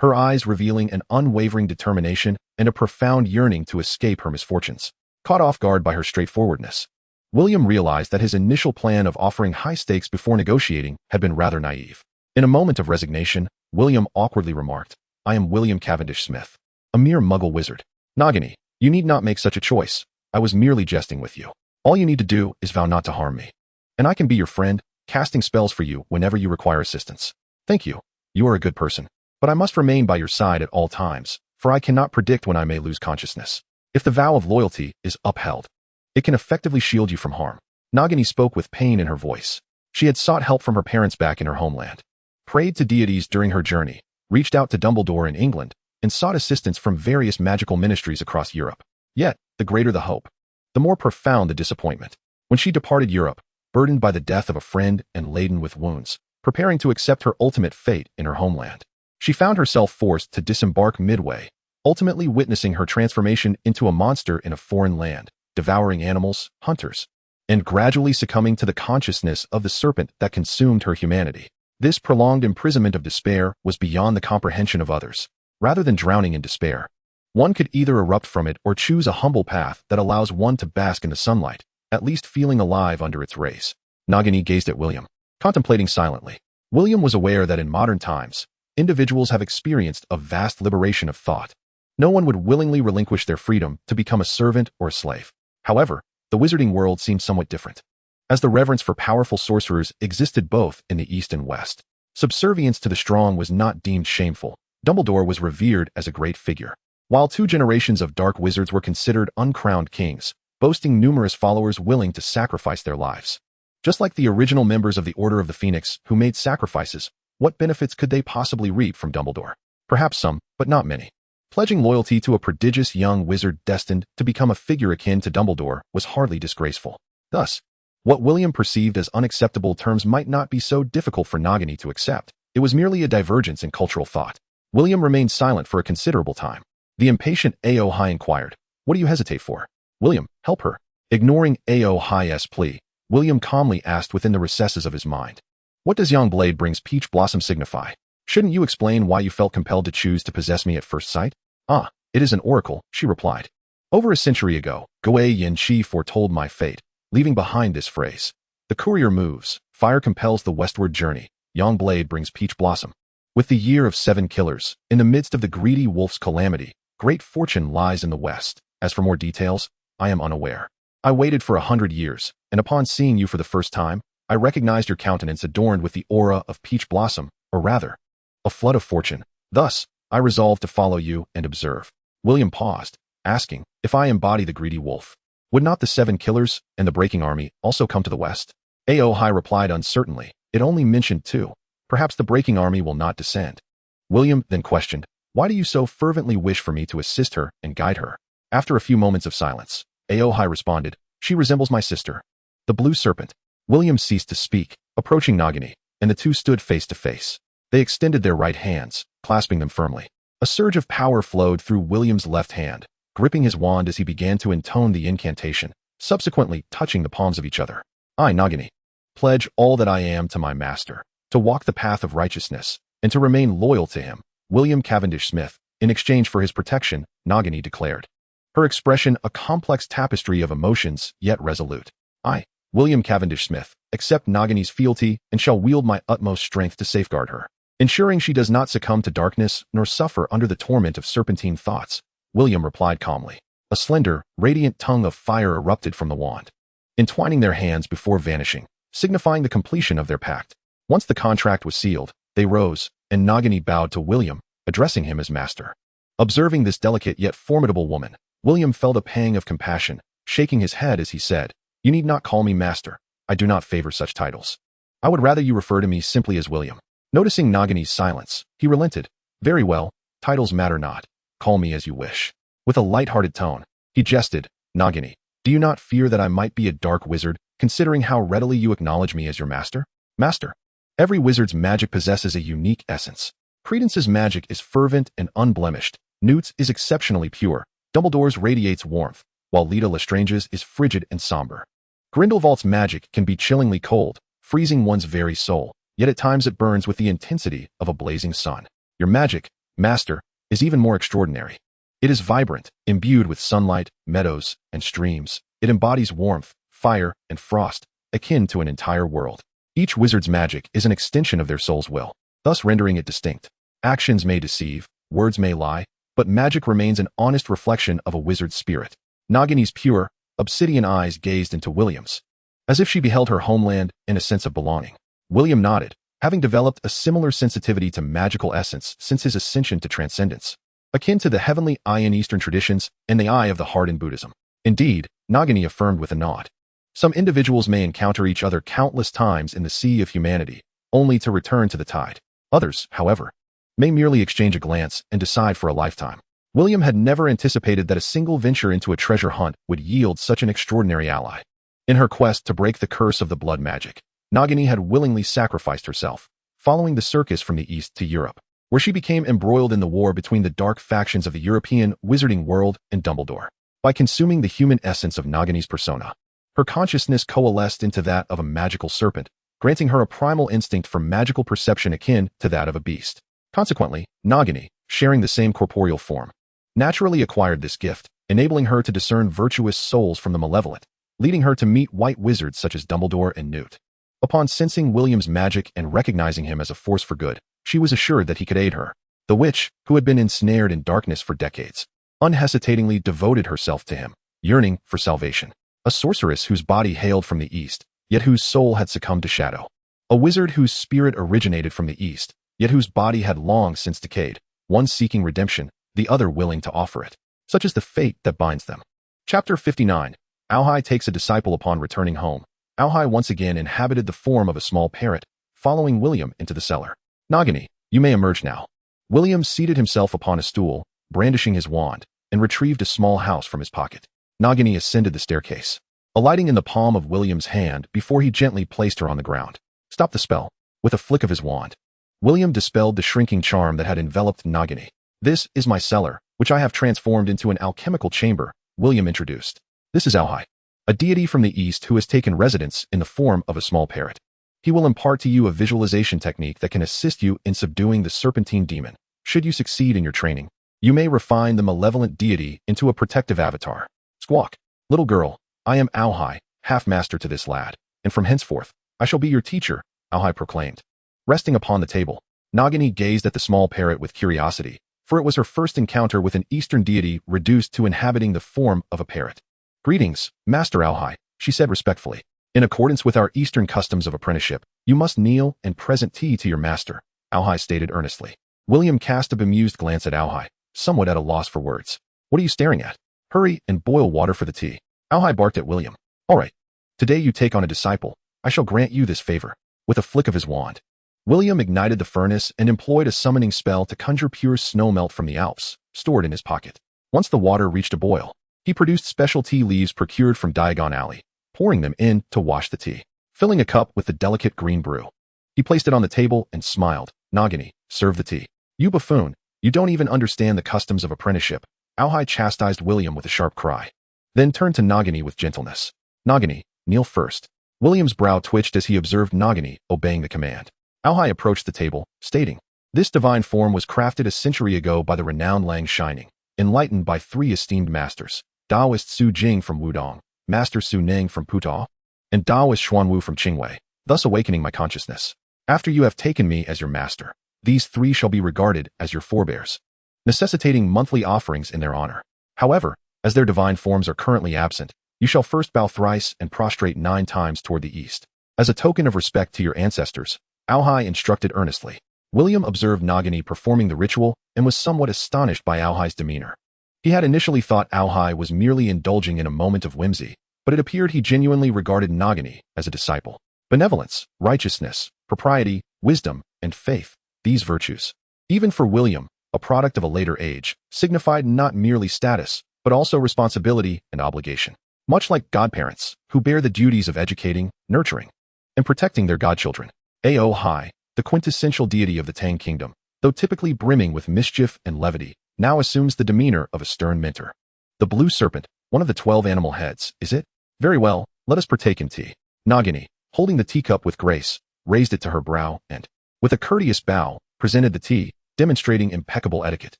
her eyes revealing an unwavering determination and a profound yearning to escape her misfortunes. Caught off guard by her straightforwardness, William realized that his initial plan of offering high stakes before negotiating had been rather naive. In a moment of resignation, William awkwardly remarked, I am William Cavendish Smith, a mere muggle wizard. Nagini, you need not make such a choice. I was merely jesting with you. All you need to do is vow not to harm me. And I can be your friend, casting spells for you whenever you require assistance. Thank you. You are a good person. But I must remain by your side at all times, for I cannot predict when I may lose consciousness. If the vow of loyalty is upheld, it can effectively shield you from harm. Nagini spoke with pain in her voice. She had sought help from her parents back in her homeland, prayed to deities during her journey, reached out to Dumbledore in England, and sought assistance from various magical ministries across Europe. Yet, the greater the hope, the more profound the disappointment. When she departed Europe, burdened by the death of a friend and laden with wounds, preparing to accept her ultimate fate in her homeland, she found herself forced to disembark midway, ultimately witnessing her transformation into a monster in a foreign land, devouring animals, hunters, and gradually succumbing to the consciousness of the serpent that consumed her humanity. This prolonged imprisonment of despair was beyond the comprehension of others. Rather than drowning in despair, one could either erupt from it or choose a humble path that allows one to bask in the sunlight, at least feeling alive under its rays. Nagini gazed at William, contemplating silently. William was aware that in modern times, individuals have experienced a vast liberation of thought. No one would willingly relinquish their freedom to become a servant or a slave. However, the wizarding world seemed somewhat different, as the reverence for powerful sorcerers existed both in the East and West. Subservience to the strong was not deemed shameful. Dumbledore was revered as a great figure, while 2 generations of dark wizards were considered uncrowned kings, boasting numerous followers willing to sacrifice their lives. Just like the original members of the Order of the Phoenix who made sacrifices, what benefits could they possibly reap from Dumbledore? Perhaps some, but not many. Pledging loyalty to a prodigious young wizard destined to become a figure akin to Dumbledore was hardly disgraceful. Thus, what William perceived as unacceptable terms might not be so difficult for Nagini to accept. It was merely a divergence in cultural thought. William remained silent for a considerable time. The impatient Aohai inquired, what do you hesitate for? William, help her. Ignoring Aohai's plea, William calmly asked within the recesses of his mind, what does young blade brings peach blossom signify? Shouldn't you explain why you felt compelled to choose to possess me at first sight? Ah, it is an oracle, she replied. Over a century ago, Goei Yin Chi foretold my fate, leaving behind this phrase. The courier moves, fire compels the westward journey, young blade brings peach blossom. With the year of 7 killers, in the midst of the greedy wolf's calamity, great fortune lies in the west. As for more details, I am unaware. I waited for 100 years, and upon seeing you for the first time, I recognized your countenance adorned with the aura of peach blossom, or rather, a flood of fortune. Thus, I resolved to follow you and observe. William paused, asking, if I embody the greedy wolf, would not the 7 killers and the breaking army also come to the west? Aohai replied uncertainly, it only mentioned 2. Perhaps the breaking army will not descend. William then questioned, why do you so fervently wish for me to assist her and guide her? After a few moments of silence, Aohai responded, she resembles my sister, the blue serpent. William ceased to speak, approaching Nagini, and the 2 stood face to face. They extended their right hands, clasping them firmly. A surge of power flowed through William's left hand, gripping his wand as he began to intone the incantation, subsequently touching the palms of each other. I, Nagini, pledge all that I am to my master, to walk the path of righteousness, and to remain loyal to him. William Cavendish Smith, in exchange for his protection, Nagini declared. Her expression a complex tapestry of emotions, yet resolute. I, William Cavendish Smith, accept Nagini's fealty and shall wield my utmost strength to safeguard her, ensuring she does not succumb to darkness nor suffer under the torment of serpentine thoughts, William replied calmly. A slender, radiant tongue of fire erupted from the wand, entwining their hands before vanishing, signifying the completion of their pact. Once the contract was sealed, they rose, and Nagini bowed to William, addressing him as master. Observing this delicate yet formidable woman, William felt a pang of compassion, shaking his head as he said, "You need not call me master. I do not favor such titles. I would rather you refer to me simply as William." Noticing Nagini's silence, he relented. "Very well, titles matter not. Call me as you wish." With a light-hearted tone, he jested, "Nagini, do you not fear that I might be a dark wizard, considering how readily you acknowledge me as your master?" "Master." Every wizard's magic possesses a unique essence. Credence's magic is fervent and unblemished. Newt's is exceptionally pure. Dumbledore's radiates warmth, while Leta Lestrange's is frigid and somber. Grindelwald's magic can be chillingly cold, freezing one's very soul, yet at times it burns with the intensity of a blazing sun. Your magic, master, is even more extraordinary. It is vibrant, imbued with sunlight, meadows, and streams. It embodies warmth, fire, and frost, akin to an entire world. Each wizard's magic is an extension of their soul's will, thus rendering it distinct. Actions may deceive, words may lie, but magic remains an honest reflection of a wizard's spirit. Nagini's pure, obsidian eyes gazed into William's, as if she beheld her homeland in a sense of belonging. William nodded, having developed a similar sensitivity to magical essence since his ascension to transcendence, akin to the heavenly eye in Eastern traditions and the eye of the heart in Buddhism. Indeed, Nagini affirmed with a nod. Some individuals may encounter each other countless times in the sea of humanity, only to return to the tide. Others, however, may merely exchange a glance and decide for a lifetime. William had never anticipated that a single venture into a treasure hunt would yield such an extraordinary ally. In her quest to break the curse of the blood magic, Nagini had willingly sacrificed herself, following the circus from the east to Europe, where she became embroiled in the war between the dark factions of the European Wizarding World and Dumbledore. By consuming the human essence of Nagini's persona, her consciousness coalesced into that of a magical serpent, granting her a primal instinct for magical perception akin to that of a beast. Consequently, Nagini, sharing the same corporeal form, naturally acquired this gift, enabling her to discern virtuous souls from the malevolent, leading her to meet white wizards such as Dumbledore and Newt. Upon sensing William's magic and recognizing him as a force for good, she was assured that he could aid her. The witch, who had been ensnared in darkness for decades, unhesitatingly devoted herself to him, yearning for salvation. A sorceress whose body hailed from the east, yet whose soul had succumbed to shadow. A wizard whose spirit originated from the east, yet whose body had long since decayed, one seeking redemption, the other willing to offer it. Such is the fate that binds them. Chapter 59. Auhai takes a disciple upon returning home. Auhai once again inhabited the form of a small parrot, following William into the cellar. Nagini, you may emerge now. William seated himself upon a stool, brandishing his wand, and retrieved a small house from his pocket. Nagini ascended the staircase, alighting in the palm of William's hand before he gently placed her on the ground. Stop the spell. With a flick of his wand, William dispelled the shrinking charm that had enveloped Nagini. This is my cellar, which I have transformed into an alchemical chamber, William introduced. This is Auhai, a deity from the east who has taken residence in the form of a small parrot. He will impart to you a visualization technique that can assist you in subduing the serpentine demon. Should you succeed in your training, you may refine the malevolent deity into a protective avatar. Squawk. Little girl, I am Auhai, half-master to this lad, and from henceforth, I shall be your teacher, Auhai proclaimed. Resting upon the table, Nagini gazed at the small parrot with curiosity, for it was her first encounter with an Eastern deity reduced to inhabiting the form of a parrot. Greetings, Master Auhai, she said respectfully. In accordance with our Eastern customs of apprenticeship, you must kneel and present tea to your master, Auhai stated earnestly. William cast a bemused glance at Auhai, somewhat at a loss for words. What are you staring at? Hurry and boil water for the tea. Auhai barked at William. All right. Today you take on a disciple. I shall grant you this favor. With a flick of his wand, William ignited the furnace and employed a summoning spell to conjure pure snowmelt from the Alps, stored in his pocket. Once the water reached a boil, he produced special tea leaves procured from Diagon Alley, pouring them in to wash the tea. Filling a cup with the delicate green brew, he placed it on the table and smiled. Nagini, serve the tea. You buffoon, you don't even understand the customs of apprenticeship. Auhai chastised William with a sharp cry, then turned to Nagini with gentleness. Nagini, kneel first. William's brow twitched as he observed Nagini obeying the command. Auhai approached the table, stating, This divine form was crafted a century ago by the renowned Lang Shining, enlightened by 3 esteemed masters, Taoist Su Jing from Wudong, Master Su Ning from Putao, and Taoist Xuanwu from Qingwei, thus awakening my consciousness. After you have taken me as your master, these 3 shall be regarded as your forebears, necessitating monthly offerings in their honor. However, as their divine forms are currently absent, you shall first bow thrice and prostrate 9 times toward the east. As a token of respect to your ancestors, Aohai instructed earnestly. William observed Nagini performing the ritual and was somewhat astonished by Aohai's demeanor. He had initially thought Aohai was merely indulging in a moment of whimsy, but it appeared he genuinely regarded Nagini as a disciple. Benevolence, righteousness, propriety, wisdom, and faith, these virtues, even for William, a product of a later age, signified not merely status, but also responsibility and obligation. Much like godparents, who bear the duties of educating, nurturing, and protecting their godchildren. Aohai, the quintessential deity of the Tang Kingdom, though typically brimming with mischief and levity, now assumes the demeanor of a stern mentor. The blue serpent, one of the 12 animal heads, is it? Very well, let us partake in tea. Nagini, holding the teacup with grace, raised it to her brow and, with a courteous bow, presented the tea, demonstrating impeccable etiquette.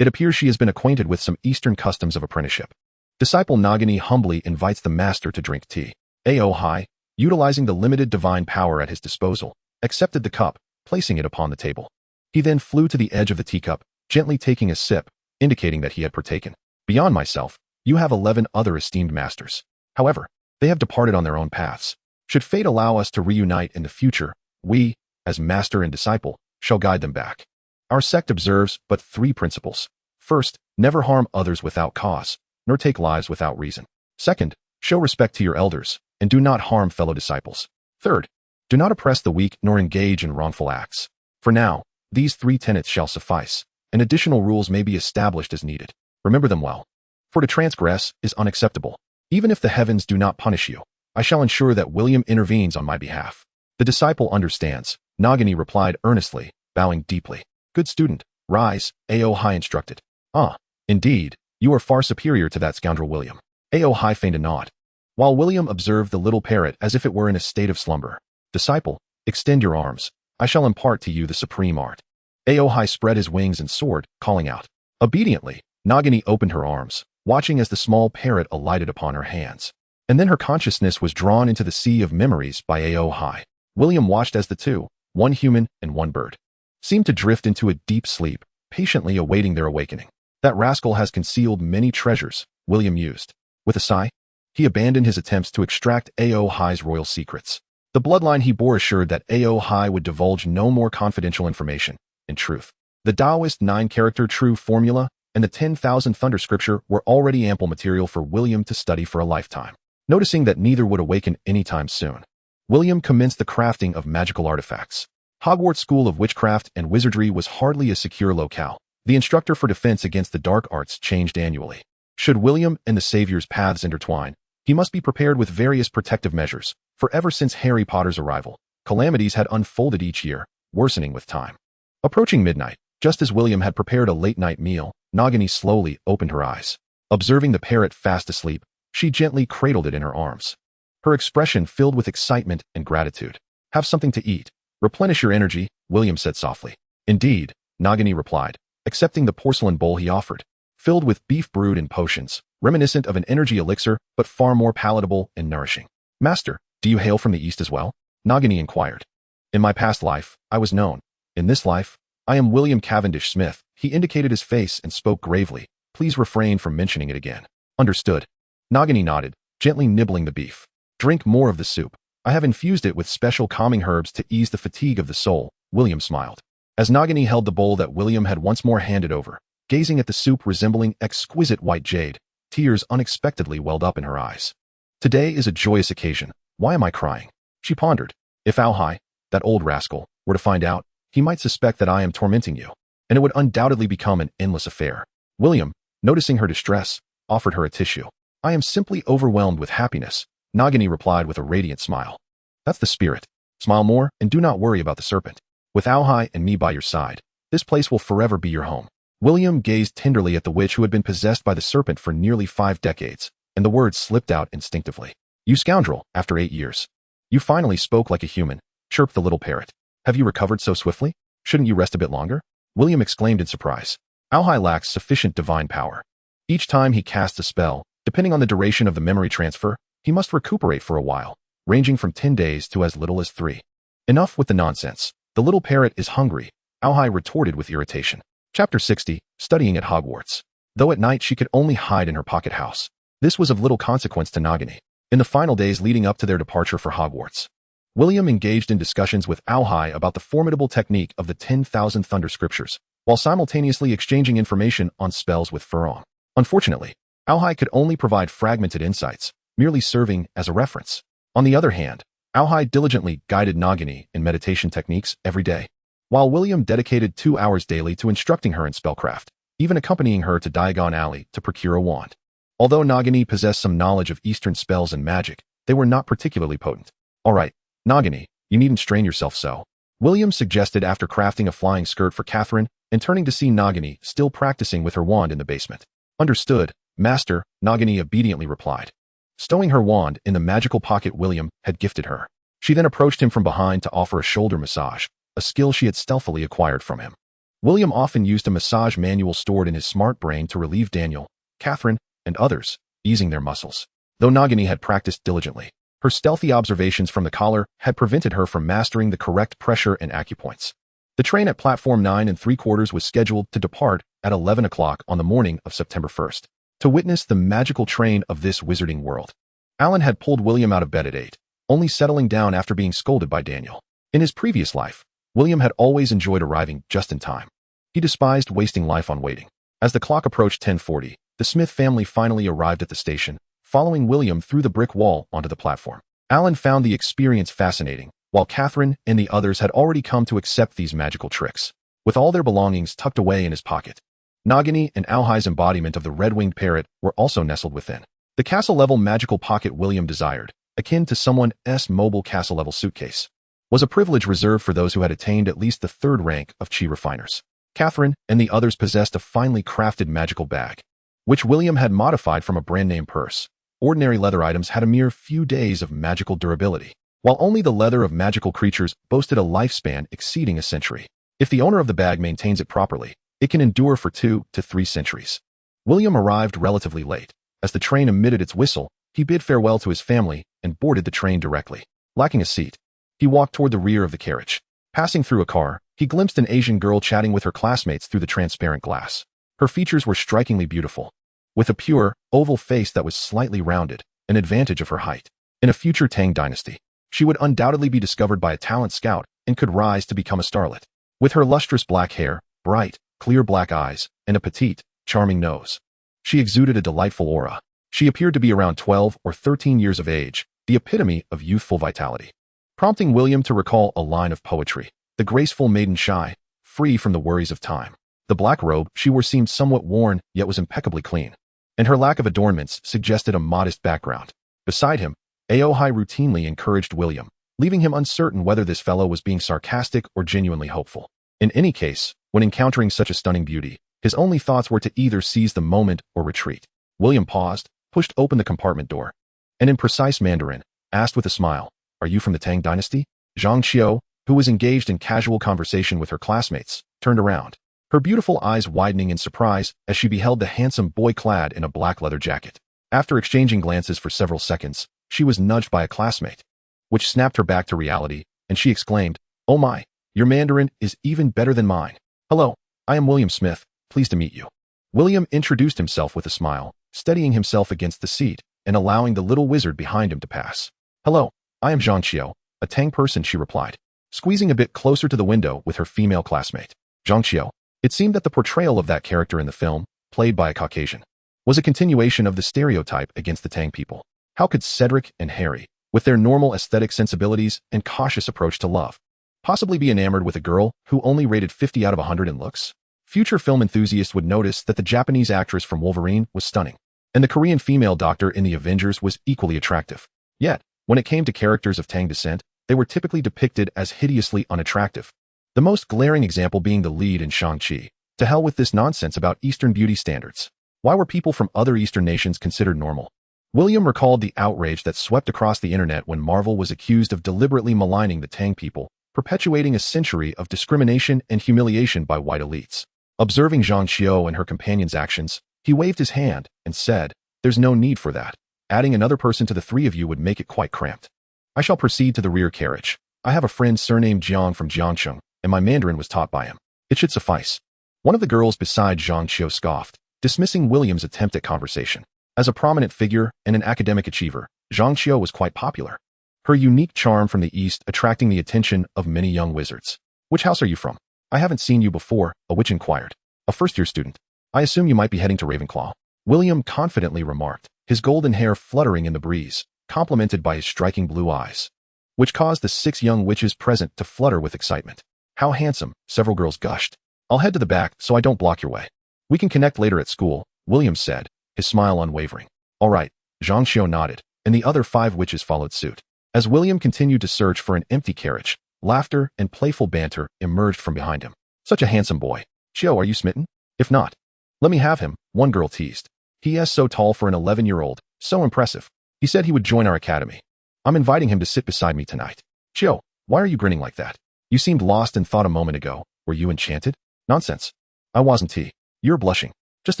It appears she has been acquainted with some Eastern customs of apprenticeship. Disciple Nagini humbly invites the master to drink tea. Aohai, utilizing the limited divine power at his disposal, accepted the cup, placing it upon the table. He then flew to the edge of the teacup, gently taking a sip, indicating that he had partaken. Beyond myself, you have 11 other esteemed masters. However, they have departed on their own paths. Should fate allow us to reunite in the future, we, as master and disciple, shall guide them back. Our sect observes but 3 principles. First, never harm others without cause, nor take lives without reason. Second, show respect to your elders, and do not harm fellow disciples. Third, do not oppress the weak nor engage in wrongful acts. For now, these 3 tenets shall suffice, and additional rules may be established as needed. Remember them well. For to transgress is unacceptable. Even if the heavens do not punish you, I shall ensure that William intervenes on my behalf. The disciple understands, Nagini replied earnestly, bowing deeply. Good student, rise, Aohai instructed. Ah, indeed, you are far superior to that scoundrel William. Aohai feigned a nod, while William observed the little parrot as if it were in a state of slumber. Disciple, extend your arms. I shall impart to you the supreme art. Aohai spread his wings and soared, calling out. Obediently, Nagini opened her arms, watching as the small parrot alighted upon her hands. And then her consciousness was drawn into the sea of memories by Aohai. William watched as the 2, one human and one bird, seemed to drift into a deep sleep, patiently awaiting their awakening. That rascal has concealed many treasures, William mused. With a sigh, he abandoned his attempts to extract Aohai's royal secrets. The bloodline he bore assured that Aohai would divulge no more confidential information. In truth, the Taoist 9-character true formula and the 10,000 thunder scripture were already ample material for William to study for a lifetime. Noticing that neither would awaken anytime soon, William commenced the crafting of magical artifacts. Hogwarts School of Witchcraft and Wizardry was hardly a secure locale. The instructor for defense against the dark arts changed annually. Should William and the Savior's paths intertwine, he must be prepared with various protective measures, for ever since Harry Potter's arrival, calamities had unfolded each year, worsening with time. Approaching midnight, just as William had prepared a late-night meal, Nagini slowly opened her eyes. Observing the parrot fast asleep, she gently cradled it in her arms. Her expression filled with excitement and gratitude. Have something to eat. Replenish your energy, William said softly. Indeed, Nagini replied, accepting the porcelain bowl he offered, filled with beef brewed in potions, reminiscent of an energy elixir, but far more palatable and nourishing. Master, do you hail from the east as well? Nagini inquired. In my past life, I was known. In this life, I am William Cavendish Smith. He indicated his face and spoke gravely. Please refrain from mentioning it again. Understood. Nagini nodded, gently nibbling the beef. Drink more of the soup. I have infused it with special calming herbs to ease the fatigue of the soul, William smiled. As Nagini held the bowl that William had once more handed over, gazing at the soup resembling exquisite white jade, tears unexpectedly welled up in her eyes. Today is a joyous occasion. Why am I crying? She pondered. If Aohai, that old rascal, were to find out, he might suspect that I am tormenting you, and it would undoubtedly become an endless affair. William, noticing her distress, offered her a tissue. I am simply overwhelmed with happiness, Nagini replied with a radiant smile. That's the spirit. Smile more and do not worry about the serpent. With Aohai and me by your side, this place will forever be your home. William gazed tenderly at the witch who had been possessed by the serpent for nearly 5 decades, and the words slipped out instinctively. You scoundrel, after 8 years. You finally spoke like a human, chirped the little parrot. Have you recovered so swiftly? Shouldn't you rest a bit longer? William exclaimed in surprise. Alhai lacks sufficient divine power. Each time he casts a spell, depending on the duration of the memory transfer, he must recuperate for a while, ranging from 10 days to as little as 3. Enough with the nonsense. The little parrot is hungry, Alhai retorted with irritation. Chapter 60, Studying at Hogwarts. Though at night she could only hide in her pocket house, this was of little consequence to Nagini. In the final days leading up to their departure for Hogwarts, William engaged in discussions with Alhai about the formidable technique of the 10,000 Thunder Scriptures, while simultaneously exchanging information on spells with Fleur. Unfortunately, Alhai could only provide fragmented insights, merely serving as a reference. On the other hand, Alhai diligently guided Nagini in meditation techniques every day, while William dedicated 2 hours daily to instructing her in spellcraft, even accompanying her to Diagon Alley to procure a wand. Although Nagini possessed some knowledge of Eastern spells and magic, they were not particularly potent. All right, Nagini, you needn't strain yourself so, William suggested after crafting a flying skirt for Catherine and turning to see Nagini still practicing with her wand in the basement. Understood, Master, Nagini obediently replied, stowing her wand in the magical pocket William had gifted her. She then approached him from behind to offer a shoulder massage, a skill she had stealthily acquired from him. William often used a massage manual stored in his smart brain to relieve Daniel, Catherine, and others, easing their muscles. Though Nagini had practiced diligently, her stealthy observations from the collar had prevented her from mastering the correct pressure and acupoints. The train at platform 9 3/4 was scheduled to depart at 11 o'clock on the morning of September 1st. To witness the magical train of this wizarding world, Alan had pulled William out of bed at 8, only settling down after being scolded by Daniel. In his previous life, William had always enjoyed arriving just in time. He despised wasting life on waiting. As the clock approached 10:40, the Smith family finally arrived at the station, following William through the brick wall onto the platform. Alan found the experience fascinating, while Catherine and the others had already come to accept these magical tricks. With all their belongings tucked away in his pocket, Nagini and Alhai's embodiment of the red-winged parrot were also nestled within. The castle-level magical pocket William desired, akin to someone's mobile castle-level suitcase, was a privilege reserved for those who had attained at least the 3rd rank of chi refiners. Catherine and the others possessed a finely crafted magical bag, which William had modified from a brand-name purse. Ordinary leather items had a mere few days of magical durability, while only the leather of magical creatures boasted a lifespan exceeding a century. If the owner of the bag maintains it properly, it can endure for 2 to 3 centuries. William arrived relatively late. As the train emitted its whistle, he bid farewell to his family and boarded the train directly. Lacking a seat, he walked toward the rear of the carriage. Passing through a car, he glimpsed an Asian girl chatting with her classmates through the transparent glass. Her features were strikingly beautiful, with a pure, oval face that was slightly rounded, an advantage of her height. In a future Tang dynasty, she would undoubtedly be discovered by a talent scout and could rise to become a starlet. With her lustrous black hair, bright, clear black eyes, and a petite, charming nose, she exuded a delightful aura. She appeared to be around 12 or 13 years of age, the epitome of youthful vitality, prompting William to recall a line of poetry. The graceful maiden shy, free from the worries of time. The black robe she wore seemed somewhat worn, yet was impeccably clean, and her lack of adornments suggested a modest background. Beside him, Aohai routinely encouraged William, leaving him uncertain whether this fellow was being sarcastic or genuinely hopeful. In any case, when encountering such a stunning beauty, his only thoughts were to either seize the moment or retreat. William paused, pushed open the compartment door, and in precise Mandarin, asked with a smile, "Are you from the Tang dynasty?" Zhang Qiu, who was engaged in casual conversation with her classmates, turned around, her beautiful eyes widening in surprise as she beheld the handsome boy clad in a black leather jacket. After exchanging glances for several seconds, she was nudged by a classmate, which snapped her back to reality, and she exclaimed, "Oh my, your Mandarin is even better than mine. Hello, I am William Smith, pleased to meet you." William introduced himself with a smile, steadying himself against the seat and allowing the little wizard behind him to pass. "Hello, I am Zhang Qiu, a Tang person," she replied, squeezing a bit closer to the window with her female classmate. Zhang Qiu. It seemed that the portrayal of that character in the film, played by a Caucasian, was a continuation of the stereotype against the Tang people. How could Cedric and Harry, with their normal aesthetic sensibilities and cautious approach to love, possibly be enamored with a girl who only rated 50 out of 100 in looks? Future film enthusiasts would notice that the Japanese actress from Wolverine was stunning, and the Korean female doctor in the Avengers was equally attractive. Yet, when it came to characters of Tang descent, they were typically depicted as hideously unattractive. The most glaring example being the lead in Shang-Chi. To hell with this nonsense about Eastern beauty standards. Why were people from other Eastern nations considered normal? William recalled the outrage that swept across the internet when Marvel was accused of deliberately maligning the Tang people perpetuating a century of discrimination and humiliation by white elites. Observing Zhang Xiao and her companion's actions, he waved his hand and said, "There's no need for that. Adding another person to the three of you would make it quite cramped. I shall proceed to the rear carriage. I have a friend surnamed Jiang from Jiangcheng, and my Mandarin was taught by him. It should suffice." One of the girls beside Zhang Xiao scoffed, dismissing William's attempt at conversation. As a prominent figure and an academic achiever, Zhang Xiao was quite popular. Her unique charm from the east attracting the attention of many young wizards. "Which house are you from? I haven't seen you before," a witch inquired. "A first-year student. I assume you might be heading to Ravenclaw," William confidently remarked, his golden hair fluttering in the breeze, complemented by his striking blue eyes, which caused the 6 young witches present to flutter with excitement. "How handsome," several girls gushed. "I'll head to the back so I don't block your way. We can connect later at school," William said, his smile unwavering. "All right," Zhang Xiao nodded, and the other 5 witches followed suit. As William continued to search for an empty carriage, laughter and playful banter emerged from behind him. "Such a handsome boy. Xiao, are you smitten? If not, let me have him," one girl teased. "He is so tall for an 11-year-old, so impressive. He said he would join our academy. I'm inviting him to sit beside me tonight." "Xiao, why are you grinning like that? You seemed lost in thought a moment ago. Were you enchanted?" "Nonsense. I wasn't. You're blushing. Just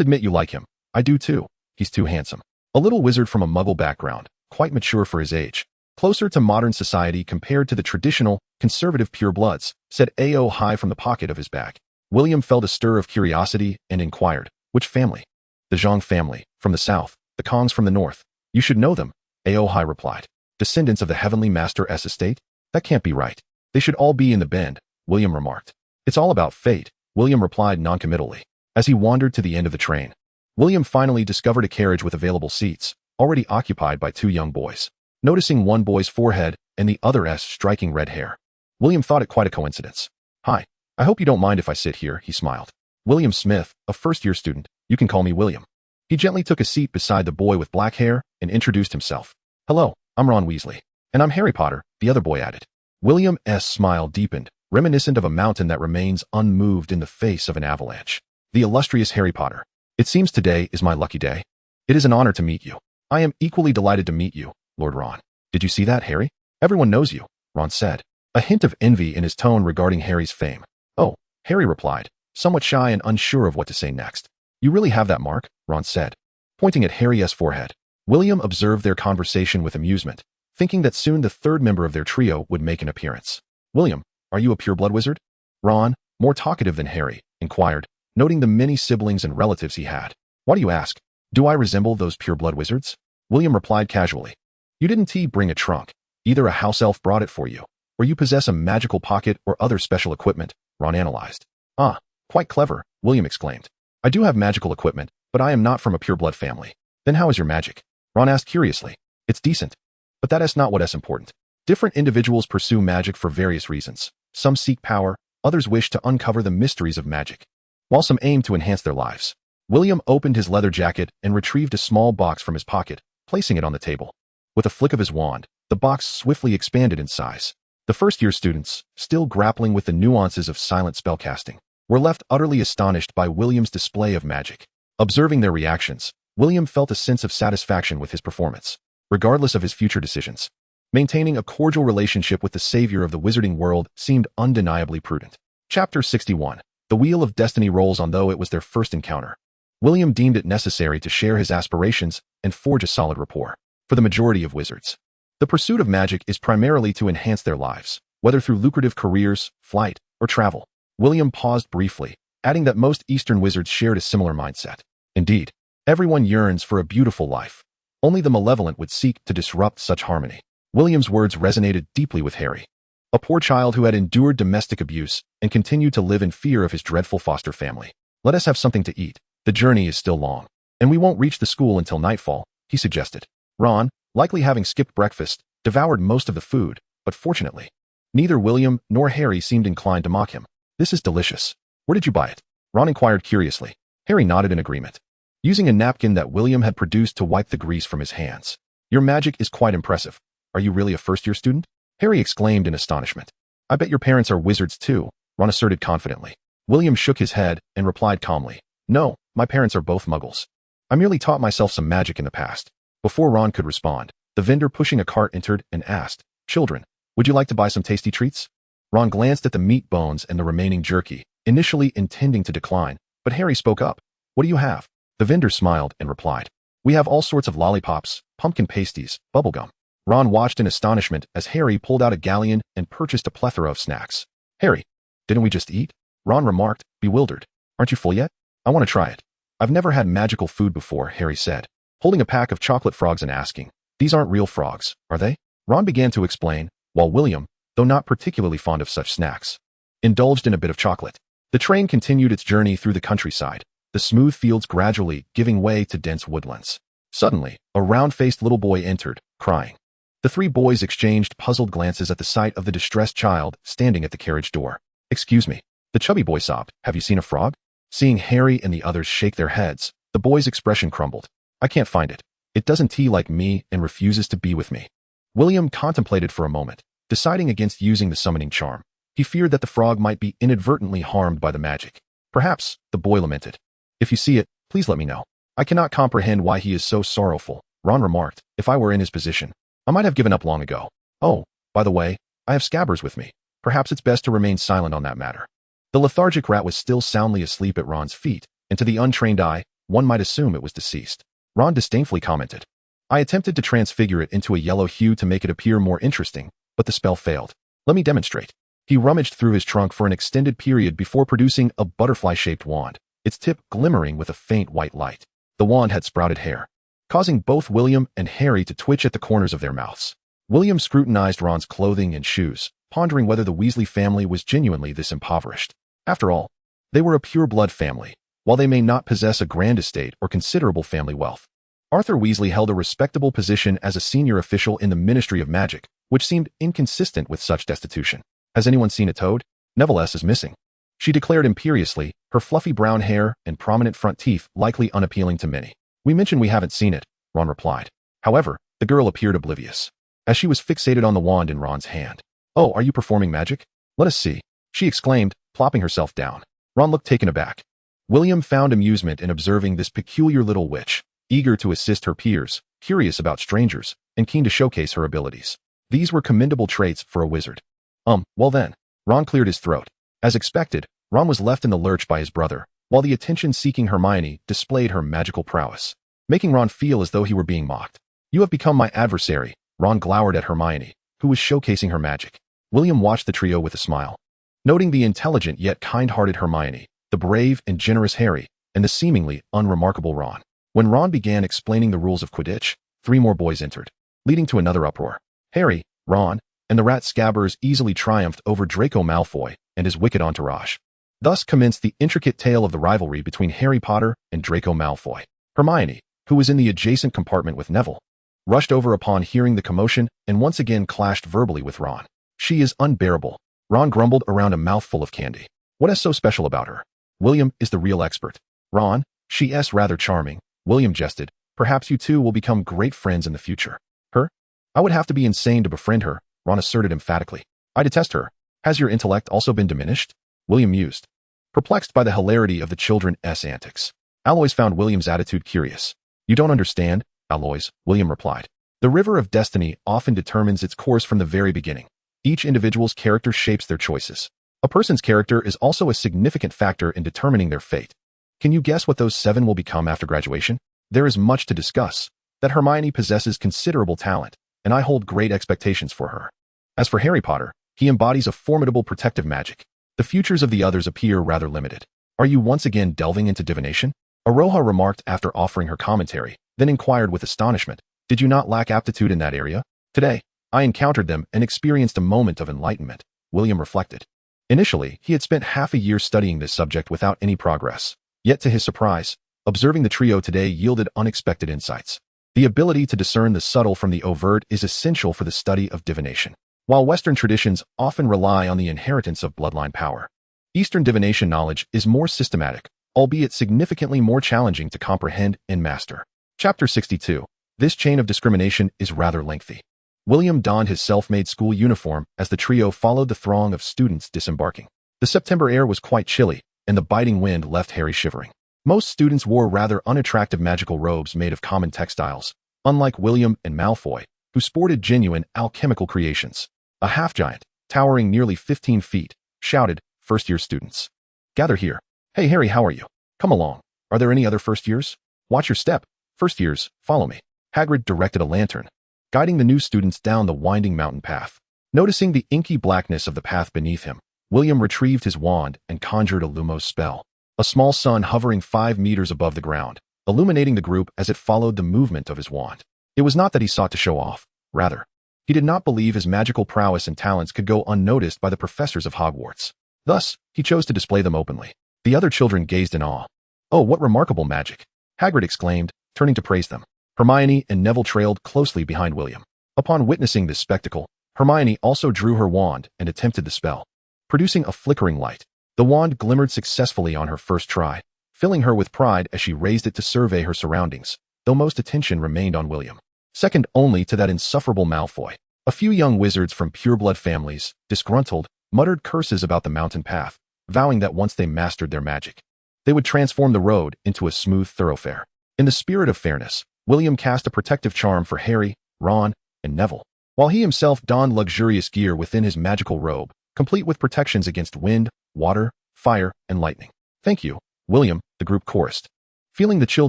admit you like him." "I do too. He's too handsome." A little wizard from a muggle background, quite mature for his age, closer to modern society compared to the traditional, conservative purebloods, said "Ao Hai" from the pocket of his bag. William felt a stir of curiosity and inquired, "Which family?" "The Zhang family, from the south, the Kongs from the north. You should know them," Ao Hai replied. "Descendants of the Heavenly Master S estate? That can't be right. They should all be in the bend," William remarked. "It's all about fate," William replied noncommittally. As he wandered to the end of the train, William finally discovered a carriage with available seats, already occupied by 2 young boys. Noticing one boy's forehead and the other's striking red hair, William thought it quite a coincidence. "Hi, I hope you don't mind if I sit here," he smiled. "William Smith, a first-year student. You can call me William." He gently took a seat beside the boy with black hair and introduced himself. "Hello, I'm Ron Weasley. And I'm HarryPotter," the other boy added. William's smile deepened, reminiscent of a mountain that remains unmoved in the face of an avalanche. "The illustrious HarryPotter. It seems today is my lucky day. It is an honor to meet you." "I am equally delighted to meet you, Lord Ron. Did you see that, Harry? Everyone knows you," Ron said, a hint of envy in his tone regarding Harry's fame. "Oh," Harry replied, somewhat shy and unsure of what to say next. "You really have that mark," Ron said, pointing at Harry's forehead. William observed their conversation with amusement, thinking that soon the 3rd member of their trio would make an appearance. "William, are you a pureblood wizard?" Ron, more talkative than Harry, inquired, noting the many siblings and relatives he had. "Why do you ask? Do I resemble those pureblood wizards?" William replied casually. "You didn't bring a trunk. Either a house elf brought it for you, or you possess a magical pocket or other special equipment," Ron analyzed. "Ah, quite clever," William exclaimed. "I do have magical equipment, but I am not from a pureblood family." "Then how is your magic?" Ron asked curiously. "It's decent. But that is not what is important. Different individuals pursue magic for various reasons. Some seek power, others wish to uncover the mysteries of magic, while some aim to enhance their lives." William opened his leather jacket and retrieved a small box from his pocket, placing it on the table. With a flick of his wand, the box swiftly expanded in size. The first-year students, still grappling with the nuances of silent spellcasting, were left utterly astonished by William's display of magic. Observing their reactions, William felt a sense of satisfaction with his performance, regardless of his future decisions. Maintaining a cordial relationship with the savior of the wizarding world seemed undeniably prudent. Chapter 61. The Wheel of Destiny rolls on. Though it was their first encounter, William deemed it necessary to share his aspirations and forge a solid rapport. For the majority of wizards, the pursuit of magic is primarily to enhance their lives, whether through lucrative careers, flight, or travel. William paused briefly, adding that most Eastern wizards shared a similar mindset. Indeed, everyone yearns for a beautiful life. Only the malevolent would seek to disrupt such harmony. William's words resonated deeply with Harry, a poor child who had endured domestic abuse and continued to live in fear of his dreadful foster family. "Let us have something to eat. The journey is still long, and we won't reach the school until nightfall," he suggested. Ron, likely having skipped breakfast, devoured most of the food, but fortunately, neither William nor Harry seemed inclined to mock him. "This is delicious. Where did you buy it?" Ron inquired curiously. Harry nodded in agreement, using a napkin that William had produced to wipe the grease from his hands. "Your magic is quite impressive. Are you really a first-year student?" Harry exclaimed in astonishment. "I bet your parents are wizards too," Ron asserted confidently. William shook his head and replied calmly, "No, my parents are both muggles. I merely taught myself some magic in the past." Before Ron could respond, the vendor pushing a cart entered and asked, "Children, would you like to buy some tasty treats?" Ron glanced at the meat bones and the remaining jerky, initially intending to decline, but Harry spoke up. What do you have? The vendor smiled and replied. We have all sorts of lollipops, pumpkin pasties, bubblegum. Ron watched in astonishment as Harry pulled out a galleon and purchased a plethora of snacks. Harry, didn't we just eat? Ron remarked, bewildered. Aren't you full yet? I want to try it. I've never had magical food before, Harry said, holding a pack of chocolate frogs and asking, these aren't real frogs, are they? Ron began to explain, while William, though not particularly fond of such snacks, indulged in a bit of chocolate. The train continued its journey through the countryside, the smooth fields gradually giving way to dense woodlands. Suddenly, a round-faced little boy entered, crying. The three boys exchanged puzzled glances at the sight of the distressed child standing at the carriage door. Excuse me. The chubby boy sobbed. Have you seen a frog? Seeing Harry and the others shake their heads, the boy's expression crumbled. I can't find it. It doesn't tea like me and refuses to be with me. William contemplated for a moment, deciding against using the summoning charm. He feared that the frog might be inadvertently harmed by the magic. Perhaps, the boy lamented. If you see it, please let me know. I cannot comprehend why he is so sorrowful, Ron remarked. If I were in his position, I might have given up long ago. Oh, by the way, I have Scabbers with me. Perhaps it's best to remain silent on that matter. The lethargic rat was still soundly asleep at Ron's feet, and to the untrained eye, one might assume it was deceased. Ron disdainfully commented. I attempted to transfigure it into a yellow hue to make it appear more interesting, but the spell failed. Let me demonstrate. He rummaged through his trunk for an extended period before producing a butterfly-shaped wand, its tip glimmering with a faint white light. The wand had sprouted hair, causing both William and Harry to twitch at the corners of their mouths. William scrutinized Ron's clothing and shoes, pondering whether the Weasley family was genuinely this impoverished. After all, they were a pure-blood family, while they may not possess a grand estate or considerable family wealth. Arthur Weasley held a respectable position as a senior official in the Ministry of Magic, which seemed inconsistent with such destitution. Has anyone seen a toad? Neville S. is missing, she declared imperiously, her fluffy brown hair and prominent front teeth likely unappealing to many. We mentioned we haven't seen it, Ron replied. However, the girl appeared oblivious, as she was fixated on the wand in Ron's hand. Oh, are you performing magic? Let us see, she exclaimed, plopping herself down. Ron looked taken aback. William found amusement in observing this peculiar little witch, eager to assist her peers, curious about strangers, and keen to showcase her abilities. These were commendable traits for a wizard. Well then. Ron cleared his throat. As expected, Ron was left in the lurch by his brother, while the attention-seeking Hermione displayed her magical prowess, making Ron feel as though he were being mocked. You have become my adversary, Ron glowered at Hermione, who was showcasing her magic. William watched the trio with a smile. Noting the intelligent yet kind-hearted Hermione, the brave and generous Harry, and the seemingly unremarkable Ron. When Ron began explaining the rules of Quidditch, three more boys entered, leading to another uproar. Harry, Ron, and the rat Scabbers easily triumphed over Draco Malfoy and his wicked entourage. Thus commenced the intricate tale of the rivalry between Harry Potter and Draco Malfoy. Hermione, who was in the adjacent compartment with Neville, rushed over upon hearing the commotion and once again clashed verbally with Ron. She is unbearable, Ron grumbled around a mouthful of candy. What is so special about her? William is the real expert. Ron, she is rather charming, William jested. Perhaps you two will become great friends in the future. Her? I would have to be insane to befriend her, Ron asserted emphatically. I detest her. Has your intellect also been diminished? William mused, perplexed by the hilarity of the children's antics. Aloys found William's attitude curious. You don't understand, Aloys, William replied. The river of destiny often determines its course from the very beginning. Each individual's character shapes their choices. A person's character is also a significant factor in determining their fate. Can you guess what those 7 will become after graduation? There is much to discuss. That Hermione possesses considerable talent, and I hold great expectations for her. As for Harry Potter, he embodies a formidable protective magic. The futures of the others appear rather limited. Are you once again delving into divination? Aroha remarked after offering her commentary, then inquired with astonishment, did you not lack aptitude in that area? Today, I encountered them and experienced a moment of enlightenment, William reflected. Initially, he had spent half a year studying this subject without any progress. Yet to his surprise, observing the trio today yielded unexpected insights. The ability to discern the subtle from the overt is essential for the study of divination. While Western traditions often rely on the inheritance of bloodline power, Eastern divination knowledge is more systematic, albeit significantly more challenging to comprehend and master. Chapter 62. This chain of discrimination is rather lengthy. William donned his self-made school uniform as the trio followed the throng of students disembarking. The September air was quite chilly, and the biting wind left Harry shivering. Most students wore rather unattractive magical robes made of common textiles, unlike William and Malfoy, who sported genuine alchemical creations. A half-giant, towering nearly 15 feet, shouted, "First-year students, gather here. Hey Harry, how are you? Come along. Are there any other first years? Watch your step. First years, follow me." Hagrid directed a lantern, guiding the new students down the winding mountain path. Noticing the inky blackness of the path beneath him, William retrieved his wand and conjured a Lumos spell. A small sun hovering 5 meters above the ground, illuminating the group as it followed the movement of his wand. It was not that he sought to show off. Rather, he did not believe his magical prowess and talents could go unnoticed by the professors of Hogwarts. Thus, he chose to display them openly. The other children gazed in awe. "Oh, what remarkable magic!" Hagrid exclaimed, turning to praise them. Hermione and Neville trailed closely behind William. Upon witnessing this spectacle, Hermione also drew her wand and attempted the spell, producing a flickering light. The wand glimmered successfully on her first try, filling her with pride as she raised it to survey her surroundings, though most attention remained on William, second only to that insufferable Malfoy. A few young wizards from pureblood families, disgruntled, muttered curses about the mountain path, vowing that once they mastered their magic, they would transform the road into a smooth thoroughfare. In the spirit of fairness, William cast a protective charm for Harry, Ron, and Neville, while he himself donned luxurious gear within his magical robe, complete with protections against wind, water, fire, and lightning. "Thank you, William," the group chorused, feeling the chill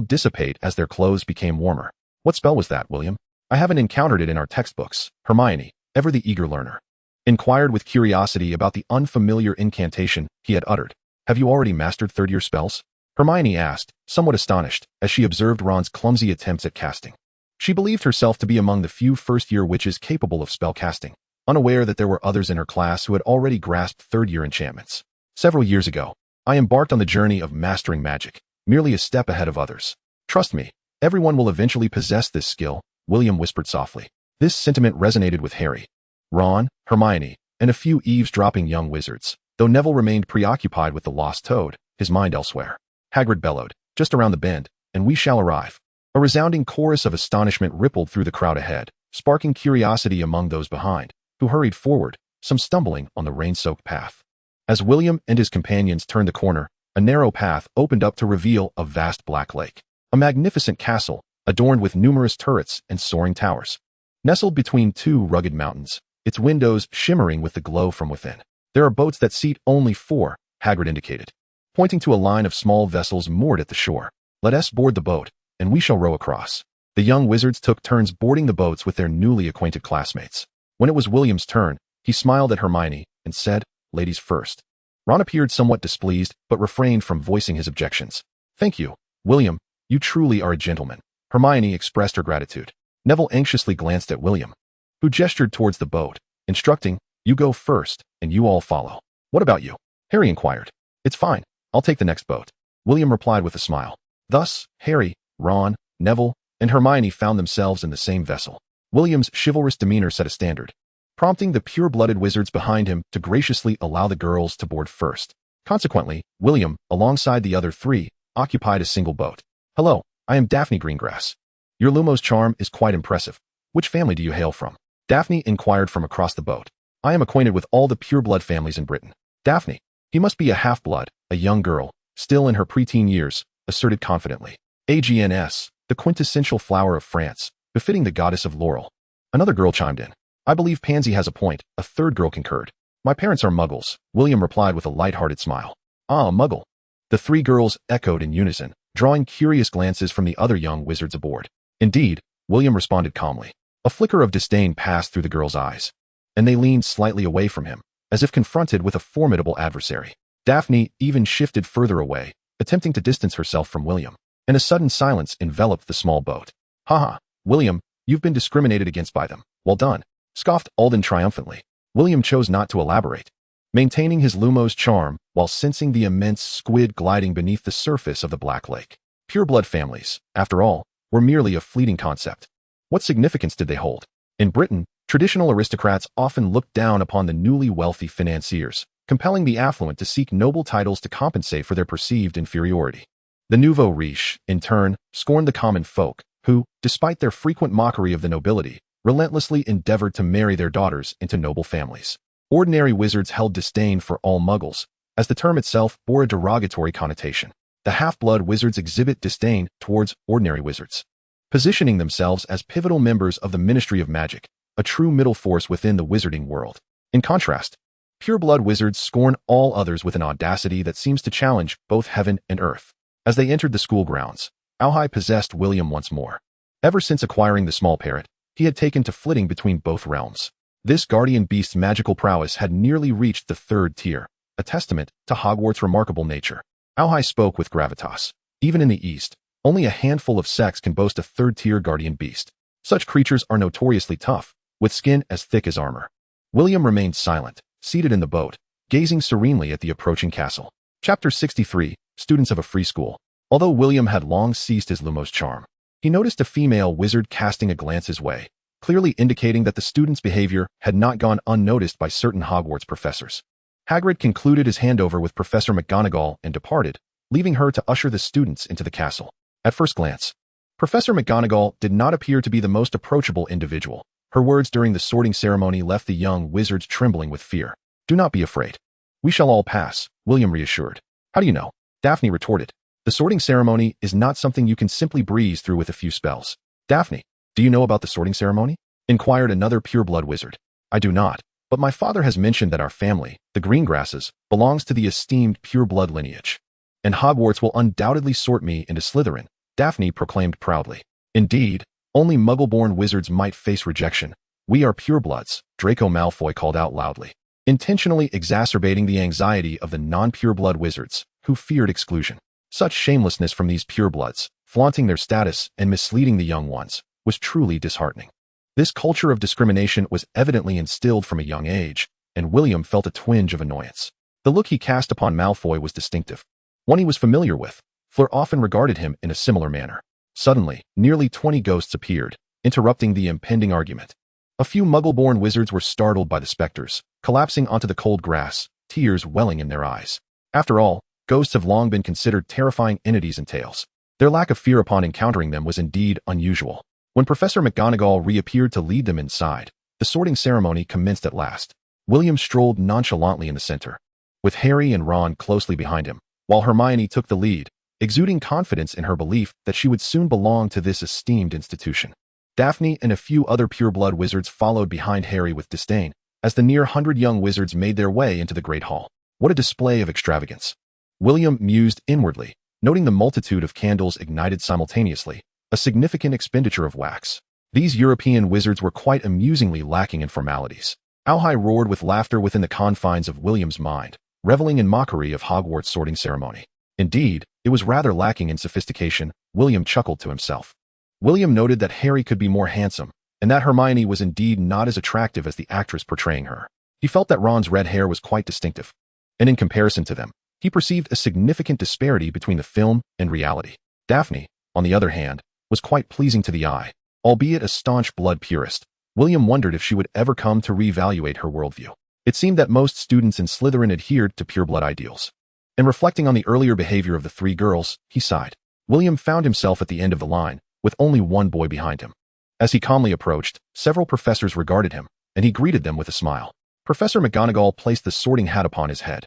dissipate as their clothes became warmer. "What spell was that, William? I haven't encountered it in our textbooks." Hermione, ever the eager learner, inquired with curiosity about the unfamiliar incantation he had uttered. "Have you already mastered third-year spells?" Hermione asked, somewhat astonished, as she observed Ron's clumsy attempts at casting. She believed herself to be among the few first-year witches capable of spell casting, unaware that there were others in her class who had already grasped third-year enchantments. "Several years ago, I embarked on the journey of mastering magic, merely a step ahead of others. Trust me, everyone will eventually possess this skill," William whispered softly. This sentiment resonated with Harry, Ron, Hermione, and a few eavesdropping young wizards, though Neville remained preoccupied with the lost toad, his mind elsewhere. Hagrid bellowed, "Just around the bend, and we shall arrive." A resounding chorus of astonishment rippled through the crowd ahead, sparking curiosity among those behind, who hurried forward, some stumbling on the rain-soaked path. As William and his companions turned the corner, a narrow path opened up to reveal a vast black lake, a magnificent castle, adorned with numerous turrets and soaring towers. Nestled between two rugged mountains, its windows shimmering with the glow from within. "There are boats that seat only 4, Hagrid indicated, pointing to a line of small vessels moored at the shore. "Let us board the boat, and we shall row across." The young wizards took turns boarding the boats with their newly acquainted classmates. When it was William's turn, he smiled at Hermione and said, "Ladies first." Ron appeared somewhat displeased, but refrained from voicing his objections. "Thank you, William, you truly are a gentleman." Hermione expressed her gratitude. Neville anxiously glanced at William, who gestured towards the boat, instructing, "You go first, and you all follow." "What about you?" Harry inquired. "It's fine. I'll take the next boat," William replied with a smile. Thus, Harry, Ron, Neville, and Hermione found themselves in the same vessel. William's chivalrous demeanor set a standard, prompting the pure-blooded wizards behind him to graciously allow the girls to board first. Consequently, William, alongside the other 3, occupied a single boat. "Hello, I am Daphne Greengrass. Your Lumos charm is quite impressive. Which family do you hail from?" Daphne inquired from across the boat. "I am acquainted with all the pure-blood families in Britain." Daphne, he must be a half-blood, a young girl, still in her preteen years, asserted confidently. "Agns, the quintessential flower of France, befitting the goddess of laurel." Another girl chimed in. "I believe Pansy has a point," a third girl concurred. "My parents are muggles," William replied with a light-hearted smile. "Ah, muggle." The 3 girls echoed in unison, drawing curious glances from the other young wizards aboard. "Indeed," William responded calmly. A flicker of disdain passed through the girls' eyes, and they leaned slightly away from him, as if confronted with a formidable adversary. Daphne even shifted further away, attempting to distance herself from William, and a sudden silence enveloped the small boat. "Haha, William, you've been discriminated against by them. Well done," scoffed Alden triumphantly. William chose not to elaborate, maintaining his Lumos charm while sensing the immense squid gliding beneath the surface of the Black Lake. Pureblood families, after all, were merely a fleeting concept. What significance did they hold? In Britain, traditional aristocrats often looked down upon the newly wealthy financiers, compelling the affluent to seek noble titles to compensate for their perceived inferiority. The nouveau riche, in turn, scorned the common folk, who, despite their frequent mockery of the nobility, relentlessly endeavored to marry their daughters into noble families. Ordinary wizards held disdain for all muggles, as the term itself bore a derogatory connotation. The half-blood wizards exhibit disdain towards ordinary wizards, positioning themselves as pivotal members of the Ministry of Magic, a true middle force within the wizarding world. In contrast, pure-blood wizards scorn all others with an audacity that seems to challenge both heaven and earth. As they entered the school grounds, Alhai possessed William once more. Ever since acquiring the small parrot, he had taken to flitting between both realms. This guardian beast's magical prowess had nearly reached the 3rd tier, a testament to Hogwarts' remarkable nature. Alhai spoke with gravitas. Even in the East, only a handful of sects can boast a 3rd-tier guardian beast. Such creatures are notoriously tough, with skin as thick as armor. William remained silent, seated in the boat, gazing serenely at the approaching castle. Chapter 63, Students of a Free School. Although William had long ceased his Lumos charm, he noticed a female wizard casting a glance his way, clearly indicating that the student's behavior had not gone unnoticed by certain Hogwarts professors. Hagrid concluded his handover with Professor McGonagall and departed, leaving her to usher the students into the castle. At first glance, Professor McGonagall did not appear to be the most approachable individual. Her words during the sorting ceremony left the young wizards trembling with fear. "Do not be afraid. We shall all pass," William reassured. "How do you know?" Daphne retorted. "The sorting ceremony is not something you can simply breeze through with a few spells." "Daphne, do you know about the sorting ceremony?" inquired another pure-blood wizard. "I do not, but my father has mentioned that our family, the Greengrasses, belongs to the esteemed pure-blood lineage. And Hogwarts will undoubtedly sort me into Slytherin," Daphne proclaimed proudly. "Indeed, only Muggle-born wizards might face rejection. We are purebloods," Draco Malfoy called out loudly, intentionally exacerbating the anxiety of the non-pureblood wizards, who feared exclusion. Such shamelessness from these purebloods, flaunting their status and misleading the young ones, was truly disheartening. This culture of discrimination was evidently instilled from a young age, and William felt a twinge of annoyance. The look he cast upon Malfoy was distinctive, one he was familiar with. Fleur often regarded him in a similar manner. Suddenly, nearly 20 ghosts appeared, interrupting the impending argument. A few Muggle-born wizards were startled by the specters, collapsing onto the cold grass, tears welling in their eyes. After all, ghosts have long been considered terrifying entities in tales. Their lack of fear upon encountering them was indeed unusual. When Professor McGonagall reappeared to lead them inside, the sorting ceremony commenced at last. William strolled nonchalantly in the center, with Harry and Ron closely behind him, while Hermione took the lead, exuding confidence in her belief that she would soon belong to this esteemed institution. Daphne and a few other pure-blood wizards followed behind Harry with disdain, as the near 100 young wizards made their way into the Great Hall. What a display of extravagance! William mused inwardly, noting the multitude of candles ignited simultaneously, a significant expenditure of wax. These European wizards were quite amusingly lacking in formalities. Alhai roared with laughter within the confines of William's mind, reveling in mockery of Hogwarts' sorting ceremony. Indeed, it was rather lacking in sophistication, William chuckled to himself. William noted that Harry could be more handsome, and that Hermione was indeed not as attractive as the actress portraying her. He felt that Ron's red hair was quite distinctive, and in comparison to them, he perceived a significant disparity between the film and reality. Daphne, on the other hand, was quite pleasing to the eye. Albeit a staunch blood purist, William wondered if she would ever come to reevaluate her worldview. It seemed that most students in Slytherin adhered to pureblood ideals. And reflecting on the earlier behavior of the 3 girls, he sighed. William found himself at the end of the line, with only one boy behind him. As he calmly approached, several professors regarded him, and he greeted them with a smile. Professor McGonagall placed the sorting hat upon his head.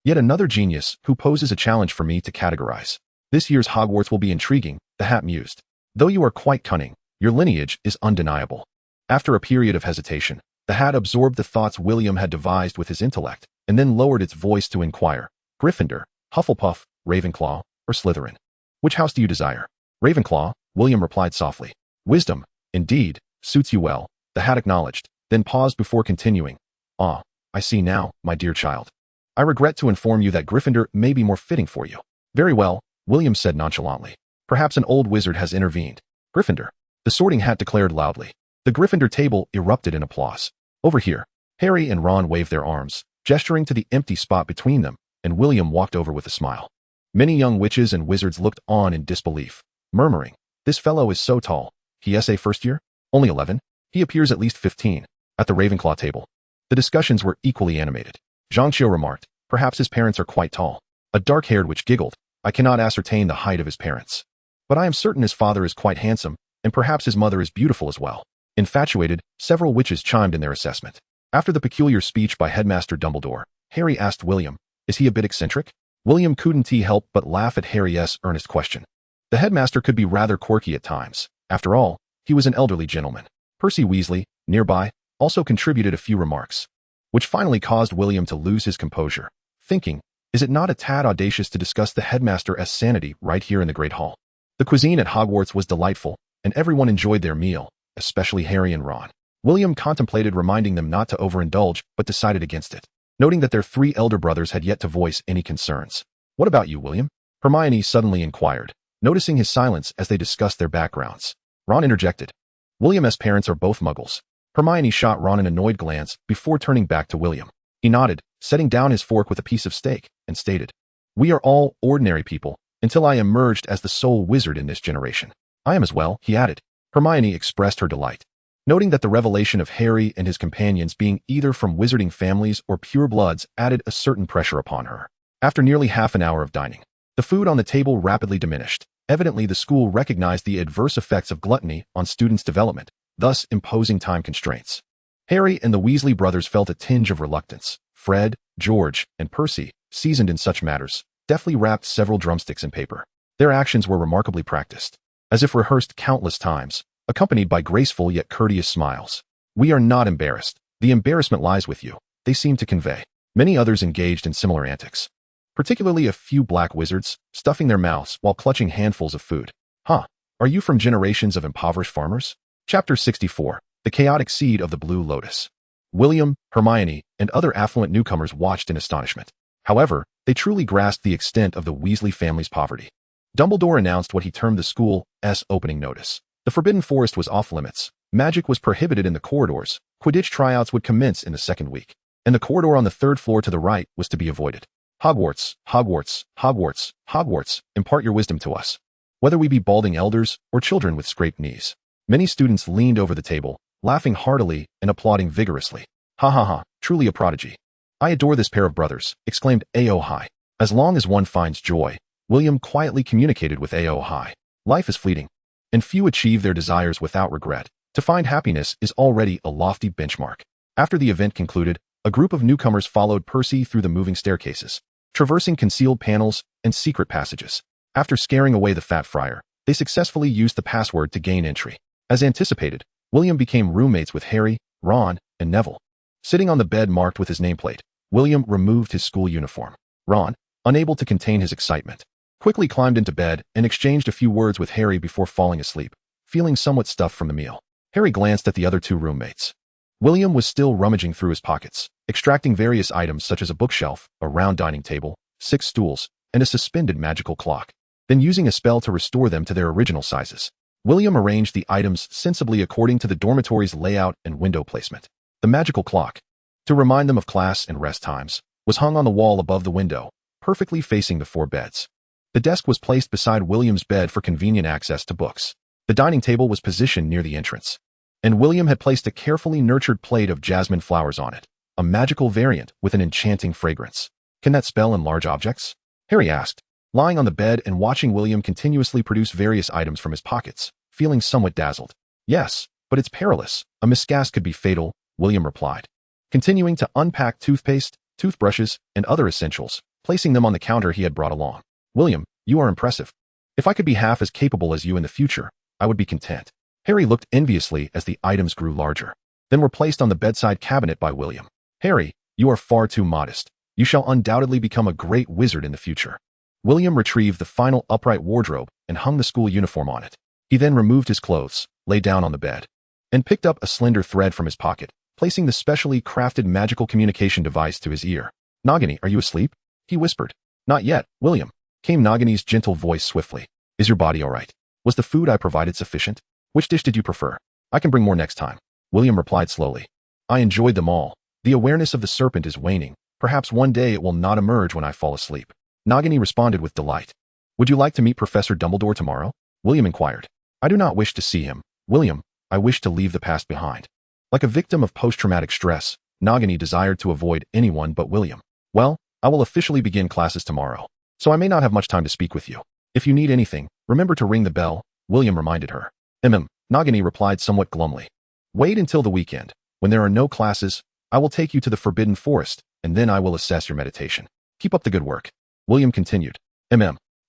Yet another genius who poses a challenge for me to categorize. This year's Hogwarts will be intriguing, the hat mused. Though you are quite cunning, your lineage is undeniable. After a period of hesitation, the hat absorbed the thoughts William had devised with his intellect, and then lowered its voice to inquire, Gryffindor, Hufflepuff, Ravenclaw, or Slytherin? Which house do you desire? Ravenclaw, William replied softly. Wisdom, indeed, suits you well, the hat acknowledged, then paused before continuing. Ah, I see now, my dear child. I regret to inform you that Gryffindor may be more fitting for you. Very well, William said nonchalantly. Perhaps an old wizard has intervened. Gryffindor, the sorting hat declared loudly. The Gryffindor table erupted in applause. Over here. Harry and Ron waved their arms, gesturing to the empty spot between them, and William walked over with a smile. Many young witches and wizards looked on in disbelief, murmuring, This fellow is so tall. He SA first year? Only 11? He appears at least 15. At the Ravenclaw table, the discussions were equally animated. Zhangqiu remarked, Perhaps his parents are quite tall. A dark-haired witch giggled, I cannot ascertain the height of his parents. But I am certain his father is quite handsome, and perhaps his mother is beautiful as well. Infatuated, several witches chimed in their assessment. After the peculiar speech by Headmaster Dumbledore, Harry asked William, Is he a bit eccentric? William couldn't help but laugh at Harry's earnest question. The headmaster could be rather quirky at times. After all, he was an elderly gentleman. Percy Weasley, nearby, also contributed a few remarks. which finally caused William to lose his composure, thinking, is it not a tad audacious to discuss the headmaster's sanity right here in the Great Hall? The cuisine at Hogwarts was delightful, and everyone enjoyed their meal, especially Harry and Ron. William contemplated reminding them not to overindulge, but decided against it, noting that their 3 elder brothers had yet to voice any concerns. What about you, William? Hermione suddenly inquired, noticing his silence as they discussed their backgrounds. Ron interjected. William's parents are both muggles. Hermione shot Ron an annoyed glance before turning back to William. He nodded, setting down his fork with a piece of steak, and stated, we are all ordinary people, until I emerged as the sole wizard in this generation. I am as well, he added. Hermione expressed her delight, noting that the revelation of Harry and his companions being either from wizarding families or purebloods added a certain pressure upon her. After nearly half an hour of dining, the food on the table rapidly diminished. Evidently, the school recognized the adverse effects of gluttony on students' development, thus imposing time constraints. Harry and the Weasley brothers felt a tinge of reluctance. Fred, George, and Percy, seasoned in such matters, deftly wrapped several drumsticks in paper. Their actions were remarkably practiced, as if rehearsed countless times, accompanied by graceful yet courteous smiles. We are not embarrassed. The embarrassment lies with you, they seemed to convey. Many others engaged in similar antics, particularly a few black wizards, stuffing their mouths while clutching handfuls of food. Huh, are you from generations of impoverished farmers? Chapter 64, The Chaotic Seed of the Blue Lotus. William, Hermione, and other affluent newcomers watched in astonishment. However, they truly grasped the extent of the Weasley family's poverty. Dumbledore announced what he termed the school's opening notice. The Forbidden Forest was off limits. Magic was prohibited in the corridors. Quidditch tryouts would commence in the second week, and the corridor on the 3rd floor to the right was to be avoided. Hogwarts, Hogwarts, Hogwarts, Hogwarts, impart your wisdom to us, whether we be balding elders or children with scraped knees. Many students leaned over the table, laughing heartily and applauding vigorously. Ha ha ha, truly a prodigy. I adore this pair of brothers, exclaimed A.O. High. As long as one finds joy, William quietly communicated with A.O. High. Life is fleeting, and few achieve their desires without regret. To find happiness is already a lofty benchmark. After the event concluded, a group of newcomers followed Percy through the moving staircases, traversing concealed panels and secret passages. After scaring away the fat friar, they successfully used the password to gain entry. As anticipated, William became roommates with Harry, Ron, and Neville. Sitting on the bed marked with his nameplate, William removed his school uniform. Ron, unable to contain his excitement, quickly climbed into bed and exchanged a few words with Harry before falling asleep, feeling somewhat stuffed from the meal. Harry glanced at the other 2 roommates. William was still rummaging through his pockets, extracting various items such as a bookshelf, a round dining table, 6 stools, and a suspended magical clock. Then using a spell to restore them to their original sizes, William arranged the items sensibly according to the dormitory's layout and window placement. The magical clock, to remind them of class and rest times, was hung on the wall above the window, perfectly facing the 4 beds. The desk was placed beside William's bed for convenient access to books. The dining table was positioned near the entrance, and William had placed a carefully nurtured plate of jasmine flowers on it, a magical variant with an enchanting fragrance. Can that spell enlarge objects? Harry asked, lying on the bed and watching William continuously produce various items from his pockets, feeling somewhat dazzled. Yes, but it's perilous. A miscast could be fatal, William replied, continuing to unpack toothpaste, toothbrushes, and other essentials, placing them on the counter he had brought along. William, you are impressive. If I could be half as capable as you in the future, I would be content. Harry looked enviously as the items grew larger, then were placed on the bedside cabinet by William. Harry, you are far too modest. You shall undoubtedly become a great wizard in the future. William retrieved the final upright wardrobe and hung the school uniform on it. He then removed his clothes, lay down on the bed, and picked up a slender thread from his pocket, placing the specially crafted magical communication device to his ear. Nagini, are you asleep? He whispered. Not yet, William, came Nagini's gentle voice swiftly. Is your body all right? Was the food I provided sufficient? Which dish did you prefer? I can bring more next time, William replied slowly. I enjoyed them all. The awareness of the serpent is waning. Perhaps one day it will not emerge when I fall asleep. Nagini responded with delight. Would you like to meet Professor Dumbledore tomorrow? William inquired. I do not wish to see him, William. I wish to leave the past behind. Like a victim of post-traumatic stress, Nagini desired to avoid anyone but William. Well, I will officially begin classes tomorrow, so I may not have much time to speak with you. If you need anything, remember to ring the bell, William reminded her. Nagini replied somewhat glumly. Wait until the weekend. When there are no classes, I will take you to the Forbidden Forest, and then I will assess your meditation. Keep up the good work. William continued.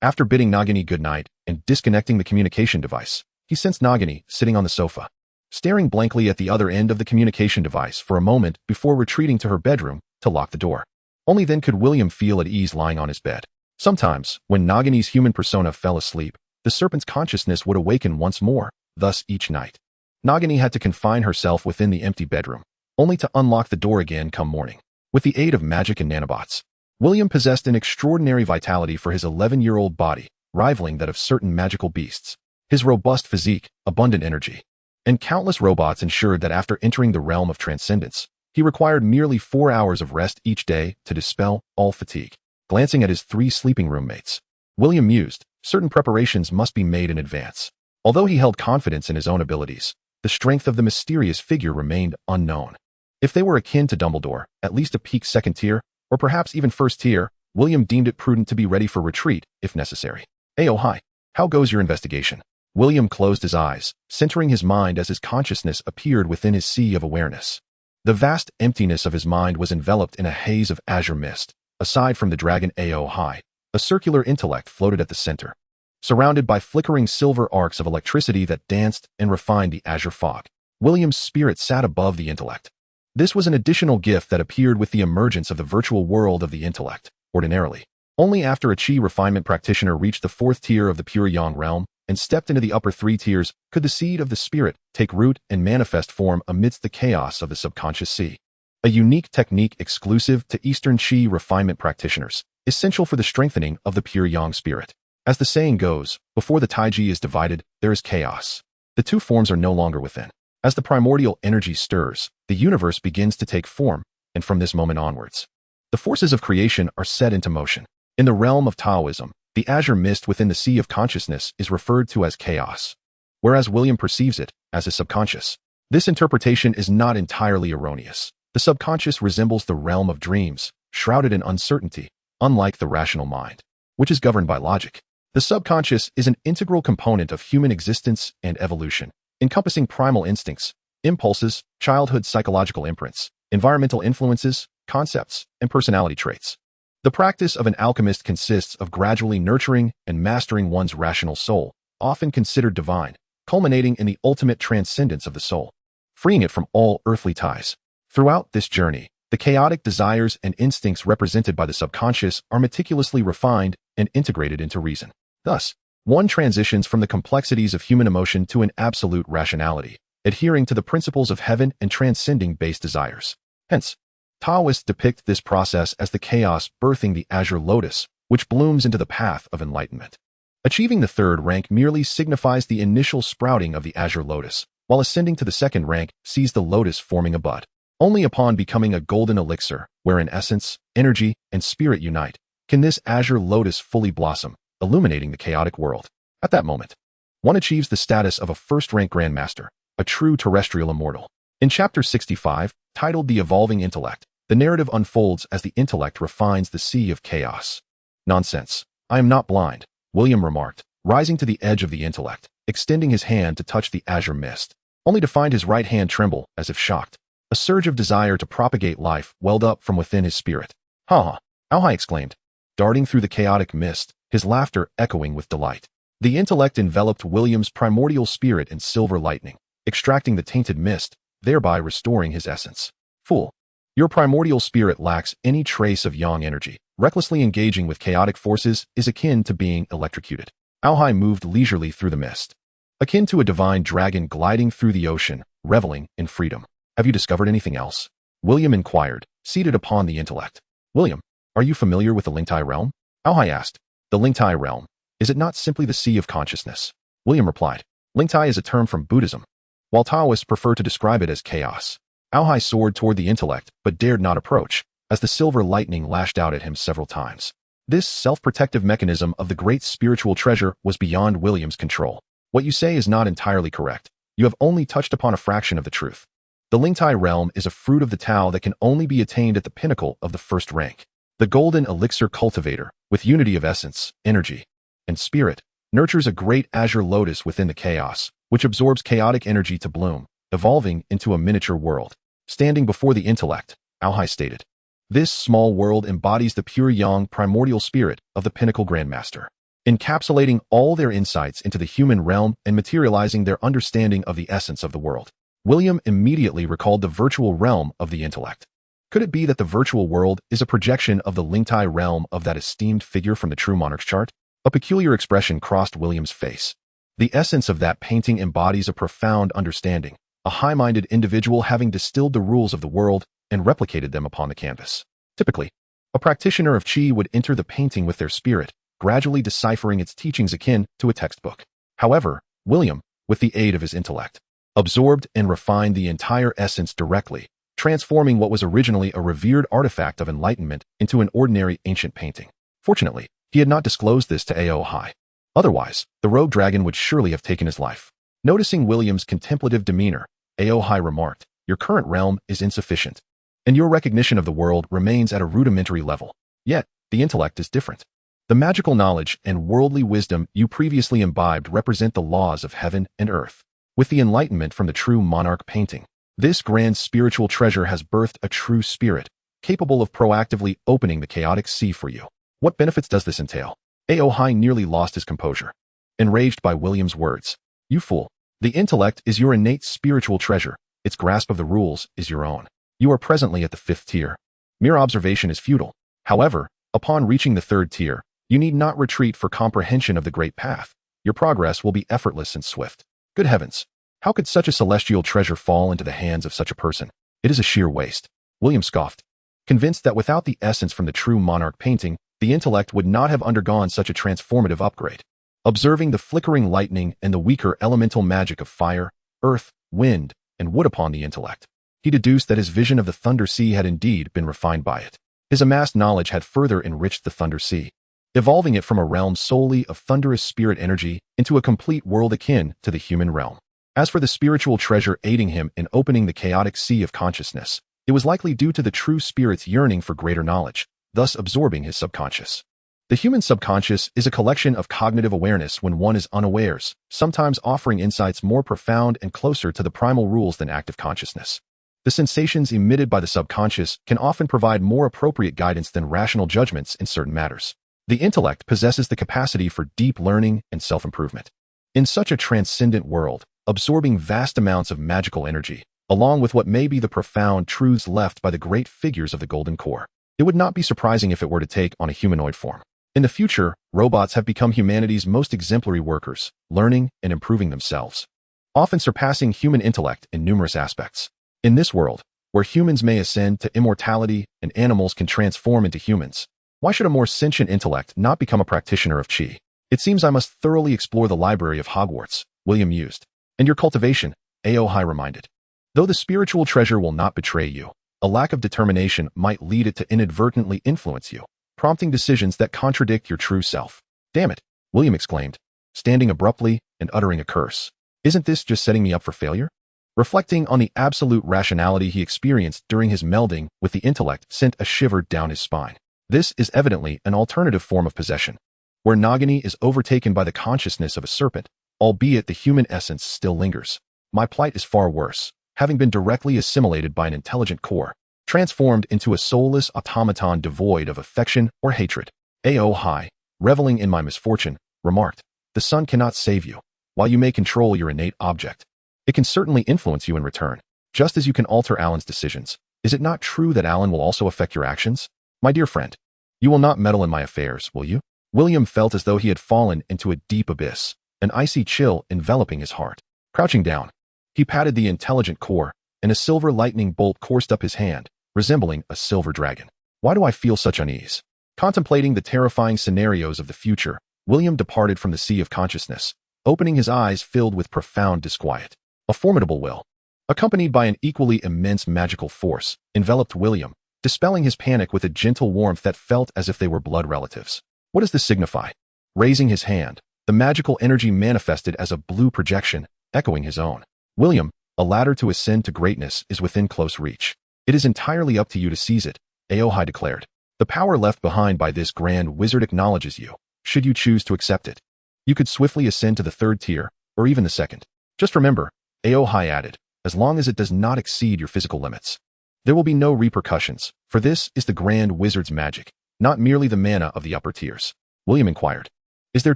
After bidding Nagini good night and disconnecting the communication device, he sensed Nagini sitting on the sofa. staring blankly at the other end of the communication device for a moment before retreating to her bedroom to lock the door. Only then could William feel at ease lying on his bed. Sometimes, when Nagini's human persona fell asleep, the serpent's consciousness would awaken once more, thus each night. Nagini had to confine herself within the empty bedroom, only to unlock the door again come morning. With the aid of magic and nanobots, William possessed an extraordinary vitality for his 11-year-old body, rivaling that of certain magical beasts. His robust physique, abundant energy, and countless robots ensured that after entering the realm of transcendence, he required merely 4 hours of rest each day to dispel all fatigue. Glancing at his 3 sleeping roommates, William mused, certain preparations must be made in advance. Although he held confidence in his own abilities, the strength of the mysterious figure remained unknown. If they were akin to Dumbledore, at least a peak second tier, or perhaps even first tier, William deemed it prudent to be ready for retreat, if necessary. "Oh hi. How goes your investigation?" William closed his eyes, centering his mind as his consciousness appeared within his sea of awareness. The vast emptiness of his mind was enveloped in a haze of azure mist. Aside from the dragon "Oh hi," a circular intellect floated at the center, surrounded by flickering silver arcs of electricity that danced and refined the azure fog. William's spirit sat above the intellect. This was an additional gift that appeared with the emergence of the virtual world of the intellect. Ordinarily, only after a chi refinement practitioner reached the 4th tier of the pure yang realm and stepped into the upper 3 tiers could the seed of the spirit take root and manifest form amidst the chaos of the subconscious sea. A unique technique exclusive to Eastern chi refinement practitioners, essential for the strengthening of the pure yang spirit. As the saying goes, before the taiji is divided, there is chaos. The 2 forms are no longer within. As the primordial energy stirs, the universe begins to take form, and from this moment onwards, the forces of creation are set into motion. In the realm of Taoism, the azure mist within the sea of consciousness is referred to as chaos, whereas William perceives it as his subconscious. This interpretation is not entirely erroneous. The subconscious resembles the realm of dreams, shrouded in uncertainty, unlike the rational mind, which is governed by logic. The subconscious is an integral component of human existence and evolution, encompassing primal instincts, impulses, childhood psychological imprints, environmental influences, concepts, and personality traits. The practice of an alchemist consists of gradually nurturing and mastering one's rational soul, often considered divine, culminating in the ultimate transcendence of the soul, freeing it from all earthly ties. Throughout this journey, the chaotic desires and instincts represented by the subconscious are meticulously refined and integrated into reason. Thus, one transitions from the complexities of human emotion to an absolute rationality, adhering to the principles of heaven and transcending base desires. Hence, Taoists depict this process as the chaos birthing the azure lotus, which blooms into the path of enlightenment. Achieving the 3rd rank merely signifies the initial sprouting of the azure lotus, while ascending to the 2nd rank sees the lotus forming a bud. Only upon becoming a golden elixir, wherein essence, energy, and spirit unite, can this azure lotus fully blossom, illuminating the chaotic world. At that moment, one achieves the status of a 1st-rank grandmaster, a true terrestrial immortal. In Chapter 65, titled The Evolving Intellect, the narrative unfolds as the intellect refines the sea of chaos. "Nonsense. I am not blind," William remarked, rising to the edge of the intellect, extending his hand to touch the azure mist, only to find his right hand tremble as if shocked. A surge of desire to propagate life welled up from within his spirit. "Ha ha!" Alhai exclaimed, darting through the chaotic mist, his laughter echoing with delight. The intellect enveloped William's primordial spirit in silver lightning, extracting the tainted mist, thereby restoring his essence. "Fool! Your primordial spirit lacks any trace of yang energy. Recklessly engaging with chaotic forces is akin to being electrocuted." Alhai moved leisurely through the mist, akin to a divine dragon gliding through the ocean, reveling in freedom. "Have you discovered anything else?" William inquired, seated upon the intellect. "William, are you familiar with the Lingtai realm?" Alhai asked. "The Lingtai realm. Is it not simply the sea of consciousness?" William replied. "Lingtai is a term from Buddhism, while Taoists prefer to describe it as chaos." Alhai soared toward the intellect, but dared not approach, as the silver lightning lashed out at him several times. This self-protective mechanism of the great spiritual treasure was beyond William's control. "What you say is not entirely correct. You have only touched upon a fraction of the truth. The Lingtai realm is a fruit of the Tao that can only be attained at the pinnacle of the 1st rank. The golden elixir cultivator, with unity of essence, energy, and spirit, nurtures a great azure lotus within the chaos, which absorbs chaotic energy to bloom, evolving into a miniature world." Standing before the intellect, Alhai stated, "This small world embodies the pure yang primordial spirit of the pinnacle grandmaster, encapsulating all their insights into the human realm and materializing their understanding of the essence of the world. William immediately recalled the virtual realm of the intellect. Could it be that the virtual world is a projection of the Lingtai realm of that esteemed figure from the True Monarch's chart? A peculiar expression crossed William's face. The essence of that painting embodies a profound understanding, a high-minded individual having distilled the rules of the world and replicated them upon the canvas. Typically, a practitioner of Qi would enter the painting with their spirit, gradually deciphering its teachings akin to a textbook. However, William, with the aid of his intellect, absorbed and refined the entire essence directly, transforming what was originally a revered artifact of enlightenment into an ordinary ancient painting. Fortunately, he had not disclosed this to Aohai. Otherwise, the rogue dragon would surely have taken his life. Noticing William's contemplative demeanor, Aohai remarked, "Your current realm is insufficient, and your recognition of the world remains at a rudimentary level. Yet, the intellect is different. The magical knowledge and worldly wisdom you previously imbibed represent the laws of heaven and earth. With the enlightenment from the True Monarch painting, this grand spiritual treasure has birthed a true spirit, capable of proactively opening the chaotic sea for you. What benefits does this entail?" Aohai nearly lost his composure. Enraged by William's words, "You fool. The intellect is your innate spiritual treasure. Its grasp of the rules is your own. You are presently at the 5th tier. Mere observation is futile. However, upon reaching the 3rd tier, you need not retreat for comprehension of the great path. Your progress will be effortless and swift." Good heavens! How could such a celestial treasure fall into the hands of such a person? It is a sheer waste. William scoffed, convinced that without the essence from the True Monarch painting, the intellect would not have undergone such a transformative upgrade. Observing the flickering lightning and the weaker elemental magic of fire, earth, wind, and wood upon the intellect, he deduced that his vision of the Thunder Sea had indeed been refined by it. His amassed knowledge had further enriched the Thunder Sea, evolving it from a realm solely of thunderous spirit energy into a complete world akin to the human realm. As for the spiritual treasure aiding him in opening the chaotic sea of consciousness, it was likely due to the true spirit's yearning for greater knowledge, thus absorbing his subconscious. The human subconscious is a collection of cognitive awareness when one is unawares, sometimes offering insights more profound and closer to the primal rules than active consciousness. The sensations emitted by the subconscious can often provide more appropriate guidance than rational judgments in certain matters. The intellect possesses the capacity for deep learning and self-improvement. In such a transcendent world, absorbing vast amounts of magical energy, along with what may be the profound truths left by the great figures of the Golden Core, it would not be surprising if it were to take on a humanoid form. In the future, robots have become humanity's most exemplary workers, learning and improving themselves, often surpassing human intellect in numerous aspects. In this world, where humans may ascend to immortality and animals can transform into humans, why should a more sentient intellect not become a practitioner of Qi? It seems I must thoroughly explore the library of Hogwarts, William mused. And your cultivation, Aohai reminded. Though the spiritual treasure will not betray you, a lack of determination might lead it to inadvertently influence you, prompting decisions that contradict your true self. Damn it, William exclaimed, standing abruptly and uttering a curse. Isn't this just setting me up for failure? Reflecting on the absolute rationality he experienced during his melding with the intellect sent a shiver down his spine. This is evidently an alternative form of possession, where Nagini is overtaken by the consciousness of a serpent, albeit the human essence still lingers. My plight is far worse, having been directly assimilated by an intelligent core, transformed into a soulless automaton devoid of affection or hatred. Aohai, reveling in my misfortune, remarked, "The sun cannot save you. While you may control your innate object, it can certainly influence you in return. Just as you can alter Alan's decisions, is it not true that Alan will also affect your actions? My dear friend, you will not meddle in my affairs, will you?" William felt as though he had fallen into a deep abyss, an icy chill enveloping his heart. Crouching down, he patted the intelligent core, and a silver lightning bolt coursed up his hand, resembling a silver dragon. Why do I feel such unease? Contemplating the terrifying scenarios of the future, William departed from the sea of consciousness, opening his eyes filled with profound disquiet. A formidable will, accompanied by an equally immense magical force, enveloped William, dispelling his panic with a gentle warmth that felt as if they were blood relatives. What does this signify? Raising his hand, the magical energy manifested as a blue projection, echoing his own. William, a ladder to ascend to greatness is within close reach. It is entirely up to you to seize it, Aohai declared. The power left behind by this grand wizard acknowledges you, should you choose to accept it. You could swiftly ascend to the 3rd tier, or even the 2nd. Just remember, Aohai added, as long as it does not exceed your physical limits. There will be no repercussions, for this is the grand wizard's magic, not merely the mana of the upper tiers. William inquired, is there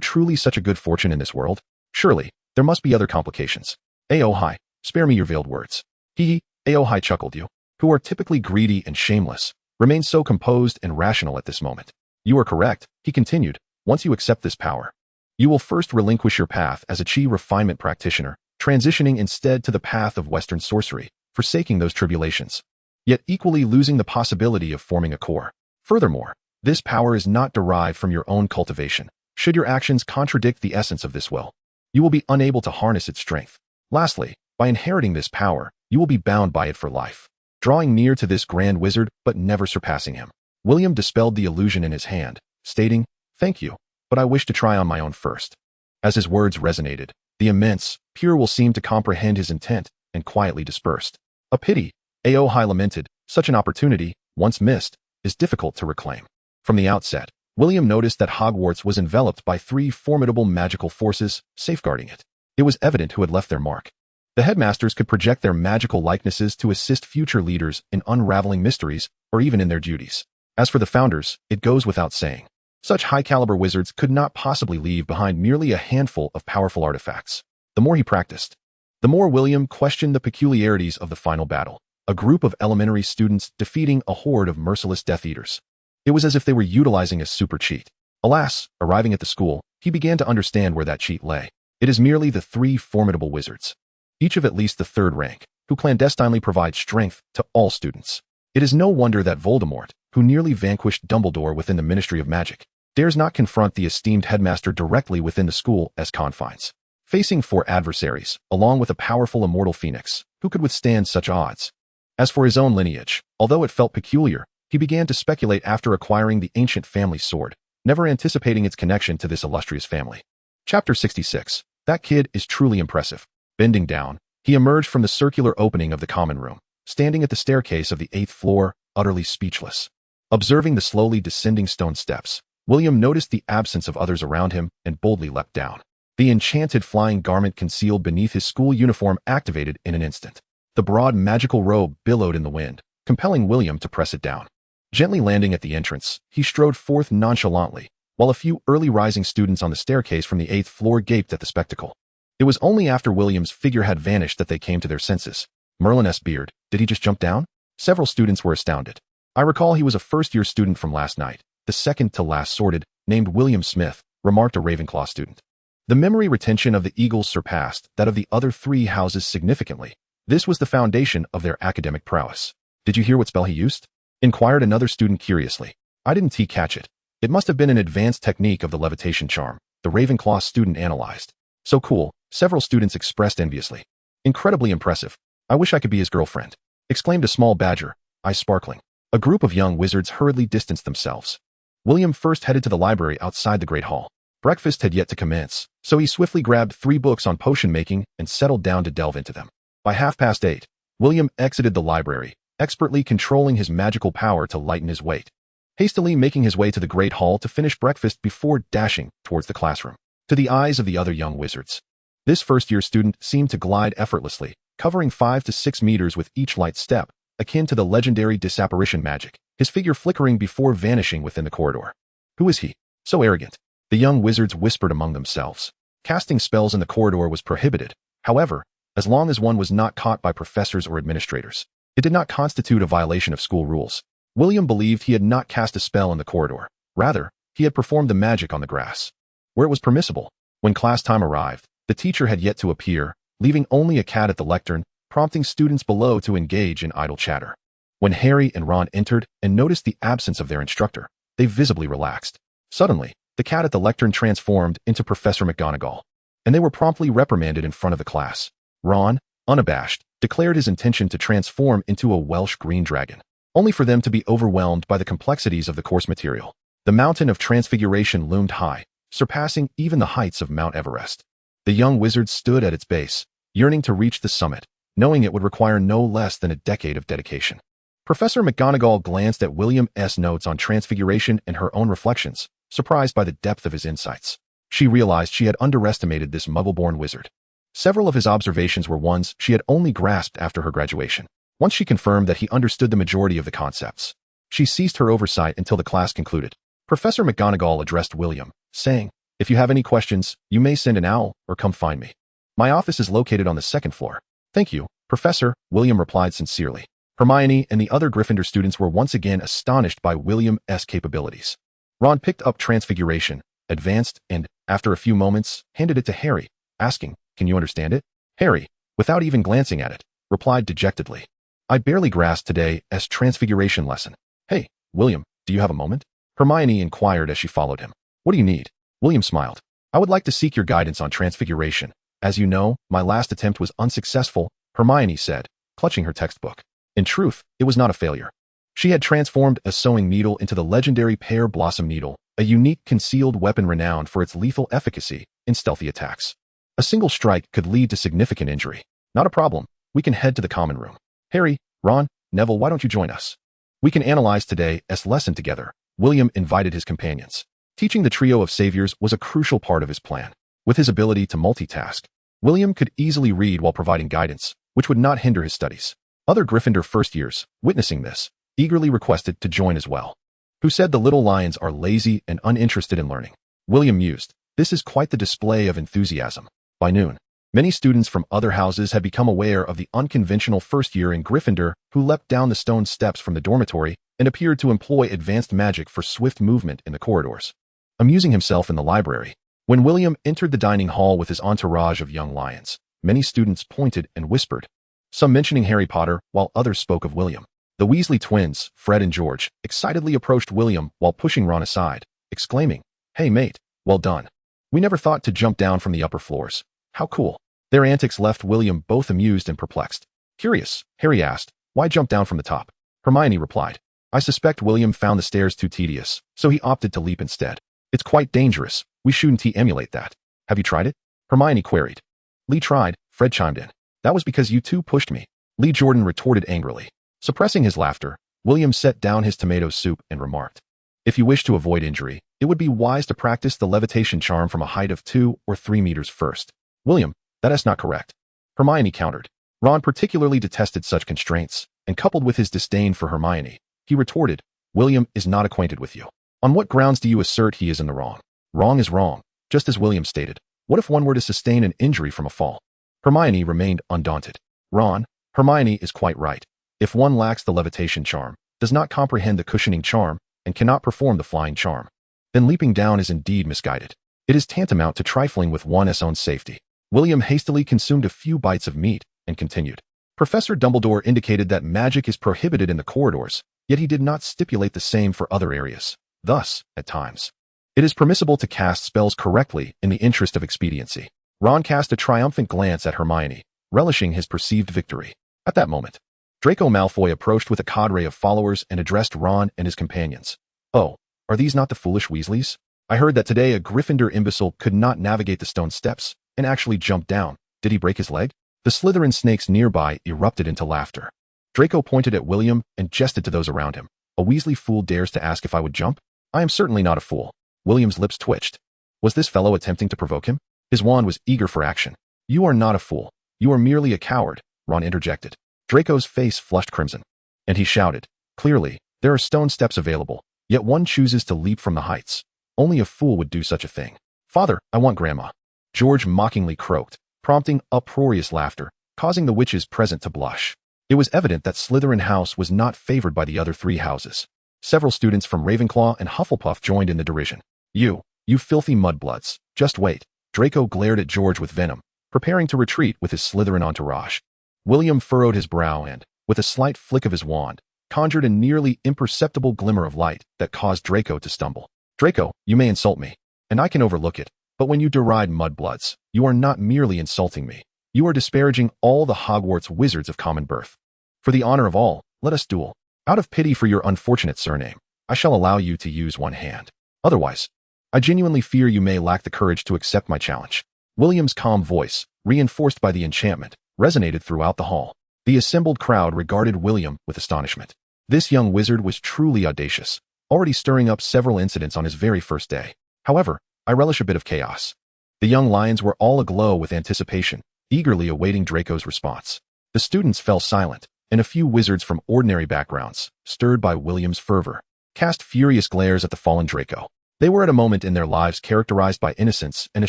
truly such a good fortune in this world? Surely, there must be other complications. Aohai, Spare me your veiled words. He, Aohai chuckled. You, who are typically greedy and shameless, remain so composed and rational at this moment. You are correct, he continued. Once you accept this power, you will first relinquish your path as a chi refinement practitioner, transitioning instead to the path of Western sorcery, forsaking those tribulations, yet equally losing the possibility of forming a core. Furthermore, this power is not derived from your own cultivation. Should your actions contradict the essence of this will, you will be unable to harness its strength. Lastly, by inheriting this power, you will be bound by it for life. Drawing near to this grand wizard but never surpassing him, William dispelled the illusion in his hand, stating, "Thank you, but I wish to try on my own first." As his words resonated, the immense, pure will seemed to comprehend his intent and quietly dispersed. A pity, Aohai lamented, such an opportunity, once missed, is difficult to reclaim. From the outset, William noticed that Hogwarts was enveloped by 3 formidable magical forces safeguarding it. It was evident who had left their mark. The headmasters could project their magical likenesses to assist future leaders in unraveling mysteries or even in their duties. As for the founders, it goes without saying. Such high-caliber wizards could not possibly leave behind merely a handful of powerful artifacts. The more he practiced, the more William questioned the peculiarities of the final battle. A group of elementary students defeating a horde of merciless Death Eaters. It was as if they were utilizing a super cheat. Alas, arriving at the school, he began to understand where that cheat lay. It is merely the 3 formidable wizards, each of at least the 3rd rank, who clandestinely provide strength to all students. It is no wonder that Voldemort, who nearly vanquished Dumbledore within the Ministry of Magic, dares not confront the esteemed headmaster directly within the school as confines. Facing 4 adversaries, along with a powerful immortal phoenix, who could withstand such odds? As for his own lineage, although it felt peculiar, he began to speculate after acquiring the ancient family sword, never anticipating its connection to this illustrious family. Chapter 66. That kid is truly impressive. Bending down, he emerged from the circular opening of the common room, standing at the staircase of the 8th floor, utterly speechless. Observing the slowly descending stone steps, William noticed the absence of others around him and boldly leapt down. The enchanted flying garment concealed beneath his school uniform activated in an instant. The broad magical robe billowed in the wind, compelling William to press it down. Gently landing at the entrance, he strode forth nonchalantly, while a few early rising students on the staircase from the 8th floor gaped at the spectacle. It was only after William's figure had vanished that they came to their senses. Merlin's beard, did he just jump down? Several students were astounded. I recall he was a first-year student from last night, the second to last sorted, named William Smith, remarked a Ravenclaw student. The memory retention of the Eagles surpassed that of the other 3 houses significantly. This was the foundation of their academic prowess. Did you hear what spell he used? Inquired another student curiously. I didn't catch it. It must have been an advanced technique of the levitation charm, the Ravenclaw student analyzed. So cool, several students expressed enviously. Incredibly impressive. I wish I could be his girlfriend, exclaimed a small badger, eyes sparkling. A group of young wizards hurriedly distanced themselves. William first headed to the library outside the Great Hall. Breakfast had yet to commence, so he swiftly grabbed 3 books on potion making and settled down to delve into them. By 8:30, William exited the library, expertly controlling his magical power to lighten his weight, hastily making his way to the Great Hall to finish breakfast before dashing towards the classroom. To the eyes of the other young wizards, this first-year student seemed to glide effortlessly, covering 5 to 6 meters with each light step, akin to the legendary disapparition magic, his figure flickering before vanishing within the corridor. Who is he? So arrogant. The young wizards whispered among themselves. Casting spells in the corridor was prohibited, however, as long as one was not caught by professors or administrators. It did not constitute a violation of school rules. William believed he had not cast a spell in the corridor. Rather, he had performed the magic on the grass, where it was permissible. When class time arrived, the teacher had yet to appear, leaving only a cat at the lectern, prompting students below to engage in idle chatter. When Harry and Ron entered and noticed the absence of their instructor, they visibly relaxed. Suddenly, the cat at the lectern transformed into Professor McGonagall, and they were promptly reprimanded in front of the class. Ron, unabashed, declared his intention to transform into a Welsh green dragon, only for them to be overwhelmed by the complexities of the course material. The mountain of transfiguration loomed high, surpassing even the heights of Mount Everest. The young wizard stood at its base, yearning to reach the summit, knowing it would require no less than a decade of dedication. Professor McGonagall glanced at William's notes on transfiguration and her own reflections, surprised by the depth of his insights. She realized she had underestimated this muggle-born wizard. Several of his observations were ones she had only grasped after her graduation. Once she confirmed that he understood the majority of the concepts, she ceased her oversight until the class concluded. Professor McGonagall addressed William, saying, "If you have any questions, you may send an owl or come find me. My office is located on the 2nd floor." Thank you, Professor, William replied sincerely. Hermione and the other Gryffindor students were once again astonished by William's capabilities. Ron picked up Transfiguration, advanced, and, after a few moments, handed it to Harry, asking, "Can you understand it?" Harry, without even glancing at it, replied dejectedly, "I barely grasped today's Transfiguration lesson." "Hey, William, do you have a moment?" Hermione inquired as she followed him. "What do you need?" William smiled. "I would like to seek your guidance on Transfiguration. As you know, my last attempt was unsuccessful," Hermione said, clutching her textbook. In truth, it was not a failure. She had transformed a sewing needle into the legendary pear blossom needle, a unique concealed weapon renowned for its lethal efficacy in stealthy attacks. A single strike could lead to significant injury. "Not a problem. We can head to the common room. Harry, Ron, Neville, why don't you join us? We can analyze today's lesson together." William invited his companions. Teaching the trio of saviors was a crucial part of his plan. With his ability to multitask, William could easily read while providing guidance, which would not hinder his studies. Other Gryffindor first years, witnessing this, eagerly requested to join as well. "Who said the little lions are lazy and uninterested in learning?" William mused. This is quite the display of enthusiasm. By noon, many students from other houses had become aware of the unconventional first year in Gryffindor who leapt down the stone steps from the dormitory and appeared to employ advanced magic for swift movement in the corridors. Amusing himself in the library, when William entered the dining hall with his entourage of young lions, many students pointed and whispered, some mentioning Harry Potter while others spoke of William. The Weasley twins, Fred and George, excitedly approached William while pushing Ron aside, exclaiming, "Hey mate, well done. We never thought to jump down from the upper floors. How cool." Their antics left William both amused and perplexed. "Curious," Harry asked, "why jump down from the top?" Hermione replied, "I suspect William found the stairs too tedious, so he opted to leap instead. It's quite dangerous. We shouldn't emulate that. Have you tried it?" Hermione queried. "Lee tried," Fred chimed in. "That was because you two pushed me," Lee Jordan retorted angrily. Suppressing his laughter, William set down his tomato soup and remarked, "If you wish to avoid injury, it would be wise to practice the levitation charm from a height of 2 or 3 meters first." "William, that is not correct," Hermione countered. Ron particularly detested such constraints, and coupled with his disdain for Hermione, he retorted, "William is not acquainted with you. On what grounds do you assert he is in the wrong? Wrong is wrong, just as William stated. What if one were to sustain an injury from a fall?" Hermione remained undaunted. "Ron, Hermione is quite right. If one lacks the levitation charm, does not comprehend the cushioning charm, and cannot perform the flying charm, then leaping down is indeed misguided. It is tantamount to trifling with one's own safety." William hastily consumed a few bites of meat and continued. "Professor Dumbledore indicated that magic is prohibited in the corridors, yet he did not stipulate the same for other areas. Thus, at times, it is permissible to cast spells correctly in the interest of expediency." Ron cast a triumphant glance at Hermione, relishing his perceived victory. At that moment, Draco Malfoy approached with a cadre of followers and addressed Ron and his companions. "Oh, are these not the foolish Weasleys? I heard that today a Gryffindor imbecile could not navigate the stone steps and actually jumped down. Did he break his leg?" The Slytherin snakes nearby erupted into laughter. Draco pointed at William and gestured to those around him. "A Weasley fool dares to ask if I would jump? I am certainly not a fool." William's lips twitched. Was this fellow attempting to provoke him? His wand was eager for action. "You are not a fool. You are merely a coward," Ron interjected. Draco's face flushed crimson, and he shouted, "Clearly, there are stone steps available, yet one chooses to leap from the heights. Only a fool would do such a thing." "Father, I want Grandma," George mockingly croaked, prompting uproarious laughter, causing the witches present to blush. It was evident that Slytherin House was not favored by the other 3 houses. Several students from Ravenclaw and Hufflepuff joined in the derision. You filthy mudbloods, just wait." Draco glared at George with venom, preparing to retreat with his Slytherin entourage. William furrowed his brow and, with a slight flick of his wand, conjured a nearly imperceptible glimmer of light that caused Draco to stumble. "Draco, you may insult me, and I can overlook it, but when you deride mudbloods, you are not merely insulting me. You are disparaging all the Hogwarts wizards of common birth. For the honor of all, let us duel. Out of pity for your unfortunate surname, I shall allow you to use one hand. Otherwise, I genuinely fear you may lack the courage to accept my challenge." William's calm voice, reinforced by the enchantment, resonated throughout the hall. The assembled crowd regarded William with astonishment. This young wizard was truly audacious, already stirring up several incidents on his very first day. However, I relish a bit of chaos. The young lions were all aglow with anticipation, eagerly awaiting Draco's response. The students fell silent, and a few wizards from ordinary backgrounds, stirred by William's fervor, cast furious glares at the fallen Draco. They were at a moment in their lives characterized by innocence and a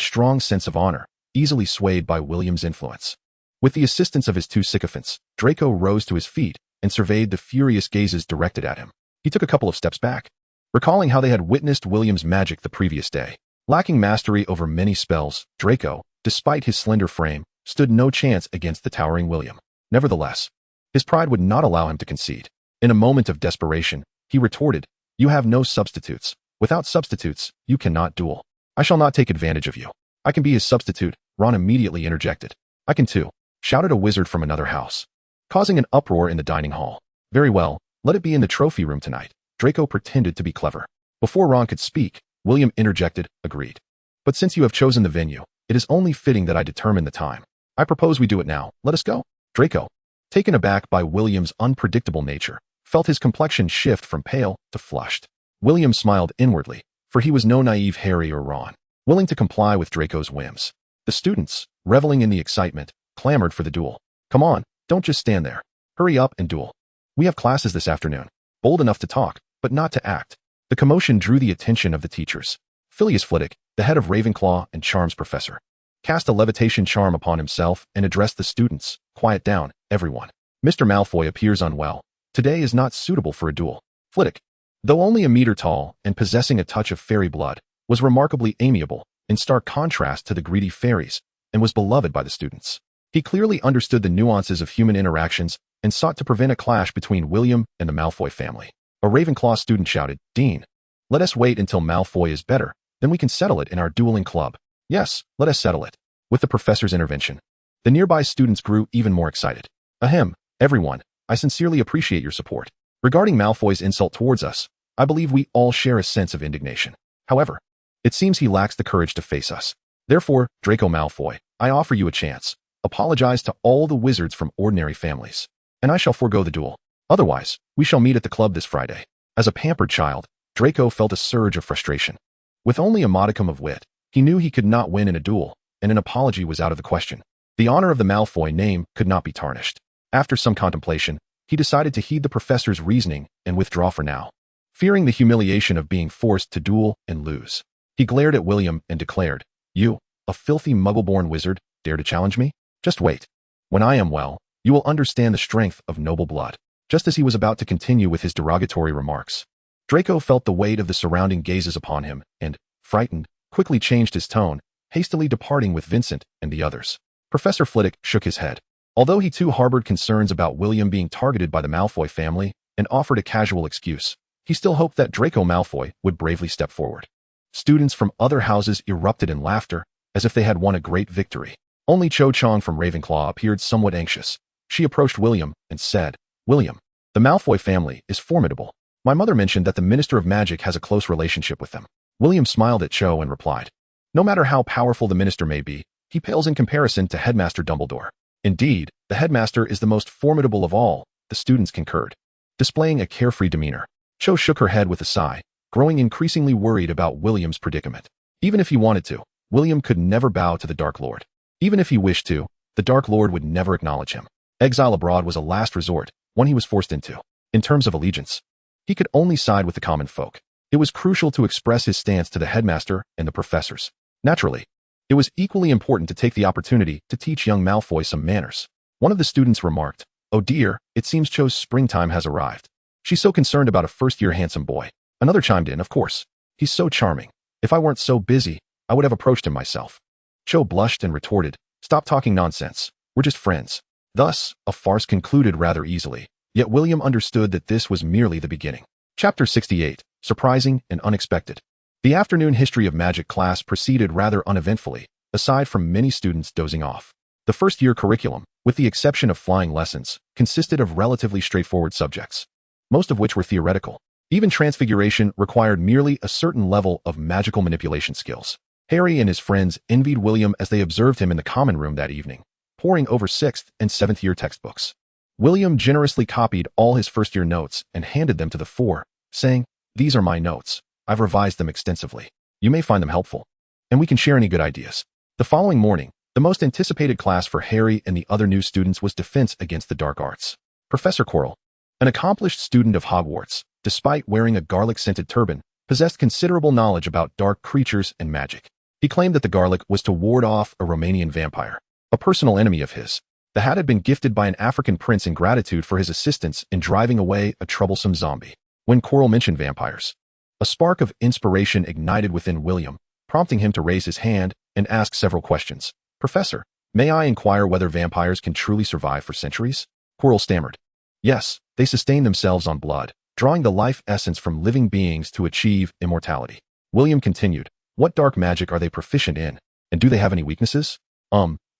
strong sense of honor, easily swayed by William's influence. With the assistance of his two sycophants, Draco rose to his feet and surveyed the furious gazes directed at him. He took a couple of steps back, recalling how they had witnessed William's magic the previous day. Lacking mastery over many spells, Draco, despite his slender frame, stood no chance against the towering William. Nevertheless, his pride would not allow him to concede. In a moment of desperation, he retorted, "You have no substitutes. Without substitutes, you cannot duel. I shall not take advantage of you." "I can be his substitute," Ron immediately interjected. "I can too," shouted a wizard from another house, causing an uproar in the dining hall. "Very well, let it be in the trophy room tonight." Draco pretended to be clever. Before Ron could speak, William interjected, "Agreed. But since you have chosen the venue, it is only fitting that I determine the time. I propose we do it now. Let us go." Draco, taken aback by William's unpredictable nature, felt his complexion shift from pale to flushed. William smiled inwardly, for he was no naive Harry or Ron, willing to comply with Draco's whims. The students, reveling in the excitement, clamored for the duel. "Come on, don't just stand there. Hurry up and duel. We have classes this afternoon." Bold enough to talk, but not to act. The commotion drew the attention of the teachers. Phileas Flitwick, the head of Ravenclaw and Charms professor, cast a levitation charm upon himself and addressed the students. "Quiet down, everyone. Mr. Malfoy appears unwell. Today is not suitable for a duel." Flitwick, though only a meter tall and possessing a touch of fairy blood, was remarkably amiable, in stark contrast to the greedy fairies, and was beloved by the students. He clearly understood the nuances of human interactions and sought to prevent a clash between William and the Malfoy family. A Ravenclaw student shouted, "Dean, let us wait until Malfoy is better, then we can settle it in our dueling club." "Yes, let us settle it." With the professor's intervention, the nearby students grew even more excited. "Ahem, everyone, I sincerely appreciate your support. Regarding Malfoy's insult towards us, I believe we all share a sense of indignation. However, it seems he lacks the courage to face us. Therefore, Draco Malfoy, I offer you a chance. Apologize to all the wizards from ordinary families, and I shall forego the duel. Otherwise, we shall meet at the club this Friday." As a pampered child, Draco felt a surge of frustration. With only a modicum of wit, he knew he could not win in a duel, and an apology was out of the question. The honor of the Malfoy name could not be tarnished. After some contemplation, he decided to heed the professor's reasoning and withdraw for now, fearing the humiliation of being forced to duel and lose. He glared at William and declared, "You, a filthy muggle-born wizard, dare to challenge me? Just wait. When I am well, you will understand the strength of noble blood." Just as he was about to continue with his derogatory remarks, Draco felt the weight of the surrounding gazes upon him and, frightened, quickly changed his tone, hastily departing with Vincent and the others. Professor Flitwick shook his head. Although he too harbored concerns about William being targeted by the Malfoy family and offered a casual excuse, he still hoped that Draco Malfoy would bravely step forward. Students from other houses erupted in laughter, as if they had won a great victory. Only Chang from Ravenclaw appeared somewhat anxious. She approached William and said, "William, the Malfoy family is formidable. My mother mentioned that the Minister of Magic has a close relationship with them." William smiled at Cho and replied, "No matter how powerful the minister may be, he pales in comparison to Headmaster Dumbledore." "Indeed, the headmaster is the most formidable of all," the students concurred, displaying a carefree demeanor. Cho shook her head with a sigh, growing increasingly worried about William's predicament. Even if he wanted to, William could never bow to the Dark Lord. Even if he wished to, the Dark Lord would never acknowledge him. Exile abroad was a last resort, one he was forced into. In terms of allegiance, he could only side with the common folk. It was crucial to express his stance to the headmaster and the professors. Naturally, it was equally important to take the opportunity to teach young Malfoy some manners. One of the students remarked, "Oh dear, it seems Cho's springtime has arrived. She's so concerned about a first-year handsome boy." Another chimed in, "Of course. He's so charming. If I weren't so busy, I would have approached him myself." Cho blushed and retorted, "Stop talking nonsense. We're just friends." Thus, a farce concluded rather easily, yet William understood that this was merely the beginning. Chapter 68, Surprising and Unexpected. The afternoon history of magic class proceeded rather uneventfully, aside from many students dozing off. The first-year curriculum, with the exception of flying lessons, consisted of relatively straightforward subjects, most of which were theoretical. Even transfiguration required merely a certain level of magical manipulation skills. Harry and his friends envied William as they observed him in the common room that evening, poring over 6th and 7th year textbooks. William generously copied all his first-year notes and handed them to the four, saying, "These are my notes. I've revised them extensively. You may find them helpful, and we can share any good ideas." The following morning, the most anticipated class for Harry and the other new students was Defense Against the Dark Arts. Professor Quirrell, an accomplished student of Hogwarts, despite wearing a garlic-scented turban, possessed considerable knowledge about dark creatures and magic. He claimed that the garlic was to ward off a Romanian vampire, a personal enemy of his. The hat had been gifted by an African prince in gratitude for his assistance in driving away a troublesome zombie. When Quirrell mentioned vampires, a spark of inspiration ignited within William, prompting him to raise his hand and ask several questions. Professor, may I inquire whether vampires can truly survive for centuries? Quirrell stammered. Yes, they sustain themselves on blood, drawing the life essence from living beings to achieve immortality. William continued, what dark magic are they proficient in, and do they have any weaknesses?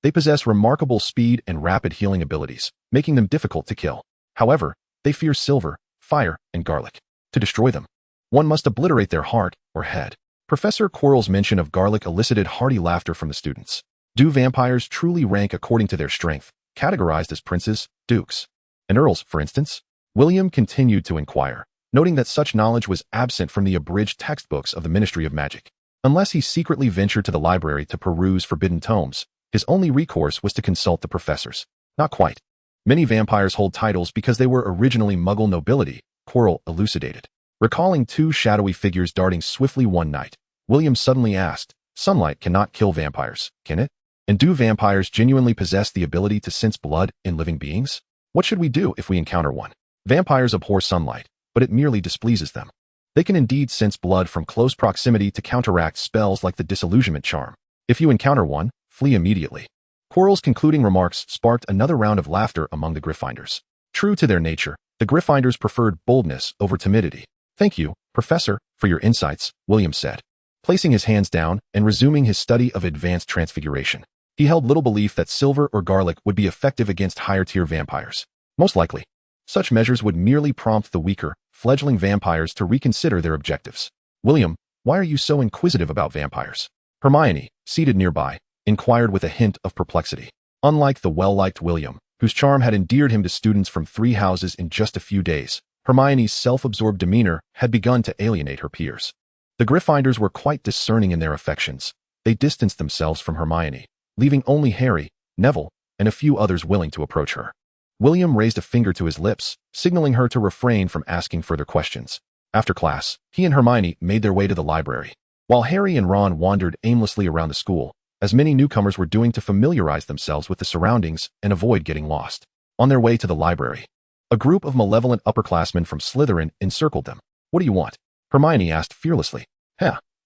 They possess remarkable speed and rapid healing abilities, making them difficult to kill. However, they fear silver, fire, and garlic. To destroy them, one must obliterate their heart or head. Professor Quirrell's mention of garlic elicited hearty laughter from the students. Do vampires truly rank according to their strength, categorized as princes, dukes, and earls, for instance? William continued to inquire, noting that such knowledge was absent from the abridged textbooks of the Ministry of Magic. Unless he secretly ventured to the library to peruse forbidden tomes, his only recourse was to consult the professors. Not quite. Many vampires hold titles because they were originally Muggle nobility, Quirrell elucidated. Recalling two shadowy figures darting swiftly one night, William suddenly asked, sunlight cannot kill vampires, can it? And do vampires genuinely possess the ability to sense blood in living beings? What should we do if we encounter one? Vampires abhor sunlight, but it merely displeases them. They can indeed sense blood from close proximity to counteract spells like the disillusionment charm. If you encounter one, flee immediately. Quirrell's concluding remarks sparked another round of laughter among the Gryffindors. True to their nature, the Gryffindors preferred boldness over timidity. Thank you, Professor, for your insights, William said, placing his hands down and resuming his study of advanced transfiguration. He held little belief that silver or garlic would be effective against higher-tier vampires. Most likely, such measures would merely prompt the weaker, fledgling vampires to reconsider their objectives. William, why are you so inquisitive about vampires? Hermione, seated nearby, inquired with a hint of perplexity. Unlike the well-liked William, whose charm had endeared him to students from 3 houses in just a few days, Hermione's self-absorbed demeanor had begun to alienate her peers. The Gryffindors were quite discerning in their affections. They distanced themselves from Hermione, leaving only Harry, Neville, and a few others willing to approach her. William raised a finger to his lips, signaling her to refrain from asking further questions. After class, he and Hermione made their way to the library, while Harry and Ron wandered aimlessly around the school, as many newcomers were doing to familiarize themselves with the surroundings and avoid getting lost. On their way to the library, a group of malevolent upperclassmen from Slytherin encircled them. What do you want? Hermione asked fearlessly.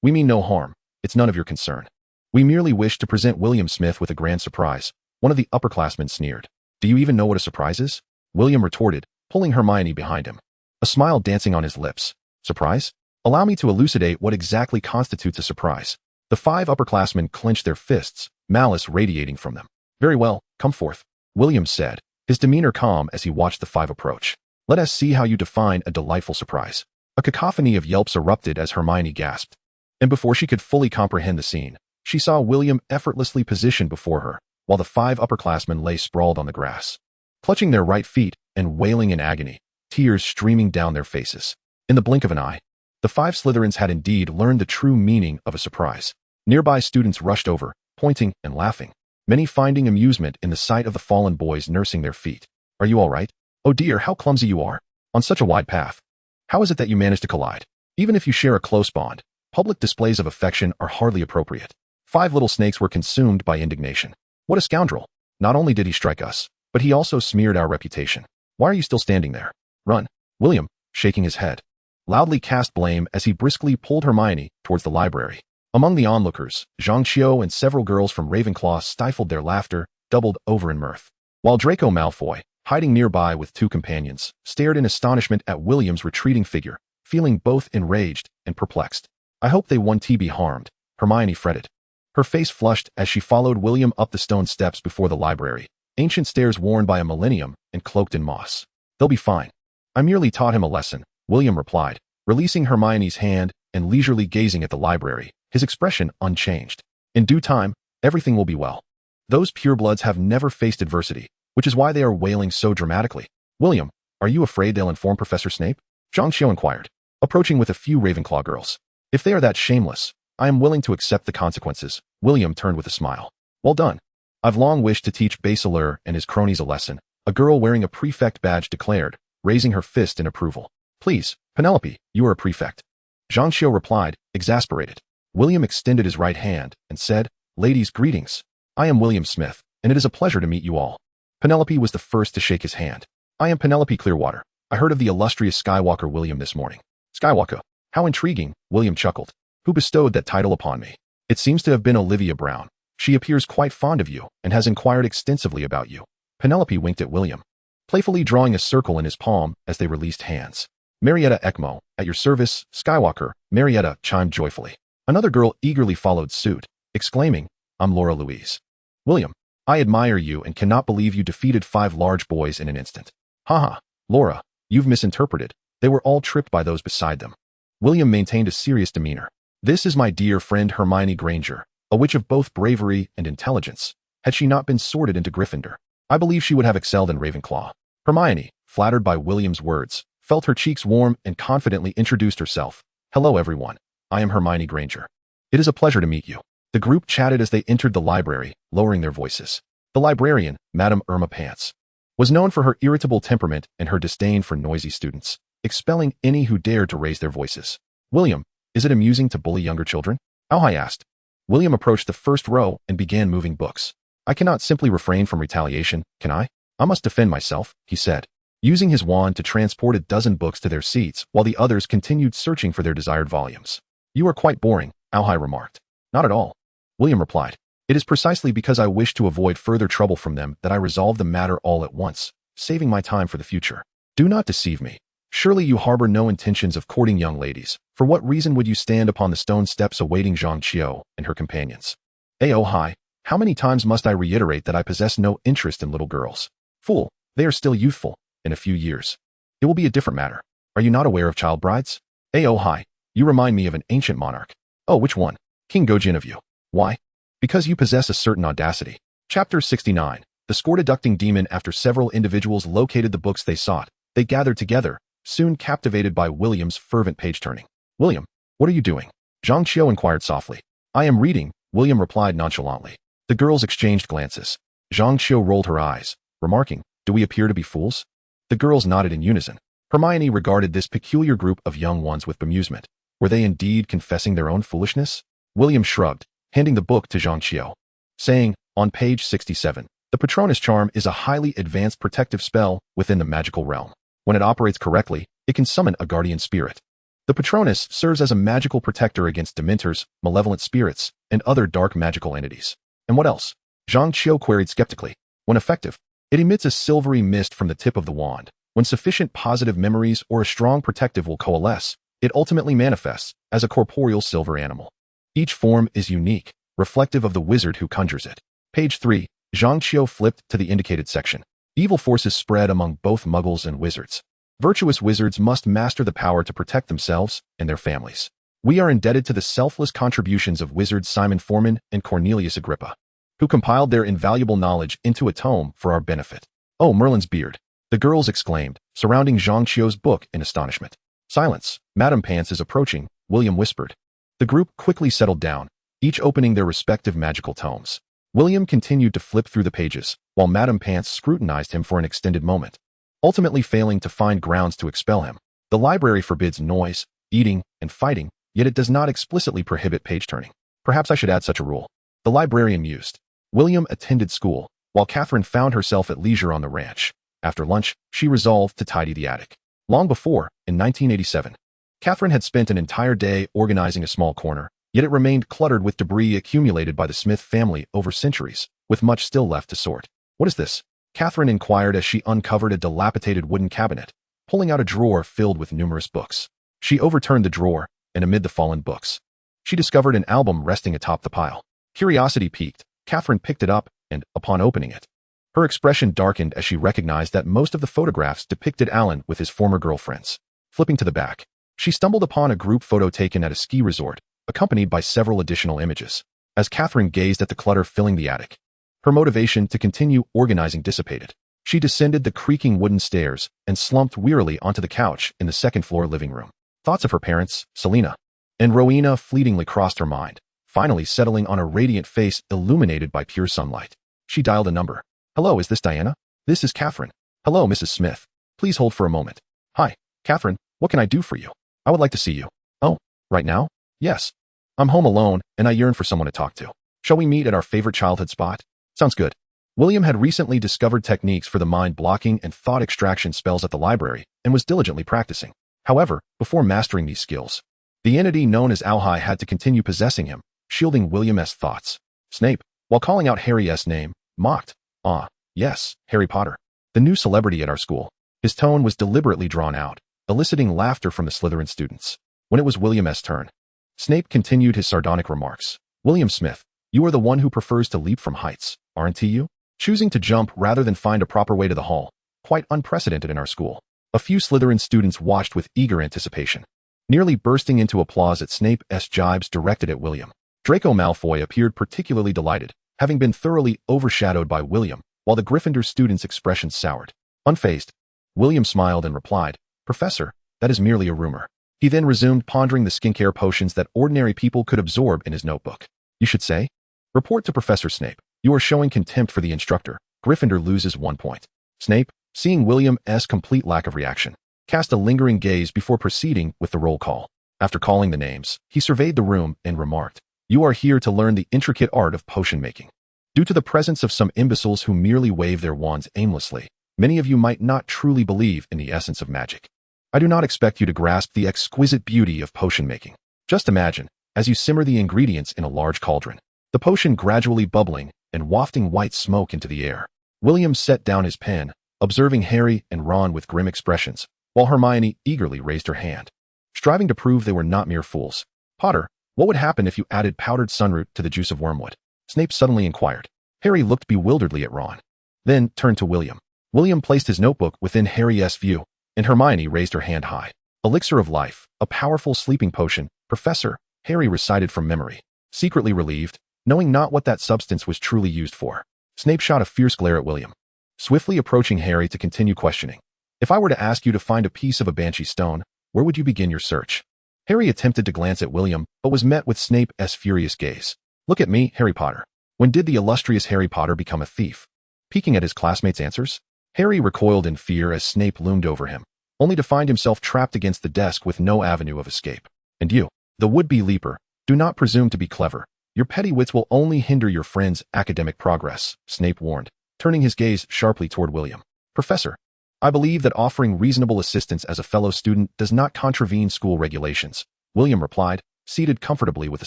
We mean no harm. It's none of your concern. We merely wish to present William Smith with a grand surprise. One of the upperclassmen sneered. Do you even know what a surprise is? William retorted, pulling Hermione behind him, a smile dancing on his lips. Surprise? Allow me to elucidate what exactly constitutes a surprise. The 5 upperclassmen clenched their fists, malice radiating from them. Very well, come forth, William said, his demeanor calm as he watched the 5 approach. Let us see how you define a delightful surprise. A cacophony of yelps erupted as Hermione gasped. And before she could fully comprehend the scene, she saw William effortlessly positioned before her, while the 5 upperclassmen lay sprawled on the grass, clutching their right feet and wailing in agony, tears streaming down their faces. In the blink of an eye, the 5 Slytherins had indeed learned the true meaning of a surprise. Nearby students rushed over, pointing and laughing, many finding amusement in the sight of the fallen boys nursing their feet. Are you all right? Oh dear, how clumsy you are. On such a wide path. How is it that you managed to collide? Even if you share a close bond, public displays of affection are hardly appropriate. 5 little snakes were consumed by indignation. What a scoundrel. Not only did he strike us, but he also smeared our reputation. Why are you still standing there? Run. William, shaking his head, loudly cast blame as he briskly pulled Hermione towards the library. Among the onlookers, Zhang Qiu and several girls from Ravenclaw stifled their laughter, doubled over in mirth, while Draco Malfoy, hiding nearby with 2 companions, stared in astonishment at William's retreating figure, feeling both enraged and perplexed. I hope they won't be harmed, Hermione fretted. Her face flushed as she followed William up the stone steps before the library, ancient stairs worn by a millennium and cloaked in moss. They'll be fine. I merely taught him a lesson, William replied, releasing Hermione's hand and leisurely gazing at the library, his expression unchanged. In due time, everything will be well. Those purebloods have never faced adversity, which is why they are wailing so dramatically. William, are you afraid they'll inform Professor Snape? Zhang Qiu inquired, approaching with a few Ravenclaw girls. If they are that shameless, I am willing to accept the consequences. William turned with a smile. Well done. I've long wished to teach Baceleur and his cronies a lesson, a girl wearing a prefect badge declared, raising her fist in approval. Please, Penelope, you are a prefect. Zhang Qiu replied, exasperated. William extended his right hand and said, Ladies, greetings. I am William Smith, and it is a pleasure to meet you all. Penelope was the first to shake his hand. I am Penelope Clearwater. I heard of the illustrious Skywalker William this morning. Skywalker. How intriguing, William chuckled. Who bestowed that title upon me? It seems to have been Olivia Brown. She appears quite fond of you and has inquired extensively about you. Penelope winked at William, playfully drawing a circle in his palm as they released hands. Marietta Ekmo, at your service, Skywalker, Marietta chimed joyfully. Another girl eagerly followed suit, exclaiming, I'm Laura Louise. William, I admire you and cannot believe you defeated 5 large boys in an instant. Haha, Laura, you've misinterpreted. They were all tripped by those beside them. William maintained a serious demeanor. This is my dear friend Hermione Granger, a witch of both bravery and intelligence. Had she not been sorted into Gryffindor, I believe she would have excelled in Ravenclaw. Hermione, flattered by William's words, felt her cheeks warm and confidently introduced herself. Hello everyone, I am Hermione Granger. It is a pleasure to meet you. The group chatted as they entered the library, lowering their voices. The librarian, Madame Irma Pants, was known for her irritable temperament and her disdain for noisy students, expelling any who dared to raise their voices. William, is it amusing to bully younger children? Auhai asked. William approached the first row and began moving books. I cannot simply refrain from retaliation, can I? I must defend myself, he said, using his wand to transport a dozen books to their seats while the others continued searching for their desired volumes. You are quite boring, Auhai remarked. Not at all, William replied. It is precisely because I wish to avoid further trouble from them that I resolve the matter all at once, saving my time for the future. Do not deceive me. Surely you harbor no intentions of courting young ladies. For what reason would you stand upon the stone steps awaiting Zhang Qiu and her companions? Auhai, how many times must I reiterate that I possess no interest in little girls? Fool, they are still youthful. In a few years, it will be a different matter. Are you not aware of child brides? Auhai, you remind me of an ancient monarch. Oh, which one? King Gojin of you. Why? Because you possess a certain audacity. Chapter 69. The score-deducting demon. After several individuals located the books they sought, they gathered together, soon captivated by William's fervent page-turning. William, what are you doing? Zhang Qiu inquired softly. I am reading, William replied nonchalantly. The girls exchanged glances. Zhang Qiu rolled her eyes, remarking, do we appear to be fools? The girls nodded in unison. Hermione regarded this peculiar group of young ones with bemusement. Were they indeed confessing their own foolishness? William shrugged, handing the book to Zhang Qiu, saying, on page 67, the Patronus charm is a highly advanced protective spell within the magical realm. When it operates correctly, it can summon a guardian spirit. The Patronus serves as a magical protector against dementors, malevolent spirits, and other dark magical entities. And what else? Zhang Qiu queried skeptically. When effective, it emits a silvery mist from the tip of the wand. When sufficient positive memories or a strong protective will coalesce, it ultimately manifests as a corporeal silver animal. Each form is unique, reflective of the wizard who conjures it. Page 3, Zhang Qiu flipped to the indicated section. Evil forces spread among both muggles and wizards. Virtuous wizards must master the power to protect themselves and their families. We are indebted to the selfless contributions of wizards Simon Forman and Cornelius Agrippa, who compiled their invaluable knowledge into a tome for our benefit. Oh, Merlin's beard! The girls exclaimed, surrounding Zhang Qiu's book in astonishment. Silence, Madame Pants is approaching, William whispered. The group quickly settled down, each opening their respective magical tomes. William continued to flip through the pages, while Madame Pants scrutinized him for an extended moment, ultimately failing to find grounds to expel him. The library forbids noise, eating, and fighting, yet it does not explicitly prohibit page-turning. Perhaps I should add such a rule. The librarian mused. William attended school, while Catherine found herself at leisure on the ranch. After lunch, she resolved to tidy the attic. Long before, in 1987, Catherine had spent an entire day organizing a small corner, yet it remained cluttered with debris accumulated by the Smith family over centuries, with much still left to sort. What is this? Catherine inquired as she uncovered a dilapidated wooden cabinet, pulling out a drawer filled with numerous books. She overturned the drawer, and amid the fallen books, she discovered an album resting atop the pile. Curiosity piqued, Catherine picked it up, and, upon opening it, her expression darkened as she recognized that most of the photographs depicted Alan with his former girlfriends. Flipping to the back, she stumbled upon a group photo taken at a ski resort, accompanied by several additional images. As Catherine gazed at the clutter filling the attic, her motivation to continue organizing dissipated. She descended the creaking wooden stairs and slumped wearily onto the couch in the second-floor living room. Thoughts of her parents, Selena and Rowena, fleetingly crossed her mind, finally settling on a radiant face illuminated by pure sunlight. She dialed a number. Hello, is this Diana? This is Catherine. Hello, Mrs. Smith. Please hold for a moment. Hi, Catherine, what can I do for you? I would like to see you. Oh, right now? Yes. I'm home alone, and I yearn for someone to talk to. Shall we meet at our favorite childhood spot? Sounds good. William had recently discovered techniques for the mind-blocking and thought extraction spells at the library and was diligently practicing. However, before mastering these skills, the entity known as Alhai had to continue possessing him, shielding William's thoughts. Snape, while calling out Harry's name, mocked. "Ah, yes, Harry Potter, the new celebrity at our school." His tone was deliberately drawn out, eliciting laughter from the Slytherin students. When it was William's turn, Snape continued his sardonic remarks. "William Smith, you are the one who prefers to leap from heights, aren't you? Choosing to jump rather than find a proper way to the hall. Quite unprecedented in our school." A few Slytherin students watched with eager anticipation, nearly bursting into applause at Snape's jibes directed at William. Draco Malfoy appeared particularly delighted, having been thoroughly overshadowed by William, while the Gryffindor students' expressions soured. Unfazed, William smiled and replied, "Professor, that is merely a rumor." He then resumed pondering the skincare potions that ordinary people could absorb in his notebook. "You should say? Report to Professor Snape. You are showing contempt for the instructor. Gryffindor loses 1 point." Snape, seeing William's complete lack of reaction, cast a lingering gaze before proceeding with the roll call. After calling the names, he surveyed the room and remarked, "You are here to learn the intricate art of potion making. Due to the presence of some imbeciles who merely wave their wands aimlessly, many of you might not truly believe in the essence of magic. I do not expect you to grasp the exquisite beauty of potion making. Just imagine, as you simmer the ingredients in a large cauldron, the potion gradually bubbling and wafting white smoke into the air." William set down his pen, observing Harry and Ron with grim expressions, while Hermione eagerly raised her hand, striving to prove they were not mere fools. "Potter, what would happen if you added powdered sunroot to the juice of wormwood?" Snape suddenly inquired. Harry looked bewilderedly at Ron, then turned to William. William placed his notebook within Harry's view, and Hermione raised her hand high. "Elixir of life, a powerful sleeping potion, Professor," Harry recited from memory, secretly relieved, knowing not what that substance was truly used for. Snape shot a fierce glare at William, swiftly approaching Harry to continue questioning. "If I were to ask you to find a piece of a banshee stone, where would you begin your search?" Harry attempted to glance at William, but was met with Snape's furious gaze. "Look at me, Harry Potter. When did the illustrious Harry Potter become a thief?" Peeking at his classmates' answers, Harry recoiled in fear as Snape loomed over him, only to find himself trapped against the desk with no avenue of escape. "And you, the would-be leaper, do not presume to be clever. Your petty wits will only hinder your friend's academic progress," Snape warned, turning his gaze sharply toward William. "Professor, I believe that offering reasonable assistance as a fellow student does not contravene school regulations," William replied, seated comfortably with a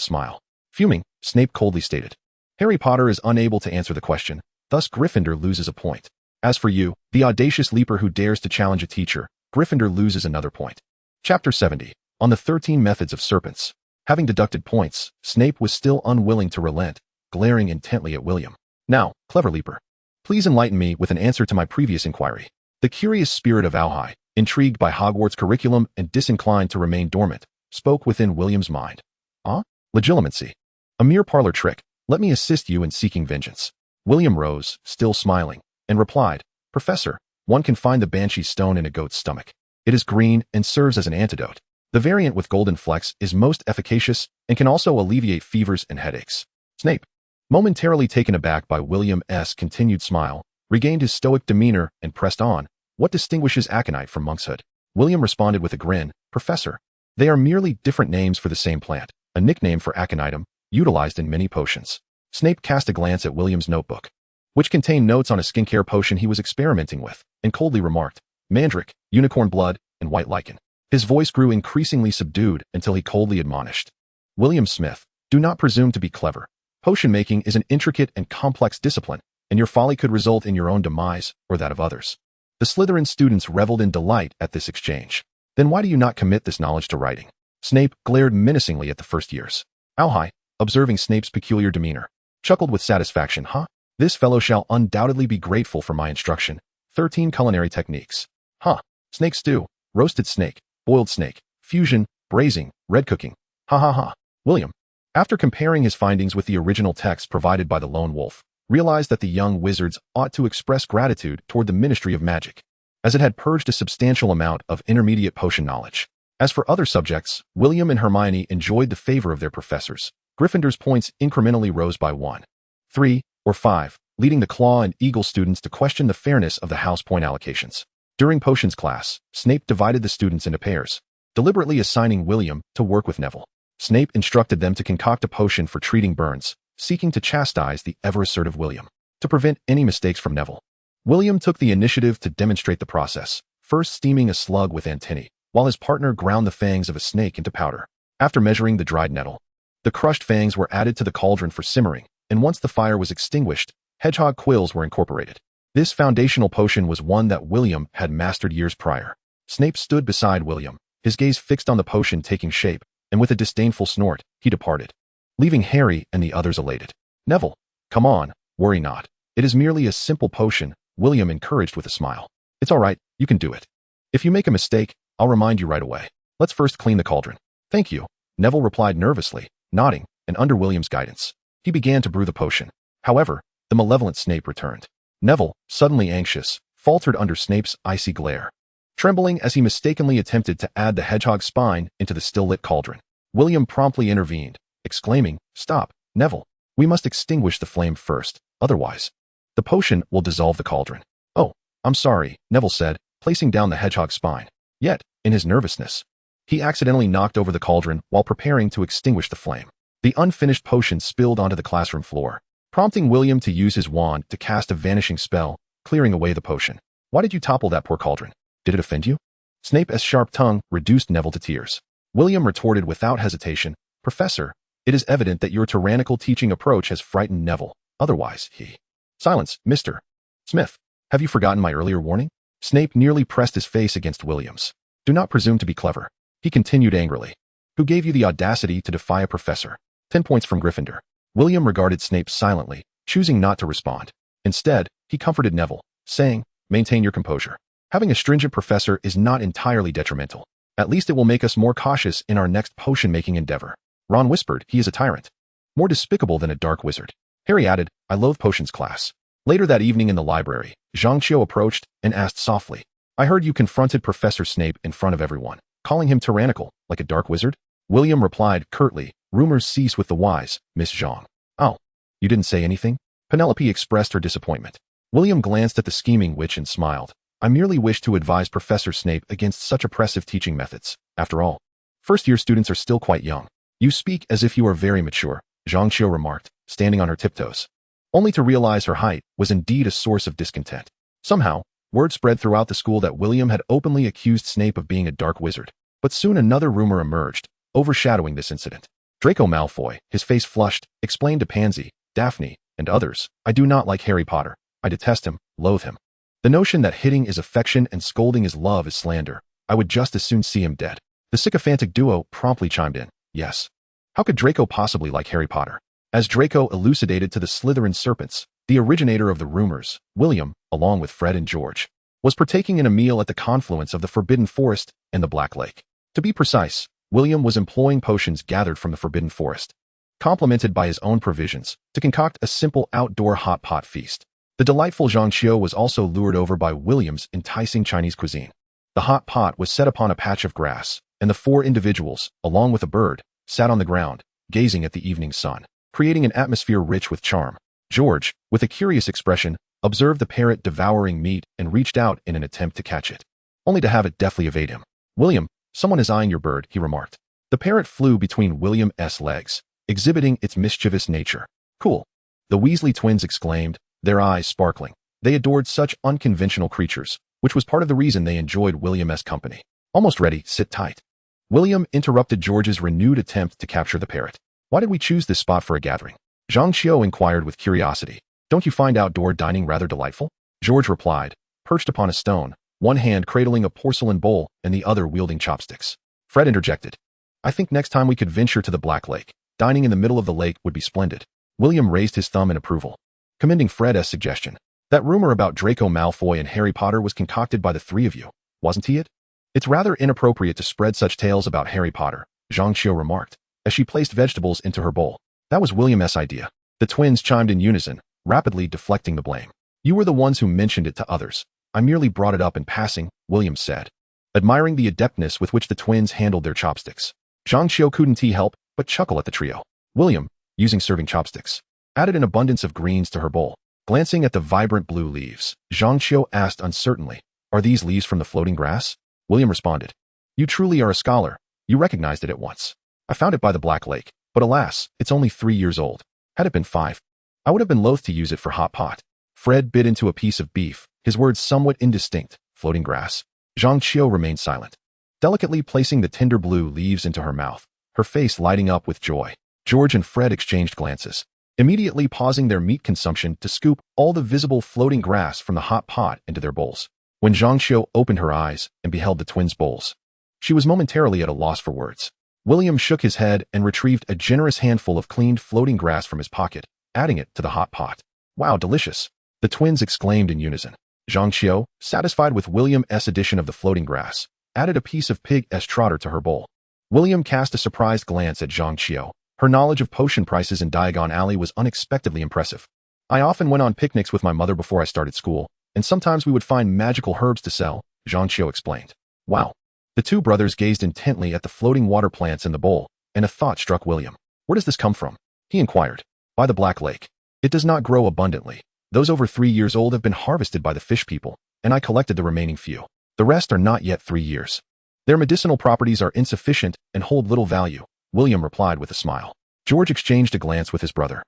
smile. Fuming, Snape coldly stated, "Harry Potter is unable to answer the question, thus Gryffindor loses a point. As for you, the audacious leaper who dares to challenge a teacher, Gryffindor loses another point." Chapter 70, on the 13 methods of serpents. Having deducted points, Snape was still unwilling to relent, glaring intently at William. "Now, clever leaper, please enlighten me with an answer to my previous inquiry." The curious spirit of Alhai, intrigued by Hogwarts curriculum and disinclined to remain dormant, spoke within William's mind. "Ah? Legilimency. A mere parlor trick. Let me assist you in seeking vengeance." William rose, still smiling, and replied, "Professor, one can find the banshee stone in a goat's stomach. It is green and serves as an antidote. The variant with golden flecks is most efficacious and can also alleviate fevers and headaches." Snape, momentarily taken aback by William's continued smile, regained his stoic demeanor and pressed on. "What distinguishes aconite from monkshood?" William responded with a grin, "Professor, they are merely different names for the same plant, a nickname for aconitum, utilized in many potions." Snape cast a glance at William's notebook, which contained notes on a skincare potion he was experimenting with, and coldly remarked, "Mandrake, unicorn blood, and white lichen." His voice grew increasingly subdued until he coldly admonished, "William Smith, do not presume to be clever. Potion making is an intricate and complex discipline, and your folly could result in your own demise or that of others." The Slytherin students reveled in delight at this exchange. "Then why do you not commit this knowledge to writing?" Snape glared menacingly at the first years. Alhai, observing Snape's peculiar demeanor, chuckled with satisfaction. "Huh? This fellow shall undoubtedly be grateful for my instruction. 13 culinary techniques. Huh? Snake stew, roasted snake, boiled snake, fusion, braising, red cooking. Ha ha ha." William, after comparing his findings with the original text provided by the lone wolf, realized that the young wizards ought to express gratitude toward the Ministry of Magic, as it had purged a substantial amount of intermediate potion knowledge. As for other subjects, William and Hermione enjoyed the favor of their professors. Gryffindor's points incrementally rose by 1, 3, or 5, leading the Claw and Eagle students to question the fairness of the house point allocations. During potions class, Snape divided the students into pairs, deliberately assigning William to work with Neville. Snape instructed them to concoct a potion for treating burns, seeking to chastise the ever-assertive William. To to prevent any mistakes from Neville. William took the initiative to demonstrate the process, first steaming a slug with antennae, while his partner ground the fangs of a snake into powder. After measuring the dried nettle, the crushed fangs were added to the cauldron for simmering, and once the fire was extinguished, hedgehog quills were incorporated. This foundational potion was one that William had mastered years prior. Snape stood beside William, his gaze fixed on the potion taking shape, and with a disdainful snort, he departed, leaving Harry and the others elated. Neville, come on, worry not. It is merely a simple potion, William encouraged with a smile. It's all right, you can do it. If you make a mistake, I'll remind you right away. Let's first clean the cauldron. Thank you, Neville replied nervously, nodding, and under William's guidance, he began to brew the potion. However, the malevolent Snape returned. Neville, suddenly anxious, faltered under Snape's icy glare, trembling as he mistakenly attempted to add the hedgehog's spine into the still-lit cauldron. William promptly intervened, exclaiming, "Stop, Neville. We must extinguish the flame first, otherwise the potion will dissolve the cauldron." "Oh, I'm sorry," Neville said, placing down the hedgehog's spine. Yet, in his nervousness, he accidentally knocked over the cauldron while preparing to extinguish the flame. The unfinished potion spilled onto the classroom floor, prompting William to use his wand to cast a vanishing spell, clearing away the potion. "Why did you topple that poor cauldron? Did it offend you?" Snape's sharp tongue reduced Neville to tears. William retorted without hesitation, "Professor, it is evident that your tyrannical teaching approach has frightened Neville. Otherwise, he—" "Silence, Mr. Smith. Have you forgotten my earlier warning?" Snape nearly pressed his face against William's. "Do not presume to be clever," he continued angrily. "Who gave you the audacity to defy a professor?" 10 points from Gryffindor. William regarded Snape silently, choosing not to respond. Instead, he comforted Neville, saying, "Maintain your composure. Having a stringent professor is not entirely detrimental. At least it will make us more cautious in our next potion-making endeavor." Ron whispered, "He is a tyrant. More despicable than a dark wizard." Harry added, "I loathe potions class." Later that evening in the library, Zhang Qiu approached and asked softly, "I heard you confronted Professor Snape in front of everyone, calling him tyrannical, like a dark wizard?" William replied curtly, "Rumors cease with the wise, Miss Zhang." "Oh, you didn't say anything?" Penelope expressed her disappointment. William glanced at the scheming witch and smiled. "I merely wish to advise Professor Snape against such oppressive teaching methods. After all, first-year students are still quite young." "You speak as if you are very mature," Zhang Qiu remarked, standing on her tiptoes. Only to realize her height was indeed a source of discontent. Somehow, word spread throughout the school that William had openly accused Snape of being a dark wizard. But soon another rumor emerged, overshadowing this incident. Draco Malfoy, his face flushed, explained to Pansy, Daphne, and others, "I do not like Harry Potter. I detest him, loathe him. The notion that hitting is affection and scolding is love is slander. I would just as soon see him dead." The sycophantic duo promptly chimed in, "Yes. How could Draco possibly like Harry Potter?" As Draco elucidated to the Slytherin serpents, the originator of the rumors, William, along with Fred and George, was partaking in a meal at the confluence of the Forbidden Forest and the Black Lake. To be precise, William was employing potions gathered from the Forbidden Forest, complemented by his own provisions, to concoct a simple outdoor hot pot feast. The delightful Zhang Qiu was also lured over by William's enticing Chinese cuisine. The hot pot was set upon a patch of grass, and the 4 individuals, along with a bird, sat on the ground, gazing at the evening sun, creating an atmosphere rich with charm. George, with a curious expression, observed the parrot devouring meat and reached out in an attempt to catch it, only to have it deftly evade him. "William, someone is eyeing your bird," he remarked. The parrot flew between William's legs, exhibiting its mischievous nature. "Cool," the Weasley twins exclaimed, their eyes sparkling. They adored such unconventional creatures, which was part of the reason they enjoyed William's company. "Almost ready, sit tight." William interrupted George's renewed attempt to capture the parrot. "Why did we choose this spot for a gathering?" Zhang Qiu inquired with curiosity. "Don't you find outdoor dining rather delightful?" George replied, perched upon a stone, one hand cradling a porcelain bowl and the other wielding chopsticks. Fred interjected, "I think next time we could venture to the Black Lake. Dining in the middle of the lake would be splendid." William raised his thumb in approval, commending Fred's suggestion. "That rumor about Draco Malfoy and Harry Potter was concocted by the 3 of you, wasn't he it?" "It's rather inappropriate to spread such tales about Harry Potter," Zhang Qiu remarked, as she placed vegetables into her bowl. "That was William's idea." The twins chimed in unison, rapidly deflecting the blame. "You were the ones who mentioned it to others. I merely brought it up in passing," William said, admiring the adeptness with which the twins handled their chopsticks. Zhang Qiu couldn't help but chuckle at the trio. William, using serving chopsticks, added an abundance of greens to her bowl. Glancing at the vibrant blue leaves, Zhang Qiu asked uncertainly, "Are these leaves from the floating grass?" William responded, "You truly are a scholar. You recognized it at once. I found it by the Black Lake, but alas, it's only 3 years old. Had it been 5, I would have been loath to use it for hot pot." Fred bit into a piece of beef, his words somewhat indistinct. Floating grass. Zhang Qiu remained silent, delicately placing the tender blue leaves into her mouth, her face lighting up with joy. George and Fred exchanged glances, immediately pausing their meat consumption to scoop all the visible floating grass from the hot pot into their bowls. When Zhang Qiu opened her eyes and beheld the twins' bowls, she was momentarily at a loss for words. William shook his head and retrieved a generous handful of cleaned floating grass from his pocket, adding it to the hot pot. Wow, delicious! The twins exclaimed in unison. Zhang Qiu, satisfied with William's addition of the floating grass, added a piece of pig's trotter to her bowl. William cast a surprised glance at Zhang Qiu. Her knowledge of potion prices in Diagon Alley was unexpectedly impressive. I often went on picnics with my mother before I started school, and sometimes we would find magical herbs to sell, Zhang Qiu explained. Wow! The two brothers gazed intently at the floating water plants in the bowl, and a thought struck William. Where does this come from? He inquired. By the Black Lake. It does not grow abundantly. Those over 3 years old have been harvested by the fish people, and I collected the remaining few. The rest are not yet 3 years. Their medicinal properties are insufficient and hold little value, William replied with a smile. George exchanged a glance with his brother.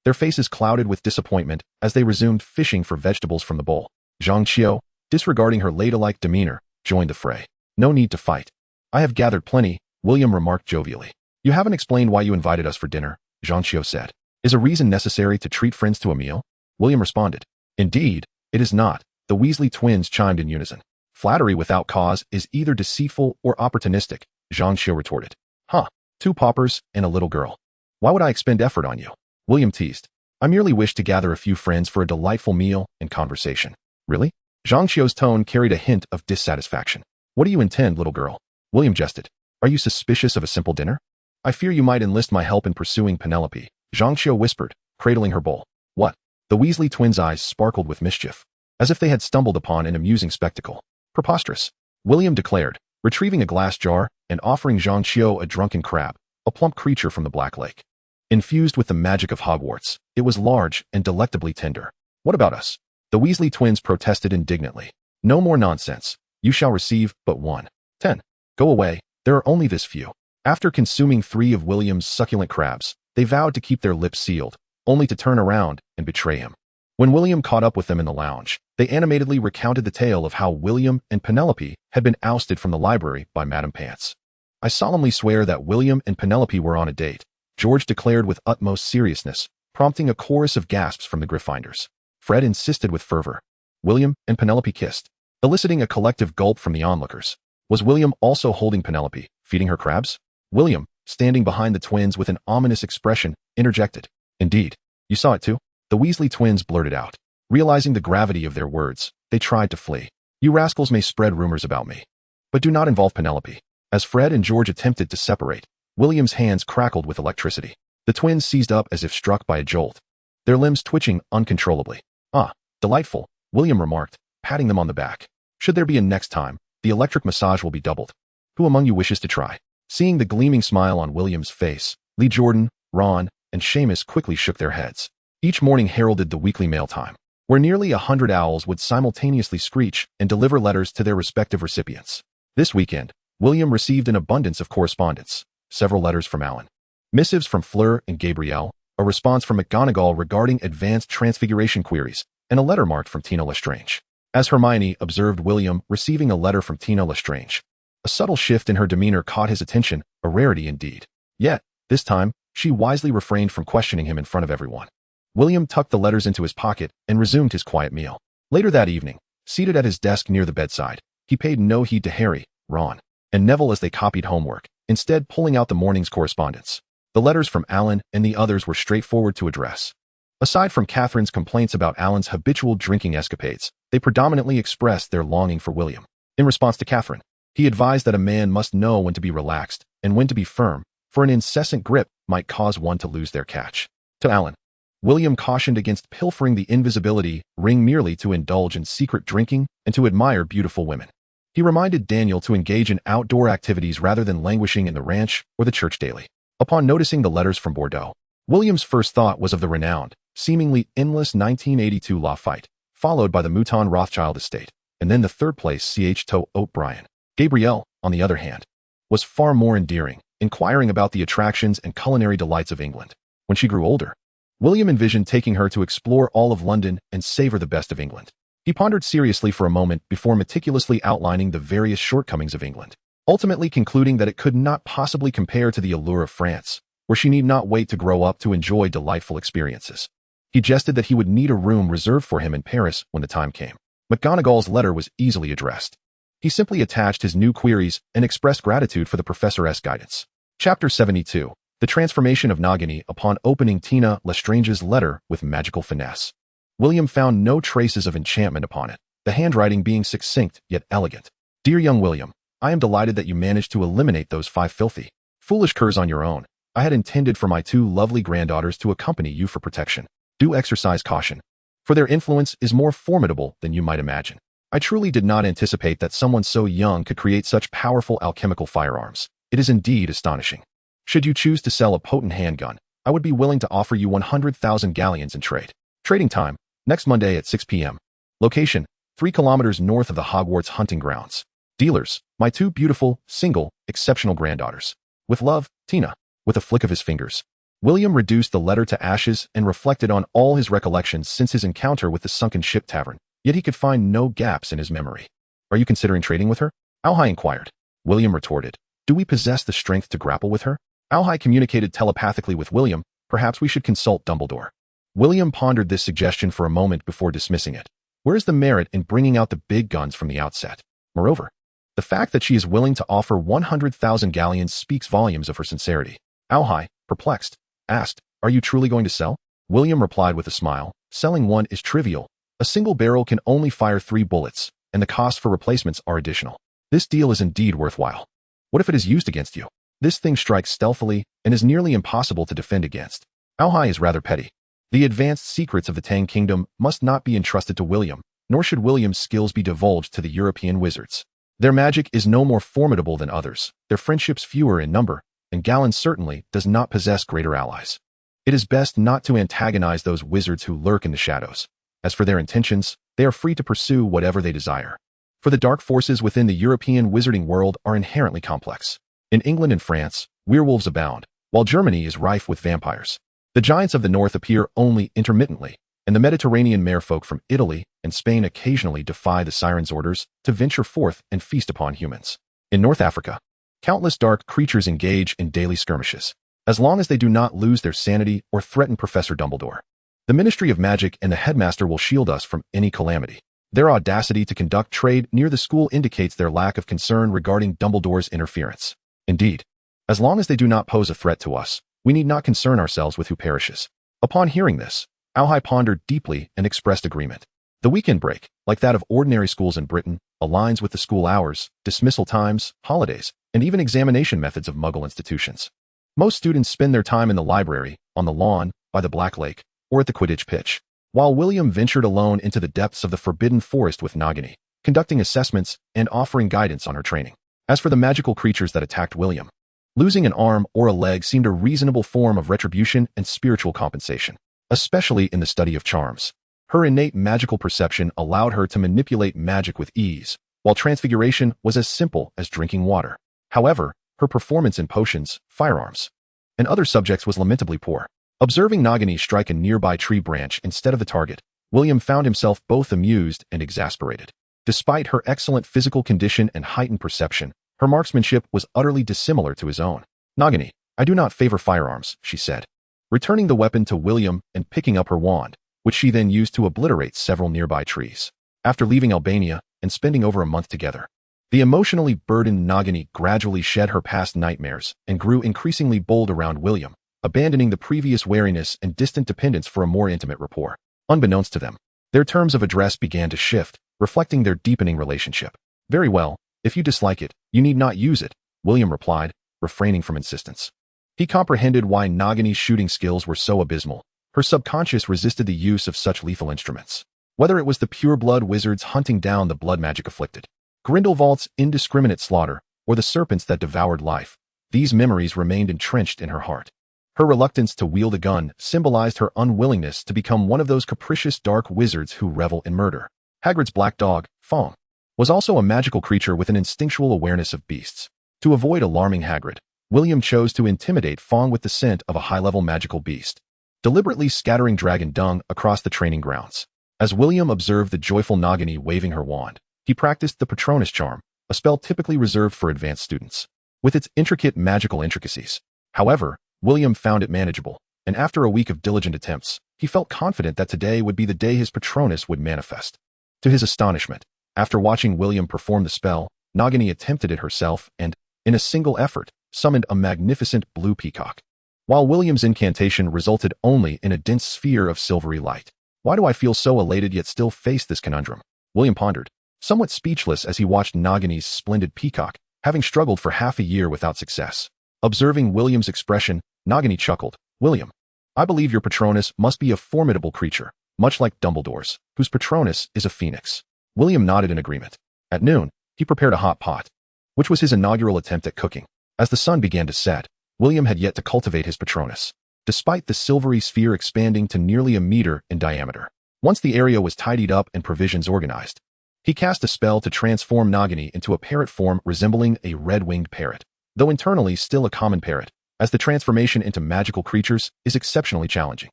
Their faces clouded with disappointment as they resumed fishing for vegetables from the bowl. Zhang Qiu, disregarding her ladylike demeanor, joined the fray. No need to fight. I have gathered plenty, William remarked jovially. You haven't explained why you invited us for dinner, Zhang Qiu said. Is a reason necessary to treat friends to a meal? William responded. Indeed, it is not, the Weasley twins chimed in unison. Flattery without cause is either deceitful or opportunistic, Zhang Qiu retorted. Huh, 2 paupers and a little girl. Why would I expend effort on you? William teased. I merely wish to gather a few friends for a delightful meal and conversation. Really? Zhang Qiu's tone carried a hint of dissatisfaction. What do you intend, little girl? William jested. Are you suspicious of a simple dinner? I fear you might enlist my help in pursuing Penelope, Zhang Qiu whispered, cradling her bowl. What? The Weasley twins' eyes sparkled with mischief, as if they had stumbled upon an amusing spectacle. Preposterous, William declared, retrieving a glass jar and offering Zhang Qiu a drunken crab, a plump creature from the Black Lake. Infused with the magic of Hogwarts, it was large and delectably tender. What about us? The Weasley twins protested indignantly. No more nonsense. You shall receive but 1. 10. Go away, there are only this few. After consuming 3 of William's succulent crabs, they vowed to keep their lips sealed, only to turn around and betray him. When William caught up with them in the lounge, they animatedly recounted the tale of how William and Penelope had been ousted from the library by Madame Pants. I solemnly swear that William and Penelope were on a date, George declared with utmost seriousness, prompting a chorus of gasps from the Gryffindors. Fred insisted with fervor. William and Penelope kissed, eliciting a collective gulp from the onlookers. Was William also holding Penelope, feeding her crabs? William, standing behind the twins with an ominous expression, interjected. Indeed. You saw it too? The Weasley twins blurted out. Realizing the gravity of their words, they tried to flee. You rascals may spread rumors about me, but do not involve Penelope. As Fred and George attempted to separate, William's hands crackled with electricity. The twins seized up as if struck by a jolt, their limbs twitching uncontrollably. Ah, delightful, William remarked, patting them on the back. Should there be a next time, the electric massage will be doubled. Who among you wishes to try? Seeing the gleaming smile on William's face, Lee Jordan, Ron, and Seamus quickly shook their heads. Each morning heralded the weekly mail time, where nearly 100 owls would simultaneously screech and deliver letters to their respective recipients. This weekend, William received an abundance of correspondence, several letters from Alan, missives from Fleur and Gabrielle, a response from McGonagall regarding advanced transfiguration queries, and a letter marked from Tina Lestrange. As Hermione observed William receiving a letter from Tina Lestrange, a subtle shift in her demeanor caught his attention, a rarity indeed. Yet, this time, she wisely refrained from questioning him in front of everyone. William tucked the letters into his pocket and resumed his quiet meal. Later that evening, seated at his desk near the bedside, he paid no heed to Harry, Ron, and Neville as they copied homework, instead pulling out the morning's correspondence. The letters from Alan and the others were straightforward to address. Aside from Catherine's complaints about Alan's habitual drinking escapades, they predominantly expressed their longing for William. In response to Catherine, he advised that a man must know when to be relaxed and when to be firm, for an incessant grip might cause one to lose their catch. To Alan, William cautioned against pilfering the invisibility ring merely to indulge in secret drinking and to admire beautiful women. He reminded Daniel to engage in outdoor activities rather than languishing in the ranch or the church daily. Upon noticing the letters from Bordeaux, William's first thought was of the renowned, seemingly endless 1982 Lafayette, followed by the Mouton Rothschild estate, and then the third place Ch. To O'Brien. Gabrielle, on the other hand, was far more endearing, inquiring about the attractions and culinary delights of England. When she grew older, William envisioned taking her to explore all of London and savor the best of England. He pondered seriously for a moment before meticulously outlining the various shortcomings of England, ultimately concluding that it could not possibly compare to the allure of France, where she need not wait to grow up to enjoy delightful experiences. He jested that he would need a room reserved for him in Paris when the time came. McGonagall's letter was easily addressed. He simply attached his new queries and expressed gratitude for the professor's guidance. Chapter 72. The transformation of Nagini upon opening Tina Lestrange's letter with magical finesse. William found no traces of enchantment upon it, the handwriting being succinct yet elegant. Dear young William, I am delighted that you managed to eliminate those 5 filthy, foolish curs on your own. I had intended for my 2 lovely granddaughters to accompany you for protection. Do exercise caution, for their influence is more formidable than you might imagine. I truly did not anticipate that someone so young could create such powerful alchemical firearms. It is indeed astonishing. Should you choose to sell a potent handgun, I would be willing to offer you 100,000 galleons in trade. Trading time, next Monday at 6 p.m. Location, 3 kilometers north of the Hogwarts hunting grounds. Dealers, my 2 beautiful, single, exceptional granddaughters. With love, Tina. With a flick of his fingers, William reduced the letter to ashes and reflected on all his recollections since his encounter with the sunken ship tavern, yet he could find no gaps in his memory. Are you considering trading with her? Alhai inquired. William retorted. Do we possess the strength to grapple with her? Alhai communicated telepathically with William. Perhaps we should consult Dumbledore. William pondered this suggestion for a moment before dismissing it. Where is the merit in bringing out the big guns from the outset? Moreover, the fact that she is willing to offer 100,000 galleons speaks volumes of her sincerity. Alhai, perplexed, asked, Are you truly going to sell? William replied with a smile. Selling one is trivial. A single barrel can only fire 3 bullets, and the cost for replacements are additional. This deal is indeed worthwhile. What if it is used against you? This thing strikes stealthily and is nearly impossible to defend against. Alhai is rather petty. The advanced secrets of the Tang Kingdom must not be entrusted to William, nor should William's skills be divulged to the European wizards. Their magic is no more formidable than others, their friendships fewer in number, and Galen certainly does not possess greater allies. It is best not to antagonize those wizards who lurk in the shadows. As for their intentions, they are free to pursue whatever they desire. For the dark forces within the European wizarding world are inherently complex. In England and France, werewolves abound, while Germany is rife with vampires. The giants of the north appear only intermittently, and the Mediterranean merfolk from Italy and Spain occasionally defy the sirens' orders to venture forth and feast upon humans. In North Africa, countless dark creatures engage in daily skirmishes, as long as they do not lose their sanity or threaten Professor Dumbledore. The Ministry of Magic and the headmaster will shield us from any calamity. Their audacity to conduct trade near the school indicates their lack of concern regarding Dumbledore's interference. Indeed, as long as they do not pose a threat to us, we need not concern ourselves with who perishes. Upon hearing this, Alhai pondered deeply and expressed agreement. The weekend break, like that of ordinary schools in Britain, aligns with the school hours, dismissal times, holidays, and even examination methods of Muggle institutions. Most students spend their time in the library, on the lawn, by the Black Lake, or at the Quidditch pitch, while William ventured alone into the depths of the Forbidden Forest with Nagini, conducting assessments and offering guidance on her training. As for the magical creatures that attacked William, losing an arm or a leg seemed a reasonable form of retribution and spiritual compensation, especially in the study of charms. Her innate magical perception allowed her to manipulate magic with ease, while transfiguration was as simple as drinking water. However, her performance in potions, firearms, and other subjects was lamentably poor. Observing Nagini strike a nearby tree branch instead of the target, William found himself both amused and exasperated. Despite her excellent physical condition and heightened perception, her marksmanship was utterly dissimilar to his own. Nagini, I do not favor firearms, she said, returning the weapon to William and picking up her wand, which she then used to obliterate several nearby trees. After leaving Albania and spending over a month together, the emotionally burdened Nagini gradually shed her past nightmares and grew increasingly bold around William, abandoning the previous wariness and distant dependence for a more intimate rapport. Unbeknownst to them, their terms of address began to shift, reflecting their deepening relationship. Very well, if you dislike it, you need not use it, William replied, refraining from insistence. He comprehended why Nagini's shooting skills were so abysmal. Her subconscious resisted the use of such lethal instruments. Whether it was the pure-blood wizards hunting down the blood magic afflicted, Grindelwald's indiscriminate slaughter, or the serpents that devoured life, these memories remained entrenched in her heart. Her reluctance to wield a gun symbolized her unwillingness to become one of those capricious dark wizards who revel in murder. Hagrid's black dog, Fong, was also a magical creature with an instinctual awareness of beasts. To avoid alarming Hagrid, William chose to intimidate Fong with the scent of a high-level magical beast. deliberately scattering dragon dung across the training grounds. As William observed the joyful Nagini waving her wand, he practiced the Patronus charm, a spell typically reserved for advanced students, with its intricate magical intricacies. However, William found it manageable, and after a week of diligent attempts, he felt confident that today would be the day his Patronus would manifest. To his astonishment, after watching William perform the spell, Nagini attempted it herself and, in a single effort, summoned a magnificent blue peacock. While William's incantation resulted only in a dense sphere of silvery light. Why do I feel so elated yet still face this conundrum? William pondered, somewhat speechless as he watched Nagini's splendid peacock, having struggled for half a year without success. Observing William's expression, Nagini chuckled, William, I believe your Patronus must be a formidable creature, much like Dumbledore's, whose Patronus is a phoenix. William nodded in agreement. At noon, he prepared a hot pot, which was his inaugural attempt at cooking. As the sun began to set, William had yet to cultivate his Patronus, despite the silvery sphere expanding to nearly a meter in diameter. Once the area was tidied up and provisions organized, he cast a spell to transform Nagini into a parrot form resembling a red-winged parrot, though internally still a common parrot, as the transformation into magical creatures is exceptionally challenging.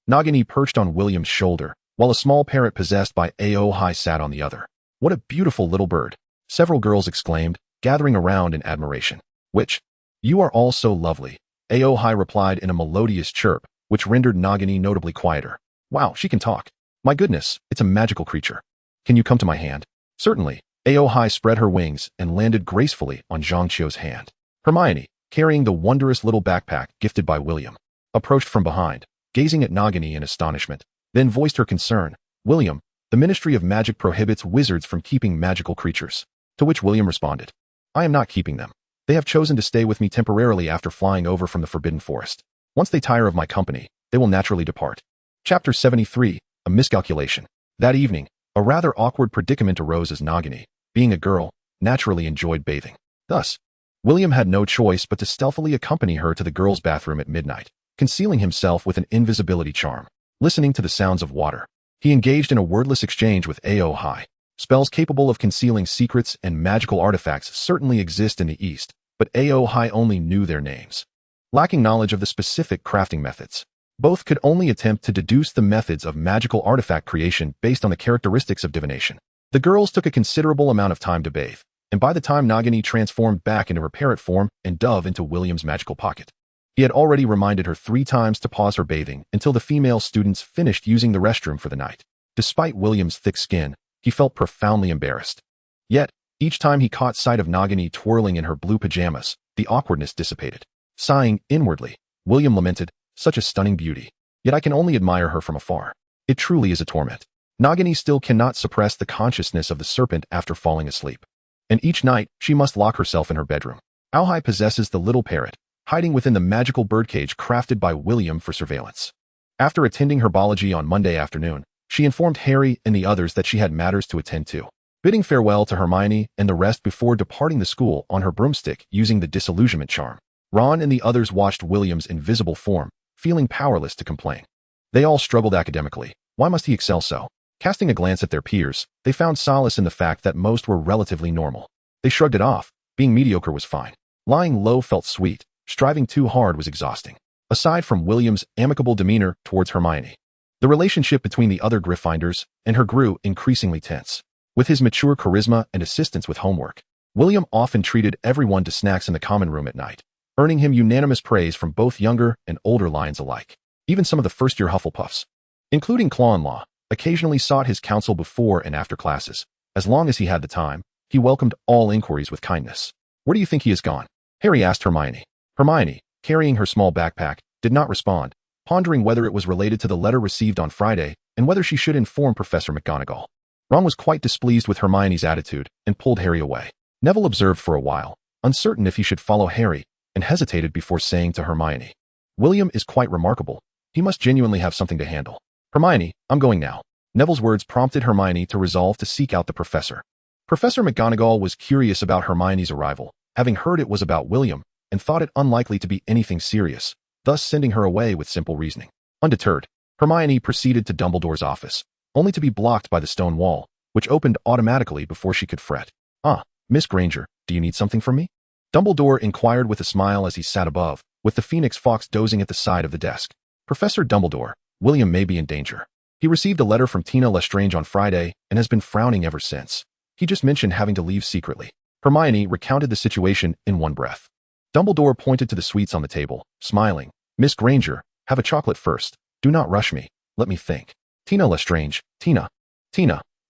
Nagini perched on William's shoulder, while a small parrot possessed by Aohai sat on the other. What a beautiful little bird, several girls exclaimed, gathering around in admiration. Which? You are all so lovely, Aohai replied in a melodious chirp, which rendered Nagini notably quieter. Wow, she can talk. My goodness, it's a magical creature. Can you come to my hand? Certainly. Aohai spread her wings and landed gracefully on Zhangqiu's hand. Hermione, carrying the wondrous little backpack gifted by William, approached from behind, gazing at Nagini in astonishment, then voiced her concern. William, the Ministry of Magic prohibits wizards from keeping magical creatures. To which William responded, I am not keeping them. They have chosen to stay with me temporarily after flying over from the Forbidden Forest. Once they tire of my company, they will naturally depart. Chapter 73, A Miscalculation. That evening, a rather awkward predicament arose as Nagini, being a girl, naturally enjoyed bathing. Thus, William had no choice but to stealthily accompany her to the girls' bathroom at midnight, concealing himself with an invisibility charm. Listening to the sounds of water, he engaged in a wordless exchange with Aohai. Spells capable of concealing secrets and magical artifacts certainly exist in the East, but Aohai only knew their names. Lacking knowledge of the specific crafting methods, both could only attempt to deduce the methods of magical artifact creation based on the characteristics of divination. The girls took a considerable amount of time to bathe, and by the time Nagini transformed back into her parrot form and dove into William's magical pocket, he had already reminded her 3 times to pause her bathing until the female students finished using the restroom for the night. Despite William's thick skin, he felt profoundly embarrassed. Yet, each time he caught sight of Nagini twirling in her blue pajamas, the awkwardness dissipated. Sighing inwardly, William lamented, such a stunning beauty. Yet I can only admire her from afar. It truly is a torment. Nagini still cannot suppress the consciousness of the serpent after falling asleep. And each night, she must lock herself in her bedroom. Aohai possesses the little parrot, hiding within the magical birdcage crafted by William for surveillance. After attending herbology on Monday afternoon, she informed Harry and the others that she had matters to attend to, bidding farewell to Hermione and the rest before departing the school on her broomstick using the disillusionment charm. Ron and the others watched William's invisible form, feeling powerless to complain. They all struggled academically. Why must he excel so? Casting a glance at their peers, they found solace in the fact that most were relatively normal. They shrugged it off. Being mediocre was fine. Lying low felt sweet. Striving too hard was exhausting. Aside from William's amicable demeanor towards Hermione, the relationship between the other Gryffindors and her grew increasingly tense. With his mature charisma and assistance with homework, William often treated everyone to snacks in the common room at night, earning him unanimous praise from both younger and older lions alike. Even some of the first-year Hufflepuffs, including Claw-in-Law, occasionally sought his counsel before and after classes. As long as he had the time, he welcomed all inquiries with kindness. Where do you think he has gone? Harry asked Hermione. Hermione, carrying her small backpack, did not respond, pondering whether it was related to the letter received on Friday and whether she should inform Professor McGonagall. Ron was quite displeased with Hermione's attitude and pulled Harry away. Neville observed for a while, uncertain if he should follow Harry, and hesitated before saying to Hermione, William is quite remarkable. He must genuinely have something to handle. Hermione, I'm going now. Neville's words prompted Hermione to resolve to seek out the professor. Professor McGonagall was curious about Hermione's arrival, having heard it was about William, and thought it unlikely to be anything serious, thus sending her away with simple reasoning. Undeterred, Hermione proceeded to Dumbledore's office, only to be blocked by the stone wall, which opened automatically before she could fret. Ah, Miss Granger, do you need something from me? Dumbledore inquired with a smile as he sat above, with the phoenix fox dozing at the side of the desk. Professor Dumbledore, William may be in danger. He received a letter from Tina Lestrange on Friday and has been frowning ever since. He just mentioned having to leave secretly. Hermione recounted the situation in one breath. Dumbledore pointed to the sweets on the table, smiling. Miss Granger, have a chocolate first. Do not rush me. Let me think. Tina Lestrange, Tina,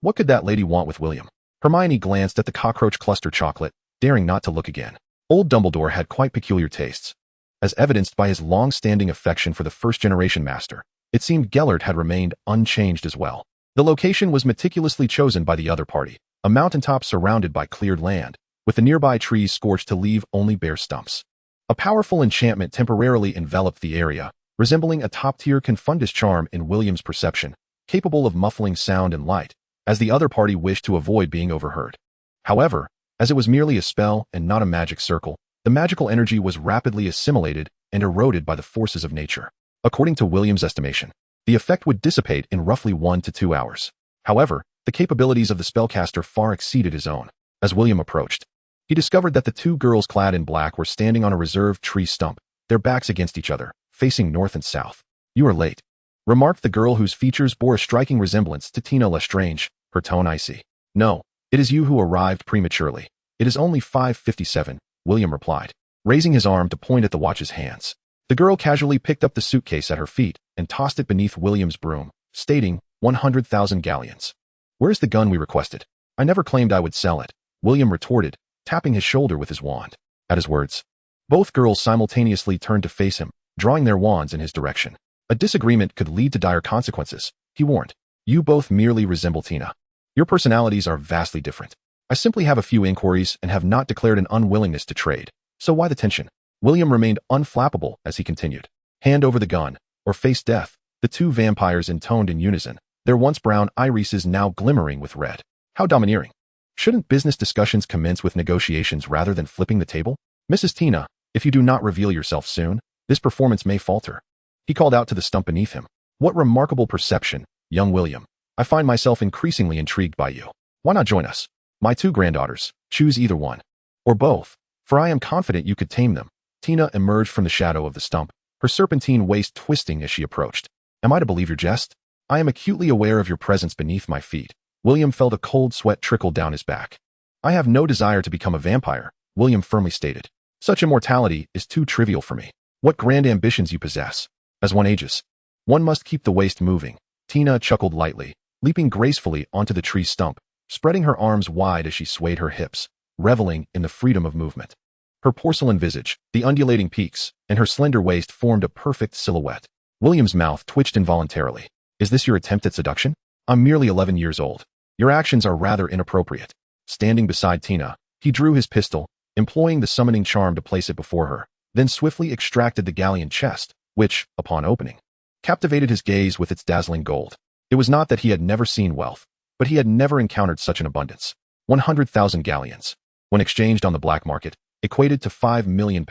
what could that lady want with William? Hermione glanced at the cockroach cluster chocolate, daring not to look again. Old Dumbledore had quite peculiar tastes. As evidenced by his long-standing affection for the first-generation master, it seemed Gellert had remained unchanged as well. The location was meticulously chosen by the other party, a mountaintop surrounded by cleared land, with the nearby trees scorched to leave only bare stumps. A powerful enchantment temporarily enveloped the area, resembling a top-tier Confundus charm in William's perception, capable of muffling sound and light, as the other party wished to avoid being overheard. However, as it was merely a spell and not a magic circle, the magical energy was rapidly assimilated and eroded by the forces of nature. According to William's estimation, the effect would dissipate in roughly 1 to 2 hours. However, the capabilities of the spellcaster far exceeded his own. As William approached, he discovered that the two girls clad in black were standing on a reserved tree stump, their backs against each other, facing north and south. "You are late," remarked the girl whose features bore a striking resemblance to Tina Lestrange, her tone icy. "No, it is you who arrived prematurely. It is only 5:57, William replied, raising his arm to point at the watch's hands. The girl casually picked up the suitcase at her feet and tossed it beneath William's broom, stating, 100,000 galleons. "Where's the gun we requested? I never claimed I would sell it," William retorted, tapping his shoulder with his wand. At his words, both girls simultaneously turned to face him, drawing their wands in his direction. "A disagreement could lead to dire consequences," he warned. "You both merely resemble Tina. Your personalities are vastly different. I simply have a few inquiries and have not declared an unwillingness to trade. So why the tension?" William remained unflappable as he continued. "Hand over the gun, or face death," the two vampires intoned in unison, their once brown irises now glimmering with red. How domineering. Shouldn't business discussions commence with negotiations rather than flipping the table? "Mrs. Tina, if you do not reveal yourself soon, this performance may falter." He called out to the stump beneath him. "What remarkable perception, young William. I find myself increasingly intrigued by you. Why not join us? My two granddaughters, choose either one. Or both, for I am confident you could tame them." Tina emerged from the shadow of the stump, her serpentine waist twisting as she approached. "Am I to believe your jest? I am acutely aware of your presence beneath my feet." William felt a cold sweat trickle down his back. "I have no desire to become a vampire," William firmly stated. "Such immortality is too trivial for me. What grand ambitions you possess. As one ages, one must keep the waist moving." Tina chuckled lightly, leaping gracefully onto the tree stump, spreading her arms wide as she swayed her hips, reveling in the freedom of movement. Her porcelain visage, the undulating peaks, and her slender waist formed a perfect silhouette. William's mouth twitched involuntarily. "Is this your attempt at seduction? I'm merely 11 years old. Your actions are rather inappropriate." Standing beside Tina, he drew his pistol, employing the summoning charm to place it before her, then swiftly extracted the galleon chest, which, upon opening, captivated his gaze with its dazzling gold. It was not that he had never seen wealth, but he had never encountered such an abundance. 100,000 galleons, when exchanged on the black market, equated to £5 million,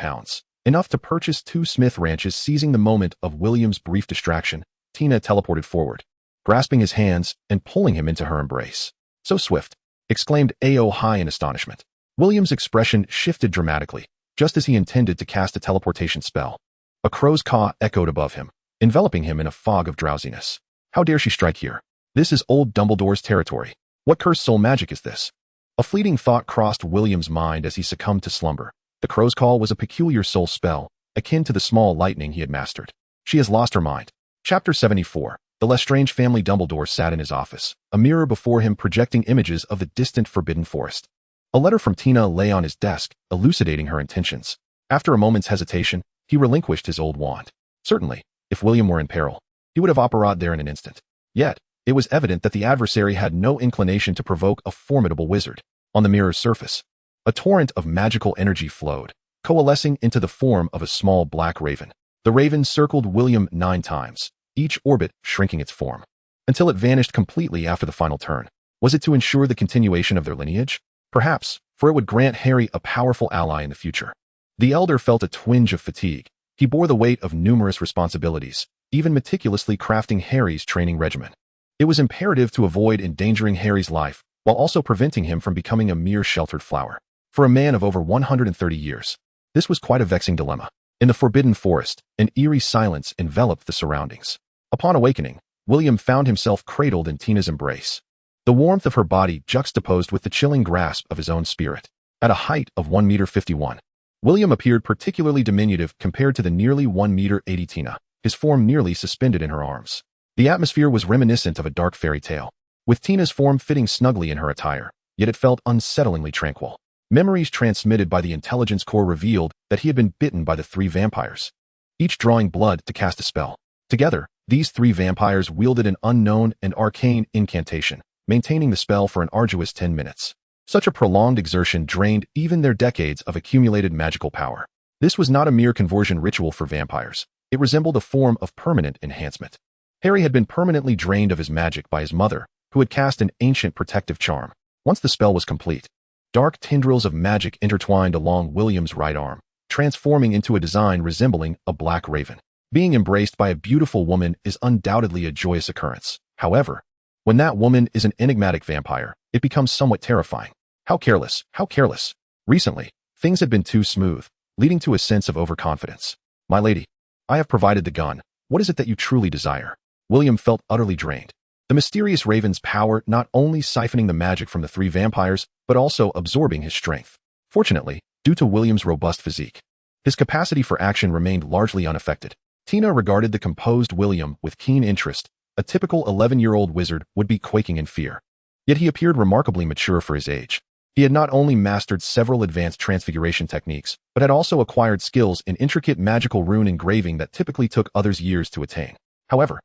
enough to purchase 2 Smith ranches. Seizing the moment of William's brief distraction, Tina teleported forward, grasping his hands and pulling him into her embrace. "So swift," exclaimed A.O. High in astonishment. William's expression shifted dramatically, just as he intended to cast a teleportation spell. A crow's caw echoed above him, enveloping him in a fog of drowsiness. How dare she strike here? This is old Dumbledore's territory. What cursed soul magic is this? A fleeting thought crossed William's mind as he succumbed to slumber. The crow's call was a peculiar soul spell, akin to the small lightning he had mastered. She has lost her mind. Chapter 74. The Lestrange family. Dumbledore sat in his office, a mirror before him projecting images of the distant forbidden forest. A letter from Tina lay on his desk, elucidating her intentions. After a moment's hesitation, he relinquished his old wand. Certainly, if William were in peril, he would have apparat there in an instant. Yet, it was evident that the adversary had no inclination to provoke a formidable wizard. On the mirror's surface, a torrent of magical energy flowed, coalescing into the form of a small black raven. The raven circled William 9 times, each orbit shrinking its form, until it vanished completely after the final turn. Was it to ensure the continuation of their lineage? Perhaps, for it would grant Harry a powerful ally in the future. The elder felt a twinge of fatigue. He bore the weight of numerous responsibilities, even meticulously crafting Harry's training regimen. It was imperative to avoid endangering Harry's life, while also preventing him from becoming a mere sheltered flower. For a man of over 130 years, this was quite a vexing dilemma. In the forbidden forest, an eerie silence enveloped the surroundings. Upon awakening, William found himself cradled in Tina's embrace. The warmth of her body juxtaposed with the chilling grasp of his own spirit. At a height of 1.51 meters, William appeared particularly diminutive compared to the nearly 1.80 meters Tina, his form nearly suspended in her arms. The atmosphere was reminiscent of a dark fairy tale, with Tina's form fitting snugly in her attire, yet it felt unsettlingly tranquil. Memories transmitted by the intelligence core revealed that he had been bitten by the 3 vampires, each drawing blood to cast a spell. Together, these 3 vampires wielded an unknown and arcane incantation, maintaining the spell for an arduous 10 minutes. Such a prolonged exertion drained even their decades of accumulated magical power. This was not a mere conversion ritual for vampires. It resembled a form of permanent enhancement. Harry had been permanently drained of his magic by his mother, who had cast an ancient protective charm. Once the spell was complete, dark tendrils of magic intertwined along William's right arm, transforming into a design resembling a black raven. Being embraced by a beautiful woman is undoubtedly a joyous occurrence. However, when that woman is an enigmatic vampire, it becomes somewhat terrifying. How careless, how careless. Recently, things had been too smooth, leading to a sense of overconfidence. My lady, I have provided the gun. What is it that you truly desire? William felt utterly drained. The mysterious raven's power not only siphoning the magic from the 3 vampires, but also absorbing his strength. Fortunately, due to William's robust physique, his capacity for action remained largely unaffected. Tina regarded the composed William with keen interest. A typical 11-year-old wizard would be quaking in fear. Yet he appeared remarkably mature for his age. He had not only mastered several advanced transfiguration techniques, but had also acquired skills in intricate magical rune engraving that typically took others years to attain. However,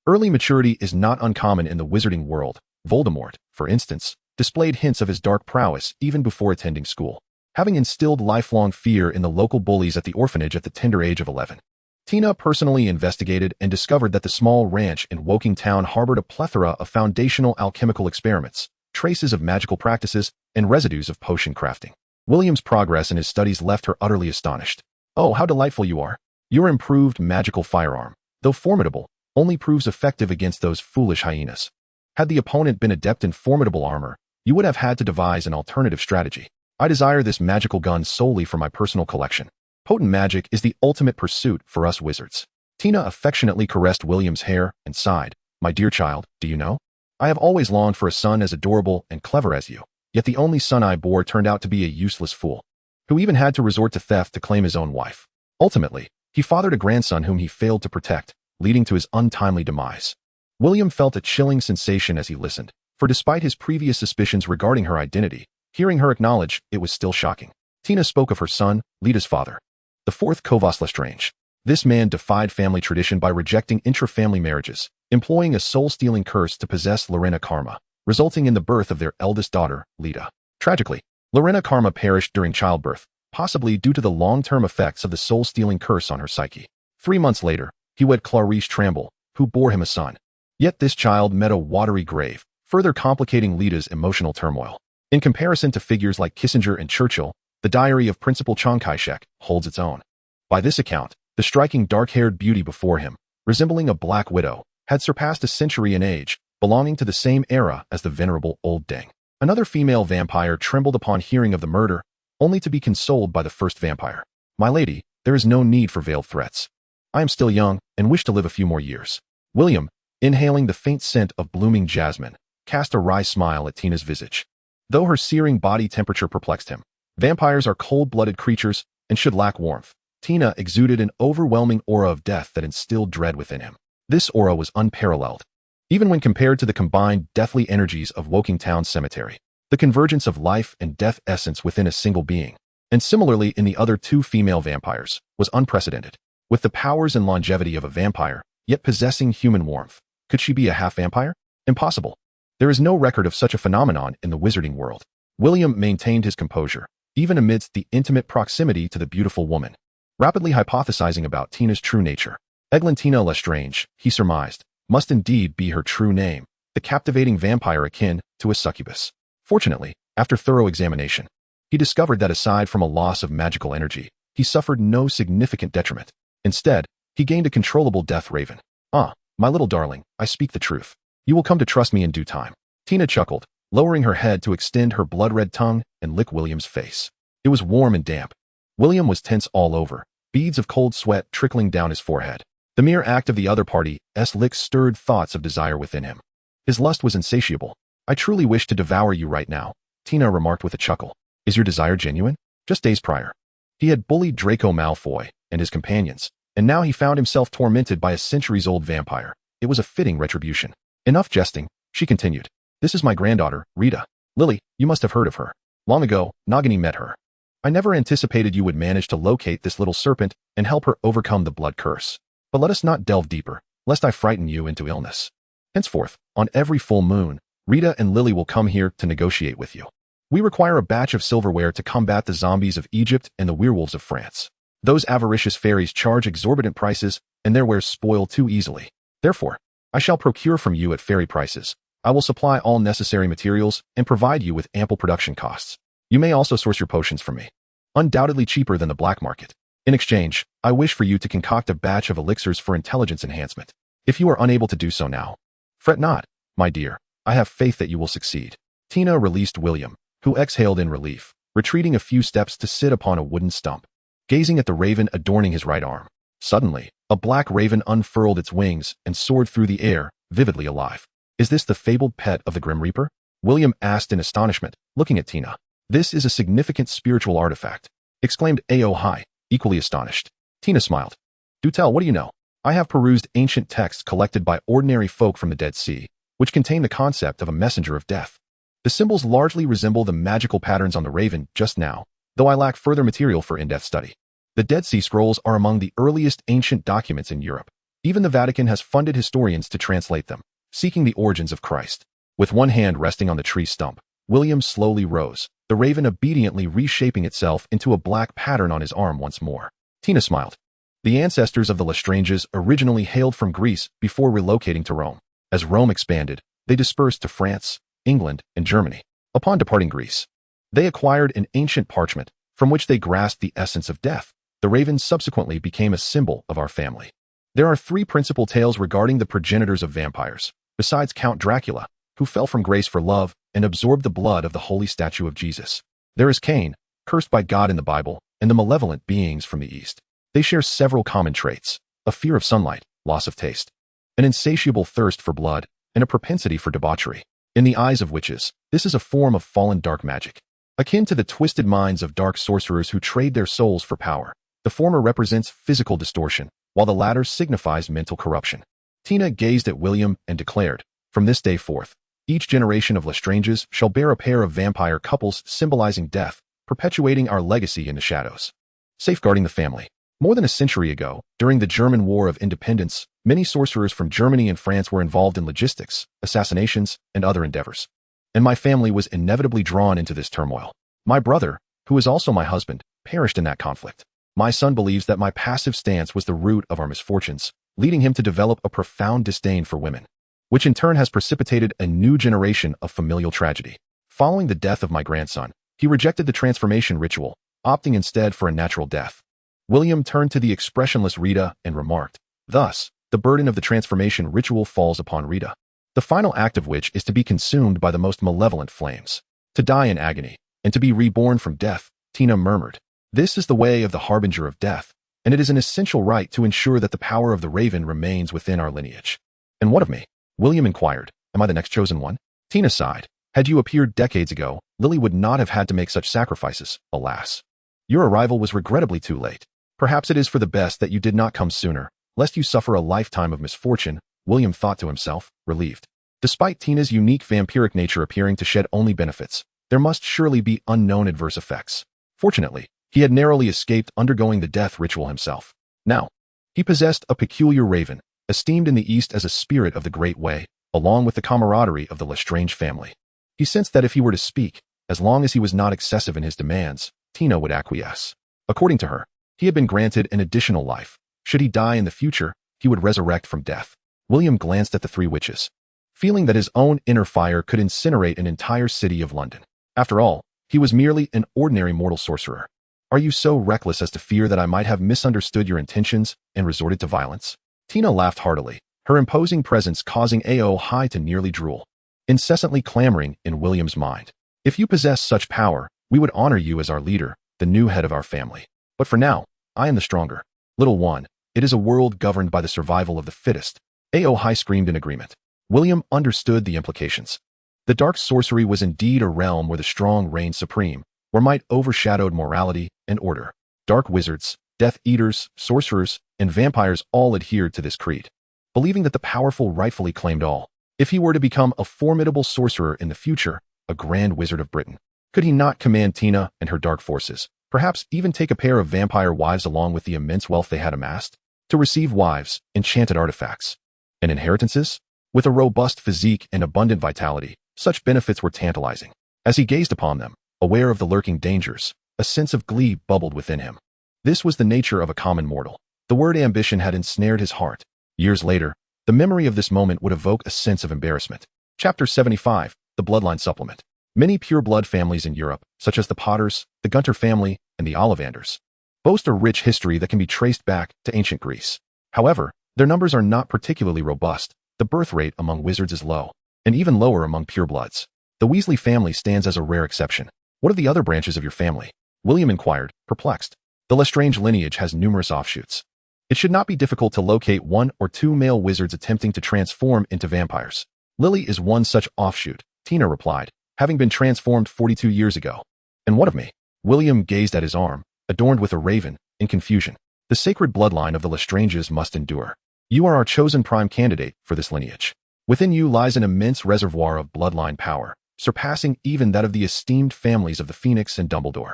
early maturity is not uncommon in the wizarding world. Voldemort, for instance, displayed hints of his dark prowess even before attending school, having instilled lifelong fear in the local bullies at the orphanage at the tender age of 11. Tina personally investigated and discovered that the small ranch in Woking Town harbored a plethora of foundational alchemical experiments, traces of magical practices, and residues of potion crafting. William's progress in his studies left her utterly astonished. Oh, how delightful you are. Your improved magical firearm, though formidable, only proves effective against those foolish hyenas. Had the opponent been adept in formidable armor, you would have had to devise an alternative strategy. I desire this magical gun solely for my personal collection. Potent magic is the ultimate pursuit for us wizards. Tina affectionately caressed William's hair and sighed. My dear child, do you know? I have always longed for a son as adorable and clever as you, yet the only son I bore turned out to be a useless fool, who even had to resort to theft to claim his own wife. Ultimately, he fathered a grandson whom he failed to protect, leading to his untimely demise. William felt a chilling sensation as he listened, for despite his previous suspicions regarding her identity, hearing her acknowledge it was still shocking. Tina spoke of her son, Lita's father, the 4th Kovas Lestrange. This man defied family tradition by rejecting intra-family marriages, employing a soul-stealing curse to possess Lorena Karma, resulting in the birth of their eldest daughter, Lita. Tragically, Lorena Karma perished during childbirth, possibly due to the long-term effects of the soul-stealing curse on her psyche. 3 months later, he wed Clarice Tramble, who bore him a son. Yet this child met a watery grave, further complicating Lita's emotional turmoil. In comparison to figures like Kissinger and Churchill, the diary of Principal Chiang Kai-shek holds its own. By this account, the striking dark-haired beauty before him, resembling a black widow, had surpassed a century in age, belonging to the same era as the venerable old Deng. Another female vampire trembled upon hearing of the murder, only to be consoled by the first vampire. My lady, there is no need for veiled threats. I am still young and wish to live a few more years. William, inhaling the faint scent of blooming jasmine, cast a wry smile at Tina's visage. Though her searing body temperature perplexed him, vampires are cold-blooded creatures and should lack warmth. Tina exuded an overwhelming aura of death that instilled dread within him. This aura was unparalleled, even when compared to the combined deathly energies of Woking Town Cemetery. The convergence of life and death essence within a single being, and similarly in the other 2 female vampires, was unprecedented. With the powers and longevity of a vampire, yet possessing human warmth, could she be a half-vampire? Impossible. There is no record of such a phenomenon in the wizarding world. William maintained his composure, even amidst the intimate proximity to the beautiful woman, rapidly hypothesizing about Tina's true nature. Eglantina Lestrange, he surmised, must indeed be her true name, the captivating vampire akin to a succubus. Fortunately, after thorough examination, he discovered that aside from a loss of magical energy, he suffered no significant detriment. Instead, he gained a controllable death raven. Ah, my little darling, I speak the truth. You will come to trust me in due time. Tina chuckled, lowering her head to extend her blood-red tongue and lick William's face. It was warm and damp. William was tense all over, beads of cold sweat trickling down his forehead. The mere act of the other party's lick stirred thoughts of desire within him. His lust was insatiable. I truly wish to devour you right now, Tina remarked with a chuckle. Is your desire genuine? Just days prior, he had bullied Draco Malfoy and his companions, and now he found himself tormented by a centuries-old vampire. It was a fitting retribution. Enough jesting, she continued. This is my granddaughter, Rita. Lily, you must have heard of her. Long ago, Nagini met her. I never anticipated you would manage to locate this little serpent and help her overcome the blood curse. But let us not delve deeper, lest I frighten you into illness. Henceforth, on every full moon, Rita and Lily will come here to negotiate with you. We require a batch of silverware to combat the zombies of Egypt and the werewolves of France. Those avaricious fairies charge exorbitant prices, and their wares spoil too easily. Therefore, I shall procure from you at fairy prices. I will supply all necessary materials and provide you with ample production costs. You may also source your potions from me, undoubtedly cheaper than the black market. In exchange, I wish for you to concoct a batch of elixirs for intelligence enhancement. If you are unable to do so now, fret not, my dear. I have faith that you will succeed. Tina released William, who exhaled in relief, retreating a few steps to sit upon a wooden stump, gazing at the raven adorning his right arm. Suddenly, a black raven unfurled its wings and soared through the air, vividly alive. Is this the fabled pet of the Grim Reaper? William asked in astonishment, looking at Tina. This is a significant spiritual artifact, exclaimed Aohai, equally astonished. Tina smiled. Do tell, what do you know? I have perused ancient texts collected by ordinary folk from the Dead Sea, which contain the concept of a messenger of death. The symbols largely resemble the magical patterns on the raven just now, though I lack further material for in-depth study. The Dead Sea Scrolls are among the earliest ancient documents in Europe. Even the Vatican has funded historians to translate them, seeking the origins of Christ. With one hand resting on the tree stump, William slowly rose, the raven obediently reshaping itself into a black pattern on his arm once more. Tina smiled. The ancestors of the Lestranges originally hailed from Greece before relocating to Rome. As Rome expanded, they dispersed to France, England, and Germany. Upon departing Greece, they acquired an ancient parchment from which they grasped the essence of death. The raven subsequently became a symbol of our family. There are three principal tales regarding the progenitors of vampires, besides Count Dracula, who fell from grace for love and absorbed the blood of the holy statue of Jesus. There is Cain, cursed by God in the Bible, and the malevolent beings from the East. They share several common traits: a fear of sunlight, loss of taste, an insatiable thirst for blood, and a propensity for debauchery. In the eyes of witches, this is a form of fallen dark magic, akin to the twisted minds of dark sorcerers who trade their souls for power. The former represents physical distortion, while the latter signifies mental corruption. Tina gazed at William and declared, from this day forth, each generation of Lestranges shall bear a pair of vampire couples symbolizing death, perpetuating our legacy in the shadows. Safeguarding the family. More than a century ago, during the German War of Independence, many sorcerers from Germany and France were involved in logistics, assassinations, and other endeavors. And my family was inevitably drawn into this turmoil. My brother, who is also my husband, perished in that conflict. My son believes that my passive stance was the root of our misfortunes, leading him to develop a profound disdain for women, which in turn has precipitated a new generation of familial tragedy. Following the death of my grandson, he rejected the transformation ritual, opting instead for a natural death. William turned to the expressionless Rita and remarked, thus, the burden of the transformation ritual falls upon Rita, the final act of which is to be consumed by the most malevolent flames, to die in agony, and to be reborn from death. Tina murmured, this is the way of the harbinger of death, and it is an essential right to ensure that the power of the raven remains within our lineage. And what of me? William inquired, am I the next chosen one? Tina sighed. Had you appeared decades ago, Lily would not have had to make such sacrifices, alas. Your arrival was regrettably too late. Perhaps it is for the best that you did not come sooner, lest you suffer a lifetime of misfortune, William thought to himself, relieved. Despite Tina's unique vampiric nature appearing to shed only benefits, there must surely be unknown adverse effects. Fortunately, he had narrowly escaped undergoing the death ritual himself. Now, he possessed a peculiar raven, esteemed in the East as a spirit of the Great Way, along with the camaraderie of the Lestrange family. He sensed that if he were to speak, as long as he was not excessive in his demands, Tina would acquiesce. According to her, he had been granted an additional life. Should he die in the future, he would resurrect from death. William glanced at the three witches, feeling that his own inner fire could incinerate an entire city of London. After all, he was merely an ordinary mortal sorcerer. Are you so reckless as to fear that I might have misunderstood your intentions and resorted to violence? Tina laughed heartily, her imposing presence causing Aohai to nearly drool, incessantly clamoring in William's mind. If you possess such power, we would honor you as our leader, the new head of our family. But for now, I am the stronger. Little one, it is a world governed by the survival of the fittest. High screamed in agreement. William understood the implications. The dark sorcery was indeed a realm where the strong reigned supreme, where might overshadowed morality and order. Dark wizards, Death Eaters, sorcerers, and vampires all adhered to this creed, believing that the powerful rightfully claimed all. If he were to become a formidable sorcerer in the future, a grand wizard of Britain, could he not command Tina and her dark forces, perhaps even take a pair of vampire wives along with the immense wealth they had amassed? To receive wives, enchanted artifacts, and inheritances? With a robust physique and abundant vitality, such benefits were tantalizing. As he gazed upon them, aware of the lurking dangers, a sense of glee bubbled within him. This was the nature of a common mortal. The word ambition had ensnared his heart. Years later, the memory of this moment would evoke a sense of embarrassment. Chapter 75, The Bloodline Supplement. Many pure-blood families in Europe, such as the Potters, the Gunter family, and the Ollivanders, boast a rich history that can be traced back to ancient Greece. However, their numbers are not particularly robust. The birth rate among wizards is low, and even lower among purebloods. The Weasley family stands as a rare exception. What are the other branches of your family? William inquired, perplexed. The Lestrange lineage has numerous offshoots. It should not be difficult to locate 1 or 2 male wizards attempting to transform into vampires. Lily is one such offshoot, Tina replied, having been transformed 42 years ago. And what of me? William gazed at his arm, adorned with a raven, in confusion. The sacred bloodline of the Lestranges must endure. You are our chosen prime candidate for this lineage. Within you lies an immense reservoir of bloodline power, surpassing even that of the esteemed families of the Phoenix and Dumbledore.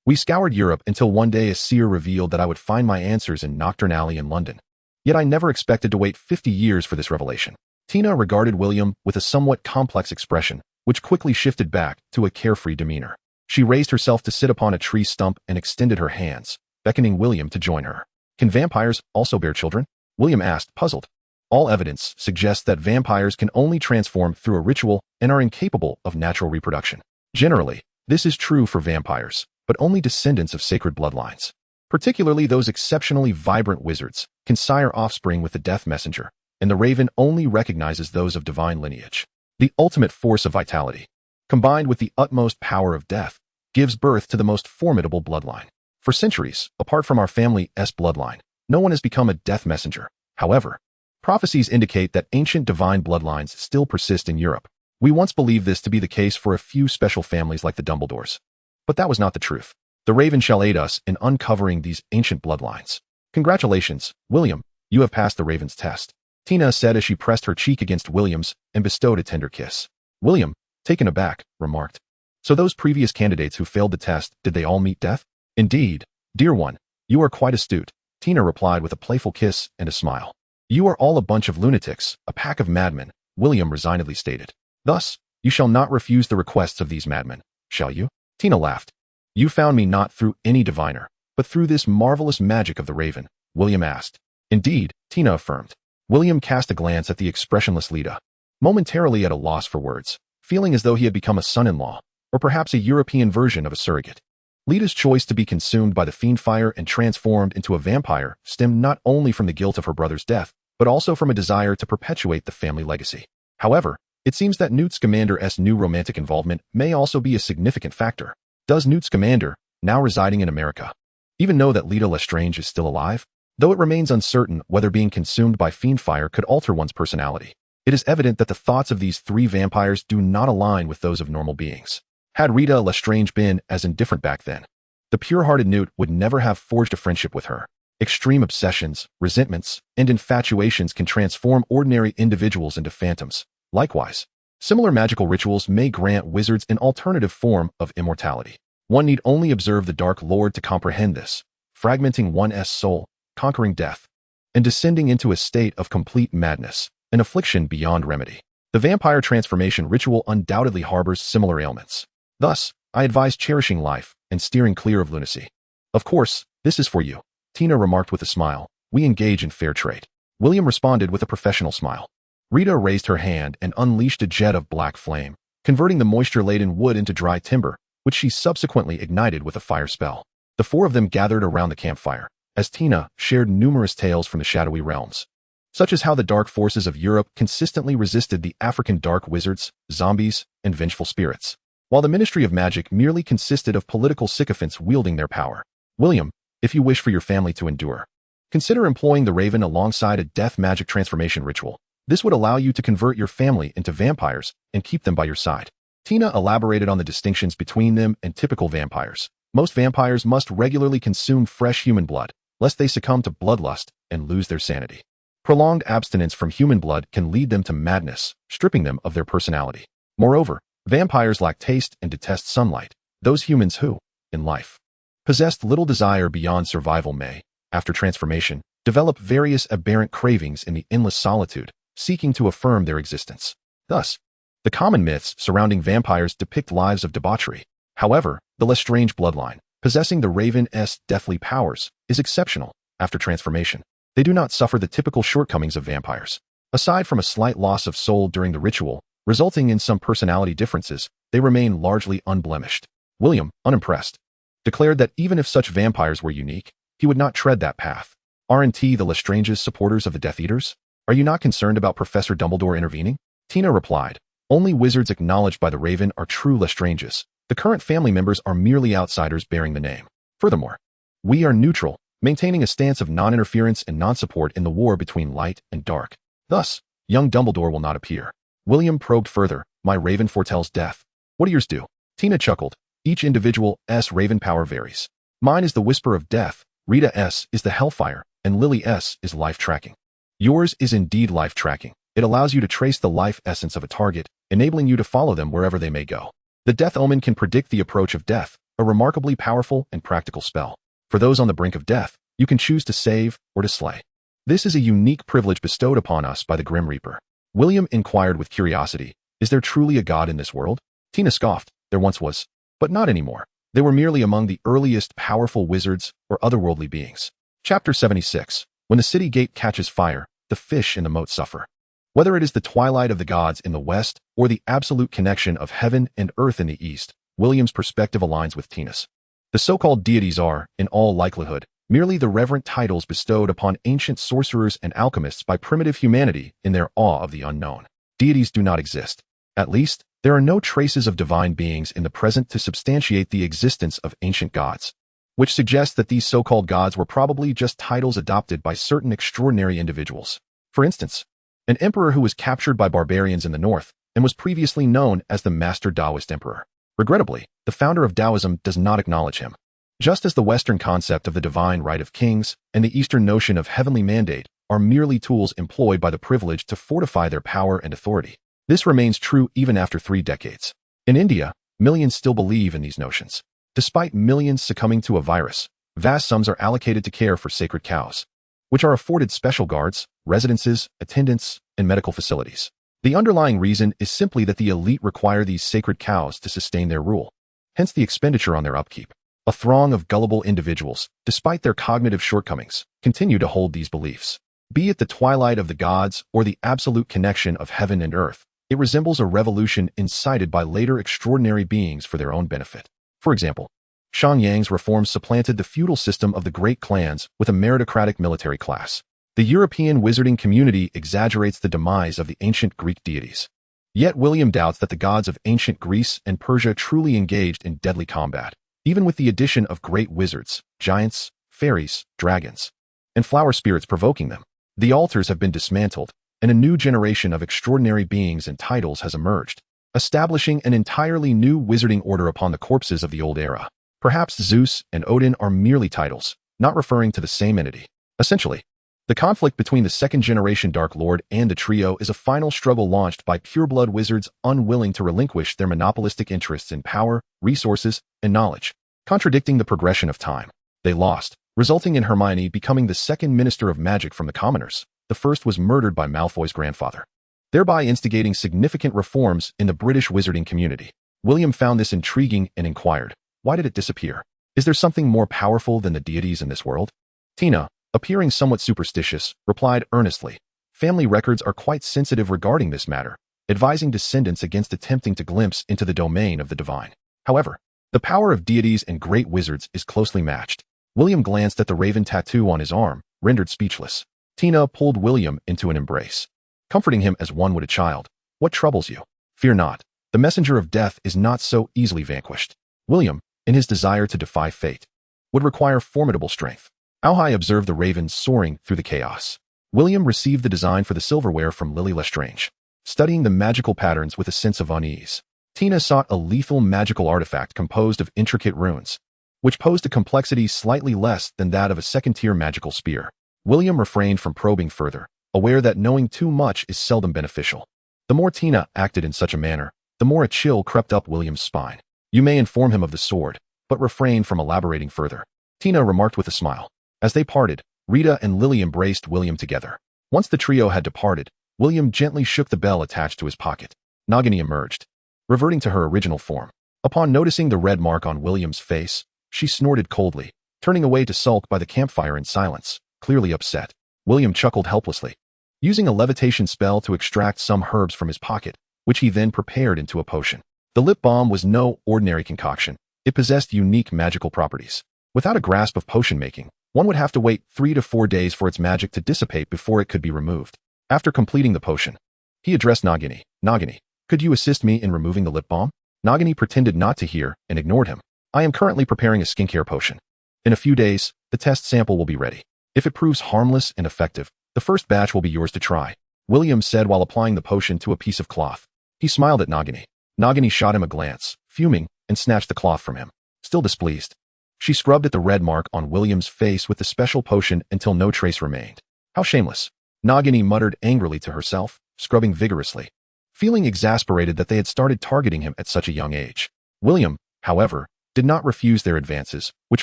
We scoured Europe until one day a seer revealed that I would find my answers in Knockturn Alley in London. Yet I never expected to wait 50 years for this revelation. Tina regarded William with a somewhat complex expression, which quickly shifted back to a carefree demeanor. She raised herself to sit upon a tree stump and extended her hands, beckoning William to join her. Can vampires also bear children? William asked, puzzled. All evidence suggests that vampires can only transform through a ritual and are incapable of natural reproduction. Generally, this is true for vampires, but only descendants of sacred bloodlines, particularly those exceptionally vibrant wizards, can sire offspring with the death messenger, and the raven only recognizes those of divine lineage. The ultimate force of vitality, combined with the utmost power of death, gives birth to the most formidable bloodline. For centuries, apart from our family's bloodline, no one has become a death messenger. However, prophecies indicate that ancient divine bloodlines still persist in Europe. We once believed this to be the case for a few special families like the Dumbledores. But that was not the truth. The raven shall aid us in uncovering these ancient bloodlines. Congratulations, William, you have passed the raven's test, Tina said as she pressed her cheek against William's and bestowed a tender kiss. William, taken aback, remarked. So those previous candidates who failed the test, did they all meet death? Indeed, dear one, you are quite astute, Tina replied with a playful kiss and a smile. You are all a bunch of lunatics, a pack of madmen, William resignedly stated. Thus, you shall not refuse the requests of these madmen, shall you? Tina laughed. You found me not through any diviner, but through this marvelous magic of the raven, William asked. Indeed, Tina affirmed. William cast a glance at the expressionless Lita, momentarily at a loss for words, feeling as though he had become a son-in-law, or perhaps a European version of a surrogate. Lita's choice to be consumed by the fiend fire and transformed into a vampire stemmed not only from the guilt of her brother's death, but also from a desire to perpetuate the family legacy. However, it seems that Newt Scamander's new romantic involvement may also be a significant factor. Does Newt Scamander, now residing in America, even know that Lita Lestrange is still alive? Though it remains uncertain whether being consumed by fiend fire could alter one's personality, it is evident that the thoughts of these 3 vampires do not align with those of normal beings. Had Rita Lestrange been as indifferent back then, the pure-hearted Newt would never have forged a friendship with her. Extreme obsessions, resentments, and infatuations can transform ordinary individuals into phantoms. Likewise, similar magical rituals may grant wizards an alternative form of immortality. One need only observe the Dark Lord to comprehend this, fragmenting one's soul, conquering death, and descending into a state of complete madness, an affliction beyond remedy. The vampire transformation ritual undoubtedly harbors similar ailments. Thus, I advise cherishing life and steering clear of lunacy. Of course, this is for you, Tina remarked with a smile. We engage in fair trade. William responded with a professional smile. Rita raised her hand and unleashed a jet of black flame, converting the moisture-laden wood into dry timber, which she subsequently ignited with a fire spell. The 4 of them gathered around the campfire, as Tina shared numerous tales from the shadowy realms, such as how the dark forces of Europe consistently resisted the African dark wizards, zombies, and vengeful spirits, while the Ministry of Magic merely consisted of political sycophants wielding their power. William, if you wish for your family to endure. Consider employing the raven alongside a death magic transformation ritual. This would allow you to convert your family into vampires and keep them by your side. Tina elaborated on the distinctions between them and typical vampires. Most vampires must regularly consume fresh human blood, lest they succumb to bloodlust and lose their sanity. Prolonged abstinence from human blood can lead them to madness, stripping them of their personality. Moreover, vampires lack taste and detest sunlight. Those humans who, in life, possessed little desire beyond survival may, after transformation, develop various aberrant cravings in the endless solitude, seeking to affirm their existence. Thus, the common myths surrounding vampires depict lives of debauchery. However, the Lestrange bloodline, possessing the Raven's deathly powers, is exceptional. After transformation, they do not suffer the typical shortcomings of vampires. Aside from a slight loss of soul during the ritual, resulting in some personality differences, they remain largely unblemished. William, unimpressed, declared that even if such vampires were unique, he would not tread that path. Aren't the Lestrange's supporters of the Death Eaters? Are you not concerned about Professor Dumbledore intervening? Tina replied, only wizards acknowledged by the Raven are true Lestranges. The current family members are merely outsiders bearing the name. Furthermore, we are neutral, maintaining a stance of non-interference and non-support in the war between light and dark. Thus, young Dumbledore will not appear. William probed further, my Raven foretells death. What do yours do? Tina chuckled, each individual's Raven power varies. Mine is the whisper of death, Rita's is the hellfire, and Lily's is life tracking. Yours is indeed life tracking. It allows you to trace the life essence of a target, enabling you to follow them wherever they may go. The Death Omen can predict the approach of death, a remarkably powerful and practical spell. For those on the brink of death, you can choose to save or to slay. This is a unique privilege bestowed upon us by the Grim Reaper. William inquired with curiosity, is there truly a god in this world? Tina scoffed, there once was, but not anymore. They were merely among the earliest powerful wizards or otherworldly beings. Chapter 76. When the city gate catches fire, the fish in the moat suffer. Whether it is the twilight of the gods in the west or the absolute connection of heaven and earth in the east, William's perspective aligns with Tina's. The so-called deities are, in all likelihood, merely the reverent titles bestowed upon ancient sorcerers and alchemists by primitive humanity in their awe of the unknown. Deities do not exist. At least, there are no traces of divine beings in the present to substantiate the existence of ancient gods, which suggests that these so-called gods were probably just titles adopted by certain extraordinary individuals. For instance, an emperor who was captured by barbarians in the north and was previously known as the Master Taoist Emperor. Regrettably, the founder of Taoism does not acknowledge him. Just as the Western concept of the divine right of kings and the Eastern notion of heavenly mandate are merely tools employed by the privileged to fortify their power and authority. This remains true even after 3 decades. In India, millions still believe in these notions. Despite millions succumbing to a virus, vast sums are allocated to care for sacred cows, which are afforded special guards, residences, attendants, and medical facilities. The underlying reason is simply that the elite require these sacred cows to sustain their rule, hence the expenditure on their upkeep. A throng of gullible individuals, despite their cognitive shortcomings, continue to hold these beliefs. Be it the twilight of the gods or the absolute connection of heaven and earth, it resembles a revolution incited by later extraordinary beings for their own benefit. For example, Chang Yang's reforms supplanted the feudal system of the great clans with a meritocratic military class. The European wizarding community exaggerates the demise of the ancient Greek deities. Yet William doubts that the gods of ancient Greece and Persia truly engaged in deadly combat. Even with the addition of great wizards, giants, fairies, dragons, and flower spirits provoking them, the altars have been dismantled, and a new generation of extraordinary beings and titles has emerged, establishing an entirely new wizarding order upon the corpses of the old era. Perhaps Zeus and Odin are merely titles, not referring to the same entity. Essentially, the conflict between the second-generation Dark Lord and the trio is a final struggle launched by pureblood wizards unwilling to relinquish their monopolistic interests in power, resources, and knowledge. Contradicting the progression of time, they lost, resulting in Hermione becoming the second Minister of Magic from the commoners. The first was murdered by Malfoy's grandfather, thereby instigating significant reforms in the British wizarding community. William found this intriguing and inquired, why did it disappear? Is there something more powerful than the deities in this world? Tina, appearing somewhat superstitious, replied earnestly, family records are quite sensitive regarding this matter, advising descendants against attempting to glimpse into the domain of the divine. However, the power of deities and great wizards is closely matched. William glanced at the raven tattoo on his arm, rendered speechless. Tina pulled William into an embrace, comforting him as one would a child. What troubles you? Fear not. The messenger of death is not so easily vanquished. William, in his desire to defy fate, would require formidable strength. Auhai observed the ravens soaring through the chaos. William received the design for the silverware from Lily Lestrange, studying the magical patterns with a sense of unease. Tina sought a lethal magical artifact composed of intricate runes, which posed a complexity slightly less than that of a second-tier magical spear. William refrained from probing further, aware that knowing too much is seldom beneficial. The more Tina acted in such a manner, the more a chill crept up William's spine. You may inform him of the sword, but refrain from elaborating further, Tina remarked with a smile. As they parted, Rita and Lily embraced William together. Once the trio had departed, William gently shook the bell attached to his pocket. Nagini emerged, reverting to her original form. Upon noticing the red mark on William's face, she snorted coldly, turning away to sulk by the campfire in silence, clearly upset. William chuckled helplessly, using a levitation spell to extract some herbs from his pocket, which he then prepared into a potion. The lip balm was no ordinary concoction. It possessed unique magical properties. Without a grasp of potion making, one would have to wait 3 to 4 days for its magic to dissipate before it could be removed. After completing the potion, he addressed Nagini. Nagini, could you assist me in removing the lip balm? Nagini pretended not to hear and ignored him. I am currently preparing a skincare potion. In a few days, the test sample will be ready. If it proves harmless and effective, the first batch will be yours to try, William said while applying the potion to a piece of cloth. He smiled at Nagini. Nagini shot him a glance, fuming, and snatched the cloth from him. Still displeased, she scrubbed at the red mark on William's face with the special potion until no trace remained. How shameless, Nagini muttered angrily to herself, scrubbing vigorously, feeling exasperated that they had started targeting him at such a young age. William, however, did not refuse their advances, which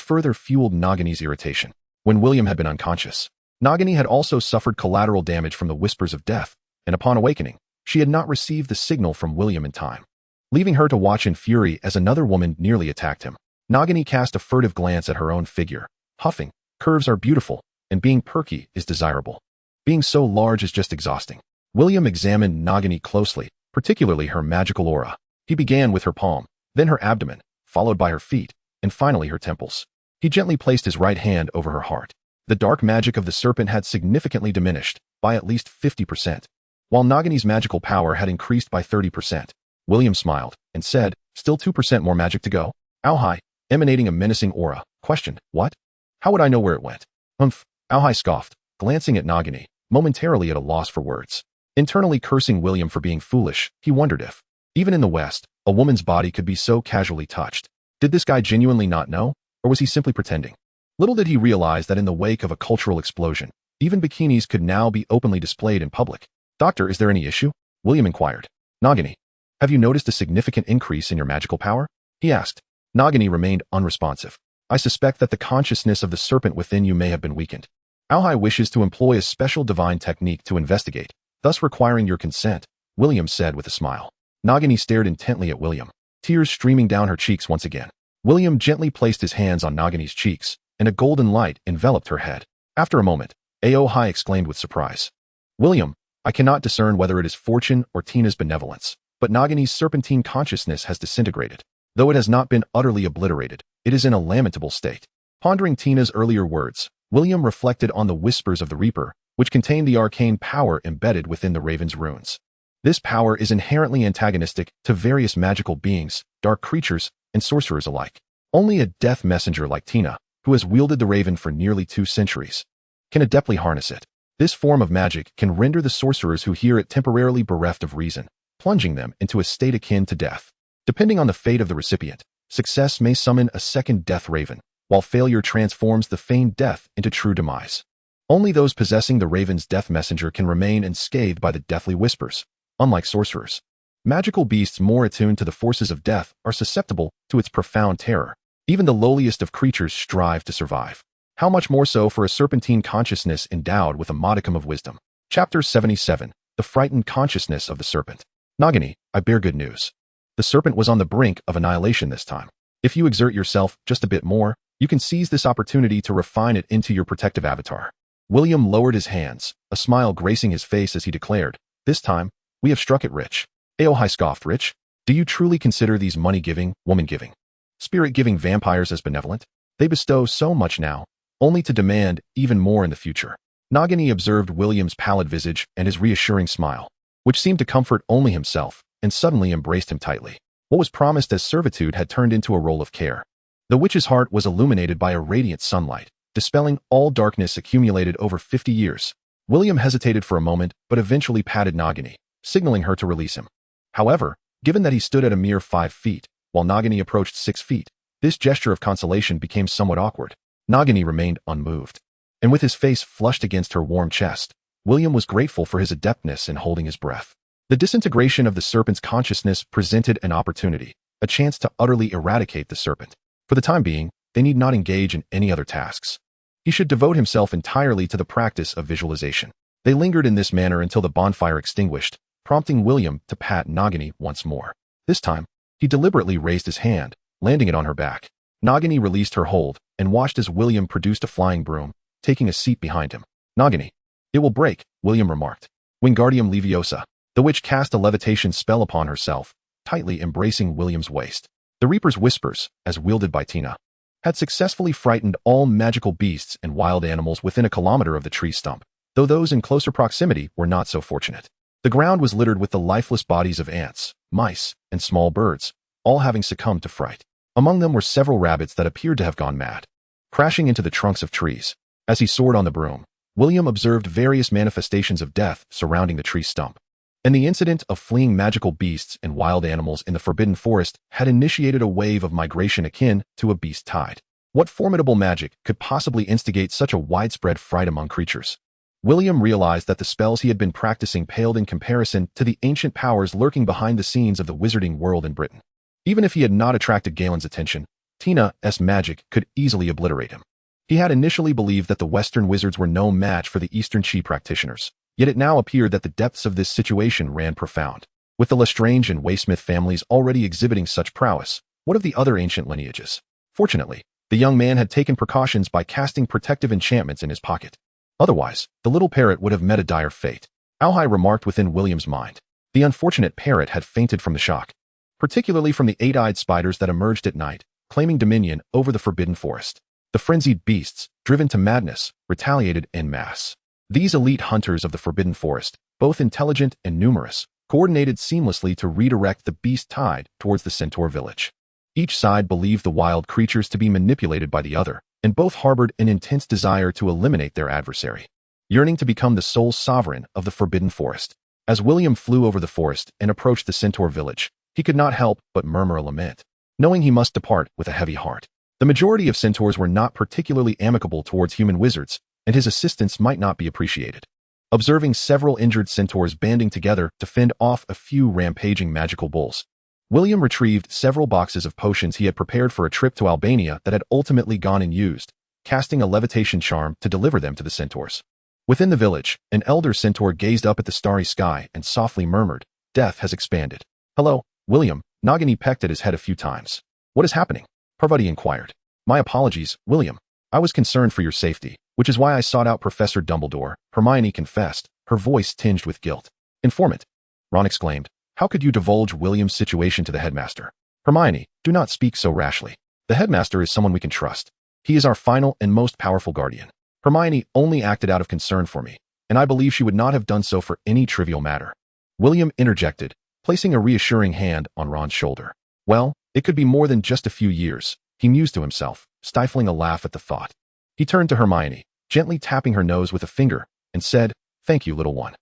further fueled Nagini's irritation. When William had been unconscious, Nagini had also suffered collateral damage from the whispers of death, and upon awakening, she had not received the signal from William in time, leaving her to watch in fury as another woman nearly attacked him. Nagini cast a furtive glance at her own figure, huffing, curves are beautiful, and being perky is desirable. Being so large is just exhausting. William examined Nagini closely, particularly her magical aura. He began with her palm, then her abdomen, followed by her feet, and finally her temples. He gently placed his right hand over her heart. The dark magic of the serpent had significantly diminished, by at least 50%, while Nagini's magical power had increased by 30%. William smiled, and said, still 2% more magic to go? Auhai, emanating a menacing aura, questioned, what? How would I know where it went? Auhai scoffed, glancing at Nagini, momentarily at a loss for words. Internally cursing William for being foolish, he wondered if, even in the West, a woman's body could be so casually touched. Did this guy genuinely not know, or was he simply pretending? Little did he realize that in the wake of a cultural explosion, even bikinis could now be openly displayed in public. Doctor, is there any issue? William inquired. Nagini, have you noticed a significant increase in your magical power? He asked. Nagini remained unresponsive. I suspect that the consciousness of the serpent within you may have been weakened. Auhai wishes to employ a special divine technique to investigate, thus requiring your consent, William said with a smile. Nagini stared intently at William, tears streaming down her cheeks once again. William gently placed his hands on Nagini's cheeks, and a golden light enveloped her head. After a moment, Auhai exclaimed with surprise. William, I cannot discern whether it is fortune or Tina's benevolence, but Nagini's serpentine consciousness has disintegrated. Though it has not been utterly obliterated, it is in a lamentable state. Pondering Tina's earlier words, William reflected on the whispers of the Reaper, which contained the arcane power embedded within the Raven's runes. This power is inherently antagonistic to various magical beings, dark creatures, and sorcerers alike. Only a death messenger like Tina, who has wielded the Raven for nearly 2 centuries, can adeptly harness it. This form of magic can render the sorcerers who hear it temporarily bereft of reason, plunging them into a state akin to death. Depending on the fate of the recipient, success may summon a second death raven, while failure transforms the feigned death into true demise. Only those possessing the Raven's death messenger can remain unscathed by the deathly whispers. Unlike sorcerers, magical beasts more attuned to the forces of death are susceptible to its profound terror. Even the lowliest of creatures strive to survive. How much more so for a serpentine consciousness endowed with a modicum of wisdom. Chapter 77, The Frightened Consciousness of the Serpent. Nagini, I bear good news. The serpent was on the brink of annihilation this time. If you exert yourself just a bit more, you can seize this opportunity to refine it into your protective avatar. William lowered his hands, a smile gracing his face as he declared, this time, we have struck it rich. Auhai scoffed, rich? Do you truly consider these money-giving, woman-giving, spirit-giving vampires as benevolent? They bestow so much now, only to demand even more in the future. Nagini observed William's pallid visage and his reassuring smile, which seemed to comfort only himself, and suddenly embraced him tightly. What was promised as servitude had turned into a role of care. The witch's heart was illuminated by a radiant sunlight, dispelling all darkness accumulated over 50 years. William hesitated for a moment, but eventually patted Nagini, signaling her to release him. However, given that he stood at a mere 5 feet, while Nagini approached 6 feet, this gesture of consolation became somewhat awkward. Nagini remained unmoved. And with his face flushed against her warm chest, William was grateful for his adeptness in holding his breath. The disintegration of the serpent's consciousness presented an opportunity, a chance to utterly eradicate the serpent. For the time being, they need not engage in any other tasks. He should devote himself entirely to the practice of visualization. They lingered in this manner until the bonfire extinguished, prompting William to pat Nagini once more. This time, he deliberately raised his hand, landing it on her back. Nagini released her hold and watched as William produced a flying broom, taking a seat behind him. Nagini. It will break, William remarked. Wingardium Leviosa. The witch cast a levitation spell upon herself, tightly embracing William's waist. The Reaper's whispers, as wielded by Tina, had successfully frightened all magical beasts and wild animals within a kilometer of the tree stump, though those in closer proximity were not so fortunate. The ground was littered with the lifeless bodies of ants, mice, and small birds, all having succumbed to fright. Among them were several rabbits that appeared to have gone mad, crashing into the trunks of trees. As he soared on the broom, William observed various manifestations of death surrounding the tree stump. And the incident of fleeing magical beasts and wild animals in the Forbidden Forest had initiated a wave of migration akin to a beast tide. What formidable magic could possibly instigate such a widespread fright among creatures? William realized that the spells he had been practicing paled in comparison to the ancient powers lurking behind the scenes of the Wizarding World in Britain. Even if he had not attracted Galen's attention, Tina's magic could easily obliterate him. He had initially believed that the Western wizards were no match for the Eastern Chi practitioners. Yet it now appeared that the depths of this situation ran profound. With the Lestrange and Waysmith families already exhibiting such prowess, what of the other ancient lineages? Fortunately, the young man had taken precautions by casting protective enchantments in his pocket. Otherwise, the little parrot would have met a dire fate. Auhai remarked within William's mind. The unfortunate parrot had fainted from the shock, particularly from the 8-eyed spiders that emerged at night, claiming dominion over the Forbidden Forest. The frenzied beasts, driven to madness, retaliated en masse. These elite hunters of the Forbidden Forest, both intelligent and numerous, coordinated seamlessly to redirect the beast tide towards the Centaur village. Each side believed the wild creatures to be manipulated by the other, and both harbored an intense desire to eliminate their adversary, yearning to become the sole sovereign of the Forbidden Forest. As William flew over the forest and approached the Centaur village, he could not help but murmur a lament, knowing he must depart with a heavy heart. The majority of centaurs were not particularly amicable towards human wizards, and his assistance might not be appreciated. Observing several injured centaurs banding together to fend off a few rampaging magical bulls, William retrieved several boxes of potions he had prepared for a trip to Albania that had ultimately gone unused, casting a levitation charm to deliver them to the centaurs. Within the village, an elder centaur gazed up at the starry sky and softly murmured, "Death has expanded." "Hello, William." Nagini pecked at his head a few times. "What is happening?" Parvati inquired. "My apologies, William. I was concerned for your safety, which is why I sought out Professor Dumbledore," Hermione confessed, her voice tinged with guilt. "Informant," Ron exclaimed. "How could you divulge William's situation to the headmaster?" "Hermione, do not speak so rashly. The headmaster is someone we can trust. He is our final and most powerful guardian. Hermione only acted out of concern for me, and I believe she would not have done so for any trivial matter." William interjected, placing a reassuring hand on Ron's shoulder. "Well, it could be more than just a few years," he mused to himself, stifling a laugh at the thought. He turned to Hermione, gently tapping her nose with a finger, and said, "Thank you, little one."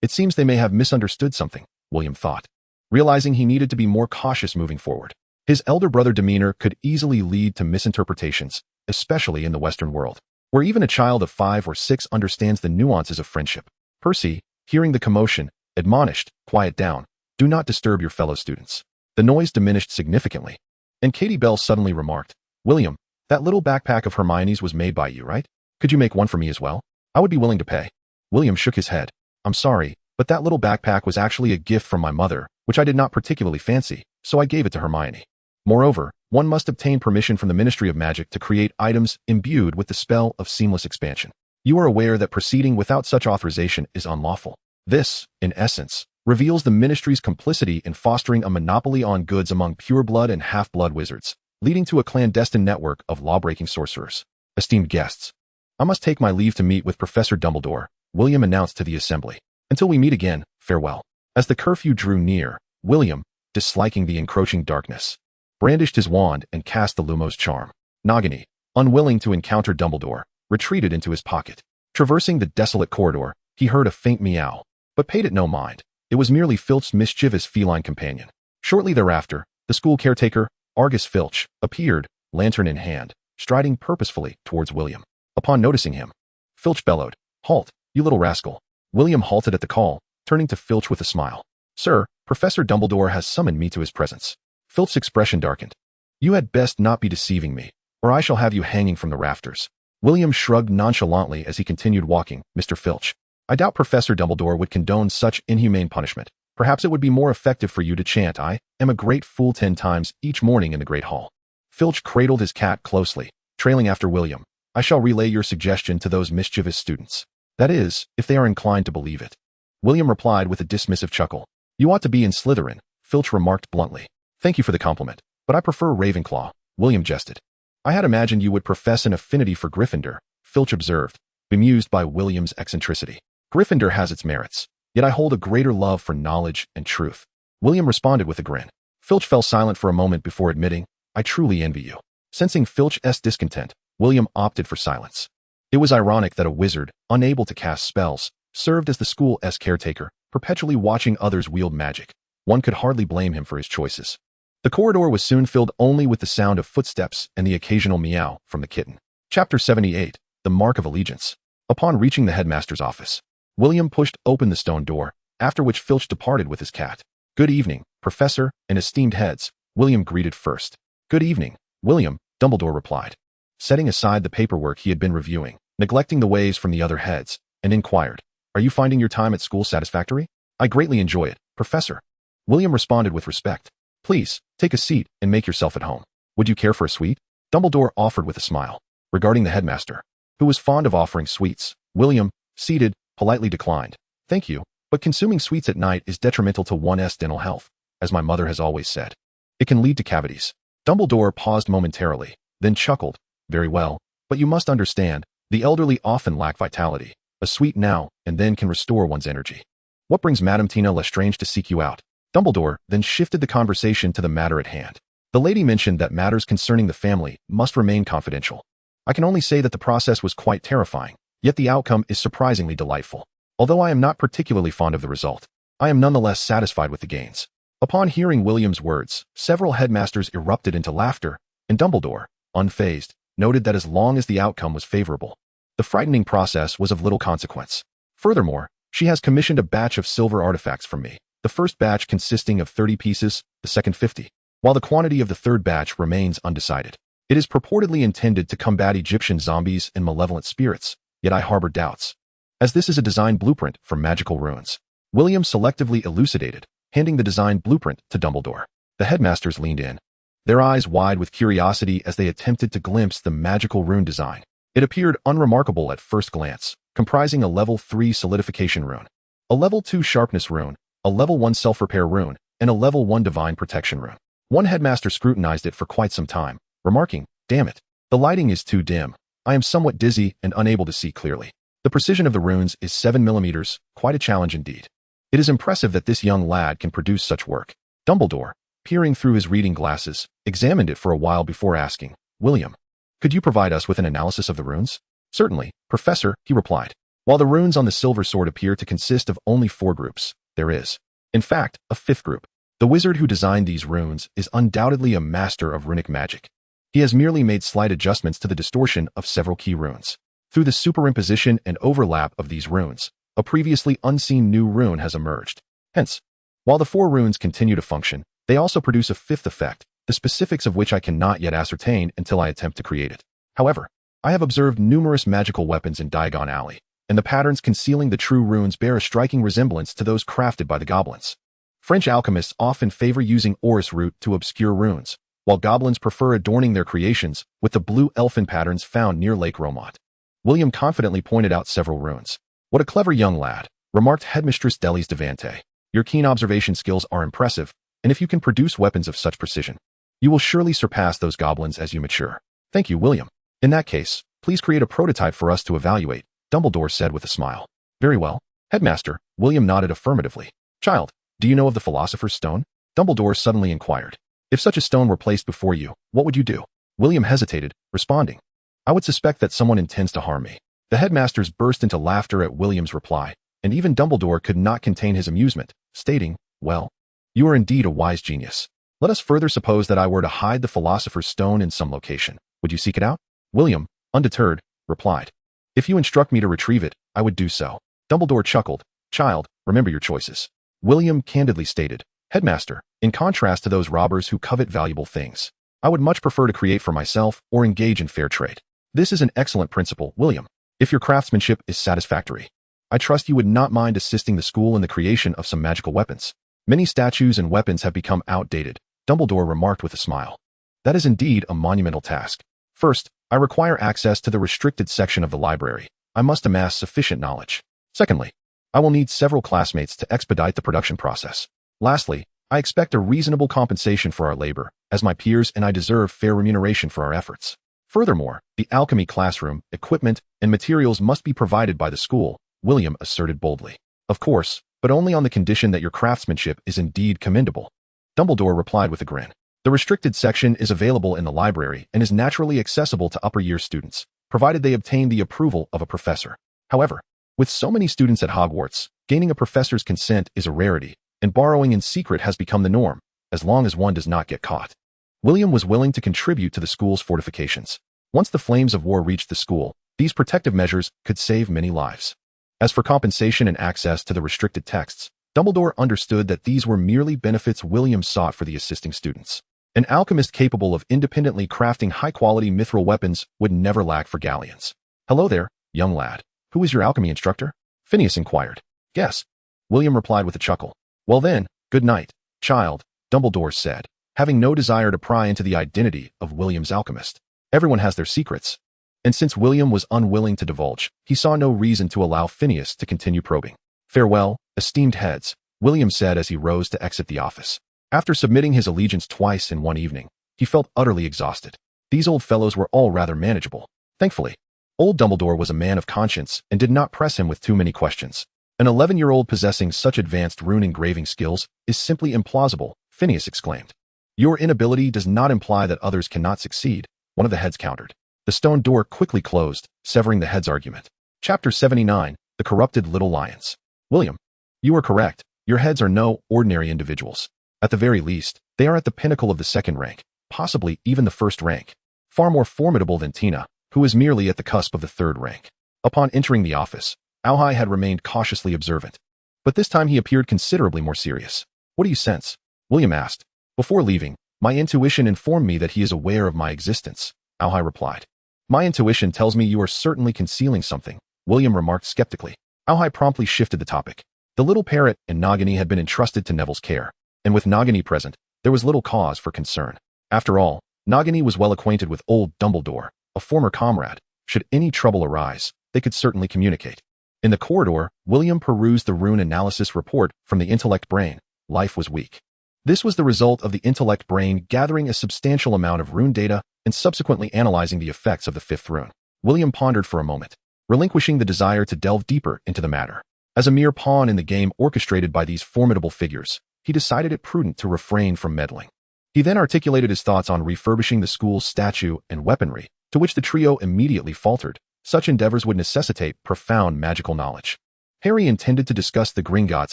It seems they may have misunderstood something," William thought, realizing he needed to be more cautious moving forward. His elder brother demeanor could easily lead to misinterpretations, especially in the Western world, where even a child of 5 or 6 understands the nuances of friendship. Percy, hearing the commotion, admonished, "Quiet down. Do not disturb your fellow students." The noise diminished significantly, and Katie Bell suddenly remarked, "William, that little backpack of Hermione's was made by you, right? Could you make one for me as well? I would be willing to pay." William shook his head. "I'm sorry, but that little backpack was actually a gift from my mother, which I did not particularly fancy, so I gave it to Hermione. Moreover, one must obtain permission from the Ministry of Magic to create items imbued with the spell of seamless expansion. You are aware that proceeding without such authorization is unlawful. This, in essence, reveals the Ministry's complicity in fostering a monopoly on goods among pure-blood and half-blood wizards, leading to a clandestine network of law-breaking sorcerers. Esteemed guests, I must take my leave to meet with Professor Dumbledore," William announced to the assembly. "Until we meet again, farewell." As the curfew drew near, William, disliking the encroaching darkness, brandished his wand and cast the Lumos charm. Nagini, unwilling to encounter Dumbledore, retreated into his pocket. Traversing the desolate corridor, he heard a faint meow, but paid it no mind. It was merely Filch's mischievous feline companion. Shortly thereafter, the school caretaker, Argus Filch, appeared, lantern in hand, striding purposefully towards William. Upon noticing him, Filch bellowed, "Halt, you little rascal." William halted at the call, turning to Filch with a smile. "Sir, Professor Dumbledore has summoned me to his presence." Filch's expression darkened. "You had best not be deceiving me, or I shall have you hanging from the rafters." William shrugged nonchalantly as he continued walking. "Mr. Filch, I doubt Professor Dumbledore would condone such inhumane punishment. Perhaps it would be more effective for you to chant, 'I am a great fool' 10 times each morning in the Great Hall." Filch cradled his cat closely, trailing after William. "I shall relay your suggestion to those mischievous students. That is, if they are inclined to believe it." William replied with a dismissive chuckle. "You ought to be in Slytherin," Filch remarked bluntly. "Thank you for the compliment, but I prefer Ravenclaw," William jested. "I had imagined you would profess an affinity for Gryffindor," Filch observed, bemused by William's eccentricity. "Gryffindor has its merits, yet I hold a greater love for knowledge and truth." William responded with a grin. Filch fell silent for a moment before admitting, "I truly envy you." Sensing Filch's discontent, William opted for silence. It was ironic that a wizard, unable to cast spells, served as the school's caretaker, perpetually watching others wield magic. One could hardly blame him for his choices. The corridor was soon filled only with the sound of footsteps and the occasional meow from the kitten. Chapter 78, The Mark of Allegiance. Upon reaching the headmaster's office, William pushed open the stone door, after which Filch departed with his cat. "Good evening, Professor and esteemed heads," William greeted first. "Good evening, William," Dumbledore replied, setting aside the paperwork he had been reviewing, neglecting the waves from the other heads, and inquired, "Are you finding your time at school satisfactory?" "I greatly enjoy it, Professor," William responded with respect. "Please, take a seat and make yourself at home. Would you care for a sweet?" Dumbledore offered with a smile. Regarding the headmaster, who was fond of offering sweets, William, seated, politely declined. "Thank you, but consuming sweets at night is detrimental to one's dental health, as my mother has always said. It can lead to cavities." Dumbledore paused momentarily, then chuckled. "Very well, but you must understand, the elderly often lack vitality. A sweet now and then can restore one's energy. What brings Madame Tina Lestrange to seek you out?" Dumbledore then shifted the conversation to the matter at hand. "The lady mentioned that matters concerning the family must remain confidential. I can only say that the process was quite terrifying, yet the outcome is surprisingly delightful. Although I am not particularly fond of the result, I am nonetheless satisfied with the gains." Upon hearing William's words, several headmasters erupted into laughter, and Dumbledore, unfazed, noted that as long as the outcome was favorable, the frightening process was of little consequence. "Furthermore, she has commissioned a batch of silver artifacts from me, the first batch consisting of 30 pieces, the second 50, while the quantity of the third batch remains undecided. It is purportedly intended to combat Egyptian zombies and malevolent spirits, yet I harbor doubts, as this is a design blueprint for magical runes." William selectively elucidated, handing the design blueprint to Dumbledore. The headmasters leaned in, their eyes wide with curiosity as they attempted to glimpse the magical rune design. It appeared unremarkable at first glance, comprising a level 3 solidification rune, a level 2 sharpness rune, a level 1 self-repair rune, and a level 1 divine protection rune. One headmaster scrutinized it for quite some time, remarking, "Damn it, the lighting is too dim. I am somewhat dizzy and unable to see clearly. The precision of the runes is 7 millimeters, quite a challenge indeed. It is impressive that this young lad can produce such work." Dumbledore, peering through his reading glasses, examined it for a while before asking, "William, could you provide us with an analysis of the runes?" "Certainly, Professor," he replied. "While the runes on the silver sword appear to consist of only 4 groups, there is, in fact, a 5th group. The wizard who designed these runes is undoubtedly a master of runic magic. He has merely made slight adjustments to the distortion of several key runes. Through the superimposition and overlap of these runes, a previously unseen new rune has emerged. Hence, while the 4 runes continue to function, they also produce a 5th effect, the specifics of which I cannot yet ascertain until I attempt to create it. However, I have observed numerous magical weapons in Diagon Alley, and the patterns concealing the true runes bear a striking resemblance to those crafted by the goblins. French alchemists often favor using orris root to obscure runes, while goblins prefer adorning their creations with the blue elfin patterns found near Lake Romont." William confidently pointed out several runes. "What a clever young lad," remarked Headmistress Delis Devante. "Your keen observation skills are impressive, and if you can produce weapons of such precision, you will surely surpass those goblins as you mature." "Thank you, William. In that case, please create a prototype for us to evaluate," Dumbledore said with a smile. "Very well, Headmaster." William nodded affirmatively. "Child, do you know of the Philosopher's Stone?" Dumbledore suddenly inquired. "If If such a stone were placed before you, what would you do? William hesitated, responding, I would suspect that someone intends to harm me. The headmasters burst into laughter at William's reply, and even Dumbledore could not contain his amusement, stating, well, you are indeed a wise genius. Let us further suppose that I were to hide the Philosopher's Stone in some location. Would you seek it out? William, undeterred, replied, if you instruct me to retrieve it, I would do so. Dumbledore chuckled, child, remember your choices. William candidly stated, Headmaster, in contrast to those robbers who covet valuable things, I would much prefer to create for myself or engage in fair trade. This is an excellent principle, William. If your craftsmanship is satisfactory, I trust you would not mind assisting the school in the creation of some magical weapons. Many statues and weapons have become outdated, Dumbledore remarked with a smile. That is indeed a monumental task. First, I require access to the restricted section of the library. I must amass sufficient knowledge. Secondly, I will need several classmates to expedite the production process. Lastly, I expect a reasonable compensation for our labor, as my peers and I deserve fair remuneration for our efforts. Furthermore, the alchemy classroom, equipment, and materials must be provided by the school, William asserted boldly. Of course, but only on the condition that your craftsmanship is indeed commendable. Dumbledore replied with a grin. The restricted section is available in the library and is naturally accessible to upper-year students, provided they obtain the approval of a professor. However, with so many students at Hogwarts, gaining a professor's consent is a rarity, and borrowing in secret has become the norm, as long as one does not get caught. William was willing to contribute to the school's fortifications. Once the flames of war reached the school, these protective measures could save many lives. As for compensation and access to the restricted texts, Dumbledore understood that these were merely benefits William sought for the assisting students. An alchemist capable of independently crafting high-quality mithril weapons would never lack for galleons. Hello there, young lad. Who is your alchemy instructor? Phineas inquired. Guess. William replied with a chuckle. Well then, good night, child, Dumbledore said, having no desire to pry into the identity of William's alchemist. Everyone has their secrets. And since William was unwilling to divulge, he saw no reason to allow Phineas to continue probing. Farewell, esteemed heads, William said as he rose to exit the office. After submitting his allegiance twice in one evening, he felt utterly exhausted. These old fellows were all rather manageable. Thankfully, old Dumbledore was a man of conscience and did not press him with too many questions. An 11-year-old possessing such advanced rune engraving skills is simply implausible, Phineas exclaimed. Your inability does not imply that others cannot succeed, one of the heads countered. The stone door quickly closed, severing the head's argument. Chapter 79, The Corrupted Little Lions. William, you are correct. Your heads are no ordinary individuals. At the very least, they are at the pinnacle of the second rank, possibly even the first rank. Far more formidable than Tina, who is merely at the cusp of the third rank. Upon entering the office, Auhai had remained cautiously observant. But this time he appeared considerably more serious. What do you sense? William asked. Before leaving, my intuition informed me that he is aware of my existence, Auhai replied. My intuition tells me you are certainly concealing something, William remarked skeptically. Auhai promptly shifted the topic. The little parrot and Nagini had been entrusted to Neville's care, and with Nagini present, there was little cause for concern. After all, Nagini was well acquainted with old Dumbledore, a former comrade. Should any trouble arise, they could certainly communicate. In the corridor, William perused the rune analysis report from the intellect brain. Life was weak. This was the result of the intellect brain gathering a substantial amount of rune data and subsequently analyzing the effects of the fifth rune. William pondered for a moment, relinquishing the desire to delve deeper into the matter. As a mere pawn in the game orchestrated by these formidable figures, he decided it prudent to refrain from meddling. He then articulated his thoughts on refurbishing the school's statue and weaponry, to which the trio immediately faltered. Such endeavors would necessitate profound magical knowledge. Harry intended to discuss the Gringotts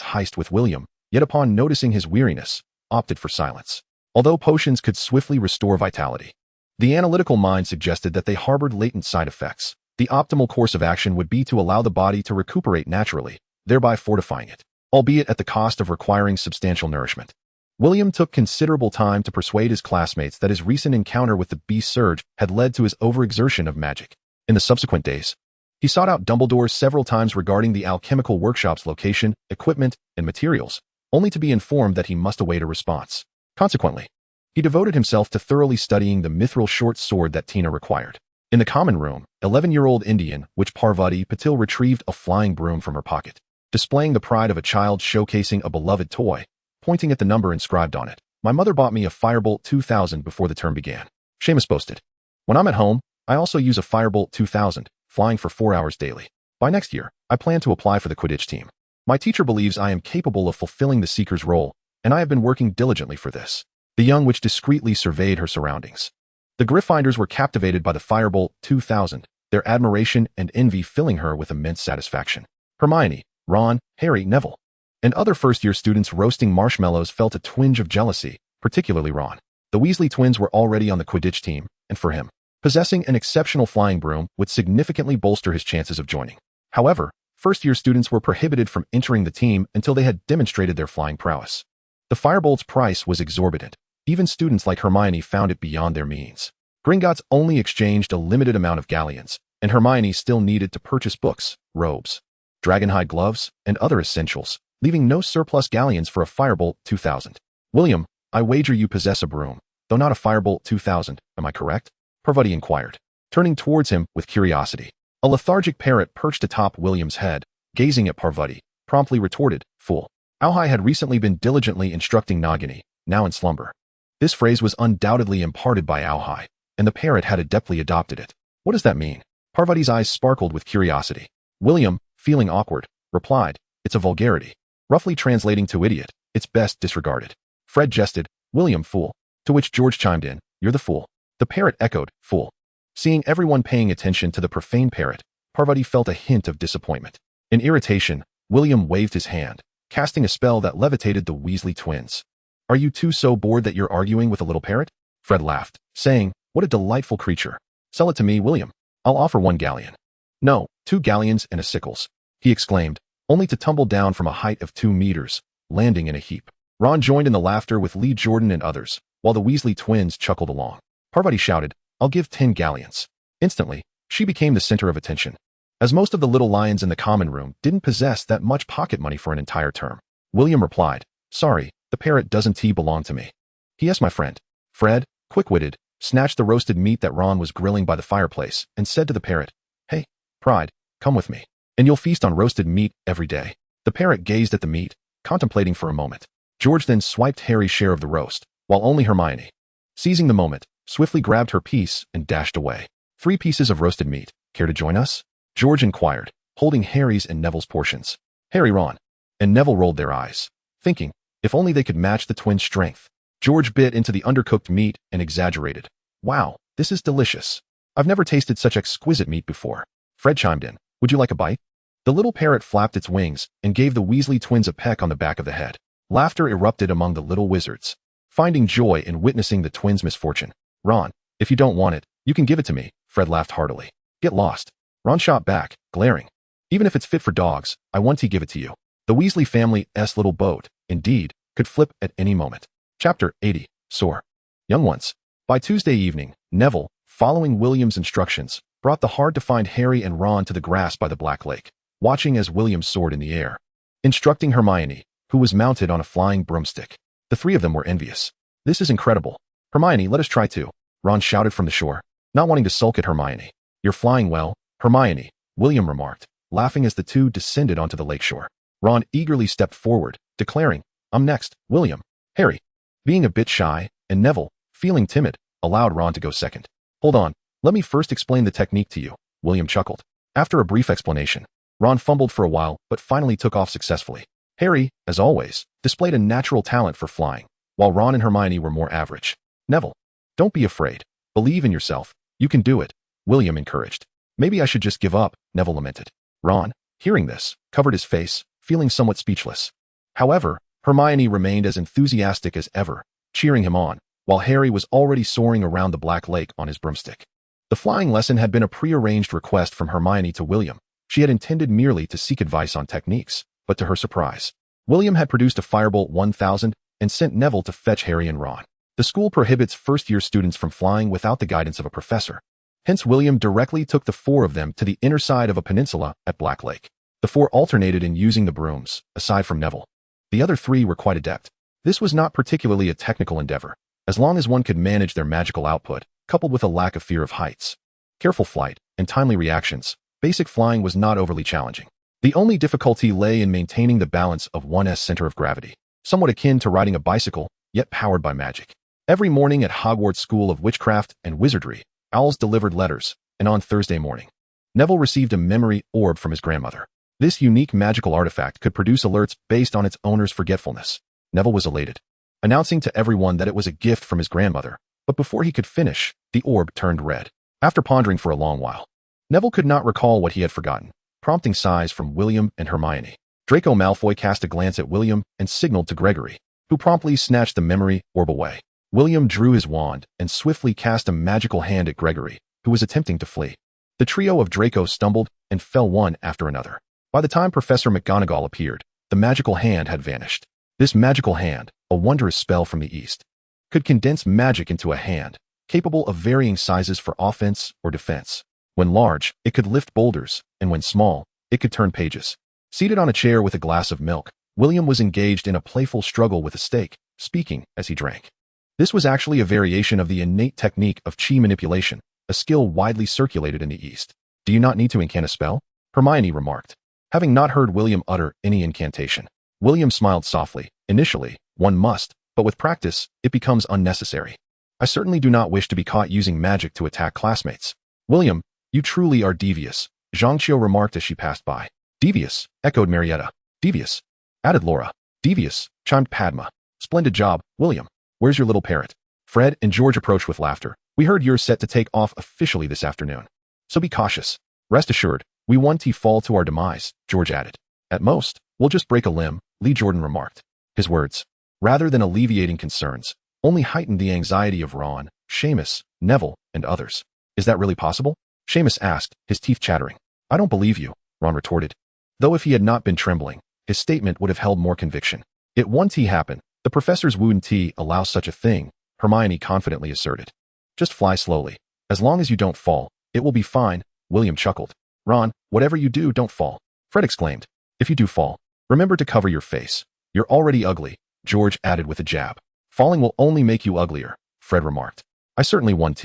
heist with William, yet upon noticing his weariness, opted for silence. Although potions could swiftly restore vitality, the analytical mind suggested that they harbored latent side effects. The optimal course of action would be to allow the body to recuperate naturally, thereby fortifying it, albeit at the cost of requiring substantial nourishment. William took considerable time to persuade his classmates that his recent encounter with the Beast Surge had led to his overexertion of magic. In the subsequent days, he sought out Dumbledore several times regarding the alchemical workshop's location, equipment, and materials, only to be informed that he must await a response. Consequently, he devoted himself to thoroughly studying the mithril short sword that Tina required. In the common room, 11-year-old Indian, which Parvati Patil retrieved a flying broom from her pocket, displaying the pride of a child showcasing a beloved toy, pointing at the number inscribed on it. My mother bought me a Firebolt 2000 before the term began. Seamus boasted. When I'm at home, I also use a Firebolt 2000, flying for 4 hours daily. By next year, I plan to apply for the Quidditch team. My teacher believes I am capable of fulfilling the Seeker's role, and I have been working diligently for this. the young witch discreetly surveyed her surroundings. The Gryffindors were captivated by the Firebolt 2000, their admiration and envy filling her with immense satisfaction. Hermione, Ron, Harry, Neville, and other first-year students roasting marshmallows felt a twinge of jealousy, particularly Ron. The Weasley twins were already on the Quidditch team, and for him, possessing an exceptional flying broom would significantly bolster his chances of joining. However, first-year students were prohibited from entering the team until they had demonstrated their flying prowess. The Firebolt's price was exorbitant. Even students like Hermione found it beyond their means. Gringotts only exchanged a limited amount of galleons, and Hermione still needed to purchase books, robes, dragonhide gloves, and other essentials, leaving no surplus galleons for a Firebolt 2000. William, I wager you possess a broom, though not a Firebolt 2000, am I correct? Parvati inquired, turning towards him with curiosity. A lethargic parrot perched atop William's head, gazing at Parvati, promptly retorted, fool. Auhai had recently been diligently instructing Nagini, now in slumber. This phrase was undoubtedly imparted by Auhai, and the parrot had adeptly adopted it. What does that mean? Parvati's eyes sparkled with curiosity. William, feeling awkward, replied, it's a vulgarity. Roughly translating to idiot, it's best disregarded. Fred jested, William, fool. To which George chimed in, you're the fool. The parrot echoed, fool. Seeing everyone paying attention to the profane parrot, Parvati felt a hint of disappointment. In irritation, William waved his hand, casting a spell that levitated the Weasley twins. Are you two so bored that you're arguing with a little parrot? Fred laughed, saying, what a delightful creature. Sell it to me, William. I'll offer 1 galleon. No, 2 galleons and a sickles, he exclaimed, only to tumble down from a height of 2 meters, landing in a heap. Ron joined in the laughter with Lee Jordan and others, while the Weasley twins chuckled along. Parvati shouted, I'll give 10 galleons. Instantly, she became the center of attention. As most of the little lions in the common room didn't possess that much pocket money for an entire term, William replied, sorry, the parrot doesn't belong to me. Yes, my friend. Fred, quick-witted, snatched the roasted meat that Ron was grilling by the fireplace and said to the parrot, hey, Pride, come with me, and you'll feast on roasted meat every day. The parrot gazed at the meat, contemplating for a moment. George then swiped Harry's share of the roast, while only Hermione, seizing the moment, swiftly grabbed her piece and dashed away. 3 pieces of roasted meat. Care to join us? George inquired, holding Harry's and Neville's portions. Harry, Ron, and Neville rolled their eyes, thinking, if only they could match the twins' strength. George bit into the undercooked meat and exaggerated. Wow, this is delicious. I've never tasted such exquisite meat before. Fred chimed in. Would you like a bite? The little parrot flapped its wings and gave the Weasley twins a peck on the back of the head. Laughter erupted among the little wizards, finding joy in witnessing the twins' misfortune. Ron, if you don't want it, you can give it to me, Fred laughed heartily. Get lost. Ron shot back, glaring. Even if it's fit for dogs, I want to give it to you. The Weasley family's little boat, indeed, could flip at any moment. Chapter 80, Soar. Young ones. By Tuesday evening, Neville, following William's instructions, brought the hard-to-find Harry and Ron to the grass by the Black Lake, watching as William soared in the air, instructing Hermione, who was mounted on a flying broomstick. The 3 of them were envious. This is incredible. Hermione, let us try too, Ron shouted from the shore, not wanting to sulk at Hermione. You're flying well, Hermione, William remarked, laughing as the 2 descended onto the lakeshore. Ron eagerly stepped forward, declaring, I'm next, William. Harry, being a bit shy, and Neville, feeling timid, allowed Ron to go second. Hold on, let me first explain the technique to you, William chuckled. After a brief explanation, Ron fumbled for a while but finally took off successfully. Harry, as always, displayed a natural talent for flying, while Ron and Hermione were more average. Neville, don't be afraid. Believe in yourself. You can do it, William encouraged. Maybe I should just give up, Neville lamented. Ron, hearing this, covered his face, feeling somewhat speechless. However, Hermione remained as enthusiastic as ever, cheering him on, while Harry was already soaring around the Black Lake on his broomstick. The flying lesson had been a prearranged request from Hermione to William. She had intended merely to seek advice on techniques, but to her surprise, William had produced a Firebolt 1000 and sent Neville to fetch Harry and Ron. The school prohibits first-year students from flying without the guidance of a professor. Hence William directly took the 4 of them to the inner side of a peninsula at Black Lake. The 4 alternated in using the brooms, aside from Neville. The other 3 were quite adept. This was not particularly a technical endeavor, as long as one could manage their magical output, coupled with a lack of fear of heights, careful flight, and timely reactions. Basic flying was not overly challenging. The only difficulty lay in maintaining the balance of one's center of gravity, somewhat akin to riding a bicycle, yet powered by magic. Every morning at Hogwarts School of Witchcraft and Wizardry, owls delivered letters, and on Thursday morning, Neville received a memory orb from his grandmother. This unique magical artifact could produce alerts based on its owner's forgetfulness. Neville was elated. announcing to everyone that it was a gift from his grandmother. But before he could finish, the orb turned red. After pondering for a long while, Neville could not recall what he had forgotten, prompting sighs from William and Hermione. Draco Malfoy cast a glance at William and signaled to Gregory, who promptly snatched the memory orb away. William drew his wand and swiftly cast a magical hand at Gregory, who was attempting to flee. The trio of Dracos stumbled and fell one after another. By the time Professor McGonagall appeared, the magical hand had vanished. This magical hand, a wondrous spell from the East, could condense magic into a hand, capable of varying sizes for offense or defense. When large, it could lift boulders, and when small, it could turn pages. Seated on a chair with a glass of milk, William was engaged in a playful struggle with a stake, speaking as he drank. This was actually a variation of the innate technique of chi manipulation, a skill widely circulated in the East. Do you not need to incant a spell? Hermione remarked, having not heard William utter any incantation. William smiled softly. Initially, one must, but with practice, it becomes unnecessary. I certainly do not wish to be caught using magic to attack classmates. William, you truly are devious, Zhangqiu remarked as she passed by. Devious, echoed Marietta. Devious, added Laura. Devious, chimed Padma. Splendid job, William. Where's your little parrot? Fred and George approached with laughter. We heard you're set to take off officially this afternoon. So be cautious. Rest assured, we won't fall to our demise, George added. At most, we'll just break a limb, Lee Jordan remarked. His words, rather than alleviating concerns, only heightened the anxiety of Ron, Seamus, Neville, and others. Is that really possible? Seamus asked, his teeth chattering. I don't believe you, Ron retorted. Though if he had not been trembling, his statement would have held more conviction. It won't happen. The professors wouldn't allow such a thing, Hermione confidently asserted. Just fly slowly. As long as you don't fall, it will be fine, William chuckled. Ron, whatever you do, don't fall. Fred exclaimed. If you do fall, remember to cover your face. You're already ugly, George added with a jab. Falling will only make you uglier, Fred remarked. I certainly won't.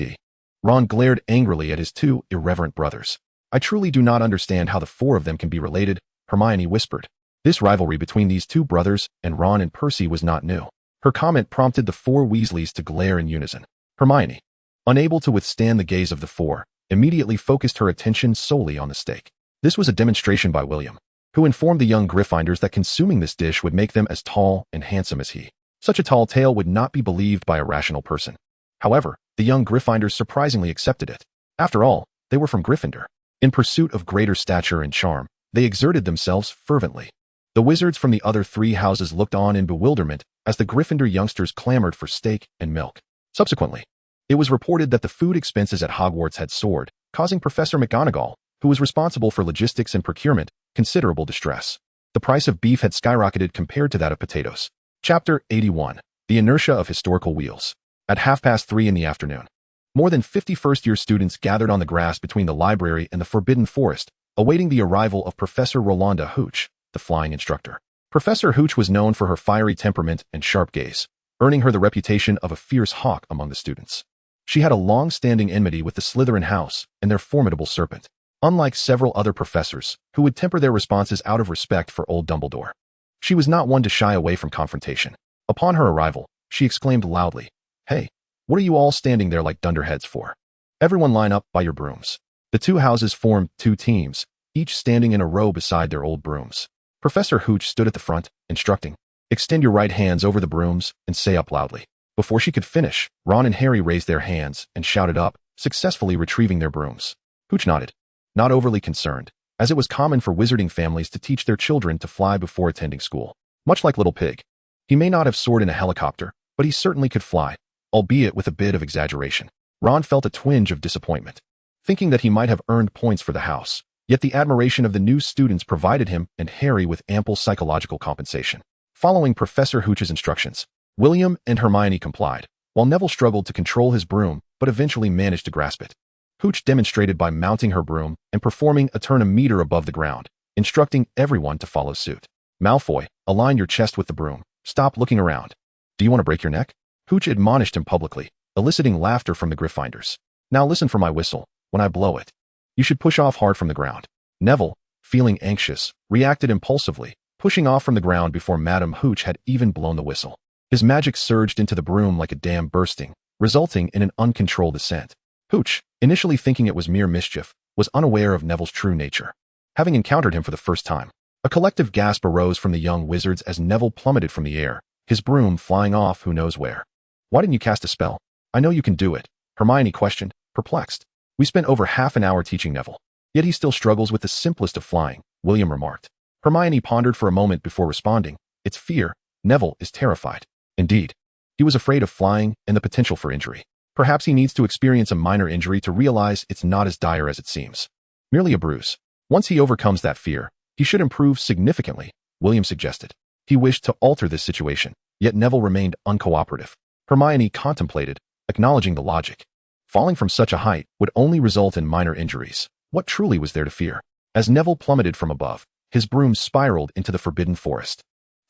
Ron glared angrily at his two irreverent brothers. I truly do not understand how the four of them can be related, Hermione whispered. This rivalry between these two brothers and Ron and Percy was not new. Her comment prompted the four Weasleys to glare in unison. Hermione, unable to withstand the gaze of the four, immediately focused her attention solely on the steak. This was a demonstration by William, who informed the young Gryffindors that consuming this dish would make them as tall and handsome as he. Such a tall tale would not be believed by a rational person. However, the young Gryffindors surprisingly accepted it. After all, they were from Gryffindor. In pursuit of greater stature and charm, they exerted themselves fervently. The wizards from the other three houses looked on in bewilderment as the Gryffindor youngsters clamored for steak and milk. Subsequently, it was reported that the food expenses at Hogwarts had soared, causing Professor McGonagall, who was responsible for logistics and procurement, considerable distress. The price of beef had skyrocketed compared to that of potatoes. Chapter 81. The Inertia of Historical Wheels. At 3:30 in the afternoon, more than 50 first-year students gathered on the grass between the library and the Forbidden Forest, awaiting the arrival of Professor Rolanda Hooch, the flying instructor. Professor Hooch was known for her fiery temperament and sharp gaze, earning her the reputation of a fierce hawk among the students. She had a long-standing enmity with the Slytherin house and their formidable serpent, unlike several other professors who would temper their responses out of respect for old Dumbledore. She was not one to shy away from confrontation. Upon her arrival, she exclaimed loudly, Hey, what are you all standing there like dunderheads for? Everyone line up by your brooms. The two houses formed two teams, each standing in a row beside their old brooms. Professor Hooch stood at the front, instructing, Extend your right hands over the brooms and say up loudly. Before she could finish, Ron and Harry raised their hands and shouted up, successfully retrieving their brooms. Hooch nodded, not overly concerned, as it was common for wizarding families to teach their children to fly before attending school. Much like Little Pig. He may not have soared in a helicopter, but he certainly could fly, albeit with a bit of exaggeration. Ron felt a twinge of disappointment, thinking that he might have earned points for the house, yet the admiration of the new students provided him and Harry with ample psychological compensation. Following Professor Hooch's instructions, William and Hermione complied, while Neville struggled to control his broom but eventually managed to grasp it. Hooch demonstrated by mounting her broom and performing a turn a meter above the ground, instructing everyone to follow suit. Malfoy, align your chest with the broom. Stop looking around. Do you want to break your neck? Hooch admonished him publicly, eliciting laughter from the Gryffindors. Now listen for my whistle. When I blow it, you should push off hard from the ground. Neville, feeling anxious, reacted impulsively, pushing off from the ground before Madame Hooch had even blown the whistle. His magic surged into the broom like a dam bursting, resulting in an uncontrolled ascent. Hooch, initially thinking it was mere mischief, was unaware of Neville's true nature. Having encountered him for the first time, a collective gasp arose from the young wizards as Neville plummeted from the air, his broom flying off who knows where. Why didn't you cast a spell? I know you can do it, Hermione questioned, perplexed. We spent over half an hour teaching Neville. Yet he still struggles with the simplest of flying, William remarked. Hermione pondered for a moment before responding. It's fear. Neville is terrified. Indeed. He was afraid of flying and the potential for injury. Perhaps he needs to experience a minor injury to realize it's not as dire as it seems. Merely a bruise. Once he overcomes that fear, he should improve significantly, William suggested. He wished to alter this situation, yet Neville remained uncooperative. Hermione contemplated, acknowledging the logic. Falling from such a height would only result in minor injuries. What truly was there to fear? As Neville plummeted from above, his broom spiraled into the forbidden forest.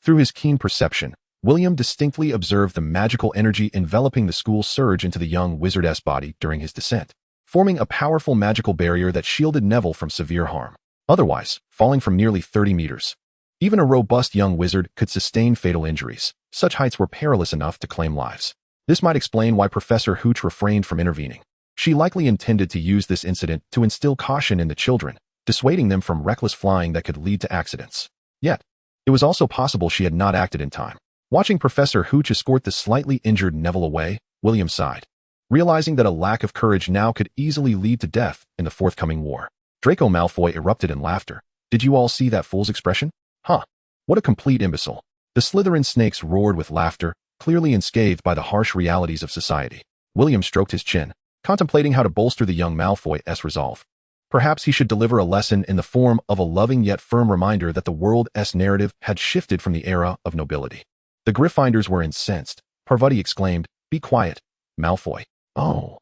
Through his keen perception, William distinctly observed the magical energy enveloping the school surge into the young wizardess body during his descent, forming a powerful magical barrier that shielded Neville from severe harm. Otherwise, falling from nearly 30 meters. Even a robust young wizard could sustain fatal injuries. Such heights were perilous enough to claim lives. This might explain why Professor Hooch refrained from intervening. She likely intended to use this incident to instill caution in the children, dissuading them from reckless flying that could lead to accidents. Yet, it was also possible she had not acted in time. Watching Professor Hooch escort the slightly injured Neville away, William sighed, realizing that a lack of courage now could easily lead to death in the forthcoming war. Draco Malfoy erupted in laughter. Did you all see that fool's expression? Huh. What a complete imbecile. The Slytherin snakes roared with laughter, clearly unscathed by the harsh realities of society. William stroked his chin, contemplating how to bolster the young Malfoy's resolve. Perhaps he should deliver a lesson in the form of a loving yet firm reminder that the world's narrative had shifted from the era of nobility. The Gryffindors were incensed. Parvati exclaimed, "Be quiet, Malfoy." Oh,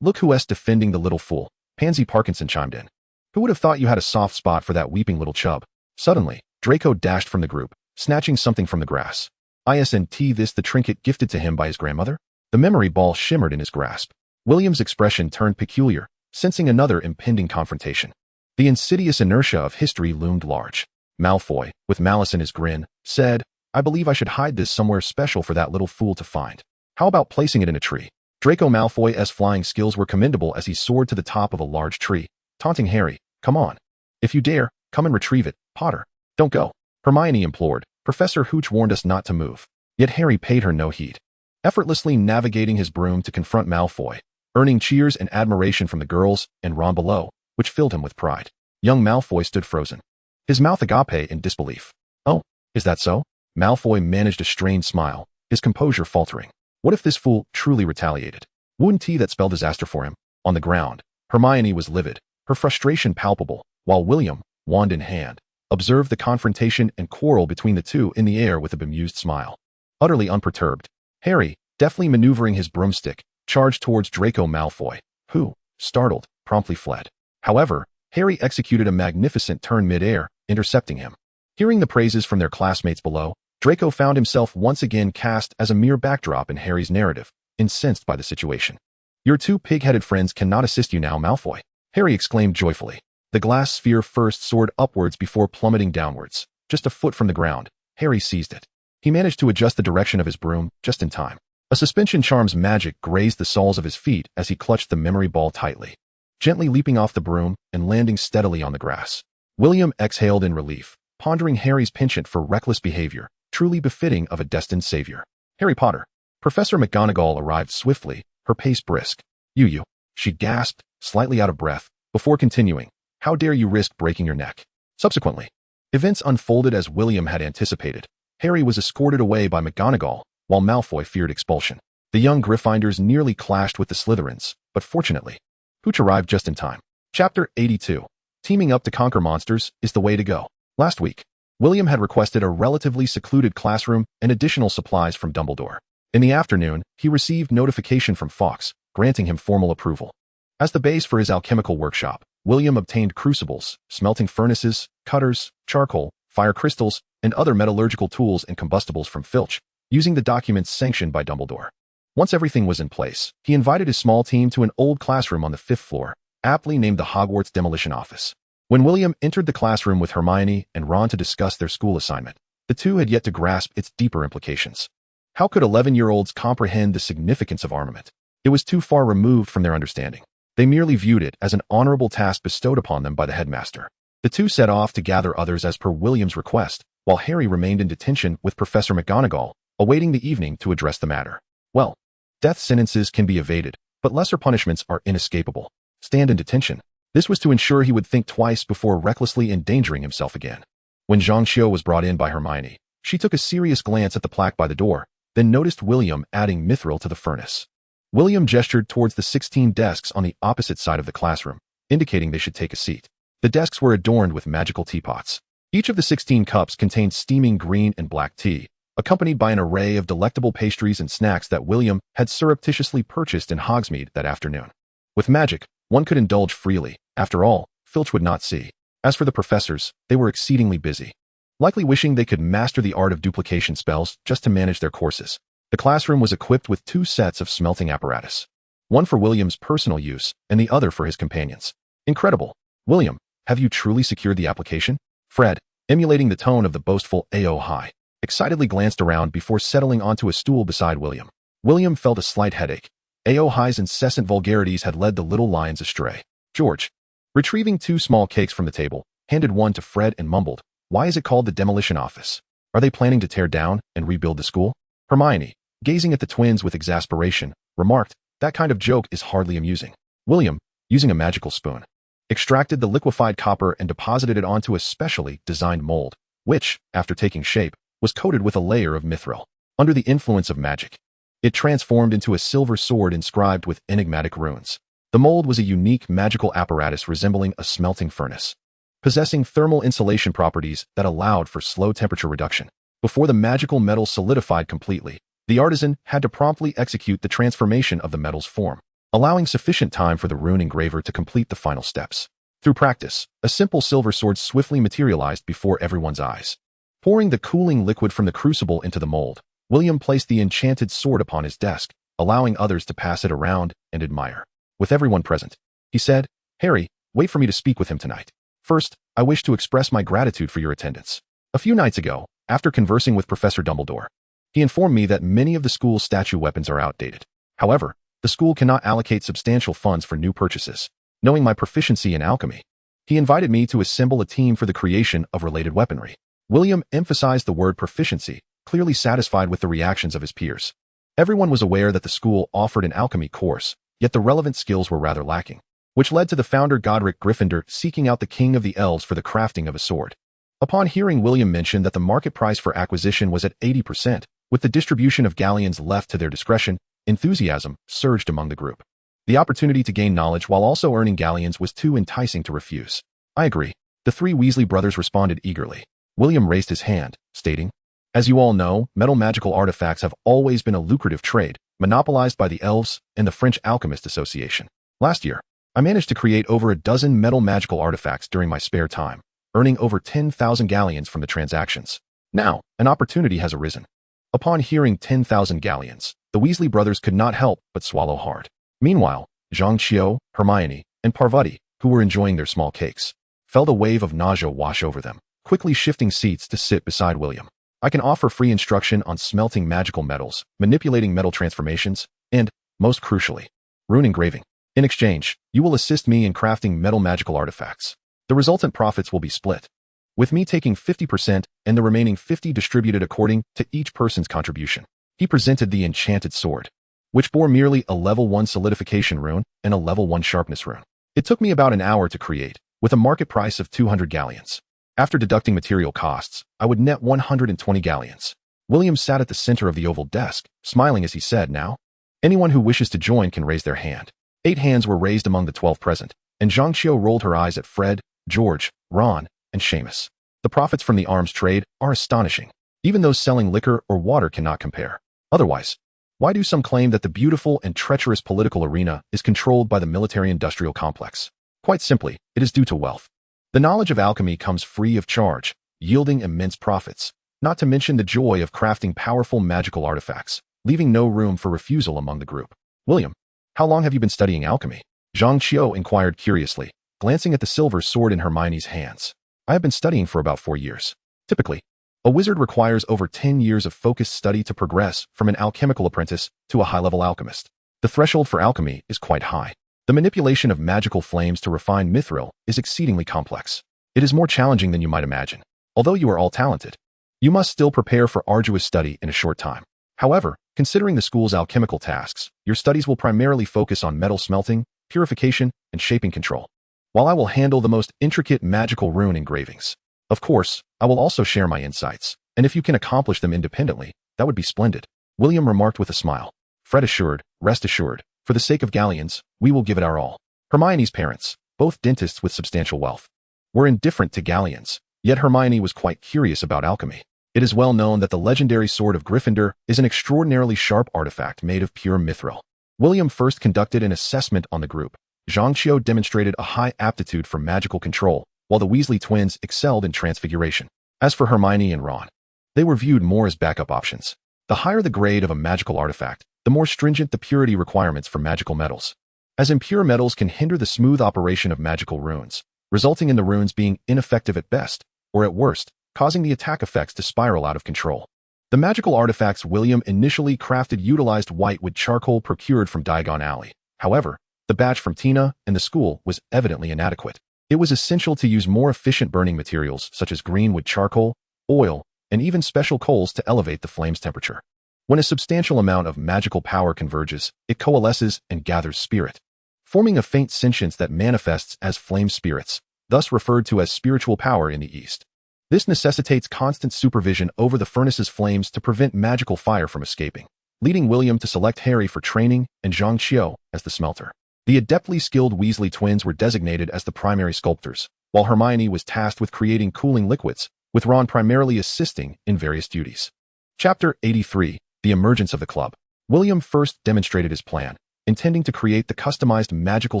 look who's defending the little fool. Pansy Parkinson chimed in. Who would have thought you had a soft spot for that weeping little chub? Suddenly, Draco dashed from the group, snatching something from the grass. Isn't this the trinket gifted to him by his grandmother? The memory ball shimmered in his grasp. William's expression turned peculiar, sensing another impending confrontation. The insidious inertia of history loomed large. Malfoy, with malice in his grin, said, I believe I should hide this somewhere special for that little fool to find. How about placing it in a tree? Draco Malfoy's flying skills were commendable as he soared to the top of a large tree, taunting Harry, come on. If you dare, come and retrieve it, Potter. Don't go. Hermione implored. Professor Hooch warned us not to move. Yet Harry paid her no heed, effortlessly navigating his broom to confront Malfoy, earning cheers and admiration from the girls and Ron below, which filled him with pride. Young Malfoy stood frozen, his mouth agape in disbelief. Oh, is that so? Malfoy managed a strained smile, his composure faltering. What if this fool truly retaliated? Wouldn't that spell disaster for him? On the ground, Hermione was livid, her frustration palpable, while William, wand in hand, observed the confrontation and quarrel between the two in the air with a bemused smile. Utterly unperturbed, Harry, deftly maneuvering his broomstick, charged towards Draco Malfoy, who, startled, promptly fled. However, Harry executed a magnificent turn mid-air, intercepting him. Hearing the praises from their classmates below, Draco found himself once again cast as a mere backdrop in Harry's narrative, incensed by the situation. Your two pig-headed friends cannot assist you now, Malfoy, Harry exclaimed joyfully. The glass sphere first soared upwards before plummeting downwards. Just a foot from the ground, Harry seized it. He managed to adjust the direction of his broom just in time. A suspension charm's magic grazed the soles of his feet as he clutched the memory ball tightly, gently leaping off the broom and landing steadily on the grass. William exhaled in relief, pondering Harry's penchant for reckless behavior, truly befitting of a destined savior. Harry Potter. Professor McGonagall arrived swiftly, her pace brisk. You, she gasped, slightly out of breath, before continuing. How dare you risk breaking your neck? Subsequently, events unfolded as William had anticipated. Harry was escorted away by McGonagall, while Malfoy feared expulsion. The young Gryffindors nearly clashed with the Slytherins, but fortunately, Hooch arrived just in time. Chapter 82. Teaming up to conquer monsters is the way to go. Last week, William had requested a relatively secluded classroom and additional supplies from Dumbledore. In the afternoon, he received notification from Fawkes, granting him formal approval. As the base for his alchemical workshop, William obtained crucibles, smelting furnaces, cutters, charcoal, fire crystals, and other metallurgical tools and combustibles from Filch, using the documents sanctioned by Dumbledore. Once everything was in place, he invited his small team to an old classroom on the 5th floor, aptly named the Hogwarts Demolition Office. When William entered the classroom with Hermione and Ron to discuss their school assignment, the two had yet to grasp its deeper implications. How could 11-year-olds comprehend the significance of armament? It was too far removed from their understanding. They merely viewed it as an honorable task bestowed upon them by the headmaster. The two set off to gather others as per William's request, while Harry remained in detention with Professor McGonagall, awaiting the evening to address the matter. Well, death sentences can be evaded, but lesser punishments are inescapable. Stand in detention. This was to ensure he would think twice before recklessly endangering himself again. When Zhang Xiu was brought in by Hermione, she took a serious glance at the plaque by the door, then noticed William adding mithril to the furnace. William gestured towards the 16 desks on the opposite side of the classroom, indicating they should take a seat. The desks were adorned with magical teapots. Each of the 16 cups contained steaming green and black tea, accompanied by an array of delectable pastries and snacks that William had surreptitiously purchased in Hogsmeade that afternoon. With magic, one could indulge freely. After all, Filch would not see. As for the professors, they were exceedingly busy, likely wishing they could master the art of duplication spells just to manage their courses. The classroom was equipped with 2 sets of smelting apparatus, one for William's personal use and the other for his companions. Incredible. William, have you truly secured the application? Fred, emulating the tone of the boastful A.O. High, excitedly glanced around before settling onto a stool beside William. William felt a slight headache. A.O. High's incessant vulgarities had led the little lions astray. George, retrieving 2 small cakes from the table, handed one to Fred and mumbled, "Why is it called the demolition office? Are they planning to tear down and rebuild the school?" Hermione, gazing at the twins with exasperation, remarked, "That kind of joke is hardly amusing." William, using a magical spoon, extracted the liquefied copper and deposited it onto a specially designed mold, which, after taking shape, was coated with a layer of mithril. Under the influence of magic, it transformed into a silver sword inscribed with enigmatic runes. The mold was a unique magical apparatus resembling a smelting furnace, possessing thermal insulation properties that allowed for slow temperature reduction. Before the magical metal solidified completely, the artisan had to promptly execute the transformation of the metal's form, allowing sufficient time for the rune engraver to complete the final steps. Through practice, a simple silver sword swiftly materialized before everyone's eyes. Pouring the cooling liquid from the crucible into the mold, William placed the enchanted sword upon his desk, allowing others to pass it around and admire. With everyone present, he said, "Harry, wait for me to speak with him tonight. First, I wish to express my gratitude for your attendance. A few nights ago, after conversing with Professor Dumbledore, he informed me that many of the school's statue weapons are outdated. However, the school cannot allocate substantial funds for new purchases. Knowing my proficiency in alchemy, he invited me to assemble a team for the creation of related weaponry." William emphasized the word proficiency, clearly satisfied with the reactions of his peers. Everyone was aware that the school offered an alchemy course, yet the relevant skills were rather lacking, which led to the founder Godric Gryffindor seeking out the king of the elves for the crafting of a sword. Upon hearing William mention that the market price for acquisition was at 80%, with the distribution of galleons left to their discretion, enthusiasm surged among the group. The opportunity to gain knowledge while also earning galleons was too enticing to refuse. "I agree." The 3 Weasley brothers responded eagerly. William raised his hand, stating, "As you all know, metal magical artifacts have always been a lucrative trade, monopolized by the elves and the French Alchemist Association. Last year, I managed to create over a dozen metal magical artifacts during my spare time, earning over 10,000 galleons from the transactions. Now, an opportunity has arisen." Upon hearing 10,000 galleons, the Weasley brothers could not help but swallow hard. Meanwhile, Zhang Qiu, Hermione, and Parvati, who were enjoying their small cakes, felt a wave of nausea wash over them, quickly shifting seats to sit beside William. "I can offer free instruction on smelting magical metals, manipulating metal transformations, and, most crucially, rune engraving. In exchange, you will assist me in crafting metal magical artifacts. The resultant profits will be split, with me taking 50% and the remaining 50% distributed according to each person's contribution." He presented the enchanted sword, which bore merely a level 1 solidification rune and a level 1 sharpness rune. "It took me about an hour to create, with a market price of 200 galleons. After deducting material costs, I would net 120 galleons. William sat at the center of the oval desk, smiling as he said, "Now, anyone who wishes to join can raise their hand." 8 hands were raised among the 12 present, and Zhang Qiu rolled her eyes at Fred, George, Ron, and Seamus. "The profits from the arms trade are astonishing. Even those selling liquor or water cannot compare. Otherwise, why do some claim that the beautiful and treacherous political arena is controlled by the military-industrial complex? Quite simply, it is due to wealth. The knowledge of alchemy comes free of charge, yielding immense profits, not to mention the joy of crafting powerful magical artifacts, leaving no room for refusal among the group." "William, how long have you been studying alchemy?" Zhang Qiu inquired curiously, glancing at the silver sword in Hermione's hands. "I have been studying for about 4 years. Typically, a wizard requires over 10 years of focused study to progress from an alchemical apprentice to a high-level alchemist. The threshold for alchemy is quite high. The manipulation of magical flames to refine mithril is exceedingly complex. It is more challenging than you might imagine. Although you are all talented, You must still prepare for arduous study in a short time. However, considering the school's alchemical tasks, your studies will primarily focus on metal smelting, purification, and shaping control, while I will handle the most intricate magical rune engravings. Of course, I will also share my insights, and if you can accomplish them independently, that would be splendid, William remarked with a smile. Fred assured, rest assured, for the sake of galleons, we will give it our all. Hermione's parents, both dentists with substantial wealth, were indifferent to galleons, yet Hermione was quite curious about alchemy. It is well known that the legendary sword of Gryffindor is an extraordinarily sharp artifact made of pure mithril. William first conducted an assessment on the group. Zhangqiu demonstrated a high aptitude for magical control, while the Weasley twins excelled in transfiguration. As for Hermione and Ron, they were viewed more as backup options. The higher the grade of a magical artifact, the more stringent the purity requirements for magical metals, as impure metals can hinder the smooth operation of magical runes, resulting in the runes being ineffective at best, or at worst, causing the attack effects to spiral out of control. The magical artifacts William initially crafted utilized white wood charcoal procured from Diagon Alley. However, the batch from Tina and the school was evidently inadequate. It was essential to use more efficient burning materials such as green wood charcoal, oil, and even special coals to elevate the flame's temperature. When a substantial amount of magical power converges, it coalesces and gathers spirit, forming a faint sentience that manifests as flame spirits, thus referred to as spiritual power in the East. This necessitates constant supervision over the furnace's flames to prevent magical fire from escaping, leading William to select Harry for training and Zhangqiu as the smelter. The adeptly skilled Weasley twins were designated as the primary sculptors, while Hermione was tasked with creating cooling liquids, with Ron primarily assisting in various duties. Chapter 83, The Emergence of the Club. William first demonstrated his plan, intending to create the customized magical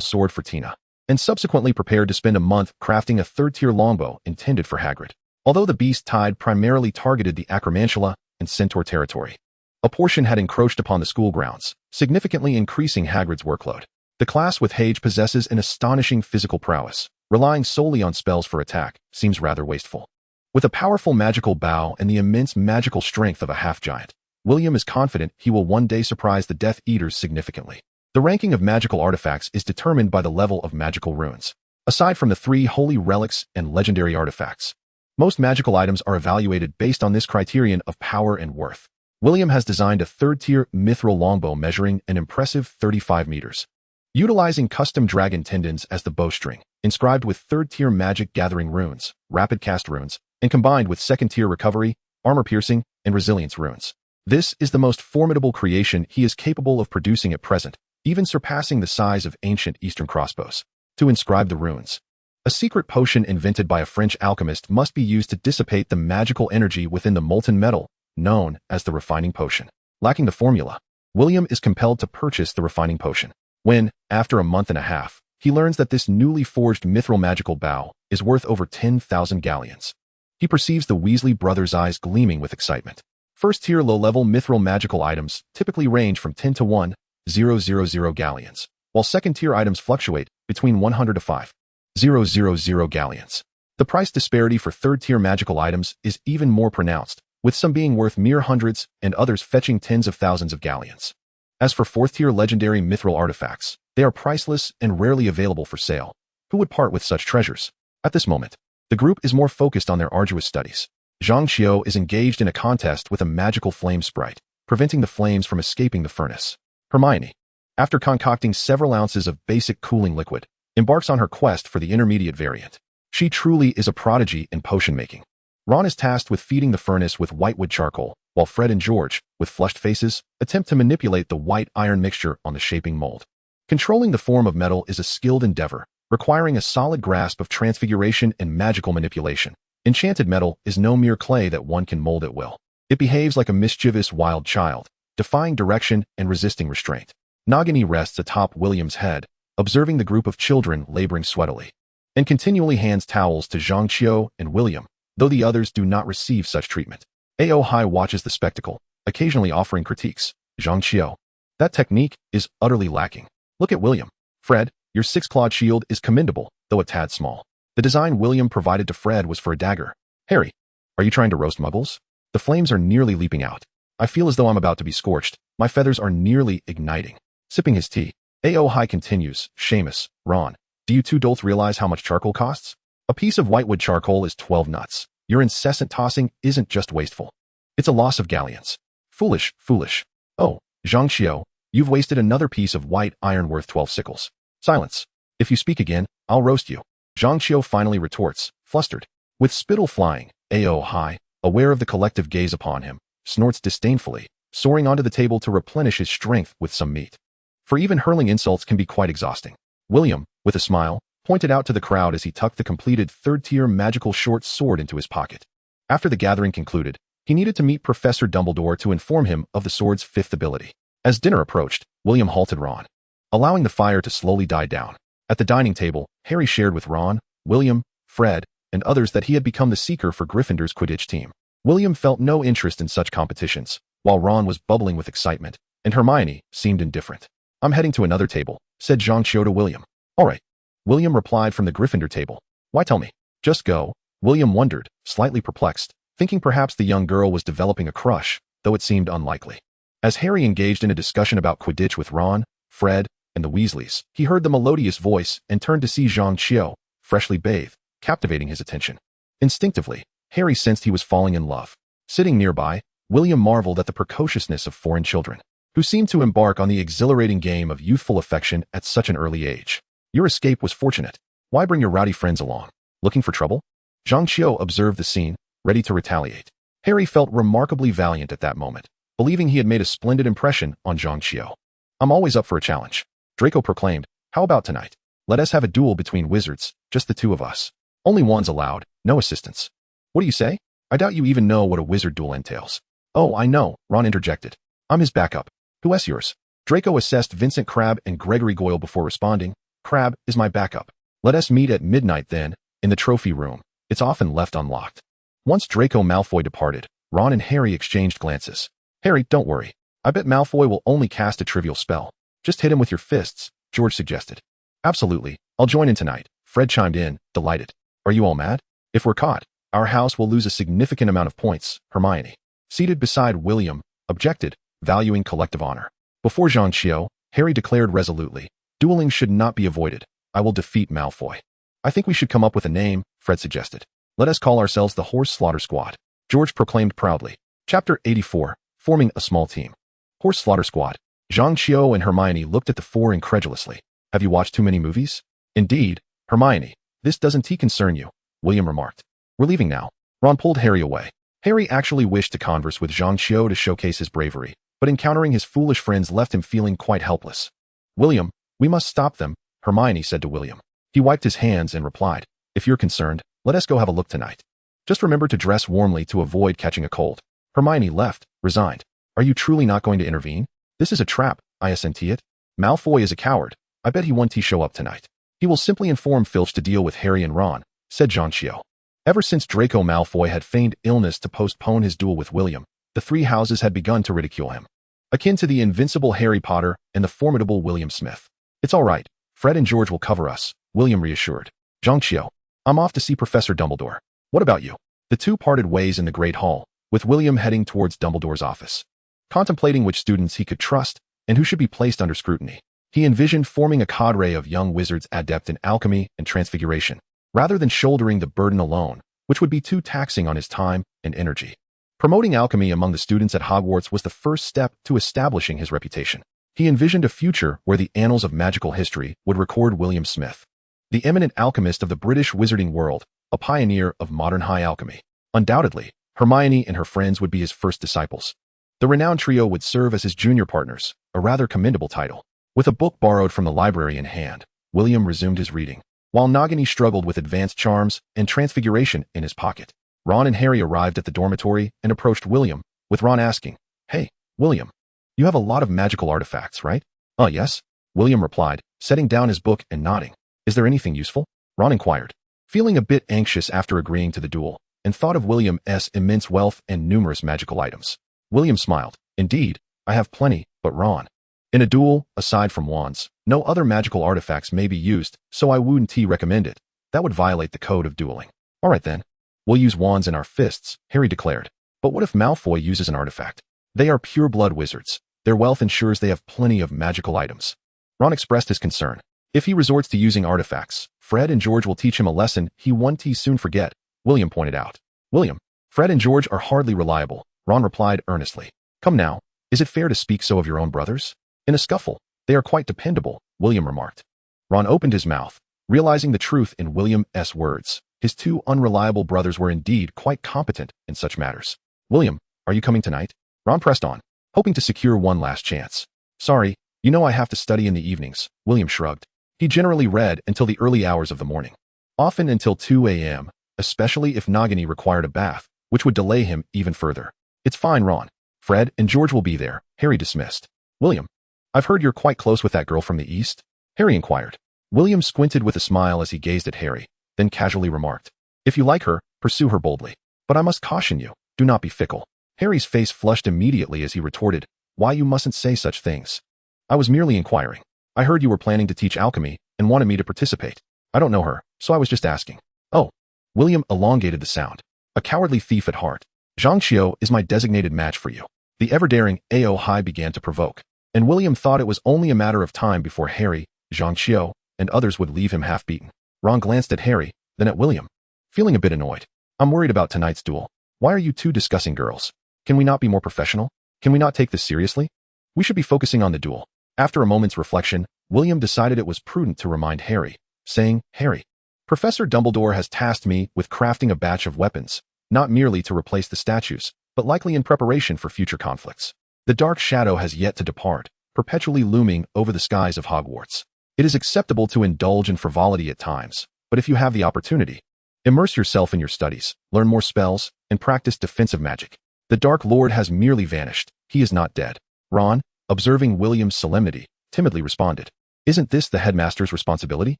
sword for Tina, and subsequently prepared to spend a month crafting a third-tier longbow intended for Hagrid. Although the beast tied primarily targeted the Acromantula and Centaur territory, a portion had encroached upon the school grounds, significantly increasing Hagrid's workload. The class with Hage possesses an astonishing physical prowess. Relying solely on spells for attack seems rather wasteful. With a powerful magical bow and the immense magical strength of a half-giant, William is confident he will one day surprise the Death Eaters significantly. The ranking of magical artifacts is determined by the level of magical runes. Aside from the 3 holy relics and legendary artifacts, most magical items are evaluated based on this criterion of power and worth. William has designed a third-tier mithril longbow measuring an impressive 35 meters. Utilizing custom dragon tendons as the bowstring, inscribed with third-tier magic-gathering runes, rapid cast runes, and combined with second-tier recovery, armor-piercing, and resilience runes. This is the most formidable creation he is capable of producing at present, even surpassing the size of ancient Eastern crossbows. To inscribe the runes, a secret potion invented by a French alchemist must be used to dissipate the magical energy within the molten metal, known as the refining potion. Lacking the formula, William is compelled to purchase the refining potion. When, after a month and a half, he learns that this newly forged mithril magical bow is worth over 10,000 galleons, he perceives the Weasley brothers' eyes gleaming with excitement. First-tier low-level mithril magical items typically range from 10 to 1,000 galleons, while second-tier items fluctuate between 100 to 5,000 galleons. The price disparity for third-tier magical items is even more pronounced, with some being worth mere hundreds and others fetching tens of thousands of galleons. As for fourth-tier legendary mithril artifacts, they are priceless and rarely available for sale. Who would part with such treasures? At this moment, the group is more focused on their arduous studies. Zhangqiu is engaged in a contest with a magical flame sprite, preventing the flames from escaping the furnace. Hermione, after concocting several ounces of basic cooling liquid, embarks on her quest for the intermediate variant. She truly is a prodigy in potion making. Ron is tasked with feeding the furnace with whitewood charcoal, while Fred and George, with flushed faces, attempt to manipulate the white iron mixture on the shaping mold. Controlling the form of metal is a skilled endeavor, requiring a solid grasp of transfiguration and magical manipulation. Enchanted metal is no mere clay that one can mold at will. It behaves like a mischievous wild child, defying direction and resisting restraint. Nagini rests atop William's head, observing the group of children laboring sweatily, and continually hands towels to Zhangqiu and William, though the others do not receive such treatment. Aohai watches the spectacle, occasionally offering critiques. Zhangqiu, that technique is utterly lacking. Look at William. Fred, your six-clawed shield is commendable, though a tad small. The design William provided to Fred was for a dagger. Harry, are you trying to roast muggles? The flames are nearly leaping out. I feel as though I'm about to be scorched. My feathers are nearly igniting. Sipping his tea, Aohai continues. Seamus, Ron, do you two dolts realize how much charcoal costs? A piece of whitewood charcoal is 12 nuts. Your incessant tossing isn't just wasteful. It's a loss of galleons. Foolish, foolish. Oh, Zhang Xiao, you've wasted another piece of white iron worth 12 sickles. Silence. If you speak again, I'll roast you. Zhang Xiao finally retorts, flustered. With spittle flying, AO high, aware of the collective gaze upon him, snorts disdainfully, soaring onto the table to replenish his strength with some meat. For even hurling insults can be quite exhausting. William, with a smile, pointed out to the crowd as he tucked the completed third-tier magical short sword into his pocket. After the gathering concluded, he needed to meet Professor Dumbledore to inform him of the sword's fifth ability. As dinner approached, William halted Ron, allowing the fire to slowly die down. At the dining table, Harry shared with Ron, William, Fred, and others that he had become the seeker for Gryffindor's Quidditch team. William felt no interest in such competitions, while Ron was bubbling with excitement, and Hermione seemed indifferent. I'm heading to another table, said Zhang Qiu to William. All right. William replied from the Gryffindor table. Why tell me? Just go. William wondered, slightly perplexed, thinking perhaps the young girl was developing a crush, though it seemed unlikely. As Harry engaged in a discussion about Quidditch with Ron, Fred, and the Weasleys, he heard the melodious voice and turned to see Zhang Qiu, freshly bathed, captivating his attention. Instinctively, Harry sensed he was falling in love. Sitting nearby, William marveled at the precociousness of foreign children, who seemed to embark on the exhilarating game of youthful affection at such an early age. Your escape was fortunate. Why bring your rowdy friends along? Looking for trouble? Zhang Qiu observed the scene, ready to retaliate. Harry felt remarkably valiant at that moment, believing he had made a splendid impression on Zhang Qiu. I'm always up for a challenge. Draco proclaimed. How about tonight? Let us have a duel between wizards, just the two of us. Only wands allowed, no assistants. What do you say? I doubt you even know what a wizard duel entails. Oh, I know, Ron interjected. I'm his backup. Who's yours? Draco assessed Vincent Crabbe and Gregory Goyle before responding. Crabbe is my backup. Let us meet at midnight then, in the trophy room. It's often left unlocked. Once Draco Malfoy departed, Ron and Harry exchanged glances. Harry, don't worry. I bet Malfoy will only cast a trivial spell. Just hit him with your fists, George suggested. Absolutely. I'll join in tonight. Fred chimed in, delighted. Are you all mad? If we're caught, our house will lose a significant amount of points, Hermione, seated beside William, objected, valuing collective honor. Before Zhang Qiu, Harry declared resolutely, dueling should not be avoided. I will defeat Malfoy. I think we should come up with a name, Fred suggested. Let us call ourselves the Horse Slaughter Squad, George proclaimed proudly. Chapter 84, Forming a Small Team. Horse Slaughter Squad. Zhang Qiu and Hermione looked at the four incredulously. Have you watched too many movies? Indeed, Hermione. This doesn't concern you, William remarked. We're leaving now. Ron pulled Harry away. Harry actually wished to converse with Zhang Qiu to showcase his bravery, but encountering his foolish friends left him feeling quite helpless. William, we must stop them, Hermione said to William. He wiped his hands and replied, if you're concerned, let us go have a look tonight. Just remember to dress warmly to avoid catching a cold. Hermione left, resigned. Are you truly not going to intervene? This is a trap, I assent it. Malfoy is a coward. I bet he won't show up tonight. He will simply inform Filch to deal with Harry and Ron, said Zhang Qiu. Ever since Draco Malfoy had feigned illness to postpone his duel with William, the three houses had begun to ridicule him, akin to the invincible Harry Potter and the formidable William Smith. It's all right. Fred and George will cover us, William reassured. Zhang Qiu, I'm off to see Professor Dumbledore. What about you? The two parted ways in the Great Hall, with William heading towards Dumbledore's office. Contemplating which students he could trust and who should be placed under scrutiny, he envisioned forming a cadre of young wizards adept in alchemy and transfiguration, rather than shouldering the burden alone, which would be too taxing on his time and energy. Promoting alchemy among the students at Hogwarts was the first step to establishing his reputation. He envisioned a future where the annals of magical history would record William Smith, the eminent alchemist of the British wizarding world, a pioneer of modern high alchemy. Undoubtedly, Hermione and her friends would be his first disciples. The renowned trio would serve as his junior partners, a rather commendable title. With a book borrowed from the library in hand, William resumed his reading, while Nagini struggled with advanced charms and transfiguration in his pocket. Ron and Harry arrived at the dormitory and approached William, with Ron asking, Hey, William, you have a lot of magical artifacts, right? Yes, William replied, setting down his book and nodding. Is there anything useful? Ron inquired, feeling a bit anxious after agreeing to the duel, and thought of William's immense wealth and numerous magical items. William smiled. Indeed, I have plenty, but Ron. In a duel, aside from wands, no other magical artifacts may be used, so I wouldn't recommend it. That would violate the code of dueling. All right then. We'll use wands in our fists, Harry declared. But what if Malfoy uses an artifact? They are pure-blood wizards. Their wealth ensures they have plenty of magical items. Ron expressed his concern. If he resorts to using artifacts, Fred and George will teach him a lesson he won't soon forget, William pointed out. William, Fred and George are hardly reliable, Ron replied earnestly. Come now, is it fair to speak so of your own brothers? In a scuffle, they are quite dependable, William remarked. Ron opened his mouth, realizing the truth in William's words. His two unreliable brothers were indeed quite competent in such matters. William, are you coming tonight? Ron pressed on, hoping to secure one last chance. Sorry, you know I have to study in the evenings, William shrugged. He generally read until the early hours of the morning, often until 2 a.m., especially if Nagini required a bath, which would delay him even further. It's fine, Ron. Fred and George will be there, Harry dismissed. William, I've heard you're quite close with that girl from the east? Harry inquired. William squinted with a smile as he gazed at Harry, then casually remarked, if you like her, pursue her boldly. But I must caution you, do not be fickle. Harry's face flushed immediately as he retorted, why you mustn't say such things. I was merely inquiring. I heard you were planning to teach alchemy and wanted me to participate. I don't know her, so I was just asking. Oh. William elongated the sound. A cowardly thief at heart. Zhang Xiao is my designated match for you. The ever-daring Ao Hai began to provoke, and William thought it was only a matter of time before Harry, Zhang Xiao, and others would leave him half-beaten. Ron glanced at Harry, then at William, feeling a bit annoyed. I'm worried about tonight's duel. Why are you two discussing girls? Can we not be more professional? Can we not take this seriously? We should be focusing on the duel. After a moment's reflection, William decided it was prudent to remind Harry, saying, Harry, Professor Dumbledore has tasked me with crafting a batch of weapons, not merely to replace the statues, but likely in preparation for future conflicts. The dark shadow has yet to depart, perpetually looming over the skies of Hogwarts. It is acceptable to indulge in frivolity at times, but if you have the opportunity, immerse yourself in your studies, learn more spells, and practice defensive magic. The Dark Lord has merely vanished. He is not dead. Ron, observing William's solemnity, timidly responded, isn't this the headmaster's responsibility?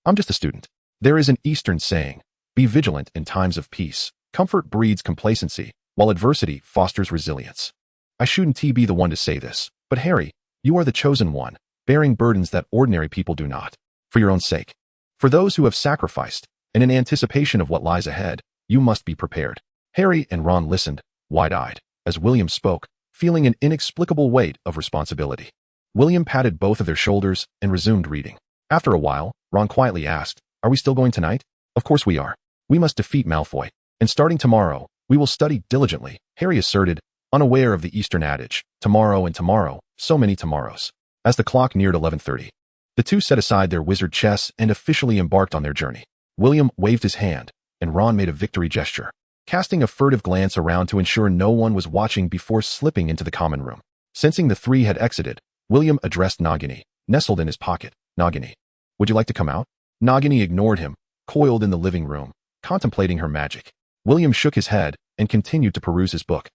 I'm just a student. There is an Eastern saying, be vigilant in times of peace. Comfort breeds complacency, while adversity fosters resilience. I shouldn't be the one to say this, but Harry, you are the chosen one, bearing burdens that ordinary people do not. For your own sake. For those who have sacrificed, and in anticipation of what lies ahead, you must be prepared. Harry and Ron listened, wide-eyed, as William spoke, feeling an inexplicable weight of responsibility. William patted both of their shoulders and resumed reading. After a while, Ron quietly asked, are we still going tonight? Of course we are. We must defeat Malfoy, and starting tomorrow, we will study diligently, Harry asserted, unaware of the Eastern adage, tomorrow and tomorrow, so many tomorrows. As the clock neared 11:30, the two set aside their wizard chess and officially embarked on their journey. William waved his hand, and Ron made a victory gesture, casting a furtive glance around to ensure no one was watching before slipping into the common room. Sensing the three had exited, William addressed Nagini, nestled in his pocket. Nagini, would you like to come out? Nagini ignored him, coiled in the living room, contemplating her magic. William shook his head and continued to peruse his book.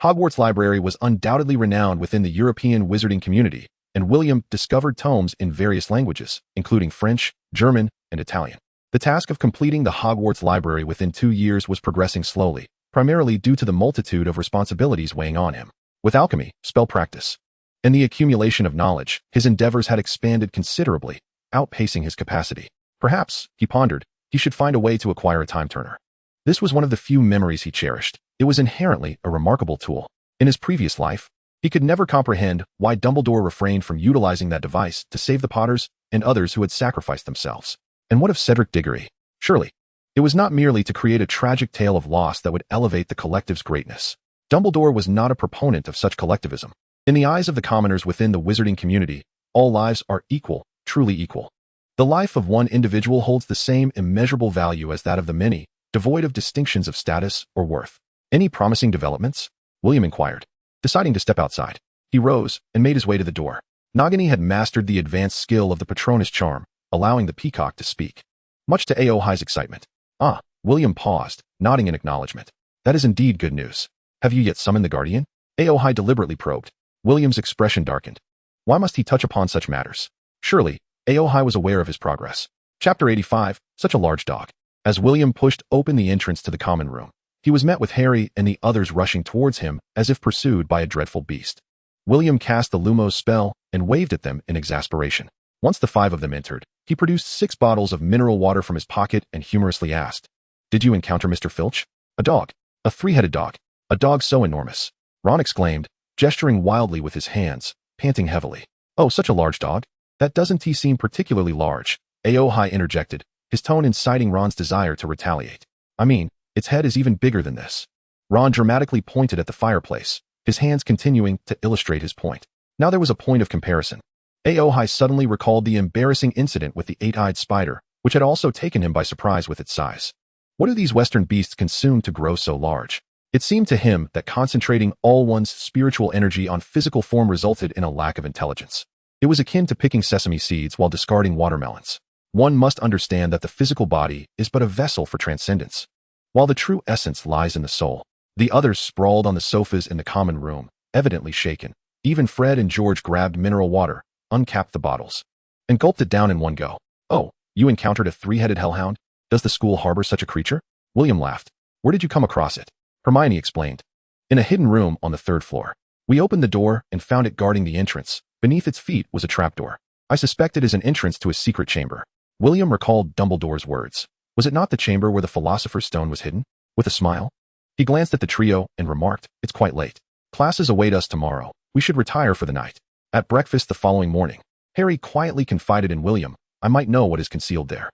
Hogwarts Library was undoubtedly renowned within the European wizarding community, and William discovered tomes in various languages, including French, German, and Italian. The task of completing the Hogwarts Library within 2 years was progressing slowly, primarily due to the multitude of responsibilities weighing on him. With alchemy, spell practice, and the accumulation of knowledge, his endeavors had expanded considerably, outpacing his capacity. Perhaps, he pondered, he should find a way to acquire a time-turner. This was one of the few memories he cherished. It was inherently a remarkable tool. In his previous life, he could never comprehend why Dumbledore refrained from utilizing that device to save the Potters and others who had sacrificed themselves. And what of Cedric Diggory? Surely, it was not merely to create a tragic tale of loss that would elevate the collective's greatness. Dumbledore was not a proponent of such collectivism. In the eyes of the commoners within the wizarding community, all lives are equal, truly equal. The life of one individual holds the same immeasurable value as that of the many, devoid of distinctions of status or worth. Any promising developments? William inquired, deciding to step outside. He rose and made his way to the door. Nagini had mastered the advanced skill of the Patronus charm, allowing the peacock to speak, much to Ao Hai's excitement. Ah, William paused, nodding in acknowledgement. That is indeed good news. Have you yet summoned the guardian? Ao Hai deliberately probed. William's expression darkened. Why must he touch upon such matters? Surely, Ao Hai was aware of his progress. Chapter 85, Such a Large Dog. As William pushed open the entrance to the common room, he was met with Harry and the others rushing towards him as if pursued by a dreadful beast. William cast the Lumos spell and waved at them in exasperation. Once the 5 of them entered, he produced 6 bottles of mineral water from his pocket and humorously asked, did you encounter Mr. Filch? A dog. A 3-headed dog. A dog so enormous. Ron exclaimed, gesturing wildly with his hands, panting heavily. Oh, such a large dog? That doesn't seem particularly large, Ao Hai interjected, his tone inciting Ron's desire to retaliate. I mean, Its head is even bigger than this. Ron dramatically pointed at the fireplace, his hands continuing to illustrate his point. Now there was a point of comparison. Aohai suddenly recalled the embarrassing incident with the eight-eyed spider, which had also taken him by surprise with its size. What do these Western beasts consume to grow so large? It seemed to him that concentrating all one's spiritual energy on physical form resulted in a lack of intelligence. It was akin to picking sesame seeds while discarding watermelons. One must understand that the physical body is but a vessel for transcendence, while the true essence lies in the soul. The others sprawled on the sofas in the common room, evidently shaken. Even Fred and George grabbed mineral water, uncapped the bottles, and gulped it down in one go. "Oh, you encountered a three-headed hellhound? Does the school harbor such a creature?" William laughed. "Where did you come across it?" Hermione explained. "In a hidden room on the 3rd floor. We opened the door and found it guarding the entrance. Beneath its feet was a trapdoor. I suspect it is an entrance to a secret chamber." William recalled Dumbledore's words. Was it not the chamber where the Philosopher's Stone was hidden? With a smile, he glanced at the trio and remarked, "It's quite late. Classes await us tomorrow. We should retire for the night." At breakfast the following morning, Harry quietly confided in William, "I might know what is concealed there."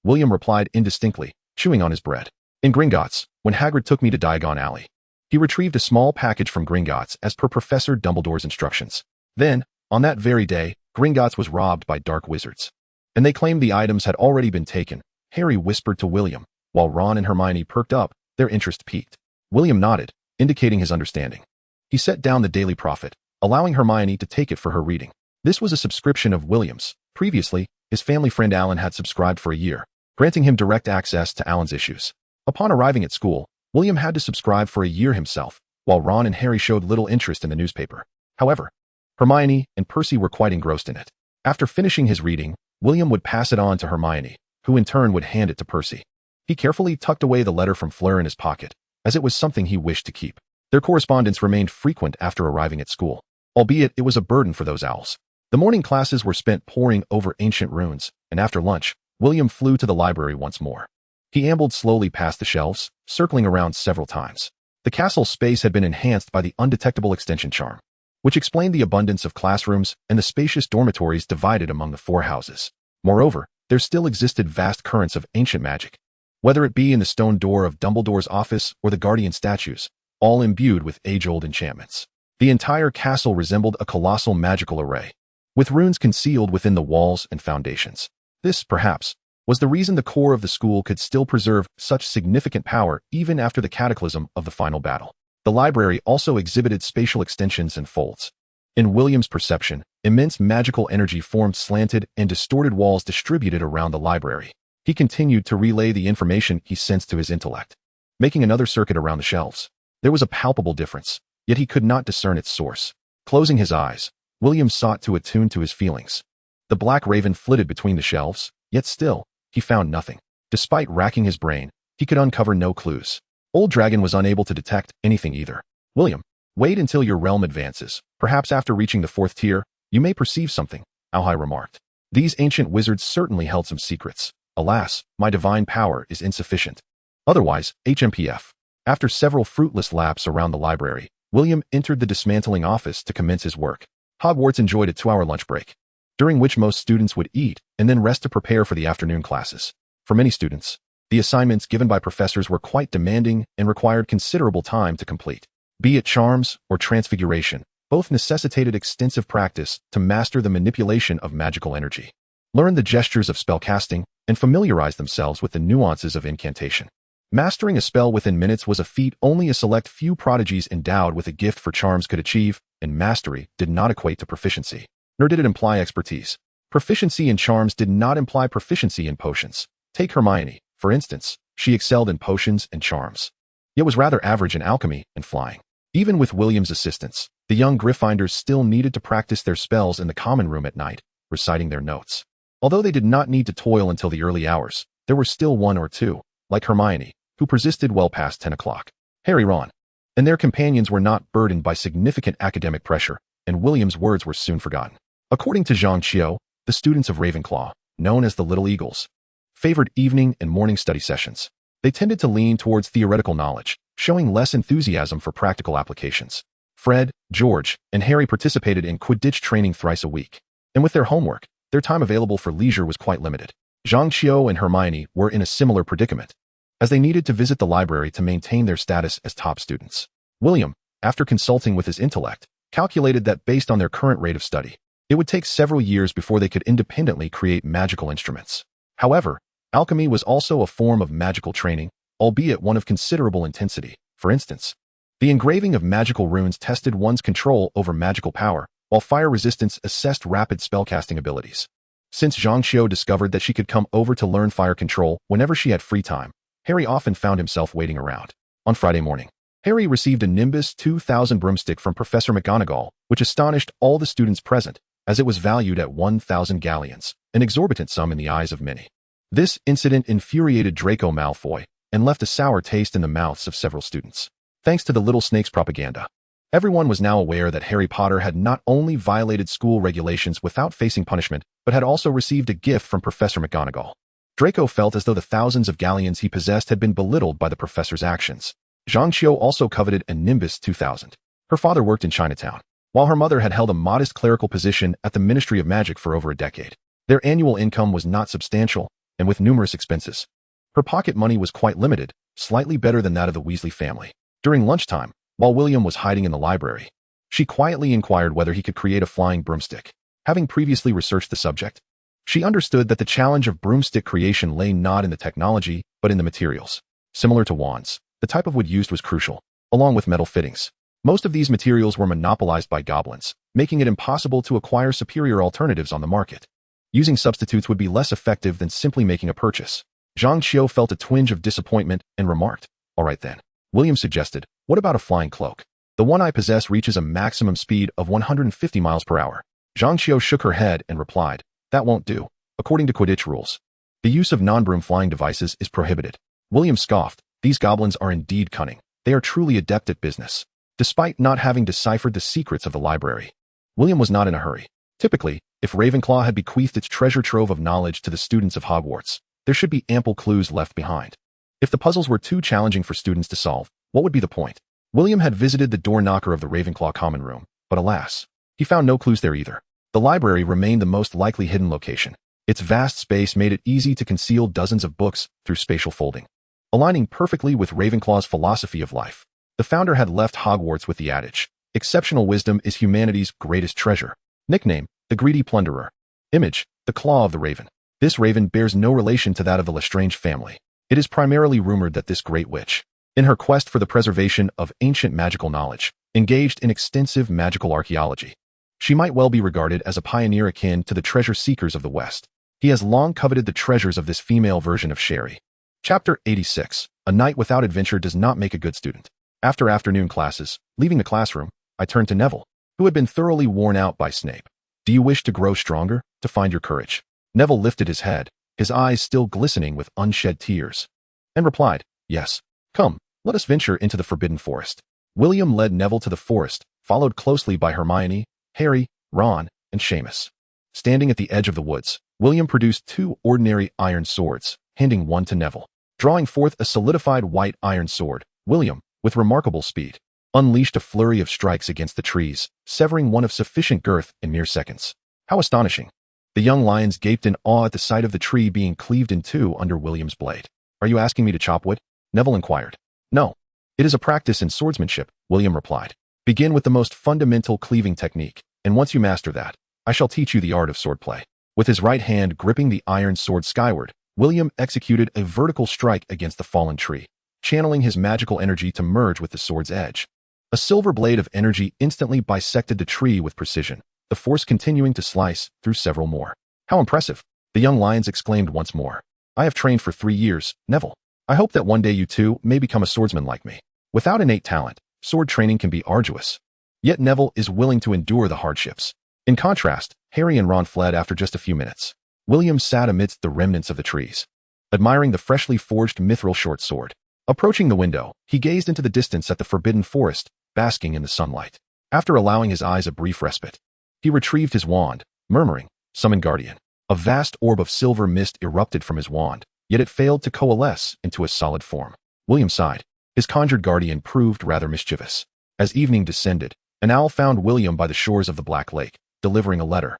William replied indistinctly, chewing on his bread. "In Gringotts, when Hagrid took me to Diagon Alley. He retrieved a small package from Gringotts as per Professor Dumbledore's instructions. Then, on that very day, Gringotts was robbed by dark wizards. And they claimed the items had already been taken," Harry whispered to William, while Ron and Hermione perked up, their interest piqued. William nodded, indicating his understanding. He set down the Daily Prophet, allowing Hermione to take it for her reading. This was a subscription of William's. Previously, his family friend Alan had subscribed for a year, granting him direct access to Alan's issues. Upon arriving at school, William had to subscribe for a year himself, while Ron and Harry showed little interest in the newspaper. However, Hermione and Percy were quite engrossed in it. After finishing his reading, William would pass it on to Hermione, who in turn would hand it to Percy. He carefully tucked away the letter from Fleur in his pocket, as it was something he wished to keep. Their correspondence remained frequent after arriving at school, albeit it was a burden for those owls. The morning classes were spent poring over ancient runes, and after lunch, William flew to the library once more. He ambled slowly past the shelves, circling around several times. The castle space had been enhanced by the undetectable extension charm, which explained the abundance of classrooms and the spacious dormitories divided among the 4 houses. Moreover, there still existed vast currents of ancient magic, whether it be in the stone door of Dumbledore's office or the guardian statues, all imbued with age-old enchantments. The entire castle resembled a colossal magical array, with runes concealed within the walls and foundations. This, perhaps, was the reason the core of the school could still preserve such significant power even after the cataclysm of the final battle. The library also exhibited spatial extensions and folds. In William's perception, immense magical energy formed slanted and distorted walls distributed around the library. He continued to relay the information he sensed to his intellect, making another circuit around the shelves. There was a palpable difference, yet he could not discern its source. Closing his eyes, William sought to attune to his feelings. The black raven flitted between the shelves, yet still, he found nothing. Despite racking his brain, he could uncover no clues. Old Dragon was unable to detect anything either. "William, wait until your realm advances. Perhaps after reaching the 4th tier, you may perceive something," Aohai remarked. "These ancient wizards certainly held some secrets. Alas, my divine power is insufficient. Otherwise, HMPF." After several fruitless laps around the library, William entered the dismantling office to commence his work. Hogwarts enjoyed a 2-hour lunch break, during which most students would eat and then rest to prepare for the afternoon classes. For many students, the assignments given by professors were quite demanding and required considerable time to complete. Be it charms or transfiguration, both necessitated extensive practice to master the manipulation of magical energy, learn the gestures of spellcasting, and familiarize themselves with the nuances of incantation. Mastering a spell within minutes was a feat only a select few prodigies endowed with a gift for charms could achieve, and mastery did not equate to proficiency, nor did it imply expertise. Proficiency in charms did not imply proficiency in potions. Take Hermione, for instance. She excelled in potions and charms, yet was rather average in alchemy and flying. Even with William's assistance, the young Gryffindors still needed to practice their spells in the common room at night, reciting their notes. Although they did not need to toil until the early hours, there were still 1 or 2, like Hermione, who persisted well past 10 o'clock. Harry, Ron, and their companions were not burdened by significant academic pressure, and William's words were soon forgotten. According to Zhang Qiu, the students of Ravenclaw, known as the Little Eagles, favored evening and morning study sessions. They tended to lean towards theoretical knowledge, showing less enthusiasm for practical applications. Fred, George, and Harry participated in Quidditch training thrice a week, and with their homework, their time available for leisure was quite limited. Zhang Qiu and Hermione were in a similar predicament. as they needed to visit the library to maintain their status as top students. William, after consulting with his intellect, calculated that based on their current rate of study, it would take several years before they could independently create magical instruments. However, alchemy was also a form of magical training, albeit one of considerable intensity. For instance, the engraving of magical runes tested one's control over magical power, while fire resistance assessed rapid spellcasting abilities. Since Zhang Xiu discovered that she could come over to learn fire control whenever she had free time, Harry often found himself waiting around. On Friday morning, Harry received a Nimbus 2000 broomstick from Professor McGonagall, which astonished all the students present, as it was valued at 1,000 galleons, an exorbitant sum in the eyes of many. This incident infuriated Draco Malfoy and left a sour taste in the mouths of several students. Thanks to the Little Snake's propaganda, everyone was now aware that Harry Potter had not only violated school regulations without facing punishment, but had also received a gift from Professor McGonagall. Draco felt as though the thousands of galleons he possessed had been belittled by the professor's actions. Zhang Xiu also coveted a Nimbus 2000. Her father worked in Chinatown, while her mother had held a modest clerical position at the Ministry of Magic for over a decade. Their annual income was not substantial, and with numerous expenses, her pocket money was quite limited, slightly better than that of the Weasley family. During lunchtime, while William was hiding in the library, she quietly inquired whether he could create a flying broomstick. Having previously researched the subject, she understood that the challenge of broomstick creation lay not in the technology, but in the materials. Similar to wands, the type of wood used was crucial, along with metal fittings. Most of these materials were monopolized by goblins, making it impossible to acquire superior alternatives on the market. Using substitutes would be less effective than simply making a purchase. Zhang Xiu felt a twinge of disappointment and remarked, "All right then." William suggested, "What about a flying cloak? The one I possess reaches a maximum speed of 150 miles per hour." Zhang Xiu shook her head and replied, "That won't do. According to Quidditch rules, the use of non-broom flying devices is prohibited." William scoffed, "These goblins are indeed cunning. They are truly adept at business." Despite not having deciphered the secrets of the library, William was not in a hurry. Typically, if Ravenclaw had bequeathed its treasure trove of knowledge to the students of Hogwarts, there should be ample clues left behind. If the puzzles were too challenging for students to solve, what would be the point? William had visited the door knocker of the Ravenclaw common room, but alas, he found no clues there either. The library remained the most likely hidden location. Its vast space made it easy to conceal dozens of books through spatial folding, aligning perfectly with Ravenclaw's philosophy of life. The founder had left Hogwarts with the adage, "Exceptional wisdom is humanity's greatest treasure." Nickname, the Greedy Plunderer. Image, the Claw of the Raven. This raven bears no relation to that of the Lestrange family. It is primarily rumored that this great witch, in her quest for the preservation of ancient magical knowledge, engaged in extensive magical archaeology. She might well be regarded as a pioneer akin to the treasure seekers of the West. He has long coveted the treasures of this female version of Sherry. Chapter 86. A night without adventure does not make a good student. After afternoon classes, leaving the classroom, I turned to Neville, who had been thoroughly worn out by Snape. "Do you wish to grow stronger, to find your courage?" Neville lifted his head, his eyes still glistening with unshed tears, and replied, "Yes. Come, let us venture into the Forbidden Forest." William led Neville to the forest, followed closely by Hermione, Harry, Ron, and Seamus. Standing at the edge of the woods, William produced 2 ordinary iron swords, handing one to Neville. Drawing forth a solidified white iron sword, William, with remarkable speed, unleashed a flurry of strikes against the trees, severing one of sufficient girth in mere seconds. How astonishing! The young lions gaped in awe at the sight of the tree being cleaved in two under William's blade. "Are you asking me to chop wood?" Neville inquired. "No. It is a practice in swordsmanship," William replied. "Begin with the most fundamental cleaving technique, and once you master that, I shall teach you the art of swordplay." With his right hand gripping the iron sword skyward, William executed a vertical strike against the fallen tree, channeling his magical energy to merge with the sword's edge. A silver blade of energy instantly bisected the tree with precision, the force continuing to slice through several more. "How impressive!" the young lions exclaimed once more. "I have trained for 3 years, Neville. I hope that one day you too may become a swordsman like me." Without innate talent, sword training can be arduous. Yet Neville is willing to endure the hardships. In contrast, Harry and Ron fled after just a few minutes. William sat amidst the remnants of the trees, admiring the freshly forged mithril short sword. Approaching the window, he gazed into the distance at the forbidden forest, basking in the sunlight. After allowing his eyes a brief respite, he retrieved his wand, murmuring, "Summon Guardian." A vast orb of silver mist erupted from his wand, yet it failed to coalesce into a solid form. William sighed. His conjured guardian proved rather mischievous. As evening descended, an owl found William by the shores of the Black Lake, delivering a letter.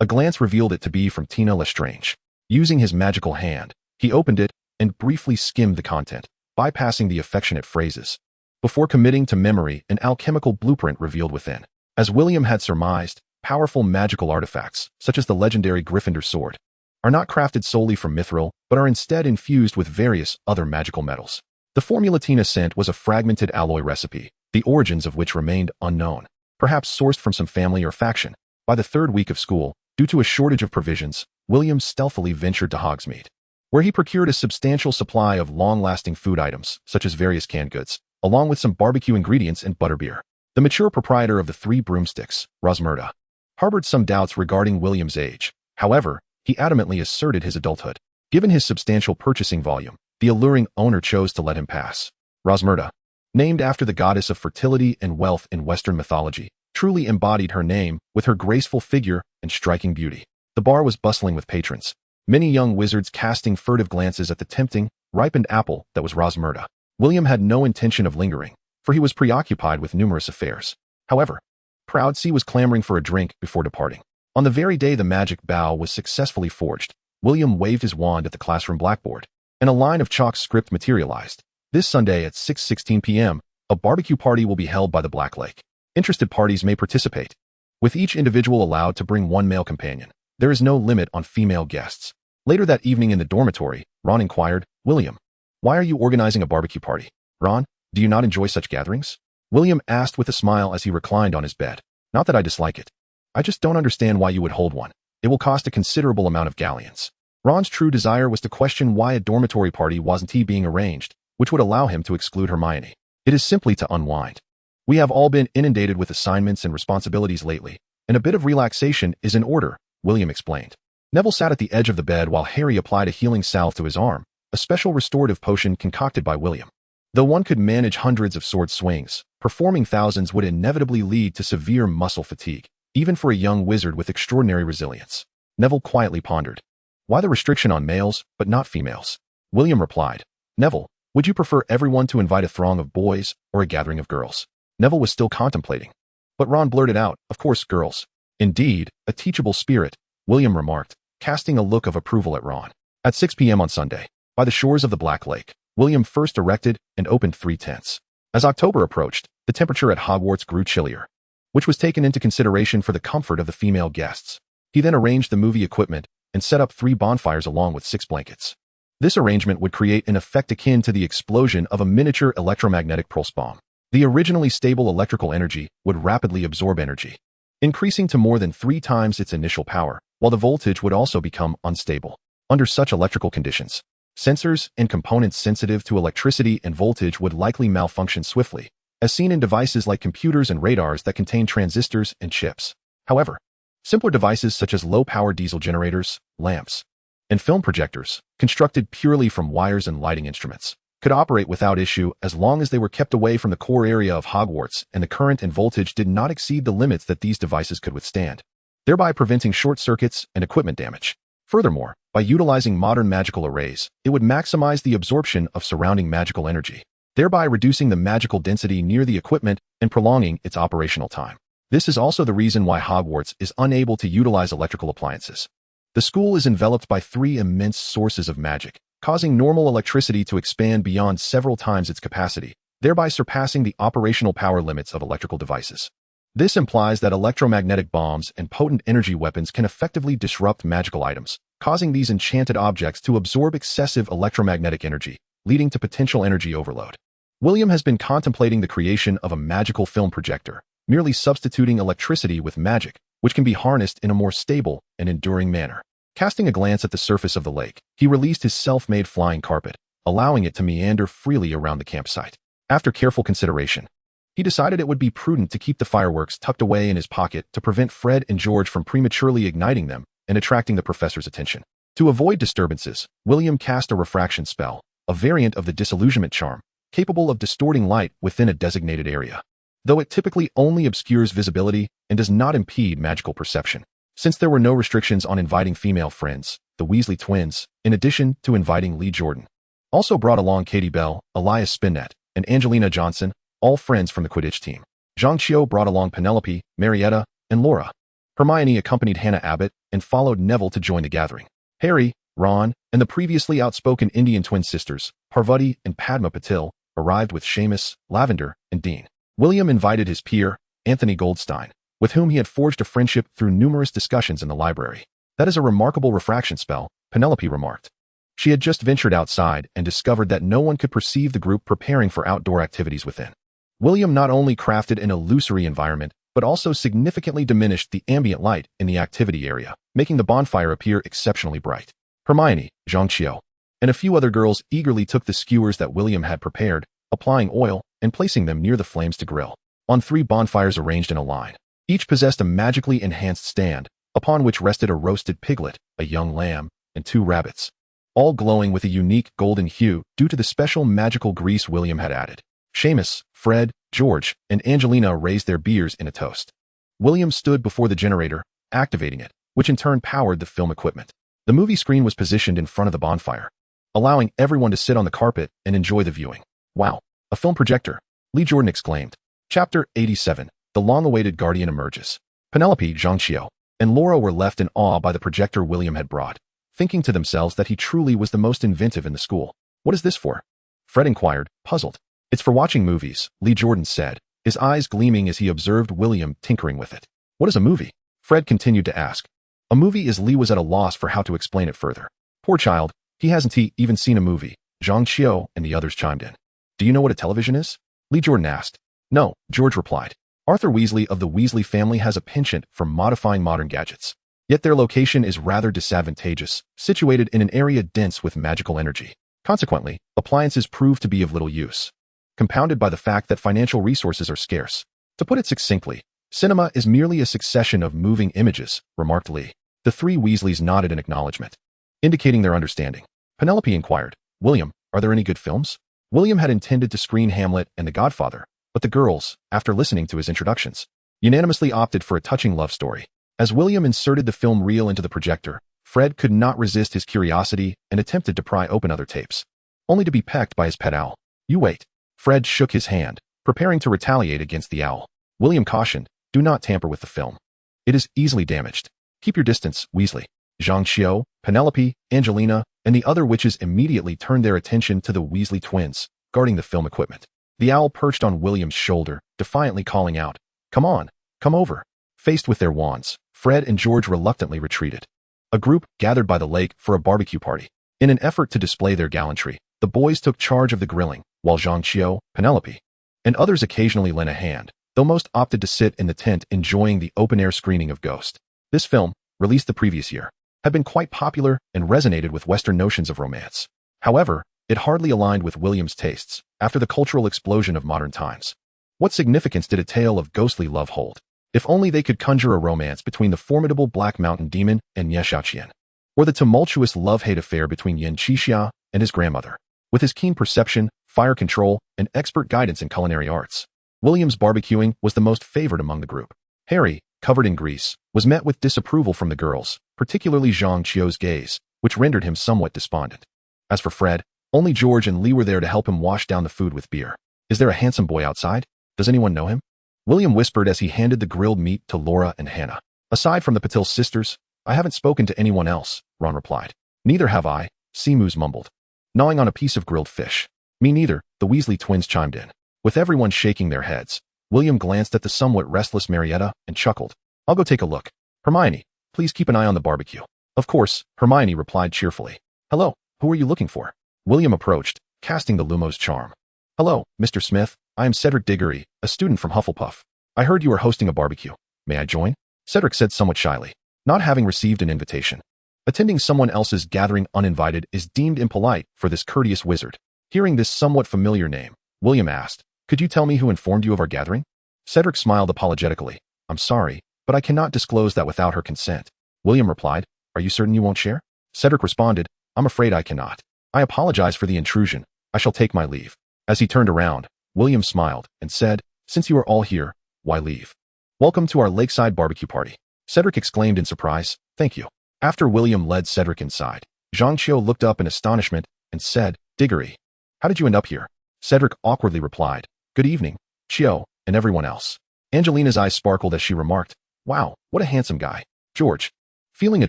A glance revealed it to be from Tina Lestrange. Using his magical hand, he opened it and briefly skimmed the content, bypassing the affectionate phrases, before committing to memory an alchemical blueprint revealed within. As William had surmised, powerful magical artifacts, such as the legendary Gryffindor sword, are not crafted solely from mithril, but are instead infused with various other magical metals. The formulatina scent was a fragmented alloy recipe, the origins of which remained unknown, perhaps sourced from some family or faction. By the third week of school, due to a shortage of provisions, William stealthily ventured to Hogsmeade, where he procured a substantial supply of long-lasting food items, such as various canned goods, along with some barbecue ingredients and butterbeer. The mature proprietor of the Three Broomsticks, Rosmerta, harbored some doubts regarding William's age. However, he adamantly asserted his adulthood. Given his substantial purchasing volume, the alluring owner chose to let him pass. Rosmerta, named after the goddess of fertility and wealth in Western mythology, truly embodied her name with her graceful figure and striking beauty. The bar was bustling with patrons, many young wizards casting furtive glances at the tempting, ripened apple that was Rosmerta. William had no intention of lingering, for he was preoccupied with numerous affairs. However, Proud C was clamoring for a drink before departing. On the very day the magic bow was successfully forged, William waved his wand at the classroom blackboard, and a line of chalk script materialized. This Sunday at 6:16 p.m., a barbecue party will be held by the Black Lake. Interested parties may participate, with each individual allowed to bring one male companion. There is no limit on female guests. Later that evening in the dormitory, Ron inquired, "William, why are you organizing a barbecue party? Ron, do you not enjoy such gatherings?" William asked with a smile as he reclined on his bed. "Not that I dislike it. I just don't understand why you would hold one. It will cost a considerable amount of galleons." Ron's true desire was to question why a dormitory party wasn't being arranged, which would allow him to exclude Hermione. "It is simply to unwind. We have all been inundated with assignments and responsibilities lately, and a bit of relaxation is in order," William explained. Neville sat at the edge of the bed while Harry applied a healing salve to his arm, a special restorative potion concocted by William. Though one could manage hundreds of sword swings, performing thousands would inevitably lead to severe muscle fatigue, even for a young wizard with extraordinary resilience. Neville quietly pondered. "Why the restriction on males, but not females?" William replied. "Neville, would you prefer everyone to invite a throng of boys or a gathering of girls?" Neville was still contemplating, but Ron blurted out, "Of course, girls." "Indeed, a teachable spirit," William remarked, casting a look of approval at Ron. At 6 p.m. on Sunday, by the shores of the Black Lake, William first erected and opened 3 tents. As October approached, the temperature at Hogwarts grew chillier, which was taken into consideration for the comfort of the female guests. He then arranged the movie equipment and set up 3 bonfires along with 6 blankets. This arrangement would create an effect akin to the explosion of a miniature electromagnetic pulse bomb. The originally stable electrical energy would rapidly absorb energy, increasing to more than 3 times its initial power, while the voltage would also become unstable. Under such electrical conditions, sensors and components sensitive to electricity and voltage would likely malfunction swiftly, as seen in devices like computers and radars that contain transistors and chips. However, simpler devices such as low-power diesel generators, lamps, and film projectors, constructed purely from wires and lighting instruments, could operate without issue as long as they were kept away from the core area of Hogwarts and the current and voltage did not exceed the limits that these devices could withstand, thereby preventing short circuits and equipment damage. Furthermore, by utilizing modern magical arrays, it would maximize the absorption of surrounding magical energy, thereby reducing the magical density near the equipment and prolonging its operational time. This is also the reason why Hogwarts is unable to utilize electrical appliances. The school is enveloped by 3 immense sources of magic, causing normal electricity to expand beyond several times its capacity, thereby surpassing the operational power limits of electrical devices. This implies that electromagnetic bombs and potent energy weapons can effectively disrupt magical items, causing these enchanted objects to absorb excessive electromagnetic energy, leading to potential energy overload. William has been contemplating the creation of a magical film projector, merely substituting electricity with magic, which can be harnessed in a more stable and enduring manner. Casting a glance at the surface of the lake, he released his self-made flying carpet, allowing it to meander freely around the campsite. After careful consideration, he decided it would be prudent to keep the fireworks tucked away in his pocket to prevent Fred and George from prematurely igniting them and attracting the professor's attention. To avoid disturbances, William cast a refraction spell, a variant of the disillusionment charm, capable of distorting light within a designated area, though it typically only obscures visibility and does not impede magical perception. Since there were no restrictions on inviting female friends, the Weasley twins, in addition to inviting Lee Jordan, also brought along Katie Bell, Elias Spinnet, and Angelina Johnson, all friends from the Quidditch team. Zhang Qiu brought along Penelope, Marietta, and Laura. Hermione accompanied Hannah Abbott and followed Neville to join the gathering. Harry, Ron, and the previously outspoken Indian twin sisters, Parvati and Padma Patil, arrived with Seamus, Lavender, and Dean. William invited his peer, Anthony Goldstein, with whom he had forged a friendship through numerous discussions in the library. That is a remarkable refraction spell, Penelope remarked. She had just ventured outside and discovered that no one could perceive the group preparing for outdoor activities within. William not only crafted an illusory environment, but also significantly diminished the ambient light in the activity area, making the bonfire appear exceptionally bright. Hermione, Zhang Qiu, and a few other girls eagerly took the skewers that William had prepared, applying oil and placing them near the flames to grill. On 3 bonfires arranged in a line. Each possessed a magically enhanced stand, upon which rested a roasted piglet, a young lamb, and 2 rabbits, all glowing with a unique golden hue due to the special magical grease William had added. Seamus, Fred, George, and Angelina raised their beers in a toast. William stood before the generator, activating it, which in turn powered the film equipment. The movie screen was positioned in front of the bonfire, allowing everyone to sit on the carpet and enjoy the viewing. Wow, a film projector, Lee Jordan exclaimed. Chapter 87, The long-awaited guardian emerges. Penelope, Zhang Qiu, and Laura were left in awe by the projector William had brought, thinking to themselves that he truly was the most inventive in the school. What is this for? Fred inquired, puzzled. It's for watching movies, Lee Jordan said, his eyes gleaming as he observed William tinkering with it. What is a movie? Fred continued to ask. A movie is Lee was at a loss for how to explain it further. Poor child, he hasn't even seen a movie, Zhang Qiu and the others chimed in. Do you know what a television is? Lee Jordan asked. No, George replied. Arthur Weasley of the Weasley family has a penchant for modifying modern gadgets. Yet their location is rather disadvantageous, situated in an area dense with magical energy. Consequently, appliances prove to be of little use, compounded by the fact that financial resources are scarce. To put it succinctly, cinema is merely a succession of moving images, remarked Lee. The 3 Weasleys nodded in acknowledgement, indicating their understanding. Penelope inquired, William, are there any good films? William had intended to screen Hamlet and The Godfather, but the girls, after listening to his introductions, unanimously opted for a touching love story. As William inserted the film reel into the projector, Fred could not resist his curiosity and attempted to pry open other tapes, only to be pecked by his pet owl. You wait. Fred shook his hand, preparing to retaliate against the owl. William cautioned, do not tamper with the film. It is easily damaged. Keep your distance, Weasley. Zhang Qiu, Penelope, Angelina, and the other witches immediately turned their attention to the Weasley twins, guarding the film equipment. The owl perched on William's shoulder, defiantly calling out, come on, come over. Faced with their wands, Fred and George reluctantly retreated. A group gathered by the lake for a barbecue party. In an effort to display their gallantry, the boys took charge of the grilling, while Zhang Qiu, Penelope, and others occasionally lent a hand, though most opted to sit in the tent enjoying the open-air screening of Ghost. This film, released the previous year, had been quite popular and resonated with Western notions of romance. However, it hardly aligned with William's tastes after the cultural explosion of modern times. What significance did a tale of ghostly love hold? If only they could conjure a romance between the formidable Black Mountain Demon and Ye Xiaoqian, or the tumultuous love-hate affair between Yin Qixia and his grandmother. With his keen perception, fire control, and expert guidance in culinary arts, William's barbecuing was the most favored among the group. Harry, covered in grease, was met with disapproval from the girls, particularly Zhang Qiu's gaze, which rendered him somewhat despondent. As for Fred, only George and Lee were there to help him wash down the food with beer. Is there a handsome boy outside? Does anyone know him? William whispered as he handed the grilled meat to Laura and Hannah. Aside from the Patil sisters, I haven't spoken to anyone else, Ron replied. Neither have I, Seamus mumbled, gnawing on a piece of grilled fish. Me neither, the Weasley twins chimed in. With everyone shaking their heads, William glanced at the somewhat restless Marietta and chuckled. I'll go take a look. Hermione, please keep an eye on the barbecue. Of course, Hermione replied cheerfully. Hello, who are you looking for? William approached, casting the Lumos charm. Hello, Mr. Smith, I am Cedric Diggory, a student from Hufflepuff. I heard you are hosting a barbecue. May I join? Cedric said somewhat shyly, not having received an invitation. Attending someone else's gathering uninvited is deemed impolite for this courteous wizard. Hearing this somewhat familiar name, William asked, could you tell me who informed you of our gathering? Cedric smiled apologetically. I'm sorry, but I cannot disclose that without her consent. William replied, are you certain you won't share? Cedric responded, I'm afraid I cannot. I apologize for the intrusion. I shall take my leave. As he turned around, William smiled and said, since you are all here, why leave? Welcome to our lakeside barbecue party. Cedric exclaimed in surprise, thank you. After William led Cedric inside, Zhang Qiu looked up in astonishment and said, Diggory, how did you end up here? Cedric awkwardly replied, good evening, Qiu, and everyone else. Angelina's eyes sparkled as she remarked, wow, what a handsome guy. George, feeling a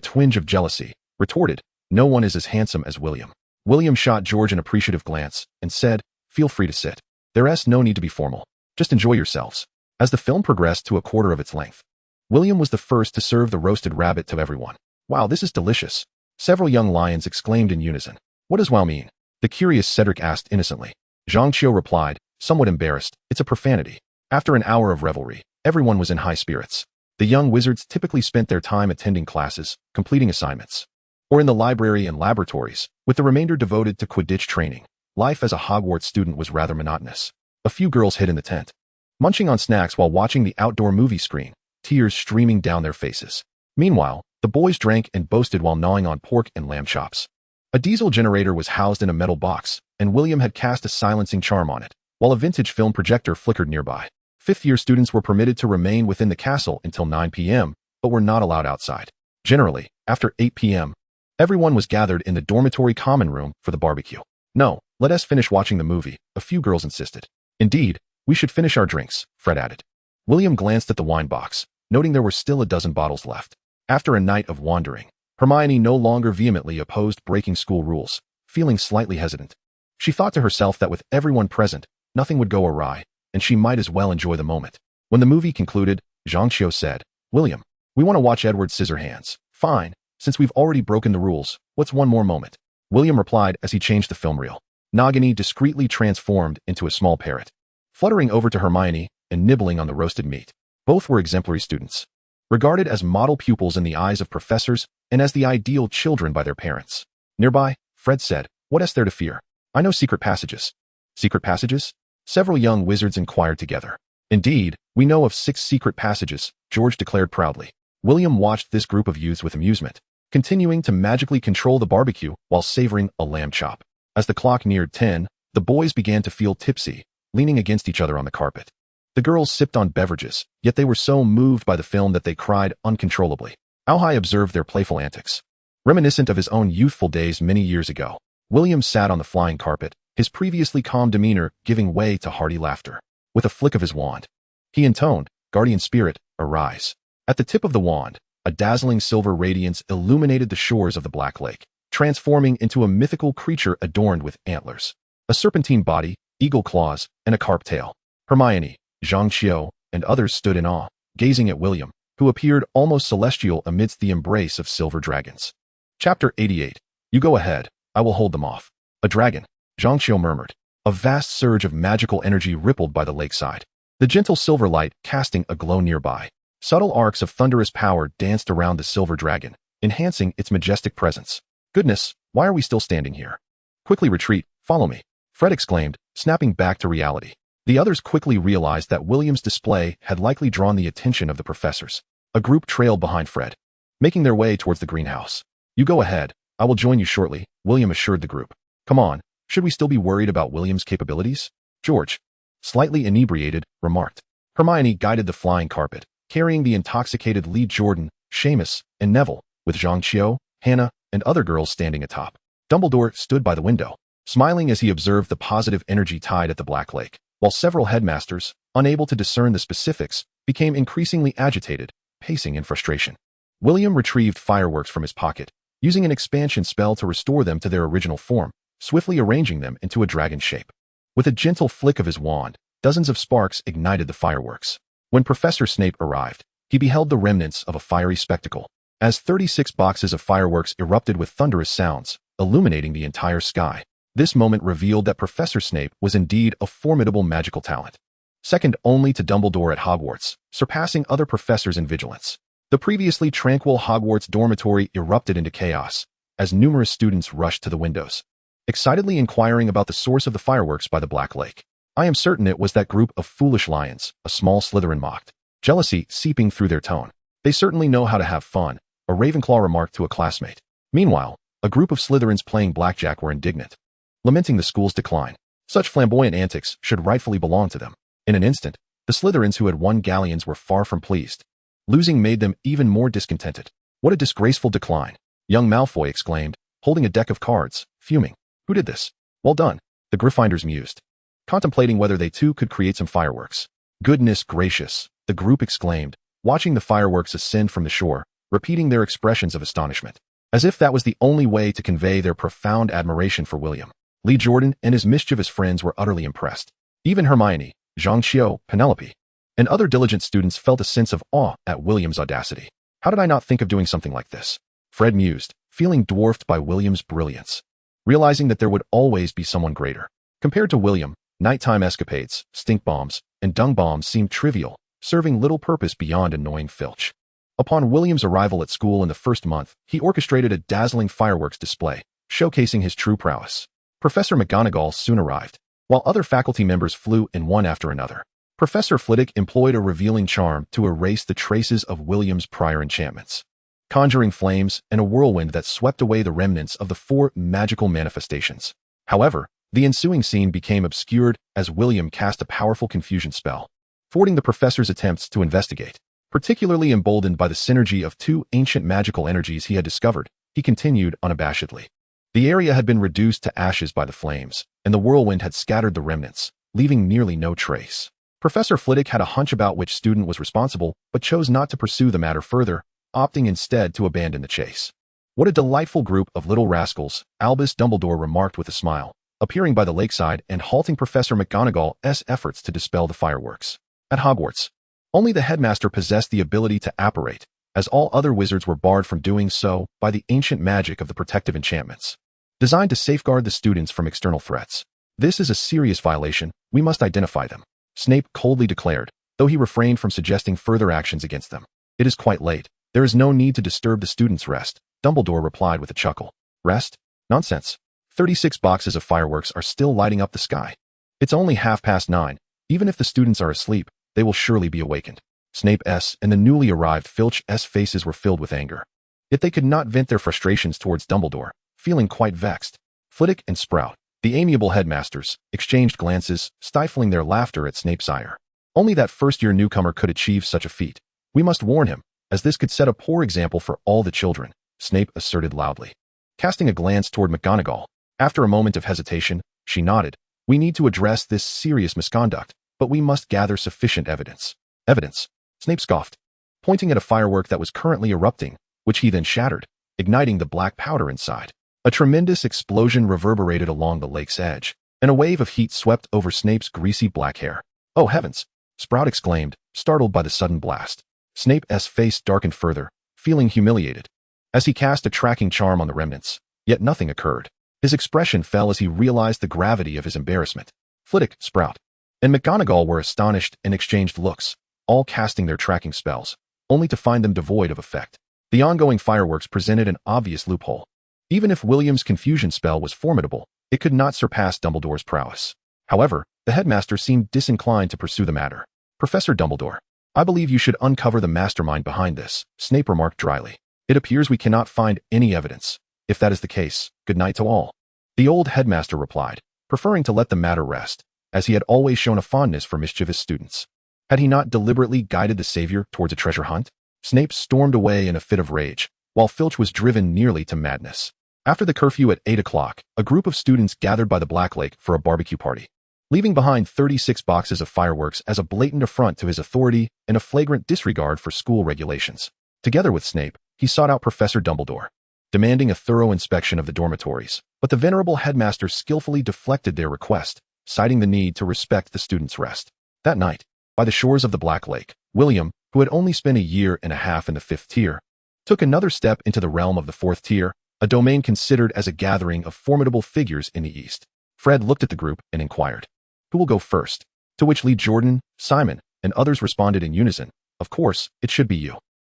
twinge of jealousy, retorted, No one is as handsome as William. William shot George an appreciative glance and said, "Feel free to sit. There's no need to be formal. Just enjoy yourselves." As the film progressed to a quarter of its length, William was the first to serve the roasted rabbit to everyone. "Wow, this is delicious." Several young lions exclaimed in unison. "What does wow mean?" the curious Cedric asked innocently. Zhang Qiu replied, somewhat embarrassed, "It's a profanity." After an hour of revelry, everyone was in high spirits. The young wizards typically spent their time attending classes, completing assignments, or in the library and laboratories, with the remainder devoted to Quidditch training. Life as a Hogwarts student was rather monotonous. A few girls hid in the tent, munching on snacks while watching the outdoor movie screen, tears streaming down their faces. Meanwhile, the boys drank and boasted while gnawing on pork and lamb chops. A diesel generator was housed in a metal box, and William had cast a silencing charm on it, while a vintage film projector flickered nearby. Fifth-year students were permitted to remain within the castle until 9 p.m., but were not allowed outside. Generally, after 8 p.m., everyone was gathered in the dormitory common room for the barbecue. "No, let us finish watching the movie," a few girls insisted. "Indeed, we should finish our drinks," Fred added. William glanced at the wine box, noting there were still a dozen bottles left. After a night of wandering, Hermione no longer vehemently opposed breaking school rules, feeling slightly hesitant. She thought to herself that with everyone present, nothing would go awry, and she might as well enjoy the moment. When the movie concluded, Zhang Qiu said, "William, we want to watch Edward Scissorhands." "Fine, since we've already broken the rules, what's one more moment?" William replied as he changed the film reel. Nagini discreetly transformed into a small parrot, fluttering over to Hermione and nibbling on the roasted meat. Both were exemplary students, regarded as model pupils in the eyes of professors and as the ideal children by their parents. Nearby, Fred said, "What is there to fear? I know secret passages." "Secret passages?" Several young wizards inquired together. "Indeed, we know of 6 secret passages," George declared proudly. William watched this group of youths with amusement, continuing to magically control the barbecue while savoring a lamb chop. As the clock neared 10, the boys began to feel tipsy, leaning against each other on the carpet. The girls sipped on beverages, yet they were so moved by the film that they cried uncontrollably. Alhai observed their playful antics. Reminiscent of his own youthful days many years ago, William sat on the flying carpet, his previously calm demeanor giving way to hearty laughter. With a flick of his wand, he intoned, "Guardian spirit, arise." At the tip of the wand, a dazzling silver radiance illuminated the shores of the Black Lake, transforming into a mythical creature adorned with antlers, a serpentine body, eagle claws, and a carp tail. Hermione, Zhang Qiu, and others stood in awe, gazing at William, who appeared almost celestial amidst the embrace of silver dragons. Chapter 88. You go ahead, I will hold them off. A dragon, Zhang Qiu murmured. A vast surge of magical energy rippled by the lakeside, the gentle silver light casting a glow nearby. Subtle arcs of thunderous power danced around the silver dragon, enhancing its majestic presence. "Goodness, why are we still standing here? Quickly retreat, follow me," Fred exclaimed, snapping back to reality. The others quickly realized that William's display had likely drawn the attention of the professors. A group trailed behind Fred, making their way towards the greenhouse. "You go ahead, I will join you shortly," William assured the group. "Come on, should we still be worried about William's capabilities?" George, slightly inebriated, remarked. Hermione guided the flying carpet, carrying the intoxicated Lee Jordan, Seamus, and Neville, with Zhang Qiu, Hannah, and other girls standing atop. Dumbledore stood by the window, smiling as he observed the positive energy tide at the Black Lake, while several headmasters, unable to discern the specifics, became increasingly agitated, pacing in frustration. William retrieved fireworks from his pocket, using an expansion spell to restore them to their original form, swiftly arranging them into a dragon shape. With a gentle flick of his wand, dozens of sparks ignited the fireworks. When Professor Snape arrived, he beheld the remnants of a fiery spectacle, as 36 boxes of fireworks erupted with thunderous sounds, illuminating the entire sky. This moment revealed that Professor Snape was indeed a formidable magical talent, second only to Dumbledore at Hogwarts, surpassing other professors in vigilance. The previously tranquil Hogwarts dormitory erupted into chaos, as numerous students rushed to the windows, excitedly inquiring about the source of the fireworks by the Black Lake. "I am certain it was that group of foolish lions," a small Slytherin mocked, jealousy seeping through their tone. "They certainly know how to have fun," a Ravenclaw remarked to a classmate. Meanwhile, a group of Slytherins playing blackjack were indignant, lamenting the school's decline. Such flamboyant antics should rightfully belong to them. In an instant, the Slytherins who had won galleons were far from pleased. Losing made them even more discontented. "What a disgraceful decline," young Malfoy exclaimed, holding a deck of cards, fuming. "Who did this?" "Well done," the Gryffindors mused, contemplating whether they too could create some fireworks. "Goodness gracious," the group exclaimed, watching the fireworks ascend from the shore, repeating their expressions of astonishment. as if that was the only way to convey their profound admiration for William. Lee Jordan and his mischievous friends were utterly impressed. Even Hermione, Zhang Qiu, Penelope, and other diligent students felt a sense of awe at William's audacity. How did I not think of doing something like this? Fred mused, feeling dwarfed by William's brilliance, realizing that there would always be someone greater. Compared to William, nighttime escapades, stink bombs, and dung bombs seemed trivial, serving little purpose beyond annoying Filch. Upon William's arrival at school in the first month, he orchestrated a dazzling fireworks display, showcasing his true prowess. Professor McGonagall soon arrived, while other faculty members flew in one after another. Professor Flitwick employed a revealing charm to erase the traces of William's prior enchantments, conjuring flames and a whirlwind that swept away the remnants of the 4 magical manifestations. However, the ensuing scene became obscured as William cast a powerful confusion spell, thwarting the professor's attempts to investigate. Particularly emboldened by the synergy of 2 ancient magical energies he had discovered, he continued unabashedly. The area had been reduced to ashes by the flames, and the whirlwind had scattered the remnants, leaving nearly no trace. Professor Flitwick had a hunch about which student was responsible, but chose not to pursue the matter further, opting instead to abandon the chase. What a delightful group of little rascals, Albus Dumbledore remarked with a smile, appearing by the lakeside and halting Professor McGonagall's efforts to dispel the fireworks. At Hogwarts, only the headmaster possessed the ability to apparate, as all other wizards were barred from doing so by the ancient magic of the protective enchantments, designed to safeguard the students from external threats. This is a serious violation, we must identify them, Snape coldly declared, though he refrained from suggesting further actions against them. It is quite late. There is no need to disturb the students' rest, Dumbledore replied with a chuckle. Rest? Nonsense. 36 boxes of fireworks are still lighting up the sky. It's only 9:30. Even if the students are asleep, they will surely be awakened. Snape's and the newly arrived Filch's faces were filled with anger. Yet they could not vent their frustrations towards Dumbledore, feeling quite vexed. Flitwick and Sprout, the amiable headmasters, exchanged glances, stifling their laughter at Snape's ire. Only that first-year newcomer could achieve such a feat. We must warn him, as this could set a poor example for all the children, Snape asserted loudly. Casting a glance toward McGonagall, after a moment of hesitation, she nodded. We need to address this serious misconduct, but we must gather sufficient evidence. Evidence? Snape scoffed, pointing at a firework that was currently erupting, which he then shattered, igniting the black powder inside. A tremendous explosion reverberated along the lake's edge, and a wave of heat swept over Snape's greasy black hair. Oh heavens! Sprout exclaimed, startled by the sudden blast. Snape's face darkened further, feeling humiliated, as he cast a tracking charm on the remnants, yet nothing occurred. His expression fell as he realized the gravity of his embarrassment. Flitwick, Sprout, and McGonagall were astonished and exchanged looks, all casting their tracking spells, only to find them devoid of effect. The ongoing fireworks presented an obvious loophole. Even if William's confusion spell was formidable, it could not surpass Dumbledore's prowess. However, the headmaster seemed disinclined to pursue the matter. Professor Dumbledore, I believe you should uncover the mastermind behind this, Snape remarked dryly. It appears we cannot find any evidence. If that is the case, good night to all. The old headmaster replied, preferring to let the matter rest, as he had always shown a fondness for mischievous students. Had he not deliberately guided the savior towards a treasure hunt? Snape stormed away in a fit of rage, while Filch was driven nearly to madness. After the curfew at 8 o'clock, a group of students gathered by the Black Lake for a barbecue party, leaving behind 36 boxes of fireworks as a blatant affront to his authority and a flagrant disregard for school regulations. Together with Snape, he sought out Professor Dumbledore, demanding a thorough inspection of the dormitories, but the venerable headmaster skillfully deflected their request, citing the need to respect the students' rest. That night, by the shores of the Black Lake, William, who had only spent a year and a half in the 5th tier, took another step into the realm of the 4th tier, a domain considered as a gathering of formidable figures in the East. Fred looked at the group and inquired, who will go first? To which Lee Jordan, Simon, and others responded in unison, of course, it should be you.